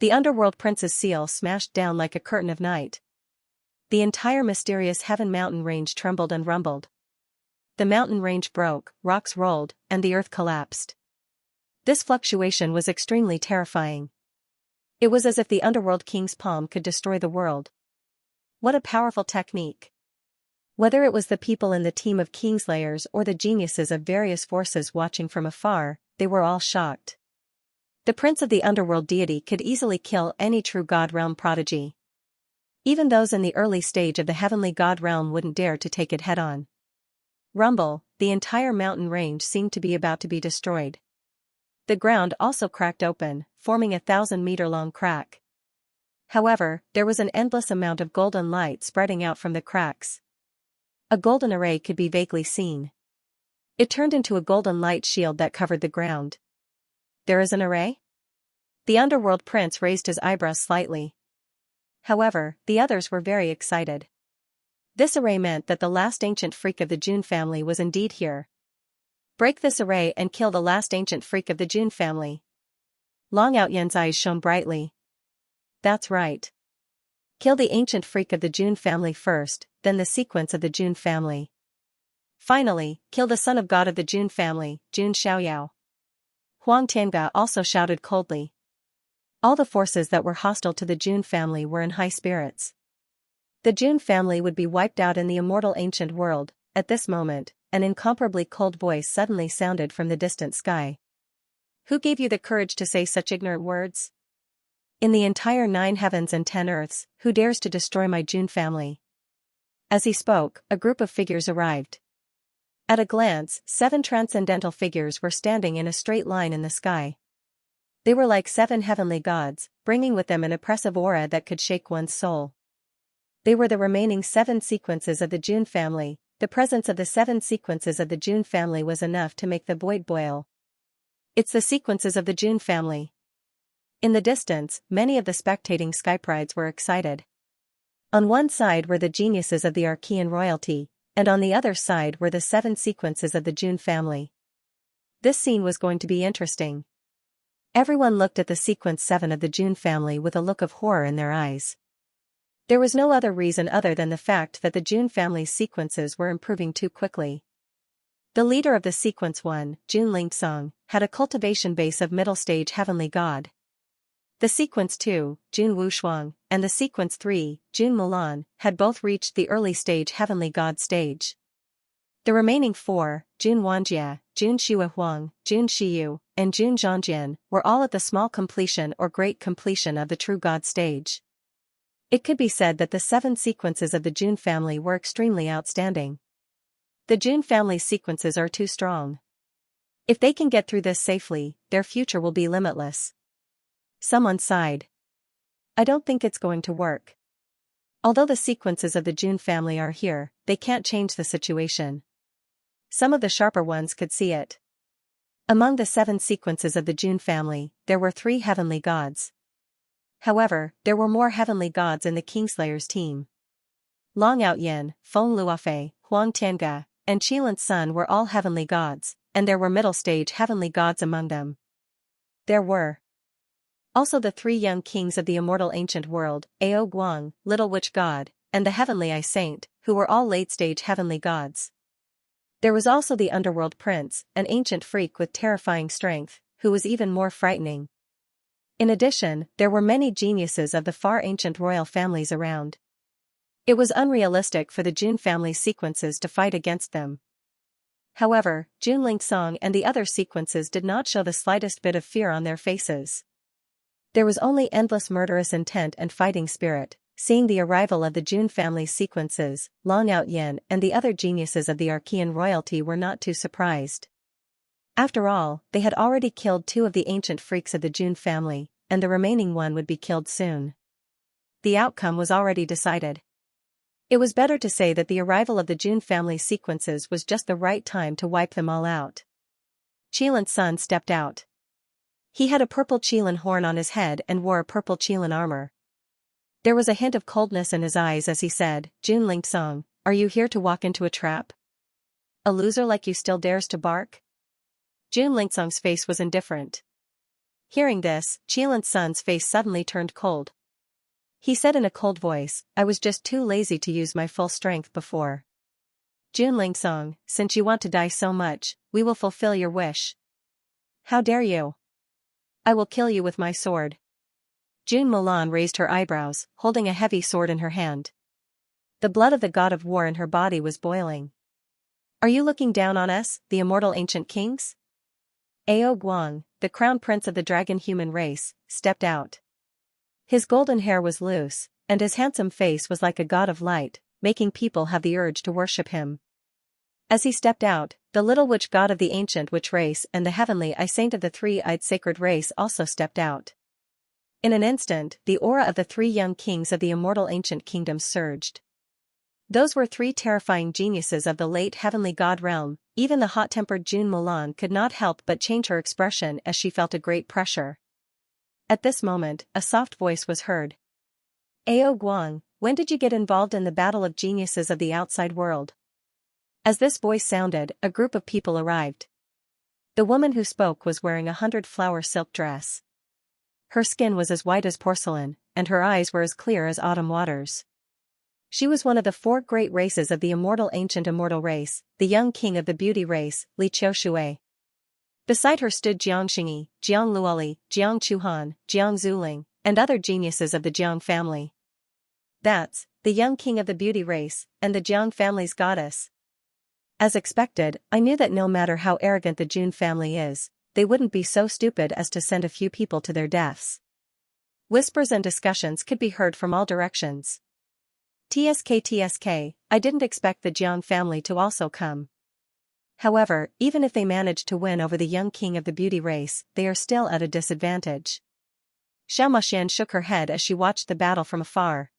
The underworld prince's seal smashed down like a curtain of night. The entire mysterious Heaven Mountain range trembled and rumbled. The mountain range broke, rocks rolled, and the earth collapsed. This fluctuation was extremely terrifying. It was as if the underworld king's palm could destroy the world. What a powerful technique. Whether it was the people in the team of Kingslayers or the geniuses of various forces watching from afar, they were all shocked. The prince of the underworld deity could easily kill any true god realm prodigy. Even those in the early stage of the heavenly god realm wouldn't dare to take it head-on. Rumble, the entire mountain range seemed to be about to be destroyed. The ground also cracked open, forming a 1,000-meter-long crack. However, there was an endless amount of golden light spreading out from the cracks. A golden array could be vaguely seen. It turned into a golden light shield that covered the ground. There is an array? The underworld prince raised his eyebrows slightly. However, the others were very excited. This array meant that the last ancient freak of the Jun family was indeed here. Break this array and kill the last ancient freak of the Jun family. Long Out Yen's eyes shone brightly. That's right. Kill the ancient freak of the Jun family first, then the sequence of the Jun family. Finally, kill the son of God of the Jun family, Jun Xiaoyao. Huang Tianga also shouted coldly. All the forces that were hostile to the Jun family were in high spirits. The Jun family would be wiped out in the immortal ancient world. At this moment, an incomparably cold voice suddenly sounded from the distant sky. Who gave you the courage to say such ignorant words? In the entire 9 heavens and 10 earths, who dares to destroy my Jun family? As he spoke, a group of figures arrived. At a glance, 7 transcendental figures were standing in a straight line in the sky. They were like 7 heavenly gods, bringing with them an oppressive aura that could shake one's soul. They were the remaining 7 sequences of the Jun family. The presence of the 7 sequences of the Jun family was enough to make the void boil. It's the sequences of the Jun family. In the distance, many of the spectating skyprides were excited. On one side were the geniuses of the Archean royalty, and on the other side were the 7 sequences of the Jun family. This scene was going to be interesting. Everyone looked at the sequence 7 of the Jun family with a look of horror in their eyes. There was no other reason other than the fact that the Jun family's sequences were improving too quickly. The leader of the sequence 1, Jun Lingsong, had a cultivation base of middle stage heavenly god. The sequence 2, Jun Wushuang, and the sequence 3, Jun Mulan, had both reached the early stage heavenly god stage. The remaining 4, Jun Wanjia, Jun Xuehuang, Jun Shiyu, and Jun Zhangjian, were all at the small completion or great completion of the true god stage. It could be said that the 7 sequences of the Jun family were extremely outstanding. The Jun family's sequences are too strong. If they can get through this safely, their future will be limitless. Someone sighed. I don't think it's going to work. Although the sequences of the Jun family are here, they can't change the situation. Some of the sharper ones could see it. Among the 7 sequences of the Jun family, there were 3 heavenly gods. However, there were more heavenly gods in the Kingslayer's team. Long Outyin, Feng Luofei, Huang Tianga, and Qilan's son were all heavenly gods, and there were middle-stage heavenly gods among them. There were also the 3 young kings of the immortal ancient world, Ao Guang, Little Witch God, and the heavenly I Saint, who were all late-stage heavenly gods. There was also the underworld prince, an ancient freak with terrifying strength, who was even more frightening. In addition, there were many geniuses of the far ancient royal families around. It was unrealistic for the Jun family's sequences to fight against them. However, Jun Lingsong and the other sequences did not show the slightest bit of fear on their faces. There was only endless murderous intent and fighting spirit. Seeing the arrival of the Jun family's sequences, Long Outyin and the other geniuses of the Archean royalty were not too surprised. After all, they had already killed 2 of the ancient freaks of the Jun family, and the remaining one would be killed soon. The outcome was already decided. It was better to say that the arrival of the Jun family's sequences was just the right time to wipe them all out. Qilan's son stepped out. He had a purple Qilan horn on his head and wore a purple Qilan armor. There was a hint of coldness in his eyes as he said, Jun Lingsong, are you here to walk into a trap? A loser like you still dares to bark? Jun Lingsong's face was indifferent. Hearing this, Qilan's son's face suddenly turned cold. He said in a cold voice, I was just too lazy to use my full strength before. Jun Lingsong, since you want to die so much, we will fulfill your wish. How dare you? I will kill you with my sword. Jun Mulan raised her eyebrows, holding a heavy sword in her hand. The blood of the god of war in her body was boiling. Are you looking down on us, the immortal ancient kings? Ao Guang, the crown prince of the dragon human race, stepped out. His golden hair was loose, and his handsome face was like a god of light, making people have the urge to worship him. As he stepped out, the little witch god of the ancient witch race and the heavenly I Saint of the 3-eyed sacred race also stepped out. In an instant, the aura of the 3 young kings of the immortal ancient kingdoms surged. Those were 3 terrifying geniuses of the late heavenly god realm. Even the hot-tempered Jun Mulan could not help but change her expression as she felt a great pressure. At this moment, a soft voice was heard. Ao Guang, when did you get involved in the battle of geniuses of the outside world? As this voice sounded, a group of people arrived. The woman who spoke was wearing a 100-flower silk dress. Her skin was as white as porcelain, and her eyes were as clear as autumn waters. She was one of the 4 great races of the immortal ancient immortal race, the young king of the beauty race, Li Qiushui. Beside her stood Jiang Xingyi, Jiang Luoli, Jiang Chuhan, Jiang Zuling, and other geniuses of the Jiang family. That's the young king of the beauty race, and the Jiang family's goddess. As expected, I knew that no matter how arrogant the Jun family is, they wouldn't be so stupid as to send a few people to their deaths. Whispers and discussions could be heard from all directions. TSK, I didn't expect the Jiang family to also come. However, even if they manage to win over the young king of the beauty race, they are still at a disadvantage. Xiao Moshan shook her head as she watched the battle from afar.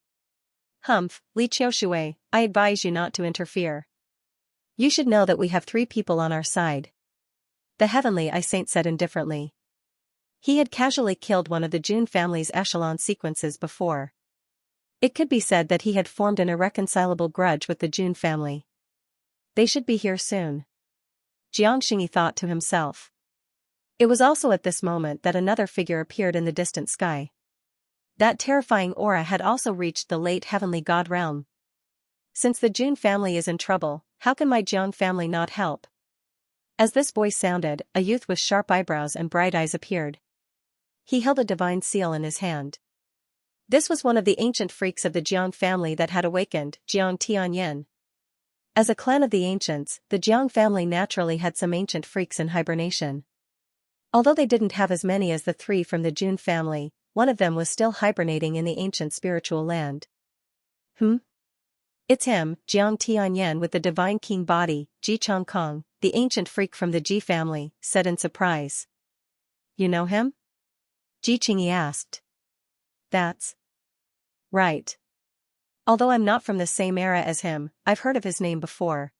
Humph, Li Qiushui, I advise you not to interfere. You should know that we have 3 people on our side. The heavenly I Saint said indifferently. He had casually killed one of the Jun family's echelon sequences before. It could be said that he had formed an irreconcilable grudge with the Jun family. They should be here soon. Jiang Xingyi thought to himself. It was also at this moment that another figure appeared in the distant sky. That terrifying aura had also reached the late heavenly god realm. Since the Jun family is in trouble, how can my Jiang family not help? As this voice sounded, a youth with sharp eyebrows and bright eyes appeared. He held a divine seal in his hand. This was one of the ancient freaks of the Jiang family that had awakened, Jiang Tianyin. As a clan of the ancients, the Jiang family naturally had some ancient freaks in hibernation. Although they didn't have as many as the 3 from the Jun family, one of them was still hibernating in the ancient spiritual land. It's him, Jiang Tianyan with the divine king body, Ji Changkong, the ancient freak from the Ji family, said in surprise. You know him? Ji Qingyi asked. That's right. Although I'm not from the same era as him, I've heard of his name before.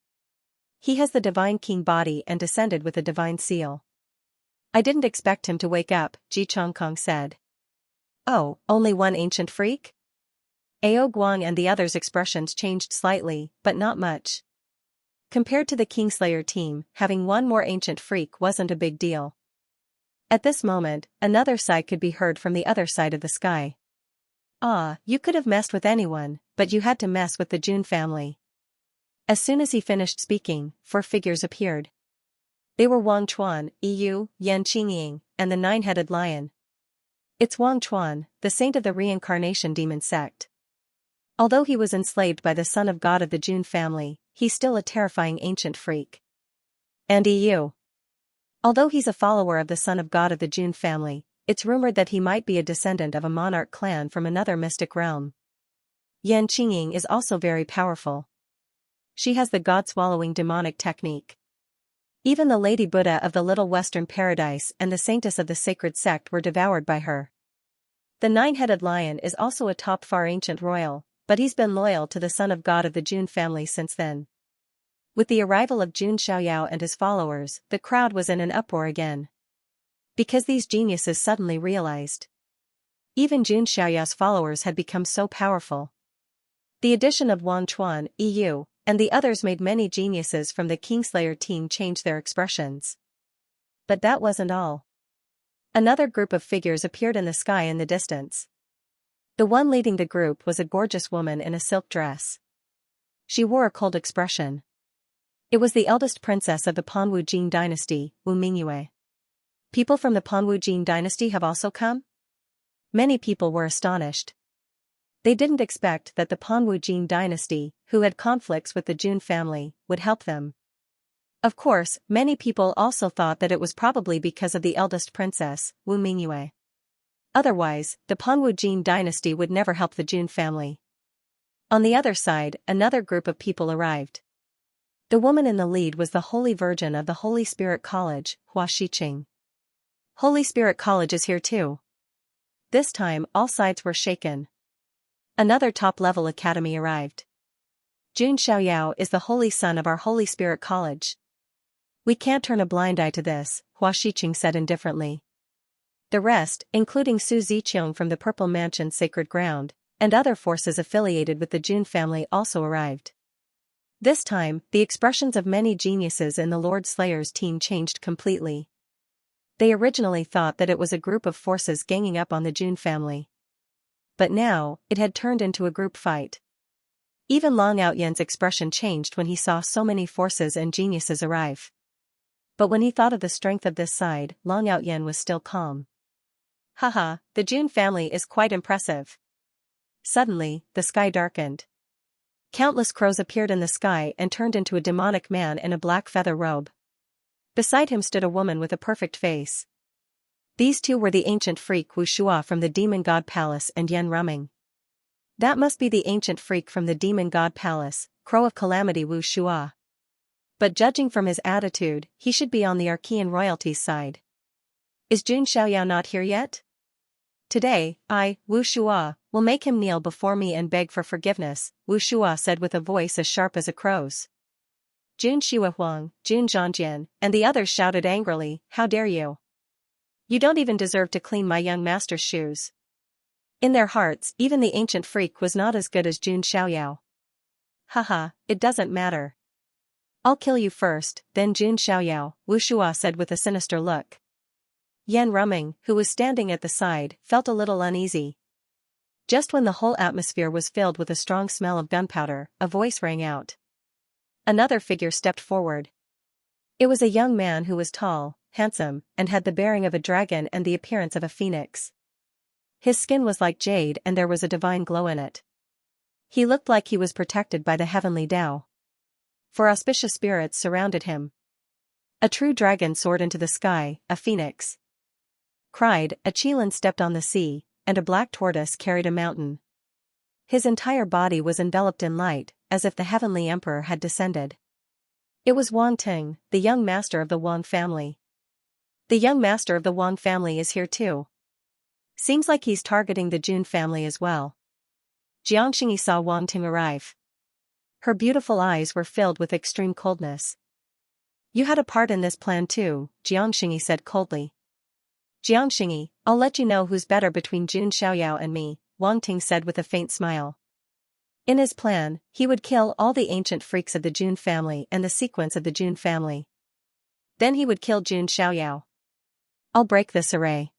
He has the divine king body and descended with a divine seal. I didn't expect him to wake up, Ji Changkong said. Oh, only one ancient freak? Ao Guang and the others' expressions changed slightly, but not much. Compared to the Kingslayer team, having one more ancient freak wasn't a big deal. At this moment, another sigh could be heard from the other side of the sky. Ah, you could have messed with anyone, but you had to mess with the Jun family. As soon as he finished speaking, 4 figures appeared. They were Wang Chuan, Yu, Yan Qingying, and the 9-headed lion. It's Wang Chuan, the saint of the reincarnation demon sect. Although he was enslaved by the son of God of the Jun family, he's still a terrifying ancient freak. And Yu. Although he's a follower of the son of God of the Jun family, it's rumored that he might be a descendant of a monarch clan from another mystic realm. Yan Qingying is also very powerful. She has the god-swallowing demonic technique. Even the Lady Buddha of the Little Western Paradise and the Saintess of the Sacred Sect were devoured by her. The 9-headed lion is also a top far ancient royal, but he's been loyal to the son of God of the Jun family since then. With the arrival of Jun Xiaoyao and his followers, the crowd was in an uproar again. Because these geniuses suddenly realized. Even Jun Xiaoyao's followers had become so powerful. The addition of Wang Chuan, Yu, and the others made many geniuses from the Kingslayer team change their expressions. But that wasn't all. Another group of figures appeared in the sky in the distance. The one leading the group was a gorgeous woman in a silk dress. She wore a cold expression. It was the eldest princess of the Panwu Jin dynasty, Wu Mingyue. People from the Panwu Jin dynasty have also come? Many people were astonished. They didn't expect that the Panwu Jin dynasty, who had conflicts with the Jun family, would help them. Of course, many people also thought that it was probably because of the eldest princess, Wu Mingyue. Otherwise, the Panwu Jin dynasty would never help the Jun family. On the other side, another group of people arrived. The woman in the lead was the Holy Virgin of the Holy Spirit College, Hua Shiqing. Holy Spirit College is here too. This time, all sides were shaken. Another top-level academy arrived. Jun Xiaoyao is the holy son of our Holy Spirit College. We can't turn a blind eye to this, Hua Shiqing said indifferently. The rest, including Su Ziqiang from the Purple Mansion Sacred Ground, and other forces affiliated with the Jun family also arrived. This time, the expressions of many geniuses in the Lord Slayer's team changed completely. They originally thought that it was a group of forces ganging up on the Jun family. But now, it had turned into a group fight. Even Long Outyan's expression changed when he saw so many forces and geniuses arrive. But when he thought of the strength of this side, Long Outyan was still calm. Haha, the Jun family is quite impressive. Suddenly, the sky darkened. Countless crows appeared in the sky and turned into a demonic man in a black feather robe. Beside him stood a woman with a perfect face. These two were the ancient freak Wu Shua from the Demon God Palace and Yen Rumming. That must be the ancient freak from the Demon God Palace, Crow of Calamity Wu Shua. But judging from his attitude, he should be on the Archean royalty's side. Is Jun Xiaoyao not here yet? Today, I, Wu Shua, will make him kneel before me and beg for forgiveness, Wu Shua said with a voice as sharp as a crow's. Jun Xiaohuang, Jun Zhangjian, and the others shouted angrily, "How dare you? You don't even deserve to clean my young master's shoes." In their hearts, even the ancient freak was not as good as Jun Xiaoyao. Haha, it doesn't matter. I'll kill you first, then Jun Xiaoyao, Wu Shua said with a sinister look. Yan Rumming, who was standing at the side, felt a little uneasy. Just when the whole atmosphere was filled with a strong smell of gunpowder, a voice rang out. Another figure stepped forward. It was a young man who was tall, handsome, and had the bearing of a dragon and the appearance of a phoenix. His skin was like jade and there was a divine glow in it. He looked like he was protected by the heavenly Tao. For auspicious spirits surrounded him. A true dragon soared into the sky, a phoenix cried, a Qilin stepped on the sea, and a black tortoise carried a mountain. His entire body was enveloped in light, as if the heavenly emperor had descended. It was Wang Ting, the young master of the Wang family. The young master of the Wang family is here too. Seems like he's targeting the Jun family as well. Xianxia saw Wang Ting arrive. Her beautiful eyes were filled with extreme coldness. You had a part in this plan too, Xianxia said coldly. Xianxia, I'll let you know who's better between Jun Xiaoyao and me, Wang Ting said with a faint smile. In his plan, he would kill all the ancient freaks of the Jun family and the sequence of the Jun family. Then he would kill Jun Xiaoyao. I'll break this array.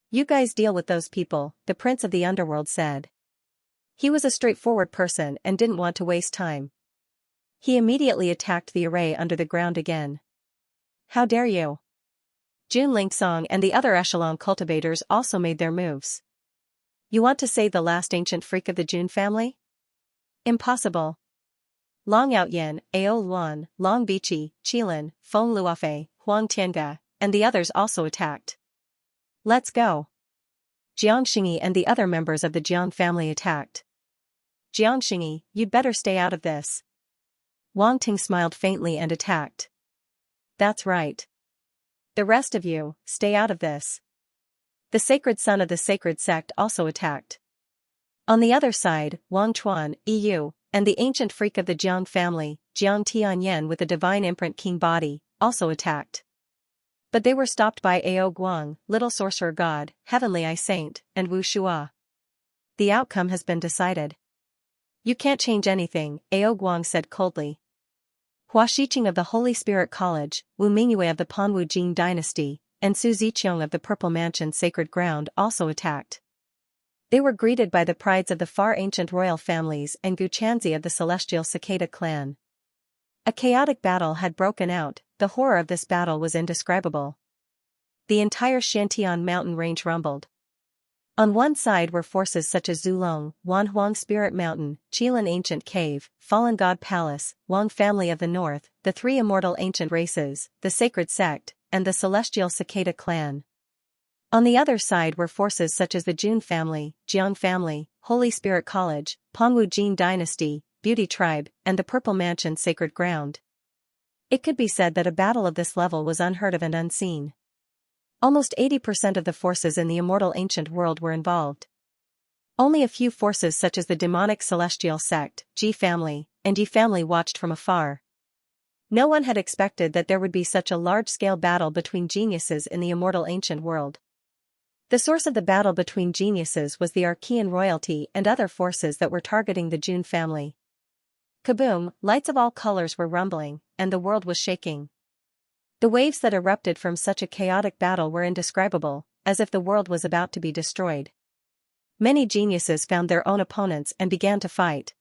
You guys deal with those people, the prince of the underworld said. He was a straightforward person and didn't want to waste time. He immediately attacked the array under the ground again. How dare you? Jun Lingsong and the other echelon cultivators also made their moves. You want to save the last ancient freak of the Jun family? Impossible. Long Outyin, Ao Luan, Long Bichi, Qilin, Feng Luofei, Huang Tianga, and the others also attacked. Let's go. Jiangxingyi and the other members of the Jiang family attacked. Jiangxingyi, you'd better stay out of this. Wang Ting smiled faintly and attacked. That's right. The rest of you, stay out of this. The sacred son of the sacred sect also attacked. On the other side, Wang Chuan, EU, and the ancient freak of the Jiang family, Jiang Tianyan with the divine imprint king body, also attacked. But they were stopped by Ao Guang, Little Sorcerer God, Heavenly Eye Saint, and Wu Shua. The outcome has been decided. You can't change anything, Ao Guang said coldly. Hua Shiqing of the Holy Spirit College, Wu Mingyue of the Panwu Jing dynasty, and Su Ziqiang of the Purple Mansion Sacred Ground also attacked. They were greeted by the prides of the far ancient royal families and Gu Chanzi of the celestial cicada clan. A chaotic battle had broken out. The horror of this battle was indescribable. The entire Shantian mountain range rumbled. On one side were forces such as Zulong, Wanhuang Spirit Mountain, Qilin Ancient Cave, Fallen God Palace, Wang Family of the North, the three immortal ancient races, the Sacred Sect, and the celestial cicada clan. On the other side were forces such as the Jun family, Jiang family, Holy Spirit College, Panwu Jin dynasty, Beauty Tribe, and the Purple Mansion Sacred Ground. It could be said that a battle of this level was unheard of and unseen. Almost 80% of the forces in the immortal ancient world were involved. Only a few forces such as the demonic celestial sect, Ji family, and Yi family watched from afar. No one had expected that there would be such a large-scale battle between geniuses in the immortal ancient world. The source of the battle between geniuses was the Archean royalty and other forces that were targeting the Jun family. Kaboom, lights of all colors were rumbling, and the world was shaking. The waves that erupted from such a chaotic battle were indescribable, as if the world was about to be destroyed. Many geniuses found their own opponents and began to fight.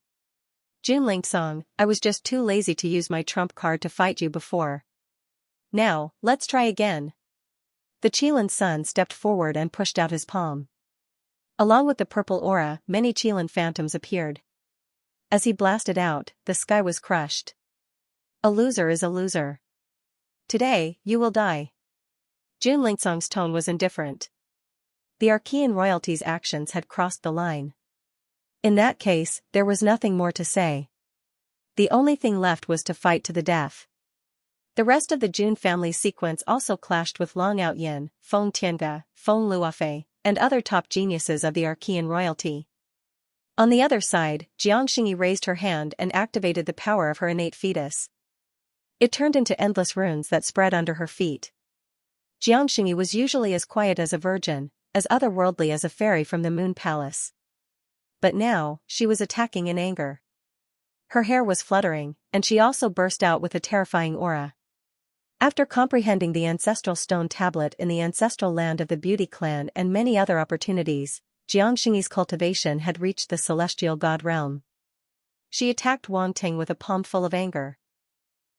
Jun Lingsong, I was just too lazy to use my trump card to fight you before. Now, let's try again. The Qilin sun stepped forward and pushed out his palm. Along with the purple aura, many Qilin phantoms appeared. As he blasted out, the sky was crushed. A loser is a loser. Today, you will die. Jun Lingsong's tone was indifferent. The Archean royalty's actions had crossed the line. In that case, there was nothing more to say. The only thing left was to fight to the death. The rest of the Jun family sequence also clashed with Long Outyin, Feng Tianga, Feng Luofei, and other top geniuses of the Archean royalty. On the other side, Jiangxingyi raised her hand and activated the power of her innate fetus. It turned into endless runes that spread under her feet. Jiangxingyi was usually as quiet as a virgin, as otherworldly as a fairy from the moon palace. But now, she was attacking in anger. Her hair was fluttering, and she also burst out with a terrifying aura. After comprehending the ancestral stone tablet in the ancestral land of the Beauty Clan and many other opportunities, Jiangxingyi's cultivation had reached the celestial god realm. She attacked Wang Ting with a palm full of anger.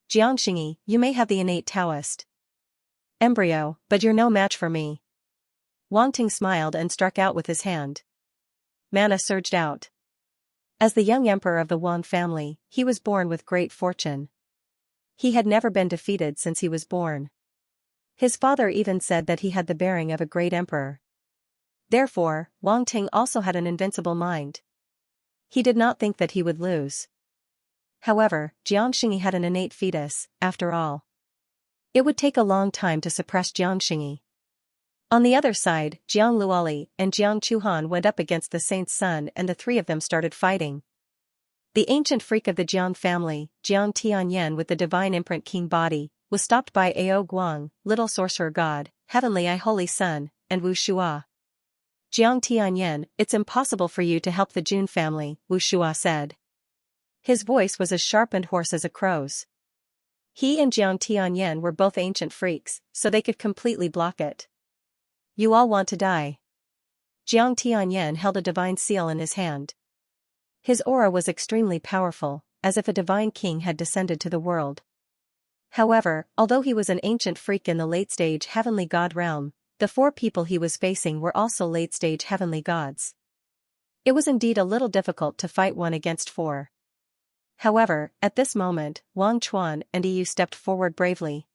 Jiangxingyi, you may have the innate Taoist embryo, but you're no match for me. Wang Ting smiled and struck out with his hand. Mana surged out. As the young emperor of the Wang family, he was born with great fortune. He had never been defeated since he was born. His father even said that he had the bearing of a great emperor. Therefore, Wang Ting also had an invincible mind. He did not think that he would lose. However, Xianxia had an innate fetus, after all. It would take a long time to suppress Xianxia. On the other side, Jiang Luoli and Jiang Chuhan went up against the saint's son and the three of them started fighting. The ancient freak of the Jiang family, Jiang Tianyan with the divine imprint king body, was stopped by Ao Guang, little sorcerer god, heavenly I holy son, and Wu Shua. Jiang Tianyan, it's impossible for you to help the Jun family, Wu Shua said. His voice was as sharp and hoarse as a crow's. He and Jiang Tianyan were both ancient freaks, so they could completely block it. You all want to die. Jiang Tianyan held a divine seal in his hand. His aura was extremely powerful, as if a divine king had descended to the world. However, although he was an ancient freak in the late-stage heavenly god realm, the four people he was facing were also late-stage heavenly gods. It was indeed a little difficult to fight 1 against 4. However, at this moment, Wang Chuan and Yu stepped forward bravely.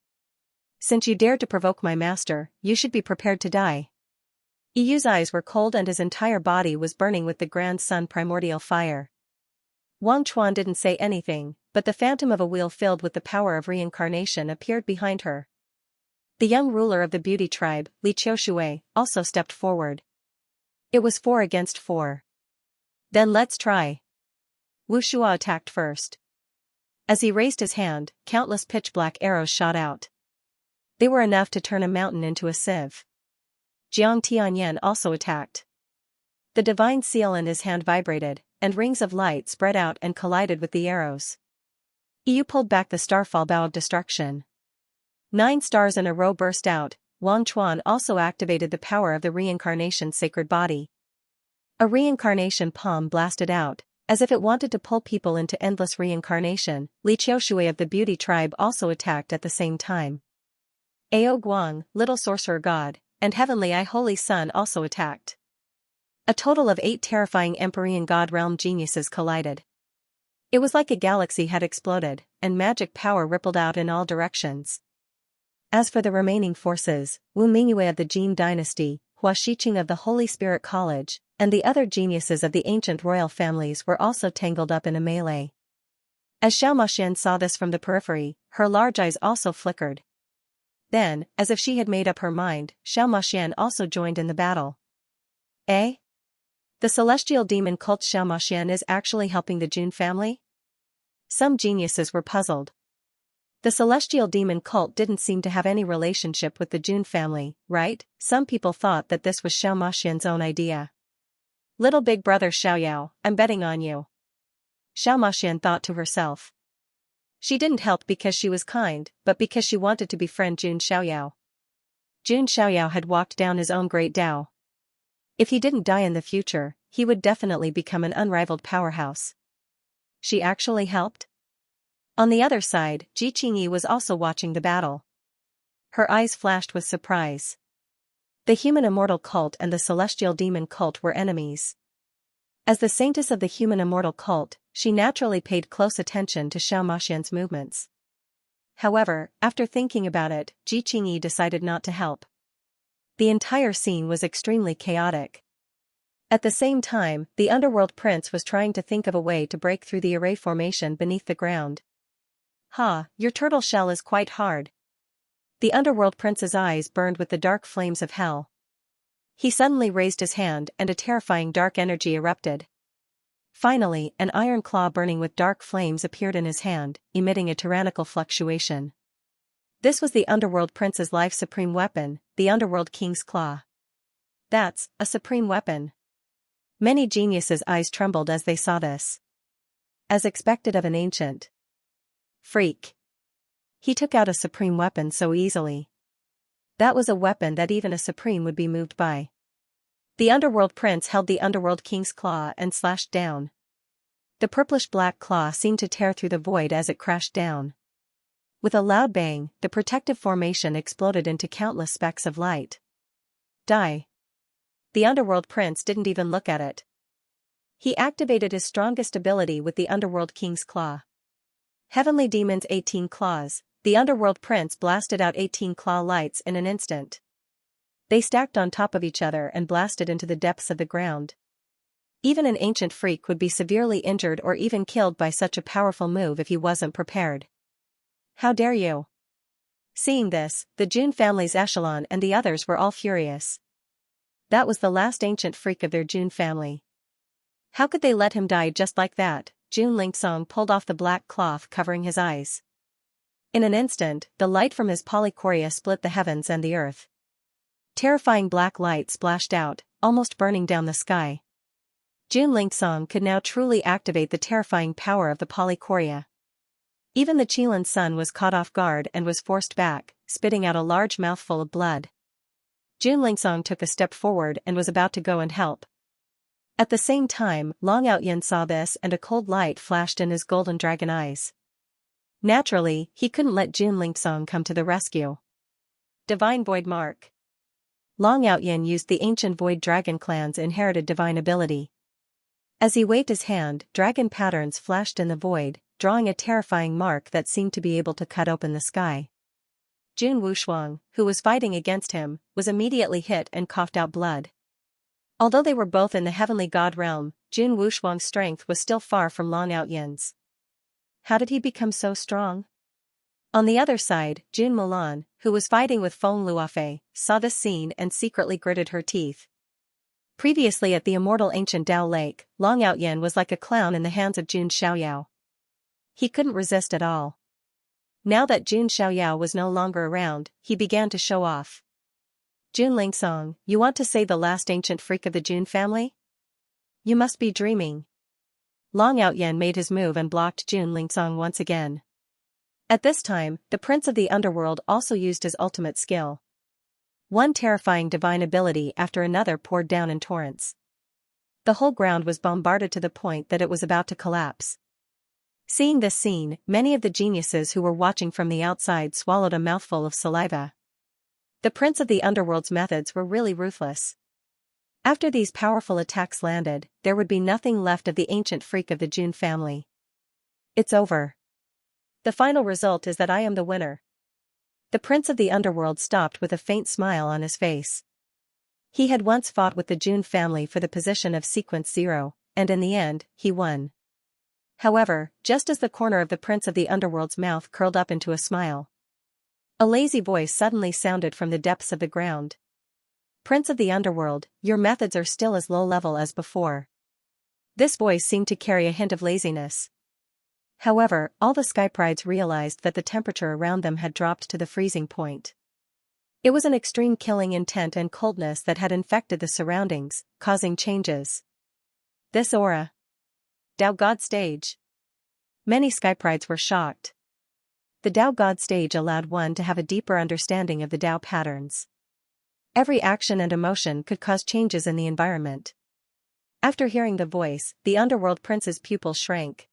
Since you dared to provoke my master, you should be prepared to die. Yu's eyes were cold and his entire body was burning with the grand sun primordial fire. Wang Chuan didn't say anything, but the phantom of a wheel filled with the power of reincarnation appeared behind her. The young ruler of the beauty tribe, Li Qiushui, also stepped forward. It was 4 against 4. Then let's try. Wu Shua attacked first. As he raised his hand, countless pitch-black arrows shot out. They were enough to turn a mountain into a sieve. Jiang Tianyan also attacked. The divine seal in his hand vibrated, and rings of light spread out and collided with the arrows. Yu pulled back the starfall bow of destruction. 9 stars in a row burst out. Wang Chuan also activated the power of the reincarnation sacred body. A reincarnation palm blasted out, as if it wanted to pull people into endless reincarnation. Li Qiushui of the beauty tribe also attacked at the same time. Ao Guang, little sorcerer god, and heavenly I holy son also attacked. A total of 8 terrifying Empyrean god realm geniuses collided. It was like a galaxy had exploded, and magic power rippled out in all directions. As for the remaining forces, Wu Mingyue of the Jin dynasty, Hua Shiqing of the Holy Spirit College, and the other geniuses of the ancient royal families were also tangled up in a melee. As Xiaomaxian saw this from the periphery, her large eyes also flickered. Then, as if she had made up her mind, Xiaomaxian also joined in the battle. Eh? The celestial demon cult Xiaomaxian is actually helping the Jun family? Some geniuses were puzzled. The celestial demon cult didn't seem to have any relationship with the Jun family, right? Some people thought that this was Xiaomaxian's own idea. Little big brother Xiaoyao, I'm betting on you. Xiaomaxian thought to herself. She didn't help because she was kind, but because she wanted to befriend Jun Xiaoyao. Jun Xiaoyao had walked down his own great Tao. If he didn't die in the future, he would definitely become an unrivaled powerhouse. She actually helped? On the other side, Ji Qingyi was also watching the battle. Her eyes flashed with surprise. The human immortal cult and the celestial demon cult were enemies. As the saintess of the human immortal cult, she naturally paid close attention to Xiaomaxian's movements. However, after thinking about it, Ji Qingyi decided not to help. The entire scene was extremely chaotic. At the same time, the underworld prince was trying to think of a way to break through the array formation beneath the ground. Ha, your turtle shell is quite hard. The underworld prince's eyes burned with the dark flames of hell. He suddenly raised his hand and a terrifying dark energy erupted. Finally, an iron claw burning with dark flames appeared in his hand, emitting a tyrannical fluctuation. This was the underworld prince's life's supreme weapon, the underworld king's claw. That's a supreme weapon. Many geniuses' eyes trembled as they saw this. As expected of an ancient freak. He took out a supreme weapon so easily. That was a weapon that even a supreme would be moved by. The underworld prince held the underworld king's claw and slashed down. The purplish-black claw seemed to tear through the void as it crashed down. With a loud bang, the protective formation exploded into countless specks of light. Die. The underworld prince didn't even look at it. He activated his strongest ability with the underworld king's claw. Heavenly Demon's 18 claws, the underworld prince blasted out 18 claw lights in an instant. They stacked on top of each other and blasted into the depths of the ground. Even an ancient freak would be severely injured or even killed by such a powerful move if he wasn't prepared. How dare you? Seeing this, the Jun family's echelon and the others were all furious. That was the last ancient freak of their Jun family. How could they let him die just like that? Jun Lingsong pulled off the black cloth covering his eyes. In an instant, the light from his polychoria split the heavens and the earth. Terrifying black light splashed out, almost burning down the sky. Jun Lingsong could now truly activate the terrifying power of the polychoria. Even the Qilan sun was caught off guard and was forced back, spitting out a large mouthful of blood. Jun Lingsong took a step forward and was about to go and help. At the same time, Long Outyin saw this and a cold light flashed in his golden dragon eyes. Naturally, he couldn't let Jun Lingsong come to the rescue. Divine Void Mark. Long Outyin used the ancient Void Dragon clan's inherited divine ability. As he waved his hand, dragon patterns flashed in the void, drawing a terrifying mark that seemed to be able to cut open the sky. Jun Wushuang, who was fighting against him, was immediately hit and coughed out blood. Although they were both in the heavenly god realm, Jun Wushuang's strength was still far from Long Outyin's. How did he become so strong? On the other side, Jun Mulan, who was fighting with Feng Luofei, saw this scene and secretly gritted her teeth. Previously at the immortal ancient Dao Lake, Long Outyin was like a clown in the hands of Jun Xiaoyao. He couldn't resist at all. Now that Jun Xiaoyao was no longer around, he began to show off. Jun Lingsong, you want to say the last ancient freak of the Jun family? You must be dreaming. Long Outyin made his move and blocked Jun Lingsong once again. At this time, the prince of the underworld also used his ultimate skill. One terrifying divine ability after another poured down in torrents. The whole ground was bombarded to the point that it was about to collapse. Seeing this scene, many of the geniuses who were watching from the outside swallowed a mouthful of saliva. The prince of the underworld's methods were really ruthless. After these powerful attacks landed, there would be nothing left of the ancient freak of the Jun family. It's over. The final result is that I am the winner. The prince of the underworld stopped with a faint smile on his face. He had once fought with the Jun family for the position of Sequence 0, and in the end, he won. However, just as the corner of the prince of the underworld's mouth curled up into a smile, a lazy voice suddenly sounded from the depths of the ground. Prince of the underworld, your methods are still as low level as before. This voice seemed to carry a hint of laziness. However, all the Skyprides realized that the temperature around them had dropped to the freezing point. It was an extreme killing intent and coldness that had infected the surroundings, causing changes. This aura. Dao God Stage. Many Skyprides were shocked. The Dao God Stage allowed one to have a deeper understanding of the Dao patterns. Every action and emotion could cause changes in the environment. After hearing the voice, the underworld prince's pupils shrank.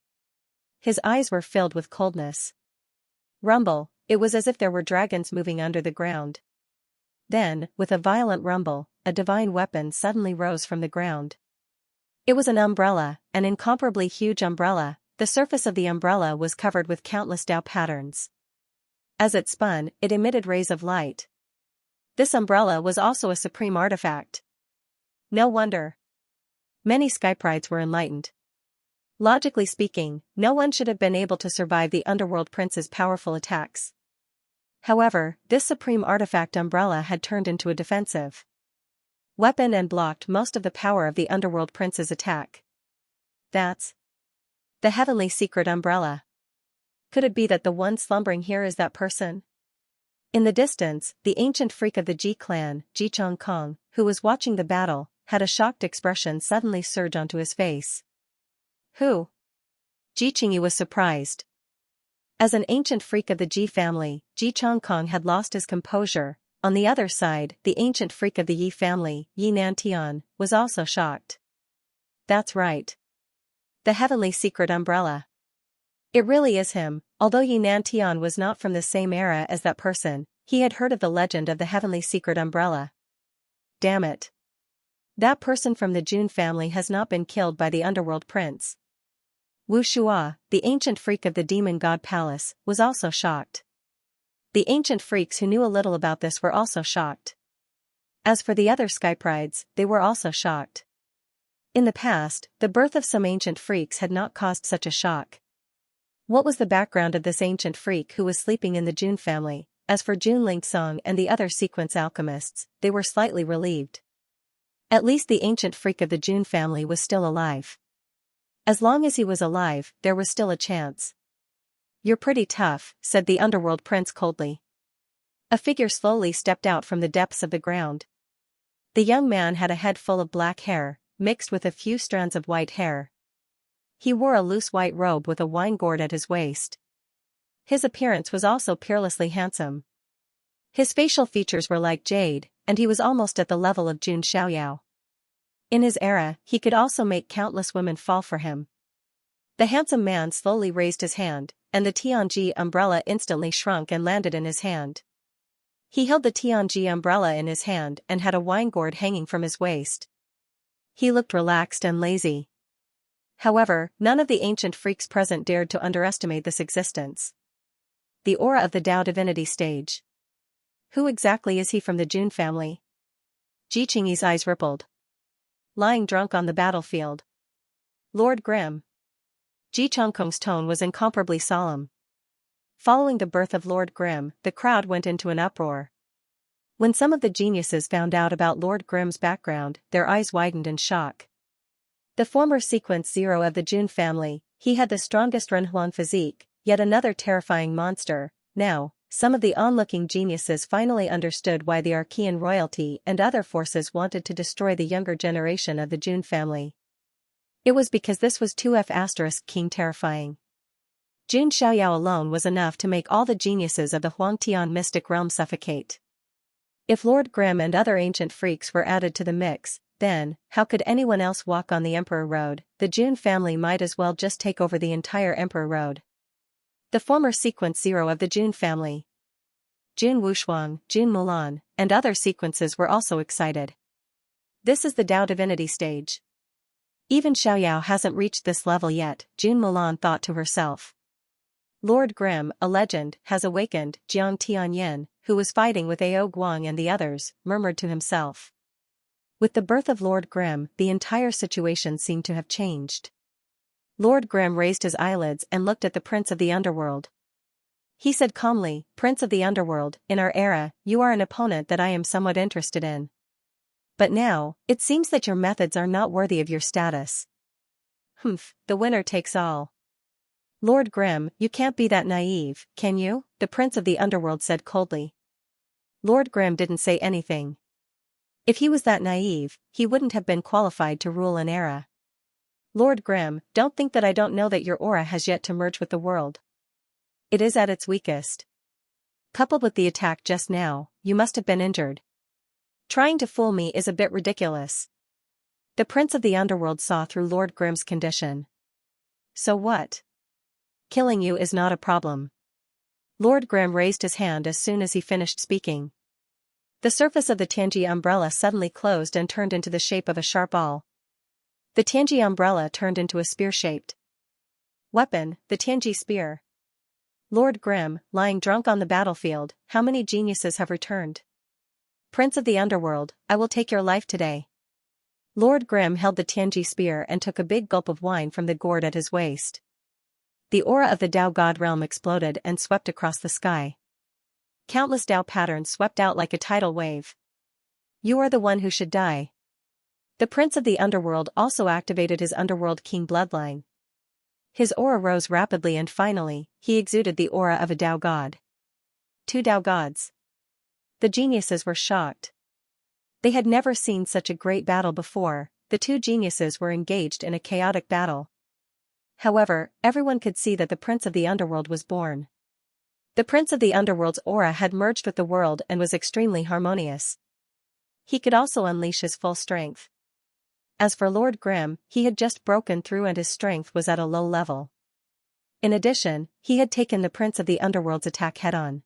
His eyes were filled with coldness. Rumble, it was as if there were dragons moving under the ground. Then, with a violent rumble, a divine weapon suddenly rose from the ground. It was an umbrella, an incomparably huge umbrella. The surface of the umbrella was covered with countless Dao patterns. As it spun, it emitted rays of light. This umbrella was also a supreme artifact. No wonder. Many Skyprides were enlightened. Logically speaking, no one should have been able to survive the underworld prince's powerful attacks. However, this supreme artifact umbrella had turned into a defensive weapon and blocked most of the power of the underworld prince's attack. That's the heavenly secret umbrella. Could it be that the one slumbering here is that person? In the distance, the ancient freak of the Ji clan, Ji Chongkong, who was watching the battle, had a shocked expression suddenly surge onto his face. Who? Ji Qingyi was surprised. As an ancient freak of the Ji family, Ji Chongkong had lost his composure. On the other side, the ancient freak of the Yi family, Yi Nantian, was also shocked. That's right. The heavenly secret umbrella. It really is him. Although Yi Nantian was not from the same era as that person, he had heard of the legend of the heavenly secret umbrella. Damn it. That person from the Jun family has not been killed by the underworld prince. Wu Shua, the ancient freak of the demon god palace, was also shocked. The ancient freaks who knew a little about this were also shocked. As for the other Skyprides, they were also shocked. In the past, the birth of some ancient freaks had not caused such a shock. What was the background of this ancient freak who was sleeping in the Jun family? As for Jun Lingsong and the other sequence alchemists, they were slightly relieved. At least the ancient freak of the Jun family was still alive. As long as he was alive, there was still a chance. "You're pretty tough," said the underworld prince coldly. A figure slowly stepped out from the depths of the ground. The young man had a head full of black hair, mixed with a few strands of white hair. He wore a loose white robe with a wine gourd at his waist. His appearance was also peerlessly handsome. His facial features were like jade, and he was almost at the level of Jun Xiaoyao. In his era, he could also make countless women fall for him. The handsome man slowly raised his hand, and the Tianji umbrella instantly shrunk and landed in his hand. He held the Tianji umbrella in his hand and had a wine gourd hanging from his waist. He looked relaxed and lazy. However, none of the ancient freaks present dared to underestimate this existence. The aura of the Tao divinity stage. Who exactly is he from the Jun family? Ji Qingyi's eyes rippled. Lying drunk on the battlefield. Lord Grimm. Ji Chongkong's tone was incomparably solemn. Following the birth of Lord Grimm, the crowd went into an uproar. When some of the geniuses found out about Lord Grimm's background, their eyes widened in shock. The former sequence 0 of the Jun family, he had the strongest Renhuan physique, yet another terrifying monster. Now, some of the onlooking geniuses finally understood why the Archean royalty and other forces wanted to destroy the younger generation of the Jun family. It was because this was 2F** king terrifying. Jun Xiaoyao alone was enough to make all the geniuses of the Huangtian mystic realm suffocate. If Lord Grimm and other ancient freaks were added to the mix, then, how could anyone else walk on the Emperor Road? The Jun family might as well just take over the entire Emperor Road. The former sequence 0 of the Jun family, Jun Wushuang, Jun Mulan, and other sequences were also excited. This is the Tao divinity stage. Even Xiaoyao hasn't reached this level yet, Jun Mulan thought to herself. Lord Grimm, a legend, has awakened, Jiang Tianyan, who was fighting with Ao Guang and the others, murmured to himself. With the birth of Lord Grimm, the entire situation seemed to have changed. Lord Grimm raised his eyelids and looked at the Prince of the Underworld. He said calmly, "Prince of the Underworld, in our era, you are an opponent that I am somewhat interested in. But now, it seems that your methods are not worthy of your status." "Humph, the winner takes all." "Lord Grimm, you can't be that naive, can you?" the Prince of the Underworld said coldly. Lord Grimm didn't say anything. If he was that naive, he wouldn't have been qualified to rule an era. "Lord Grimm, don't think that I don't know that your aura has yet to merge with the world. It is at its weakest. Coupled with the attack just now, you must have been injured. Trying to fool me is a bit ridiculous." The Prince of the Underworld saw through Lord Grimm's condition. "So what? Killing you is not a problem." Lord Grimm raised his hand as soon as he finished speaking. The surface of the Tianji umbrella suddenly closed and turned into the shape of a sharp awl. The Tianji umbrella turned into a spear-shaped weapon, the Tianji spear. Lord Grimm, lying drunk on the battlefield, how many geniuses have returned? "Prince of the Underworld, I will take your life today." Lord Grimm held the Tianji spear and took a big gulp of wine from the gourd at his waist. The aura of the Tao God realm exploded and swept across the sky. Countless Tao patterns swept out like a tidal wave. "You are the one who should die." The Prince of the Underworld also activated his Underworld King bloodline. His aura rose rapidly and finally, he exuded the aura of a Tao God. 2 Tao Gods. The geniuses were shocked. They had never seen such a great battle before. The two geniuses were engaged in a chaotic battle. However, everyone could see that the Prince of the Underworld was born. The Prince of the Underworld's aura had merged with the world and was extremely harmonious. He could also unleash his full strength. As for Lord Grimm, he had just broken through and his strength was at a low level. In addition, he had taken the Prince of the Underworld's attack head-on.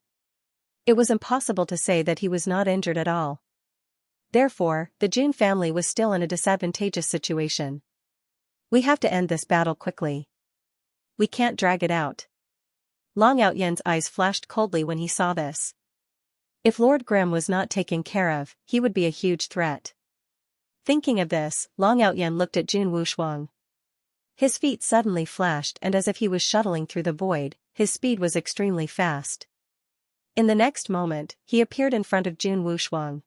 It was impossible to say that he was not injured at all. Therefore, the Jun family was still in a disadvantageous situation. "We have to end this battle quickly. We can't drag it out." Long Outyen's eyes flashed coldly when he saw this. If Lord Grimm was not taken care of, he would be a huge threat. Thinking of this, Long Outyen looked at Jun Wushuang. His feet suddenly flashed, and as if he was shuttling through the void, his speed was extremely fast. In the next moment, he appeared in front of Jun Wushuang.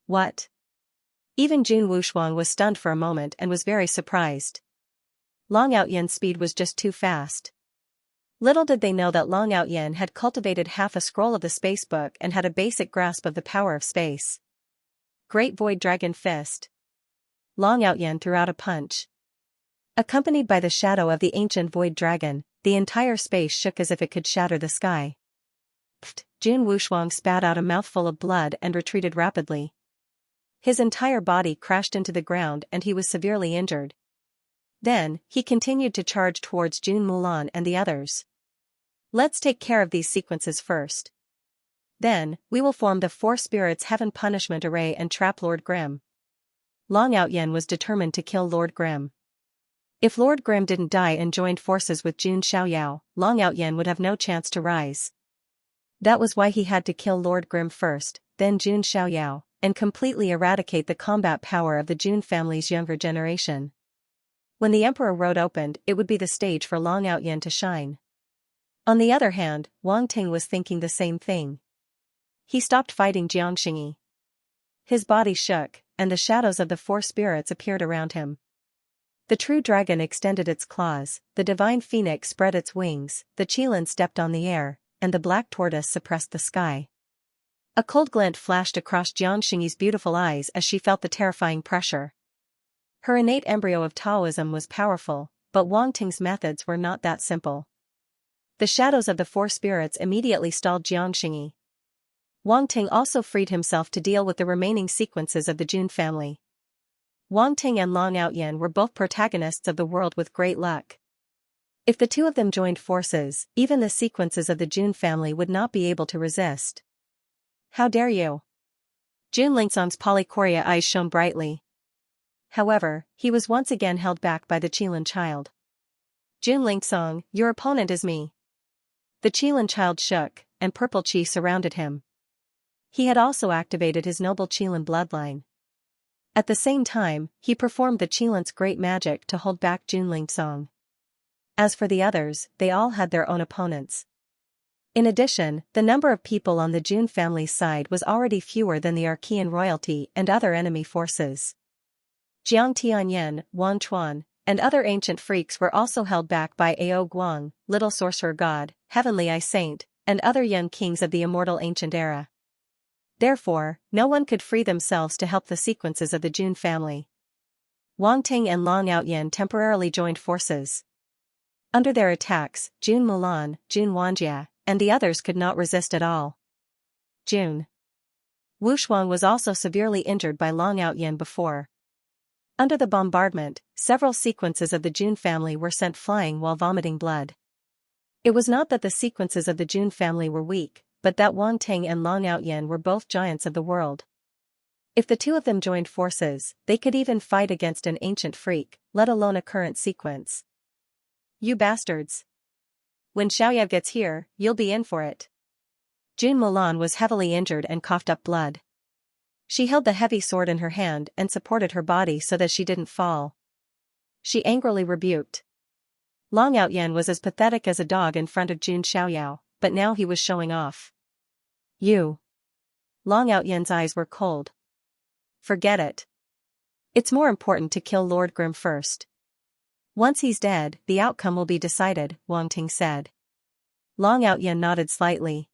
What? Even Jun Wushuang was stunned for a moment and was very surprised. Long Outyen's speed was just too fast. Little did they know that Long Outyen had cultivated half a scroll of the space book and had a basic grasp of the power of space. Great Void Dragon Fist. Long Outyen threw out a punch. Accompanied by the shadow of the ancient Void Dragon, the entire space shook as if it could shatter the sky. Pfft! Jun Wushuang spat out a mouthful of blood and retreated rapidly. His entire body crashed into the ground and he was severely injured. Then, he continued to charge towards Jun Mulan and the others. Let's take care of these sequences first. Then, we will form the Four Spirits Heaven Punishment Array and trap Lord Grimm. Long Outyen was determined to kill Lord Grimm. If Lord Grimm didn't die and joined forces with Jun Xiaoyao, Long Outyen would have no chance to rise. That was why he had to kill Lord Grimm first, then Jun Xiaoyao, and completely eradicate the combat power of the Jun family's younger generation. When the Emperor Road opened, it would be the stage for Long Outyen to shine. On the other hand, Wang Ting was thinking the same thing. He stopped fighting Xianxia. His body shook, and the shadows of the four spirits appeared around him. The true dragon extended its claws, the divine phoenix spread its wings, the qilin stepped on the air, and the black tortoise suppressed the sky. A cold glint flashed across Jiangxingyi's beautiful eyes as she felt the terrifying pressure. Her innate embryo of Taoism was powerful, but Wang Ting's methods were not that simple. The shadows of the four spirits immediately stalled Jiangxingyi. Wang Ting also freed himself to deal with the remaining sequences of the Jun family. Wang Ting and Long Outyen were both protagonists of the world with great luck. If the two of them joined forces, even the sequences of the Jun family would not be able to resist. How dare you? Jun Lingsong's polychoria eyes shone brightly. However, he was once again held back by the qilin child. Jun Lingsong, your opponent is me. The qilin child shook, and purple qi surrounded him. He had also activated his noble qilin bloodline. At the same time, he performed the qilin's great magic to hold back Jun Lingsong. As for the others, they all had their own opponents. In addition, the number of people on the Jun family's side was already fewer than the Archean royalty and other enemy forces. Jiang Tianyan, Wan Chuan, and other ancient freaks were also held back by Ao Guang, Little Sorcerer God, Heavenly Eye Saint, and other young kings of the immortal ancient era. Therefore, no one could free themselves to help the sequences of the Jun family. Wang Ting and Long Outyen temporarily joined forces. Under their attacks, Jun Mulan, Jun Wanjia, and the others could not resist at all. Jun Wushuang was also severely injured by Long Outyen before. Under the bombardment, several sequences of the Jun family were sent flying while vomiting blood. It was not that the sequences of the Jun family were weak, but that Wang Ting and Long Outyen were both giants of the world. If the two of them joined forces, they could even fight against an ancient freak, let alone a current sequence. You bastards! When Xiaoyao gets here, you'll be in for it. Jun Mulan was heavily injured and coughed up blood. She held the heavy sword in her hand and supported her body so that she didn't fall. She angrily rebuked. Long Outyen was as pathetic as a dog in front of Jun Xiaoyao, but now he was showing off. You. Long Outyen's eyes were cold. Forget it. It's more important to kill Lord Grimm first. Once he's dead, the outcome will be decided, Wang Ting said. Long Outyen nodded slightly.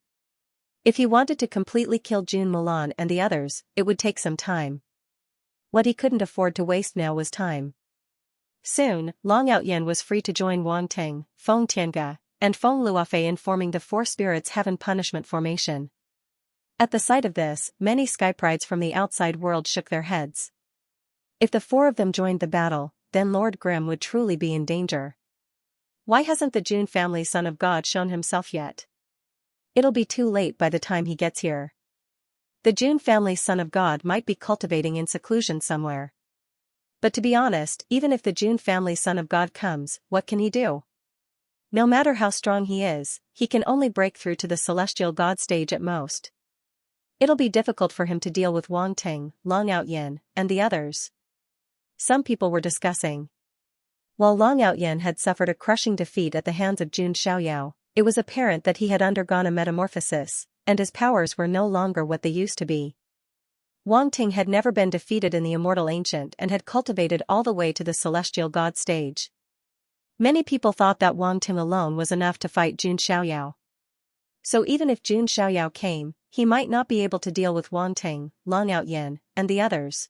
If he wanted to completely kill Jun Mulan and the others, it would take some time. What he couldn't afford to waste now was time. Soon, Long Outyen was free to join Wang Ting, Feng Tianga, and Feng Luofei in forming the Four Spirits Heaven Punishment Formation. At the sight of this, many skyprides from the outside world shook their heads. If the four of them joined the battle, then Lord Grimm would truly be in danger. Why hasn't the Jun family son of God shown himself yet? It'll be too late by the time he gets here. The Jun family son of God might be cultivating in seclusion somewhere. But to be honest, even if the Jun family son of God comes, what can he do? No matter how strong he is, he can only break through to the celestial god stage at most. It'll be difficult for him to deal with Wang Ting, Long Outyen, and the others. some people were discussing. While Long Outyen had suffered a crushing defeat at the hands of Jun Xiaoyao, it was apparent that he had undergone a metamorphosis, and his powers were no longer what they used to be. Wang Ting had never been defeated in the Immortal Ancient and had cultivated all the way to the Celestial God stage. Many people thought that Wang Ting alone was enough to fight Jun Xiaoyao. So even if Jun Xiaoyao came, he might not be able to deal with Wang Ting, Long Outyen, and the others.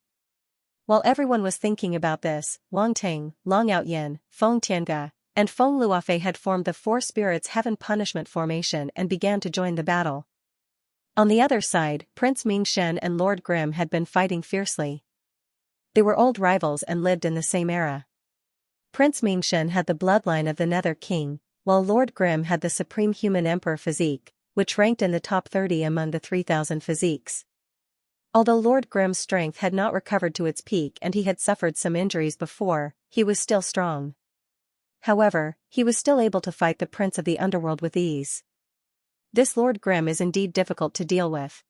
While everyone was thinking about this, Wang Ting, Long Outyen, Feng Tianga, and Feng Luofei had formed the Four Spirits Heaven Punishment Formation and began to join the battle. On the other side, Prince Mingshen and Lord Grimm had been fighting fiercely. They were old rivals and lived in the same era. Prince Mingshen had the bloodline of the Nether King, while Lord Grimm had the supreme human emperor physique, which ranked in the top 30 among the 3,000 physiques. Although Lord Grimm's strength had not recovered to its peak and he had suffered some injuries before, he was still strong. However, he was still able to fight the Prince of the Underworld with ease. This Lord Grimm is indeed difficult to deal with.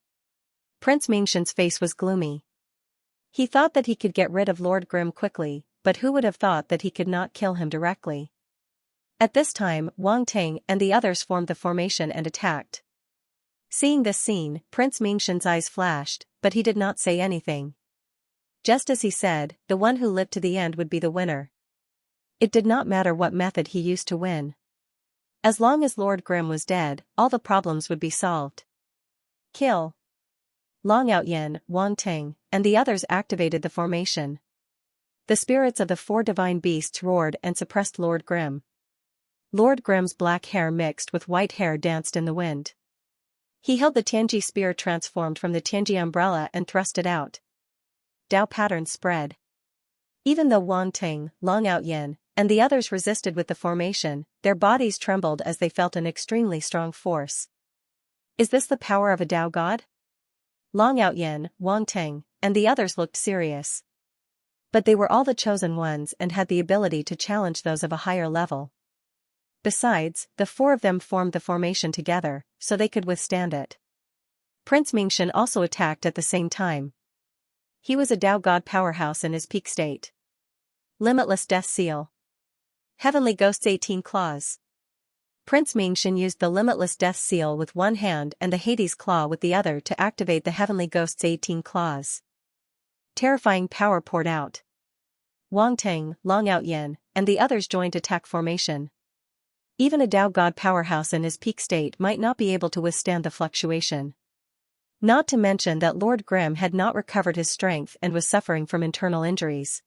Prince Mingshen's face was gloomy. He thought that he could get rid of Lord Grimm quickly, but who would have thought that he could not kill him directly? At this time, Wang Ting and the others formed the formation and attacked. Seeing this scene, Prince Mingshen's eyes flashed, but he did not say anything. Just as he said, the one who lived to the end would be the winner. It did not matter what method he used to win. As long as Lord Grimm was dead, all the problems would be solved. Kill. Long Outyen, Wang Ting, and the others activated the formation. The spirits of the four divine beasts roared and suppressed Lord Grimm. Lord Grimm's black hair mixed with white hair danced in the wind. He held the Tianji spear transformed from the Tianji umbrella and thrust it out. Dao patterns spread. Even though Wang Ting, Long Outyen, and the others resisted with the formation, their bodies trembled as they felt an extremely strong force. Is this the power of a Dao god? Long Outyen, Wang Ting, and the others looked serious. But they were all the chosen ones and had the ability to challenge those of a higher level. Besides, the four of them formed the formation together, so they could withstand it. Prince Mingshen also attacked at the same time. He was a Dao god powerhouse in his peak state. Limitless Death Seal. Heavenly Ghost's 18 Claws. Prince Mingshen used the Limitless Death Seal with one hand and the Hades Claw with the other to activate the Heavenly Ghost's 18 Claws. Terrifying power poured out. Wang Ting, Long Outyen, and the others joined attack formation. Even a Dao god powerhouse in his peak state might not be able to withstand the fluctuation. Not to mention that Lord Grimm had not recovered his strength and was suffering from internal injuries.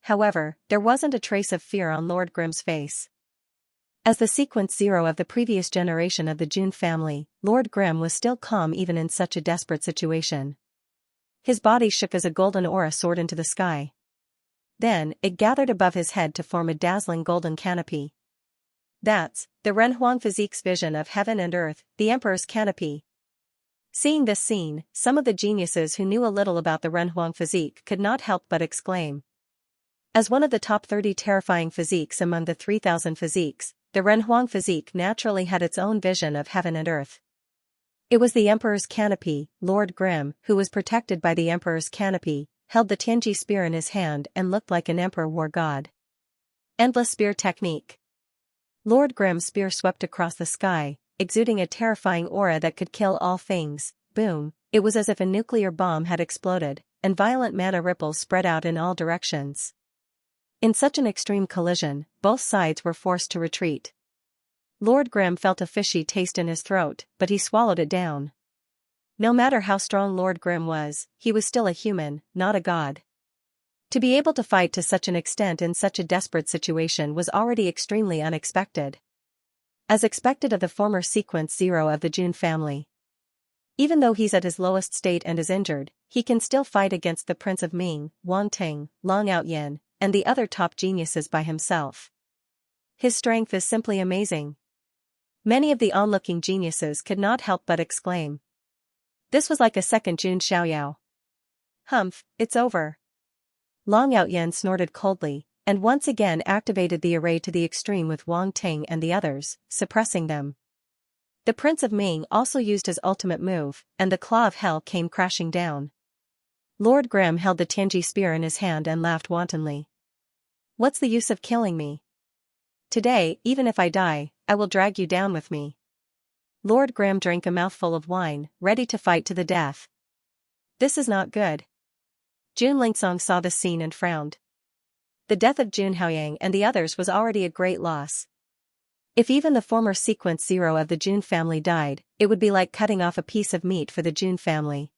However, there wasn't a trace of fear on Lord Grimm's face. As the sequence 0 of the previous generation of the Jun family, Lord Grimm was still calm even in such a desperate situation. His body shook as a golden aura soared into the sky. Then, it gathered above his head to form a dazzling golden canopy. That's the Renhuang Physique's vision of heaven and earth, the Emperor's canopy. Seeing this scene, some of the geniuses who knew a little about the Renhuang Physique could not help but exclaim. As one of the top 30 terrifying physiques among the 3,000 physiques, the Renhuang Physique naturally had its own vision of heaven and earth. It was the Emperor's canopy. Lord Grimm, who was protected by the Emperor's canopy, held the Tianji spear in his hand and looked like an emperor war god. Endless spear technique. Lord Grimm's spear swept across the sky, exuding a terrifying aura that could kill all things. Boom, it was as if a nuclear bomb had exploded, and violent mana ripples spread out in all directions. In such an extreme collision, both sides were forced to retreat. Lord Grimm felt a fishy taste in his throat, but he swallowed it down. No matter how strong Lord Grimm was, he was still a human, not a god. To be able to fight to such an extent in such a desperate situation was already extremely unexpected. As expected of the former sequence 0 of the Jun family. Even though he's at his lowest state and is injured, he can still fight against the Prince of Ming, Wang Ting, Long Outyen, and the other top geniuses by himself. His strength is simply amazing. Many of the onlooking geniuses could not help but exclaim. This was like a second Jun Xiaoyao. Humph, it's over. Long Outyen snorted coldly, and once again activated the array to the extreme with Wang Ting and the others, suppressing them. The Prince of Ming also used his ultimate move, and the Claw of Hell came crashing down. Lord Grimm held the Tianji spear in his hand and laughed wantonly. What's the use of killing me? Today, even if I die, I will drag you down with me. Lord Grimm drank a mouthful of wine, ready to fight to the death. This is not good. Jun Lingsong saw the scene and frowned. The death of Jun Haoyang and the others was already a great loss. If even the former sequence 0 of the Jun family died, it would be like cutting off a piece of meat for the Jun family.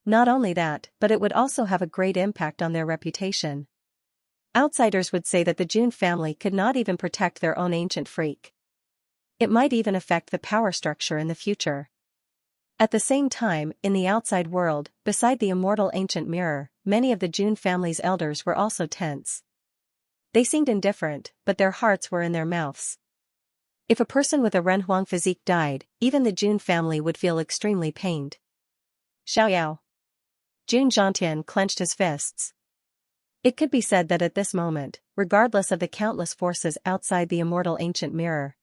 Not only that, but it would also have a great impact on their reputation. Outsiders would say that the Jun family could not even protect their own ancient freak. It might even affect the power structure in the future. At the same time, in the outside world, beside the immortal ancient mirror, many of the Jun family's elders were also tense. They seemed indifferent, but their hearts were in their mouths. If a person with a Renhuang physique died, even the Jun family would feel extremely pained. Xiaoyao. Jun Zhantian clenched his fists. It could be said that at this moment, regardless of the countless forces outside the immortal ancient mirror,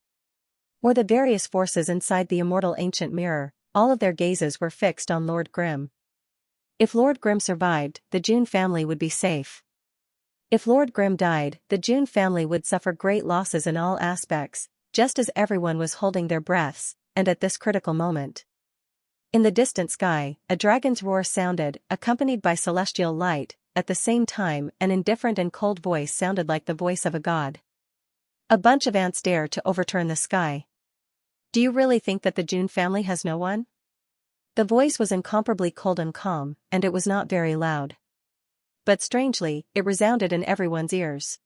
or the various forces inside the immortal ancient mirror, all of their gazes were fixed on Lord Grimm. If Lord Grimm survived, the Jun family would be safe. If Lord Grimm died, the Jun family would suffer great losses in all aspects, just as everyone was holding their breaths, and at this critical moment. In the distant sky, a dragon's roar sounded, accompanied by celestial light. At the same time, an indifferent and cold voice sounded like the voice of a god. A bunch of ants dare to overturn the sky. Do you really think that the Jun family has no one? The voice was incomparably cold and calm, and it was not very loud. But strangely, it resounded in everyone's ears.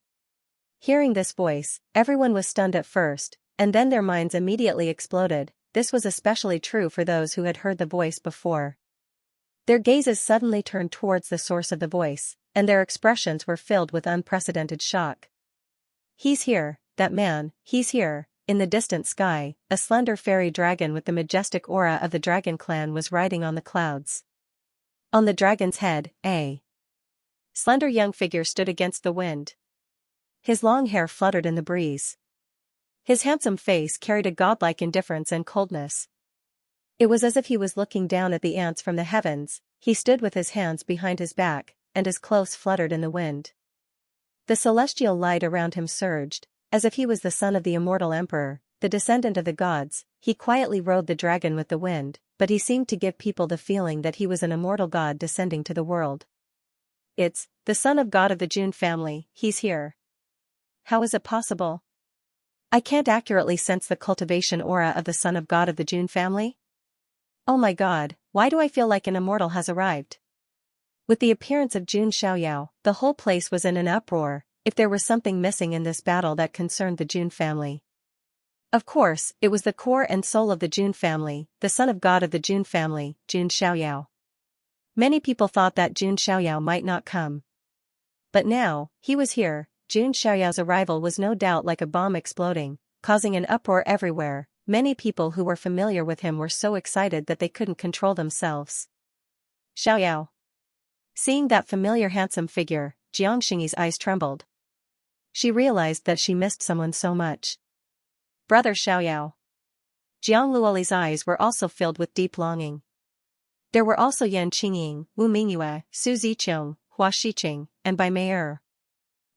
Hearing this voice, everyone was stunned at first, and then their minds immediately exploded. This was especially true for those who had heard the voice before. Their gazes suddenly turned towards the source of the voice, and their expressions were filled with unprecedented shock. He's here, that man, he's here. In the distant sky, a slender fairy dragon with the majestic aura of the dragon clan was riding on the clouds. On the dragon's head, a slender young figure stood against the wind. His long hair fluttered in the breeze. His handsome face carried a godlike indifference and coldness. It was as if he was looking down at the ants from the heavens. He stood with his hands behind his back, and his clothes fluttered in the wind. The celestial light around him surged, as if he was the son of the immortal emperor, the descendant of the gods. He quietly rode the dragon with the wind, but he seemed to give people the feeling that he was an immortal god descending to the world. It's the son of God of the Jun family, he's here. How is it possible? I can't accurately sense the cultivation aura of the son of God of the Jun family? Oh my god, why do I feel like an immortal has arrived? With the appearance of Jun Xiaoyao, the whole place was in an uproar. If there was something missing in this battle that concerned the Jun family. Of course, it was the core and soul of the Jun family, the son of God of the Jun family, Jun Xiaoyao. Many people thought that Jun Xiaoyao might not come. But now, he was here. Jun Xiaoyao's arrival was no doubt like a bomb exploding, causing an uproar everywhere. Many people who were familiar with him were so excited that they couldn't control themselves. Xiaoyao. Seeing that familiar handsome figure, Jiang Xingyi's eyes trembled. She realized that she missed someone so much. Brother Xiaoyao. Jiang Luoli's eyes were also filled with deep longing. There were also Yan Qingying, Wu Mingyue, Su Ziqiang, Hua Shiqing, and Bai Mei'er.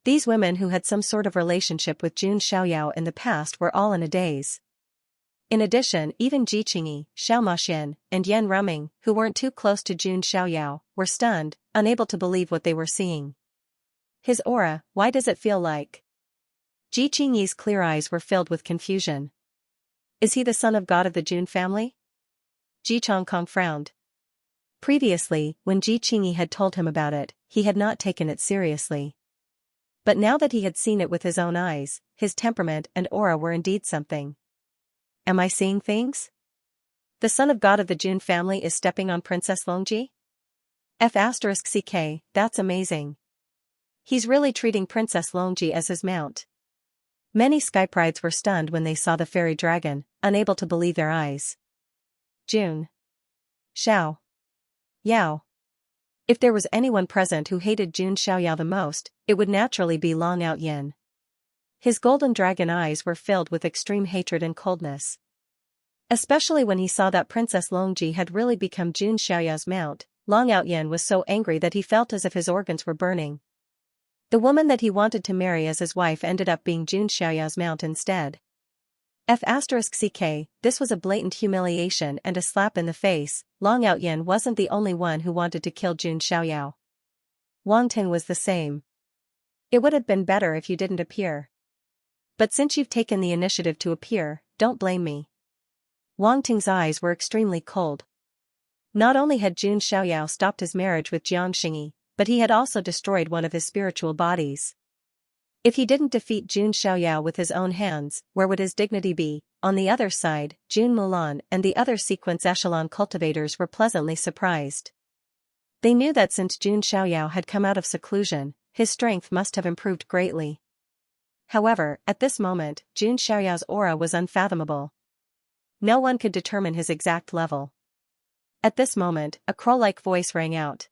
These women who had some sort of relationship with Jun Xiaoyao in the past were all in a daze. In addition, even Ji Qingyi, Xiao Maxian, and Yan Ruming, who weren't too close to Jun Xiaoyao, were stunned, unable to believe what they were seeing. His aura, why does it feel like? Ji Qingyi's clear eyes were filled with confusion. Is he the son of God of the Jun family? Ji Chongkong frowned. Previously, when Ji Qingyi had told him about it, he had not taken it seriously. But now that he had seen it with his own eyes, his temperament and aura were indeed something. Am I seeing things? The son of God of the Jun family is stepping on Princess Longji? F***ck, that's amazing. He's really treating Princess Longji as his mount. Many skyprides were stunned when they saw the fairy dragon, unable to believe their eyes. Jun Xiao Yao. If there was anyone present who hated Jun Xiaoyao the most, it would naturally be Long Out Yin. His golden dragon eyes were filled with extreme hatred and coldness. Especially when he saw that Princess Longji had really become Jun Xiaoyao's mount, Long Outyen was so angry that he felt as if his organs were burning. The woman that he wanted to marry as his wife ended up being Jun Xiaoyao's mount instead. F***ck, this was a blatant humiliation and a slap in the face. Long Outyen wasn't the only one who wanted to kill Jun Xiaoyao. Wang Ting was the same. It would have been better if you didn't appear. But since you've taken the initiative to appear, don't blame me. Wang Ting's eyes were extremely cold. Not only had Jun Xiaoyao stopped his marriage with Xianxia, but he had also destroyed one of his spiritual bodies. If he didn't defeat Jun Xiaoyao with his own hands, where would his dignity be? On the other side, Jun Mulan and the other sequence echelon cultivators were pleasantly surprised. They knew that since Jun Xiaoyao had come out of seclusion, his strength must have improved greatly. However, at this moment, Jun Xiaoyao's aura was unfathomable. No one could determine his exact level. At this moment, a crow-like voice rang out.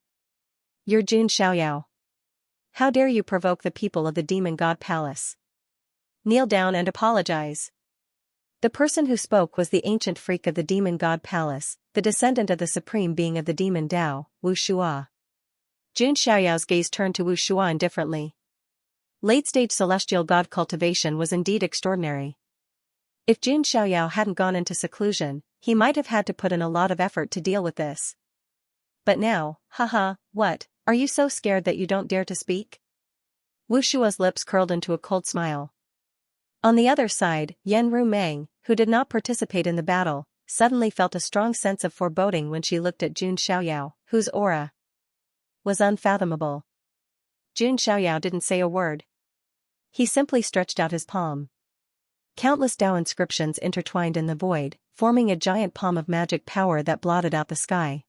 "You're Jun Xiaoyao. How dare you provoke the people of the Demon God Palace? Kneel down and apologize." The person who spoke was the ancient freak of the Demon God Palace, the descendant of the supreme being of the Demon Tao, Wu Shua. Jun Xiaoyao's gaze turned to Wu Shua indifferently. Late-stage celestial god cultivation was indeed extraordinary. If Jun Xiaoyao hadn't gone into seclusion, he might have had to put in a lot of effort to deal with this. But now, haha, what, are you so scared that you don't dare to speak? Wu Shua's lips curled into a cold smile. On the other side, Yan Ru Meng, who did not participate in the battle, suddenly felt a strong sense of foreboding when she looked at Jun Xiaoyao, whose aura was unfathomable. Jun Xiaoyao didn't say a word. He simply stretched out his palm. Countless Tao inscriptions intertwined in the void, forming a giant palm of magic power that blotted out the sky.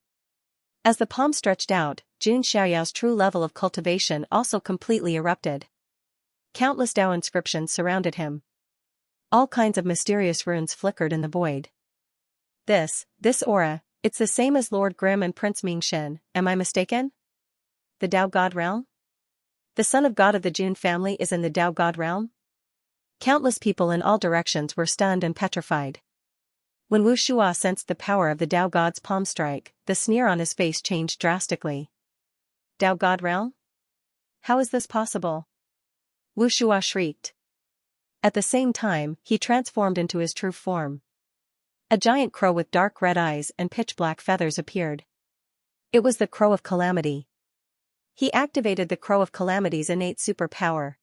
As the palm stretched out, Jun Xiaoyao's true level of cultivation also completely erupted. Countless Tao inscriptions surrounded him. All kinds of mysterious runes flickered in the void. This aura, it's the same as Lord Grimm and Prince Mingxin, am I mistaken? The Tao God realm? The son of God of the Jun family is in the Tao God realm? Countless people in all directions were stunned and petrified. When Wu Shua sensed the power of the Tao God's palm strike, the sneer on his face changed drastically. Tao God realm? How is this possible? Wu Shua shrieked. At the same time, he transformed into his true form. A giant crow with dark red eyes and pitch-black feathers appeared. It was the Crow of Calamity. He activated the Crow of Calamity's innate superpower.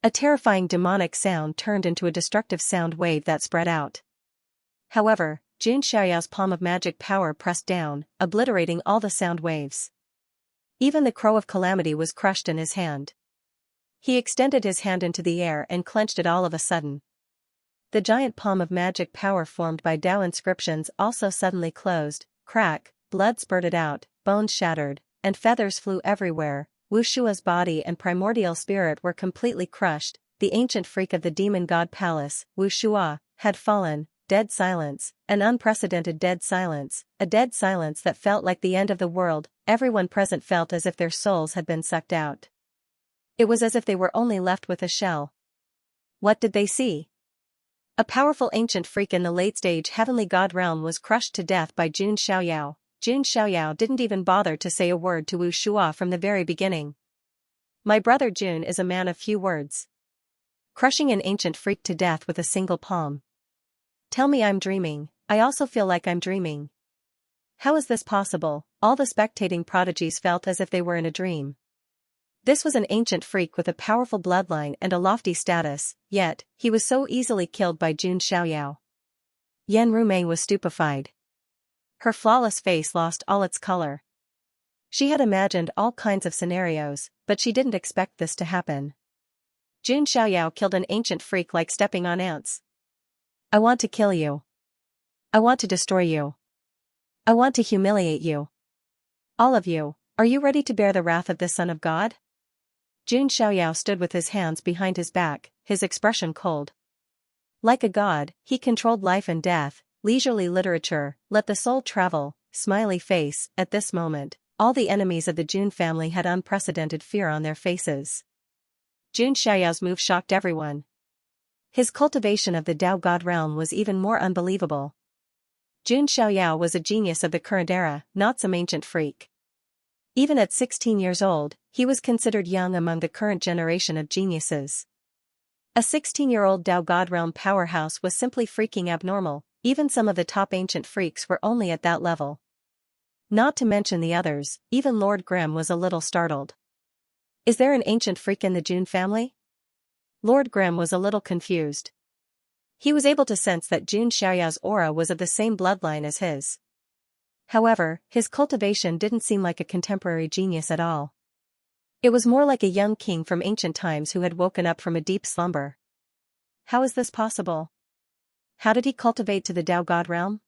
A terrifying demonic sound turned into a destructive sound wave that spread out. However, Jun Xiaoyao's palm of magic power pressed down, obliterating all the sound waves. Even the Crow of Calamity was crushed in his hand. He extended his hand into the air and clenched it all of a sudden. The giant palm of magic power formed by Tao inscriptions also suddenly closed, crack, blood spurted out, bones shattered, and feathers flew everywhere. Wu Shua's body and primordial spirit were completely crushed. The ancient freak of the Demon God Palace, Wu Shua, had fallen. Dead silence, an unprecedented dead silence, a dead silence that felt like the end of the world. Everyone present felt as if their souls had been sucked out. It was as if they were only left with a shell. What did they see? A powerful ancient freak in the late-stage heavenly god realm was crushed to death by Jun Xiaoyao. Jun Xiaoyao didn't even bother to say a word to Wu Shua from the very beginning. My brother Jun is a man of few words. Crushing an ancient freak to death with a single palm. Tell me I'm dreaming, I also feel like I'm dreaming. How is this possible? All the spectating prodigies felt as if they were in a dream. This was an ancient freak with a powerful bloodline and a lofty status, yet, he was so easily killed by Jun Xiaoyao. Yan Rumei was stupefied. Her flawless face lost all its color. She had imagined all kinds of scenarios, but she didn't expect this to happen. Jun Xiaoyao killed an ancient freak like stepping on ants. I want to kill you. I want to destroy you. I want to humiliate you. All of you, are you ready to bear the wrath of the Son of God? Jun Xiaoyao stood with his hands behind his back, his expression cold. Like a god, he controlled life and death, leisurely literature, let the soul travel, smiley face. At this moment, all the enemies of the Jun family had unprecedented fear on their faces. Jun Xiaoyao's move shocked everyone. His cultivation of the Tao God realm was even more unbelievable. Jun Xiaoyao was a genius of the current era, not some ancient freak. Even at 16 years old, he was considered young among the current generation of geniuses. A 16-year-old Dao God Realm powerhouse was simply freaking abnormal, even some of the top ancient freaks were only at that level. Not to mention the others, even Lord Grimm was a little startled. Is there an ancient freak in the Jun family? Lord Grimm was a little confused. He was able to sense that Jun Xiaoyao's aura was of the same bloodline as his. However, his cultivation didn't seem like a contemporary genius at all. It was more like a young king from ancient times who had woken up from a deep slumber. How is this possible? How did he cultivate to the Dao God realm?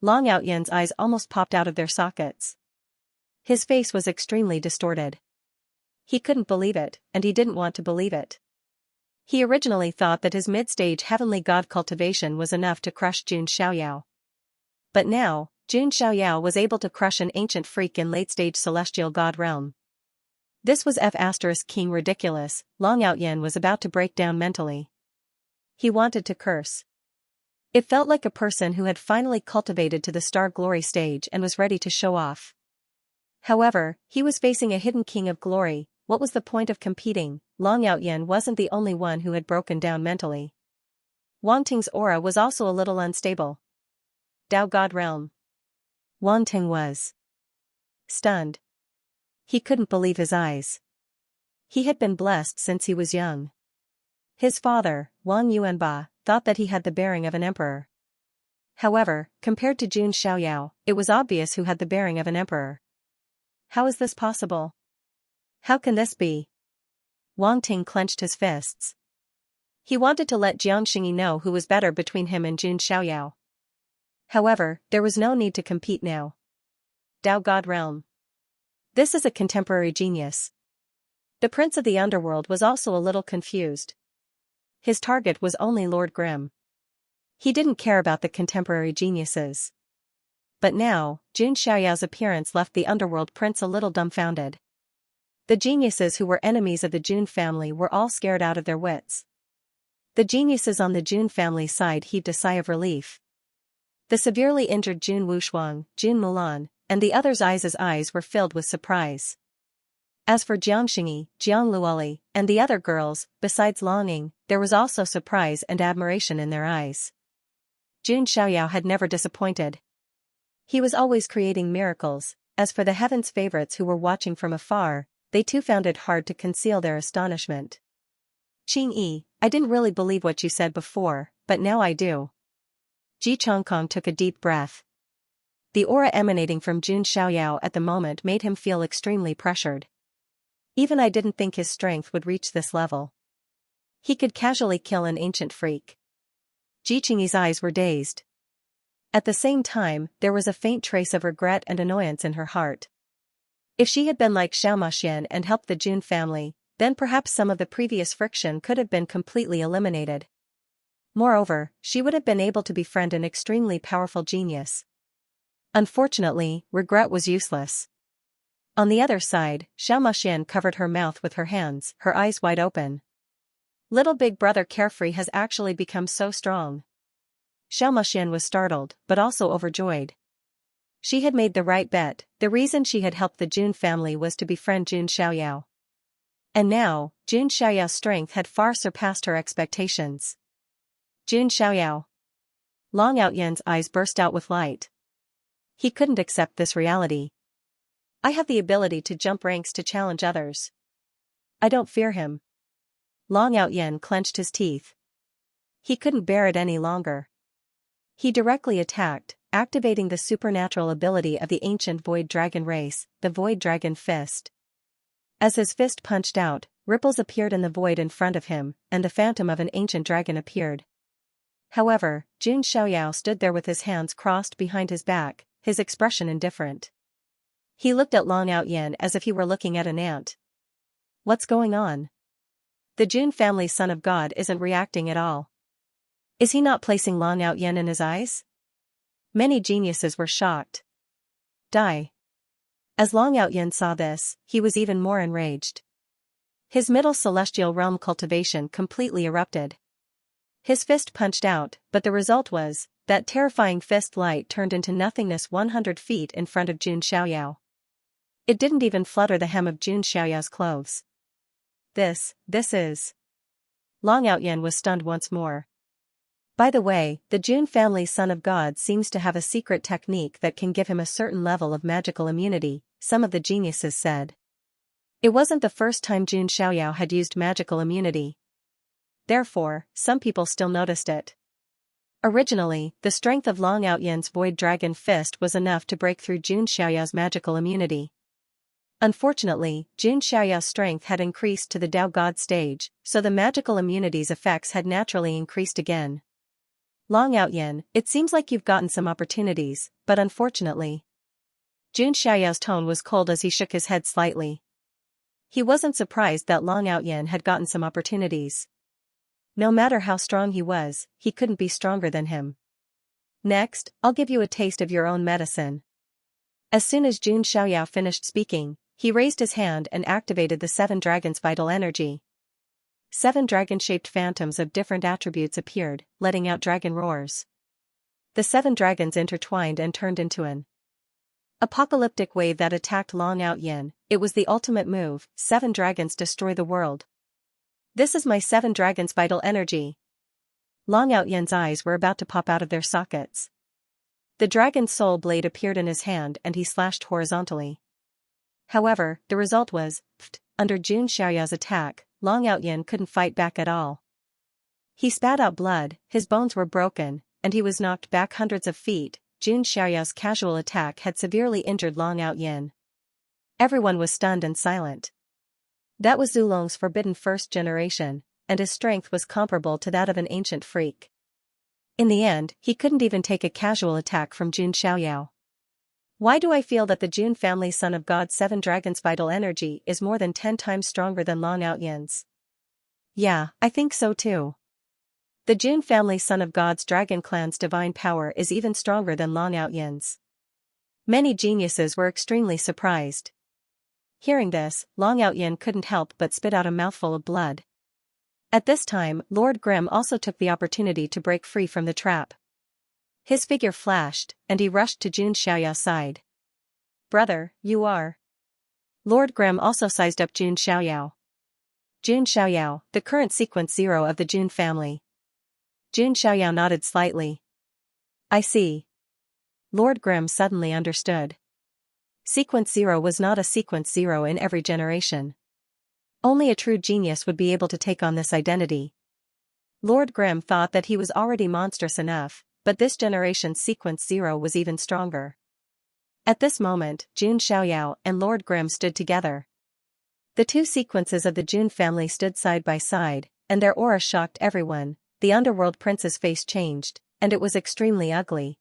Long Outyan's eyes almost popped out of their sockets. His face was extremely distorted. He couldn't believe it, and he didn't want to believe it. He originally thought that his mid-stage heavenly god cultivation was enough to crush Jun Xiaoyao. But now, Jun Xiaoyao was able to crush an ancient freak in late-stage celestial god realm. This was King ridiculous. Long Outyan was about to break down mentally. He wanted to curse. It felt like a person who had finally cultivated to the star glory stage and was ready to show off. However, he was facing a hidden king of glory. What was the point of competing? Long Outyan wasn't the only one who had broken down mentally. Wang Ting's aura was also a little unstable. Dao God Realm. Wang Ting was stunned. He couldn't believe his eyes. He had been blessed since he was young. His father, Wang Yuanba, thought that he had the bearing of an emperor. However, compared to Jun Xiaoyao, it was obvious who had the bearing of an emperor. How is this possible? How can this be? Wang Ting clenched his fists. He wanted to let Xianxia know who was better between him and Jun Xiaoyao. However, there was no need to compete now. Dao God Realm. This is a contemporary genius. The prince of the underworld was also a little confused. His target was only Lord Grimm. He didn't care about the contemporary geniuses. But now, Jun Xiaoyao's appearance left the underworld prince a little dumbfounded. The geniuses who were enemies of the Jun family were all scared out of their wits. The geniuses on the Jun family side heaved a sigh of relief. The severely injured Jun Wushuang, Jun Mulan, and the others' eyes were filled with surprise. As for Jiangxing, Jiang Luoli, and the other girls, besides longing, there was also surprise and admiration in their eyes. Jun Xiaoyao had never disappointed. He was always creating miracles. As for the heaven's favorites who were watching from afar, they too found it hard to conceal their astonishment. Qing-yi, I didn't really believe what you said before, but now I do. Ji Chongkong took a deep breath. The aura emanating from Jun Xiaoyao at the moment made him feel extremely pressured. Even I didn't think his strength would reach this level. He could casually kill an ancient freak. Ji Qingyi's eyes were dazed. At the same time, there was a faint trace of regret and annoyance in her heart. If she had been like Xiaomaxian and helped the Jun family, then perhaps some of the previous friction could have been completely eliminated. Moreover, she would have been able to befriend an extremely powerful genius. Unfortunately, regret was useless. On the other side, Xiaomaxian covered her mouth with her hands, her eyes wide open. Little big brother Carefree has actually become so strong. Xiaomaxian was startled, but also overjoyed. She had made the right bet. The reason she had helped the Jun family was to befriend Jun Xiaoyao. And now, Jun Xiaoyao's strength had far surpassed her expectations. Jun Xiaoyao. Long Outyan's eyes burst out with light. He couldn't accept this reality. I have the ability to jump ranks to challenge others. I don't fear him. Long Outyan clenched his teeth. He couldn't bear it any longer. He directly attacked, activating the supernatural ability of the ancient Void Dragon race, the Void Dragon Fist. As his fist punched out, ripples appeared in the void in front of him, and the phantom of an ancient dragon appeared. However, Jun Xiaoyao stood there with his hands crossed behind his back, his expression indifferent. He looked at Long Outyan as if he were looking at an ant. What's going on? The Jun family's son of God isn't reacting at all. Is he not placing Long Outyan in his eyes? Many geniuses were shocked. Die. As Long Outyan saw this, he was even more enraged. His middle celestial realm cultivation completely erupted. His fist punched out, but the result was, that terrifying fist light turned into nothingness 100 feet in front of Jun Xiaoyao. It didn't even flutter the hem of Jun Xiaoyao's clothes. This is... Long Outyan was stunned once more. By the way, the Jun family's son of God seems to have a secret technique that can give him a certain level of magical immunity, some of the geniuses said. It wasn't the first time Jun Xiaoyao had used magical immunity. Therefore, some people still noticed it. Originally, the strength of Long Outyan's Void Dragon Fist was enough to break through Jun Xiaoyao's magical immunity. Unfortunately, Jun Xiaoyao's strength had increased to the Dao God stage, so the magical immunity's effects had naturally increased again. Long Outyan, it seems like you've gotten some opportunities, but unfortunately. Jun Xiaoyao's tone was cold as he shook his head slightly. He wasn't surprised that Long Outyan had gotten some opportunities. No matter how strong he was, he couldn't be stronger than him. Next, I'll give you a taste of your own medicine. As soon as Jun Xiaoyao finished speaking, he raised his hand and activated the 7 dragons' vital energy. 7 dragon-shaped phantoms of different attributes appeared, letting out dragon roars. The 7 dragons intertwined and turned into an apocalyptic wave that attacked Long Outyan. It was the ultimate move. 7 dragons destroy the world. This is my 7 dragons' vital energy. Long Outyan's eyes were about to pop out of their sockets. The dragon's soul blade appeared in his hand and he slashed horizontally. However, the result was, under Jun Xiaoyao's attack, Long Outyan couldn't fight back at all. He spat out blood, his bones were broken, and he was knocked back hundreds of feet. Jun Xiaoyao's casual attack had severely injured Long Outyan. Everyone was stunned and silent. That was Zulong's forbidden first generation, and his strength was comparable to that of an ancient freak. In the end, he couldn't even take a casual attack from Jun Xiaoyao. Why do I feel that the Jun family son of God's 7 dragons' vital energy is more than 10 times stronger than Long Outyan's? Yeah, I think so too. The Jun family son of God's dragon clan's divine power is even stronger than Long Outyan's. Many geniuses were extremely surprised. Hearing this, Long Outyan couldn't help but spit out a mouthful of blood. At this time, Lord Grimm also took the opportunity to break free from the trap. His figure flashed, and he rushed to Jun Xiaoyao's side. Brother, you are... Lord Grimm also sized up Jun Xiaoyao. Jun Xiaoyao, the current sequence 0 of the Jun family. Jun Xiaoyao nodded slightly. I see. Lord Grimm suddenly understood. Sequence 0 was not a sequence 0 in every generation. Only a true genius would be able to take on this identity. Lord Grimm thought that he was already monstrous enough, but this generation's sequence 0 was even stronger. At this moment, Jun Xiaoyao and Lord Grimm stood together. The 2 sequences of the Jun family stood side by side, and their aura shocked everyone. The underworld prince's face changed, and it was extremely ugly.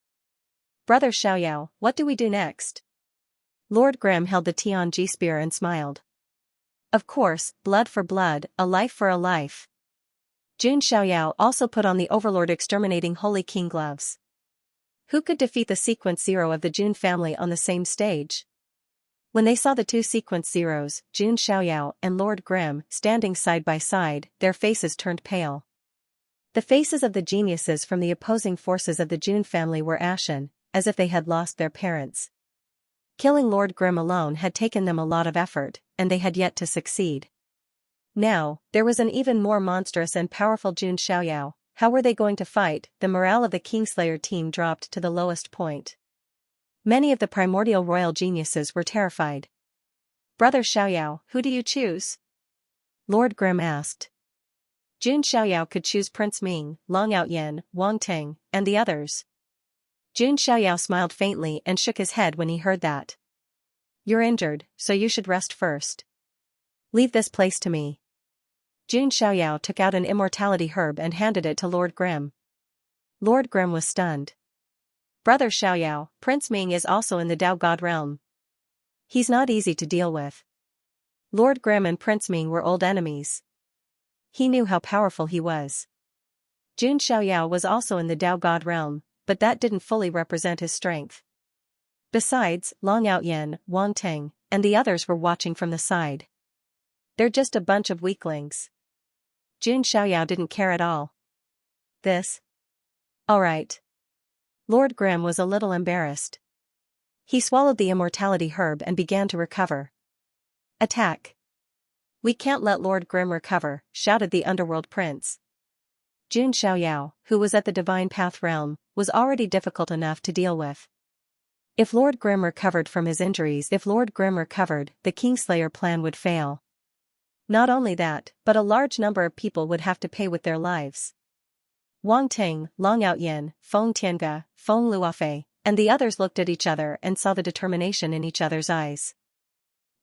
Brother Xiaoyao, what do we do next? Lord Grimm held the Tianji spear and smiled. Of course, blood for blood, a life for a life. Jun Xiaoyao also put on the Overlord exterminating Holy King gloves. Who could defeat the sequence 0 of the Jun family on the same stage? When they saw the 2 sequence 0s, Jun Xiaoyao and Lord Grimm, standing side by side, their faces turned pale. The faces of the geniuses from the opposing forces of the Jun family were ashen, as if they had lost their parents. Killing Lord Grimm alone had taken them a lot of effort, and they had yet to succeed. Now, there was an even more monstrous and powerful Jun Xiaoyao. How were they going to fight? The morale of the Kingslayer team dropped to the lowest point. Many of the primordial royal geniuses were terrified. Brother Xiaoyao, who do you choose? Lord Grimm asked. Jun Xiaoyao could choose Prince Ming, Long Outyan, Wang Ting, and the others. Jun Xiaoyao smiled faintly and shook his head when he heard that. You're injured, so you should rest first. Leave this place to me. Jun Xiaoyao took out an immortality herb and handed it to Lord Grimm. Lord Grimm was stunned. Brother Xiaoyao, Prince Ming is also in the Dao God realm. He's not easy to deal with. Lord Grimm and Prince Ming were old enemies. He knew how powerful he was. Jun Xiaoyao was also in the Dao God realm, but that didn't fully represent his strength. Besides, Long Outyan, Wang Ting, and the others were watching from the side. They're just a bunch of weaklings. Jun Xiaoyao didn't care at all. This? Alright. Lord Grimm was a little embarrassed. He swallowed the immortality herb and began to recover. Attack! We can't let Lord Grimm recover, shouted the underworld prince. Jun Xiaoyao, who was at the divine path realm, was already difficult enough to deal with. If Lord Grimm recovered from his injuries, the Kingslayer plan would fail. Not only that, but a large number of people would have to pay with their lives. Wang Ting, Long Outyin, Feng Tiange, Feng Luofei, and the others looked at each other and saw the determination in each other's eyes.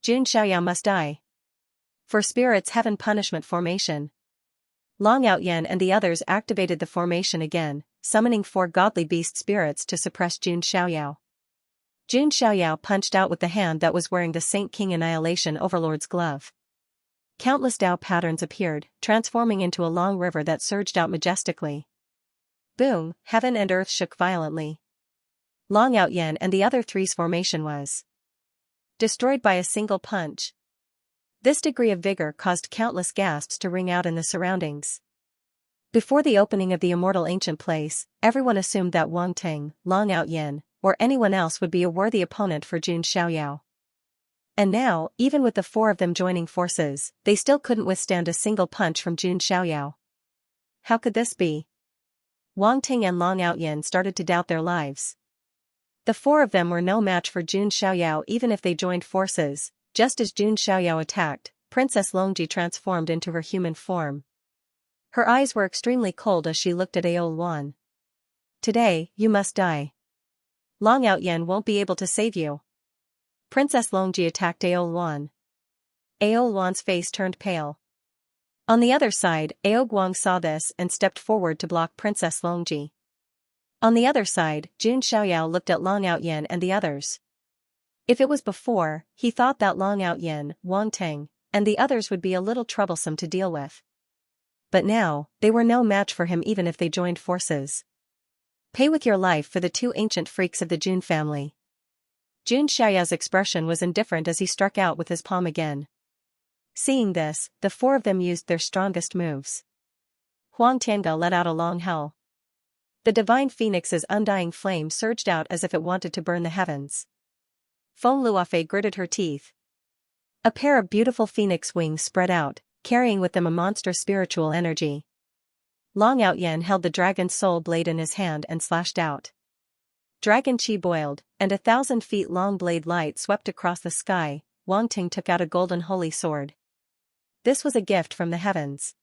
Jun Xiaoyao must die. For Spirit's Heaven Punishment Formation. Long Outyin and the others activated the formation again, summoning 4 godly beast spirits to suppress Jun Xiaoyao. Jun Xiaoyao punched out with the hand that was wearing the Saint King Annihilation Overlord's glove. Countless Tao patterns appeared, transforming into a long river that surged out majestically. Boom, heaven and earth shook violently. Long Outyin and the other three's formation was destroyed by a single punch. This degree of vigor caused countless gasps to ring out in the surroundings. Before the opening of the immortal ancient place, everyone assumed that Wang Ting, Long Outyin, or anyone else would be a worthy opponent for Jun Xiaoyao. And now, even with the 4 of them joining forces, they still couldn't withstand a single punch from Jun Xiaoyao. How could this be? Wang Ting and Long Outyin started to doubt their lives. The 4 of them were no match for Jun Xiaoyao even if they joined forces. Just as Jun Xiaoyao attacked, Princess Longji transformed into her human form. Her eyes were extremely cold as she looked at Aoluan. Today, you must die. Long Outyin won't be able to save you. Princess Longji attacked Aoluan. Aoluan's face turned pale. On the other side, Aoguang saw this and stepped forward to block Princess Longji. On the other side, Jun Xiaoyao looked at Long Outyin and the others. If it was before, he thought that Long Outyin, Wang Ting, and the others would be a little troublesome to deal with. But now, they were no match for him even if they joined forces. Pay with your life for the 2 ancient freaks of the Jun family. Jun Xiaoyao's expression was indifferent as he struck out with his palm again. Seeing this, the 4 of them used their strongest moves. Huang Tiange let out a long howl. The divine phoenix's undying flame surged out as if it wanted to burn the heavens. Feng Luofei gritted her teeth. A pair of beautiful phoenix wings spread out, carrying with them a monstrous spiritual energy. Long Outyin held the dragon's soul blade in his hand and slashed out. Dragon chi boiled, and 1,000 feet long blade light swept across the sky. Wang Ting took out a golden holy sword. This was a gift from the heavens.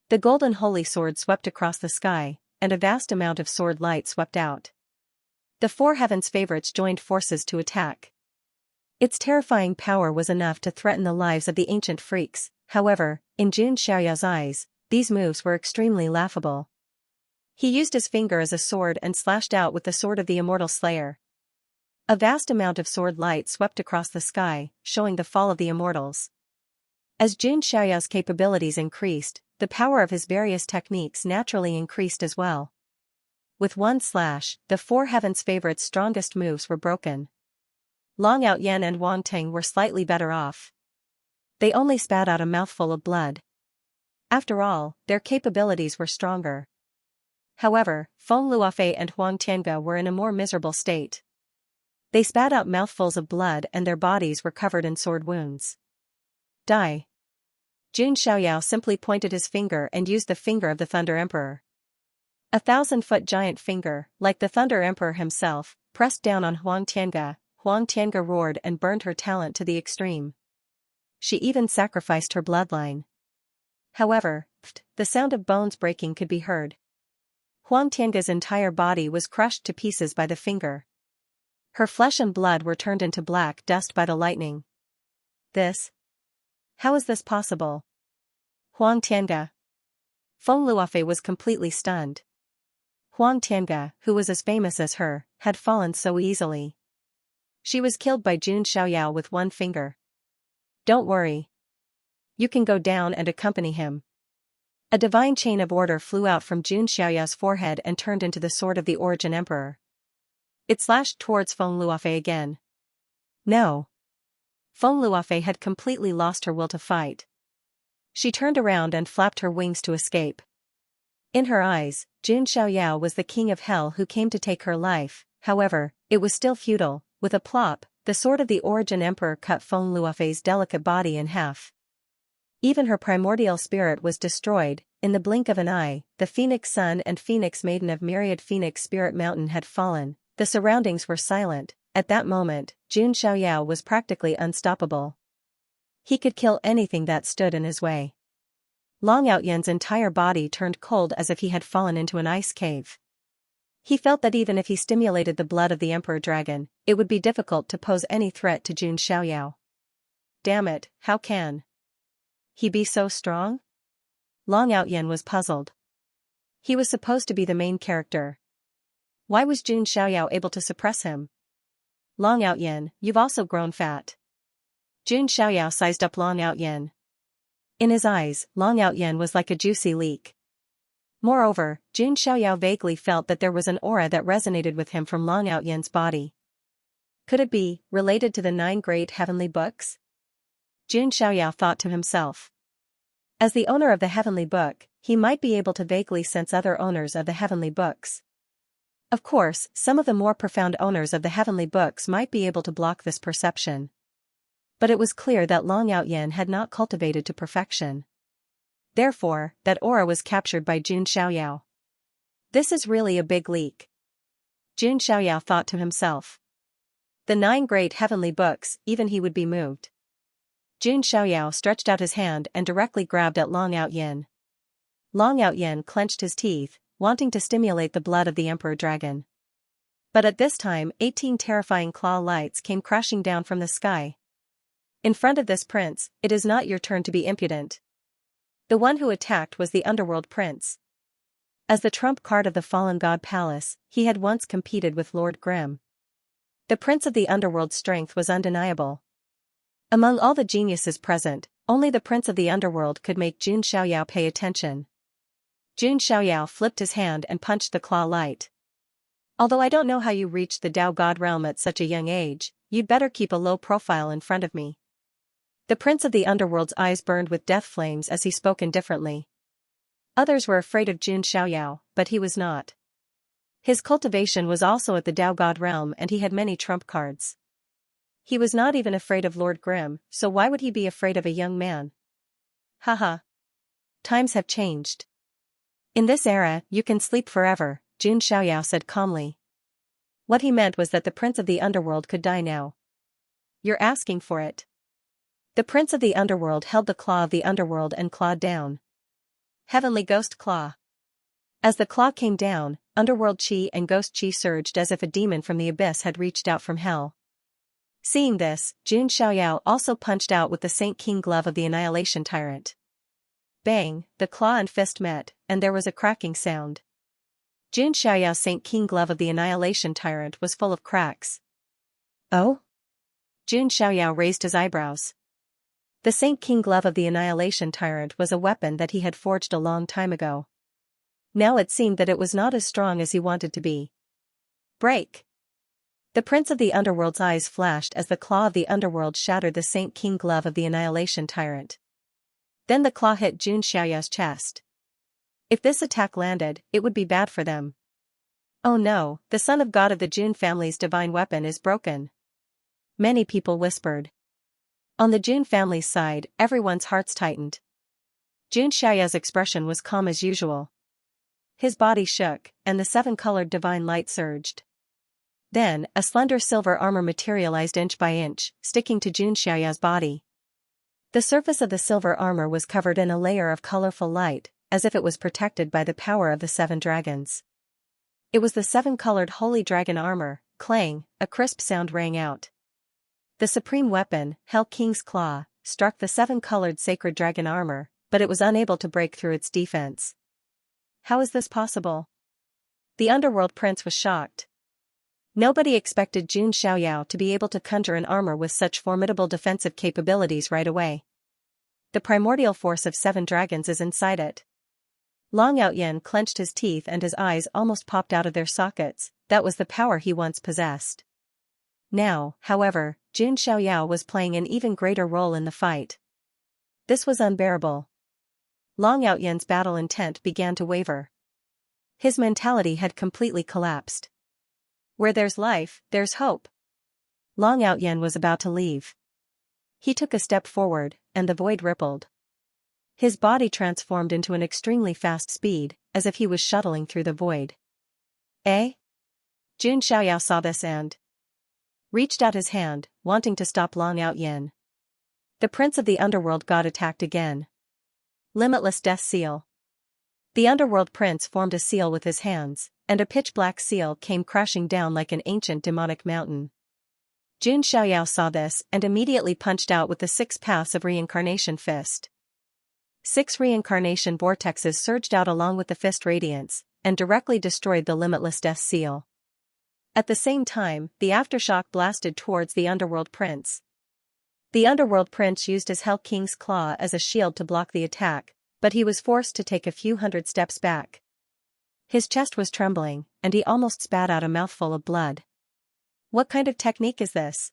The golden holy sword swept across the sky, and a vast amount of sword light swept out. The 4 heavens favorites joined forces to attack. Its terrifying power was enough to threaten the lives of the ancient freaks. However, in Jun Xiaoyao's eyes, these moves were extremely laughable. He used his finger as a sword and slashed out with the sword of the immortal slayer. A vast amount of sword light swept across the sky, showing the fall of the immortals. As Jun Xiaoyao's capabilities increased, the power of his various techniques naturally increased as well. With one slash, the 4 heavens favorites' strongest moves were broken. Long Outyin and Wang Ting were slightly better off. They only spat out a mouthful of blood. After all, their capabilities were stronger. However, Feng Luofei and Huang Tiange were in a more miserable state. They spat out mouthfuls of blood and their bodies were covered in sword wounds. Die. Jun Xiaoyao simply pointed his finger and used the finger of the Thunder Emperor. 1,000-foot giant finger, like the Thunder Emperor himself, pressed down on Huang Tiange. Huang Tiange roared and burned her talent to the extreme. She even sacrificed her bloodline. However, the sound of bones breaking could be heard. Huang Tiange's entire body was crushed to pieces by the finger. Her flesh and blood were turned into black dust by the lightning. How is this possible? Huang Tiange. Feng Luofei was completely stunned. Huang Tiange, who was as famous as her, had fallen so easily. She was killed by Jun Xiaoyao with one finger. Don't worry. You can go down and accompany him. A divine chain of order flew out from Jun Xiaoyao's forehead and turned into the sword of the Origin Emperor. It slashed towards Feng Luofei again. No. Feng Luofei had completely lost her will to fight. She turned around and flapped her wings to escape. In her eyes, Jun Xiaoyao was the king of hell who came to take her life. However, it was still futile. With a plop, the sword of the Origin Emperor cut Feng Luofei's delicate body in half. Even her primordial spirit was destroyed. In the blink of an eye, the Phoenix Sun and Phoenix Maiden of Myriad Phoenix Spirit Mountain had fallen. The surroundings were silent. At that moment, Jun Xiaoyao was practically unstoppable. He could kill anything that stood in his way. Long Outyen's entire body turned cold as if he had fallen into an ice cave. He felt that even if he stimulated the blood of the Emperor Dragon, it would be difficult to pose any threat to Jun Xiaoyao. Damn it, how can he be so strong? Long Outyen was puzzled. He was supposed to be the main character. Why was Jun Xiaoyao able to suppress him? Long Outyen, you've also grown fat. Jun Xiaoyao sized up Long Outyen. In his eyes, Long Outyen was like a juicy leek. Moreover, Jun Xiaoyao vaguely felt that there was an aura that resonated with him from Long Outyen's body. Could it be related to the 9 great heavenly books? Jun Xiaoyao thought to himself. As the owner of the heavenly book, he might be able to vaguely sense other owners of the heavenly books. Of course, some of the more profound owners of the heavenly books might be able to block this perception. But it was clear that Long Outyen had not cultivated to perfection. Therefore, that aura was captured by Jun Xiaoyao. This is really a big leak. Jun Xiaoyao thought to himself. The 9 great heavenly books, even he would be moved. Jun Xiaoyao stretched out his hand and directly grabbed at Long Outyen. Long Outyen clenched his teeth, wanting to stimulate the blood of the Emperor Dragon. But at this time 18 terrifying claw lights came crashing down from the sky. In front of this prince, it is not your turn to be impudent. The one who attacked was the Underworld Prince. As the trump card of the Fallen God Palace, he had once competed with Lord Grimm. The Prince of the Underworld's strength was undeniable. Among all the geniuses present, only the Prince of the Underworld could make Jun Xiaoyao pay attention. Jun Xiaoyao flipped his hand and punched the claw light. Although I don't know how you reached the Tao God realm at such a young age, you'd better keep a low profile in front of me. The Prince of the Underworld's eyes burned with death flames as he spoke indifferently. Others were afraid of Jun Xiaoyao, but he was not. His cultivation was also at the Tao God realm and he had many trump cards. He was not even afraid of Lord Grimm, so why would he be afraid of a young man? Haha. Times have changed. In this era, you can sleep forever, Jun Xiaoyao said calmly. What he meant was that the Prince of the Underworld could die now. You're asking for it. The Prince of the Underworld held the claw of the Underworld and clawed down. Heavenly Ghost Claw. As the claw came down, Underworld Chi and Ghost Chi surged as if a demon from the abyss had reached out from hell. Seeing this, Jun Xiaoyao also punched out with the Saint King Glove of the Annihilation Tyrant. Bang, the claw and fist met, and there was a cracking sound. Jun Xiaoyao's Saint King Glove of the Annihilation Tyrant was full of cracks. Oh? Jun Xiaoyao raised his eyebrows. The Saint King Glove of the Annihilation Tyrant was a weapon that he had forged a long time ago. Now it seemed that it was not as strong as he wanted to be. Break! The Prince of the Underworld's eyes flashed as the claw of the Underworld shattered the Saint King Glove of the Annihilation Tyrant. Then the claw hit Jun Xiaoyao's chest. If this attack landed, it would be bad for them. Oh no, the Son of God of the Jun family's divine weapon is broken. Many people whispered. On the Jun family's side, everyone's hearts tightened. Jun Xiaoyao's expression was calm as usual. His body shook, and the 7-colored divine light surged. Then, a slender silver armor materialized inch by inch, sticking to Jun Xiaoyao's body. The surface of the silver armor was covered in a layer of colorful light, as if it was protected by the power of the 7 dragons. It was the 7-colored holy dragon armor. Clang, a crisp sound rang out. The supreme weapon, Hell King's Claw, struck the 7-colored sacred dragon armor, but it was unable to break through its defense. How is this possible? The Underworld Prince was shocked. Nobody expected Jun Xiaoyao to be able to conjure an armor with such formidable defensive capabilities right away. The primordial force of 7 dragons is inside it. Long Outyen clenched his teeth and his eyes almost popped out of their sockets. That was the power he once possessed. Now, however, Jun Xiaoyao was playing an even greater role in the fight. This was unbearable. Long Outyen's battle intent began to waver. His mentality had completely collapsed. Where there's life, there's hope. Long Outyen was about to leave. He took a step forward, and the void rippled. His body transformed into an extremely fast speed, as if he was shuttling through the void. Eh? Jun Xiaoyao saw this and reached out his hand, wanting to stop Long Outyen. The prince of the underworld got attacked again. Limitless Death Seal. The underworld prince formed a seal with his hands, and a pitch-black seal came crashing down like an ancient demonic mountain. Jun Xiaoyao saw this and immediately punched out with the 6 paths of reincarnation fist. 6 reincarnation vortexes surged out along with the fist radiance, and directly destroyed the limitless death seal. At the same time, the aftershock blasted towards the underworld prince. The underworld prince used his Hell King's claw as a shield to block the attack, but he was forced to take a few hundred steps back. His chest was trembling, and he almost spat out a mouthful of blood. What kind of technique is this?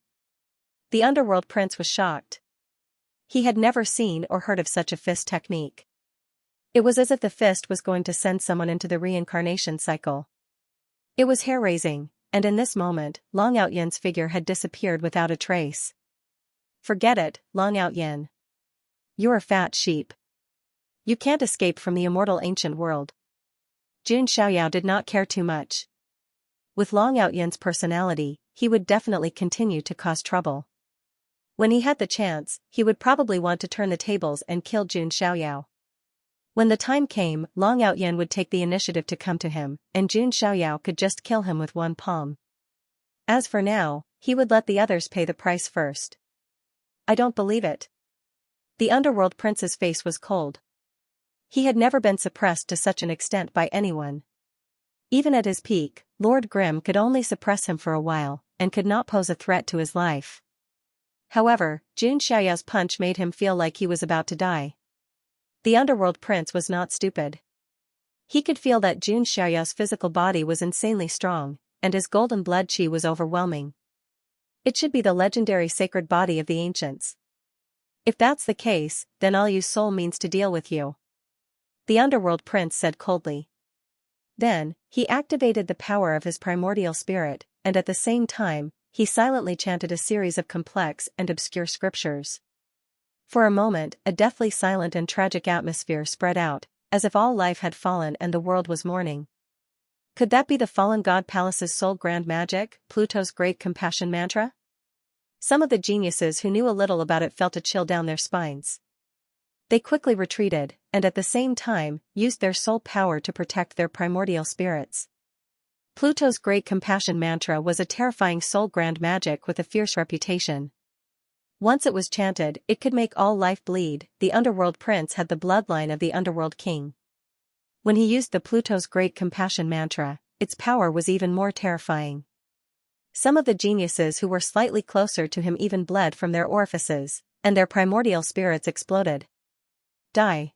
The underworld prince was shocked. He had never seen or heard of such a fist technique. It was as if the fist was going to send someone into the reincarnation cycle. It was hair-raising, and in this moment, Long Outyen's figure had disappeared without a trace. Forget it, Long Outyen. You're a fat sheep. You can't escape from the immortal ancient world. Jun Xiaoyao did not care too much. With Long Outyen's personality, he would definitely continue to cause trouble. When he had the chance, he would probably want to turn the tables and kill Jun Xiaoyao. When the time came, Long Outyen would take the initiative to come to him, and Jun Xiaoyao could just kill him with one palm. As for now, he would let the others pay the price first. I don't believe it. The underworld prince's face was cold. He had never been suppressed to such an extent by anyone. Even at his peak, Lord Grimm could only suppress him for a while, and could not pose a threat to his life. However, Jun Xiaoyao's punch made him feel like he was about to die. The underworld prince was not stupid. He could feel that Jun Xiaoyao's physical body was insanely strong, and his golden blood qi was overwhelming. It should be the legendary sacred body of the ancients. If that's the case, then I'll use soul means to deal with you. The underworld prince said coldly. Then, he activated the power of his primordial spirit, and at the same time, he silently chanted a series of complex and obscure scriptures. For a moment, a deathly silent and tragic atmosphere spread out, as if all life had fallen and the world was mourning. Could that be the fallen god palace's sole grand magic, Pluto's great compassion mantra? Some of the geniuses who knew a little about it felt a chill down their spines. They quickly retreated, and at the same time, used their soul power to protect their primordial spirits. Pluto's great compassion mantra was a terrifying soul grand magic with a fierce reputation. Once it was chanted, it could make all life bleed. The underworld prince had the bloodline of the underworld king. When he used the Pluto's great compassion mantra, its power was even more terrifying. Some of the geniuses who were slightly closer to him even bled from their orifices, and their primordial spirits exploded. Die.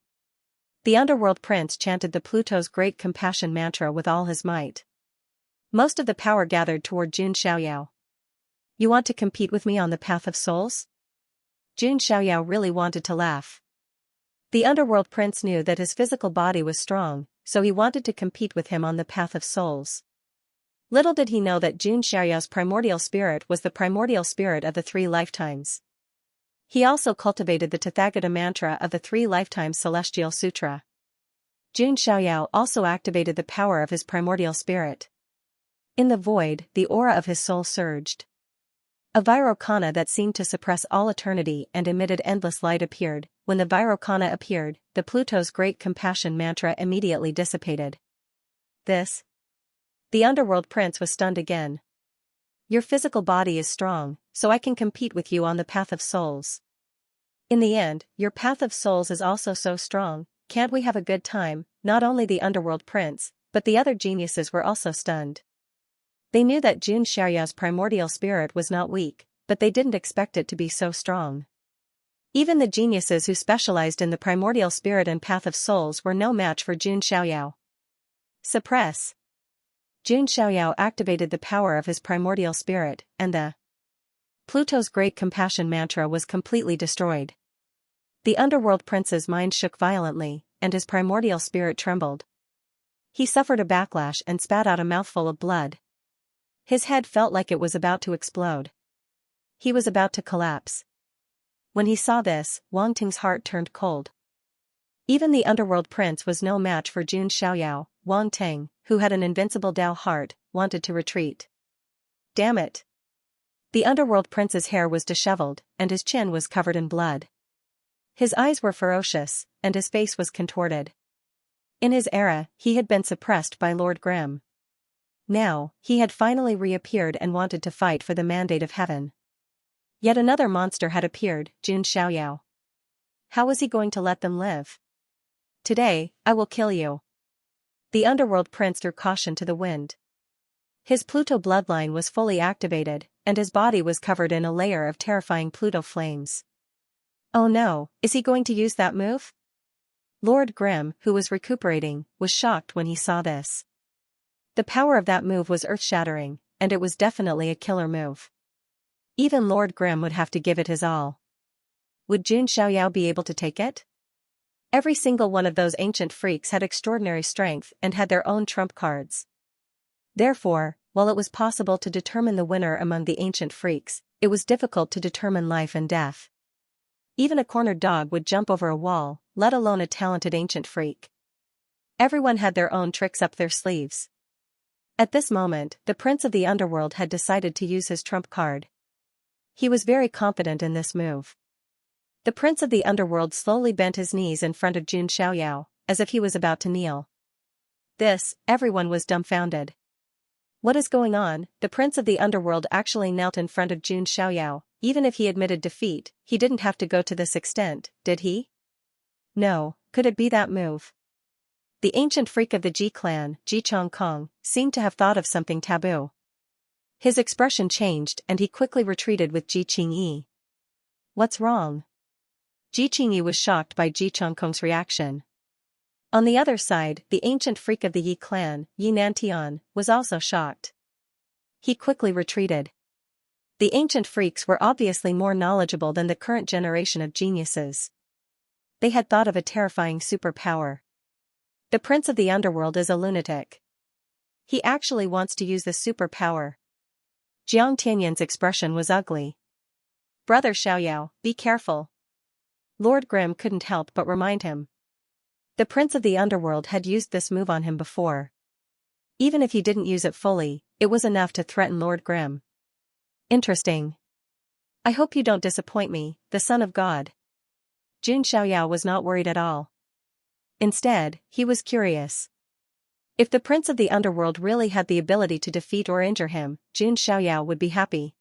The underworld prince chanted the Pluto's great compassion mantra with all his might. Most of the power gathered toward Jun Xiaoyao. You want to compete with me on the path of souls? Jun Xiaoyao really wanted to laugh. The underworld prince knew that his physical body was strong, so he wanted to compete with him on the path of souls. Little did he know that Jun Xiaoyao's primordial spirit was the primordial spirit of the 3 lifetimes. He also cultivated the Tathagata mantra of the 3 lifetimes celestial sutra. Jun Xiaoyao also activated the power of his primordial spirit. In the void, the aura of his soul surged. A Vairocana that seemed to suppress all eternity and emitted endless light appeared. When the Vairocana appeared, the Pluto's great compassion mantra immediately dissipated. This? The underworld prince was stunned again. Your physical body is strong, so I can compete with you on the path of souls. In the end, your path of souls is also so strong, can't we have a good time? Not only the underworld prince, but the other geniuses were also stunned. They knew that Jun Xiaoyao's primordial spirit was not weak, but they didn't expect it to be so strong. Even the geniuses who specialized in the primordial spirit and path of souls were no match for Jun Xiaoyao. Suppress. Jun Xiaoyao activated the power of his primordial spirit, and the Pluto's great compassion mantra was completely destroyed. The underworld prince's mind shook violently, and his primordial spirit trembled. He suffered a backlash and spat out a mouthful of blood. His head felt like it was about to explode. He was about to collapse. When he saw this, Wang Ting's heart turned cold. Even the underworld prince was no match for Jun Xiaoyao. Wang Ting, who had an invincible Dao heart, wanted to retreat. Damn it! The underworld prince's hair was disheveled, and his chin was covered in blood. His eyes were ferocious, and his face was contorted. In his era, he had been suppressed by Lord Grimm. Now, he had finally reappeared and wanted to fight for the mandate of heaven. Yet another monster had appeared, Jun Xiaoyao. How was he going to let them live? Today, I will kill you. The underworld prince threw caution to the wind. His Pluto bloodline was fully activated, and his body was covered in a layer of terrifying Pluto flames. Oh no, is he going to use that move? Lord Grimm, who was recuperating, was shocked when he saw this. The power of that move was earth-shattering, and it was definitely a killer move. Even Lord Grimm would have to give it his all. Would Jun Xiaoyao be able to take it? Every single one of those ancient freaks had extraordinary strength and had their own trump cards. Therefore, while it was possible to determine the winner among the ancient freaks, it was difficult to determine life and death. Even a cornered dog would jump over a wall, let alone a talented ancient freak. Everyone had their own tricks up their sleeves. At this moment, the prince of the underworld had decided to use his trump card. He was very confident in this move. The prince of the underworld slowly bent his knees in front of Jun Xiaoyao, as if he was about to kneel. Everyone was dumbfounded. What is going on? The prince of the underworld actually knelt in front of Jun Xiaoyao. Even if he admitted defeat, he didn't have to go to this extent, did he? No, could it be that move? The ancient freak of the Ji clan, Ji Chongkong, seemed to have thought of something taboo. His expression changed and he quickly retreated with Ji Qingyi. What's wrong? Ji Qingyi was shocked by Ji Chongkong's reaction. On the other side, the ancient freak of the Yi clan, Yi Nantian, was also shocked. He quickly retreated. The ancient freaks were obviously more knowledgeable than the current generation of geniuses. They had thought of a terrifying superpower. The prince of the underworld is a lunatic. He actually wants to use the superpower. Jiang Tianyan's expression was ugly. Brother Xiaoyao, be careful. Lord Grimm couldn't help but remind him. The prince of the underworld had used this move on him before. Even if he didn't use it fully, it was enough to threaten Lord Grimm. Interesting. I hope you don't disappoint me, the son of God. Jun Xiaoyao was not worried at all. Instead, he was curious. If the prince of the underworld really had the ability to defeat or injure him, Jun Xiaoyao would be happy.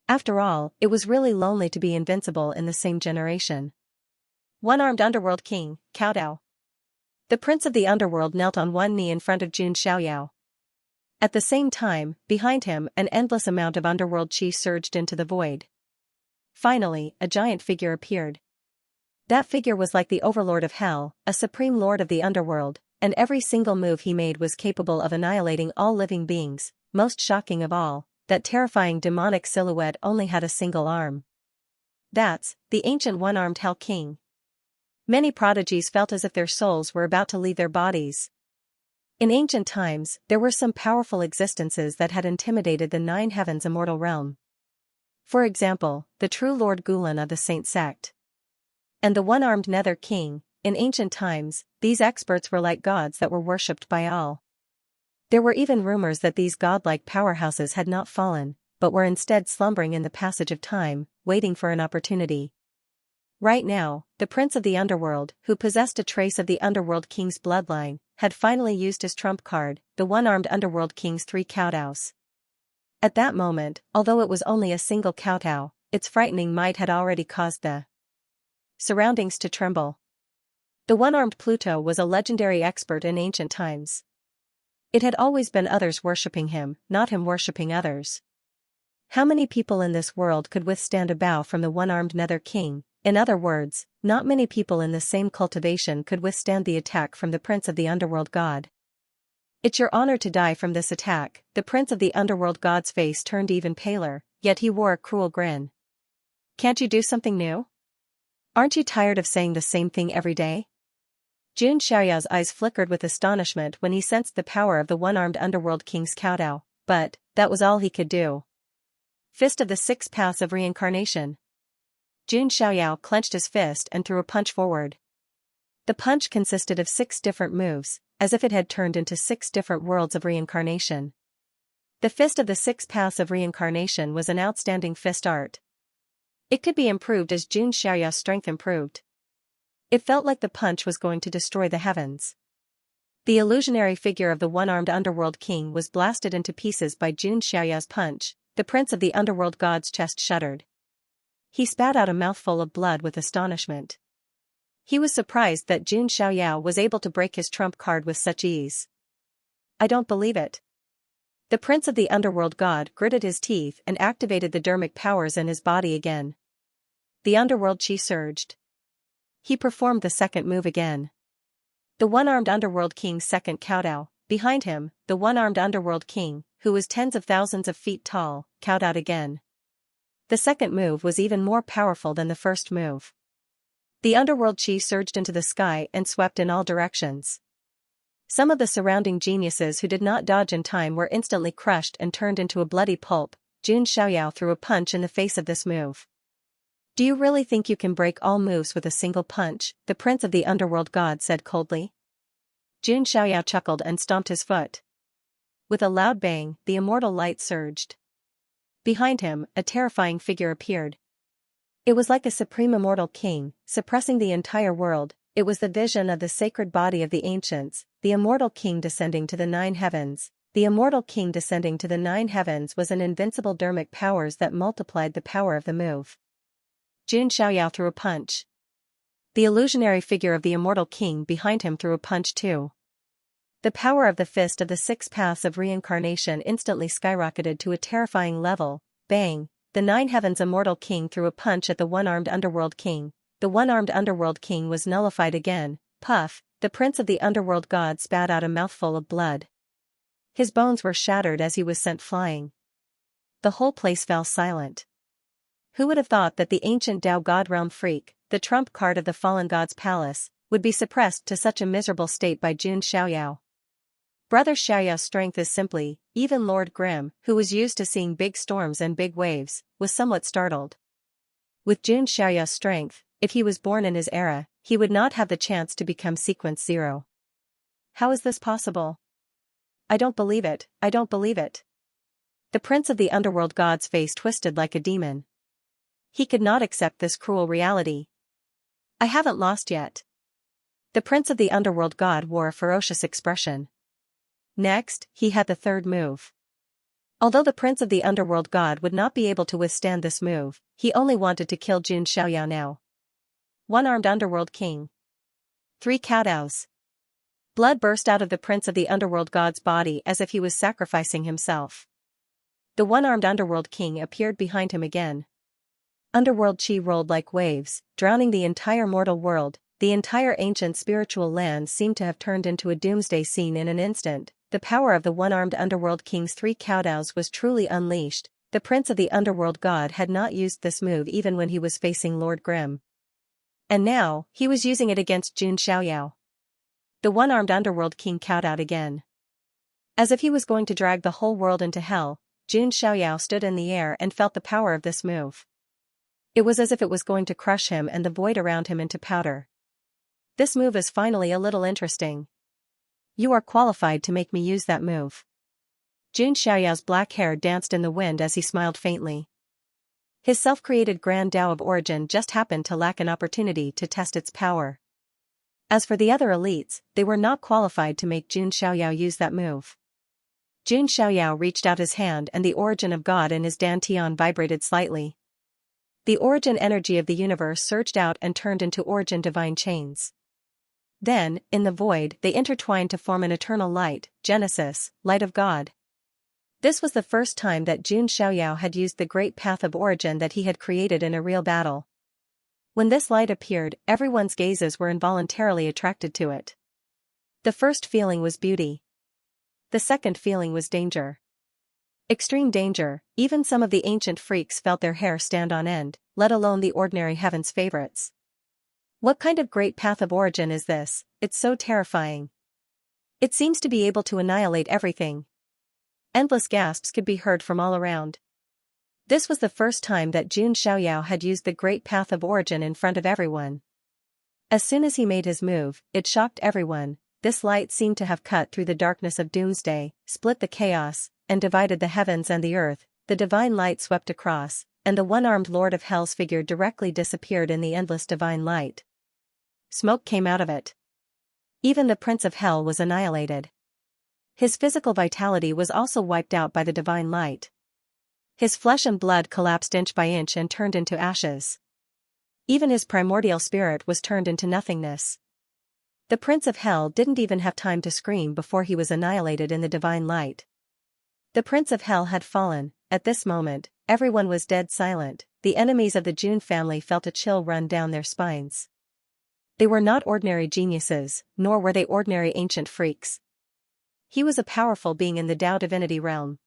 After all, it was really lonely to be invincible in the same generation. One-armed underworld king, Cao. The prince of the underworld knelt on one knee in front of Jun Xiaoyao. At the same time, behind him an endless amount of underworld chi surged into the void. Finally, a giant figure appeared. That figure was like the overlord of hell, a supreme lord of the underworld, and every single move he made was capable of annihilating all living beings. Most shocking of all, that terrifying demonic silhouette only had a single arm. That's the ancient one-armed Hell King. Many prodigies felt as if their souls were about to leave their bodies. In ancient times, there were some powerful existences that had intimidated the Nine Heavens immortal realm. For example, the true Lord Gulen of the Saint sect. And the one-armed Nether King. In ancient times, these experts were like gods that were worshipped by all. There were even rumors that these godlike powerhouses had not fallen, but were instead slumbering in the passage of time, waiting for an opportunity. Right now, the prince of the underworld, who possessed a trace of the underworld king's bloodline, had finally used his trump card, the one-armed underworld king's 3 kowtows. At that moment, although it was only a single kowtow, its frightening might had already caused the surroundings to tremble. The one-armed Pluto was a legendary expert in ancient times. It had always been others worshipping him, not him worshipping others. How many people in this world could withstand a bow from the one-armed Nether King? In other words, not many people in the same cultivation could withstand the attack from the prince of the underworld god. It's your honor to die from this attack. The prince of the underworld god's face turned even paler, yet he wore a cruel grin. Can't you do something new? Aren't you tired of saying the same thing every day? Jun Xiaoyao's eyes flickered with astonishment when he sensed the power of the one-armed underworld king's kowtow, but that was all he could do. Fist of the 6 Paths of Reincarnation. Jun Xiaoyao clenched his fist and threw a punch forward. The punch consisted of 6 different moves, as if it had turned into 6 different worlds of reincarnation. The Fist of the 6 Paths of Reincarnation was an outstanding fist art. It could be improved as Jun Xiaoyao's strength improved. It felt like the punch was going to destroy the heavens. The illusionary figure of the one-armed underworld king was blasted into pieces by Jun Xiaoyao's punch. The prince of the underworld god's chest shuddered. He spat out a mouthful of blood with astonishment. He was surprised that Jun Xiaoyao was able to break his trump card with such ease. I don't believe it. The prince of the underworld god gritted his teeth and activated the dermic powers in his body again. The underworld chi surged. He performed the second move again. The one-armed underworld king's second kowtow. Behind him, the one-armed underworld king, who was tens of thousands of feet tall, kowtowed again. The second move was even more powerful than the first move. The underworld chi surged into the sky and swept in all directions. Some of the surrounding geniuses who did not dodge in time were instantly crushed and turned into a bloody pulp. Jun Xiaoyao threw a punch in the face of this move. Do you really think you can break all moves with a single punch? The prince of the underworld god said coldly. Jun Xiaoyao chuckled and stomped his foot. With a loud bang, the immortal light surged. Behind him, a terrifying figure appeared. It was like a supreme immortal king, suppressing the entire world. It was the vision of the sacred body of the ancients, the immortal king descending to the 9 heavens. The immortal king descending to the 9 heavens was an invincible dermic powers that multiplied the power of the move. Jun Xiaoyao threw a punch. The illusionary figure of the immortal king behind him threw a punch too. The power of the Fist of the 6 Paths of Reincarnation instantly skyrocketed to a terrifying level. Bang! The 9 heavens immortal king threw a punch at the one-armed underworld king. The one-armed underworld king was nullified again. Puff! The prince of the underworld god spat out a mouthful of blood. His bones were shattered as he was sent flying. The whole place fell silent. Who would have thought that the ancient Tao God realm freak, the trump card of the fallen god's palace, would be suppressed to such a miserable state by Jun Xiaoyao? Brother Xiaoyao's strength is simply, even Lord Grimm, who was used to seeing big storms and big waves, was somewhat startled. With Jun Xiaoyao's strength, if he was born in his era, he would not have the chance to become Sequence 0. How is this possible? I don't believe it, I don't believe it. The prince of the underworld god's face twisted like a demon. He could not accept this cruel reality. I haven't lost yet. The prince of the underworld god wore a ferocious expression. Next, he had the third move. Although the prince of the underworld god would not be able to withstand this move, he only wanted to kill Jun Xiaoyao now. One-armed underworld king. 3 kowtows. Blood burst out of the prince of the underworld god's body as if he was sacrificing himself. The one-armed underworld king appeared behind him again. Underworld chi rolled like waves, drowning the entire mortal world. The entire ancient spiritual land seemed to have turned into a doomsday scene in an instant. The power of the one-armed underworld king's 3 kowtows was truly unleashed. The prince of the underworld god had not used this move even when he was facing Lord Grimm. And now, he was using it against Jun Xiaoyao. The one-armed underworld king kowtowed again. As if he was going to drag the whole world into hell, Jun Xiaoyao stood in the air and felt the power of this move. It was as if it was going to crush him and the void around him into powder. This move is finally a little interesting. You are qualified to make me use that move. Jun Xiaoyao's black hair danced in the wind as he smiled faintly. His self-created Grand Tao of Origin just happened to lack an opportunity to test its power. As for the other elites, they were not qualified to make Jun Xiaoyao use that move. Jun Xiaoyao reached out his hand and the origin of God in his dantian vibrated slightly. The origin energy of the universe surged out and turned into origin divine chains. Then, in the void, they intertwined to form an eternal light, Genesis, light of God. This was the first time that Jun Xiaoyao had used the great path of origin that he had created in a real battle. When this light appeared, everyone's gazes were involuntarily attracted to it. The first feeling was beauty. The second feeling was danger. Extreme danger. Even some of the ancient freaks felt their hair stand on end, let alone the ordinary heaven's favorites. What kind of great path of origin is this? It's so terrifying. It seems to be able to annihilate everything. Endless gasps could be heard from all around. This was the first time that Jun Xiaoyao had used the great path of origin in front of everyone. As soon as he made his move, it shocked everyone. This light seemed to have cut through the darkness of doomsday, split the chaos, and divided the heavens and the earth. The divine light swept across, and the one-armed Lord of Hell's figure directly disappeared in the endless divine light. Smoke came out of it. Even the Prince of Hell was annihilated. His physical vitality was also wiped out by the divine light. His flesh and blood collapsed inch by inch and turned into ashes. Even his primordial spirit was turned into nothingness. The Prince of Hell didn't even have time to scream before he was annihilated in the divine light. The Prince of Hell had fallen. At this moment, everyone was dead silent. The enemies of the Jun family felt a chill run down their spines. They were not ordinary geniuses, nor were they ordinary ancient freaks. He was a powerful being in the Tao divinity realm.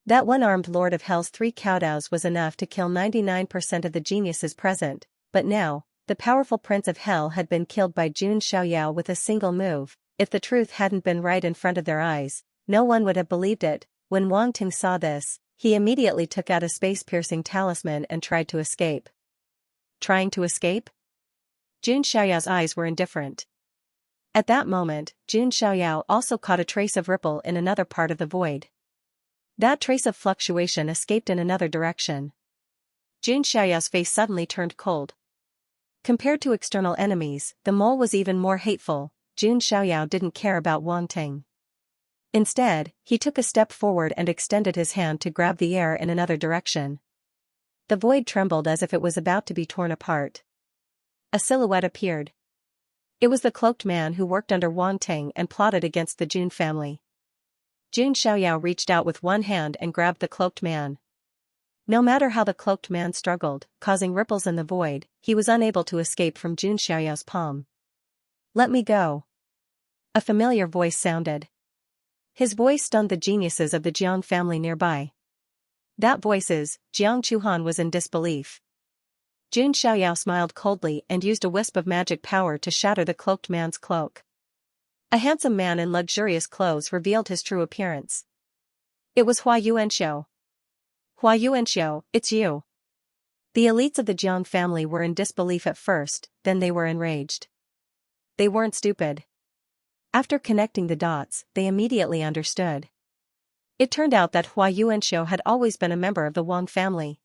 That one-armed Lord of Hell's 3 Caodaos was enough to kill 99% of the geniuses present, but now, the powerful Prince of Hell had been killed by Jun Xiaoyao with a single move. If the truth hadn't been right in front of their eyes, no one would have believed it. When Wang Ting saw this, he immediately took out a space-piercing talisman and tried to escape. Trying to escape? Jun Xiaoyao's eyes were indifferent. At that moment, Jun Xiaoyao also caught a trace of ripple in another part of the void. That trace of fluctuation escaped in another direction. Jun Xiaoyao's face suddenly turned cold. Compared to external enemies, the mole was even more hateful. Jun Xiaoyao didn't care about Wang Ting. Instead, he took a step forward and extended his hand to grab the air in another direction. The void trembled as if it was about to be torn apart. A silhouette appeared. It was the cloaked man who worked under Wang Ting and plotted against the Jun family. Jun Xiaoyao reached out with one hand and grabbed the cloaked man. No matter how the cloaked man struggled, causing ripples in the void, he was unable to escape from Jun Xiaoyao's palm. "Let me go." A familiar voice sounded. His voice stunned the geniuses of the Jiang family nearby. That voice's, Jiang Chuhan was in disbelief. Jun Xiaoyao smiled coldly and used a wisp of magic power to shatter the cloaked man's cloak. A handsome man in luxurious clothes revealed his true appearance. It was Hua Yuanxiu. Hua Yuanxiu, it's you. The elites of the Jiang family were in disbelief at first, then they were enraged. They weren't stupid. After connecting the dots, they immediately understood. It turned out that Hua Yuanxiu had always been a member of the Wang family.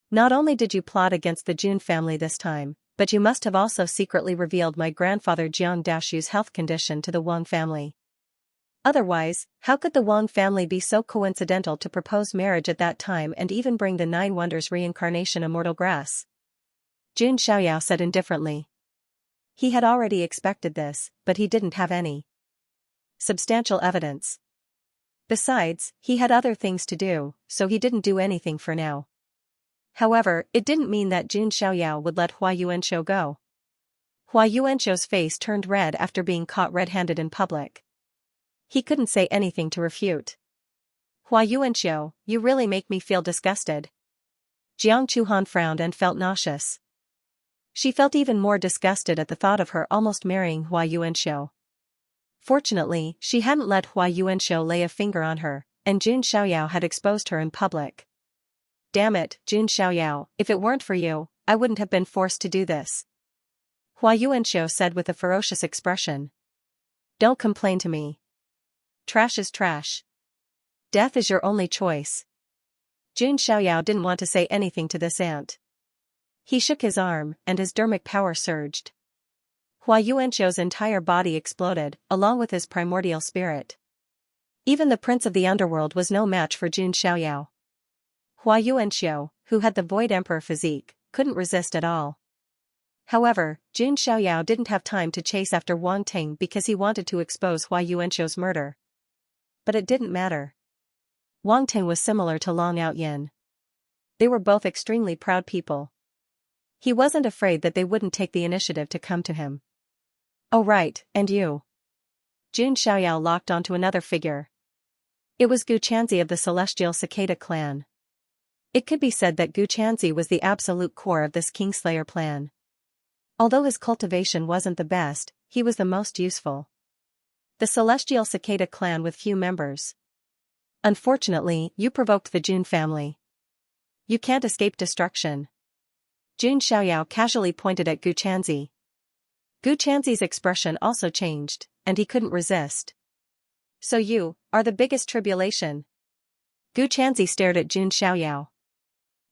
Not only did you plot against the Jun family this time, but you must have also secretly revealed my grandfather Jiang Daxu's health condition to the Wang family. Otherwise, how could the Wang family be so coincidental to propose marriage at that time and even bring the 9 wonders reincarnation immortal grass? Jun Xiaoyao said indifferently. He had already expected this, but he didn't have any substantial evidence. Besides, he had other things to do, so he didn't do anything for now. However, it didn't mean that Jun Xiaoyao would let Hua Yuanxiu go. Hua Yuanxiu's face turned red after being caught red-handed in public. He couldn't say anything to refute. Hua Yuanxiu, you really make me feel disgusted. Jiang Chuhan frowned and felt nauseous. She felt even more disgusted at the thought of her almost marrying Hua Yuanxiu. Fortunately, she hadn't let Hua Yuanxiu lay a finger on her, and Jun Xiaoyao had exposed her in public. Damn it, Jun Xiaoyao, if it weren't for you, I wouldn't have been forced to do this. Hua Yuanxiu said with a ferocious expression. Don't complain to me. Trash is trash. Death is your only choice. Jun Xiaoyao didn't want to say anything to this ant. He shook his arm, and his dermic power surged. Hua Yuanxiu's entire body exploded, along with his primordial spirit. Even the prince of the underworld was no match for Jun Xiaoyao. Hua Yuanxiu, who had the Void Emperor physique, couldn't resist at all. However, Jun Xiaoyao didn't have time to chase after Wang Ting because he wanted to expose Hua Yuanxiu's murder. But it didn't matter. Wang Ting was similar to Long Outyin. They were both extremely proud people. He wasn't afraid that they wouldn't take the initiative to come to him. Oh right, and you. Jun Xiaoyao locked onto another figure. It was Gu Chanzi of the Celestial Cicada clan. It could be said that Gu Chanzi was the absolute core of this Kingslayer plan. Although his cultivation wasn't the best, he was the most useful. The celestial cicada clan with few members. Unfortunately, you provoked the Jun family. You can't escape destruction. Jun Xiaoyao casually pointed at Gu Chanzi. Gu Chanzi's expression also changed, and he couldn't resist. So you are the biggest tribulation. Gu Chanzi stared at Jun Xiaoyao.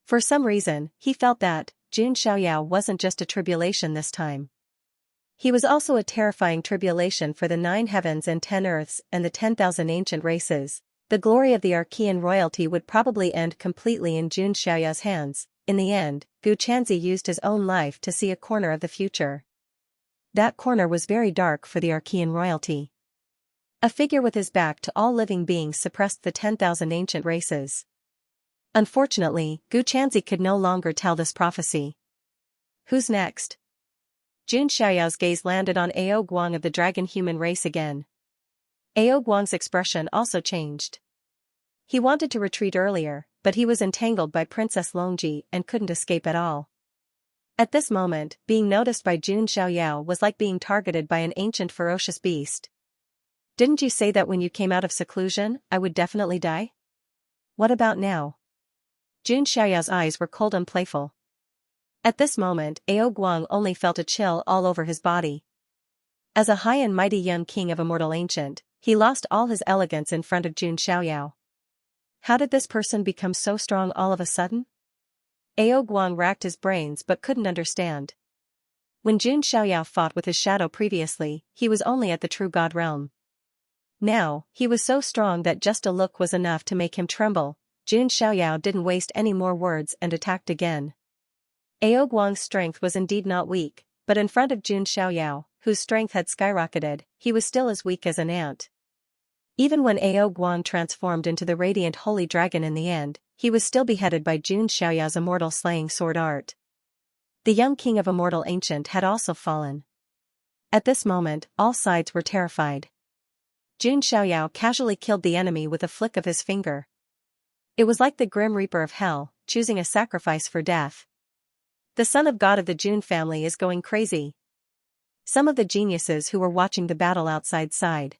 For some reason, he felt that Jun Xiaoyao wasn't just a tribulation this time. He was also a terrifying tribulation for the 9 heavens and 10 earths and the 10,000 ancient races. The glory of the Archean royalty would probably end completely in Jun Xiaoyao's hands. In the end, Gu Chanzi used his own life to see a corner of the future. That corner was very dark for the Archean royalty. A figure with his back to all living beings suppressed the 10,000 ancient races. Unfortunately, Gu Chanzi could no longer tell this prophecy. Who's next? Jun Xiaoyao's gaze landed on Ao Guang of the dragon human race again. Ao Guang's expression also changed. He wanted to retreat earlier, but he was entangled by Princess Longji and couldn't escape at all. At this moment, being noticed by Jun Xiaoyao was like being targeted by an ancient ferocious beast. Didn't you say that when you came out of seclusion, I would definitely die? What about now? Jun Xiaoyao's eyes were cold and playful. At this moment, Ao Guang only felt a chill all over his body. As a high and mighty young king of Immortal Ancient, he lost all his elegance in front of Jun Xiaoyao. How did this person become so strong all of a sudden? Ao Guang racked his brains but couldn't understand. When Jun Xiaoyao fought with his shadow previously, he was only at the true god realm. Now, he was so strong that just a look was enough to make him tremble. Jun Xiaoyao didn't waste any more words and attacked again. Ao Guang's strength was indeed not weak, but in front of Jun Xiaoyao, whose strength had skyrocketed, he was still as weak as an ant. Even when Ao Guang transformed into the radiant holy dragon in the end, he was still beheaded by Jun Xiaoyao's immortal slaying sword art. The young king of Immortal Ancient had also fallen. At this moment, all sides were terrified. Jun Xiaoyao casually killed the enemy with a flick of his finger. It was like the Grim Reaper of Hell, choosing a sacrifice for death. The son of God of the Jun family is going crazy. Some of the geniuses who were watching the battle outside sighed.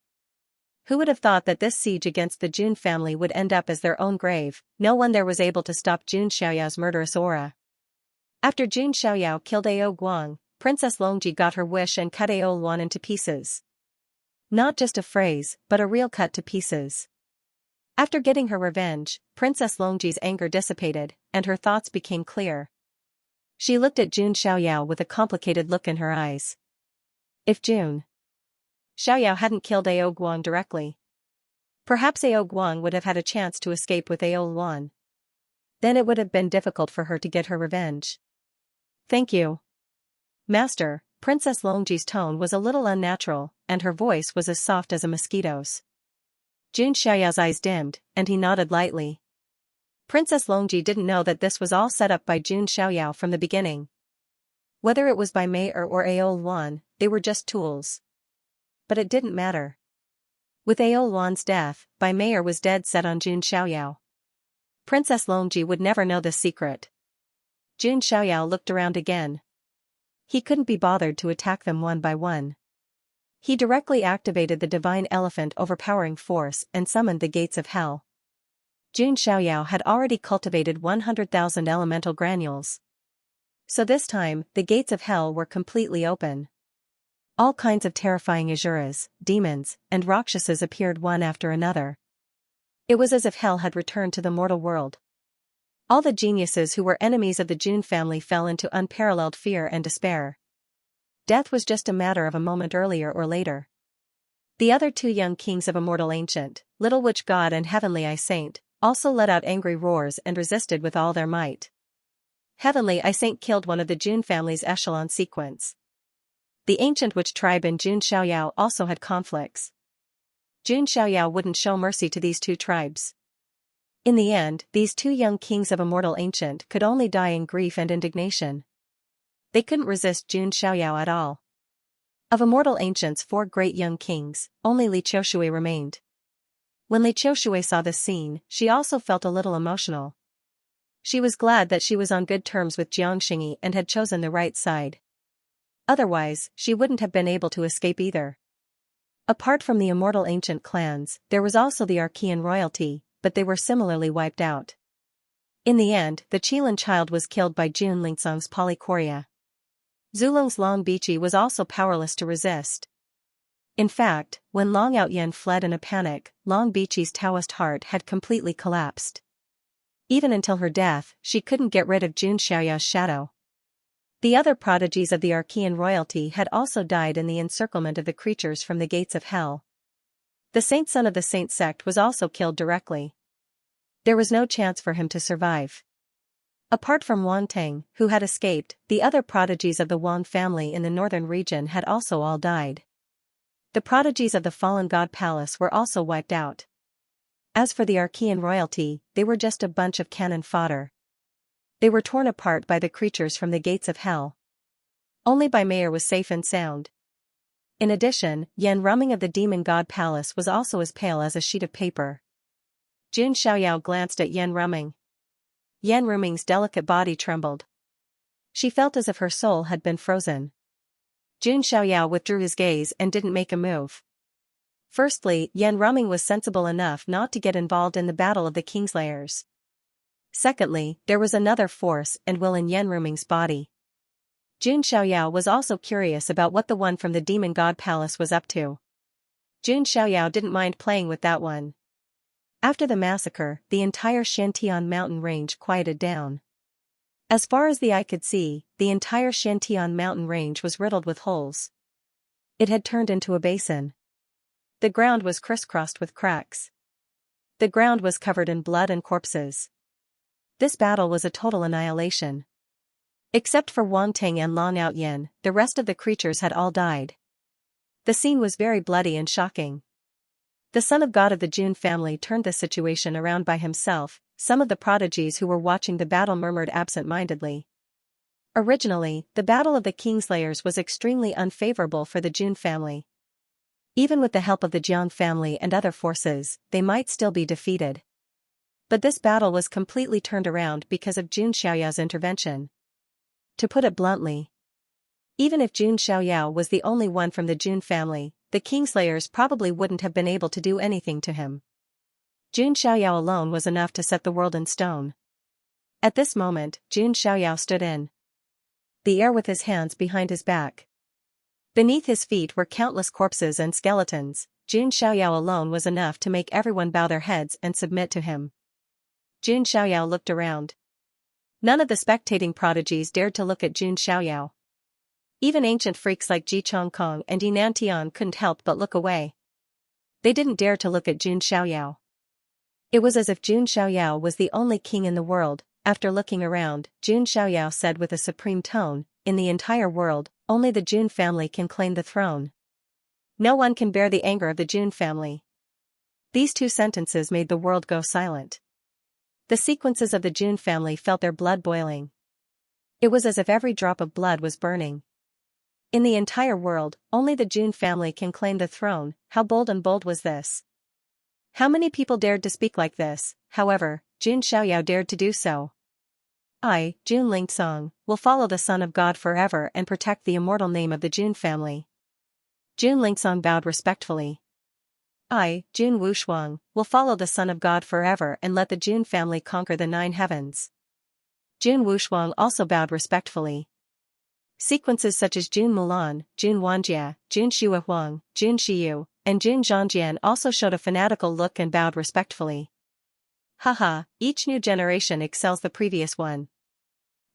Who would have thought that this siege against the Jun family would end up as their own grave? No one there was able to stop Jun Xiaoyao's murderous aura. After Jun Xiaoyao killed Ao Guang, Princess Longji got her wish and cut Ao Luan into pieces. Not just a phrase, but a real cut to pieces. After getting her revenge, Princess Longji's anger dissipated, and her thoughts became clear. She looked at Jun Xiaoyao with a complicated look in her eyes. If Jun Xiaoyao hadn't killed Ao Guang directly, perhaps Ao Guang would have had a chance to escape with Ao Luan. Then it would have been difficult for her to get her revenge. Thank you, Master. Princess Longji's tone was a little unnatural, and her voice was as soft as a mosquito's. Jun Xiaoyao's eyes dimmed, and he nodded lightly. Princess Longji didn't know that this was all set up by Jun Xiaoyao from the beginning. Whether it was by Mei or Ao Luan, they were just tools. But it didn't matter. With Ao Luan's death, Bai Mei was dead set on Jun Xiaoyao. Princess Longji would never know this secret. Jun Xiaoyao looked around again. He couldn't be bothered to attack them one by one. He directly activated the divine elephant overpowering force and summoned the gates of hell. Jun Xiaoyao had already cultivated 100,000 elemental granules. So this time, the gates of hell were completely open. All kinds of terrifying asuras, demons, and rakshases appeared one after another. It was as if hell had returned to the mortal world. All the geniuses who were enemies of the Jun family fell into unparalleled fear and despair. Death was just a matter of a moment earlier or later. The other 2 young kings of Immortal Ancient, Little Witch God and Heavenly Eye Saint, also let out angry roars and resisted with all their might. Heavenly Eye Saint killed one of the Jun family's echelon sequence. The ancient witch tribe and Jun Xiaoyao also had conflicts. Jun Xiaoyao wouldn't show mercy to these 2 tribes. In the end, these 2 young kings of Immortal Ancient could only die in grief and indignation. They couldn't resist Jun Xiaoyao at all. Of Immortal Ancient's 4 great young kings, only Li Qiushui remained. When Li Qiushui saw this scene, she also felt a little emotional. She was glad that she was on good terms with Xianxia and had chosen the right side. Otherwise, she wouldn't have been able to escape either. Apart from the immortal ancient clans, there was also the Archean royalty, but they were similarly wiped out. In the end, the Qilin child was killed by Jun Lingsong's polychoria. Zulong's Long Bichi was also powerless to resist. In fact, when Long Outyen fled in a panic, Long Bichi's Taoist heart had completely collapsed. Even until her death, she couldn't get rid of Jun Xiaoyao's shadow. The other prodigies of the Archean royalty had also died in the encirclement of the creatures from the gates of hell. The saint son of the saint sect was also killed directly. There was no chance for him to survive. Apart from Wang Teng, who had escaped, the other prodigies of the Wang family in the northern region had also all died. The prodigies of the fallen god palace were also wiped out. As for the Archean royalty, they were just a bunch of cannon fodder. They were torn apart by the creatures from the gates of hell. Only Bai Meier was safe and sound. In addition, Yan Ruming of the demon god palace was also as pale as a sheet of paper. Jun Xiaoyao glanced at Yan Ruming. Yan Ruming's delicate body trembled. She felt as if her soul had been frozen. Jun Xiaoyao withdrew his gaze and didn't make a move. Firstly, Yan Ruming was sensible enough not to get involved in the battle of the Kingslayers. Secondly, there was another force and will in Yan Ruming's body. Jun Xiaoyao was also curious about what the one from the demon god palace was up to. Jun Xiaoyao didn't mind playing with that one. After the massacre, the entire Shantian mountain range quieted down. As far as the eye could see, the entire Shantian mountain range was riddled with holes. It had turned into a basin. The ground was crisscrossed with cracks. The ground was covered in blood and corpses. This battle was a total annihilation. Except for Wang Teng and Long Outyen, the rest of the creatures had all died. The scene was very bloody and shocking. The son of God of the Jun family turned the situation around by himself. Some of the prodigies who were watching the battle murmured absent-mindedly. Originally, the battle of the Kingslayers was extremely unfavorable for the Jun family. Even with the help of the Jiang family and other forces, they might still be defeated. But this battle was completely turned around because of Jun Xiaoyao's intervention. To put it bluntly, even if Jun Xiaoyao was the only one from the Jun family, the Kingslayers probably wouldn't have been able to do anything to him. Jun Xiaoyao alone was enough to set the world in stone. At this moment, Jun Xiaoyao stood in the air with his hands behind his back. Beneath his feet were countless corpses and skeletons. Jun Xiaoyao alone was enough to make everyone bow their heads and submit to him. Jun Xiaoyao looked around. None of the spectating prodigies dared to look at Jun Xiaoyao. Even ancient freaks like Ji Chongkong and Yinan Tian couldn't help but look away. They didn't dare to look at Jun Xiaoyao. It was as if Jun Xiaoyao was the only king in the world. After looking around, Jun Xiaoyao said with a supreme tone, "In the entire world, only the Jun family can claim the throne. No one can bear the anger of the Jun family." These two sentences made the world go silent. The sequences of the Jun family felt their blood boiling. It was as if every drop of blood was burning. In the entire world, only the Jun family can claim the throne. How bold was this? How many people dared to speak like this? However, Jun Xiaoyao dared to do so. I, Jun Lingsong, will follow the Son of God forever and protect the immortal name of the Jun family. Jun Lingsong bowed respectfully. I, Jun Wushuang, will follow the Son of God forever and let the Jun family conquer the 9 heavens. Jun Wushuang also bowed respectfully. Sequences such as Jun Mulan, Jun Wanjia, Jun Shuahuang, Jun Shiyu, and Jun Zhangjian also showed a fanatical look and bowed respectfully. Haha, each new generation excels the previous one.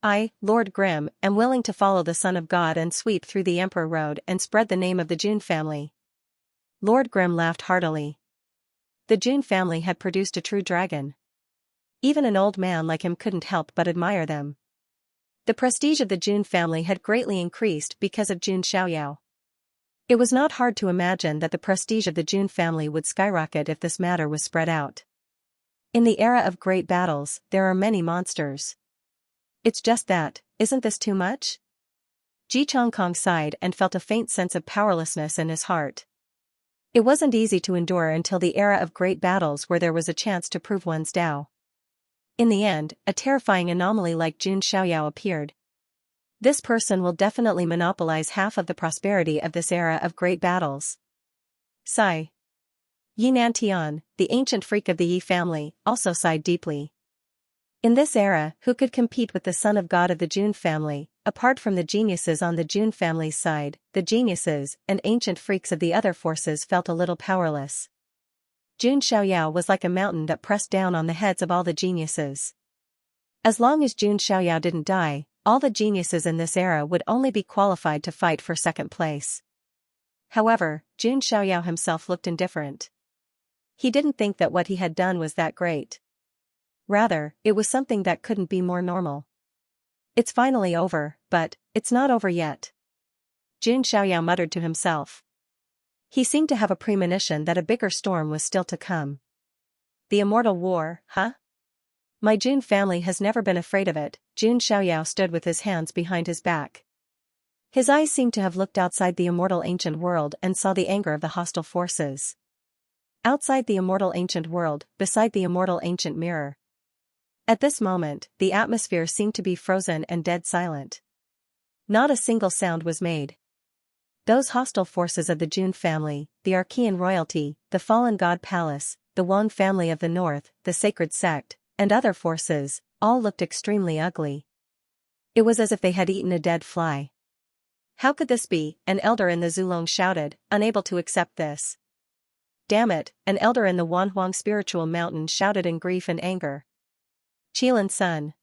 I, Lord Grimm, am willing to follow the Son of God and sweep through the Emperor Road and spread the name of the Jun family. Lord Grimm laughed heartily. The Jun family had produced a true dragon. Even an old man like him couldn't help but admire them. The prestige of the Jun family had greatly increased because of Jun Xiaoyao. It was not hard to imagine that the prestige of the Jun family would skyrocket if this matter was spread out. In the era of great battles, there are many monsters. It's just that, isn't this too much? Ji Chongkong sighed and felt a faint sense of powerlessness in his heart. It wasn't easy to endure until the era of great battles where there was a chance to prove one's Tao. In the end, a terrifying anomaly like Jun Xiaoyao appeared. This person will definitely monopolize half of the prosperity of this era of great battles. Sigh. Yinan Tian, the ancient freak of the Yi family, also sighed deeply. In this era, who could compete with the son of God of the Jun family? Apart from the geniuses on the Jun family's side, the geniuses and ancient freaks of the other forces felt a little powerless. Jun Xiaoyao was like a mountain that pressed down on the heads of all the geniuses. As long as Jun Xiaoyao didn't die, all the geniuses in this era would only be qualified to fight for second place. However, Jun Xiaoyao himself looked indifferent. He didn't think that what he had done was that great. Rather, it was something that couldn't be more normal. It's finally over, but it's not over yet. Jun Xiaoyao muttered to himself. He seemed to have a premonition that a bigger storm was still to come. The immortal war, huh? My Jun family has never been afraid of it. Jun Xiaoyao stood with his hands behind his back. His eyes seemed to have looked outside the immortal ancient world and saw the anger of the hostile forces. Outside the immortal ancient world, beside the immortal ancient mirror. At this moment, the atmosphere seemed to be frozen and dead silent. Not a single sound was made. Those hostile forces of the Jun family, the Archean royalty, the fallen god palace, the Wang family of the north, the sacred sect, and other forces, all looked extremely ugly. It was as if they had eaten a dead fly. How could this be? An elder in the Zulong shouted, unable to accept this. Damn it, an elder in the Wanhuang spiritual mountain shouted in grief and anger. Qilan Sun.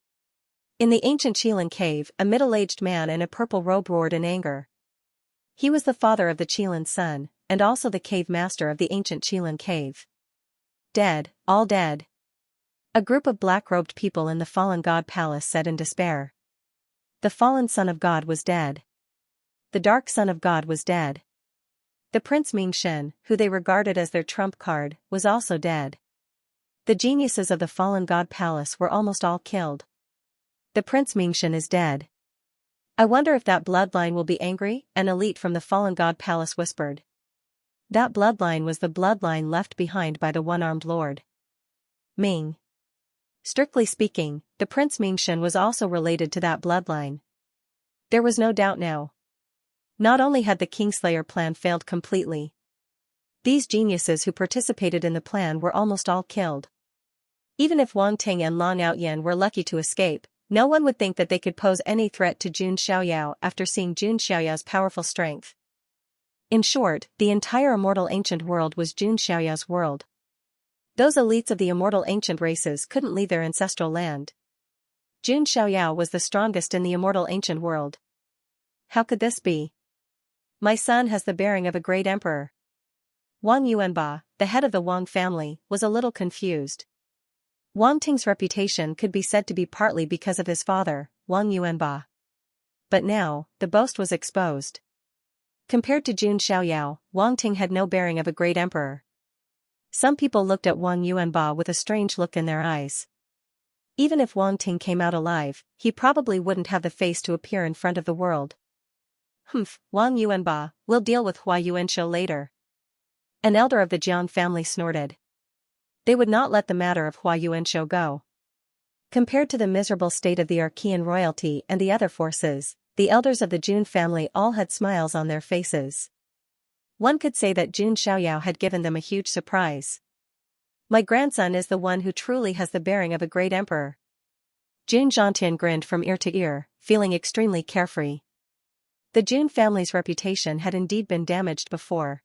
In the ancient Qilan cave, a middle-aged man in a purple robe roared in anger. He was the father of the Qilan Sun, and also the cave master of the ancient Qilan cave. Dead, all dead. A group of black-robed people in the fallen god palace said in despair. The fallen son of God was dead. The dark son of God was dead. The Prince Mingxin, who they regarded as their trump card, was also dead. The geniuses of the fallen god palace were almost all killed. The Prince Mingxin is dead. I wonder if that bloodline will be angry, an elite from the fallen god palace whispered. That bloodline was the bloodline left behind by the one-armed lord. Ming. Strictly speaking, the Prince Mingxin was also related to that bloodline. There was no doubt now. Not only had the Kingslayer plan failed completely. These geniuses who participated in the plan were almost all killed. Even if Wang Ting and Long Outyen were lucky to escape, no one would think that they could pose any threat to Jun Xiaoyao after seeing Jun Xiaoyao's powerful strength. In short, the entire immortal ancient world was Jun Xiaoyao's world. Those elites of the immortal ancient races couldn't leave their ancestral land. Jun Xiaoyao was the strongest in the immortal ancient world. How could this be? My son has the bearing of a great emperor. Wang Yuanba, the head of the Wang family, was a little confused. Wang Ting's reputation could be said to be partly because of his father, Wang Yuanba. But now, the boast was exposed. Compared to Jun Xiaoyao, Wang Ting had no bearing of a great emperor. Some people looked at Wang Yuanba with a strange look in their eyes. Even if Wang Ting came out alive, he probably wouldn't have the face to appear in front of the world. Humph, Wang Yuanba, we'll deal with Hua Yuanshou later. An elder of the Jiang family snorted. They would not let the matter of Hua Yuanshou go. Compared to the miserable state of the Archean royalty and the other forces, the elders of the Jun family all had smiles on their faces. One could say that Jun Xiaoyao had given them a huge surprise. My grandson is the one who truly has the bearing of a great emperor. Jun Zhantian grinned from ear to ear, feeling extremely carefree. The Jun family's reputation had indeed been damaged before.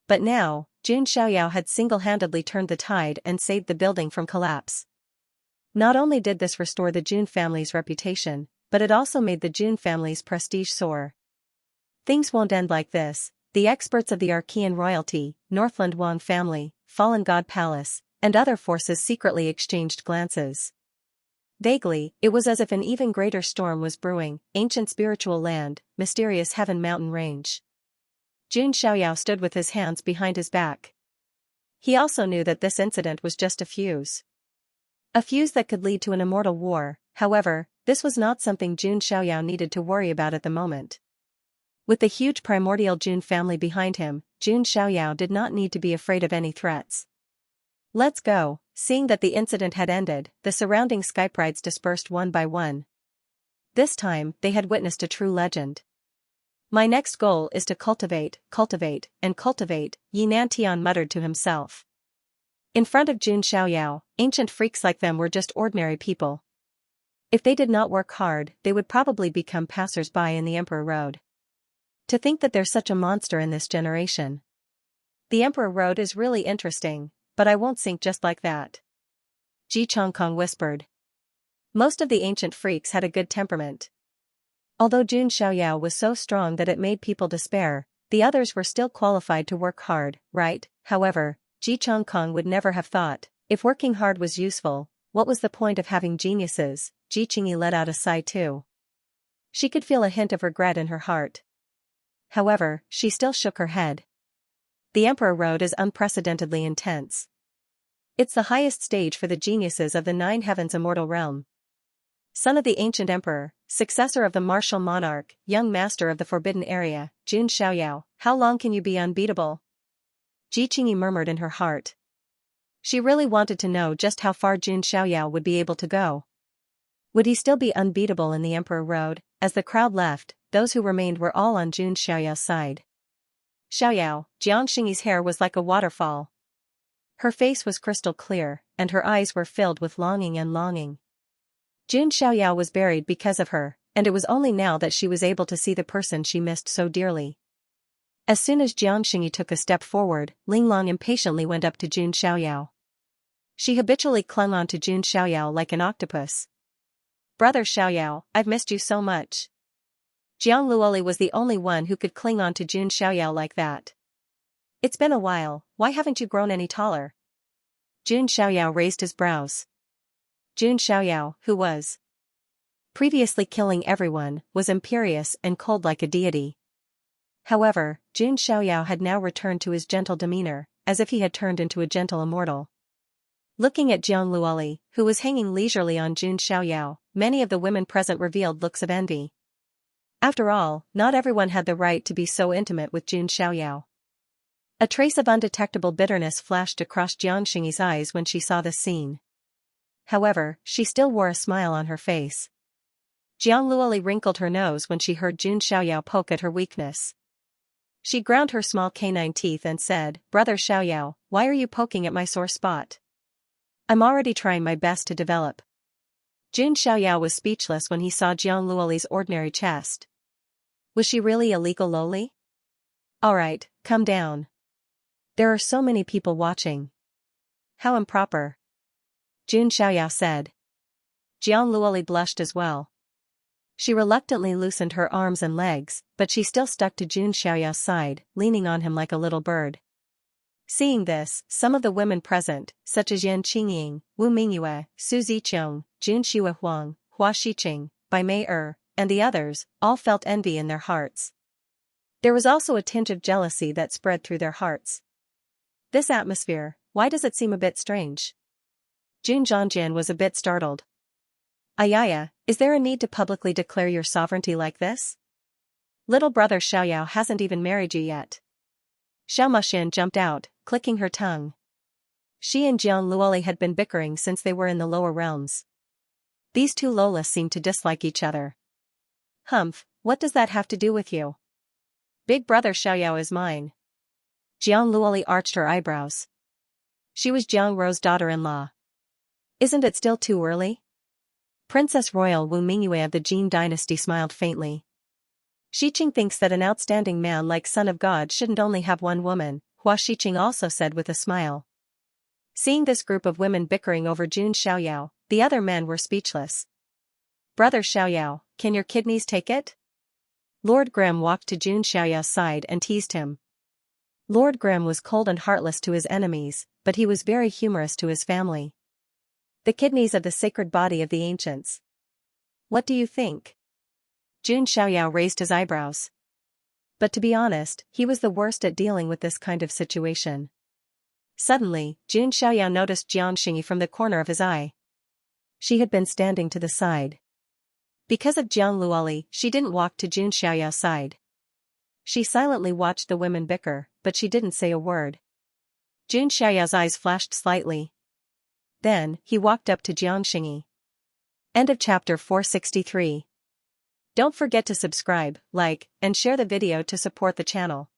But now, Jun Xiaoyao had single-handedly turned the tide and saved the building from collapse. Not only did this restore the Jun family's reputation, but it also made the Jun family's prestige soar. Things won't end like this. The experts of the Archean royalty, Northland Wang family, Fallen God Palace, and other forces secretly exchanged glances. Vaguely, it was as if an even greater storm was brewing, ancient spiritual land, mysterious heaven mountain range. Jun Xiaoyao stood with his hands behind his back. He also knew that this incident was just a fuse. A fuse that could lead to an immortal war. However, this was not something Jun Xiaoyao needed to worry about at the moment. With the huge primordial Jun family behind him, Jun Xiaoyao did not need to be afraid of any threats. Let's go. Seeing that the incident had ended, the surrounding skyprides dispersed one by one. This time, they had witnessed a true legend. My next goal is to cultivate, and cultivate, Yi Nantian muttered to himself. In front of Jun Xiaoyao, ancient freaks like them were just ordinary people. If they did not work hard, they would probably become passers-by in the Emperor Road. To think that there's such a monster in this generation. The Emperor Road is really interesting, but I won't sink just like that. Ji Chongkong whispered. Most of the ancient freaks had a good temperament. Although Jun Xiaoyao was so strong that it made people despair, the others were still qualified to work hard, right? However, Ji Chongkong would never have thought, if working hard was useful, what was the point of having geniuses? Ji Qingyi let out a sigh too. She could feel a hint of regret in her heart. However, she still shook her head. The Emperor Road is unprecedentedly intense. It's the highest stage for the geniuses of the Nine Heavens immortal realm. Son of the ancient emperor, successor of the martial monarch, young master of the forbidden area, Jun Xiaoyao, how long can you be unbeatable? Ji Qingyi murmured in her heart. She really wanted to know just how far Jun Xiaoyao would be able to go. Would he still be unbeatable in the Emperor Road? As the crowd left, those who remained were all on Jun Xiaoyao's side. Xiaoyao, Jiang Xingyi's hair was like a waterfall. Her face was crystal clear, and her eyes were filled with longing and longing. Jun Xiaoyao was buried because of her, and it was only now that she was able to see the person she missed so dearly. As soon as Jiang Xingyi took a step forward, Linglong impatiently went up to Jun Xiaoyao. She habitually clung on to Jun Xiaoyao like an octopus. Brother Xiaoyao, I've missed you so much. Jiang Luoli was the only one who could cling on to Jun Xiaoyao like that. It's been a while, why haven't you grown any taller? Jun Xiaoyao raised his brows. Jun Xiaoyao, who was previously killing everyone, was imperious and cold like a deity. However, Jun Xiaoyao had now returned to his gentle demeanor, as if he had turned into a gentle immortal. Looking at Jiang Luoli, who was hanging leisurely on Jun Xiaoyao, many of the women present revealed looks of envy. After all, not everyone had the right to be so intimate with Jun Xiaoyao. A trace of undetectable bitterness flashed across Jiang Xingyi's eyes when she saw this scene. However, she still wore a smile on her face. Jiang Luoli wrinkled her nose when she heard Jun Xiaoyao poke at her weakness. She ground her small canine teeth and said, Brother Xiaoyao, why are you poking at my sore spot? I'm already trying my best to develop. Jun Xiaoyao was speechless when he saw Jiang Luoli's ordinary chest. Was she really a legal loli? Alright, come down. There are so many people watching. How improper. Jun Xiaoyao said. Jiang Luoli blushed as well. She reluctantly loosened her arms and legs, but she still stuck to Jun Xiaoyao's side, leaning on him like a little bird. Seeing this, some of the women present, such as Yan Qingying, Wu Mingyue, Su Ziqiang, Jun Xiuehuang, Hua Xiqing, Bai Mei and the others, all felt envy in their hearts. There was also a tinge of jealousy that spread through their hearts. This atmosphere, why does it seem a bit strange? Jun Zhangjian was a bit startled. Ayaya, is there a need to publicly declare your sovereignty like this? Little brother Xiaoyao hasn't even married you yet. Xiao Muxian jumped out, clicking her tongue. She and Jiang Luoli had been bickering since they were in the lower realms. These two Lolas seemed to dislike each other. Humph, what does that have to do with you? Big brother Xiaoyao is mine. Jiang Luoli arched her eyebrows. She was Jiang Ro's daughter-in-law. Isn't it still too early? Princess Royal Wu Mingyue of the Jin dynasty smiled faintly. Xiqing thinks that an outstanding man like Son of God shouldn't only have one woman, Hua Xiqing also said with a smile. Seeing this group of women bickering over Jun Xiaoyao, the other men were speechless. Brother Xiaoyao, can your kidneys take it? Lord Grimm walked to Jun Xiaoyao's side and teased him. Lord Grimm was cold and heartless to his enemies, but he was very humorous to his family. The kidneys of the sacred body of the ancients. What do you think? Jun Xiaoyao raised his eyebrows. But to be honest, he was the worst at dealing with this kind of situation. Suddenly, Jun Xiaoyao noticed Jiang Xingyi from the corner of his eye. She had been standing to the side. Because of Jiang Luoli, she didn't walk to Jun Xiaoyao's side. She silently watched the women bicker, but she didn't say a word. Jun Xiaoyao's eyes flashed slightly. Then, he walked up to Jiang Xingyi. End of chapter 463. Don't forget to subscribe, like, and share the video to support the channel.